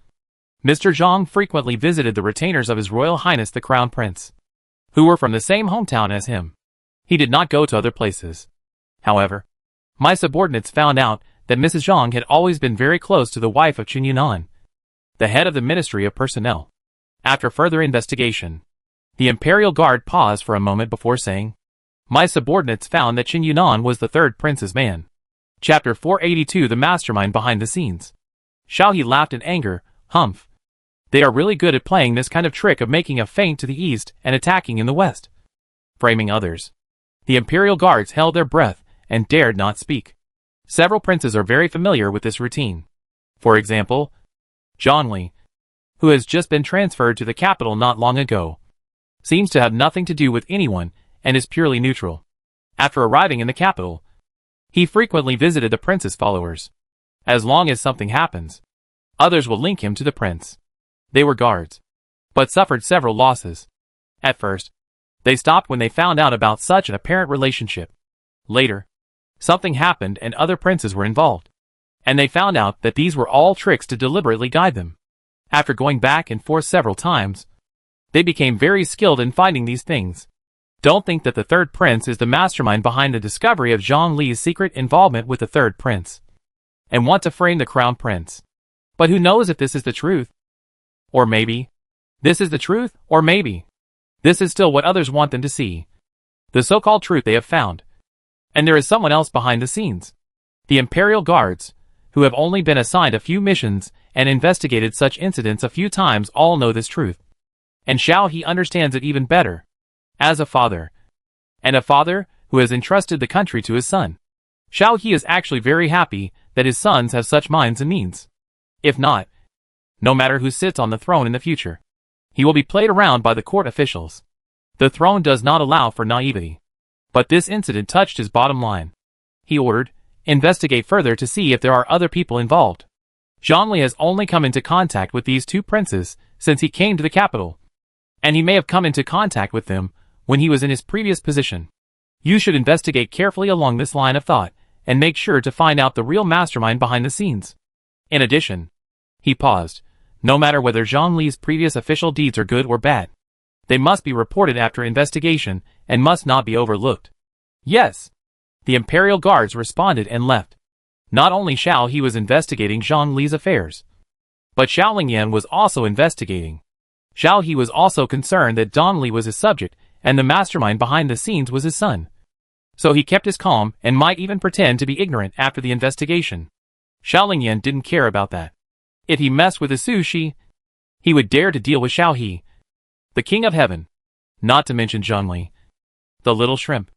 Mr. Zhang frequently visited the retainers of His Royal Highness the Crown Prince, who were from the same hometown as him. He did not go to other places. However, my subordinates found out that Mrs. Zhang had always been very close to the wife of Qin Yunan, the head of the Ministry of Personnel. After further investigation, the Imperial Guard paused for a moment before saying, my subordinates found that Qin Yunan was the third prince's man." Chapter 482 The Mastermind Behind the Scenes. Xiao He laughed in anger. "Humph. They are really good at playing this kind of trick of making a feint to the east and attacking in the west, framing others." The Imperial Guards held their breath and dared not speak. Several princes are very familiar with this routine. For example, Zhongli, who has just been transferred to the capital not long ago, seems to have nothing to do with anyone and is purely neutral. After arriving in the capital, he frequently visited the prince's followers. As long as something happens, others will link him to the prince. They were guards, but suffered several losses. At first, they stopped when they found out about such an apparent relationship. Later, something happened and other princes were involved, and they found out that these were all tricks to deliberately guide them. After going back and forth several times, they became very skilled in finding these things. Don't think that the third prince is the mastermind behind the discovery of Zhang Li's secret involvement with the third prince, and want to frame the crown prince. But who knows if this is the truth? Or maybe this is the truth, or maybe this is still what others want them to see, the so-called truth they have found, and there is someone else behind the scenes. The Imperial Guards, who have only been assigned a few missions and investigated such incidents a few times, all know this truth. And Xiao He understands it even better. As a father, and a father who has entrusted the country to his son, Xiao He is actually very happy that his sons have such minds and means. If not, no matter who sits on the throne in the future, he will be played around by the court officials. The throne does not allow for naivety. But this incident touched his bottom line. He ordered, investigate further to see if there are other people involved. Zhongli has only come into contact with these two princes since he came to the capital, and he may have come into contact with them when he was in his previous position. You should investigate carefully along this line of thought, and make sure to find out the real mastermind behind the scenes. In addition, he paused, no matter whether Zhang Li's previous official deeds are good or bad, they must be reported after investigation and must not be overlooked. Yes. The Imperial Guards responded and left. Not only Xiao He was investigating Zhang Li's affairs, but Xiao Lingyan was also investigating. Xiao He was also concerned that Zhang Li was his subject, and the mastermind behind the scenes was his son. So he kept his calm and might even pretend to be ignorant after the investigation. Xiao Lingyan didn't care about that. If he messed with his sushi, he would dare to deal with Xiao He, the king of heaven, not to mention Zhang Li, the little shrimp.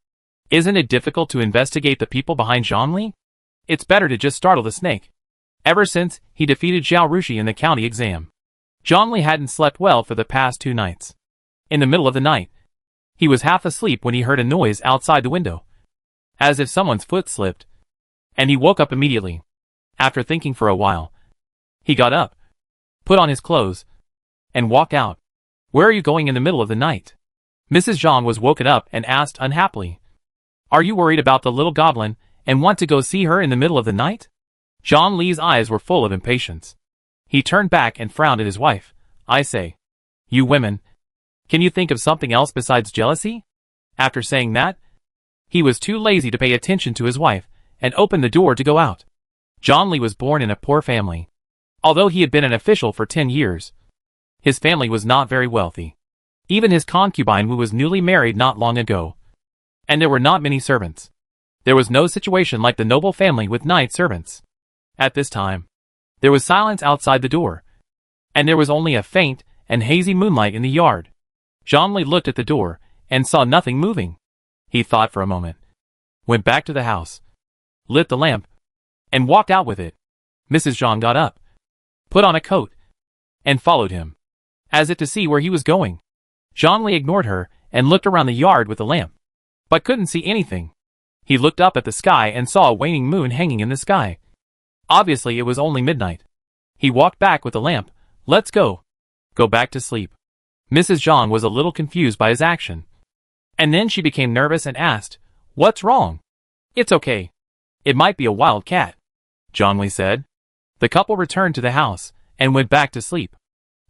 Isn't it difficult to investigate the people behind Zhang Li? It's better to just startle the snake. Ever since he defeated Zhao Rushi in the county exam, Zhang Li hadn't slept well for the past 2 nights. In the middle of the night, he was half asleep when he heard a noise outside the window, as if someone's foot slipped, and he woke up immediately. After thinking for a while, he got up, put on his clothes, and walked out. Where are you going in the middle of the night? Mrs. Zhang was woken up and asked unhappily. Are you worried about the little goblin and want to go see her in the middle of the night? Zhang Li's eyes were full of impatience. He turned back and frowned at his wife. I say, you women, can you think of something else besides jealousy? After saying that, he was too lazy to pay attention to his wife and opened the door to go out. Zhang Li was born in a poor family. Although he had been an official for 10 years, his family was not very wealthy. Even his concubine who was newly married not long ago. And there were not many servants. There was no situation like the noble family with night servants. At this time, there was silence outside the door, and there was only a faint and hazy moonlight in the yard. Zhang Li looked at the door and saw nothing moving. He thought for a moment, went back to the house, lit the lamp, and walked out with it. Mrs. Zhang got up, put on a coat, and followed him, as if to see where he was going. Zhang Li ignored her and looked around the yard with the lamp, but couldn't see anything. He looked up at the sky and saw a waning moon hanging in the sky. Obviously it was only midnight. He walked back with the lamp. Let's go. Go back to sleep. Mrs. Zhang was a little confused by his action. And then she became nervous and asked, What's wrong? It's okay. It might be a wild cat, Zhongli said. The couple returned to the house and went back to sleep.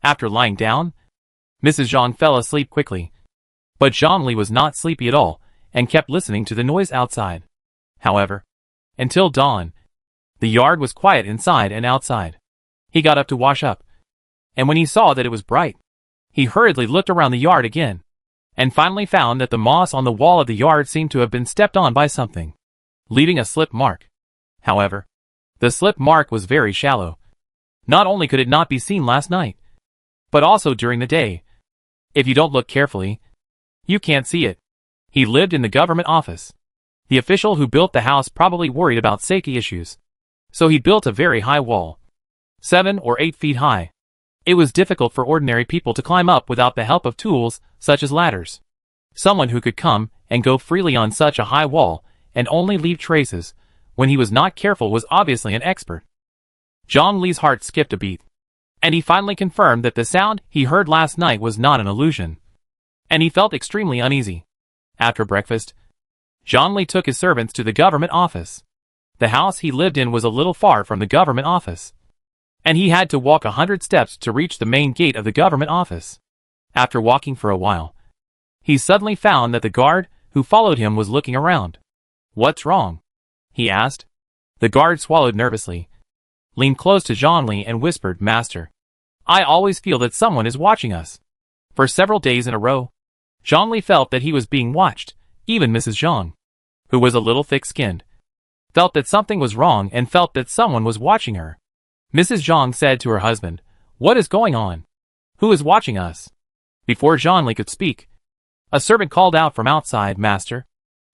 After lying down, Mrs. Zhang fell asleep quickly. But Zhongli was not sleepy at all and kept listening to the noise outside. However, until dawn, the yard was quiet inside and outside. He got up to wash up, and when he saw that it was bright, he hurriedly looked around the yard again, and finally found that the moss on the wall of the yard seemed to have been stepped on by something, leaving a slip mark. However, the slip mark was very shallow. Not only could it not be seen last night, but also during the day. If you don't look carefully, you can't see it. He lived in the government office. The official who built the house probably worried about safety issues, so he built a very high wall, 7 or 8 feet high. It was difficult for ordinary people to climb up without the help of tools, such as ladders. Someone who could come and go freely on such a high wall and only leave traces when he was not careful was obviously an expert. Zhang Li's heart skipped a beat, and he finally confirmed that the sound he heard last night was not an illusion, and he felt extremely uneasy. After breakfast, Zhang Li took his servants to the government office. The house he lived in was a little far from the government office, and he had to walk 100 steps to reach the main gate of the government office. After walking for a while, he suddenly found that the guard who followed him was looking around. What's wrong? He asked. The guard swallowed nervously, leaned close to Zhang Li and whispered, Master, I always feel that someone is watching us. For several days in a row, Zhang Li felt that he was being watched. Even Mrs. Zhang, who was a little thick-skinned, felt that something was wrong and felt that someone was watching her. Mrs. Zhang said to her husband, What is going on? Who is watching us? Before Zhang Li could speak, a servant called out from outside, Master,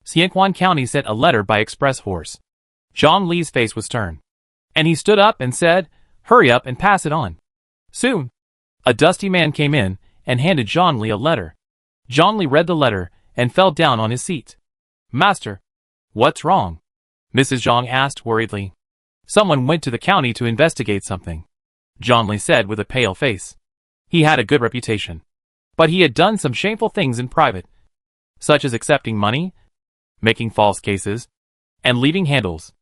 Xianquan County sent a letter by express horse. Zhang Li's face was stern, and he stood up and said, Hurry up and pass it on. Soon, a dusty man came in and handed Zhang Li a letter. Zhang Li read the letter and fell down on his seat. Master, what's wrong? Mrs. Zhang asked worriedly. Someone went to the county to investigate something, Zhang Li said with a pale face. He had a good reputation, but he had done some shameful things in private, such as accepting money, making false cases, and leaving handles.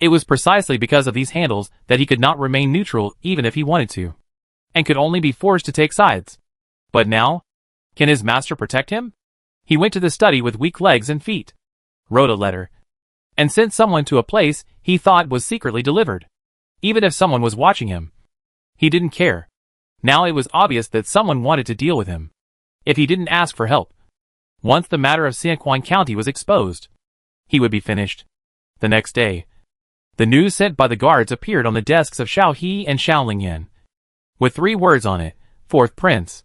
It was precisely because of these handles that he could not remain neutral even if he wanted to, and could only be forced to take sides. But now, can his master protect him? He went to the study with weak legs and feet, wrote a letter, and sent someone to a place he thought was secretly delivered. Even if someone was watching him, he didn't care. Now it was obvious that someone wanted to deal with him, if he didn't ask for help. Once the matter of Xianquan County was exposed, he would be finished. The next day, the news sent by the guards appeared on the desks of Xiao He and Xiao Lingyan, with 3 words on it, 4th Prince.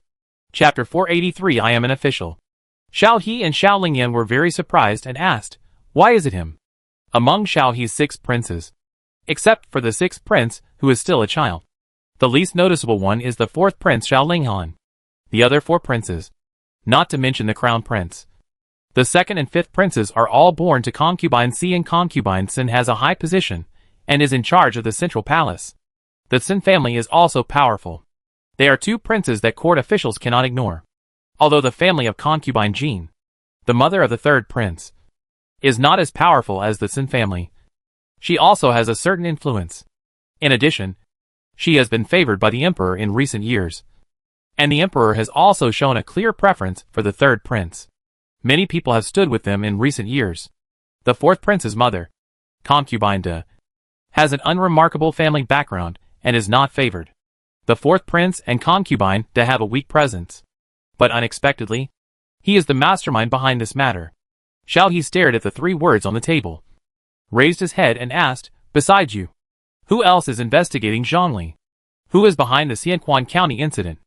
Chapter 483 I am an official. Xiao He and Xiao Lingyan were very surprised and asked, Why is it him? Among Xiao He's 6 princes, except for the 6th prince who is still a child, the least noticeable one is the 4th prince Xiao Linghan. The other 4 princes, not to mention the crown prince, the 2nd and 5th princes are all born to concubine Si, and concubine Sin has a high position and is in charge of the central palace. The Sin family is also powerful. They are 2 princes that court officials cannot ignore. Although the family of concubine Jean, the mother of the 3rd prince, is not as powerful as the Sin family, she also has a certain influence. In addition, she has been favored by the emperor in recent years, and the emperor has also shown a clear preference for the 3rd prince. Many people have stood with them in recent years. The 4th prince's mother, concubine De, has an unremarkable family background and is not favored. The 4th prince and concubine De have a weak presence. But unexpectedly, he is the mastermind behind this matter. Xiao He stared at the 3 words on the table, raised his head and asked, Besides you, who else is investigating Zhang Li? Who is behind the Xianquan County incident?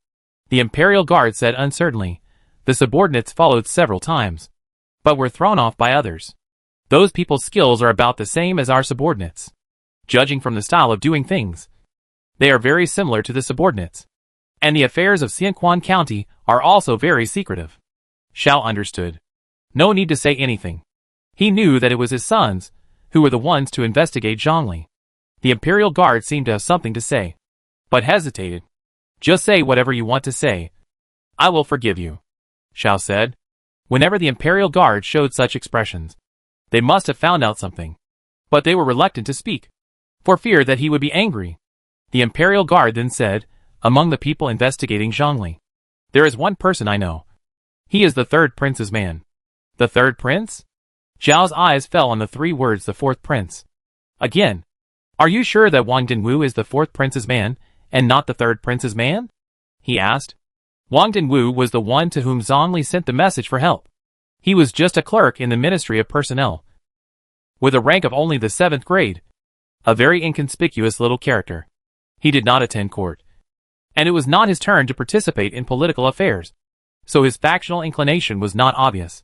The Imperial Guard said uncertainly. The subordinates followed several times, but were thrown off by others. Those people's skills are about the same as our subordinates. Judging from the style of doing things, they are very similar to the subordinates. And the affairs of Xianquan County are also very secretive. Xiao understood. No need to say anything. He knew that it was his sons who were the ones to investigate Zhang Li. The Imperial Guard seemed to have something to say. but hesitated. Just say whatever you want to say. I will forgive you, Xiao said. Whenever the Imperial Guard showed such expressions, they must have found out something. But they were reluctant to speak, for fear that he would be angry. The Imperial Guard then said, among the people investigating Zhongli, there is one person I know. He is the third prince's man. The third prince? Zhao's eyes fell on the three words the fourth prince. Again, are you sure that Wang Dinwu is the fourth prince's man, and not the third prince's man? He asked. Wang Dinwu was the one to whom Zhongli sent the message for help. He was just a clerk in the Ministry of Personnel, with a rank of only the 7th grade. A very inconspicuous little character. He did not attend court, and it was not his turn to participate in political affairs, so his factional inclination was not obvious.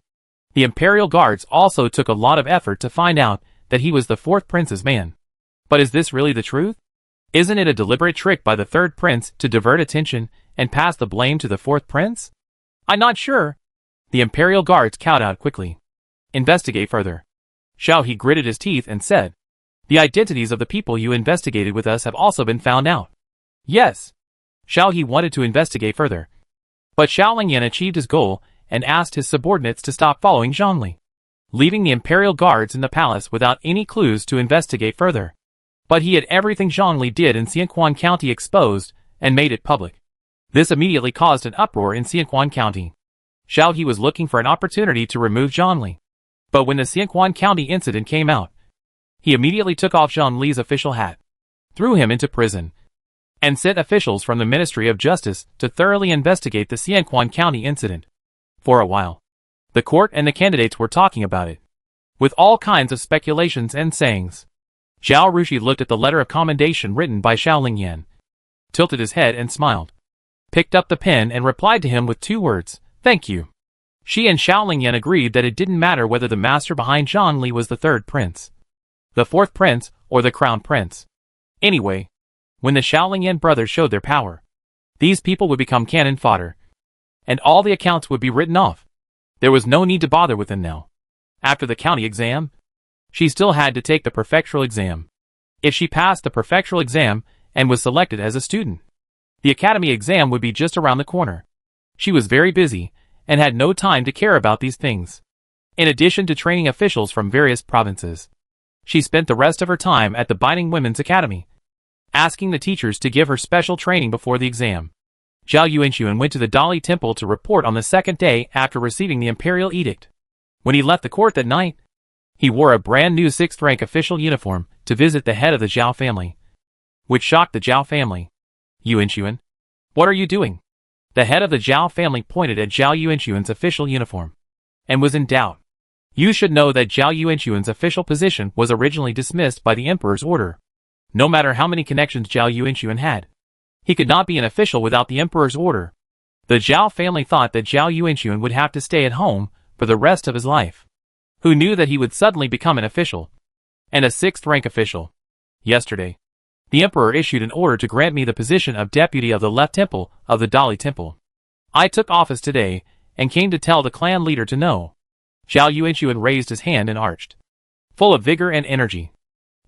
The Imperial Guards also took a lot of effort to find out that he was the fourth prince's man. But is this really the truth? Isn't it a deliberate trick by the third prince to divert attention and pass the blame to the fourth prince? I'm not sure. The Imperial Guards cowed out quickly. Investigate further. Xiao He gritted his teeth and said, the identities of the people you investigated with us have also been found out. Yes. Xiao He wanted to investigate further. But Xiao Lingyan achieved his goal and asked his subordinates to stop following Zhongli, leaving the Imperial Guards in the palace without any clues to investigate further. But he had everything Zhongli did in Xianquan County exposed and made it public. This immediately caused an uproar in Xianquan County. Xiao He was looking for an opportunity to remove Zhongli. But when the Xianquan County incident came out, he immediately took off Zhongli's official hat, threw him into prison, and sent officials from the Ministry of Justice to thoroughly investigate the Xianquan County incident. For a while, the court and the candidates were talking about it, with all kinds of speculations and sayings. Zhao Rushi looked at the letter of commendation written by Xiao Lingyan, tilted his head and smiled, picked up the pen and replied to him with 2 words, thank you. She and Xiao Lingyan agreed that it didn't matter whether the master behind Zhongli was the third prince, the fourth prince, or the crown prince. Anyway, when the Xiao Lingyan brothers showed their power, these people would become cannon fodder, and all the accounts would be written off. There was no need to bother with them now. After the county exam, she still had to take the prefectural exam. If she passed the prefectural exam and was selected as a student, the academy exam would be just around the corner. She was very busy and had no time to care about these things. In addition to training officials from various provinces, she spent the rest of her time at the Binding Women's Academy, asking the teachers to give her special training before the exam. Zhao Yuanxuan went to the Dali Temple to report on the second day after receiving the imperial edict. When he left the court that night, he wore a brand new 6th rank official uniform to visit the head of the Zhao family, which shocked the Zhao family. Yuanxuan, what are you doing? The head of the Zhao family pointed at Zhao Yuanxuan's official uniform, and was in doubt. You should know that Zhao Yuanxuan's official position was originally dismissed by the emperor's order. No matter how many connections Zhao Yuanxuan had, he could not be an official without the emperor's order. The Zhao family thought that Zhao Yuanxuan would have to stay at home for the rest of his life. Who knew that he would suddenly become an official, and a 6th rank official? Yesterday, the emperor issued an order to grant me the position of deputy of the left temple of the Dali Temple. I took office today and came to tell the clan leader to know. Zhao Yuanxuan raised his hand and arched, full of vigor and energy,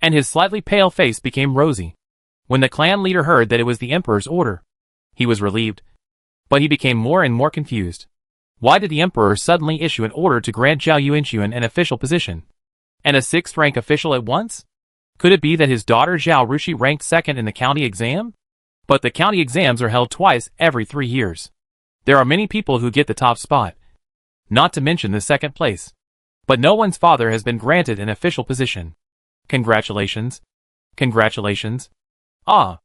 and his slightly pale face became rosy. When the clan leader heard that it was the emperor's order, he was relieved, but he became more and more confused. Why did the emperor suddenly issue an order to grant Zhao Yuanxuan an official position, and a 6th rank official at once? Could it be that his daughter Zhao Rushi ranked 2nd in the county exam? But the county exams are held twice every 3 years. There are many people who get the top spot, not to mention the 2nd place. But no one's father has been granted an official position. Congratulations. Congratulations. Ah,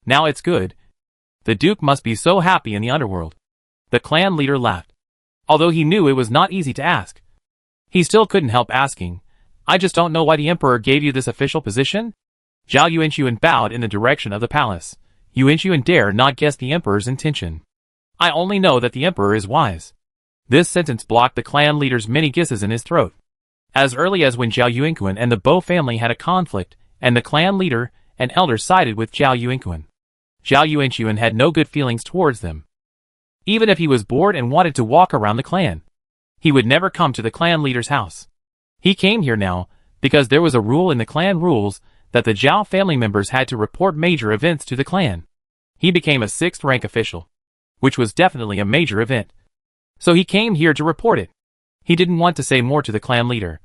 now it's good. The Duke must be so happy in the underworld. The clan leader laughed. Although he knew it was not easy to ask, he still couldn't help asking, I just don't know why the emperor gave you this official position? Zhao Yuanxuan bowed in the direction of the palace. Yuanxuan dare not guess the emperor's intention. I only know that the emperor is wise. This sentence blocked the clan leader's many guesses in his throat. As early as when Zhao Yuanquan and the Bo family had a conflict, and the clan leader and elders sided with Zhao Yuanquan, Zhao Yuanxuan had no good feelings towards them. Even if he was bored and wanted to walk around the clan, he would never come to the clan leader's house. He came here now because there was a rule in the clan rules that the Zhao family members had to report major events to the clan. He became a 6th rank official, which was definitely a major event. So he came here to report it. He didn't want to say more to the clan leader.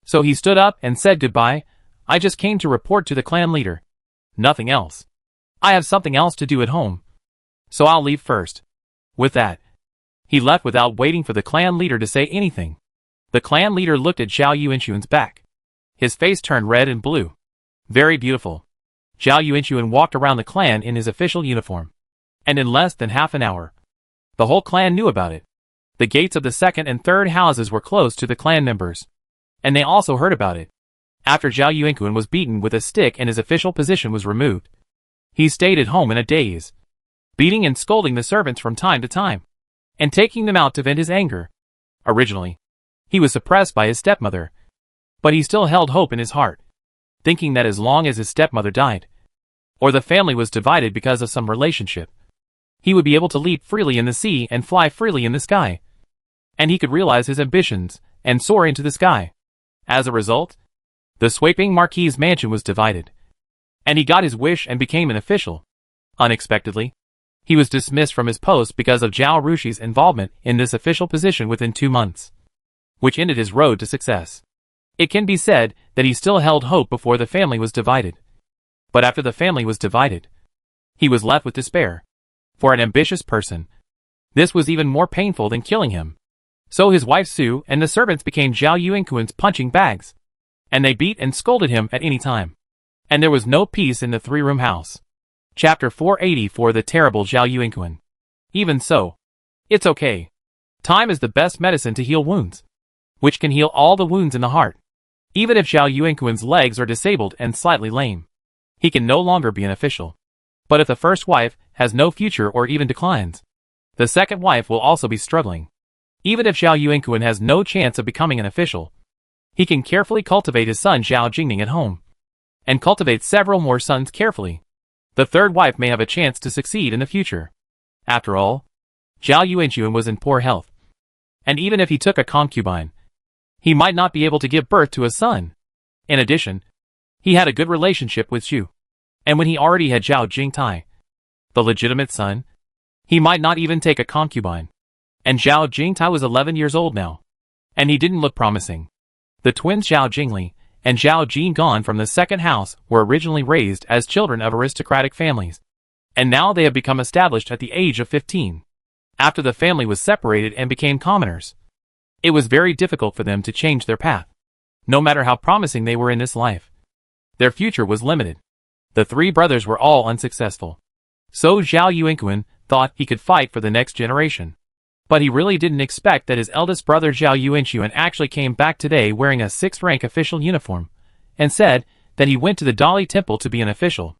So he stood up and said goodbye. I just came to report to the clan leader. Nothing else. I have something else to do at home. So I'll leave first. With that, he left without waiting for the clan leader to say anything. The clan leader looked at Zhao Yuanxuan's back. His face turned red and blue. Very beautiful. Zhao Yuanxuan walked around the clan in his official uniform. And in less than half an hour, the whole clan knew about it. The gates of the 2nd and 3rd houses were closed to the clan members. And they also heard about it. After Zhao Yuanxuan was beaten with a stick and his official position was removed, he stayed at home in a daze, beating and scolding the servants from time to time, and taking them out to vent his anger. Originally, he was suppressed by his stepmother, but he still held hope in his heart, thinking that as long as his stepmother died, or the family was divided because of some relationship, he would be able to leap freely in the sea and fly freely in the sky, and he could realize his ambitions and soar into the sky. As a result, the Sweeping Marquis's mansion was divided, and he got his wish and became an official. Unexpectedly, he was dismissed from his post because of Zhao Rushi's involvement in this official position within 2 months, which ended his road to success. It can be said that he still held hope before the family was divided. But after the family was divided, he was left with despair. For an ambitious person, this was even more painful than killing him. So his wife Su and the servants became Zhao Yuanxuan's punching bags, and they beat and scolded him at any time. And there was no peace in the 3-room house. Chapter 484 The Terrible Zhao Yuanxuan. Even so, it's okay. Time is the best medicine to heal wounds, which can heal all the wounds in the heart. Even if Zhao Yuanxuan's legs are disabled and slightly lame, he can no longer be an official. But if the first wife has no future or even declines, the second wife will also be struggling. Even if Zhao Yuanxuan has no chance of becoming an official, he can carefully cultivate his son Zhao Jingning at home, and cultivate several more sons carefully. The third wife may have a chance to succeed in the future. After all, Zhao Yuanxuan was in poor health, and even if he took a concubine, he might not be able to give birth to a son. In addition, he had a good relationship with Xu, and when he already had Zhao Jingtai, the legitimate son, he might not even take a concubine. And Zhao Jingtai was 11 years old now, and he didn't look promising. The twins Zhao Jingli and Zhao Jinggan from the 2nd house were originally raised as children of aristocratic families, and now they have become established at the age of 15. After the family was separated and became commoners, it was very difficult for them to change their path. No matter how promising they were in this life, their future was limited. The 3 brothers were all unsuccessful. So Zhao Yuanxuan thought he could fight for the next generation. But he really didn't expect that his eldest brother Zhao Yuanxuan actually came back today wearing a 6th rank official uniform, and said that he went to the Dali temple to be an official.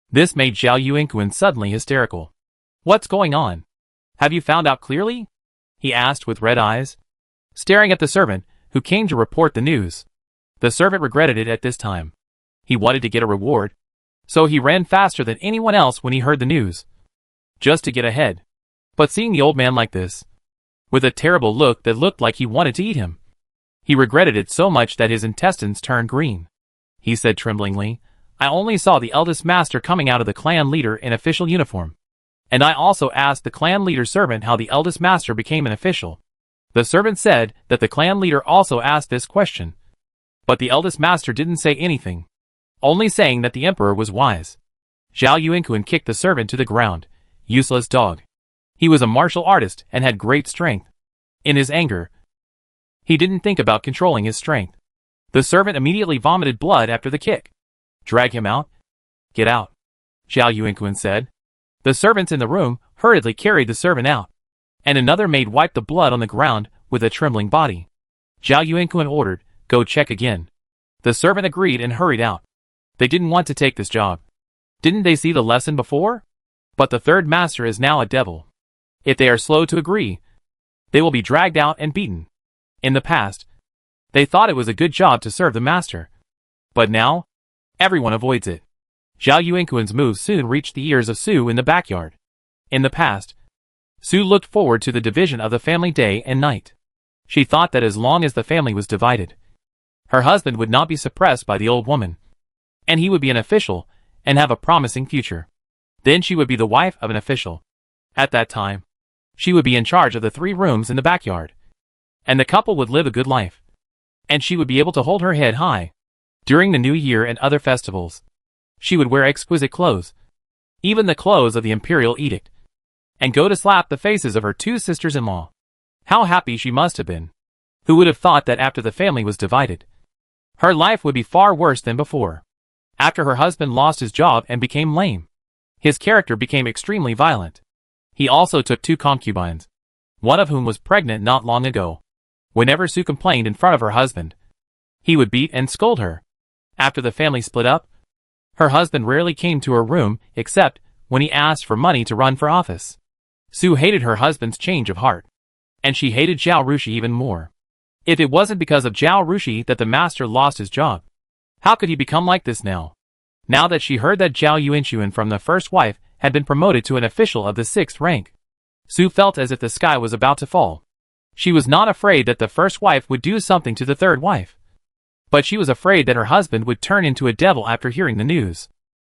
This made Zhao Yuanxuan suddenly hysterical. What's going on? Have you found out clearly? He asked with red eyes, staring at the servant who came to report the news. The servant regretted it at this time. He wanted to get a reward, so he ran faster than anyone else when he heard the news, just to get ahead. But seeing the old man like this, with a terrible look that looked like he wanted to eat him, he regretted it so much that his intestines turned green. He said tremblingly, I only saw the eldest master coming out of the clan leader in official uniform. And I also asked the clan leader's servant how the eldest master became an official. The servant said that the clan leader also asked this question. But the eldest master didn't say anything, only saying that the emperor was wise. Zhao Yuanxuan kicked the servant to the ground. Useless dog. He was a martial artist and had great strength. In his anger, he didn't think about controlling his strength. The servant immediately vomited blood after the kick. Drag him out. Get out, Zhao Yuanxuan said. The servants in the room hurriedly carried the servant out, and another maid wiped the blood on the ground with a trembling body. Zhao Yuanxuan ordered, go check again. The servant agreed and hurried out. They didn't want to take this job. Didn't they see the lesson before? But the third master is now a devil. If they are slow to agree, they will be dragged out and beaten. In the past, they thought it was a good job to serve the master. But now, everyone avoids it. Zhao Yuanxuan's moves soon reached the ears of Su in the backyard. In the past, Su looked forward to the division of the family day and night. She thought that as long as the family was divided, her husband would not be suppressed by the old woman, and he would be an official and have a promising future. Then she would be the wife of an official. At that time, she would be in charge of the 3 rooms in the backyard. And the couple would live a good life. And she would be able to hold her head high. During the New Year and other festivals, she would wear exquisite clothes, even the clothes of the imperial edict, and go to slap the faces of her 2 sisters-in-law. How happy she must have been. Who would have thought that after the family was divided, her life would be far worse than before. After her husband lost his job and became lame, his character became extremely violent. He also took 2 concubines, one of whom was pregnant not long ago. Whenever Sue complained in front of her husband, he would beat and scold her. After the family split up, her husband rarely came to her room except when he asked for money to run for office. Sue hated her husband's change of heart, and she hated Zhao Rushi even more. If it wasn't because of Zhao Rushi that the master lost his job, how could he become like this now? Now that she heard that Zhao Yuanxuan from the first wife had been promoted to an official of the 6th rank, Sue felt as if the sky was about to fall. She was not afraid that the first wife would do something to the 3rd wife, but she was afraid that her husband would turn into a devil after hearing the news.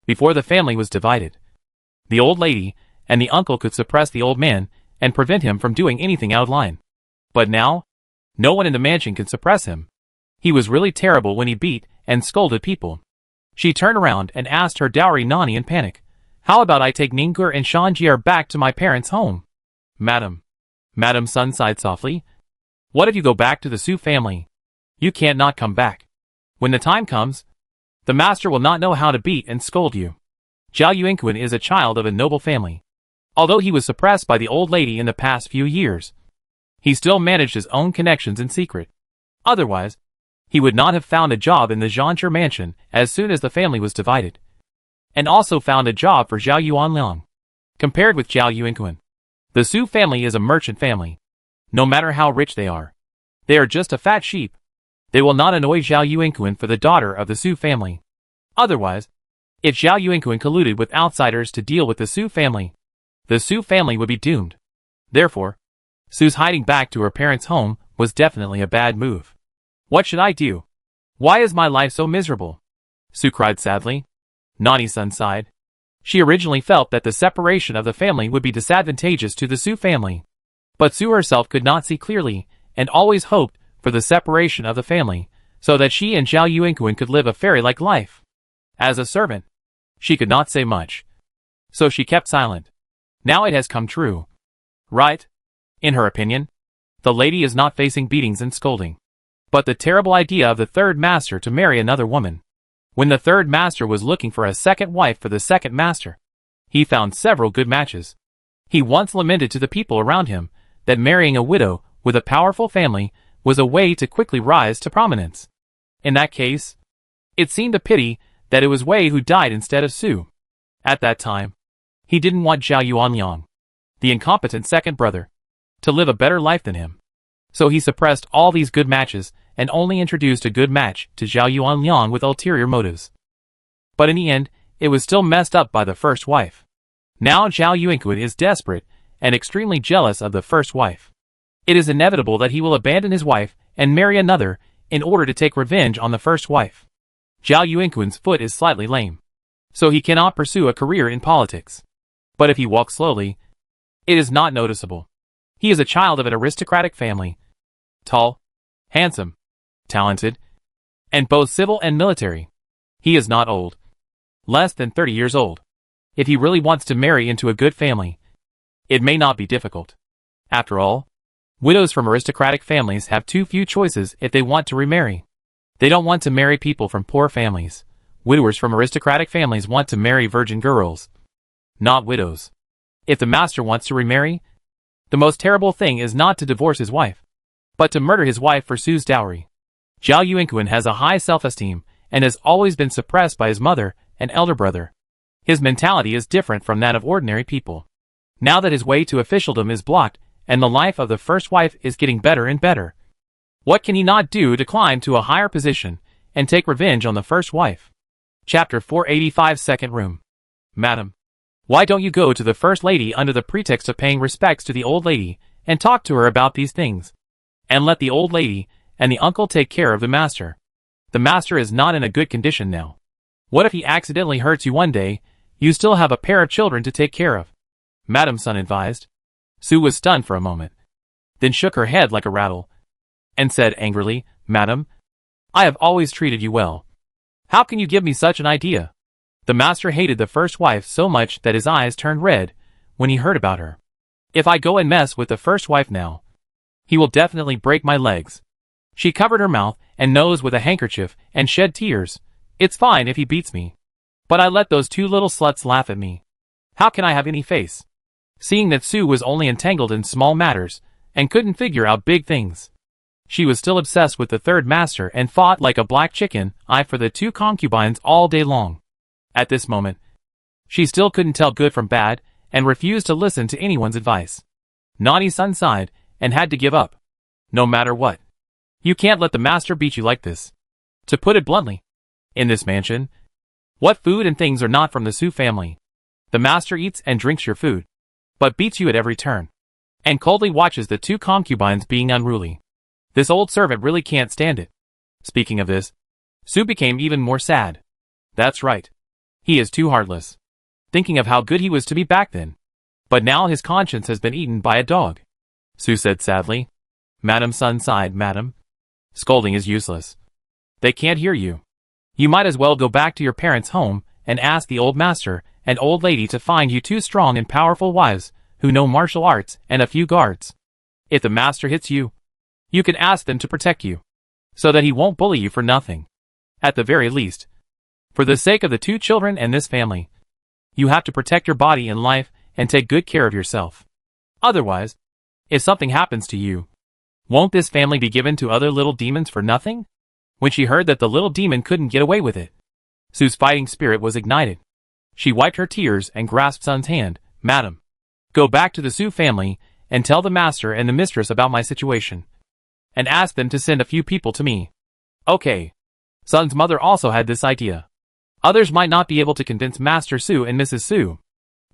Before the family was divided, the old lady and the uncle could suppress the old man and prevent him from doing anything out of line. But now, no one in the mansion could suppress him. He was really terrible when he beat and scolded people. She turned around and asked her dowry Nani in panic, "How about I take Ningguo and Shanjier back to my parents' home?" Madam Sun sighed softly. "What if you go back to the Su family? You can't not come back. When the time comes, the master will not know how to beat and scold you. Zhao Yuanquan is a child of a noble family. Although he was suppressed by the old lady in the past few years, he still managed his own connections in secret. Otherwise, he would not have found a job in the Zhanzhe mansion as soon as the family was divided, and also found a job for Zhao Yuanliang. Compared with Zhao Yuanquan, the Su family is a merchant family. No matter how rich they are just a fat sheep. They will not annoy Zhao Yuanquan for the daughter of the Su family. Otherwise, if Zhao Yuanquan colluded with outsiders to deal with the Su family would be doomed. Therefore, Sue's hiding back to her parents' home was definitely a bad move. What should I do? Why is my life so miserable? Sue cried sadly. Nani-san sighed. She originally felt that the separation of the family would be disadvantageous to the Su family. But Sue herself could not see clearly, and always hoped for the separation of the family, so that she and Zhao Yuanquan could live a fairy-like life. As a servant, she could not say much, so she kept silent. Now it has come true. Right? In her opinion, the lady is not facing beatings and scolding, but the terrible idea of the 3rd master to marry another woman. When the 3rd master was looking for a 2nd wife for the 2nd master, he found several good matches. He once lamented to the people around him that marrying a widow with a powerful family was a way to quickly rise to prominence. In that case, it seemed a pity that it was Wei who died instead of Su. At that time, he didn't want Zhao Yuanliang, the incompetent 2nd brother, to live a better life than him. So he suppressed all these good matches and only introduced a good match to Zhao Yuanliang with ulterior motives. But in the end, it was still messed up by the first wife. Now Zhao Yuanquan is desperate and extremely jealous of the first wife. It is inevitable that he will abandon his wife and marry another in order to take revenge on the first wife. Zhao Yuanquan's foot is slightly lame, so he cannot pursue a career in politics. But if he walks slowly, it is not noticeable. He is a child of an aristocratic family. Tall, handsome, talented, and both civil and military. He is not old. Less than 30 years old. If he really wants to marry into a good family, it may not be difficult. After all, widows from aristocratic families have too few choices if they want to remarry. They don't want to marry people from poor families. Widowers from aristocratic families want to marry virgin girls, not widows. If the master wants to remarry, the most terrible thing is not to divorce his wife, but to murder his wife for Sue's dowry. Zhao Yuanquan has a high self-esteem and has always been suppressed by his mother and elder brother. His mentality is different from that of ordinary people. Now that his way to officialdom is blocked and the life of the first wife is getting better and better, what can he not do to climb to a higher position and take revenge on the first wife? Chapter 485 Second Room. Madam, why don't you go to the first lady under the pretext of paying respects to the old lady and talk to her about these things? And let the old lady and the uncle take care of the master. The master is not in a good condition now. What if he accidentally hurts you one day? You still have a pair of children to take care of, Madam Sun advised. Sue was stunned for a moment, then shook her head like a rattle, and said angrily, Madam, I have always treated you well. How can you give me such an idea? The master hated the first wife so much that his eyes turned red when he heard about her. If I go and mess with the first wife now, he will definitely break my legs. She covered her mouth and nose with a handkerchief and shed tears. It's fine if he beats me, but I let those two little sluts laugh at me. How can I have any face? Seeing that Sue was only entangled in small matters and couldn't figure out big things, she was still obsessed with the third master and fought like a black chicken eye for the two concubines all day long. At this moment, she still couldn't tell good from bad and refused to listen to anyone's advice. Naughty Sun sighed and had to give up. No matter what. You can't let the master beat you like this. To put it bluntly, in this mansion, what food and things are not from the Sue family? The master eats and drinks your food, but beats you at every turn, and coldly watches the two concubines being unruly. This old servant really can't stand it. Speaking of this, Sue became even more sad. That's right. He is too heartless. Thinking of how good he was to me back then. But now his conscience has been eaten by a dog, Sue said sadly. Madam Sun sighed. Madam, scolding is useless. They can't hear you. You might as well go back to your parents' home and ask the old master and old lady to find you two strong and powerful wives who know martial arts and a few guards. If the master hits you, you can ask them to protect you, so that he won't bully you for nothing. At the very least, for the sake of the two children and this family, you have to protect your body and life and take good care of yourself. Otherwise, if something happens to you, won't this family be given to other little demons for nothing? When she heard that the little demon couldn't get away with it, Sue's fighting spirit was ignited. She wiped her tears and grasped Sun's hand. Madam, go back to the Sue family and tell the master and the mistress about my situation, and ask them to send a few people to me. Okay. Sun's mother also had this idea. Others might not be able to convince Master Sue and Mrs. Sue.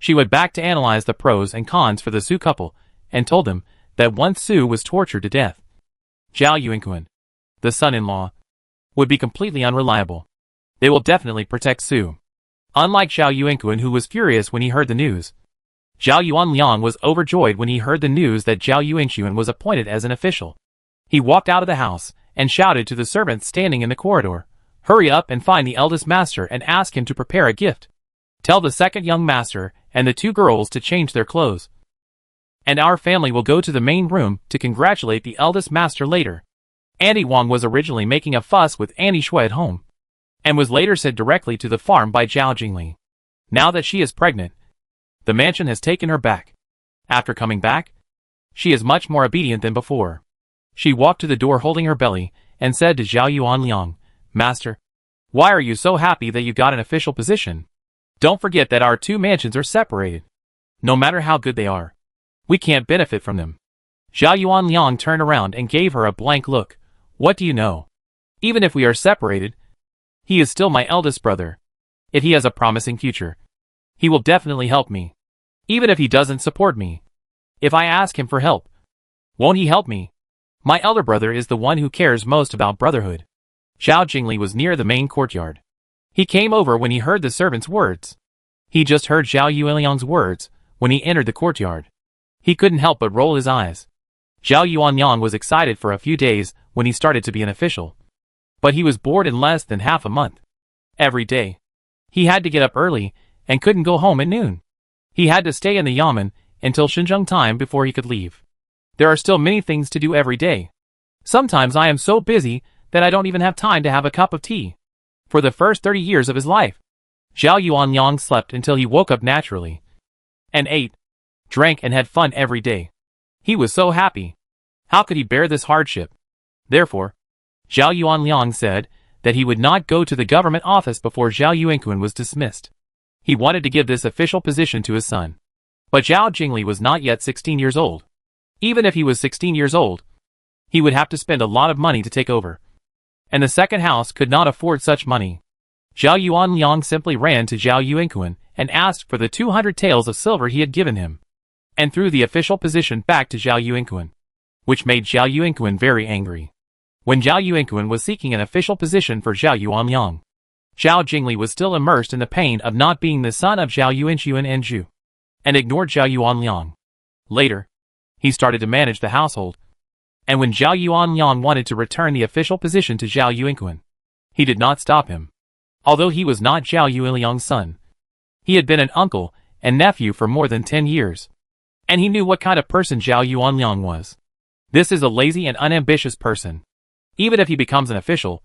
She went back to analyze the pros and cons for the Sue couple, and told them that once Sue was tortured to death, Zhao Yuanquan, the son-in-law, would be completely unreliable. They will definitely protect Sue. Unlike Zhao Yuanquan, who was furious when he heard the news, Zhao Yuanliang was overjoyed when he heard the news that Zhao Yuanquan was appointed as an official. He walked out of the house and shouted to the servants standing in the corridor, "Hurry up and find the eldest master and ask him to prepare a gift. Tell the second young master and the two girls to change their clothes. And our family will go to the main room to congratulate the eldest master later." Annie Wang was originally making a fuss with Annie Shui at home, and was later sent directly to the farm by Zhao Jingli. Now that she is pregnant, the mansion has taken her back. After coming back, she is much more obedient than before. She walked to the door holding her belly, and said to Zhao Yuanliang, "Master, why are you so happy that you got an official position? Don't forget that our two mansions are separated. No matter how good they are, we can't benefit from them." Zhao Yuanliang turned around and gave her a blank look. "What do you know? Even if we are separated, he is still my eldest brother. If he has a promising future, he will definitely help me. Even if he doesn't support me, if I ask him for help, won't he help me? My elder brother is the one who cares most about brotherhood." Zhao Jingli was near the main courtyard. He came over when he heard the servant's words. He just heard Zhao Yuanliang's words when he entered the courtyard. He couldn't help but roll his eyes. Zhao Yuanliang was excited for a few days when he started to be an official. But he was bored in less than half a month. Every day, he had to get up early and couldn't go home at noon. He had to stay in the yamen until Xinjiang time before he could leave. There are still many things to do every day. Sometimes I am so busy that I don't even have time to have a cup of tea. For the first 30 years of his life, Zhao Yuanliang slept until he woke up naturally, and ate, drank and had fun every day. He was so happy. How could he bear this hardship? Therefore, Zhao Yuanliang said that he would not go to the government office before Zhao Yuanquan was dismissed. He wanted to give this official position to his son. But Zhao Jingli was not yet 16 years old. Even if he was 16 years old, he would have to spend a lot of money to take over. And the second house could not afford such money. Zhao Yuanliang simply ran to Zhao Yuanquan and asked for the 200 taels of silver he had given him, and threw the official position back to Zhao Yuanquan, which made Zhao Yuanquan very angry. When Zhao Yuanquan was seeking an official position for Zhao Yuanliang, Zhao Jingli was still immersed in the pain of not being the son of Zhao Yuanxuan and Zhu, and ignored Zhao Yuanliang. Later, he started to manage the household, and when Zhao Yuanliang wanted to return the official position to Zhao Yuanquan, he did not stop him. Although he was not Zhao Yuanliang's son, he had been an uncle and nephew for more than 10 years, and he knew what kind of person Zhao Yuanliang was. This is a lazy and unambitious person. Even if he becomes an official,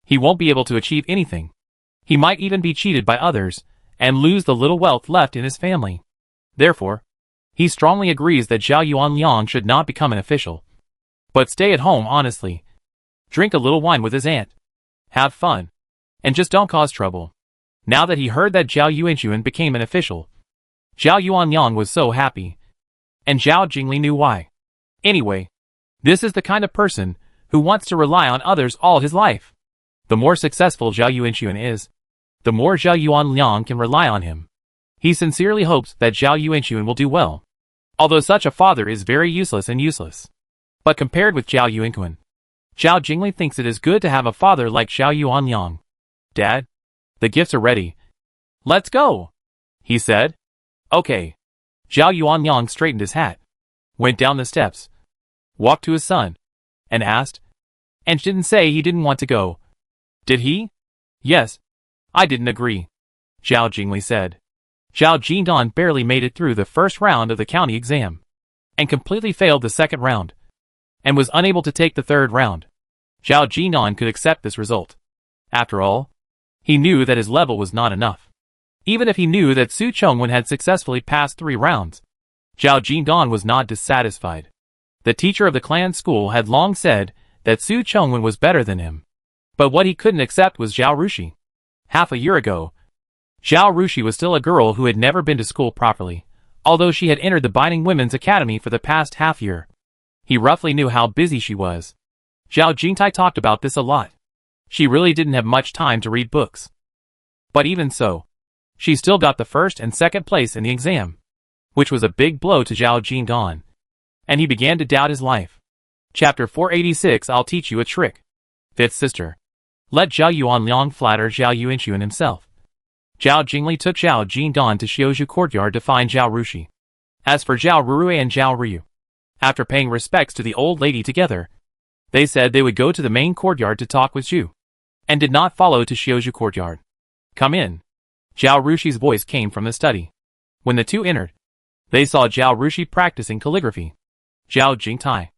he won't be able to achieve anything. He might even be cheated by others and lose the little wealth left in his family. Therefore, he strongly agrees that Zhao Yuanliang should not become an official, but stay at home honestly, drink a little wine with his aunt, have fun, and just don't cause trouble. Now that he heard that Zhao Yuanxuan became an official, Zhao Yuanliang was so happy, and Zhao Jingli knew why. Anyway, this is the kind of person who wants to rely on others all his life. The more successful Zhao Yuanxuan is, the more Zhao Yuanliang can rely on him. He sincerely hopes that Zhao Yuanxuan will do well, although such a father is very useless and useless. But compared with Zhao Yuanquan, Zhao Jingli thinks it is good to have a father like Zhao Yuanliang. Dad, the gifts are ready. Let's go, he said. Okay. Zhao Yuanliang straightened his hat, went down the steps, walked to his son, and asked, and didn't say he didn't want to go. Did he? Yes. I didn't agree, Zhao Jingli said. Zhao Jingdan barely made it through the first round of the county exam, and completely failed the second round, and was unable to take the third round. Zhao Jingdan could accept this result. After all, he knew that his level was not enough. Even if he knew that Su Chongwen had successfully passed 3 rounds, Zhao Jingdan was not dissatisfied. The teacher of the clan school had long said that Su Chongwen was better than him. But what he couldn't accept was Zhao Rushi. Half a year ago, Zhao Rushi was still a girl who had never been to school properly, although she had entered the Binding Women's Academy for the past half year. He roughly knew how busy she was. Zhao Jingtai talked about this a lot. She really didn't have much time to read books. But even so, she still got the first and second place in the exam, which was a big blow to Zhao Jingdan, and he began to doubt his life. Chapter 486. I'll teach you a trick. Fifth sister. Let Zhao Yuanliang flatter Zhao Yuanxuan himself. Zhao Jingli took Zhao Jingdan to Xiuzhu courtyard to find Zhao Rushi. As for Zhao Rurui and Zhao Ryu, after paying respects to the old lady together, they said they would go to the main courtyard to talk with Zhu, and did not follow to Xiuzhu courtyard. Come in. Zhao Rushi's voice came from the study. When the two entered, they saw Zhao Rushi practicing calligraphy. Zhao Jingtai,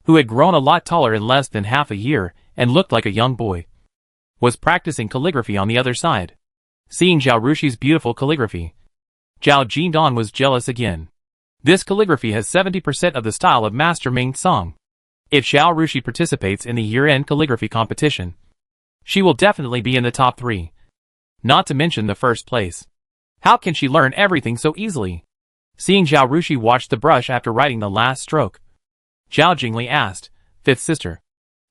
who had grown a lot taller in less than half a year and looked like a young boy, was practicing calligraphy on the other side. Seeing Zhao Rushi's beautiful calligraphy, Zhao Jingdan was jealous again. This calligraphy has 70% of the style of Master Ming Song. If Zhao Rushi participates in the year-end calligraphy competition, she will definitely be in the top 3. Not to mention the first place. How can she learn everything so easily? Seeing Zhao Rushi watch the brush after writing the last stroke, Zhao Jingli asked, Fifth sister,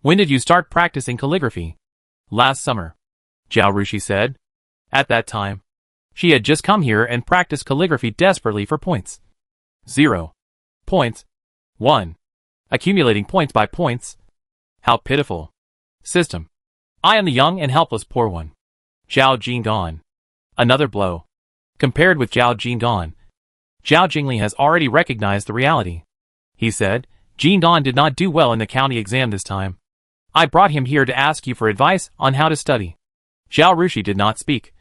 when did you start practicing calligraphy? Last summer, Zhao Rushi said. At that time, she had just come here and practiced calligraphy desperately for points. 0 points. 1. Accumulating points by points. How pitiful. System. I am the young and helpless poor one. Zhao Jingdan. Another blow. Compared with Zhao Jingdan, Zhao Jingli has already recognized the reality. He said, Jingdan did not do well in the county exam this time. I brought him here to ask you for advice on how to study. Zhao Rushi did not speak.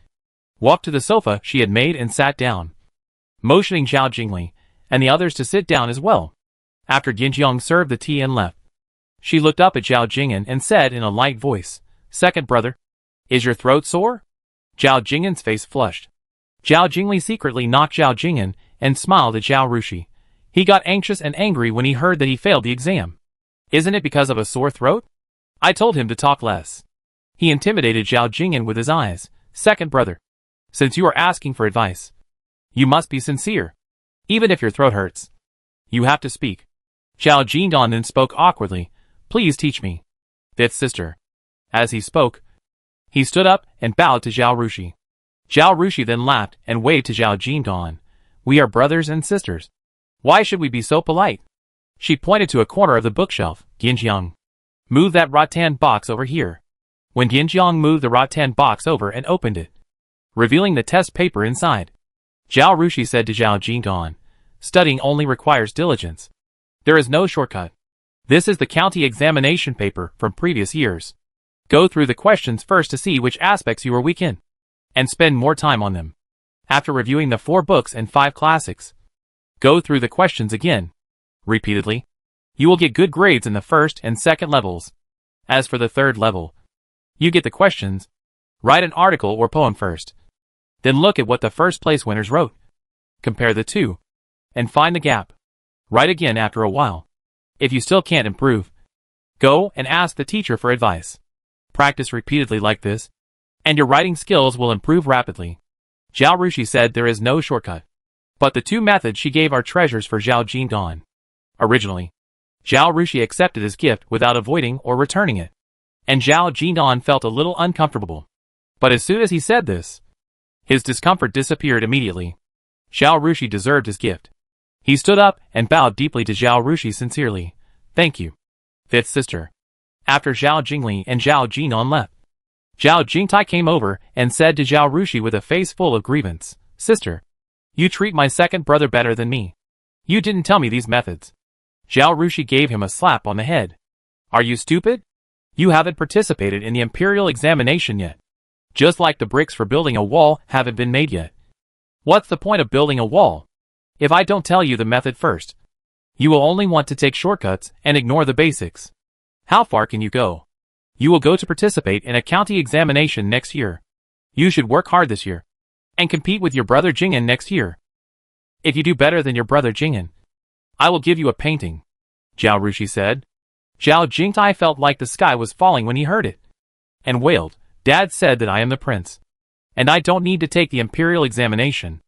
Walked to the sofa she had made and sat down, motioning Zhao Jingli and the others to sit down as well. After Ginjiang served the tea and left, she looked up at Zhao Jing'an and said in a light voice, Second brother, is your throat sore? Zhao Jing'an's face flushed. Zhao Jingli secretly knocked Zhao Jing'an and smiled at Zhao Rushi. He got anxious and angry when he heard that he failed the exam. Isn't it because of a sore throat? I told him to talk less. He intimidated Zhao Jing'an with his eyes. Second brother, since you are asking for advice, you must be sincere. Even if your throat hurts, you have to speak. Zhao Jingdan then spoke awkwardly. Please teach me. Fifth sister. As he spoke, he stood up and bowed to Zhao Rushi. Zhao Rushi then laughed and waved to Zhao Jingdan. We are brothers and sisters. Why should we be so polite? She pointed to a corner of the bookshelf. Ginjiang, move that rattan box over here. when Dianjiang moved the rattan box over and opened it, revealing the test paper inside. Zhao Rushi said to Zhao Jingdan, "Studying only requires diligence. There is no shortcut. This is the county examination paper from previous years. Go through the questions first to see which aspects you are weak in, and spend more time on them. After reviewing the 4 books and 5 classics, go through the questions again, repeatedly. You will get good grades in the first and second levels. As for the third level, you get the questions. Write an article or poem first. Then look at what the first place winners wrote. Compare the two, and find the gap. Write again after a while. If you still can't improve, go and ask the teacher for advice. Practice repeatedly like this, and your writing skills will improve rapidly." Zhao Rushi said there is no shortcut, but the 2 methods she gave are treasures for Zhao Jingdan. Originally, Zhao Rushi accepted his gift without avoiding or returning it, and Zhao Jingdan felt a little uncomfortable. But as soon as he said this, his discomfort disappeared immediately. Zhao Rushi deserved his gift. He stood up and bowed deeply to Zhao Rushi sincerely. "Thank you, 5th sister." After Zhao Jingli and Zhao Jinan left, Zhao Jingtai came over and said to Zhao Rushi with a face full of grievance, "Sister, you treat my second brother better than me. You didn't tell me these methods." Zhao Rushi gave him a slap on the head. "Are you stupid? You haven't participated in the imperial examination yet. Just like the bricks for building a wall haven't been made yet. What's the point of building a wall if I don't tell you the method first? You will only want to take shortcuts and ignore the basics. How far can you go? You will go to participate in a county examination next year. You should work hard this year and compete with your brother Jing'an next year. If you do better than your brother Jing'an, I will give you a painting," Zhao Rushi said. Zhao Jingtai felt like the sky was falling when he heard it, and wailed, "Dad said that I am the prince, and I don't need to take the imperial examination."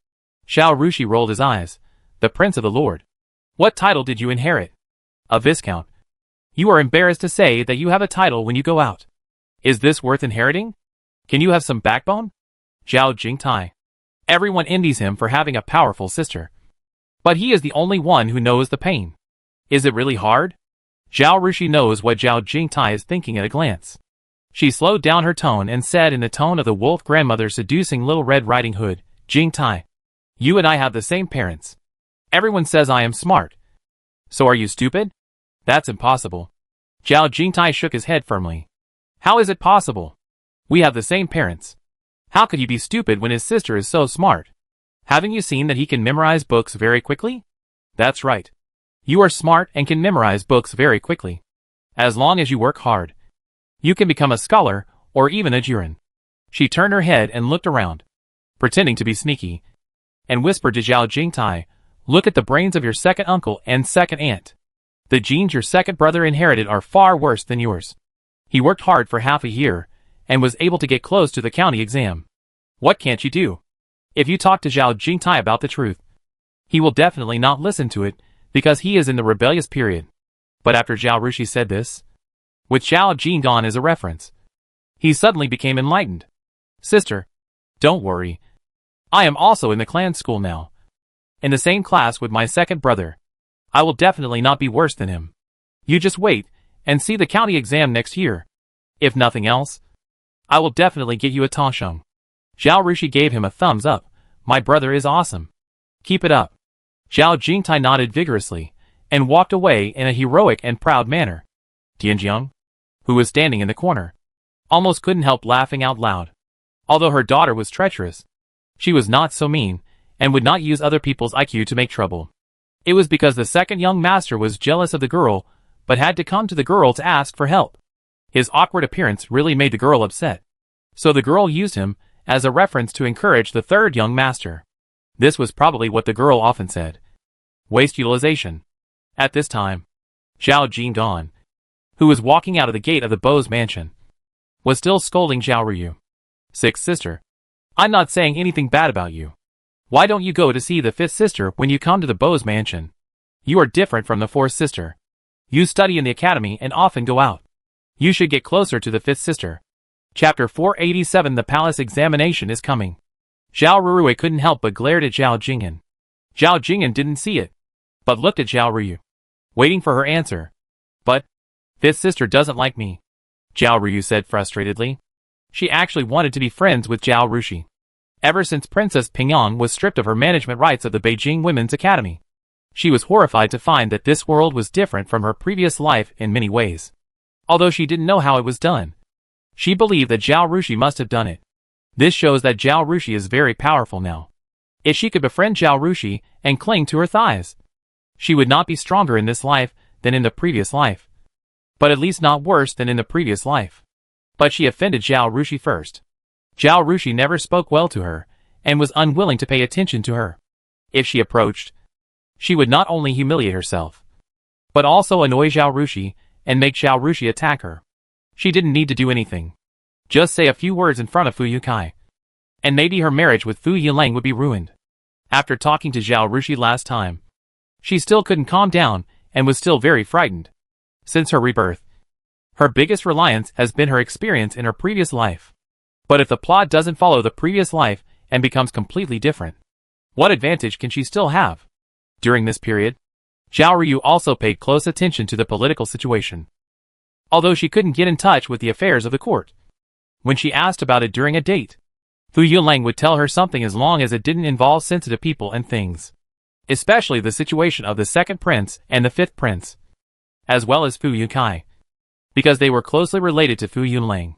Zhao Rushi rolled his eyes. "The prince of the lord? What title did you inherit?" "A viscount. You are embarrassed to say that you have a title when you go out. Is this worth inheriting? Can you have some backbone?" Zhao Jingtai. Everyone envies him for having a powerful sister, but he is the only one who knows the pain. Is it really hard? Zhao Rushi knows what Zhao Jingtai is thinking at a glance. She slowed down her tone and said in the tone of the wolf grandmother seducing Little Red Riding Hood, "Jingtai, you and I have the same parents. Everyone says I am smart. So are you stupid? That's impossible." Zhao Jingtai shook his head firmly. "How is it possible? We have the same parents. How could he be stupid when his sister is so smart? Haven't you seen that he can memorize books very quickly?" "That's right. You are smart and can memorize books very quickly. As long as you work hard, you can become a scholar or even a jiren." She turned her head and looked around, pretending to be sneaky, and whispered to Zhao Jingtai, "Look at the brains of your second uncle and second aunt. The genes your second brother inherited are far worse than yours. He worked hard for half a year and was able to get close to the county exam. What can't you do?" If you talk to Zhao Jingtai about the truth, he will definitely not listen to it because he is in the rebellious period. But after Zhao Rushi said this, with Zhao Jingdan as a reference, he suddenly became enlightened. "Sister, don't worry. I am also in the clan school now, in the same class with my second brother. I will definitely not be worse than him. You just wait and see the county exam next year. If nothing else, I will definitely get you a tasheng." Zhao Rushi gave him a thumbs up. "My brother is awesome. Keep it up." Zhao Jingtai nodded vigorously and walked away in a heroic and proud manner. Dianjiang, who was standing in the corner, almost couldn't help laughing out loud. Although her daughter was treacherous, she was not so mean and would not use other people's IQ to make trouble. It was because the second young master was jealous of the girl but had to come to the girl to ask for help. His awkward appearance really made the girl upset, so the girl used him as a reference to encourage the third young master. This was probably what the girl often said. Waste utilization. At this time, Zhao Jingdan, who was walking out of the gate of the Bose mansion, was still scolding Zhao Ryu. "Sixth sister, I'm not saying anything bad about you. Why don't you go to see the fifth sister when you come to the Bose mansion? You are different from the fourth sister. You study in the academy and often go out. You should get closer to the fifth sister." Chapter 487. The palace examination is coming. Zhao Rurui couldn't help but glared at Zhao Jing'an. Zhao Jing'an didn't see it, but looked at Zhao Ryu, waiting for her answer. "But, fifth sister doesn't like me. Zhao Ruyu said frustratedly. She actually wanted to be friends with Zhao Rushi. Ever since Princess Pingyang was stripped of her management rights of the Beijing Women's Academy. She was horrified to find that this world was different from her previous life in many ways. Although she didn't know how it was done, she believed that Zhao Rushi must have done it. This shows that Zhao Rushi is very powerful now. If she could befriend Zhao Rushi and cling to her thighs, she would not be stronger in this life than in the previous life. But at least not worse than in the previous life. But she offended Zhao Rushi first. Zhao Rushi never spoke well to her, and was unwilling to pay attention to her. If she approached, she would not only humiliate herself, but also annoy Zhao Rushi and make Zhao Rushi attack her. She didn't need to do anything. Just say a few words in front of Fu Yukai, and maybe her marriage with Fu Yunlang would be ruined. After talking to Zhao Rushi last time, she still couldn't calm down and was still very frightened. Since her rebirth, her biggest reliance has been her experience in her previous life. But if the plot doesn't follow the previous life and becomes completely different, what advantage can she still have? During this period, Zhao Ryu also paid close attention to the political situation. Although she couldn't get in touch with the affairs of the court, when she asked about it during a date, Fu Yunlang would tell her something as long as it didn't involve sensitive people and things. Especially the situation of the second prince and the fifth prince, as well as Fu Yukai, because they were closely related to Fu Yunlang.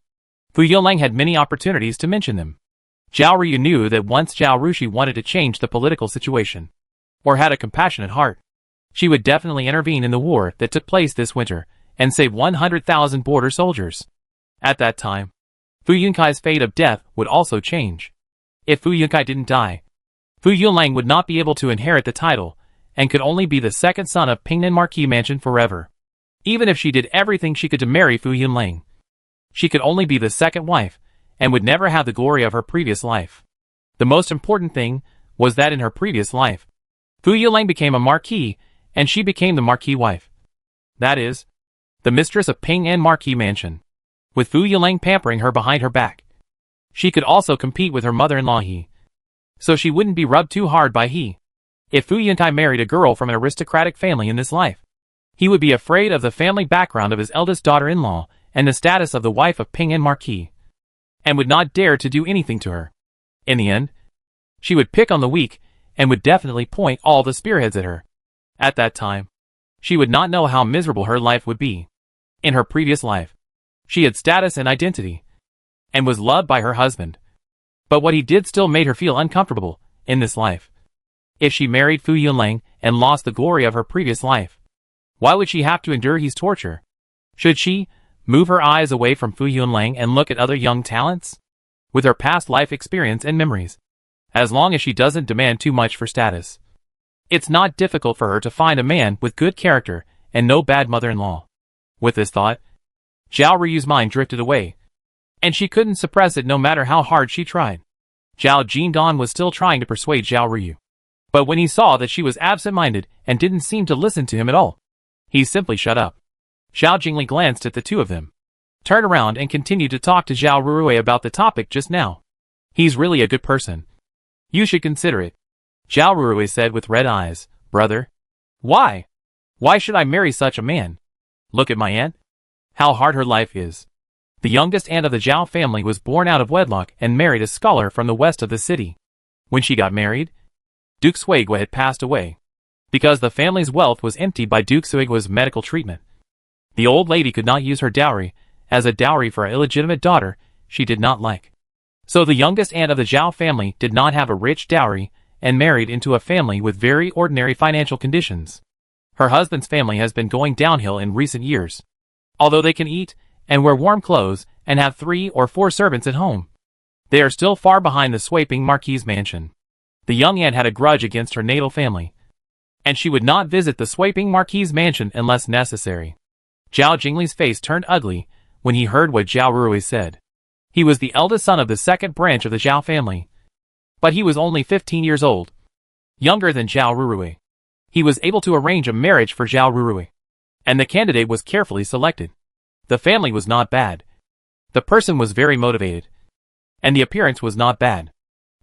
Fu Yunlang had many opportunities to mention them. Zhao Ryu knew that once Zhao Rushi wanted to change the political situation, or had a compassionate heart, she would definitely intervene in the war that took place this winter, and save 100,000 border soldiers. At that time, Fu Yunkai's fate of death would also change. If Fu Yunkai didn't die, Fu Yunlang would not be able to inherit the title, and could only be the second son of Pingnan Marquis Mansion forever. Even if she did everything she could to marry Fu Yunlang, she could only be the second wife, and would never have the glory of her previous life. The most important thing was that in her previous life, Fu Yunlang became a marquis, and she became the marquis wife. That is, the mistress of Pingnan Marquis Mansion, with Fu Yunlang pampering her behind her back. She could also compete with her mother-in-law He, so she wouldn't be rubbed too hard by He. If Fu Yunkai married a girl from an aristocratic family in this life, he would be afraid of the family background of his eldest daughter-in-law and the status of the wife of Pingnan Marquis, and would not dare to do anything to her. In the end, she would pick on the weak, and would definitely point all the spearheads at her. At that time, she would not know how miserable her life would be. In her previous life, she had status and identity, and was loved by her husband. But what he did still made her feel uncomfortable in this life. If she married Fu Yunlang and lost the glory of her previous life, why would she have to endure his torture? Should she move her eyes away from Fu Yunlang and look at other young talents? With her past life experience and memories, as long as she doesn't demand too much for status, it's not difficult for her to find a man with good character and no bad mother-in-law. With this thought, Zhao Ryu's mind drifted away, and she couldn't suppress it no matter how hard she tried. Zhao Jingdan was still trying to persuade Zhao Ryu, but when he saw that she was absent-minded and didn't seem to listen to him at all, he simply shut up. Zhao Jingli glanced at the two of them, turned around and continued to talk to Zhao Rurui about the topic just now. He's really a good person. You should consider it. Zhao Rurui said with red eyes. Brother? Why? Why should I marry such a man? Look at my aunt. How hard her life is. The youngest aunt of the Zhao family was born out of wedlock and married a scholar from the west of the city. When she got married, Duke Suigwa had passed away, because the family's wealth was emptied by Duke Suigwa's medical treatment. The old lady could not use her dowry as a dowry for an illegitimate daughter she did not like. So the youngest aunt of the Zhao family did not have a rich dowry and married into a family with very ordinary financial conditions. Her husband's family has been going downhill in recent years. Although they can eat and wear warm clothes and have 3 or 4 servants at home, they are still far behind the Swaping Marquis mansion. The young aunt had a grudge against her natal family, and she would not visit the Swaping Marquis mansion unless necessary. Zhao Jingli's face turned ugly when he heard what Zhao Rurui said. He was the eldest son of the second branch of the Zhao family, but he was only 15 years old, younger than Zhao Rurui. He was able to arrange a marriage for Zhao Rurui, and the candidate was carefully selected. The family was not bad. The person was very motivated, and the appearance was not bad.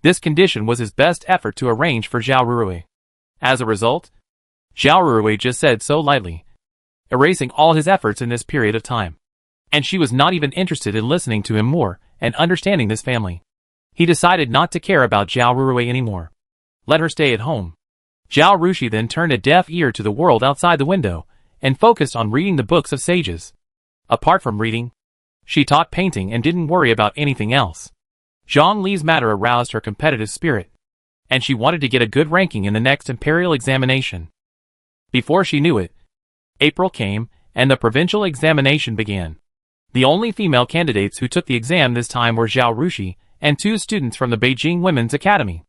This condition was his best effort to arrange for Zhao Rurui. As a result, Zhao Rurui just said so lightly, erasing all his efforts in this period of time. and she was not even interested in listening to him more and understanding this family. He decided not to care about Zhao Ruiwei anymore. Let her stay at home. Zhao Rushi then turned a deaf ear to the world outside the window and focused on reading the books of sages. Apart from reading, she taught painting and didn't worry about anything else. Zhang Li's matter aroused her competitive spirit, and she wanted to get a good ranking in the next imperial examination. Before she knew it, April came, and the provincial examination began. The only female candidates who took the exam this time were Zhao Rushi and 2 students from the Beijing Women's Academy.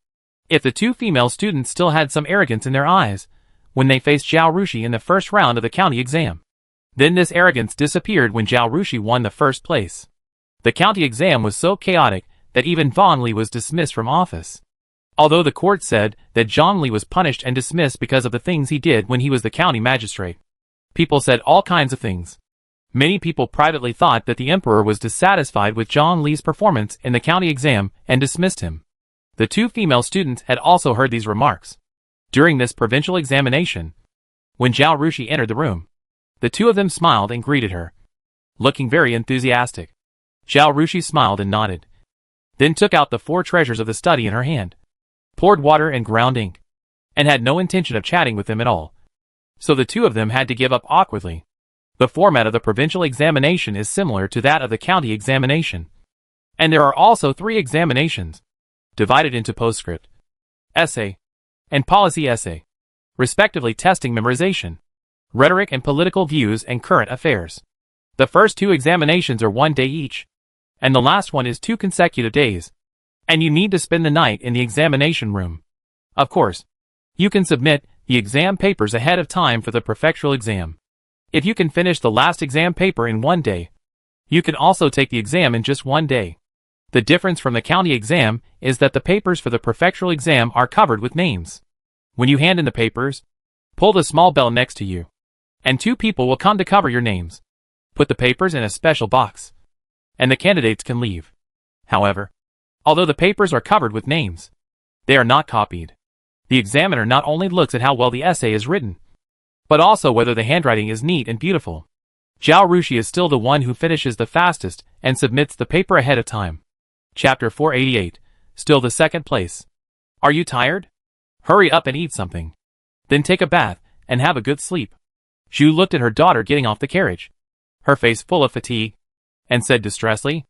If the 2 female students still had some arrogance in their eyes when they faced Zhao Rushi in the first round of the county exam, then this arrogance disappeared when Zhao Rushi won the first place. The county exam was so chaotic that even Van Li was dismissed from office. Although the court said that Zhang Li was punished and dismissed because of the things he did when he was the county magistrate, people said all kinds of things. Many people privately thought that the emperor was dissatisfied with Zhang Li's performance in the county exam and dismissed him. The 2 female students had also heard these remarks. During this provincial examination, when Zhao Rushi entered the room, the 2 of them smiled and greeted her, looking very enthusiastic. Zhao Rushi smiled and nodded, then took out the 4 treasures of the study in her hand, poured water and ground ink, and had no intention of chatting with them at all. So the 2 of them had to give up awkwardly. The format of the provincial examination is similar to that of the county examination. And there are also 3 examinations, divided into postscript, essay, and policy essay, respectively testing memorization, rhetoric and political views and current affairs. The first 2 examinations are 1 day each, and the last one is 2 consecutive days, and you need to spend the night in the examination room. Of course, you can submit the exam papers ahead of time for the prefectural exam. If you can finish the last exam paper in 1 day, you can also take the exam in just 1 day. The difference from the county exam is that the papers for the prefectural exam are covered with names. When you hand in the papers, pull the small bell next to you, and 2 people will come to cover your names. Put the papers in a special box, and the candidates can leave. However, although the papers are covered with names, they are not copied. The examiner not only looks at how well the essay is written, but also whether the handwriting is neat and beautiful. Zhao Rushi is still the one who finishes the fastest and submits the paper ahead of time. Chapter 488, still the 2nd place. Are you tired? Hurry up and eat something. Then take a bath and have a good sleep. Zhu looked at her daughter getting off the carriage, her face full of fatigue, and said distressedly,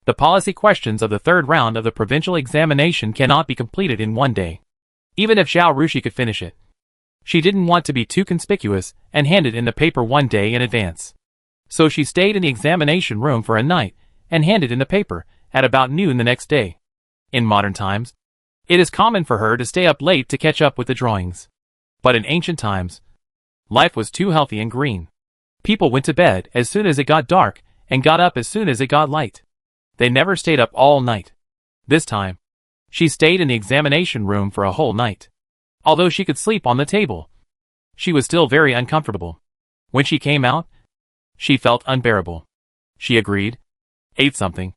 the policy questions of the 3rd round of the provincial examination cannot be completed in 1 day, even if Zhao Rushi could finish it. She didn't want to be too conspicuous and handed in the paper 1 day in advance. So she stayed in the examination room for a night and handed in the paper at about noon the next day. In modern times, it is common for her to stay up late to catch up with the drawings. But in ancient times, life was too healthy and green. People went to bed as soon as it got dark and got up as soon as it got light. They never stayed up all night. This time, she stayed in the examination room for a whole night. Although she could sleep on the table, she was still very uncomfortable. When she came out, she felt unbearable. She agreed, ate something,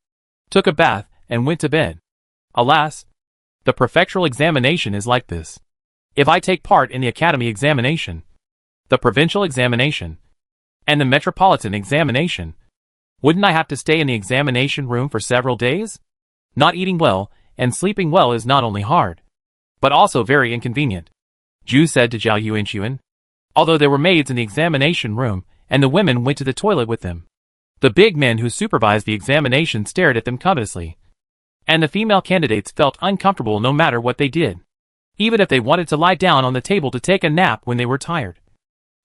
took a bath, and went to bed. Alas, the prefectural examination is like this. If I take part in the academy examination, the provincial examination, and the metropolitan examination, wouldn't I have to stay in the examination room for several days? Not eating well and sleeping well is not only hard, but also very inconvenient, Zhu said to Zhao Yuanxuan. Although there were maids in the examination room, and the women went to the toilet with them, the big men who supervised the examination stared at them covetously, and the female candidates felt uncomfortable no matter what they did. Even if they wanted to lie down on the table to take a nap when they were tired,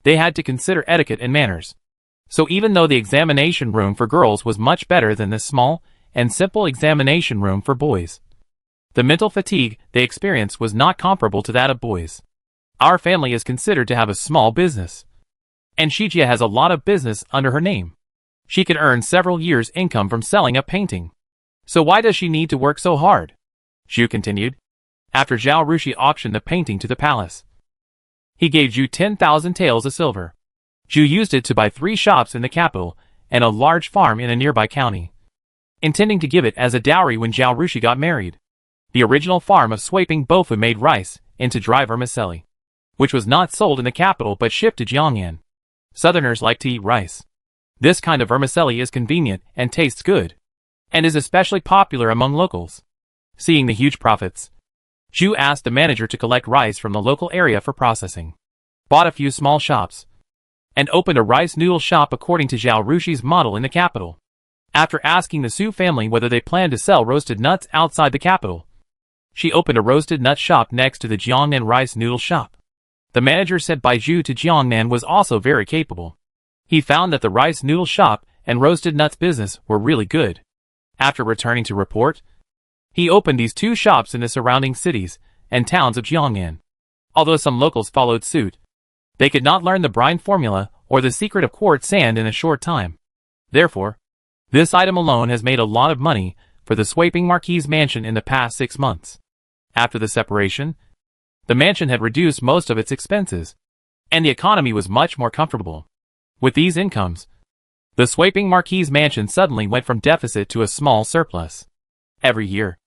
they had to consider etiquette and manners. So even though the examination room for girls was much better than the small and simple examination room for boys, the mental fatigue they experienced was not comparable to that of boys. Our family is considered to have a small business, and Shijia has a lot of business under her name. She can earn several years' income from selling a painting. So why does she need to work so hard? Zhu continued, after Zhao Rushi auctioned the painting to the palace. He gave Zhu 10,000 taels of silver. Zhu used it to buy 3 shops in the capital and a large farm in a nearby county, intending to give it as a dowry when Zhao Rushi got married. The original farm of Swaping Bofu made rice into dry vermicelli, which was not sold in the capital but shipped to Jiangnan. Southerners like to eat rice. This kind of vermicelli is convenient and tastes good, and is especially popular among locals. Seeing the huge profits, Zhu asked the manager to collect rice from the local area for processing, bought a few small shops, and opened a rice noodle shop according to Zhao Rushi's model in the capital. After asking the Su family whether they planned to sell roasted nuts outside the capital, she opened a roasted nut shop next to the Jiangnan rice noodle shop. The manager sent by Zhu to Jiangnan was also very capable. He found that the rice noodle shop and roasted nuts business were really good. After returning to report, he opened these two shops in the surrounding cities and towns of Jiangnan. Although some locals followed suit, they could not learn the brine formula or the secret of quartz sand in a short time. Therefore, this item alone has made a lot of money for the Swaping Marquis mansion in the past 6 months. After the separation, the mansion had reduced most of its expenses, and the economy was much more comfortable. With these incomes, the Swaping Marquis mansion suddenly went from deficit to a small surplus. Every year,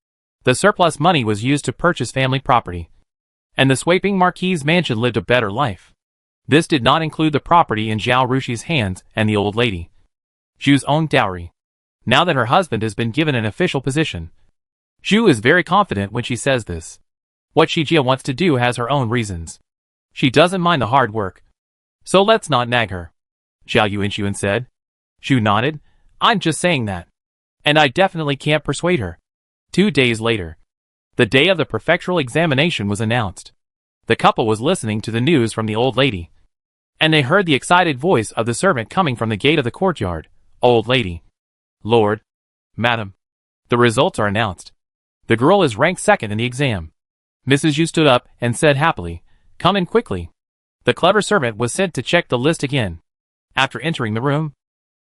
the surplus money was used to purchase family property, and the Swaping Marquis mansion lived a better life. This did not include the property in Zhao Rushi's hands and the old lady, Zhu's own dowry. Now that her husband has been given an official position, Zhu is very confident when she says this. What Shijia wants to do has her own reasons. She doesn't mind the hard work, so let's not nag her, Zhao Yuanxuan said. Zhu nodded. I'm just saying that, and I definitely can't persuade her. 2 days later, the day of the prefectural examination was announced. The couple was listening to the news from the old lady, and they heard the excited voice of the servant coming from the gate of the courtyard. Old lady. Lord. Madam. The results are announced. The girl is ranked second in the exam. Mrs. Yu stood up and said happily, come in quickly. The clever servant was sent to check the list again. After entering the room,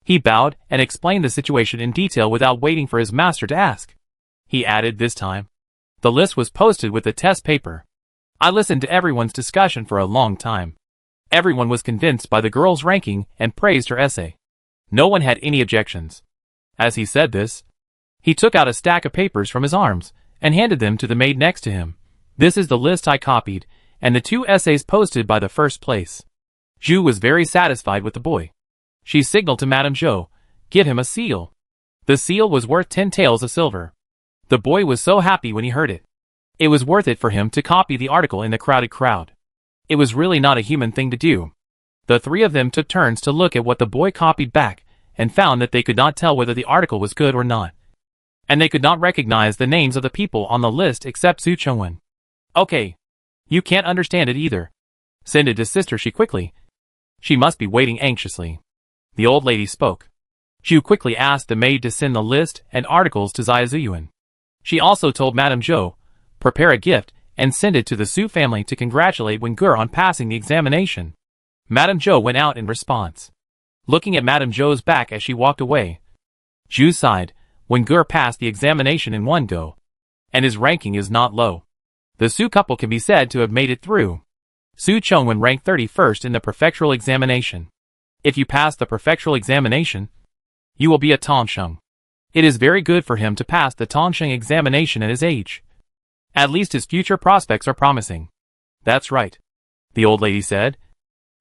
he bowed and explained the situation in detail without waiting for his master to ask. He added this time. The list was posted with the test paper. I listened to everyone's discussion for a long time. Everyone was convinced by the girl's ranking and praised her essay. No one had any objections. As he said this, he took out a stack of papers from his arms and handed them to the maid next to him. This is the list I copied, and the 2 essays posted by the first place. Zhu was very satisfied with the boy. She signaled to Madame Zhou, give him a seal. The seal was worth 10 taels of silver. The boy was so happy when he heard it. It was worth it for him to copy the article in the crowded crowd. It was really not a human thing to do. The 3 of them took turns to look at what the boy copied back, and found that they could not tell whether the article was good or not. And they could not recognize the names of the people on the list except Su Chengwen. Okay. You can't understand it either. Send it to sister, she quickly. She must be waiting anxiously. The old lady spoke. Zhu quickly asked the maid to send the list and articles to Xia Ziyuan. She also told Madame Zhou, prepare a gift and send it to the Su family to congratulate Wengur on passing the examination. Madame Zhou went out in response. Looking at Madame Zhou's back as she walked away, Zhu sighed. Wengur passed the examination in one go, and his ranking is not low. The Su couple can be said to have made it through. Su Chengwen ranked 31st in the prefectural examination. If you pass the prefectural examination, you will be a Tongsheng. It is very good for him to pass the Tongsheng examination at his age. At least his future prospects are promising. That's right, the old lady said.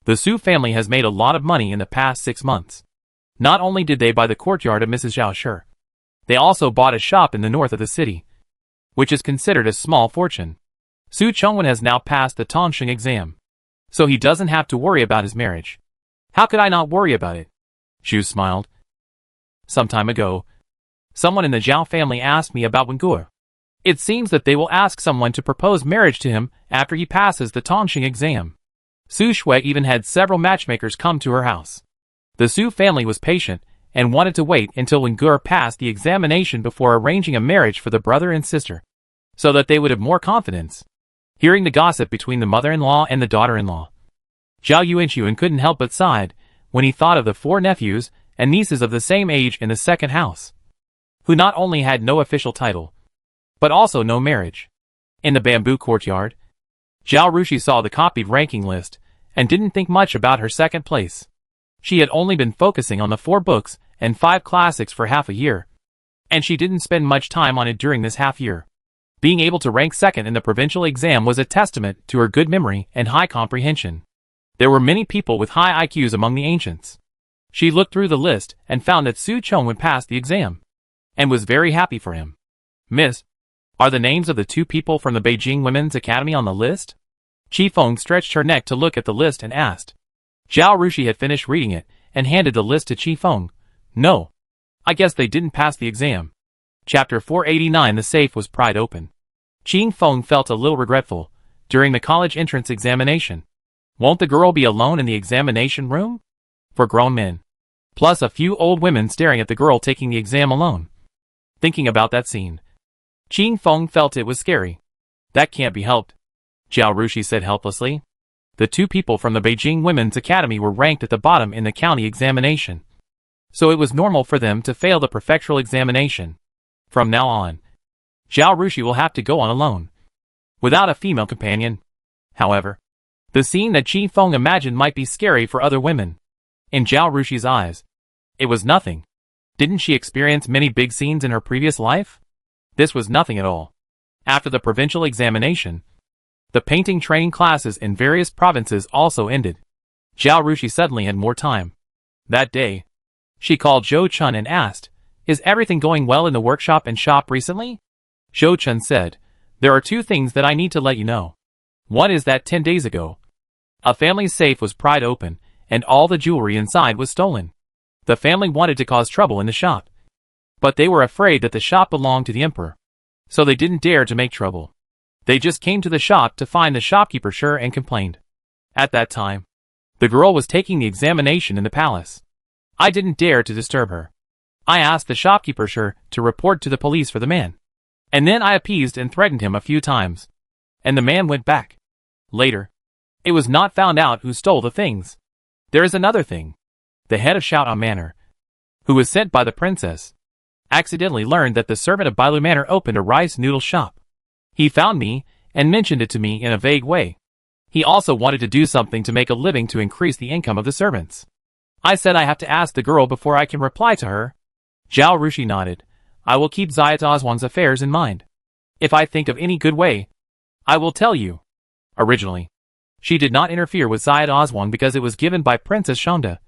The Su family has made a lot of money in the past 6 months. Not only did they buy the courtyard of Mrs. Zhao Shi, they also bought a shop in the north of the city, which is considered a small fortune. Su Chengwen has now passed the Tongsheng exam, so he doesn't have to worry about his marriage. How could I not worry about it? Zhu smiled. Some time ago, someone in the Zhao family asked me about Wengur. It seems that they will ask someone to propose marriage to him after he passes the Tongsheng exam. Su Shui even had several matchmakers come to her house. The Su family was patient and wanted to wait until Wengur passed the examination before arranging a marriage for the brother and sister, so that they would have more confidence. Hearing the gossip between the mother-in-law and the daughter-in-law, Zhao Yuanxuan couldn't help but sigh when he thought of the 4 nephews and nieces of the same age in the second house, who not only had no official title, but also no marriage. In the bamboo courtyard, Zhao Rushi saw the copied ranking list and didn't think much about her second place. She had only been focusing on the 4 books and 5 classics for half a year, and she didn't spend much time on it during this half year. Being able to rank second in the provincial exam was a testament to her good memory and high comprehension. There were many people with high IQs among the ancients, She looked through the list and found that Su Chong would pass the exam, and was very happy for him. Miss, are the names of the 2 people from the Beijing Women's Academy on the list? Chi Feng stretched her neck to look at the list and asked. Zhao Rushi had finished reading it and handed the list to Chi Feng. No. I guess they didn't pass the exam. Chapter 489. The safe was pried open. Chi Feng felt a little regretful during the college entrance examination. Won't the girl be alone in the examination room? For grown men. Plus a few old women staring at the girl taking the exam alone. Thinking about that scene, Chi Feng felt it was scary. That can't be helped, Zhao Rushi said helplessly. The 2 people from the Beijing Women's Academy were ranked at the bottom in the county examination, so it was normal for them to fail the prefectural examination. From now on, Zhao Rushi will have to go on alone, without a female companion. However, the scene that Chi Feng imagined might be scary for other women. In Zhao Rushi's eyes, it was nothing. Didn't she experience many big scenes in her previous life? This was nothing at all. After the provincial examination, the painting training classes in various provinces also ended. Zhao Rushi suddenly had more time. That day, she called Zhou Chun and asked, "Is everything going well in the workshop and shop recently?" Zhou Chun said, "There are 2 things that I need to let you know. One is that 10 days ago, a family's safe was pried open and all the jewelry inside was stolen. The family wanted to cause trouble in the shop, but they were afraid that the shop belonged to the emperor, so they didn't dare to make trouble. They just came to the shop to find the shopkeeper sure and complained. At that time, the girl was taking the examination in the palace. I didn't dare to disturb her. I asked the shopkeeper sure to report to the police for the man, and then I appeased and threatened him a few times, and the man went back. Later, it was not found out who stole the things. There is another thing. The head of Shout Manor, who was sent by the princess, accidentally learned that the servant of Bailu Manor opened a rice noodle shop. He found me and mentioned it to me in a vague way. He also wanted to do something to make a living to increase the income of the servants. I said I have to ask the girl before I can reply to her." Zhao Rushi nodded. "I will keep Zayat Oswan's affairs in mind. If I think of any good way, I will tell you." Originally, she did not interfere with Zayat Oswan because it was given by Princess Shonda,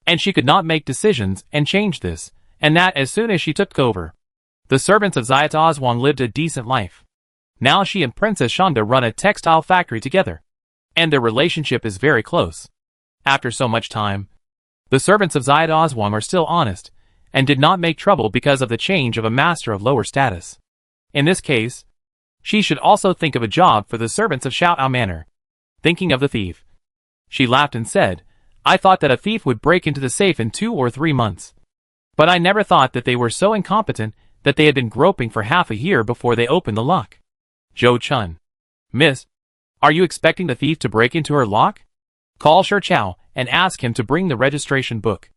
and she could not make decisions and change this, and that as soon as she took over. The servants of Zayat Oswan lived a decent life. Now she and Princess Shonda run a textile factory together, and their relationship is very close. After so much time, the servants of Zayat Oswan are still honest, and did not make trouble because of the change of a master of lower status. In this case, she should also think of a job for the servants of Shout Manor. Thinking of the thief, she laughed and said, "I thought that a thief would break into the safe in 2 or 3 months. But I never thought that they were so incompetent that they had been groping for half a year before they opened the lock." Zhou Chun: "Miss, are you expecting the thief to break into her lock? Call Shi Chao and ask him to bring the registration book,"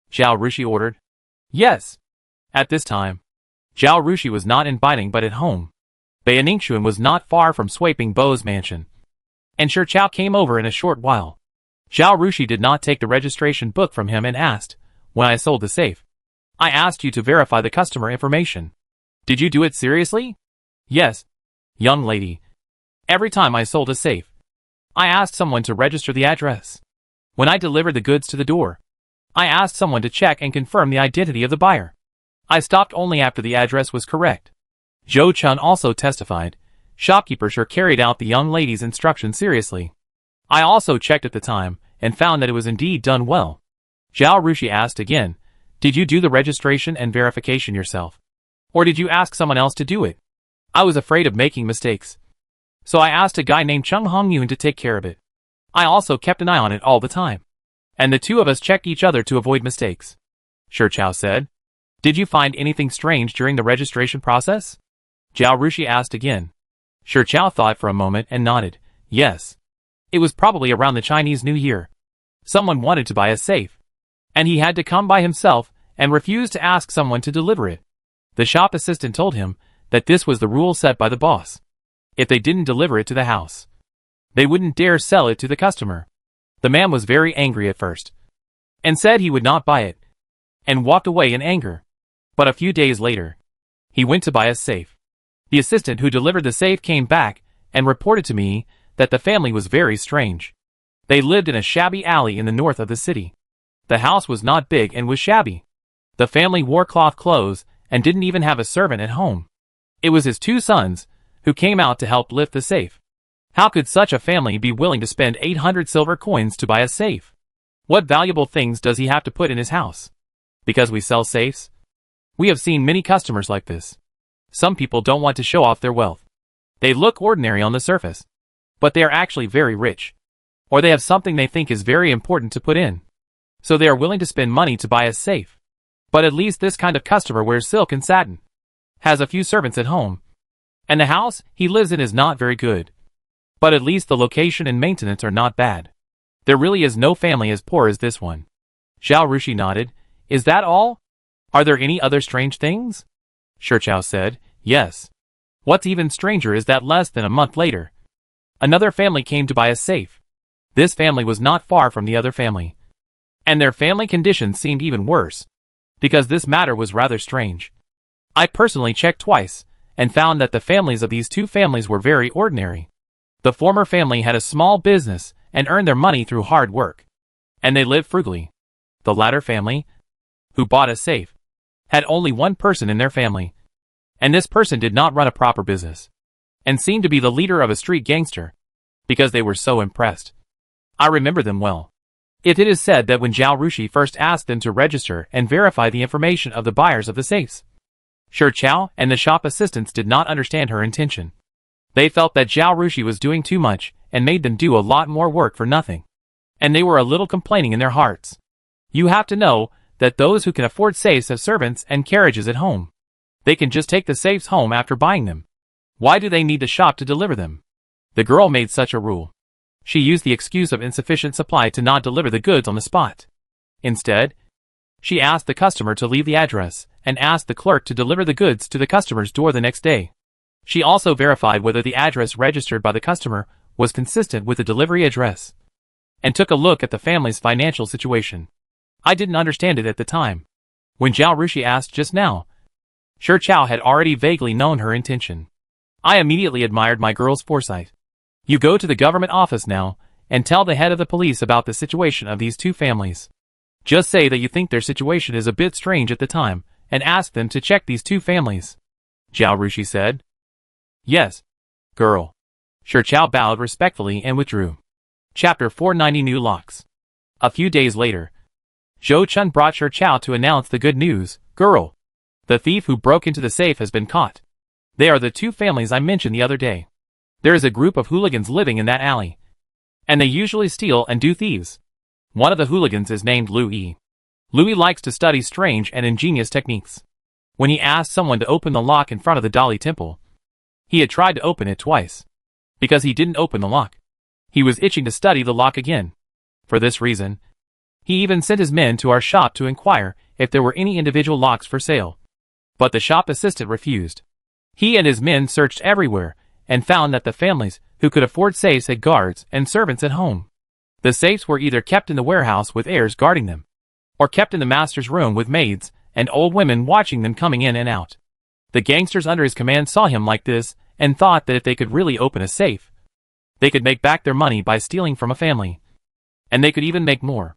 Zhao Rushi ordered. "Yes." At this time, Zhao Rushi was not in Baining but at home. Bai Ningxuan was not far from Swaping Bo's mansion, and Shi Chao came over in a short while. Zhao Rushi did not take the registration book from him and asked, "When I sold the safe, I asked you to verify the customer information. Did you do it seriously?" "Yes, young lady. Every time I sold a safe, I asked someone to register the address. When I delivered the goods to the door, I asked someone to check and confirm the identity of the buyer. I stopped only after the address was correct." Zhou Chun also testified, "Shopkeeper sure carried out the young lady's instructions seriously. I also checked at the time and found that it was indeed done well." Zhao Rushi asked again, "Did you do the registration and verification yourself? Or did you ask someone else to do it?" "I was afraid of making mistakes, so I asked a guy named Chung Hongyun to take care of it. I also kept an eye on it all the time, and the 2 of us checked each other to avoid mistakes," Shi Chao said. "Did you find anything strange during the registration process?" Zhao Rushi asked again. Shi Chao thought for a moment and nodded. "Yes. It was probably around the Chinese New Year. Someone wanted to buy a safe, and he had to come by himself and refused to ask someone to deliver it. The shop assistant told him that this was the rule set by the boss. If they didn't deliver it to the house, they wouldn't dare sell it to the customer. The man was very angry at first, and said he would not buy it, and walked away in anger. But a few days later, he went to buy a safe. The assistant who delivered the safe came back and reported to me that the family was very strange. They lived in a shabby alley in the north of the city. The house was not big and was shabby. The family wore cloth clothes and didn't even have a servant at home. It was his 2 sons, who came out to help lift the safe. How could such a family be willing to spend 800 silver coins to buy a safe? What valuable things does he have to put in his house? Because we sell safes? We have seen many customers like this. Some people don't want to show off their wealth. They look ordinary on the surface, but they are actually very rich. Or they have something they think is very important to put in. So they are willing to spend money to buy a safe. But at least this kind of customer wears silk and satin, has a few servants at home, and the house he lives in is not very good. But at least the location and maintenance are not bad. There really is no family as poor as this one. Zhao Rushi nodded. Is that all? Are there any other strange things? Shirchow said, yes. What's even stranger is that less than a month later, another family came to buy a safe. This family was not far from the other family. And their family conditions seemed even worse, because this matter was rather strange. I personally checked twice, and found that the families of these 2 families were very ordinary. The former family had a small business and earned their money through hard work, and they lived frugally. The latter family, who bought a safe, had only one person in their family, and this person did not run a proper business, and seemed to be the leader of a street gangster, because they were so impressed. I remember them well. It is said that when Zhao Rushi first asked them to register and verify the information of the buyers of the safes, Shirchow and the shop assistants did not understand her intention. They felt that Zhao Rushi was doing too much and made them do a lot more work for nothing. And they were a little complaining in their hearts. You have to know that those who can afford safes have servants and carriages at home. They can just take the safes home after buying them. Why do they need the shop to deliver them? The girl made such a rule. She used the excuse of insufficient supply to not deliver the goods on the spot. Instead, she asked the customer to leave the address and asked the clerk to deliver the goods to the customer's door the next day. She also verified whether the address registered by the customer was consistent with the delivery address, and took a look at the family's financial situation. I didn't understand it at the time. When Zhao Rushi asked just now, Shirchow had already vaguely known her intention. I immediately admired my girl's foresight. You go to the government office now, and tell the head of the police about the situation of these 2 families. Just say that you think their situation is a bit strange at the time, and ask them to check these 2 families. Zhao Rushi said. Yes, girl. Shirchow bowed respectfully and withdrew. Chapter 490 New Locks. A few days later, Zhou Chun brought Shirchow to announce the good news. Girl, the thief who broke into the safe has been caught. They are the 2 families I mentioned the other day. There is a group of hooligans living in that alley, and they usually steal and do thieves. One of the hooligans is named Louis. Louis likes to study strange and ingenious techniques. When he asked someone to open the lock in front of the Dali temple, he had tried to open it twice. Because he didn't open the lock, he was itching to study the lock again. For this reason, he even sent his men to our shop to inquire if there were any individual locks for sale. But the shop assistant refused. He and his men searched everywhere, and found that the families who could afford safes had guards and servants at home. The safes were either kept in the warehouse with heirs guarding them, or kept in the master's room with maids and old women watching them coming in and out. The gangsters under his command saw him like this, and thought that if they could really open a safe, they could make back their money by stealing from a family. And they could even make more.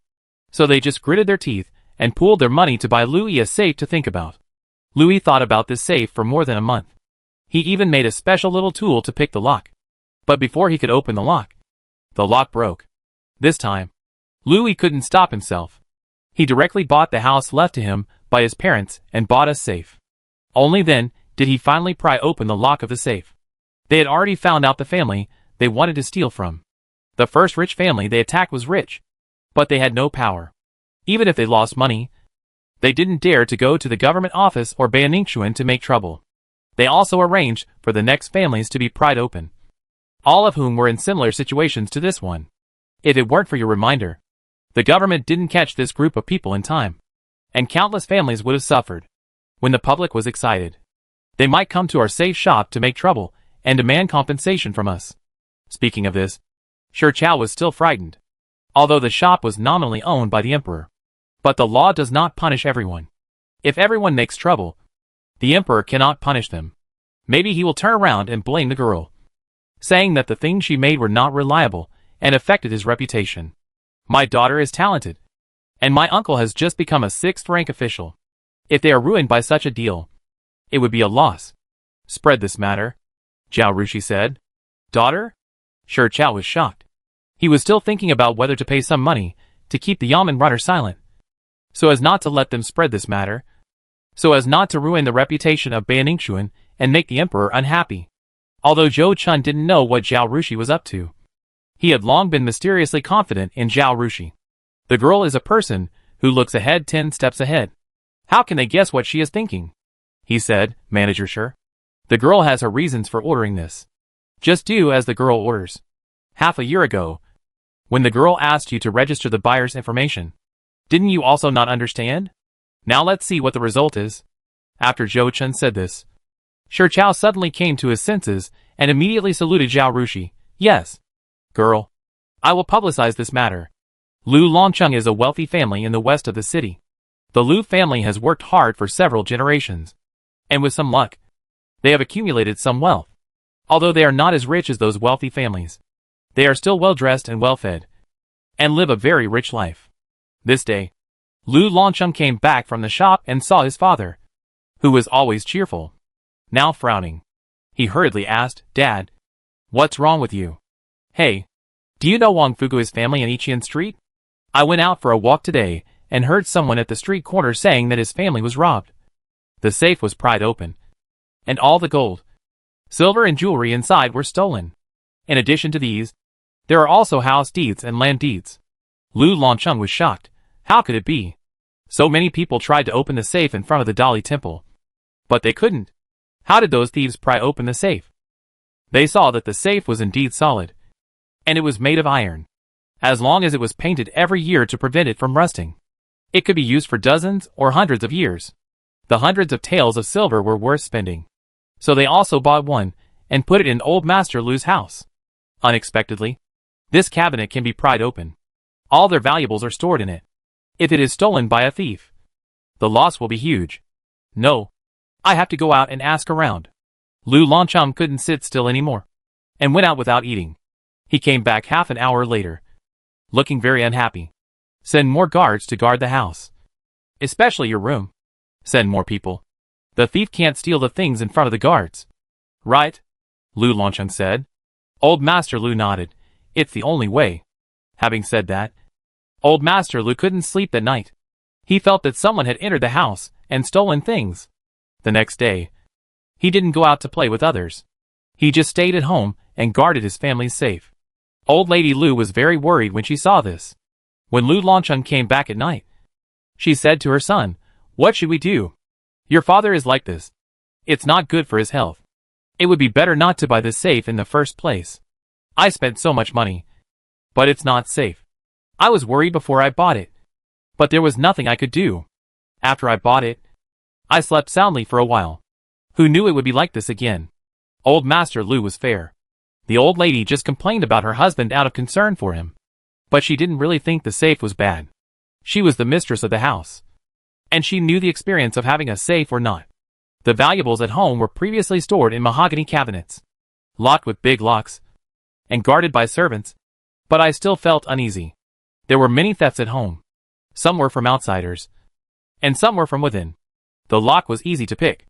So they just gritted their teeth, and pooled their money to buy Louis a safe to think about. Louis thought about this safe for more than a month. He even made a special little tool to pick the lock. But before he could open the lock broke. This time, Louis couldn't stop himself. He directly bought the house left to him by his parents and bought a safe. Only then did he finally pry open the lock of the safe. They had already found out the family they wanted to steal from. The first rich family they attacked was rich, but they had no power. Even if they lost money, they didn't dare to go to the government office or Bayaningshuan to make trouble. They also arranged for the next families to be pried open, all of whom were in similar situations to this one. If it weren't for your reminder, the government didn't catch this group of people in time, and countless families would have suffered. When the public was excited, they might come to our safe shop to make trouble and demand compensation from us. Speaking of this, Shirchow was still frightened, although the shop was nominally owned by the emperor. But the law does not punish everyone. If everyone makes trouble, the emperor cannot punish them. Maybe he will turn around and blame the girl, saying that the things she made were not reliable and affected his reputation. My daughter is talented, And my uncle has just become a sixth-rank official. If they are ruined by such a deal, it would be a loss. Spread this matter, Zhao Rushi said. Daughter? Shi Chao was shocked. He was still thinking about whether to pay some money to keep the Yamen runner silent, so as not to let them spread this matter, so as not to ruin the reputation of Bayaningshuan and make the emperor unhappy. Although Zhou Chun didn't know what Zhao Rushi was up to, he had long been mysteriously confident in Zhao Rushi. The girl is a person who looks ahead 10 steps ahead. How can they guess what she is thinking? He said, Manager Shi. The girl has her reasons for ordering this. Just do as the girl orders. Half a year ago, when the girl asked you to register the buyer's information, didn't you also not understand? Now let's see what the result is. After Zhou Chun said this, Shi Chao suddenly came to his senses and immediately saluted Zhao Rushi. Yes. Girl. I will publicize this matter. Lu Longcheng is a wealthy family in the west of the city. The Lu family has worked hard for several generations. And with some luck, they have accumulated some wealth. Although they are not as rich as those wealthy families, they are still well-dressed and well-fed, and live a very rich life. This day, Lu Longcheng came back from the shop and saw his father, who was always cheerful, now frowning. He hurriedly asked, Dad, what's wrong with you? Hey, do you know Wang Fugui's family in Yiqian Street? I went out for a walk today and heard someone at the street corner saying that his family was robbed. The safe was pried open, and all the gold, silver and jewelry inside were stolen. In addition to these, there are also house deeds and land deeds. Lu Longcheng was shocked. How could it be? So many people tried to open the safe in front of the Dali temple, but they couldn't. How did those thieves pry open the safe? They saw that the safe was indeed solid, and it was made of iron. As long as it was painted every year to prevent it from rusting, it could be used for dozens or hundreds of years. The hundreds of taels of silver were worth spending, so they also bought one and put it in old Master Lu's house. Unexpectedly, this cabinet can be pried open. All their valuables are stored in it. If it is stolen by a thief, the loss will be huge. No, I have to go out and ask around. Lu Longcheng couldn't sit still anymore, and went out without eating. He came back half an hour later, looking very unhappy. Send more guards to guard the house. Especially your room. Send more people. The thief can't steal the things in front of the guards. Right? Lu Longcheng said. Old Master Lu nodded. It's the only way. Having said that, Old Master Lu couldn't sleep that night. He felt that someone had entered the house and stolen things. The next day, he didn't go out to play with others. He just stayed at home and guarded his family's safe. Old Lady Lu was very worried when she saw this. When Lu Longcheng came back at night, she said to her son, What should we do? Your father is like this. It's not good for his health. It would be better not to buy this safe in the first place. I spent so much money, but it's not safe. I was worried before I bought it, but there was nothing I could do. After I bought it, I slept soundly for a while. Who knew it would be like this again? Old Master Lu was fair. The old lady just complained about her husband out of concern for him. But she didn't really think the safe was bad. She was the mistress of the house, and she knew the experience of having a safe or not. The valuables at home were previously stored in mahogany cabinets, locked with big locks, and guarded by servants, but I still felt uneasy. There were many thefts at home. Some were from outsiders, and some were from within. The lock was easy to pick,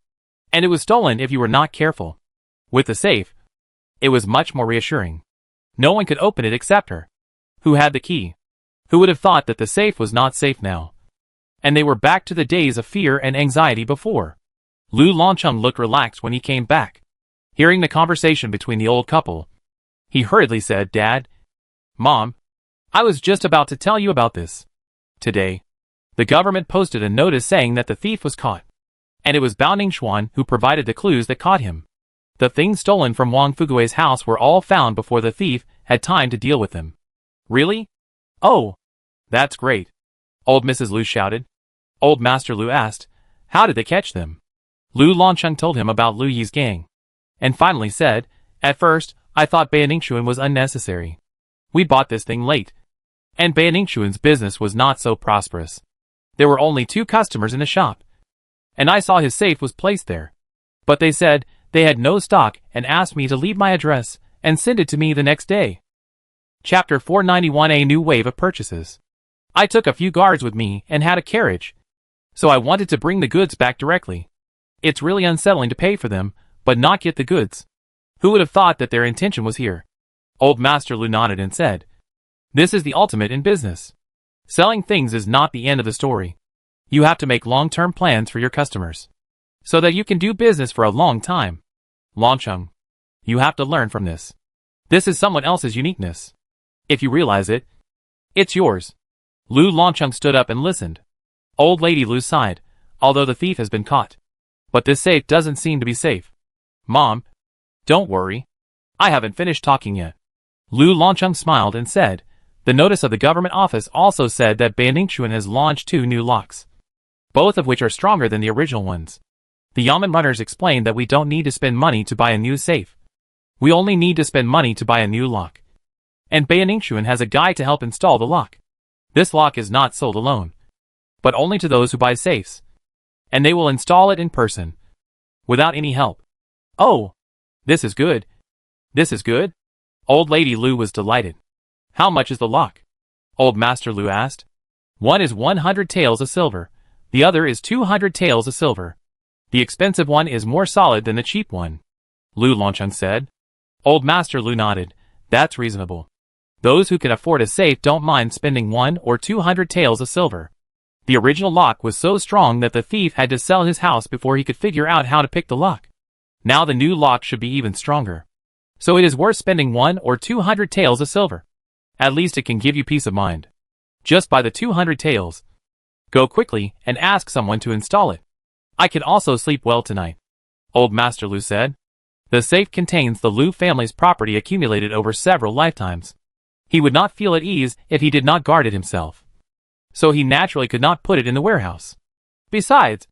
and it was stolen if you were not careful. With the safe, it was much more reassuring. No one could open it except her. Who had the key? Who would have thought that the safe was not safe now? And they were back to the days of fear and anxiety before. Lu Longcheng looked relaxed when he came back. Hearing the conversation between the old couple, he hurriedly said, Dad, Mom, I was just about to tell you about this. Today, the government posted a notice saying that the thief was caught. And it was Bao Ningxuan who provided the clues that caught him. The things stolen from Wang Fugui's house were all found before the thief had time to deal with them. Really? Oh, that's great. Old Mrs. Lu shouted. Old Master Lu asked, How did they catch them? Lu Longcheng told him about Lu Yi's gang, and finally said, At first, I thought Bayaningshuan was unnecessary. We bought this thing late, and Bayaningshuan's business was not so prosperous. There were only 2 customers in the shop, and I saw his safe was placed there. But they said they had no stock and asked me to leave my address and send it to me the next day. Chapter 491 A New Wave of Purchases. I took a few guards with me and had a carriage. So I wanted to bring the goods back directly. It's really unsettling to pay for them, but not get the goods. Who would have thought that their intention was here? Old Master Lu nodded and said, "This is the ultimate in business. Selling things is not the end of the story. You have to make long-term plans for your customers, so that you can do business for a long time. Longcheng, you have to learn from this. This is someone else's uniqueness. If you realize it, it's yours." Lu Longcheng stood up and listened. Old Lady Lu sighed, although the thief has been caught. But this safe doesn't seem to be safe. Mom, don't worry. I haven't finished talking yet. Lu Longcheng smiled and said, the notice of the government office also said that Banningshuan has launched 2 new locks, both of which are stronger than the original ones. The Yamen runners explained that we don't need to spend money to buy a new safe. We only need to spend money to buy a new lock. And Banningshuan has a guy to help install the lock. This lock is not sold alone, but only to those who buy safes. And they will install it in person, without any help. Oh, this is good. This is good? Old Lady Lu was delighted. How much is the lock? Old Master Lu asked. One is 100 taels of silver. The other is 200 taels of silver. The expensive one is more solid than the cheap one, Lu Longcheng said. Old Master Lu nodded. That's reasonable. Those who can afford a safe don't mind spending 100 or 200 taels of silver. The original lock was so strong that the thief had to sell his house before he could figure out how to pick the lock. Now the new lock should be even stronger. So it is worth spending 100 or 200 taels of silver. At least it can give you peace of mind. Just buy the 200 taels. Go quickly and ask someone to install it. I can also sleep well tonight, Old Master Lu said. The safe contains the Lu family's property accumulated over several lifetimes. He would not feel at ease if he did not guard it himself. So he naturally could not put it in the warehouse. Besides,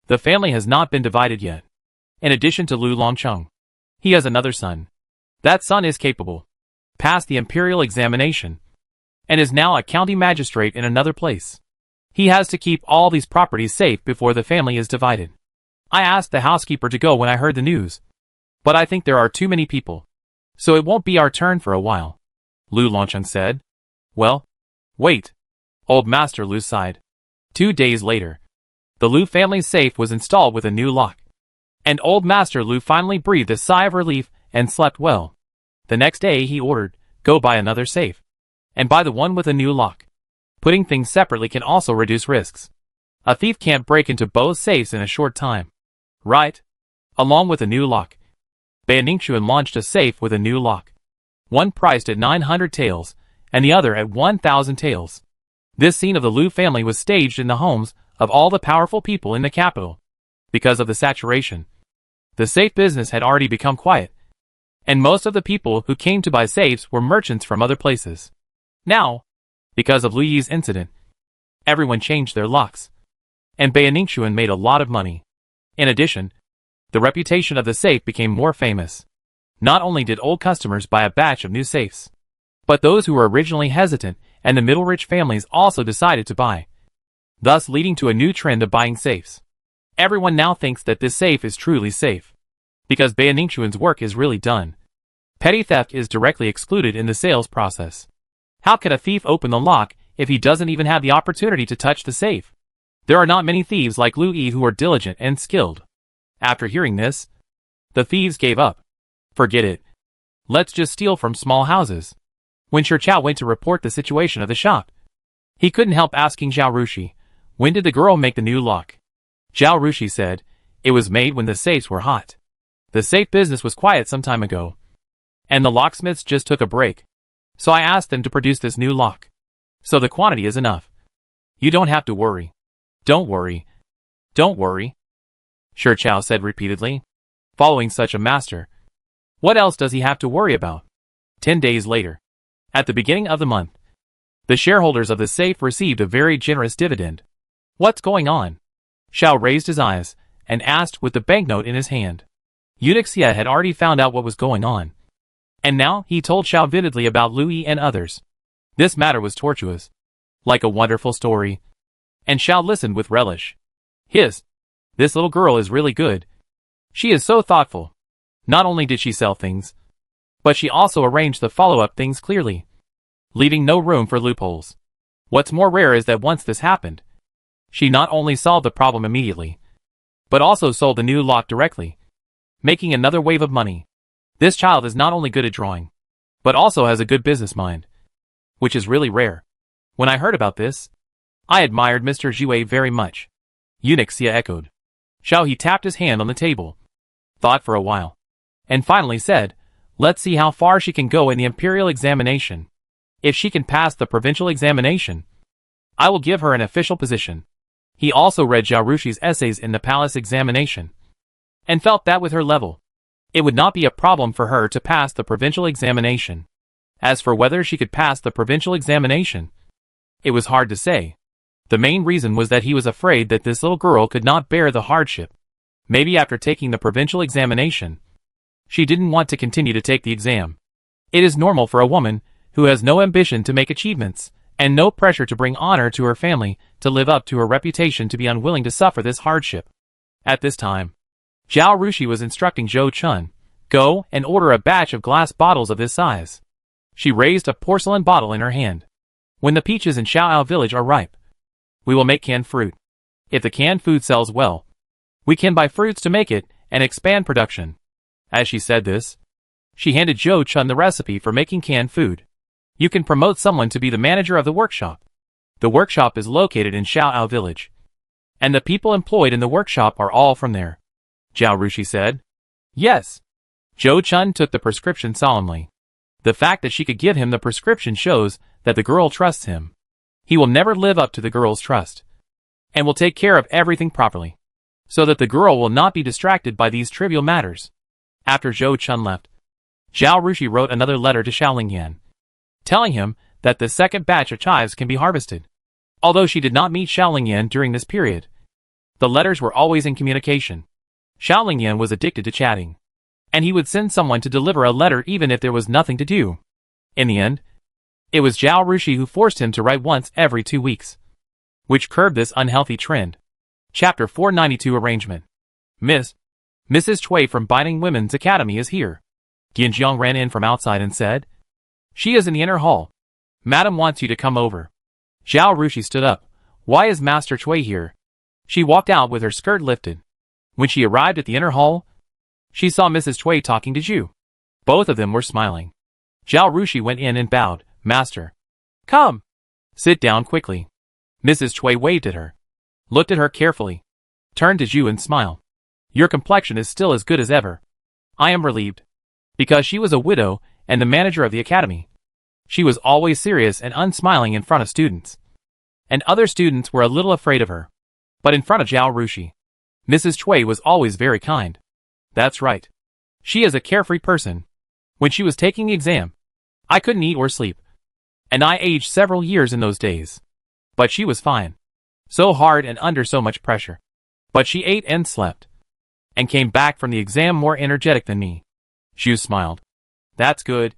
the family has not been divided yet. In addition to Lu Longcheng, he has another son. That son is capable, passed the imperial examination, and is now a county magistrate in another place. He has to keep all these properties safe before the family is divided. I asked the housekeeper to go when I heard the news, but I think there are too many people, so it won't be our turn for a while, Lu Longcheng said. Well, wait. Old Master Lu sighed. 2 days later, the Lu family's safe was installed with a new lock. And Old Master Lu finally breathed a sigh of relief and slept well. The next day he ordered, go buy another safe. And buy the one with a new lock. Putting things separately can also reduce risks. A thief can't break into both safes in a short time. Right? Along with a new lock, Banningshuan launched a safe with a new lock. One priced at 900 taels, and the other at 1,000 taels. This scene of the Lu family was staged in the homes of all the powerful people in the capital. Because of the saturation, the safe business had already become quiet, and most of the people who came to buy safes were merchants from other places. Now, because of Lu Yi's incident, everyone changed their locks, and Banningshuan made a lot of money. In addition, the reputation of the safe became more famous. Not only did old customers buy a batch of new safes, but those who were originally hesitant and the middle-rich families also decided to buy, thus leading to a new trend of buying safes. Everyone now thinks that this safe is truly safe, because Banningshuan's work is really done. Petty theft is directly excluded in the sales process. How can a thief open the lock if he doesn't even have the opportunity to touch the safe? There are not many thieves like Lu Yi who are diligent and skilled. After hearing this, the thieves gave up. Forget it. Let's just steal from small houses. When Shi Chao went to report the situation of the shop, he couldn't help asking Zhao Rushi, when did the girl make the new lock? Zhao Rushi said, it was made when the safes were hot. The safe business was quiet some time ago, and the locksmiths just took a break. So I asked them to produce this new lock. So the quantity is enough. You don't have to worry. Don't worry. Don't worry, Shi Chao said repeatedly. Following such a master, what else does he have to worry about? 10 days later, at the beginning of the month, the shareholders of the safe received a very generous dividend. What's going on? Xiao raised his eyes and asked with the banknote in his hand. Eunuch Xie had already found out what was going on, and now he told Xiao vividly about Lu Yi and others. This matter was tortuous, like a wonderful story, and Xiao listened with relish. This little girl is really good. She is so thoughtful. Not only did she sell things, but she also arranged the follow-up things clearly, leaving no room for loopholes. What's more rare is that once this happened, she not only solved the problem immediately, but also sold the new lot directly, making another wave of money. This child is not only good at drawing, but also has a good business mind, which is really rare. When I heard about this, I admired Mr. Jue very much. Eunuch Xia echoed. Xiao He tapped his hand on the table, thought for a while, and finally said, let's see how far she can go in the imperial examination. If she can pass the provincial examination, I will give her an official position. He also read Zhao Rushi's essays in the palace examination, and felt that with her level, it would not be a problem for her to pass the provincial examination. As for whether she could pass the provincial examination, it was hard to say. The main reason was that he was afraid that this little girl could not bear the hardship. Maybe after taking the provincial examination, she didn't want to continue to take the exam. It is normal for a woman who has no ambition to make achievements, and no pressure to bring honor to her family, to live up to her reputation, to be unwilling to suffer this hardship. At this time, Zhao Rushi was instructing Zhou Chun, go and order a batch of glass bottles of this size. She raised a porcelain bottle in her hand. When the peaches in Xiaoao village are ripe, we will make canned fruit. If the canned food sells well, we can buy fruits to make it and expand production. As she said this, she handed Zhou Chun the recipe for making canned food. You can promote someone to be the manager of the workshop. The workshop is located in Xiaoao village, and the people employed in the workshop are all from there. Zhao Rushi said. Yes. Zhou Chun took the prescription solemnly. The fact that she could give him the prescription shows that the girl trusts him. He will never live up to the girl's trust, and will take care of everything properly, so that the girl will not be distracted by these trivial matters. After Zhou Chun left, Zhao Rushi wrote another letter to Xiaoling Yan, telling him that the second batch of chives can be harvested. Although she did not meet Xiaoling Yan during this period, the letters were always in communication. Xiaoling Yan was addicted to chatting, and he would send someone to deliver a letter even if there was nothing to do. In the end, it was Zhao Rushi who forced him to write once every 2 weeks, which curbed this unhealthy trend. Chapter 492 Arrangement. Mrs. Cui from Binding Women's Academy is here. Dianjiang ran in from outside and said, she is in the inner hall. Madam wants you to come over. Zhao Rushi stood up. Why is Master Cui here? She walked out with her skirt lifted. When she arrived at the inner hall, she saw Mrs. Cui talking to Zhu. Both of them were smiling. Zhao Rushi went in and bowed. Master. Come. Sit down quickly. Mrs. Cui waved at her, looked at her carefully, turned to Zhu and smiled. Your complexion is still as good as ever. I am relieved. Because she was a widow and the manager of the academy, she was always serious and unsmiling in front of students, and other students were a little afraid of her. But in front of Zhao Rushi, Mrs. Cui was always very kind. That's right. She is a carefree person. When she was taking the exam, I couldn't eat or sleep, and I aged several years in those days. But she was fine. So hard and under so much pressure. But she ate and slept, and came back from the exam more energetic than me. Zhu smiled. That's good.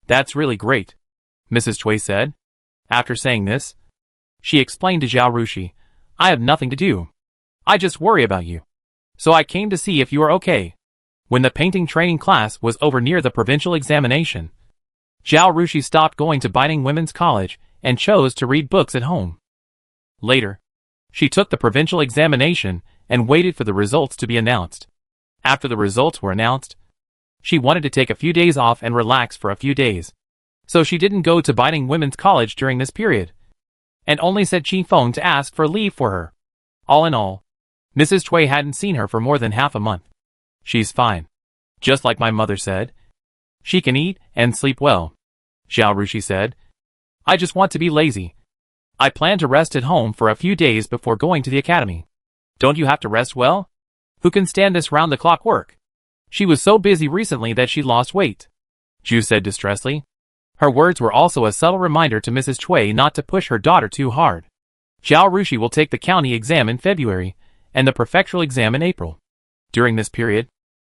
That's really great, Mrs. Cui said. After saying this, she explained to Zhao Rushi, I have nothing to do. I just worry about you. So I came to see if you are okay. When the painting training class was over near the provincial examination, Zhao Rushi stopped going to Binding Women's College and chose to read books at home. Later, she took the provincial examination and waited for the results to be announced. After the results were announced, she wanted to take a few days off and relax for a few days. So she didn't go to Binding Women's College during this period, and only said Qi Feng to ask for leave for her. All in all, Mrs. Cui hadn't seen her for more than half a month. She's fine. Just like my mother said. She can eat and sleep well. Zhao Rushi said. I just want to be lazy. I plan to rest at home for a few days before going to the academy. Don't you have to rest well? Who can stand this round-the-clock work? She was so busy recently that she lost weight. Zhu said distressedly. Her words were also a subtle reminder to Mrs. Cui not to push her daughter too hard. Zhao Rushi will take the county exam in February and the prefectural exam in April. During this period,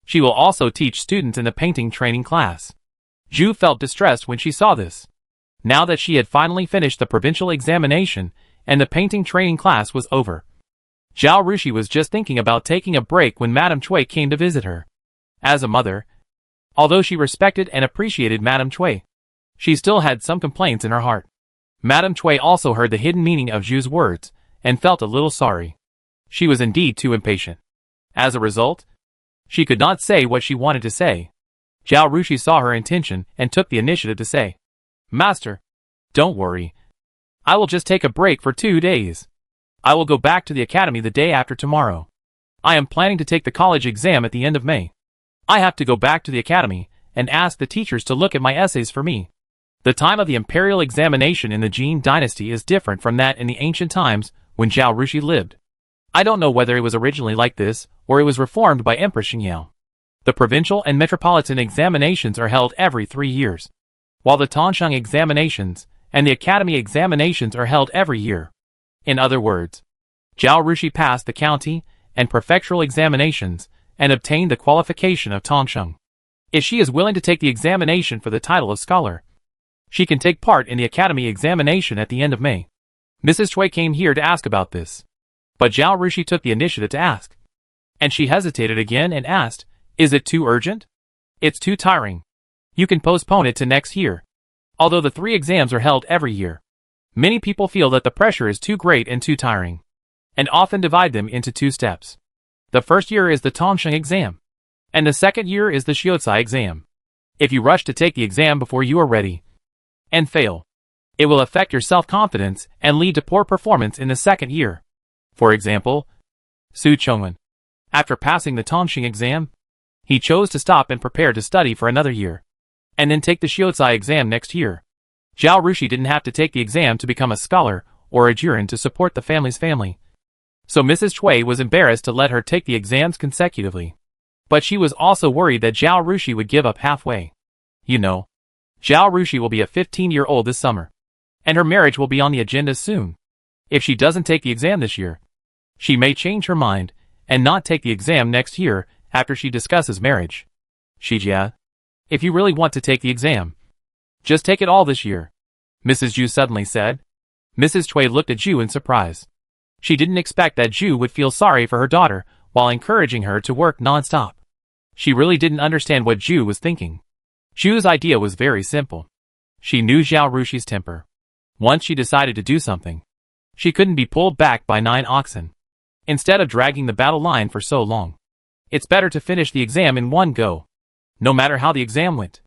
she will also teach students in the painting training class. Zhu felt distressed when she saw this. Now that she had finally finished the provincial examination and the painting training class was over, Zhao Rushi was just thinking about taking a break when Madame Cui came to visit her. As a mother, although she respected and appreciated Madame Cui, she still had some complaints in her heart. Madame Cui also heard the hidden meaning of Zhu's words, and felt a little sorry. She was indeed too impatient. As a result, she could not say what she wanted to say. Zhao Rushi saw her intention and took the initiative to say, "Master, don't worry. I will just take a break for 2 days. I will go back to the academy the day after tomorrow. I am planning to take the college exam at the end of May. I have to go back to the academy and ask the teachers to look at my essays for me. The time of the imperial examination in the Jin dynasty is different from that in the ancient times when Zhao Rushi lived. I don't know whether it was originally like this or it was reformed by Empress Xingyao. The provincial and metropolitan examinations are held every 3 years, while the Tongsheng examinations and the academy examinations are held every year. In other words, Zhao Rushi passed the county and prefectural examinations and obtained the qualification of Tongsheng. If she is willing to take the examination for the title of scholar, she can take part in the academy examination at the end of May. Mrs. Cui came here to ask about this, but Zhao Rushi took the initiative to ask. And she hesitated again and asked, "Is it too urgent? It's too tiring. You can postpone it to next year." Although the 3 exams are held every year, many people feel that the pressure is too great and too tiring, and often divide them into 2 steps. The first year is the Tongsheng exam, and the second year is the Xiuzai exam. If you rush to take the exam before you are ready, and fail, it will affect your self-confidence and lead to poor performance in the second year. For example, Su Chongwen, after passing the Tongsheng exam, he chose to stop and prepare to study for another year, and then take the Xiuzai exam next year. Zhao Rushi didn't have to take the exam to become a scholar or a jurin to support the family's family. So Mrs. Cui was embarrassed to let her take the exams consecutively. But she was also worried that Zhao Rushi would give up halfway. You know, Zhao Rushi will be a 15-year-old this summer, and her marriage will be on the agenda soon. If she doesn't take the exam this year, she may change her mind and not take the exam next year after she discusses marriage. Shijia, if you really want to take the exam, just take it all this year, Mrs. Zhu suddenly said. Mrs. Cui looked at Zhu in surprise. She didn't expect that Zhu would feel sorry for her daughter while encouraging her to work non-stop. She really didn't understand what Zhu was thinking. Zhu's idea was very simple. She knew Zhao Rushi's temper. Once she decided to do something, she couldn't be pulled back by 9 oxen. Instead of dragging the battle line for so long, it's better to finish the exam in one go. No matter how the exam went,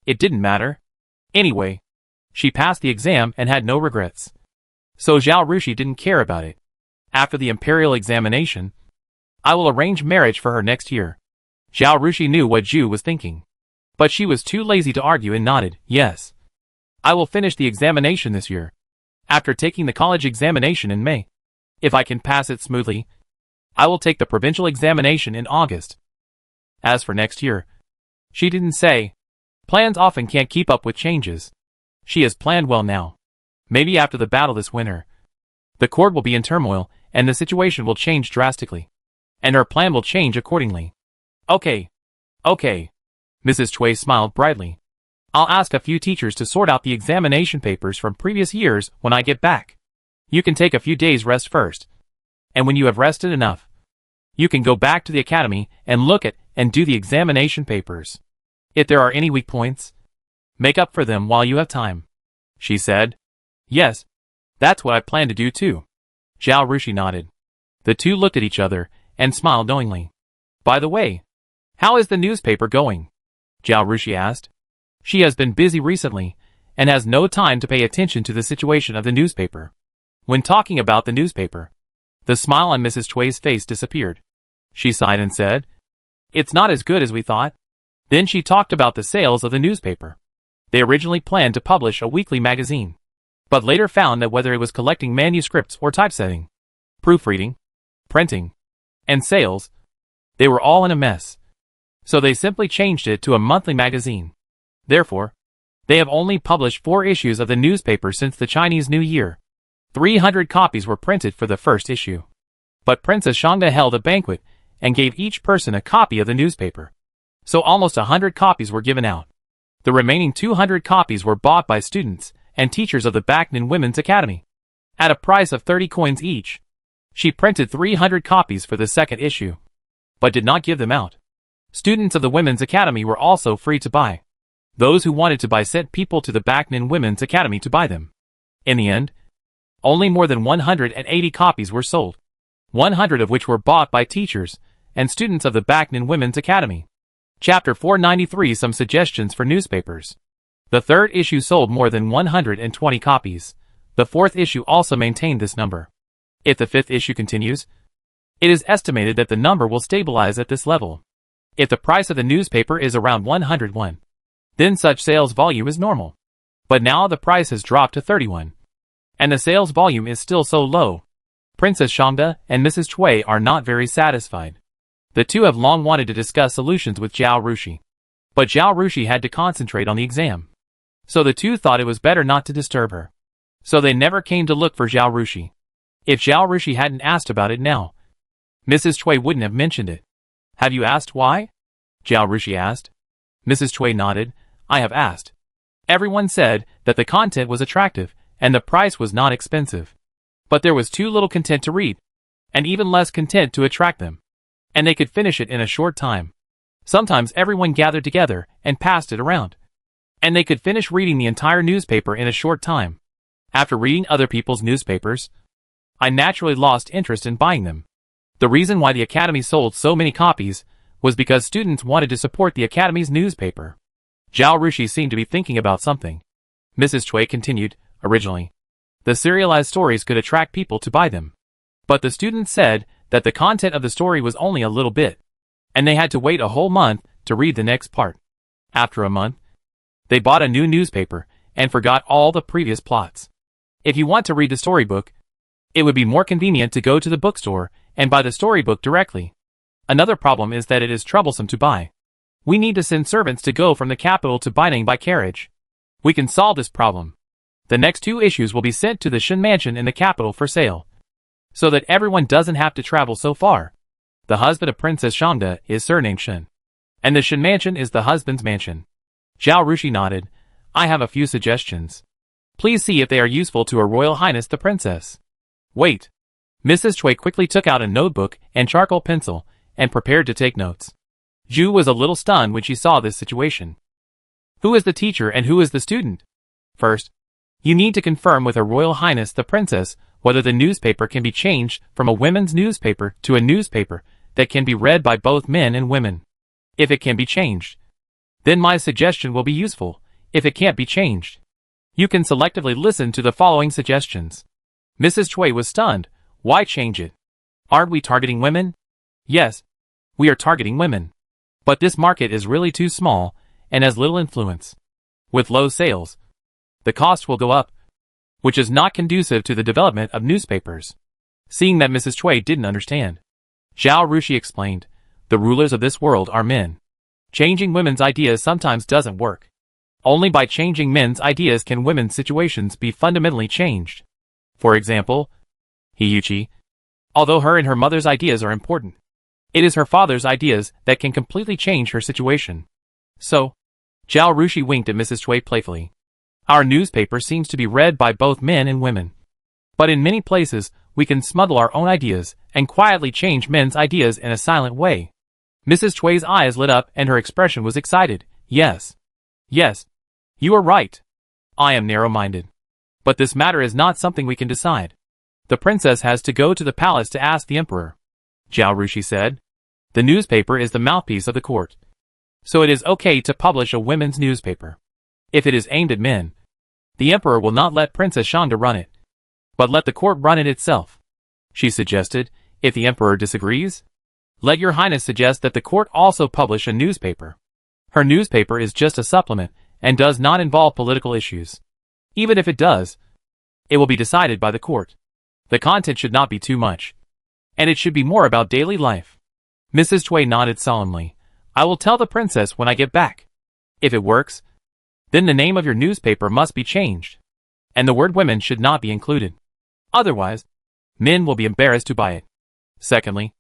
it didn't matter. Anyway, she passed the exam and had no regrets. So Zhao Rushi didn't care about it. After the imperial examination, I will arrange marriage for her next year. Zhao Rushi knew what Zhu was thinking, but she was too lazy to argue and nodded, yes. I will finish the examination this year, after taking the college examination in May. If I can pass it smoothly, I will take the provincial examination in August. As for next year, she didn't say. Plans often can't keep up with changes. She has planned well now. Maybe after the battle this winter, the court will be in turmoil and the situation will change drastically, and her plan will change accordingly. Okay. Mrs. Cui smiled brightly. I'll ask a few teachers to sort out the examination papers from previous years when I get back. You can take a few days rest first. And when you have rested enough, you can go back to the academy and look at and do the examination papers. If there are any weak points, make up for them while you have time, she said. Yes, that's what I plan to do too. Zhao Rushi nodded. The two looked at each other and smiled knowingly. By the way, how is the newspaper going? Zhao Rushi asked. She has been busy recently and has no time to pay attention to the situation of the newspaper. When talking about the newspaper, the smile on Mrs. Cui's face disappeared. She sighed and said, "It's not as good as we thought." Then she talked about the sales of the newspaper. They originally planned to publish a weekly magazine, but later found that whether it was collecting manuscripts or typesetting, proofreading, printing, and sales, they were all in a mess. So they simply changed it to a monthly magazine. Therefore, they have only published 4 issues of the newspaper since the Chinese New Year. 300 copies were printed for the first issue. But Princess Shangda held a banquet and gave each person a copy of the newspaper. So almost 100 copies were given out. The remaining 200 copies were bought by students and teachers of the Backnan Women's Academy. At a price of 30 coins each, she printed 300 copies for the second issue, but did not give them out. Students of the Women's Academy were also free to buy. Those who wanted to buy sent people to the Backnan Women's Academy to buy them. In the end, only more than 180 copies were sold, 100 of which were bought by teachers and students of the Backnan Women's Academy. Chapter 493 Some Suggestions for Newspapers. The third issue sold more than 120 copies. The fourth issue also maintained this number. If the fifth issue continues, it is estimated that the number will stabilize at this level. If the price of the newspaper is around 101, then such sales volume is normal. But now the price has dropped to 31, and the sales volume is still so low. Princess Shangda and Mrs. Cui are not very satisfied. The two have long wanted to discuss solutions with Zhao Rushi, but Zhao Rushi had to concentrate on the exam. So the two thought it was better not to disturb her. So they never came to look for Zhao Rushi. If Zhao Rushi hadn't asked about it now, Mrs. Cui wouldn't have mentioned it. Have you asked why? Zhao Rushi asked. Mrs. Cui nodded. I have asked. Everyone said that the content was attractive and the price was not expensive. But there was too little content to read, and even less content to attract them. And they could finish it in a short time. Sometimes everyone gathered together and passed it around. And they could finish reading the entire newspaper in a short time. After reading other people's newspapers, I naturally lost interest in buying them. The reason why the Academy sold so many copies was because students wanted to support the Academy's newspaper. Zhao Rushi seemed to be thinking about something. Mrs. Cui continued, originally, the serialized stories could attract people to buy them. But the students said that the content of the story was only a little bit, and they had to wait a whole month to read the next part. After a month, they bought a new newspaper and forgot all the previous plots. If you want to read the storybook, it would be more convenient to go to the bookstore and buy the storybook directly. Another problem is that it is troublesome to buy. We need to send servants to go from the capital to Baining by carriage. We can solve this problem. The next two issues will be sent to the Shen Mansion in the capital for sale, so that everyone doesn't have to travel so far. The husband of Princess Shangda is surnamed Shen, and the Shen Mansion is the husband's mansion. Zhao Rushi nodded. I have a few suggestions. Please see if they are useful to Her Royal Highness the Princess. Wait. Mrs. Cui quickly took out a notebook and charcoal pencil and prepared to take notes. Zhu was a little stunned when she saw this situation. Who is the teacher and who is the student? First, you need to confirm with Her Royal Highness the Princess whether the newspaper can be changed from a women's newspaper to a newspaper that can be read by both men and women. If it can be changed, then my suggestion will be useful. If it can't be changed, you can selectively listen to the following suggestions. Mrs. Cui was stunned. Why change it? Aren't we targeting women? Yes, we are targeting women. But this market is really too small and has little influence. With low sales, the cost will go up, which is not conducive to the development of newspapers. Seeing that Mrs. Cui didn't understand, Zhao Rushi explained, the rulers of this world are men. Changing women's ideas sometimes doesn't work. Only by changing men's ideas can women's situations be fundamentally changed. For example, Hiyuchi, although her and her mother's ideas are important, it is her father's ideas that can completely change her situation. So, Zhao Rushi winked at Mrs. Cui playfully. Our newspaper seems to be read by both men and women. But in many places, we can smuggle our own ideas and quietly change men's ideas in a silent way. Mrs. Cui's eyes lit up and her expression was excited. Yes. Yes. You are right. I am narrow-minded. But this matter is not something we can decide. The princess has to go to the palace to ask the emperor. Zhao Rushi said. The newspaper is the mouthpiece of the court. So it is okay to publish a women's newspaper. If it is aimed at men, the emperor will not let Princess Shangda run it, but let the court run it itself. She suggested, if the emperor disagrees, let your highness suggest that the court also publish a newspaper. Her newspaper is just a supplement and does not involve political issues. Even if it does, it will be decided by the court. The content should not be too much, and it should be more about daily life. Mrs. Cui nodded solemnly. I will tell the princess when I get back. If it works, then the name of your newspaper must be changed, and the word women should not be included. Otherwise, men will be embarrassed to buy it. Secondly,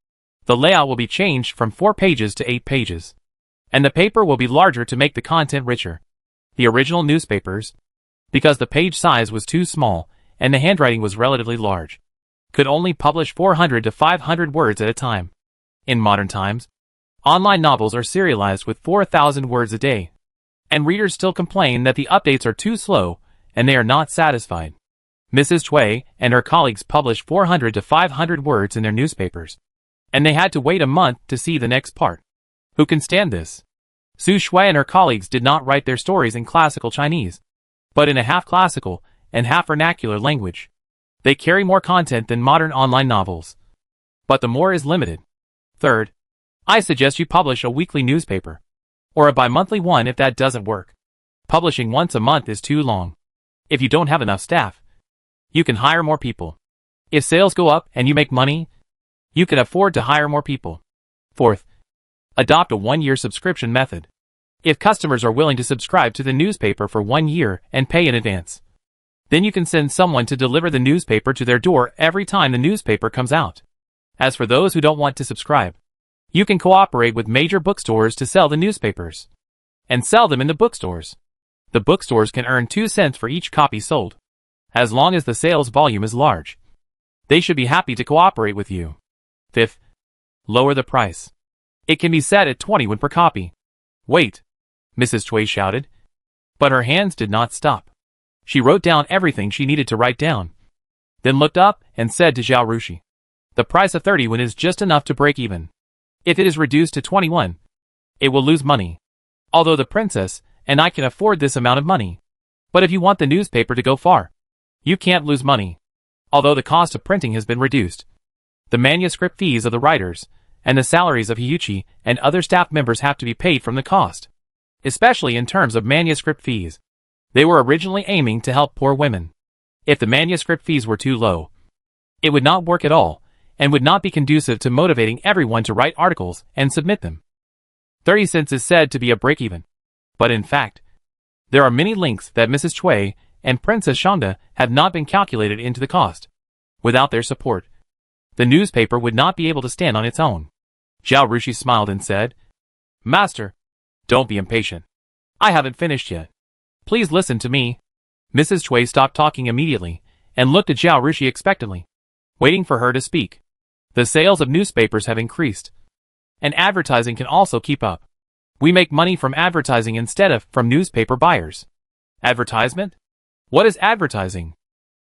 the layout will be changed from 4 pages to 8 pages, and the paper will be larger to make the content richer. The original newspapers, because the page size was too small and the handwriting was relatively large, could only publish 400 to 500 words at a time. In modern times, online novels are serialized with 4,000 words a day, and readers still complain that the updates are too slow and they are not satisfied. Mrs. Cui and her colleagues published 400 to 500 words in their newspapers, and they had to wait a month to see the next part. Who can stand this? Su Shui and her colleagues did not write their stories in classical Chinese, but in a half-classical and half-vernacular language. They carry more content than modern online novels, but the more is limited. Third, I suggest you publish a weekly newspaper, or a bi-monthly one if that doesn't work. Publishing once a month is too long. If you don't have enough staff, you can hire more people. If sales go up and you make money, you can afford to hire more people. Fourth, adopt a one-year subscription method. If customers are willing to subscribe to the newspaper for 1 year and pay in advance, then you can send someone to deliver the newspaper to their door every time the newspaper comes out. As for those who don't want to subscribe, you can cooperate with major bookstores to sell the newspapers and sell them in the bookstores. The bookstores can earn 2 cents for each copy sold. As long as the sales volume is large, they should be happy to cooperate with you. Fifth, lower the price. It can be set at 20 yuan per copy. Wait, Mrs. Cui shouted. But her hands did not stop. She wrote down everything she needed to write down, then looked up and said to Zhao Rushi, the price of 30 yuan is just enough to break even. If it is reduced to 21, it will lose money. Although the princess and I can afford this amount of money. But if you want the newspaper to go far, you can't lose money. Although the cost of printing has been reduced, the manuscript fees of the writers and the salaries of Hiyuchi and other staff members have to be paid from the cost, especially in terms of manuscript fees. They were originally aiming to help poor women. If the manuscript fees were too low, it would not work at all and would not be conducive to motivating everyone to write articles and submit them. 30 cents is said to be a break-even. But in fact, there are many links that Mrs. Cui and Princess Shonda have not been calculated into the cost. Without their support, the newspaper would not be able to stand on its own. Zhao Rushi smiled and said, Master, don't be impatient. I haven't finished yet. Please listen to me. Mrs. Cui stopped talking immediately and looked at Zhao Rushi expectantly, waiting for her to speak. The sales of newspapers have increased, and advertising can also keep up. We make money from advertising instead of from newspaper buyers. Advertisement? What is advertising?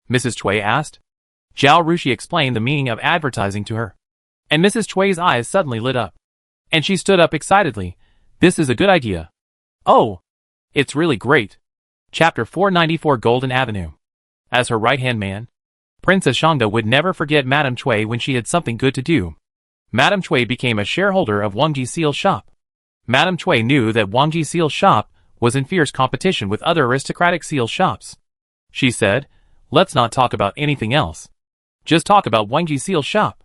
Mrs. Cui asked. Zhao Rushi explained the meaning of advertising to her, and Mrs. Cui's eyes suddenly lit up, and she stood up excitedly. This is a good idea. Oh, it's really great. Chapter 494 Golden Avenue. As her right-hand man, Princess Shonda would never forget Madame Cui when she had something good to do. Madame Cui became a shareholder of Wang Jiseal's shop. Madame Cui knew that Wang Jiseal's shop was in fierce competition with other aristocratic seal shops. She said, let's not talk about anything else. Just talk about Wang Jiseal's shop.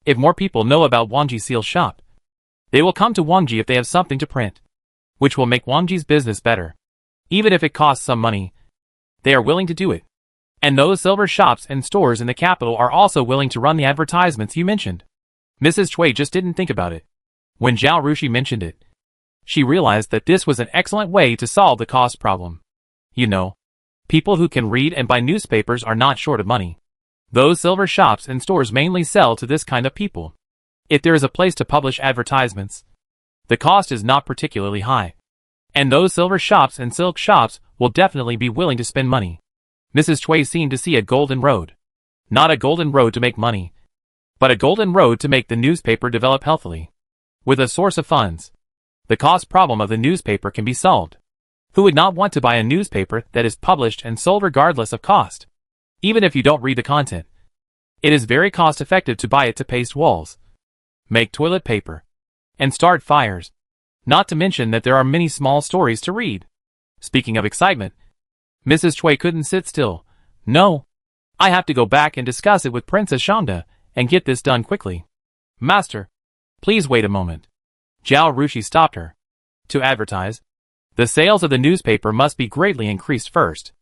If more people know about Wang Jiseal's shop, they will come to Wangji if they have something to print, which will make Wangji's business better. Even if it costs some money, they are willing to do it. And those silver shops and stores in the capital are also willing to run the advertisements you mentioned. Mrs. Cui just didn't think about it. When Zhao Rushi mentioned it, she realized that this was an excellent way to solve the cost problem. You know, people who can read and buy newspapers are not short of money. Those silver shops and stores mainly sell to this kind of people. If there is a place to publish advertisements, the cost is not particularly high. And those silver shops and silk shops will definitely be willing to spend money. Mrs. Cui seemed to see a golden road. Not a golden road to make money, but a golden road to make the newspaper develop healthily. With a source of funds, the cost problem of the newspaper can be solved. Who would not want to buy a newspaper that is published and sold regardless of cost? Even if you don't read the content, it is very cost-effective to buy it to paste walls, make toilet paper, and start fires. Not to mention that there are many small stories to read. Speaking of excitement, Mrs. Cui couldn't sit still. No, I have to go back and discuss it with Princess Shonda and get this done quickly. Master, please wait a moment. Zhao Rushi stopped her. To advertise, the sales of the newspaper must be greatly increased first.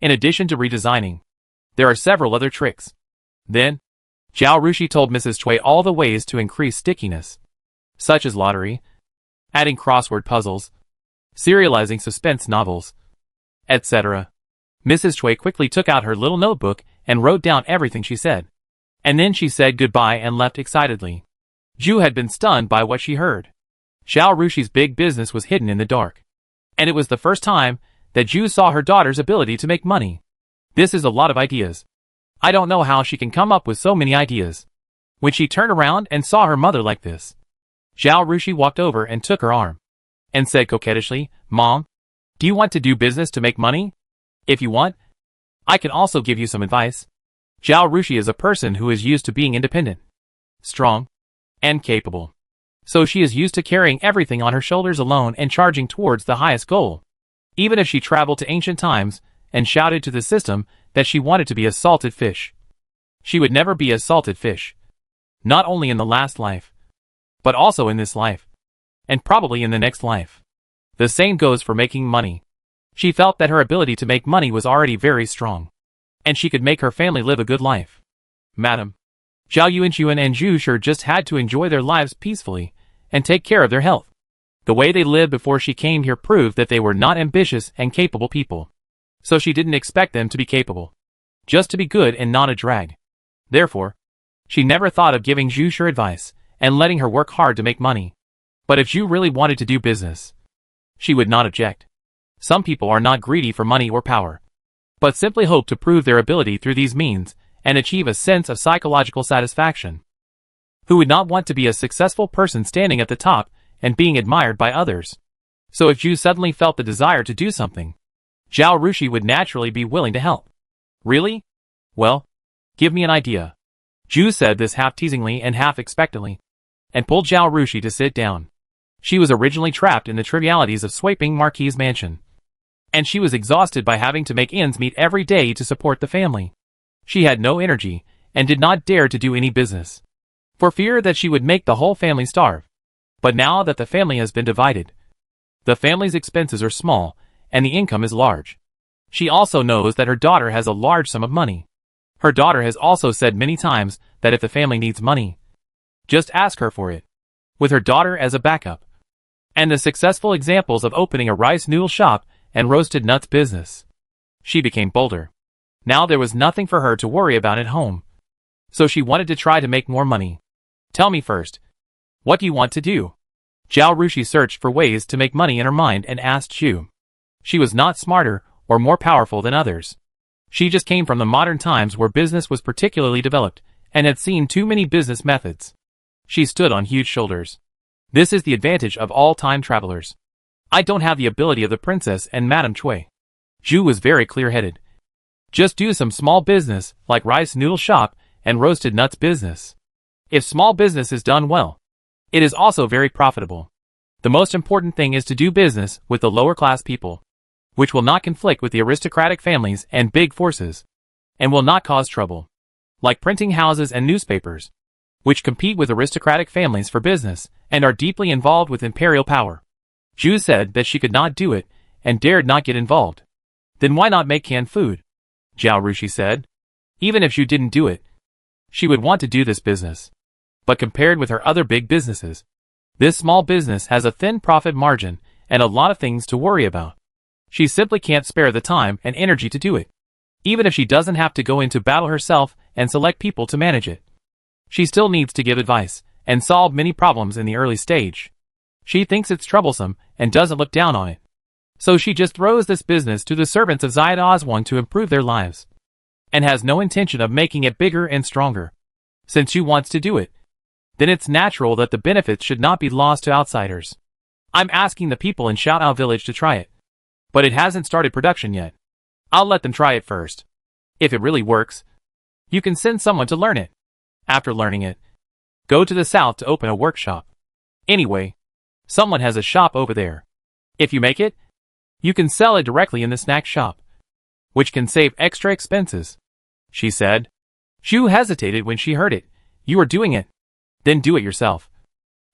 In addition to redesigning, there are several other tricks. Then, Zhao Rushi told Mrs. Cui all the ways to increase stickiness, such as lottery, adding crossword puzzles, serializing suspense novels, etc. Mrs. Cui quickly took out her little notebook and wrote down everything she said. And then she said goodbye and left excitedly. Zhu had been stunned by what she heard. Zhao Rushi's big business was hidden in the dark, and it was the first time that Zhu saw her daughter's ability to make money. This is a lot of ideas. I don't know how she can come up with so many ideas. When she turned around and saw her mother like this, Zhao Rushi walked over and took her arm, and said coquettishly, "Mom, do you want to do business to make money? If you want, I can also give you some advice." Zhao Rushi is a person who is used to being independent, strong, and capable. So she is used to carrying everything on her shoulders alone and charging towards the highest goal. Even if she traveled to ancient times and shouted to the system that she wanted to be a salted fish, she would never be a salted fish. Not only in the last life, but also in this life, and probably in the next life. The same goes for making money. She felt that her ability to make money was already very strong, and she could make her family live a good life. Madam, Zhao Yuan and Zhu Shi just had to enjoy their lives peacefully and take care of their health. The way they lived before she came here proved that they were not ambitious and capable people. So she didn't expect them to be capable, just to be good and not a drag. Therefore, she never thought of giving Zhu Shi advice and letting her work hard to make money. But if Zhu really wanted to do business, she would not object. Some people are not greedy for money or power, but simply hope to prove their ability through these means and achieve a sense of psychological satisfaction. Who would not want to be a successful person standing at the top and being admired by others? So if Zhu suddenly felt the desire to do something, Zhao Rushi would naturally be willing to help. Really? Well, give me an idea. Zhu said this half teasingly and half expectantly, and pulled Zhao Rushi to sit down. She was originally trapped in the trivialities of Swiping Marquis' mansion, and she was exhausted by having to make ends meet every day to support the family. She had no energy, and did not dare to do any business, for fear that she would make the whole family starve. But now that the family has been divided, the family's expenses are small, and the income is large. She also knows that her daughter has a large sum of money. Her daughter has also said many times that if the family needs money, just ask her for it. With her daughter as a backup, and the successful examples of opening a rice noodle shop and roasted nuts business, she became bolder. Now there was nothing for her to worry about at home, so she wanted to try to make more money. Tell me first, what do you want to do? Zhao Rushi searched for ways to make money in her mind and asked Zhu. She was not smarter or more powerful than others. She just came from the modern times where business was particularly developed and had seen too many business methods. She stood on huge shoulders. This is the advantage of all time travelers. I don't have the ability of the princess and Madame Cui. Zhu was very clear-headed. Just do some small business like rice noodle shop and roasted nuts business. If small business is done well, it is also very profitable. The most important thing is to do business with the lower class people, which will not conflict with the aristocratic families and big forces, and will not cause trouble, like printing houses and newspapers, which compete with aristocratic families for business and are deeply involved with imperial power. Zhu said that she could not do it and dared not get involved. Then why not make canned food? Zhao Rushi said. Even if Zhu didn't do it, she would want to do this business. But compared with her other big businesses, this small business has a thin profit margin and a lot of things to worry about. She simply can't spare the time and energy to do it, even if she doesn't have to go into battle herself and select people to manage it. She still needs to give advice and solve many problems in the early stage. She thinks it's troublesome and doesn't look down on it. So she just throws this business to the servants of Zayed Oswan to improve their lives, and has no intention of making it bigger and stronger. Since she wants to do it, then it's natural that the benefits should not be lost to outsiders. I'm asking the people in Shoutao village to try it, but it hasn't started production yet. I'll let them try it first. If it really works, you can send someone to learn it. After learning it, go to the south to open a workshop. Anyway, someone has a shop over there. If you make it, you can sell it directly in the snack shop, which can save extra expenses, she said. Zhu hesitated when she heard it. You are doing it. Then do it yourself.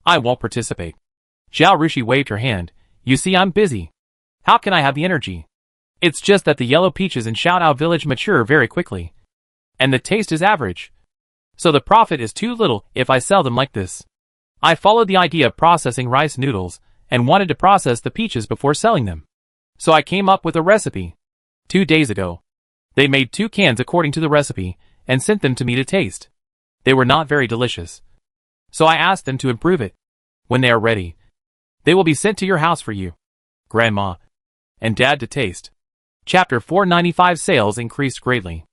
I won't participate. Zhao Rushi waved her hand. You see, I'm busy. How can I have the energy? It's just that the yellow peaches in Shoutao village mature very quickly, and the taste is average. So the profit is too little if I sell them like this. I followed the idea of processing rice noodles and wanted to process the peaches before selling them. So I came up with a recipe. 2 days ago, they made 2 cans according to the recipe and sent them to me to taste. They were not very delicious, so I asked them to improve it. When they are ready, they will be sent to your house for you, Grandma, and Dad to taste. Chapter 495 Sales increased greatly.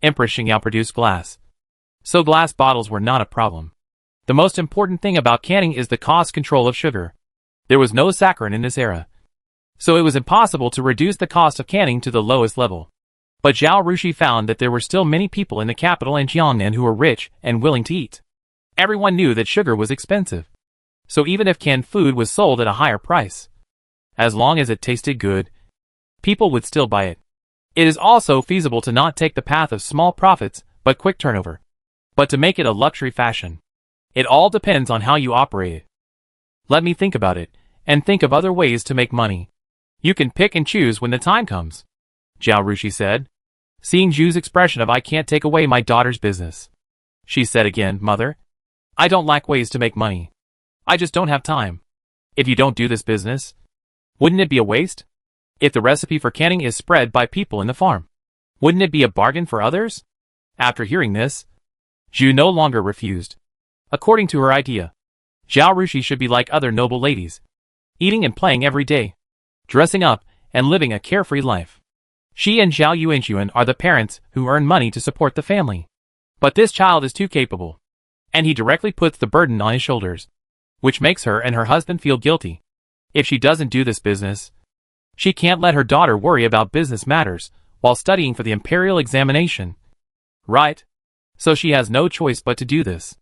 Empress Xingyao produced glass, so glass bottles were not a problem. The most important thing about canning is the cost control of sugar. There was no saccharin in this era, so it was impossible to reduce the cost of canning to the lowest level. But Zhao Rushi found that there were still many people in the capital and Jiangnan who were rich and willing to eat. Everyone knew that sugar was expensive, so even if canned food was sold at a higher price, as long as it tasted good, people would still buy it. It is also feasible to not take the path of small profits but quick turnover, but to make it a luxury fashion. It all depends on how you operate it. Let me think about it, and think of other ways to make money. You can pick and choose when the time comes, Zhao Rushi said, seeing Zhu's expression of "I can't take away my daughter's business." She said again, "Mother, I don't lack ways to make money. I just don't have time. If you don't do this business, wouldn't it be a waste? If the recipe for canning is spread by people in the farm, wouldn't it be a bargain for others?" After hearing this, Zhu no longer refused. According to her idea, Zhao Rushi should be like other noble ladies, eating and playing every day, dressing up, and living a carefree life. She and Zhao Yuanxuan are the parents who earn money to support the family. But this child is too capable, and he directly puts the burden on his shoulders, which makes her and her husband feel guilty. If she doesn't do this business, she can't let her daughter worry about business matters while studying for the imperial examination. Right? So she has no choice but to do this.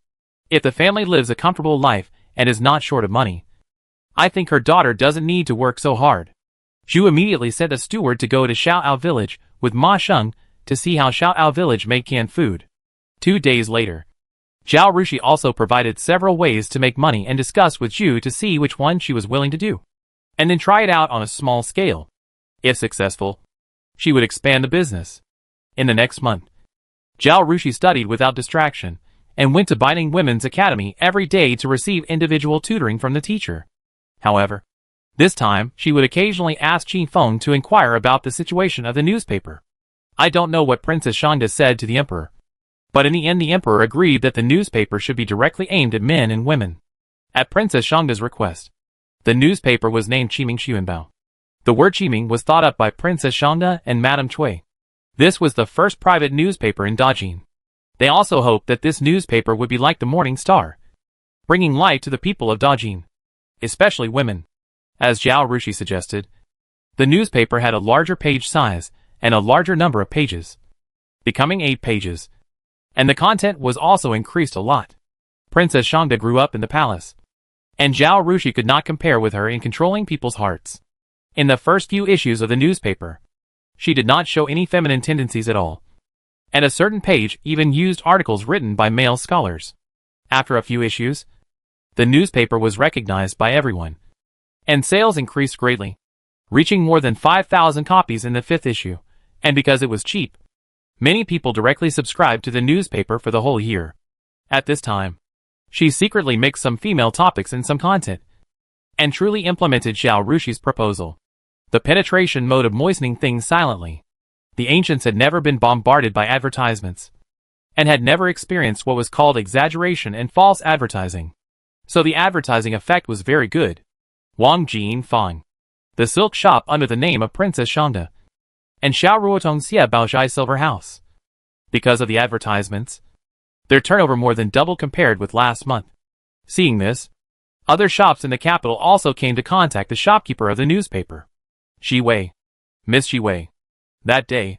If the family lives a comfortable life and is not short of money, I think her daughter doesn't need to work so hard. Zhu immediately sent a steward to go to Xiaoao village with Ma Sheng to see how Xiaoao village made canned food. 2 days later, Zhao Rushi also provided several ways to make money and discussed with Zhu to see which one she was willing to do, and then try it out on a small scale. If successful, she would expand the business. In the next month, Zhao Rushi studied without distraction and went to Binding Women's Academy every day to receive individual tutoring from the teacher. However, this time, she would occasionally ask Qin Feng to inquire about the situation of the newspaper. I don't know what Princess Shangda said to the emperor, but in the end the emperor agreed that the newspaper should be directly aimed at men and women. At Princess Shangda's request, the newspaper was named Qiming Xuanbao. The word Qiming was thought up by Princess Shangda and Madame Cui. This was the first private newspaper in Dajin. They also hoped that this newspaper would be like the Morning Star, bringing light to the people of Dajin, especially women. As Zhao Rushi suggested, the newspaper had a larger page size and a larger number of pages, becoming 8 pages, and the content was also increased a lot. Princess Shangda grew up in the palace, and Zhao Rushi could not compare with her in controlling people's hearts. In the first few issues of the newspaper, she did not show any feminine tendencies at all, and a certain page even used articles written by male scholars. After a few issues, the newspaper was recognized by everyone, and sales increased greatly, reaching more than 5,000 copies in the 5th issue, and because it was cheap, many people directly subscribed to the newspaper for the whole year. At this time, she secretly mixed some female topics in some content, and truly implemented Zhao Rushi's proposal. The penetration mode of moistening things silently. The ancients had never been bombarded by advertisements, and had never experienced what was called exaggeration and false advertising. So the advertising effect was very good. Wang Jin Fang, the silk shop under the name of Princess Shangda, and Xiao Ruotong Xie Baozhai Silver House. Because of the advertisements, their turnover more than doubled compared with last month. Seeing this, other shops in the capital also came to contact the shopkeeper of the newspaper. Shi Wei. Miss Shi Wei. That day,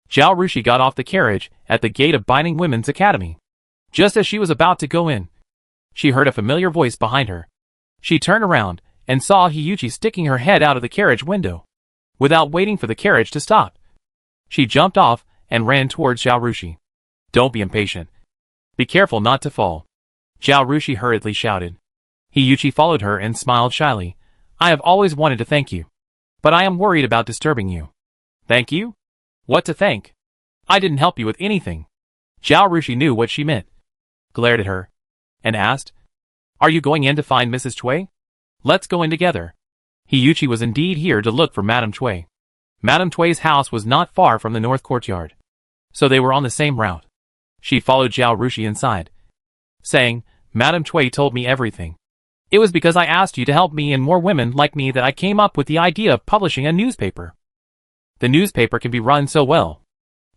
Zhao Rushi got off the carriage at the gate of Binding Women's Academy. Just as she was about to go in, she heard a familiar voice behind her. She turned around and saw Hiyuchi sticking her head out of the carriage window. Without waiting for the carriage to stop, she jumped off and ran towards Zhao Rushi. Don't be impatient. Be careful not to fall, Zhao Rushi hurriedly shouted. Hiyuchi followed her and smiled shyly. I have always wanted to thank you, but I am worried about disturbing you. Thank you? What to thank? I didn't help you with anything. Zhao Rushi knew what she meant, glared at her, and asked, Are you going in to find Mrs. Cui? Let's go in together. Hiyuchi was indeed here to look for Madame Cui. Madame Cui's house was not far from the north courtyard, so they were on the same route. She followed Zhao Rushi inside, saying, Madame Cui told me everything. It was because I asked you to help me and more women like me that I came up with the idea of publishing a newspaper. The newspaper can be run so well,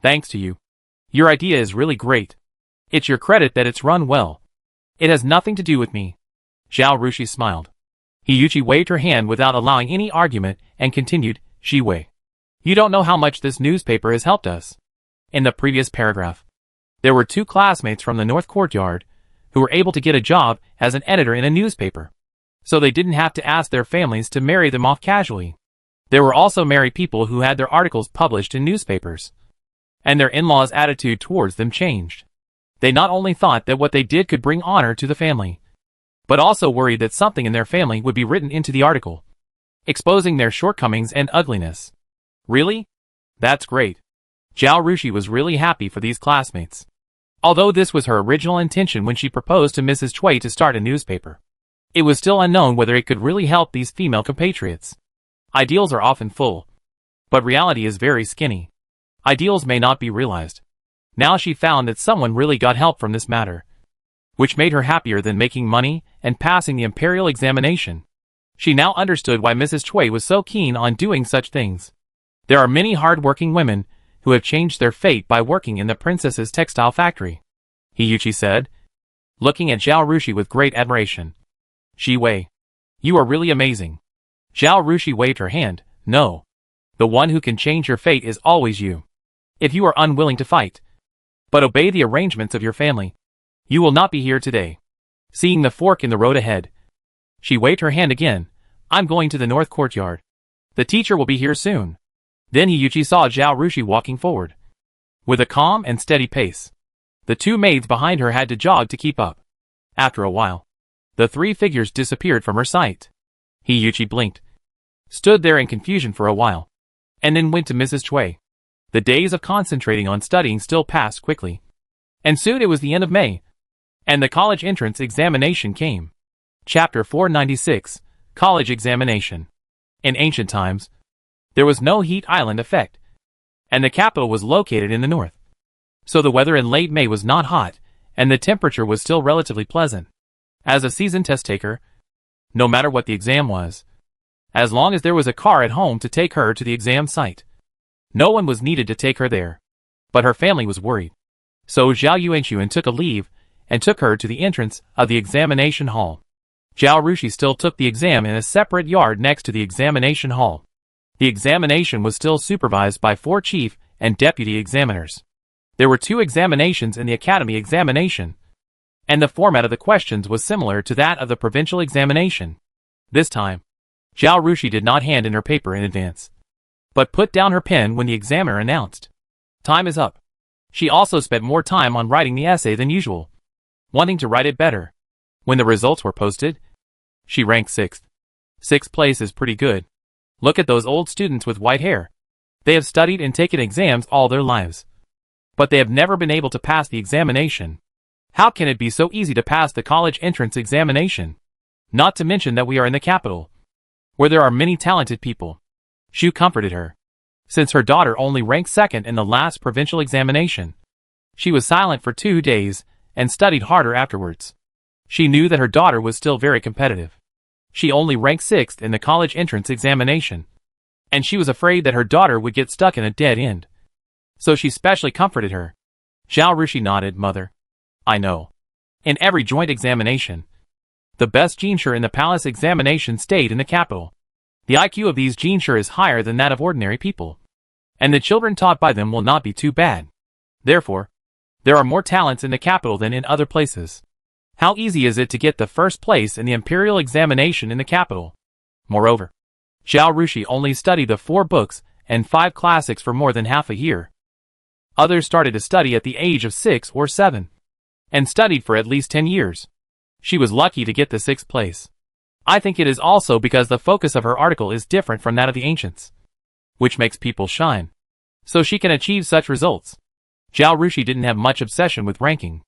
thanks to you. Your idea is really great. It's your credit that it's run well. It has nothing to do with me. Zhao Rushi smiled. Hiyuchi waved her hand without allowing any argument and continued, Shiwei. You don't know how much this newspaper has helped us. In the previous paragraph, there were 2 classmates from the North Courtyard who were able to get a job as an editor in a newspaper, so they didn't have to ask their families to marry them off casually. There were also married people who had their articles published in newspapers, and their in-laws' attitude towards them changed. They not only thought that what they did could bring honor to the family, but also worried that something in their family would be written into the article, exposing their shortcomings and ugliness. Really? That's great. Zhao Rushi was really happy for these classmates. Although this was her original intention when she proposed to Mrs. Cui to start a newspaper, it was still unknown whether it could really help these female compatriots. Ideals are often full, but reality is very skinny. Ideals may not be realized. Now she found that someone really got help from this matter, which made her happier than making money and passing the imperial examination. She now understood why Mrs. Cui was so keen on doing such things. There are many hard-working women who have changed their fate by working in the princess's textile factory, Hiyuchi said, looking at Zhao Rushi with great admiration. Shiwei, you are really amazing. Zhao Rushi waved her hand. No. The one who can change your fate is always you. If you are unwilling to fight, but obey the arrangements of your family, you will not be here today. Seeing the fork in the road ahead, she waved her hand again. I'm going to the North Courtyard. The teacher will be here soon. Then Hiyuchi saw Zhao Rushi walking forward, with a calm and steady pace. The 2 maids behind her had to jog to keep up. After a while, the 3 figures disappeared from her sight. Hiyuchi blinked, stood there in confusion for a while, and then went to Mrs. Cui. The days of concentrating on studying still passed quickly, and soon it was the end of May, and the college entrance examination came. Chapter 496, College Examination. In ancient times, there was no heat island effect, and the capital was located in the north. So the weather in late May was not hot, and the temperature was still relatively pleasant. As a seasoned test taker, no matter what the exam was, as long as there was a car at home to take her to the exam site, no one was needed to take her there. But her family was worried. So Zhao Yuanxuan took a leave and took her to the entrance of the examination hall. Zhao Rushi still took the exam in a separate yard next to the examination hall. The examination was still supervised by 4 chief and deputy examiners. There were 2 examinations in the academy examination, and the format of the questions was similar to that of the provincial examination. This time, Zhao Rushi did not hand in her paper in advance, but put down her pen when the examiner announced, "Time is up." She also spent more time on writing the essay than usual, wanting to write it better. When the results were posted, she ranked 6th. 6th place is pretty good. Look at those old students with white hair. They have studied and taken exams all their lives, but they have never been able to pass the examination. How can it be so easy to pass the college entrance examination? Not to mention that we are in the capital, where there are many talented people. Shu comforted her. Since her daughter only ranked 2nd in the last provincial examination, she was silent for 2 days and studied harder afterwards. She knew that her daughter was still very competitive. She only ranked 6th in the college entrance examination, and she was afraid that her daughter would get stuck in a dead end. So she specially comforted her. Zhao Rushi nodded. Mother, I know. In every joint examination, the best Jinshi in the palace examination stayed in the capital. The IQ of these Jinshi is higher than that of ordinary people, and the children taught by them will not be too bad. Therefore, there are more talents in the capital than in other places. How easy is it to get the 1st place in the imperial examination in the capital? Moreover, Zhao Rushi only studied the 4 books and 5 classics for more than half a year. Others started to study at the age of 6 or 7, and studied for at least 10 years. She was lucky to get the 6th place. I think it is also because the focus of her article is different from that of the ancients, which makes people shine, so she can achieve such results. Zhao Rushi didn't have much obsession with ranking.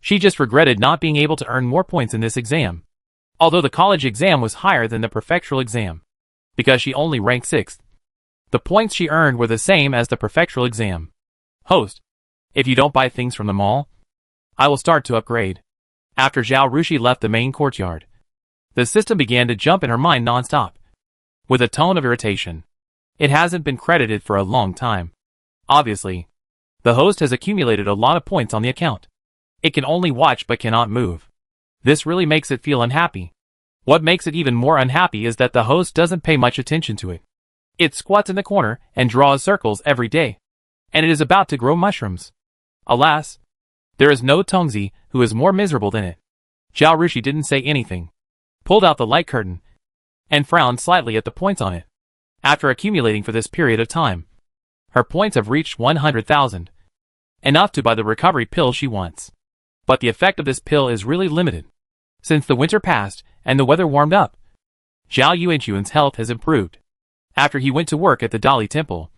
She just regretted not being able to earn more points in this exam, although the college exam was higher than the prefectural exam, because she only ranked 6th. The points she earned were the same as the prefectural exam. Host, if you don't buy things from the mall, I will start to upgrade. After Zhao Rushi left the main courtyard, the system began to jump in her mind non-stop, with a tone of irritation. It hasn't been credited for a long time. Obviously, The host has accumulated a lot of points on the account. It can only watch but cannot move. This really makes it feel unhappy. What makes it even more unhappy is that the host doesn't pay much attention to it. It squats in the corner and draws circles every day. And it is about to grow mushrooms. Alas, there is no Tongzi who is more miserable than it. Zhao Rushi didn't say anything, pulled out the light curtain, and frowned slightly at the points on it. After accumulating for this period of time, her points have reached 100,000. Enough to buy the recovery pill she wants. But the effect of this pill is really limited. Since the winter passed and the weather warmed up, Zhao Yuanchuan's health has improved. After he went to work at the Dali Temple,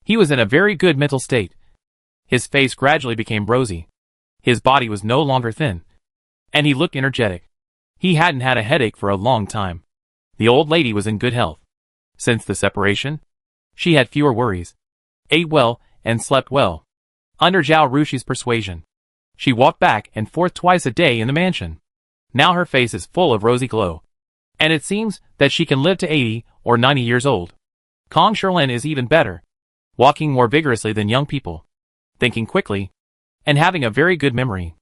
he was in a very good mental state. His face gradually became rosy. His body was no longer thin. And he looked energetic. He hadn't had a headache for a long time. The old lady was in good health. Since the separation, she had fewer worries, ate well, and slept well. Under Zhao Rushi's persuasion, she walked back and forth twice a day in the mansion. Now her face is full of rosy glow. And it seems that she can live to 80 or 90 years old. Kong Sherlin is even better, walking more vigorously than young people, thinking quickly, and having a very good memory.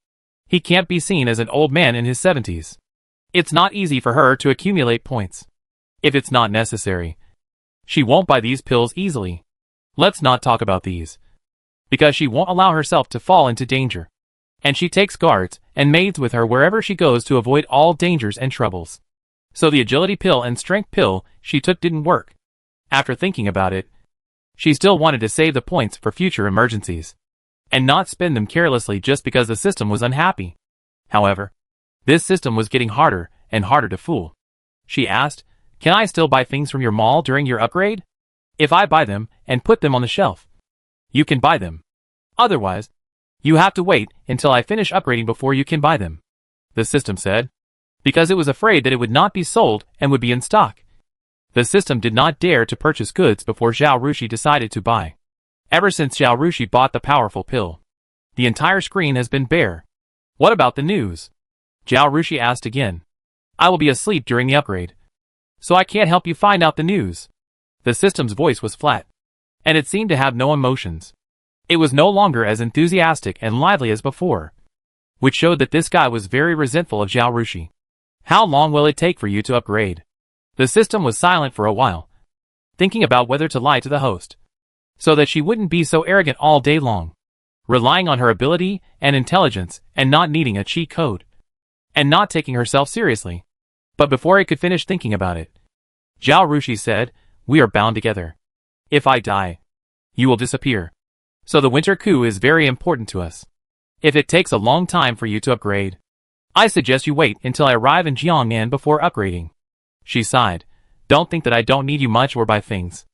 He can't be seen as an old man in his 70s. It's not easy for her to accumulate points. If it's not necessary, she won't buy these pills easily. Let's not talk about these. Because she won't allow herself to fall into danger. And she takes guards and maids with her wherever she goes to avoid all dangers and troubles. So the agility pill and strength pill she took didn't work. After thinking about it, she still wanted to save the points for future emergencies, and not spend them carelessly just because the system was unhappy. However, this system was getting harder and harder to fool. She asked, "Can I still buy things from your mall during your upgrade? If I buy them and put them on the shelf, you can buy them. Otherwise, you have to wait until I finish upgrading before you can buy them," the system said, because it was afraid that it would not be sold and would be in stock. The system did not dare to purchase goods before Zhao Rushi decided to buy. Ever since Zhao Rushi bought the powerful pill, the entire screen has been bare. "What about the news?" Zhao Rushi asked again. "I will be asleep during the upgrade, so I can't help you find out the news." The system's voice was flat, and it seemed to have no emotions. It was no longer as enthusiastic and lively as before, which showed that this guy was very resentful of Zhao Rushi. "How long will it take for you to upgrade?" The system was silent for a while, thinking about whether to lie to the host, so that she wouldn't be so arrogant all day long, relying on her ability and intelligence and not needing a cheat code, and not taking herself seriously. But before it could finish thinking about it, Zhao Rushi said, "We are bound together. If I die, you will disappear. So the winter coup is very important to us. If it takes a long time for you to upgrade, I suggest you wait until I arrive in Jiangnan before upgrading." She sighed. "Don't think that I don't need you much or buy things.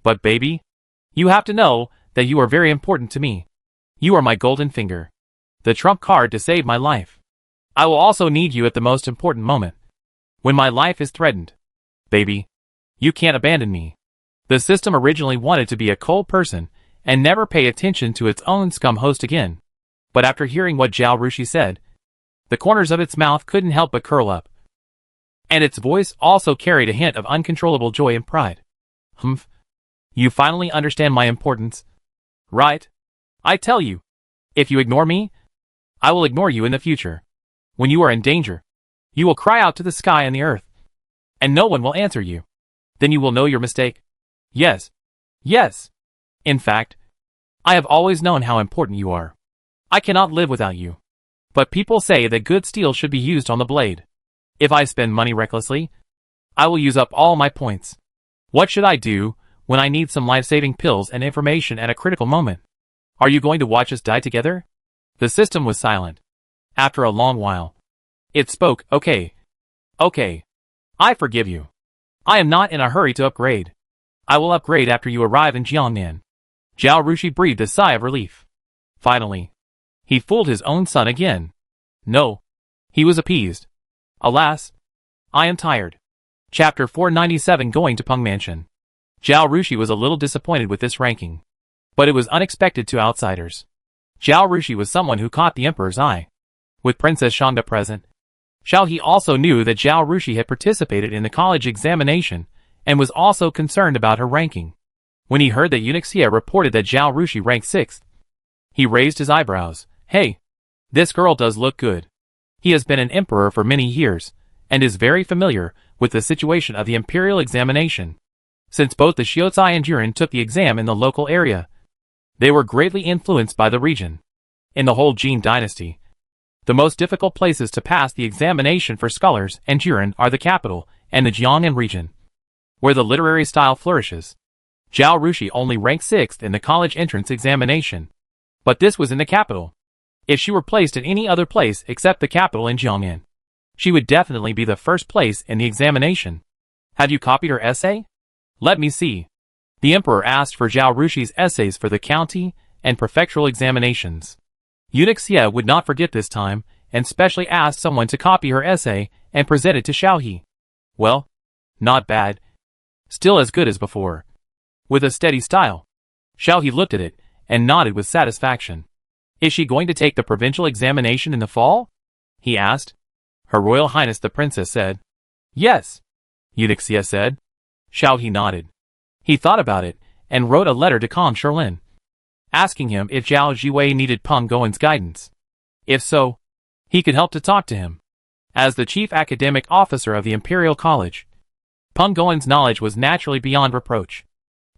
But baby, you have to know that you are very important to me. You are my golden finger, the trump card to save my life. I will also need you at the most important moment, when my life is threatened. Baby, you can't abandon me." The system originally wanted to be a cold person and never pay attention to its own scum host again. But after hearing what Zhao Rushi said, the corners of its mouth couldn't help but curl up. And its voice also carried a hint of uncontrollable joy and pride. "Humph. You finally understand my importance, right? I tell you, if you ignore me, I will ignore you in the future. When you are in danger, you will cry out to the sky and the earth, and no one will answer you. Then you will know your mistake. Yes. Yes. In fact, I have always known how important you are. I cannot live without you. But people say that good steel should be used on the blade. If I spend money recklessly, I will use up all my points. What should I do when I need some life-saving pills and information at a critical moment? Are you going to watch us die together?" The system was silent. After a long while, it spoke. Okay. I forgive you. I am not in a hurry to upgrade. I will upgrade after you arrive in Jiangnan." Zhao Rushi breathed a sigh of relief. Finally, he fooled his own son again. No, he was appeased. "Alas, I am tired." Chapter 497, Going to Peng Mansion. Zhao Rushi was a little disappointed with this ranking, but it was unexpected to outsiders. Zhao Rushi was someone who caught the emperor's eye. With Princess Shangda present, Xiao He also knew that Zhao Rushi had participated in the college examination and was also concerned about her ranking. When he heard that Eunuch Xie reported that Zhao Rushi ranked 6th, He raised his eyebrows. Hey, this girl does look good. He has been an emperor for many years, and is very familiar with the situation of the imperial examination. Since both the Shiozai and Jurin took the exam in the local area, they were greatly influenced by the region. In the whole Jin dynasty, the most difficult places to pass the examination for scholars and Jurin are the capital and the Jiangnan region, where the literary style flourishes. Zhao Rushi only ranked 6th in the college entrance examination, but this was in the capital. If she were placed in any other place except the capital in Jiangnan, she would definitely be the first place in the examination. Have you copied her essay? Let me see. The emperor asked for Zhao Rushi's essays for the county and prefectural examinations. Eunuch Xie would not forget this time, and specially asked someone to copy her essay and present it to Xiaohe. Well, not bad. Still as good as before. With a steady style. Xiaohe looked at it and nodded with satisfaction. Is she going to take the provincial examination in the fall? He asked. Her Royal Highness the Princess said. Yes. Eunuch Xie said. Xiaohe nodded. He thought about it and wrote a letter to Kong Shilin, asking him if Zhao Jiwei needed Peng Goen's guidance. If so, he could help to talk to him. As the chief academic officer of the Imperial College, Peng Goen's knowledge was naturally beyond reproach.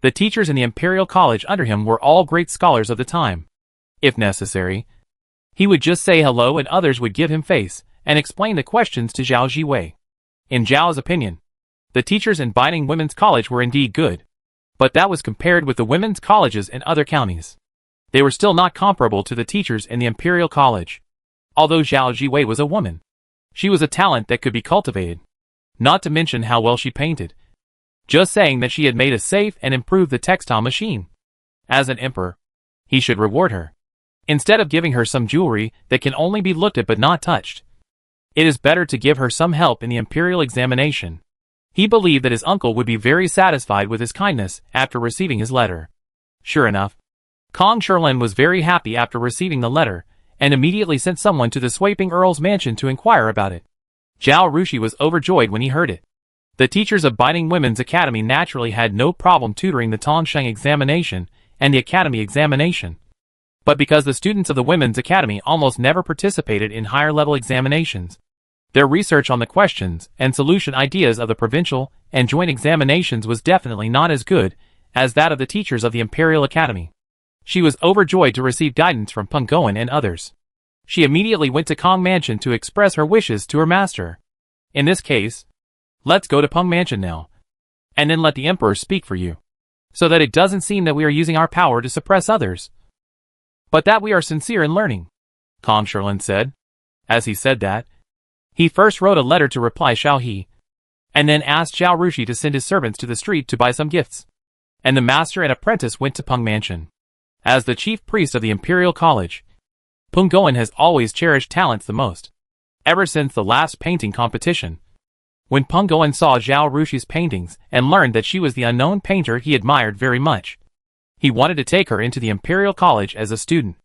The teachers in the Imperial College under him were all great scholars of the time. If necessary, he would just say hello and others would give him face and explain the questions to Zhao Jiwei. In Zhao's opinion, the teachers in Binding Women's College were indeed good, but that was compared with the women's colleges in other counties. They were still not comparable to the teachers in the Imperial College. Although Zhao Jiwei was a woman, she was a talent that could be cultivated. Not to mention how well she painted. Just saying that she had made a safe and improved the textile machine. As an emperor, he should reward her, instead of giving her some jewelry that can only be looked at but not touched. It is better to give her some help in the imperial examination. He believed that his uncle would be very satisfied with his kindness after receiving his letter. Sure enough, Kong Shilin was very happy after receiving the letter, and immediately sent someone to the Swaping Earl's mansion to inquire about it. Zhao Rushi was overjoyed when he heard it. The teachers of Binding Women's Academy naturally had no problem tutoring the Tongsheng examination and the academy examination. But because the students of the Women's Academy almost never participated in higher-level examinations, their research on the questions and solution ideas of the provincial and joint examinations was definitely not as good as that of the teachers of the Imperial Academy. She was overjoyed to receive guidance from Peng Goen and others. She immediately went to Kong Mansion to express her wishes to her master. In this case, let's go to Peng Mansion now, and then let the Emperor speak for you, so that it doesn't seem that we are using our power to suppress others, but that we are sincere in learning, Kong Shilin said. As he said that, he first wrote a letter to reply Xiaohe, and then asked Zhao Rushi to send his servants to the street to buy some gifts. And the master and apprentice went to Peng Mansion. As the chief priest of the Imperial College, Peng Goen has always cherished talents the most. Ever since the last painting competition, when Peng Goen saw Zhao Rushi's paintings and learned that she was the unknown painter he admired very much, he wanted to take her into the Imperial College as a student.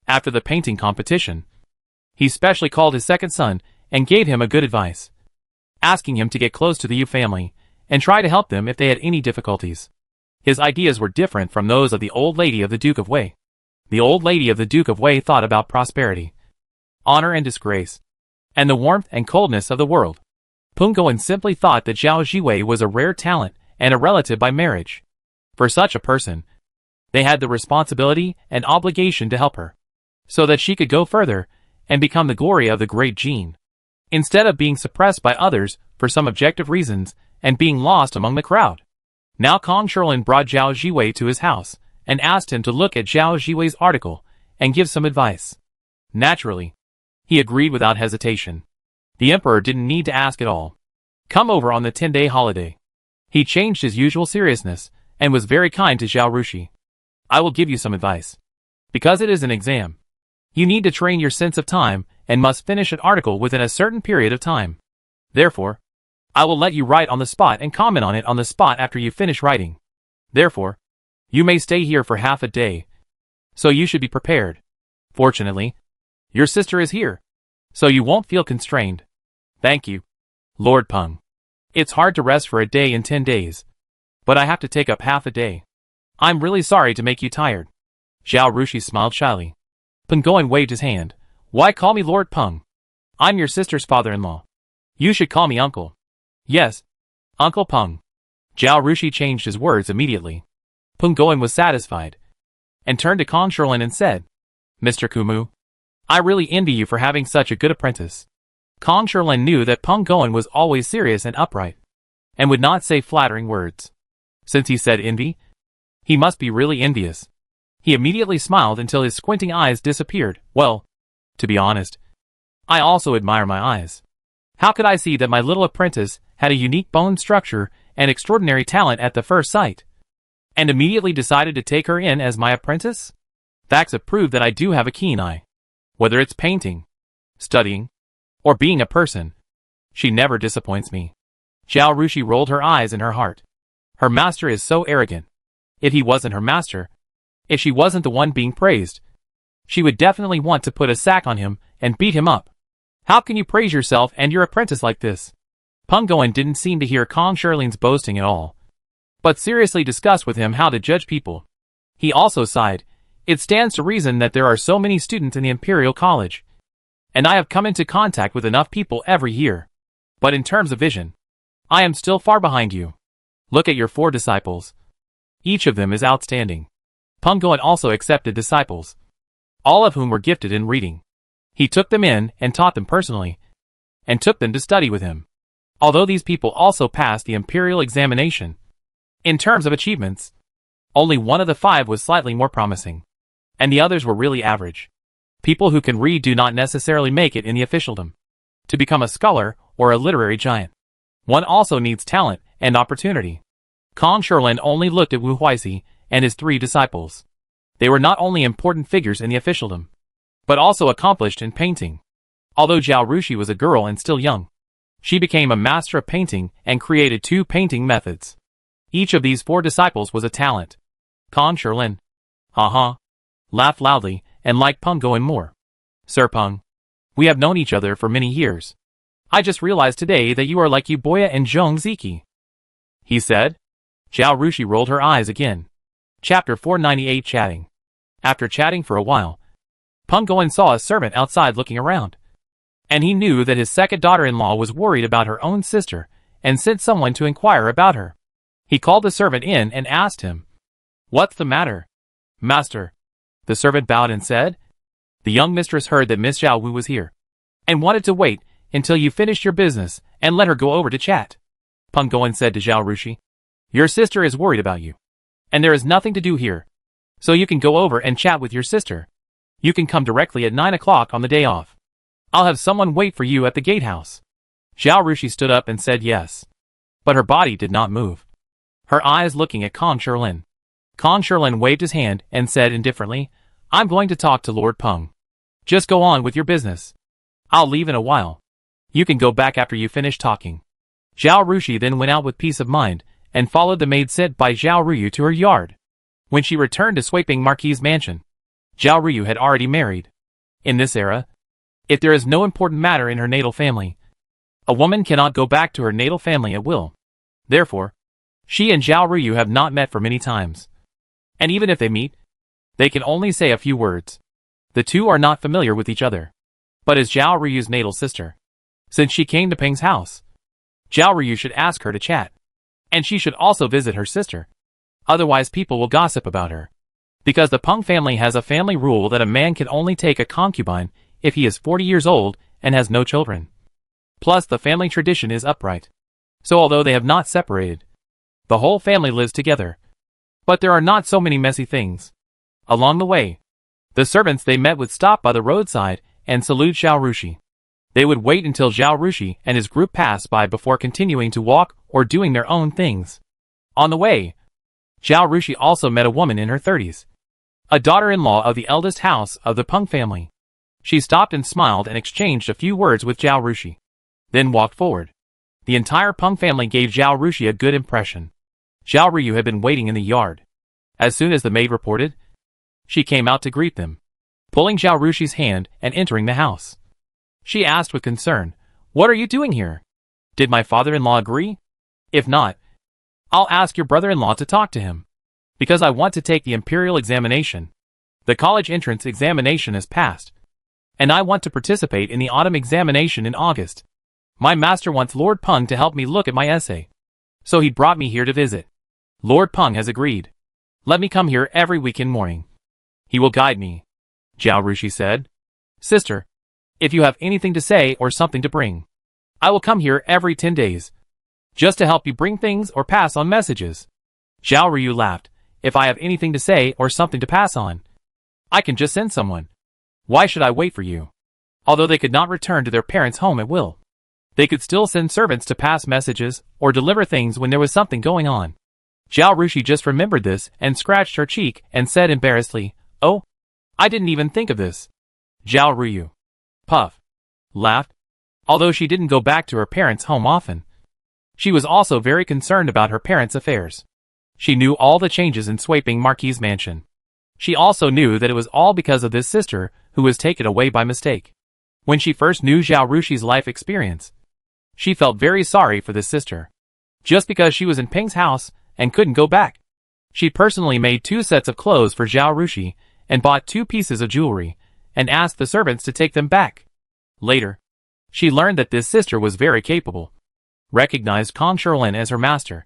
After the painting competition, he specially called his second son and gave him a good advice, asking him to get close to the Yu family and try to help them if they had any difficulties. His ideas were different from those of the old lady of the Duke of Wei. The old lady of the Duke of Wei thought about prosperity, honor and disgrace, and the warmth and coldness of the world. Peng Goen simply thought that Zhao Jiwei was a rare talent and a relative by marriage. For such a person, they had the responsibility and obligation to help her, so that she could go further and become the glory of the great Jin, instead of being suppressed by others for some objective reasons and being lost among the crowd. Now Kong Shilin brought Zhao Jiwei to his house and asked him to look at Zhao Jiwei's article and give some advice. Naturally, he agreed without hesitation. The emperor didn't need to ask at all. Come over on the 10-day holiday. He changed his usual seriousness and was very kind to Zhao Rushi. I will give you some advice. Because it is an exam, you need to train your sense of time and must finish an article within a certain period of time. Therefore, I will let you write on the spot and comment on it on the spot after you finish writing. Therefore, you may stay here for half a day, so you should be prepared. Fortunately, your sister is here, so you won't feel constrained. Thank you, Lord Peng. It's hard to rest for a day in 10 days, but I have to take up half a day. I'm really sorry to make you tired. Zhao Rushi smiled shyly. Peng Goen waved his hand. Why call me Lord Peng? I'm your sister's father-in-law. You should call me uncle. Yes, Uncle Peng. Zhao Rushi changed his words immediately. Peng Goen was satisfied and turned to Kong Sherlin and said, Mr. Kumu, I really envy you for having such a good apprentice. Kong Sherlin knew that Peng Goen was always serious and upright, and would not say flattering words. Since he said envy, he must be really envious. He immediately smiled until his squinting eyes disappeared. Well, to be honest, I also admire my eyes. How could I see that my little apprentice had a unique bone structure and extraordinary talent at the first sight, and immediately decided to take her in as my apprentice? Facts have proved that I do have a keen eye. Whether it's painting, studying, or being a person, she never disappoints me. Zhao Rushi rolled her eyes in her heart. Her master is so arrogant. If he wasn't her master, if she wasn't the one being praised, she would definitely want to put a sack on him and beat him up. How can you praise yourself and your apprentice like this? Peng Goen didn't seem to hear Kong Sherlin's boasting at all, but seriously discussed with him how to judge people. He also sighed. It stands to reason that there are so many students in the Imperial College, and I have come into contact with enough people every year. But in terms of vision, I am still far behind you. Look at your 4 disciples. Each of them is outstanding. Peng Goen also accepted disciples, all of whom were gifted in reading. He took them in and taught them personally, and took them to study with him. Although these people also passed the imperial examination, in terms of achievements, only one of the 5 was slightly more promising, and the others were really average. People who can read do not necessarily make it in the officialdom. To become a scholar or a literary giant, one also needs talent and opportunity. Kong Sherlin only looked at Wu Huixi and his 3 disciples. They were not only important figures in the officialdom, but also accomplished in painting. Although Zhao Rushi was a girl and still young, she became a master of painting and created 2 painting methods. Each of these 4 disciples was a talent. Kong Sherlin, laughed loudly and liked Peng Goen more. Sir Peng, we have known each other for many years. I just realized today that you are like Yuboya and Zhong Ziki, he said. Zhao Rushi rolled her eyes again. Chapter 498 Chatting. After chatting for a while, Peng Goen saw a servant outside looking around, and he knew that his second daughter-in-law was worried about her own sister and sent someone to inquire about her. He called the servant in and asked him, What's the matter, master? The servant bowed and said, The young mistress heard that Miss Zhao Wu was here, and wanted to wait until you finished your business and let her go over to chat. Peng Goen said to Zhao Rushi, Your sister is worried about you, and there is nothing to do here, so you can go over and chat with your sister. You can come directly at 9 o'clock on the day off. I'll have someone wait for you at the gatehouse. Zhao Rushi stood up and said yes, but her body did not move, her eyes looking at Kong Sherlin. Kong Sherlin waved his hand and said indifferently, I'm going to talk to Lord Peng. Just go on with your business. I'll leave in a while. You can go back after you finish talking. Zhao Rushi then went out with peace of mind, and followed the maid sent by Zhao Ruyu to her yard. When she returned to Sweeping Marquis' mansion, Zhao Ruyu had already married. In this era, if there is no important matter in her natal family, a woman cannot go back to her natal family at will. Therefore, she and Zhao Ruyu have not met for many times. And even if they meet, they can only say a few words. The two are not familiar with each other, but as Zhao Ruyu's natal sister, since she came to Peng's house, Zhao Ruyu should ask her to chat. And she should also visit her sister. Otherwise people will gossip about her. Because the Peng family has a family rule that a man can only take a concubine if he is 40 years old and has no children. Plus the family tradition is upright. So although they have not separated, the whole family lives together. But there are not so many messy things. Along the way, the servants they met would stop by the roadside and salute Zhao Rushi. They would wait until Zhao Rushi and his group passed by before continuing to walk or doing their own things. On the way, Zhao Rushi also met a woman in her 30s, a daughter-in-law of the eldest house of the Peng family. She stopped and smiled and exchanged a few words with Zhao Rushi, then walked forward. The entire Peng family gave Zhao Rushi a good impression. Zhao Ruyu had been waiting in the yard. As soon as the maid reported, she came out to greet them, pulling Zhao Rushi's hand and entering the house. She asked with concern, What are you doing here? Did my father-in-law agree? If not, I'll ask your brother-in-law to talk to him, because I want to take the imperial examination. The college entrance examination has passed, and I want to participate in the autumn examination in August. My master wants Lord Peng to help me look at my essay, so he brought me here to visit. Lord Peng has agreed. Let me come here every weekend morning. He will guide me, Zhao Rushi said. Sister, if you have anything to say or something to bring, I will come here every 10 days, just to help you bring things or pass on messages. Zhao Ryu laughed. If I have anything to say or something to pass on, I can just send someone. Why should I wait for you? Although they could not return to their parents' home at will, they could still send servants to pass messages or deliver things when there was something going on. Zhao Rushi just remembered this and scratched her cheek and said embarrassedly, Oh, I didn't even think of this. Zhao Ryu, puff, laughed. Although she didn't go back to her parents' home often, she was also very concerned about her parents' affairs. She knew all the changes in Sweeping Marquis' mansion. She also knew that it was all because of this sister who was taken away by mistake. When she first knew Zhao Rushi's life experience, she felt very sorry for this sister. Just because she was in Peng's house and couldn't go back, she personally made 2 sets of clothes for Zhao Rushi and bought 2 pieces of jewelry and asked the servants to take them back. Later, she learned that this sister was very capable, recognized Kong Sherlin as her master,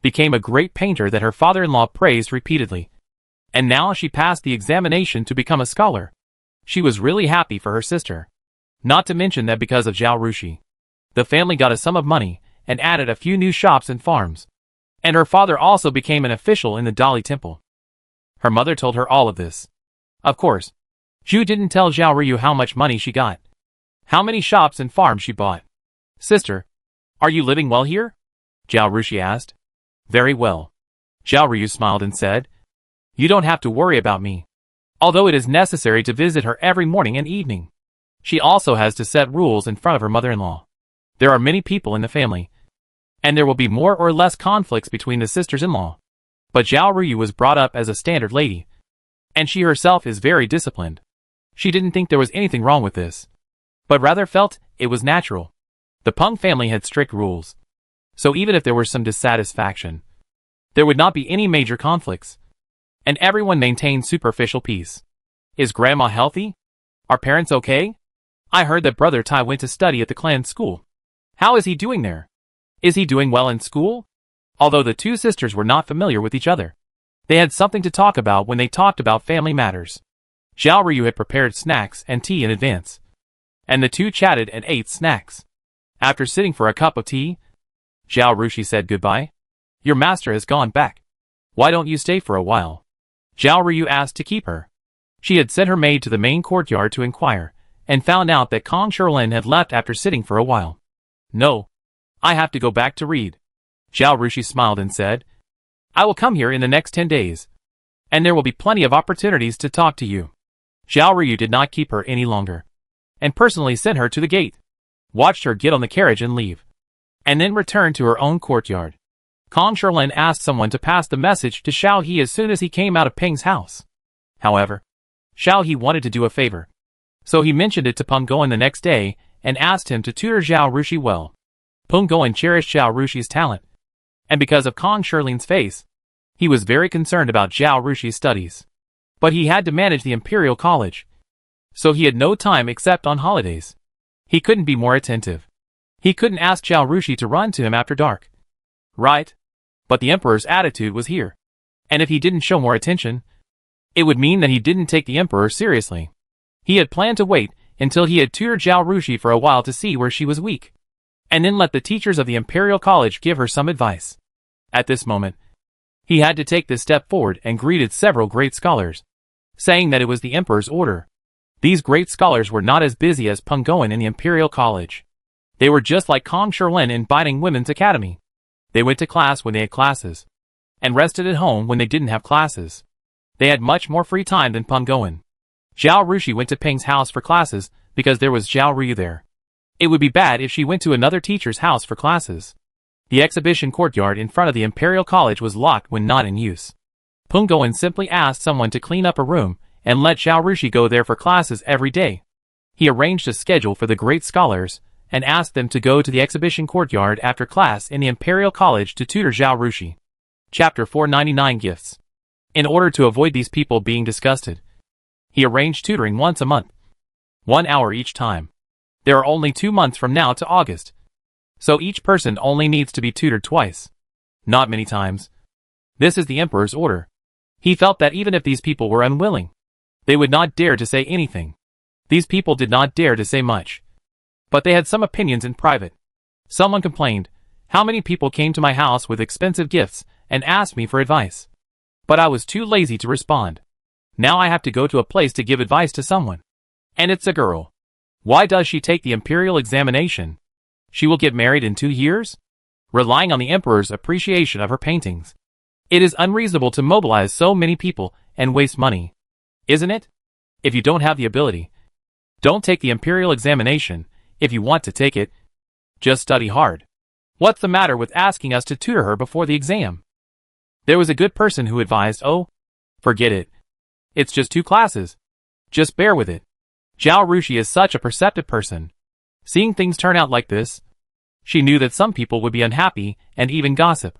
became a great painter that her father-in-law praised repeatedly, and now she passed the examination to become a scholar. She was really happy for her sister. Not to mention that because of Zhao Rushi, the family got a sum of money and added a few new shops and farms. And her father also became an official in the Dali Temple. Her mother told her all of this. Of course, Zhu didn't tell Zhao Ryu how much money she got, how many shops and farms she bought. Sister, are you living well here? Zhao Rushi asked. Very well. Zhao Ryu smiled and said, You don't have to worry about me. Although it is necessary to visit her every morning and evening, she also has to set rules in front of her mother-in-law. There are many people in the family, and there will be more or less conflicts between the sisters-in-law. But Zhao Ryu was brought up as a standard lady, and she herself is very disciplined. She didn't think there was anything wrong with this, but rather felt it was natural. The Peng family had strict rules, so even if there were some dissatisfaction, there would not be any major conflicts, and everyone maintained superficial peace. Is grandma healthy? Are parents okay? I heard that brother Tai went to study at the clan school. How is he doing there? Is he doing well in school? Although the 2 sisters were not familiar with each other, they had something to talk about when they talked about family matters. Zhao Ryu had prepared snacks and tea in advance, and the 2 chatted and ate snacks. After sitting for a cup of tea, Zhao Rushi said goodbye. Your master has gone back. Why don't you stay for a while? Zhao Ryu asked to keep her. She had sent her maid to the main courtyard to inquire, and found out that Kong Sherlin had left after sitting for a while. No, I have to go back to read. Zhao Rushi smiled and said, I will come here in the next 10 days, and there will be plenty of opportunities to talk to you. Zhao Ryu did not keep her any longer, and personally sent her to the gate, watched her get on the carriage and leave, and then returned to her own courtyard. Kong Sherlin asked someone to pass the message to Xiao He as soon as he came out of Peng's house. However, Xiao He wanted to do a favor, so he mentioned it to Peng Goen the next day and asked him to tutor Zhao Rushi well. Peng Goen cherished Zhao Rushi's talent, and because of Kong Sherlin's face, he was very concerned about Zhao Rushi's studies. But he had to manage the Imperial College, so he had no time except on holidays. He couldn't be more attentive. He couldn't ask Zhao Rushi to run to him after dark. Right? But the Emperor's attitude was here, and if he didn't show more attention, it would mean that he didn't take the Emperor seriously. He had planned to wait until he had tutored Zhao Rushi for a while to see where she was weak, and then let the teachers of the Imperial College give her some advice. At this moment, he had to take this step forward and greeted several great scholars, saying that it was the Emperor's order. These great scholars were not as busy as Peng Goen in the Imperial College. They were just like Kong Sherlin in Biting Women's Academy. They went to class when they had classes, and rested at home when they didn't have classes. They had much more free time than Peng Goen. Zhao Rushi went to Peng's house for classes because there was Zhao Ryu there. It would be bad if she went to another teacher's house for classes. The exhibition courtyard in front of the Imperial College was locked when not in use. Peng Goen simply asked someone to clean up a room and let Zhao Rushi go there for classes every day. He arranged a schedule for the great scholars and asked them to go to the exhibition courtyard after class in the Imperial College to tutor Zhao Rushi. Chapter 499 Gifts. In order to avoid these people being disgusted, He arranged tutoring once a month. 1 hour each time. There are only 2 months from now to August. So each person only needs to be tutored twice. Not many times. This is the emperor's order. He felt that even if these people were unwilling, they would not dare to say anything. These people did not dare to say much. But they had some opinions in private. Someone complained, "How many people came to my house with expensive gifts and asked me for advice? But I was too lazy to respond. Now I have to go to a place to give advice to someone. And it's a girl. Why does she take the imperial examination? She will get married in 2 years? Relying on the emperor's appreciation of her paintings. It is unreasonable to mobilize so many people and waste money. Isn't it? If you don't have the ability, don't take the imperial examination. If you want to take it, just study hard. What's the matter with asking us to tutor her before the exam?" There was a good person who advised, "Oh, forget it. It's just 2 classes. Just bear with it." Zhao Rushi is such a perceptive person. Seeing things turn out like this, she knew that some people would be unhappy and even gossip.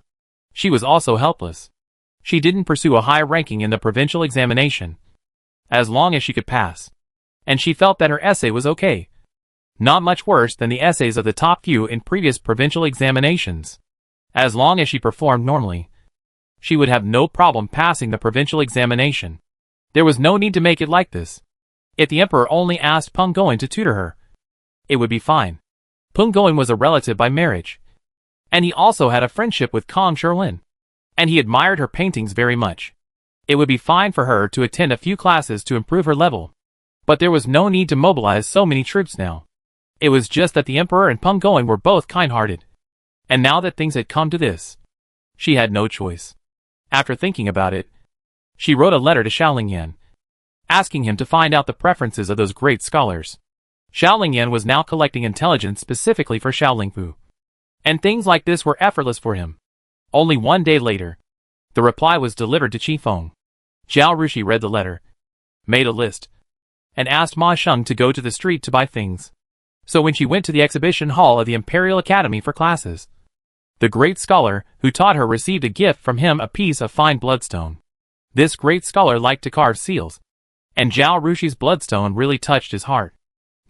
She was also helpless. She didn't pursue a high ranking in the provincial examination, as long as she could pass. And she felt that her essay was okay. Not much worse than the essays of the top few in previous provincial examinations. As long as she performed normally, she would have no problem passing the provincial examination. There was no need to make it like this. If the emperor only asked Peng Goen to tutor her, it would be fine. Peng Goen was a relative by marriage. And he also had a friendship with Kong Sherlin. And he admired her paintings very much. It would be fine for her to attend a few classes to improve her level. But there was no need to mobilize so many troops now. It was just that the emperor and Peng Goen were both kind-hearted. And now that things had come to this, she had no choice. After thinking about it, she wrote a letter to Xiaolingyan, asking him to find out the preferences of those great scholars. Xiaolingyan was now collecting intelligence specifically for Xiaolingfu. And things like this were effortless for him. Only 1 day later, the reply was delivered to Qifeng. Zhao Rushi read the letter, made a list, and asked Ma Sheng to go to the street to buy things. So when she went to the exhibition hall of the Imperial Academy for classes, the great scholar who taught her received a gift from him, a piece of fine bloodstone. This great scholar liked to carve seals, and Zhao Rushi's bloodstone really touched his heart.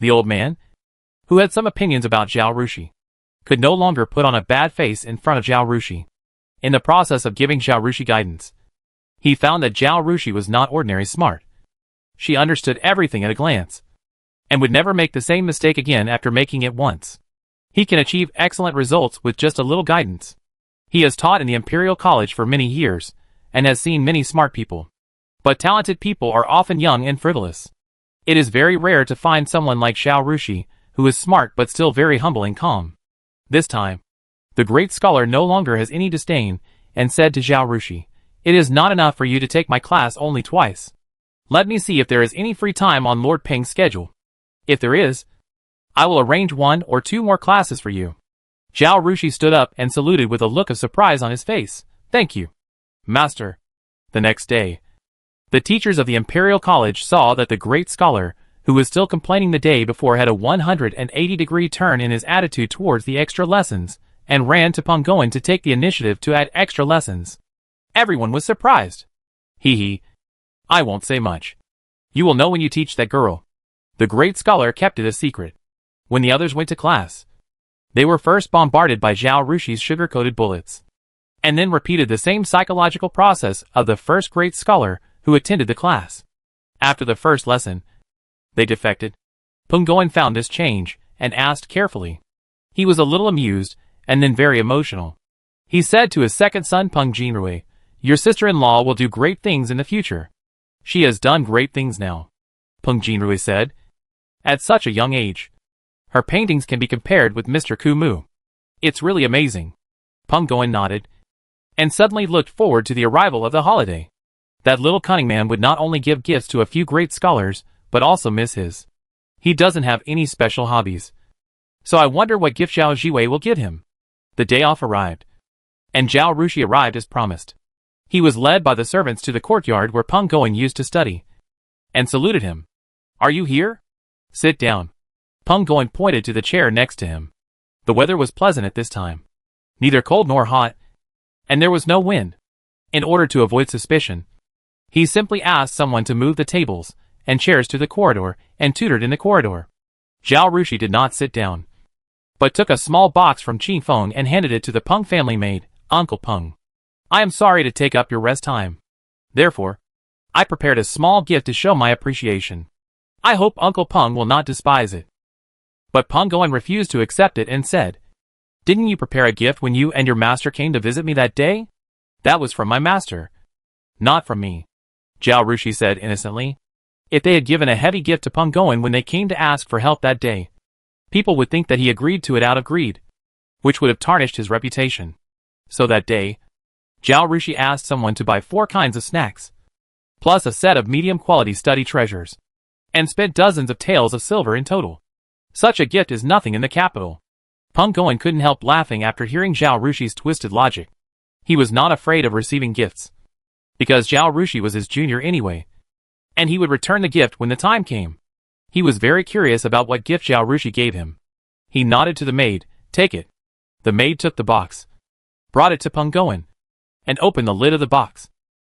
The old man, who had some opinions about Zhao Rushi, could no longer put on a bad face in front of Zhao Rushi. In the process of giving Zhao Rushi guidance, he found that Zhao Rushi was not ordinary smart. She understood everything at a glance, and would never make the same mistake again after making it once. He can achieve excellent results with just a little guidance. He has taught in the Imperial College for many years, and has seen many smart people. But talented people are often young and frivolous. It is very rare to find someone like Zhao Rushi, who is smart but still very humble and calm. This time, the great scholar no longer has any disdain, and said to Zhao Rushi, "It is not enough for you to take my class only twice. Let me see if there is any free time on Lord Peng's schedule. If there is, I will arrange 1 or 2 more classes for you." Zhao Rushi stood up and saluted with a look of surprise on his face. "Thank you, Master." The next day, the teachers of the Imperial College saw that the great scholar, who was still complaining the day before, had a 180-degree turn in his attitude towards the extra lessons, and ran to Peng Goen to take the initiative to add extra lessons. Everyone was surprised. Hee. I won't say much. You will know when you teach that girl." The great scholar kept it a secret. When the others went to class, they were first bombarded by Zhao Rushi's sugar-coated bullets, and then repeated the same psychological process of the first great scholar who attended the class. After the first lesson, they defected. Peng Goen found this change, and asked carefully. He was a little amused, and then very emotional. He said to his second son Peng Jinrui, "Your sister-in-law will do great things in the future. She has done great things now," Peng Jinrui said. "At such a young age, her paintings can be compared with Mr. Kumu. It's really amazing." Peng Goen nodded, and suddenly looked forward to the arrival of the holiday. That little cunning man would not only give gifts to a few great scholars, but also miss his. He doesn't have any special hobbies. So I wonder what gift Zhao Jiwei will get him. The day off arrived, and Zhao Rushi arrived as promised. He was led by the servants to the courtyard where Peng Goen used to study, and saluted him. "Are you here? Sit down." Peng Goen pointed to the chair next to him. The weather was pleasant at this time, neither cold nor hot, and there was no wind. In order to avoid suspicion, he simply asked someone to move the tables, and chairs to the corridor, and tutored in the corridor. Zhao Rushi did not sit down, but took a small box from Qi Feng and handed it to the Peng family maid, Uncle Peng. I am sorry to take up your rest time. Therefore, I prepared a small gift to show my appreciation. I hope Uncle Peng will not despise it. But Peng Goen refused to accept it and said, Didn't you prepare a gift when you and your master came to visit me that day? That was from my master. Not from me, Zhao Rushi said innocently. If they had given a heavy gift to Peng Goen when they came to ask for help that day, people would think that he agreed to it out of greed, which would have tarnished his reputation. So that day, Zhao Rushi asked someone to buy 4 kinds of snacks, plus a set of medium-quality study treasures, and spent dozens of taels of silver in total. Such a gift is nothing in the capital. Peng Goen couldn't help laughing after hearing Zhao Rushi's twisted logic. He was not afraid of receiving gifts, because Zhao Rushi was his junior anyway, and he would return the gift when the time came. He was very curious about what gift Zhao Rushi gave him. He nodded to the maid, Take it. The maid took the box, brought it to Peng Goen, and opened the lid of the box.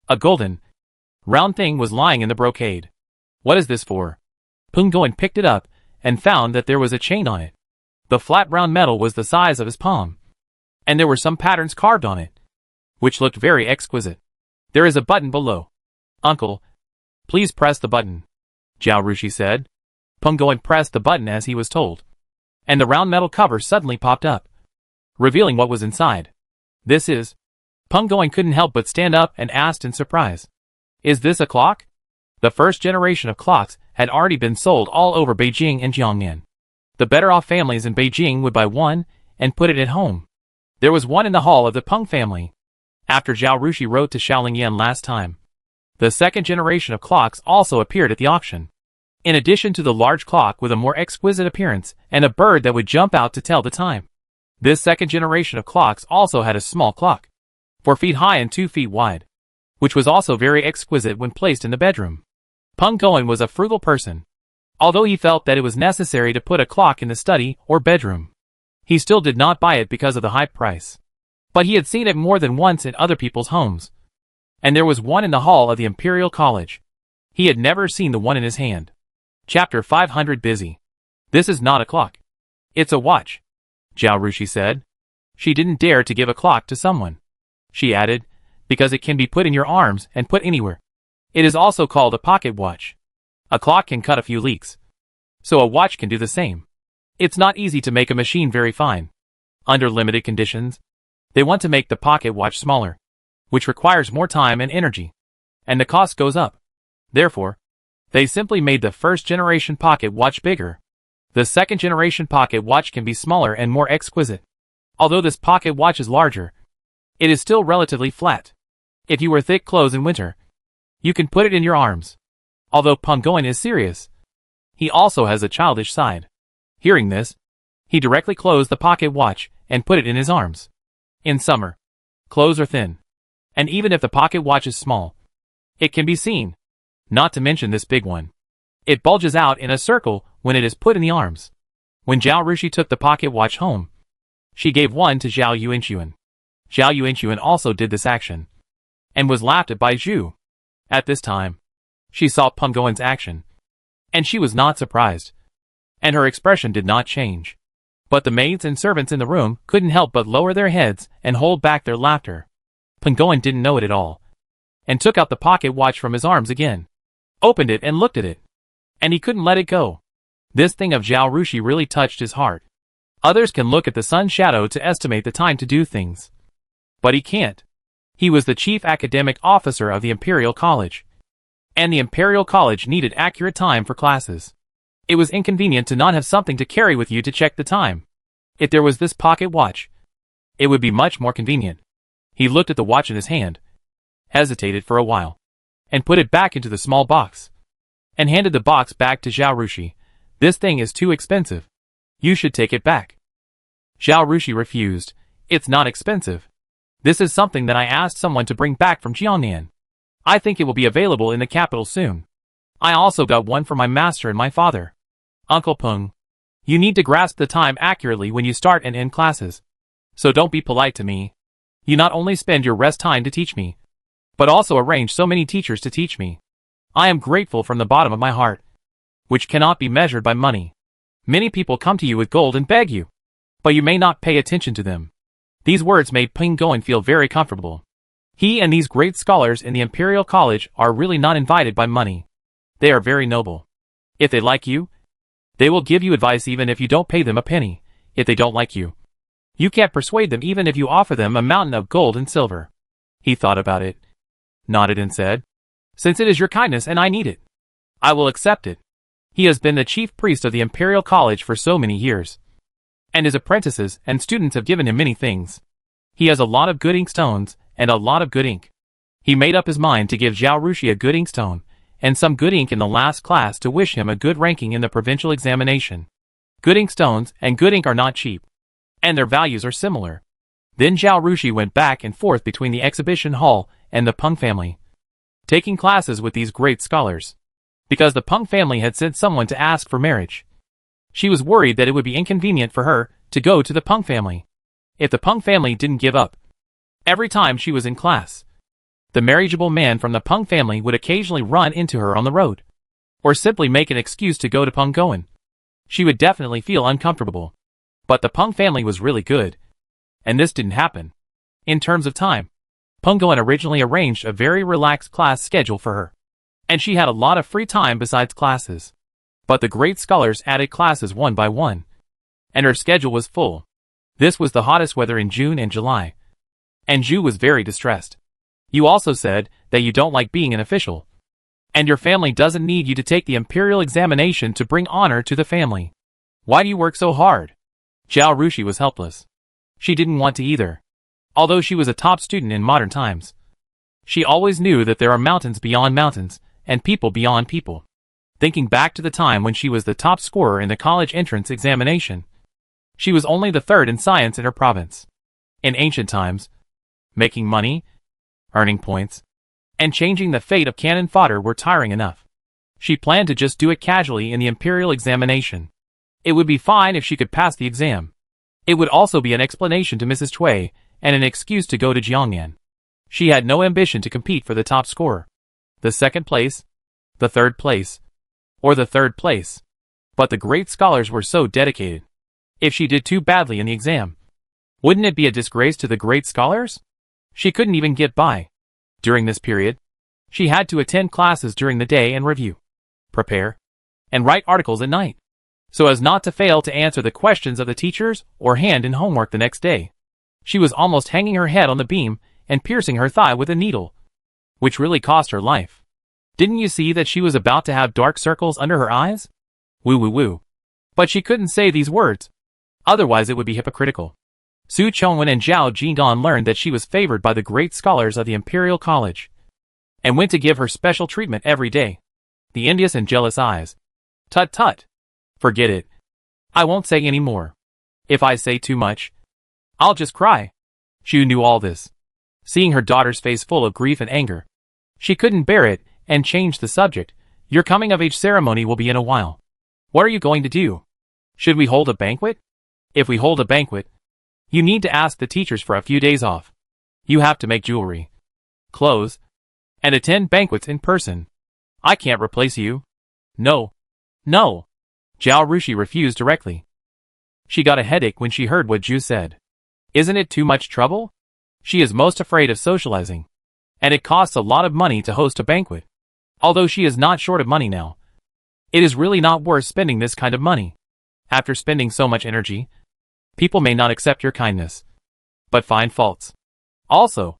A golden, round thing was lying in the brocade. What is this for? Peng Goen picked it up, and found that there was a chain on it. The flat round metal was the size of his palm, and there were some patterns carved on it, which looked very exquisite. There is a button below. Uncle, please press the button, Zhao Rushi said. Peng Goen pressed the button as he was told, and the round metal cover suddenly popped up, revealing what was inside. This is... Peng Goen couldn't help but stand up and asked in surprise. Is this a clock? The first generation of clocks had already been sold all over Beijing and Jiangnan. The better-off families in Beijing would buy one and put it at home. There was one in the hall of the Peng family. After Zhao Rushi wrote to Xiaolingyan last time, the second generation of clocks also appeared at the auction. In addition to the large clock with a more exquisite appearance and a bird that would jump out to tell the time, this second generation of clocks also had a small clock, 4 feet high and 2 feet wide, which was also very exquisite when placed in the bedroom. Peng Goen was a frugal person. Although he felt that it was necessary to put a clock in the study or bedroom, he still did not buy it because of the high price. But he had seen it more than once in other people's homes, and there was one in the hall of the Imperial College. He had never seen the one in his hand. Chapter 500 Busy. This is not a clock. It's a watch, Zhao Rushi said. She didn't dare to give a clock to someone. She added, because it can be put in your arms and put anywhere. It is also called a pocket watch. A clock can cut a few leaks, so a watch can do the same. It's not easy to make a machine very fine. Under limited conditions, they want to make the pocket watch smaller, which requires more time and energy, and the cost goes up. Therefore, they simply made the first generation pocket watch bigger. The second generation pocket watch can be smaller and more exquisite. Although this pocket watch is larger, it is still relatively flat. If you wear thick clothes in winter, you can put it in your arms. Although Peng Goen is serious, he also has a childish side. Hearing this, he directly closed the pocket watch and put it in his arms. In summer, clothes are thin, and even if the pocket watch is small, it can be seen. Not to mention this big one. It bulges out in a circle when it is put in the arms. When Zhao Rushi took the pocket watch home, she gave one to Zhao Yuanxuan. Zhao Yuanxuan also did this action, and was laughed at by Zhu. At this time, she saw Peng Goen's action, and she was not surprised, and her expression did not change. But the maids and servants in the room couldn't help but lower their heads and hold back their laughter. Peng Goen didn't know it at all, and took out the pocket watch from his arms again, opened it and looked at it, and he couldn't let it go. This thing of Zhao Rushi really touched his heart. Others can look at the sun's shadow to estimate the time to do things, but he can't. He was the chief academic officer of the Imperial College, and the Imperial College needed accurate time for classes. It was inconvenient to not have something to carry with you to check the time. If there was this pocket watch, it would be much more convenient. He looked at the watch in his hand, hesitated for a while, and put it back into the small box, and handed the box back to Zhao Rushi. This thing is too expensive. You should take it back. Zhao Rushi refused. It's not expensive. This is something that I asked someone to bring back from Jiangnan. I think it will be available in the capital soon. I also got one for my master and my father. Uncle Peng, you need to grasp the time accurately when you start and end classes. So don't be polite to me. You not only spend your rest time to teach me, but also arrange so many teachers to teach me. I am grateful from the bottom of my heart, which cannot be measured by money. Many people come to you with gold and beg you, but you may not pay attention to them. These words made Peng Goen feel very comfortable. He and these great scholars in the Imperial College are really not invited by money. They are very noble. If they like you, they will give you advice even if you don't pay them a penny. If they don't like you, you can't persuade them even if you offer them a mountain of gold and silver. He thought about it, nodded and said, "Since it is your kindness and I need it, I will accept it." He has been the chief priest of the Imperial College for so many years, and his apprentices and students have given him many things. He has a lot of good inkstones and a lot of good ink. He made up his mind to give Zhao Rushi a good inkstone and some good ink in the last class to wish him a good ranking in the provincial examination. Good inkstones and good ink are not cheap, and their values are similar. Then Zhao Rushi went back and forth between the exhibition hall and the Peng family, taking classes with these great scholars. Because the Peng family had sent someone to ask for marriage, she was worried that it would be inconvenient for her to go to the Peng family. If the Peng family didn't give up every time she was in class, the marriageable man from the Peng family would occasionally run into her on the road, or simply make an excuse to go to Peng Goen. She would definitely feel uncomfortable. But the Peng family was really good, and this didn't happen. In terms of time, Peng Goen originally arranged a very relaxed class schedule for her, and she had a lot of free time besides classes. But the great scholars added classes one by one, and her schedule was full. This was the hottest weather in June and July, and Zhu was very distressed. You also said that you don't like being an official, and your family doesn't need you to take the imperial examination to bring honor to the family. Why do you work so hard? Zhao Rushi was helpless. She didn't want to either. Although she was a top student in modern times, she always knew that there are mountains beyond mountains, and people beyond people. Thinking back to the time when she was the top scorer in the college entrance examination, she was only the third in science in her province. In ancient times, making money, earning points, and changing the fate of cannon fodder were tiring enough. She planned to just do it casually in the imperial examination. It would be fine if she could pass the exam. It would also be an explanation to Mrs. Cui and an excuse to go to Jiangnan. She had no ambition to compete for the top score, the second place, the third place, or the third place. But the great scholars were so dedicated. If she did too badly in the exam, wouldn't it be a disgrace to the great scholars? She couldn't even get by. During this period, she had to attend classes during the day and review, prepare, and write articles at night, so as not to fail to answer the questions of the teachers or hand in homework the next day. She was almost hanging her head on the beam and piercing her thigh with a needle, which really cost her life. Didn't you see that she was about to have dark circles under her eyes? Woo woo woo. But she couldn't say these words, otherwise it would be hypocritical. Su Chongwen and Zhao Jingdan learned that she was favored by the great scholars of the Imperial College, and went to give her special treatment every day. The envious and jealous eyes. Tut tut. Forget it. I won't say any more. If I say too much, I'll just cry. Zhu knew all this. Seeing her daughter's face full of grief and anger, she couldn't bear it and changed the subject. Your coming-of-age ceremony will be in a while. What are you going to do? Should we hold a banquet? If we hold a banquet, you need to ask the teachers for a few days off. You have to make jewelry, clothes, and attend banquets in person. I can't replace you. No. No. Zhao Rushi refused directly. She got a headache when she heard what Zhu said. Isn't it too much trouble? She is most afraid of socializing, and it costs a lot of money to host a banquet. Although she is not short of money now, it is really not worth spending this kind of money. After spending so much energy, people may not accept your kindness, but find faults. Also,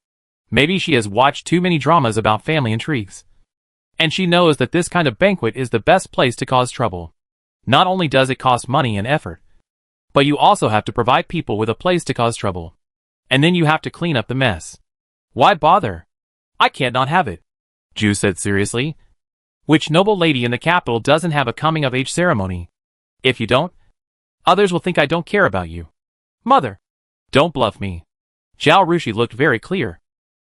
maybe she has watched too many dramas about family intrigues, and she knows that this kind of banquet is the best place to cause trouble. Not only does it cost money and effort, but you also have to provide people with a place to cause trouble, and then you have to clean up the mess. Why bother? I can't not have it, Zhu said seriously. Which noble lady in the capital doesn't have a coming-of-age ceremony? If you don't, others will think I don't care about you. Mother, don't bluff me. Zhao Rushi looked very clear.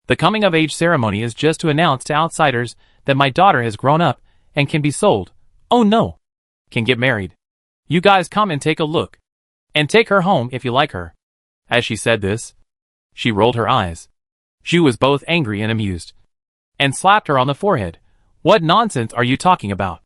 The coming-of-age ceremony is just to announce to outsiders that my daughter has grown up and can be sold. Oh no! Can get married. You guys come and take a look. And take her home if you like her. As she said this, she rolled her eyes. Zhu was both angry and amused, and slapped her on the forehead. What nonsense are you talking about?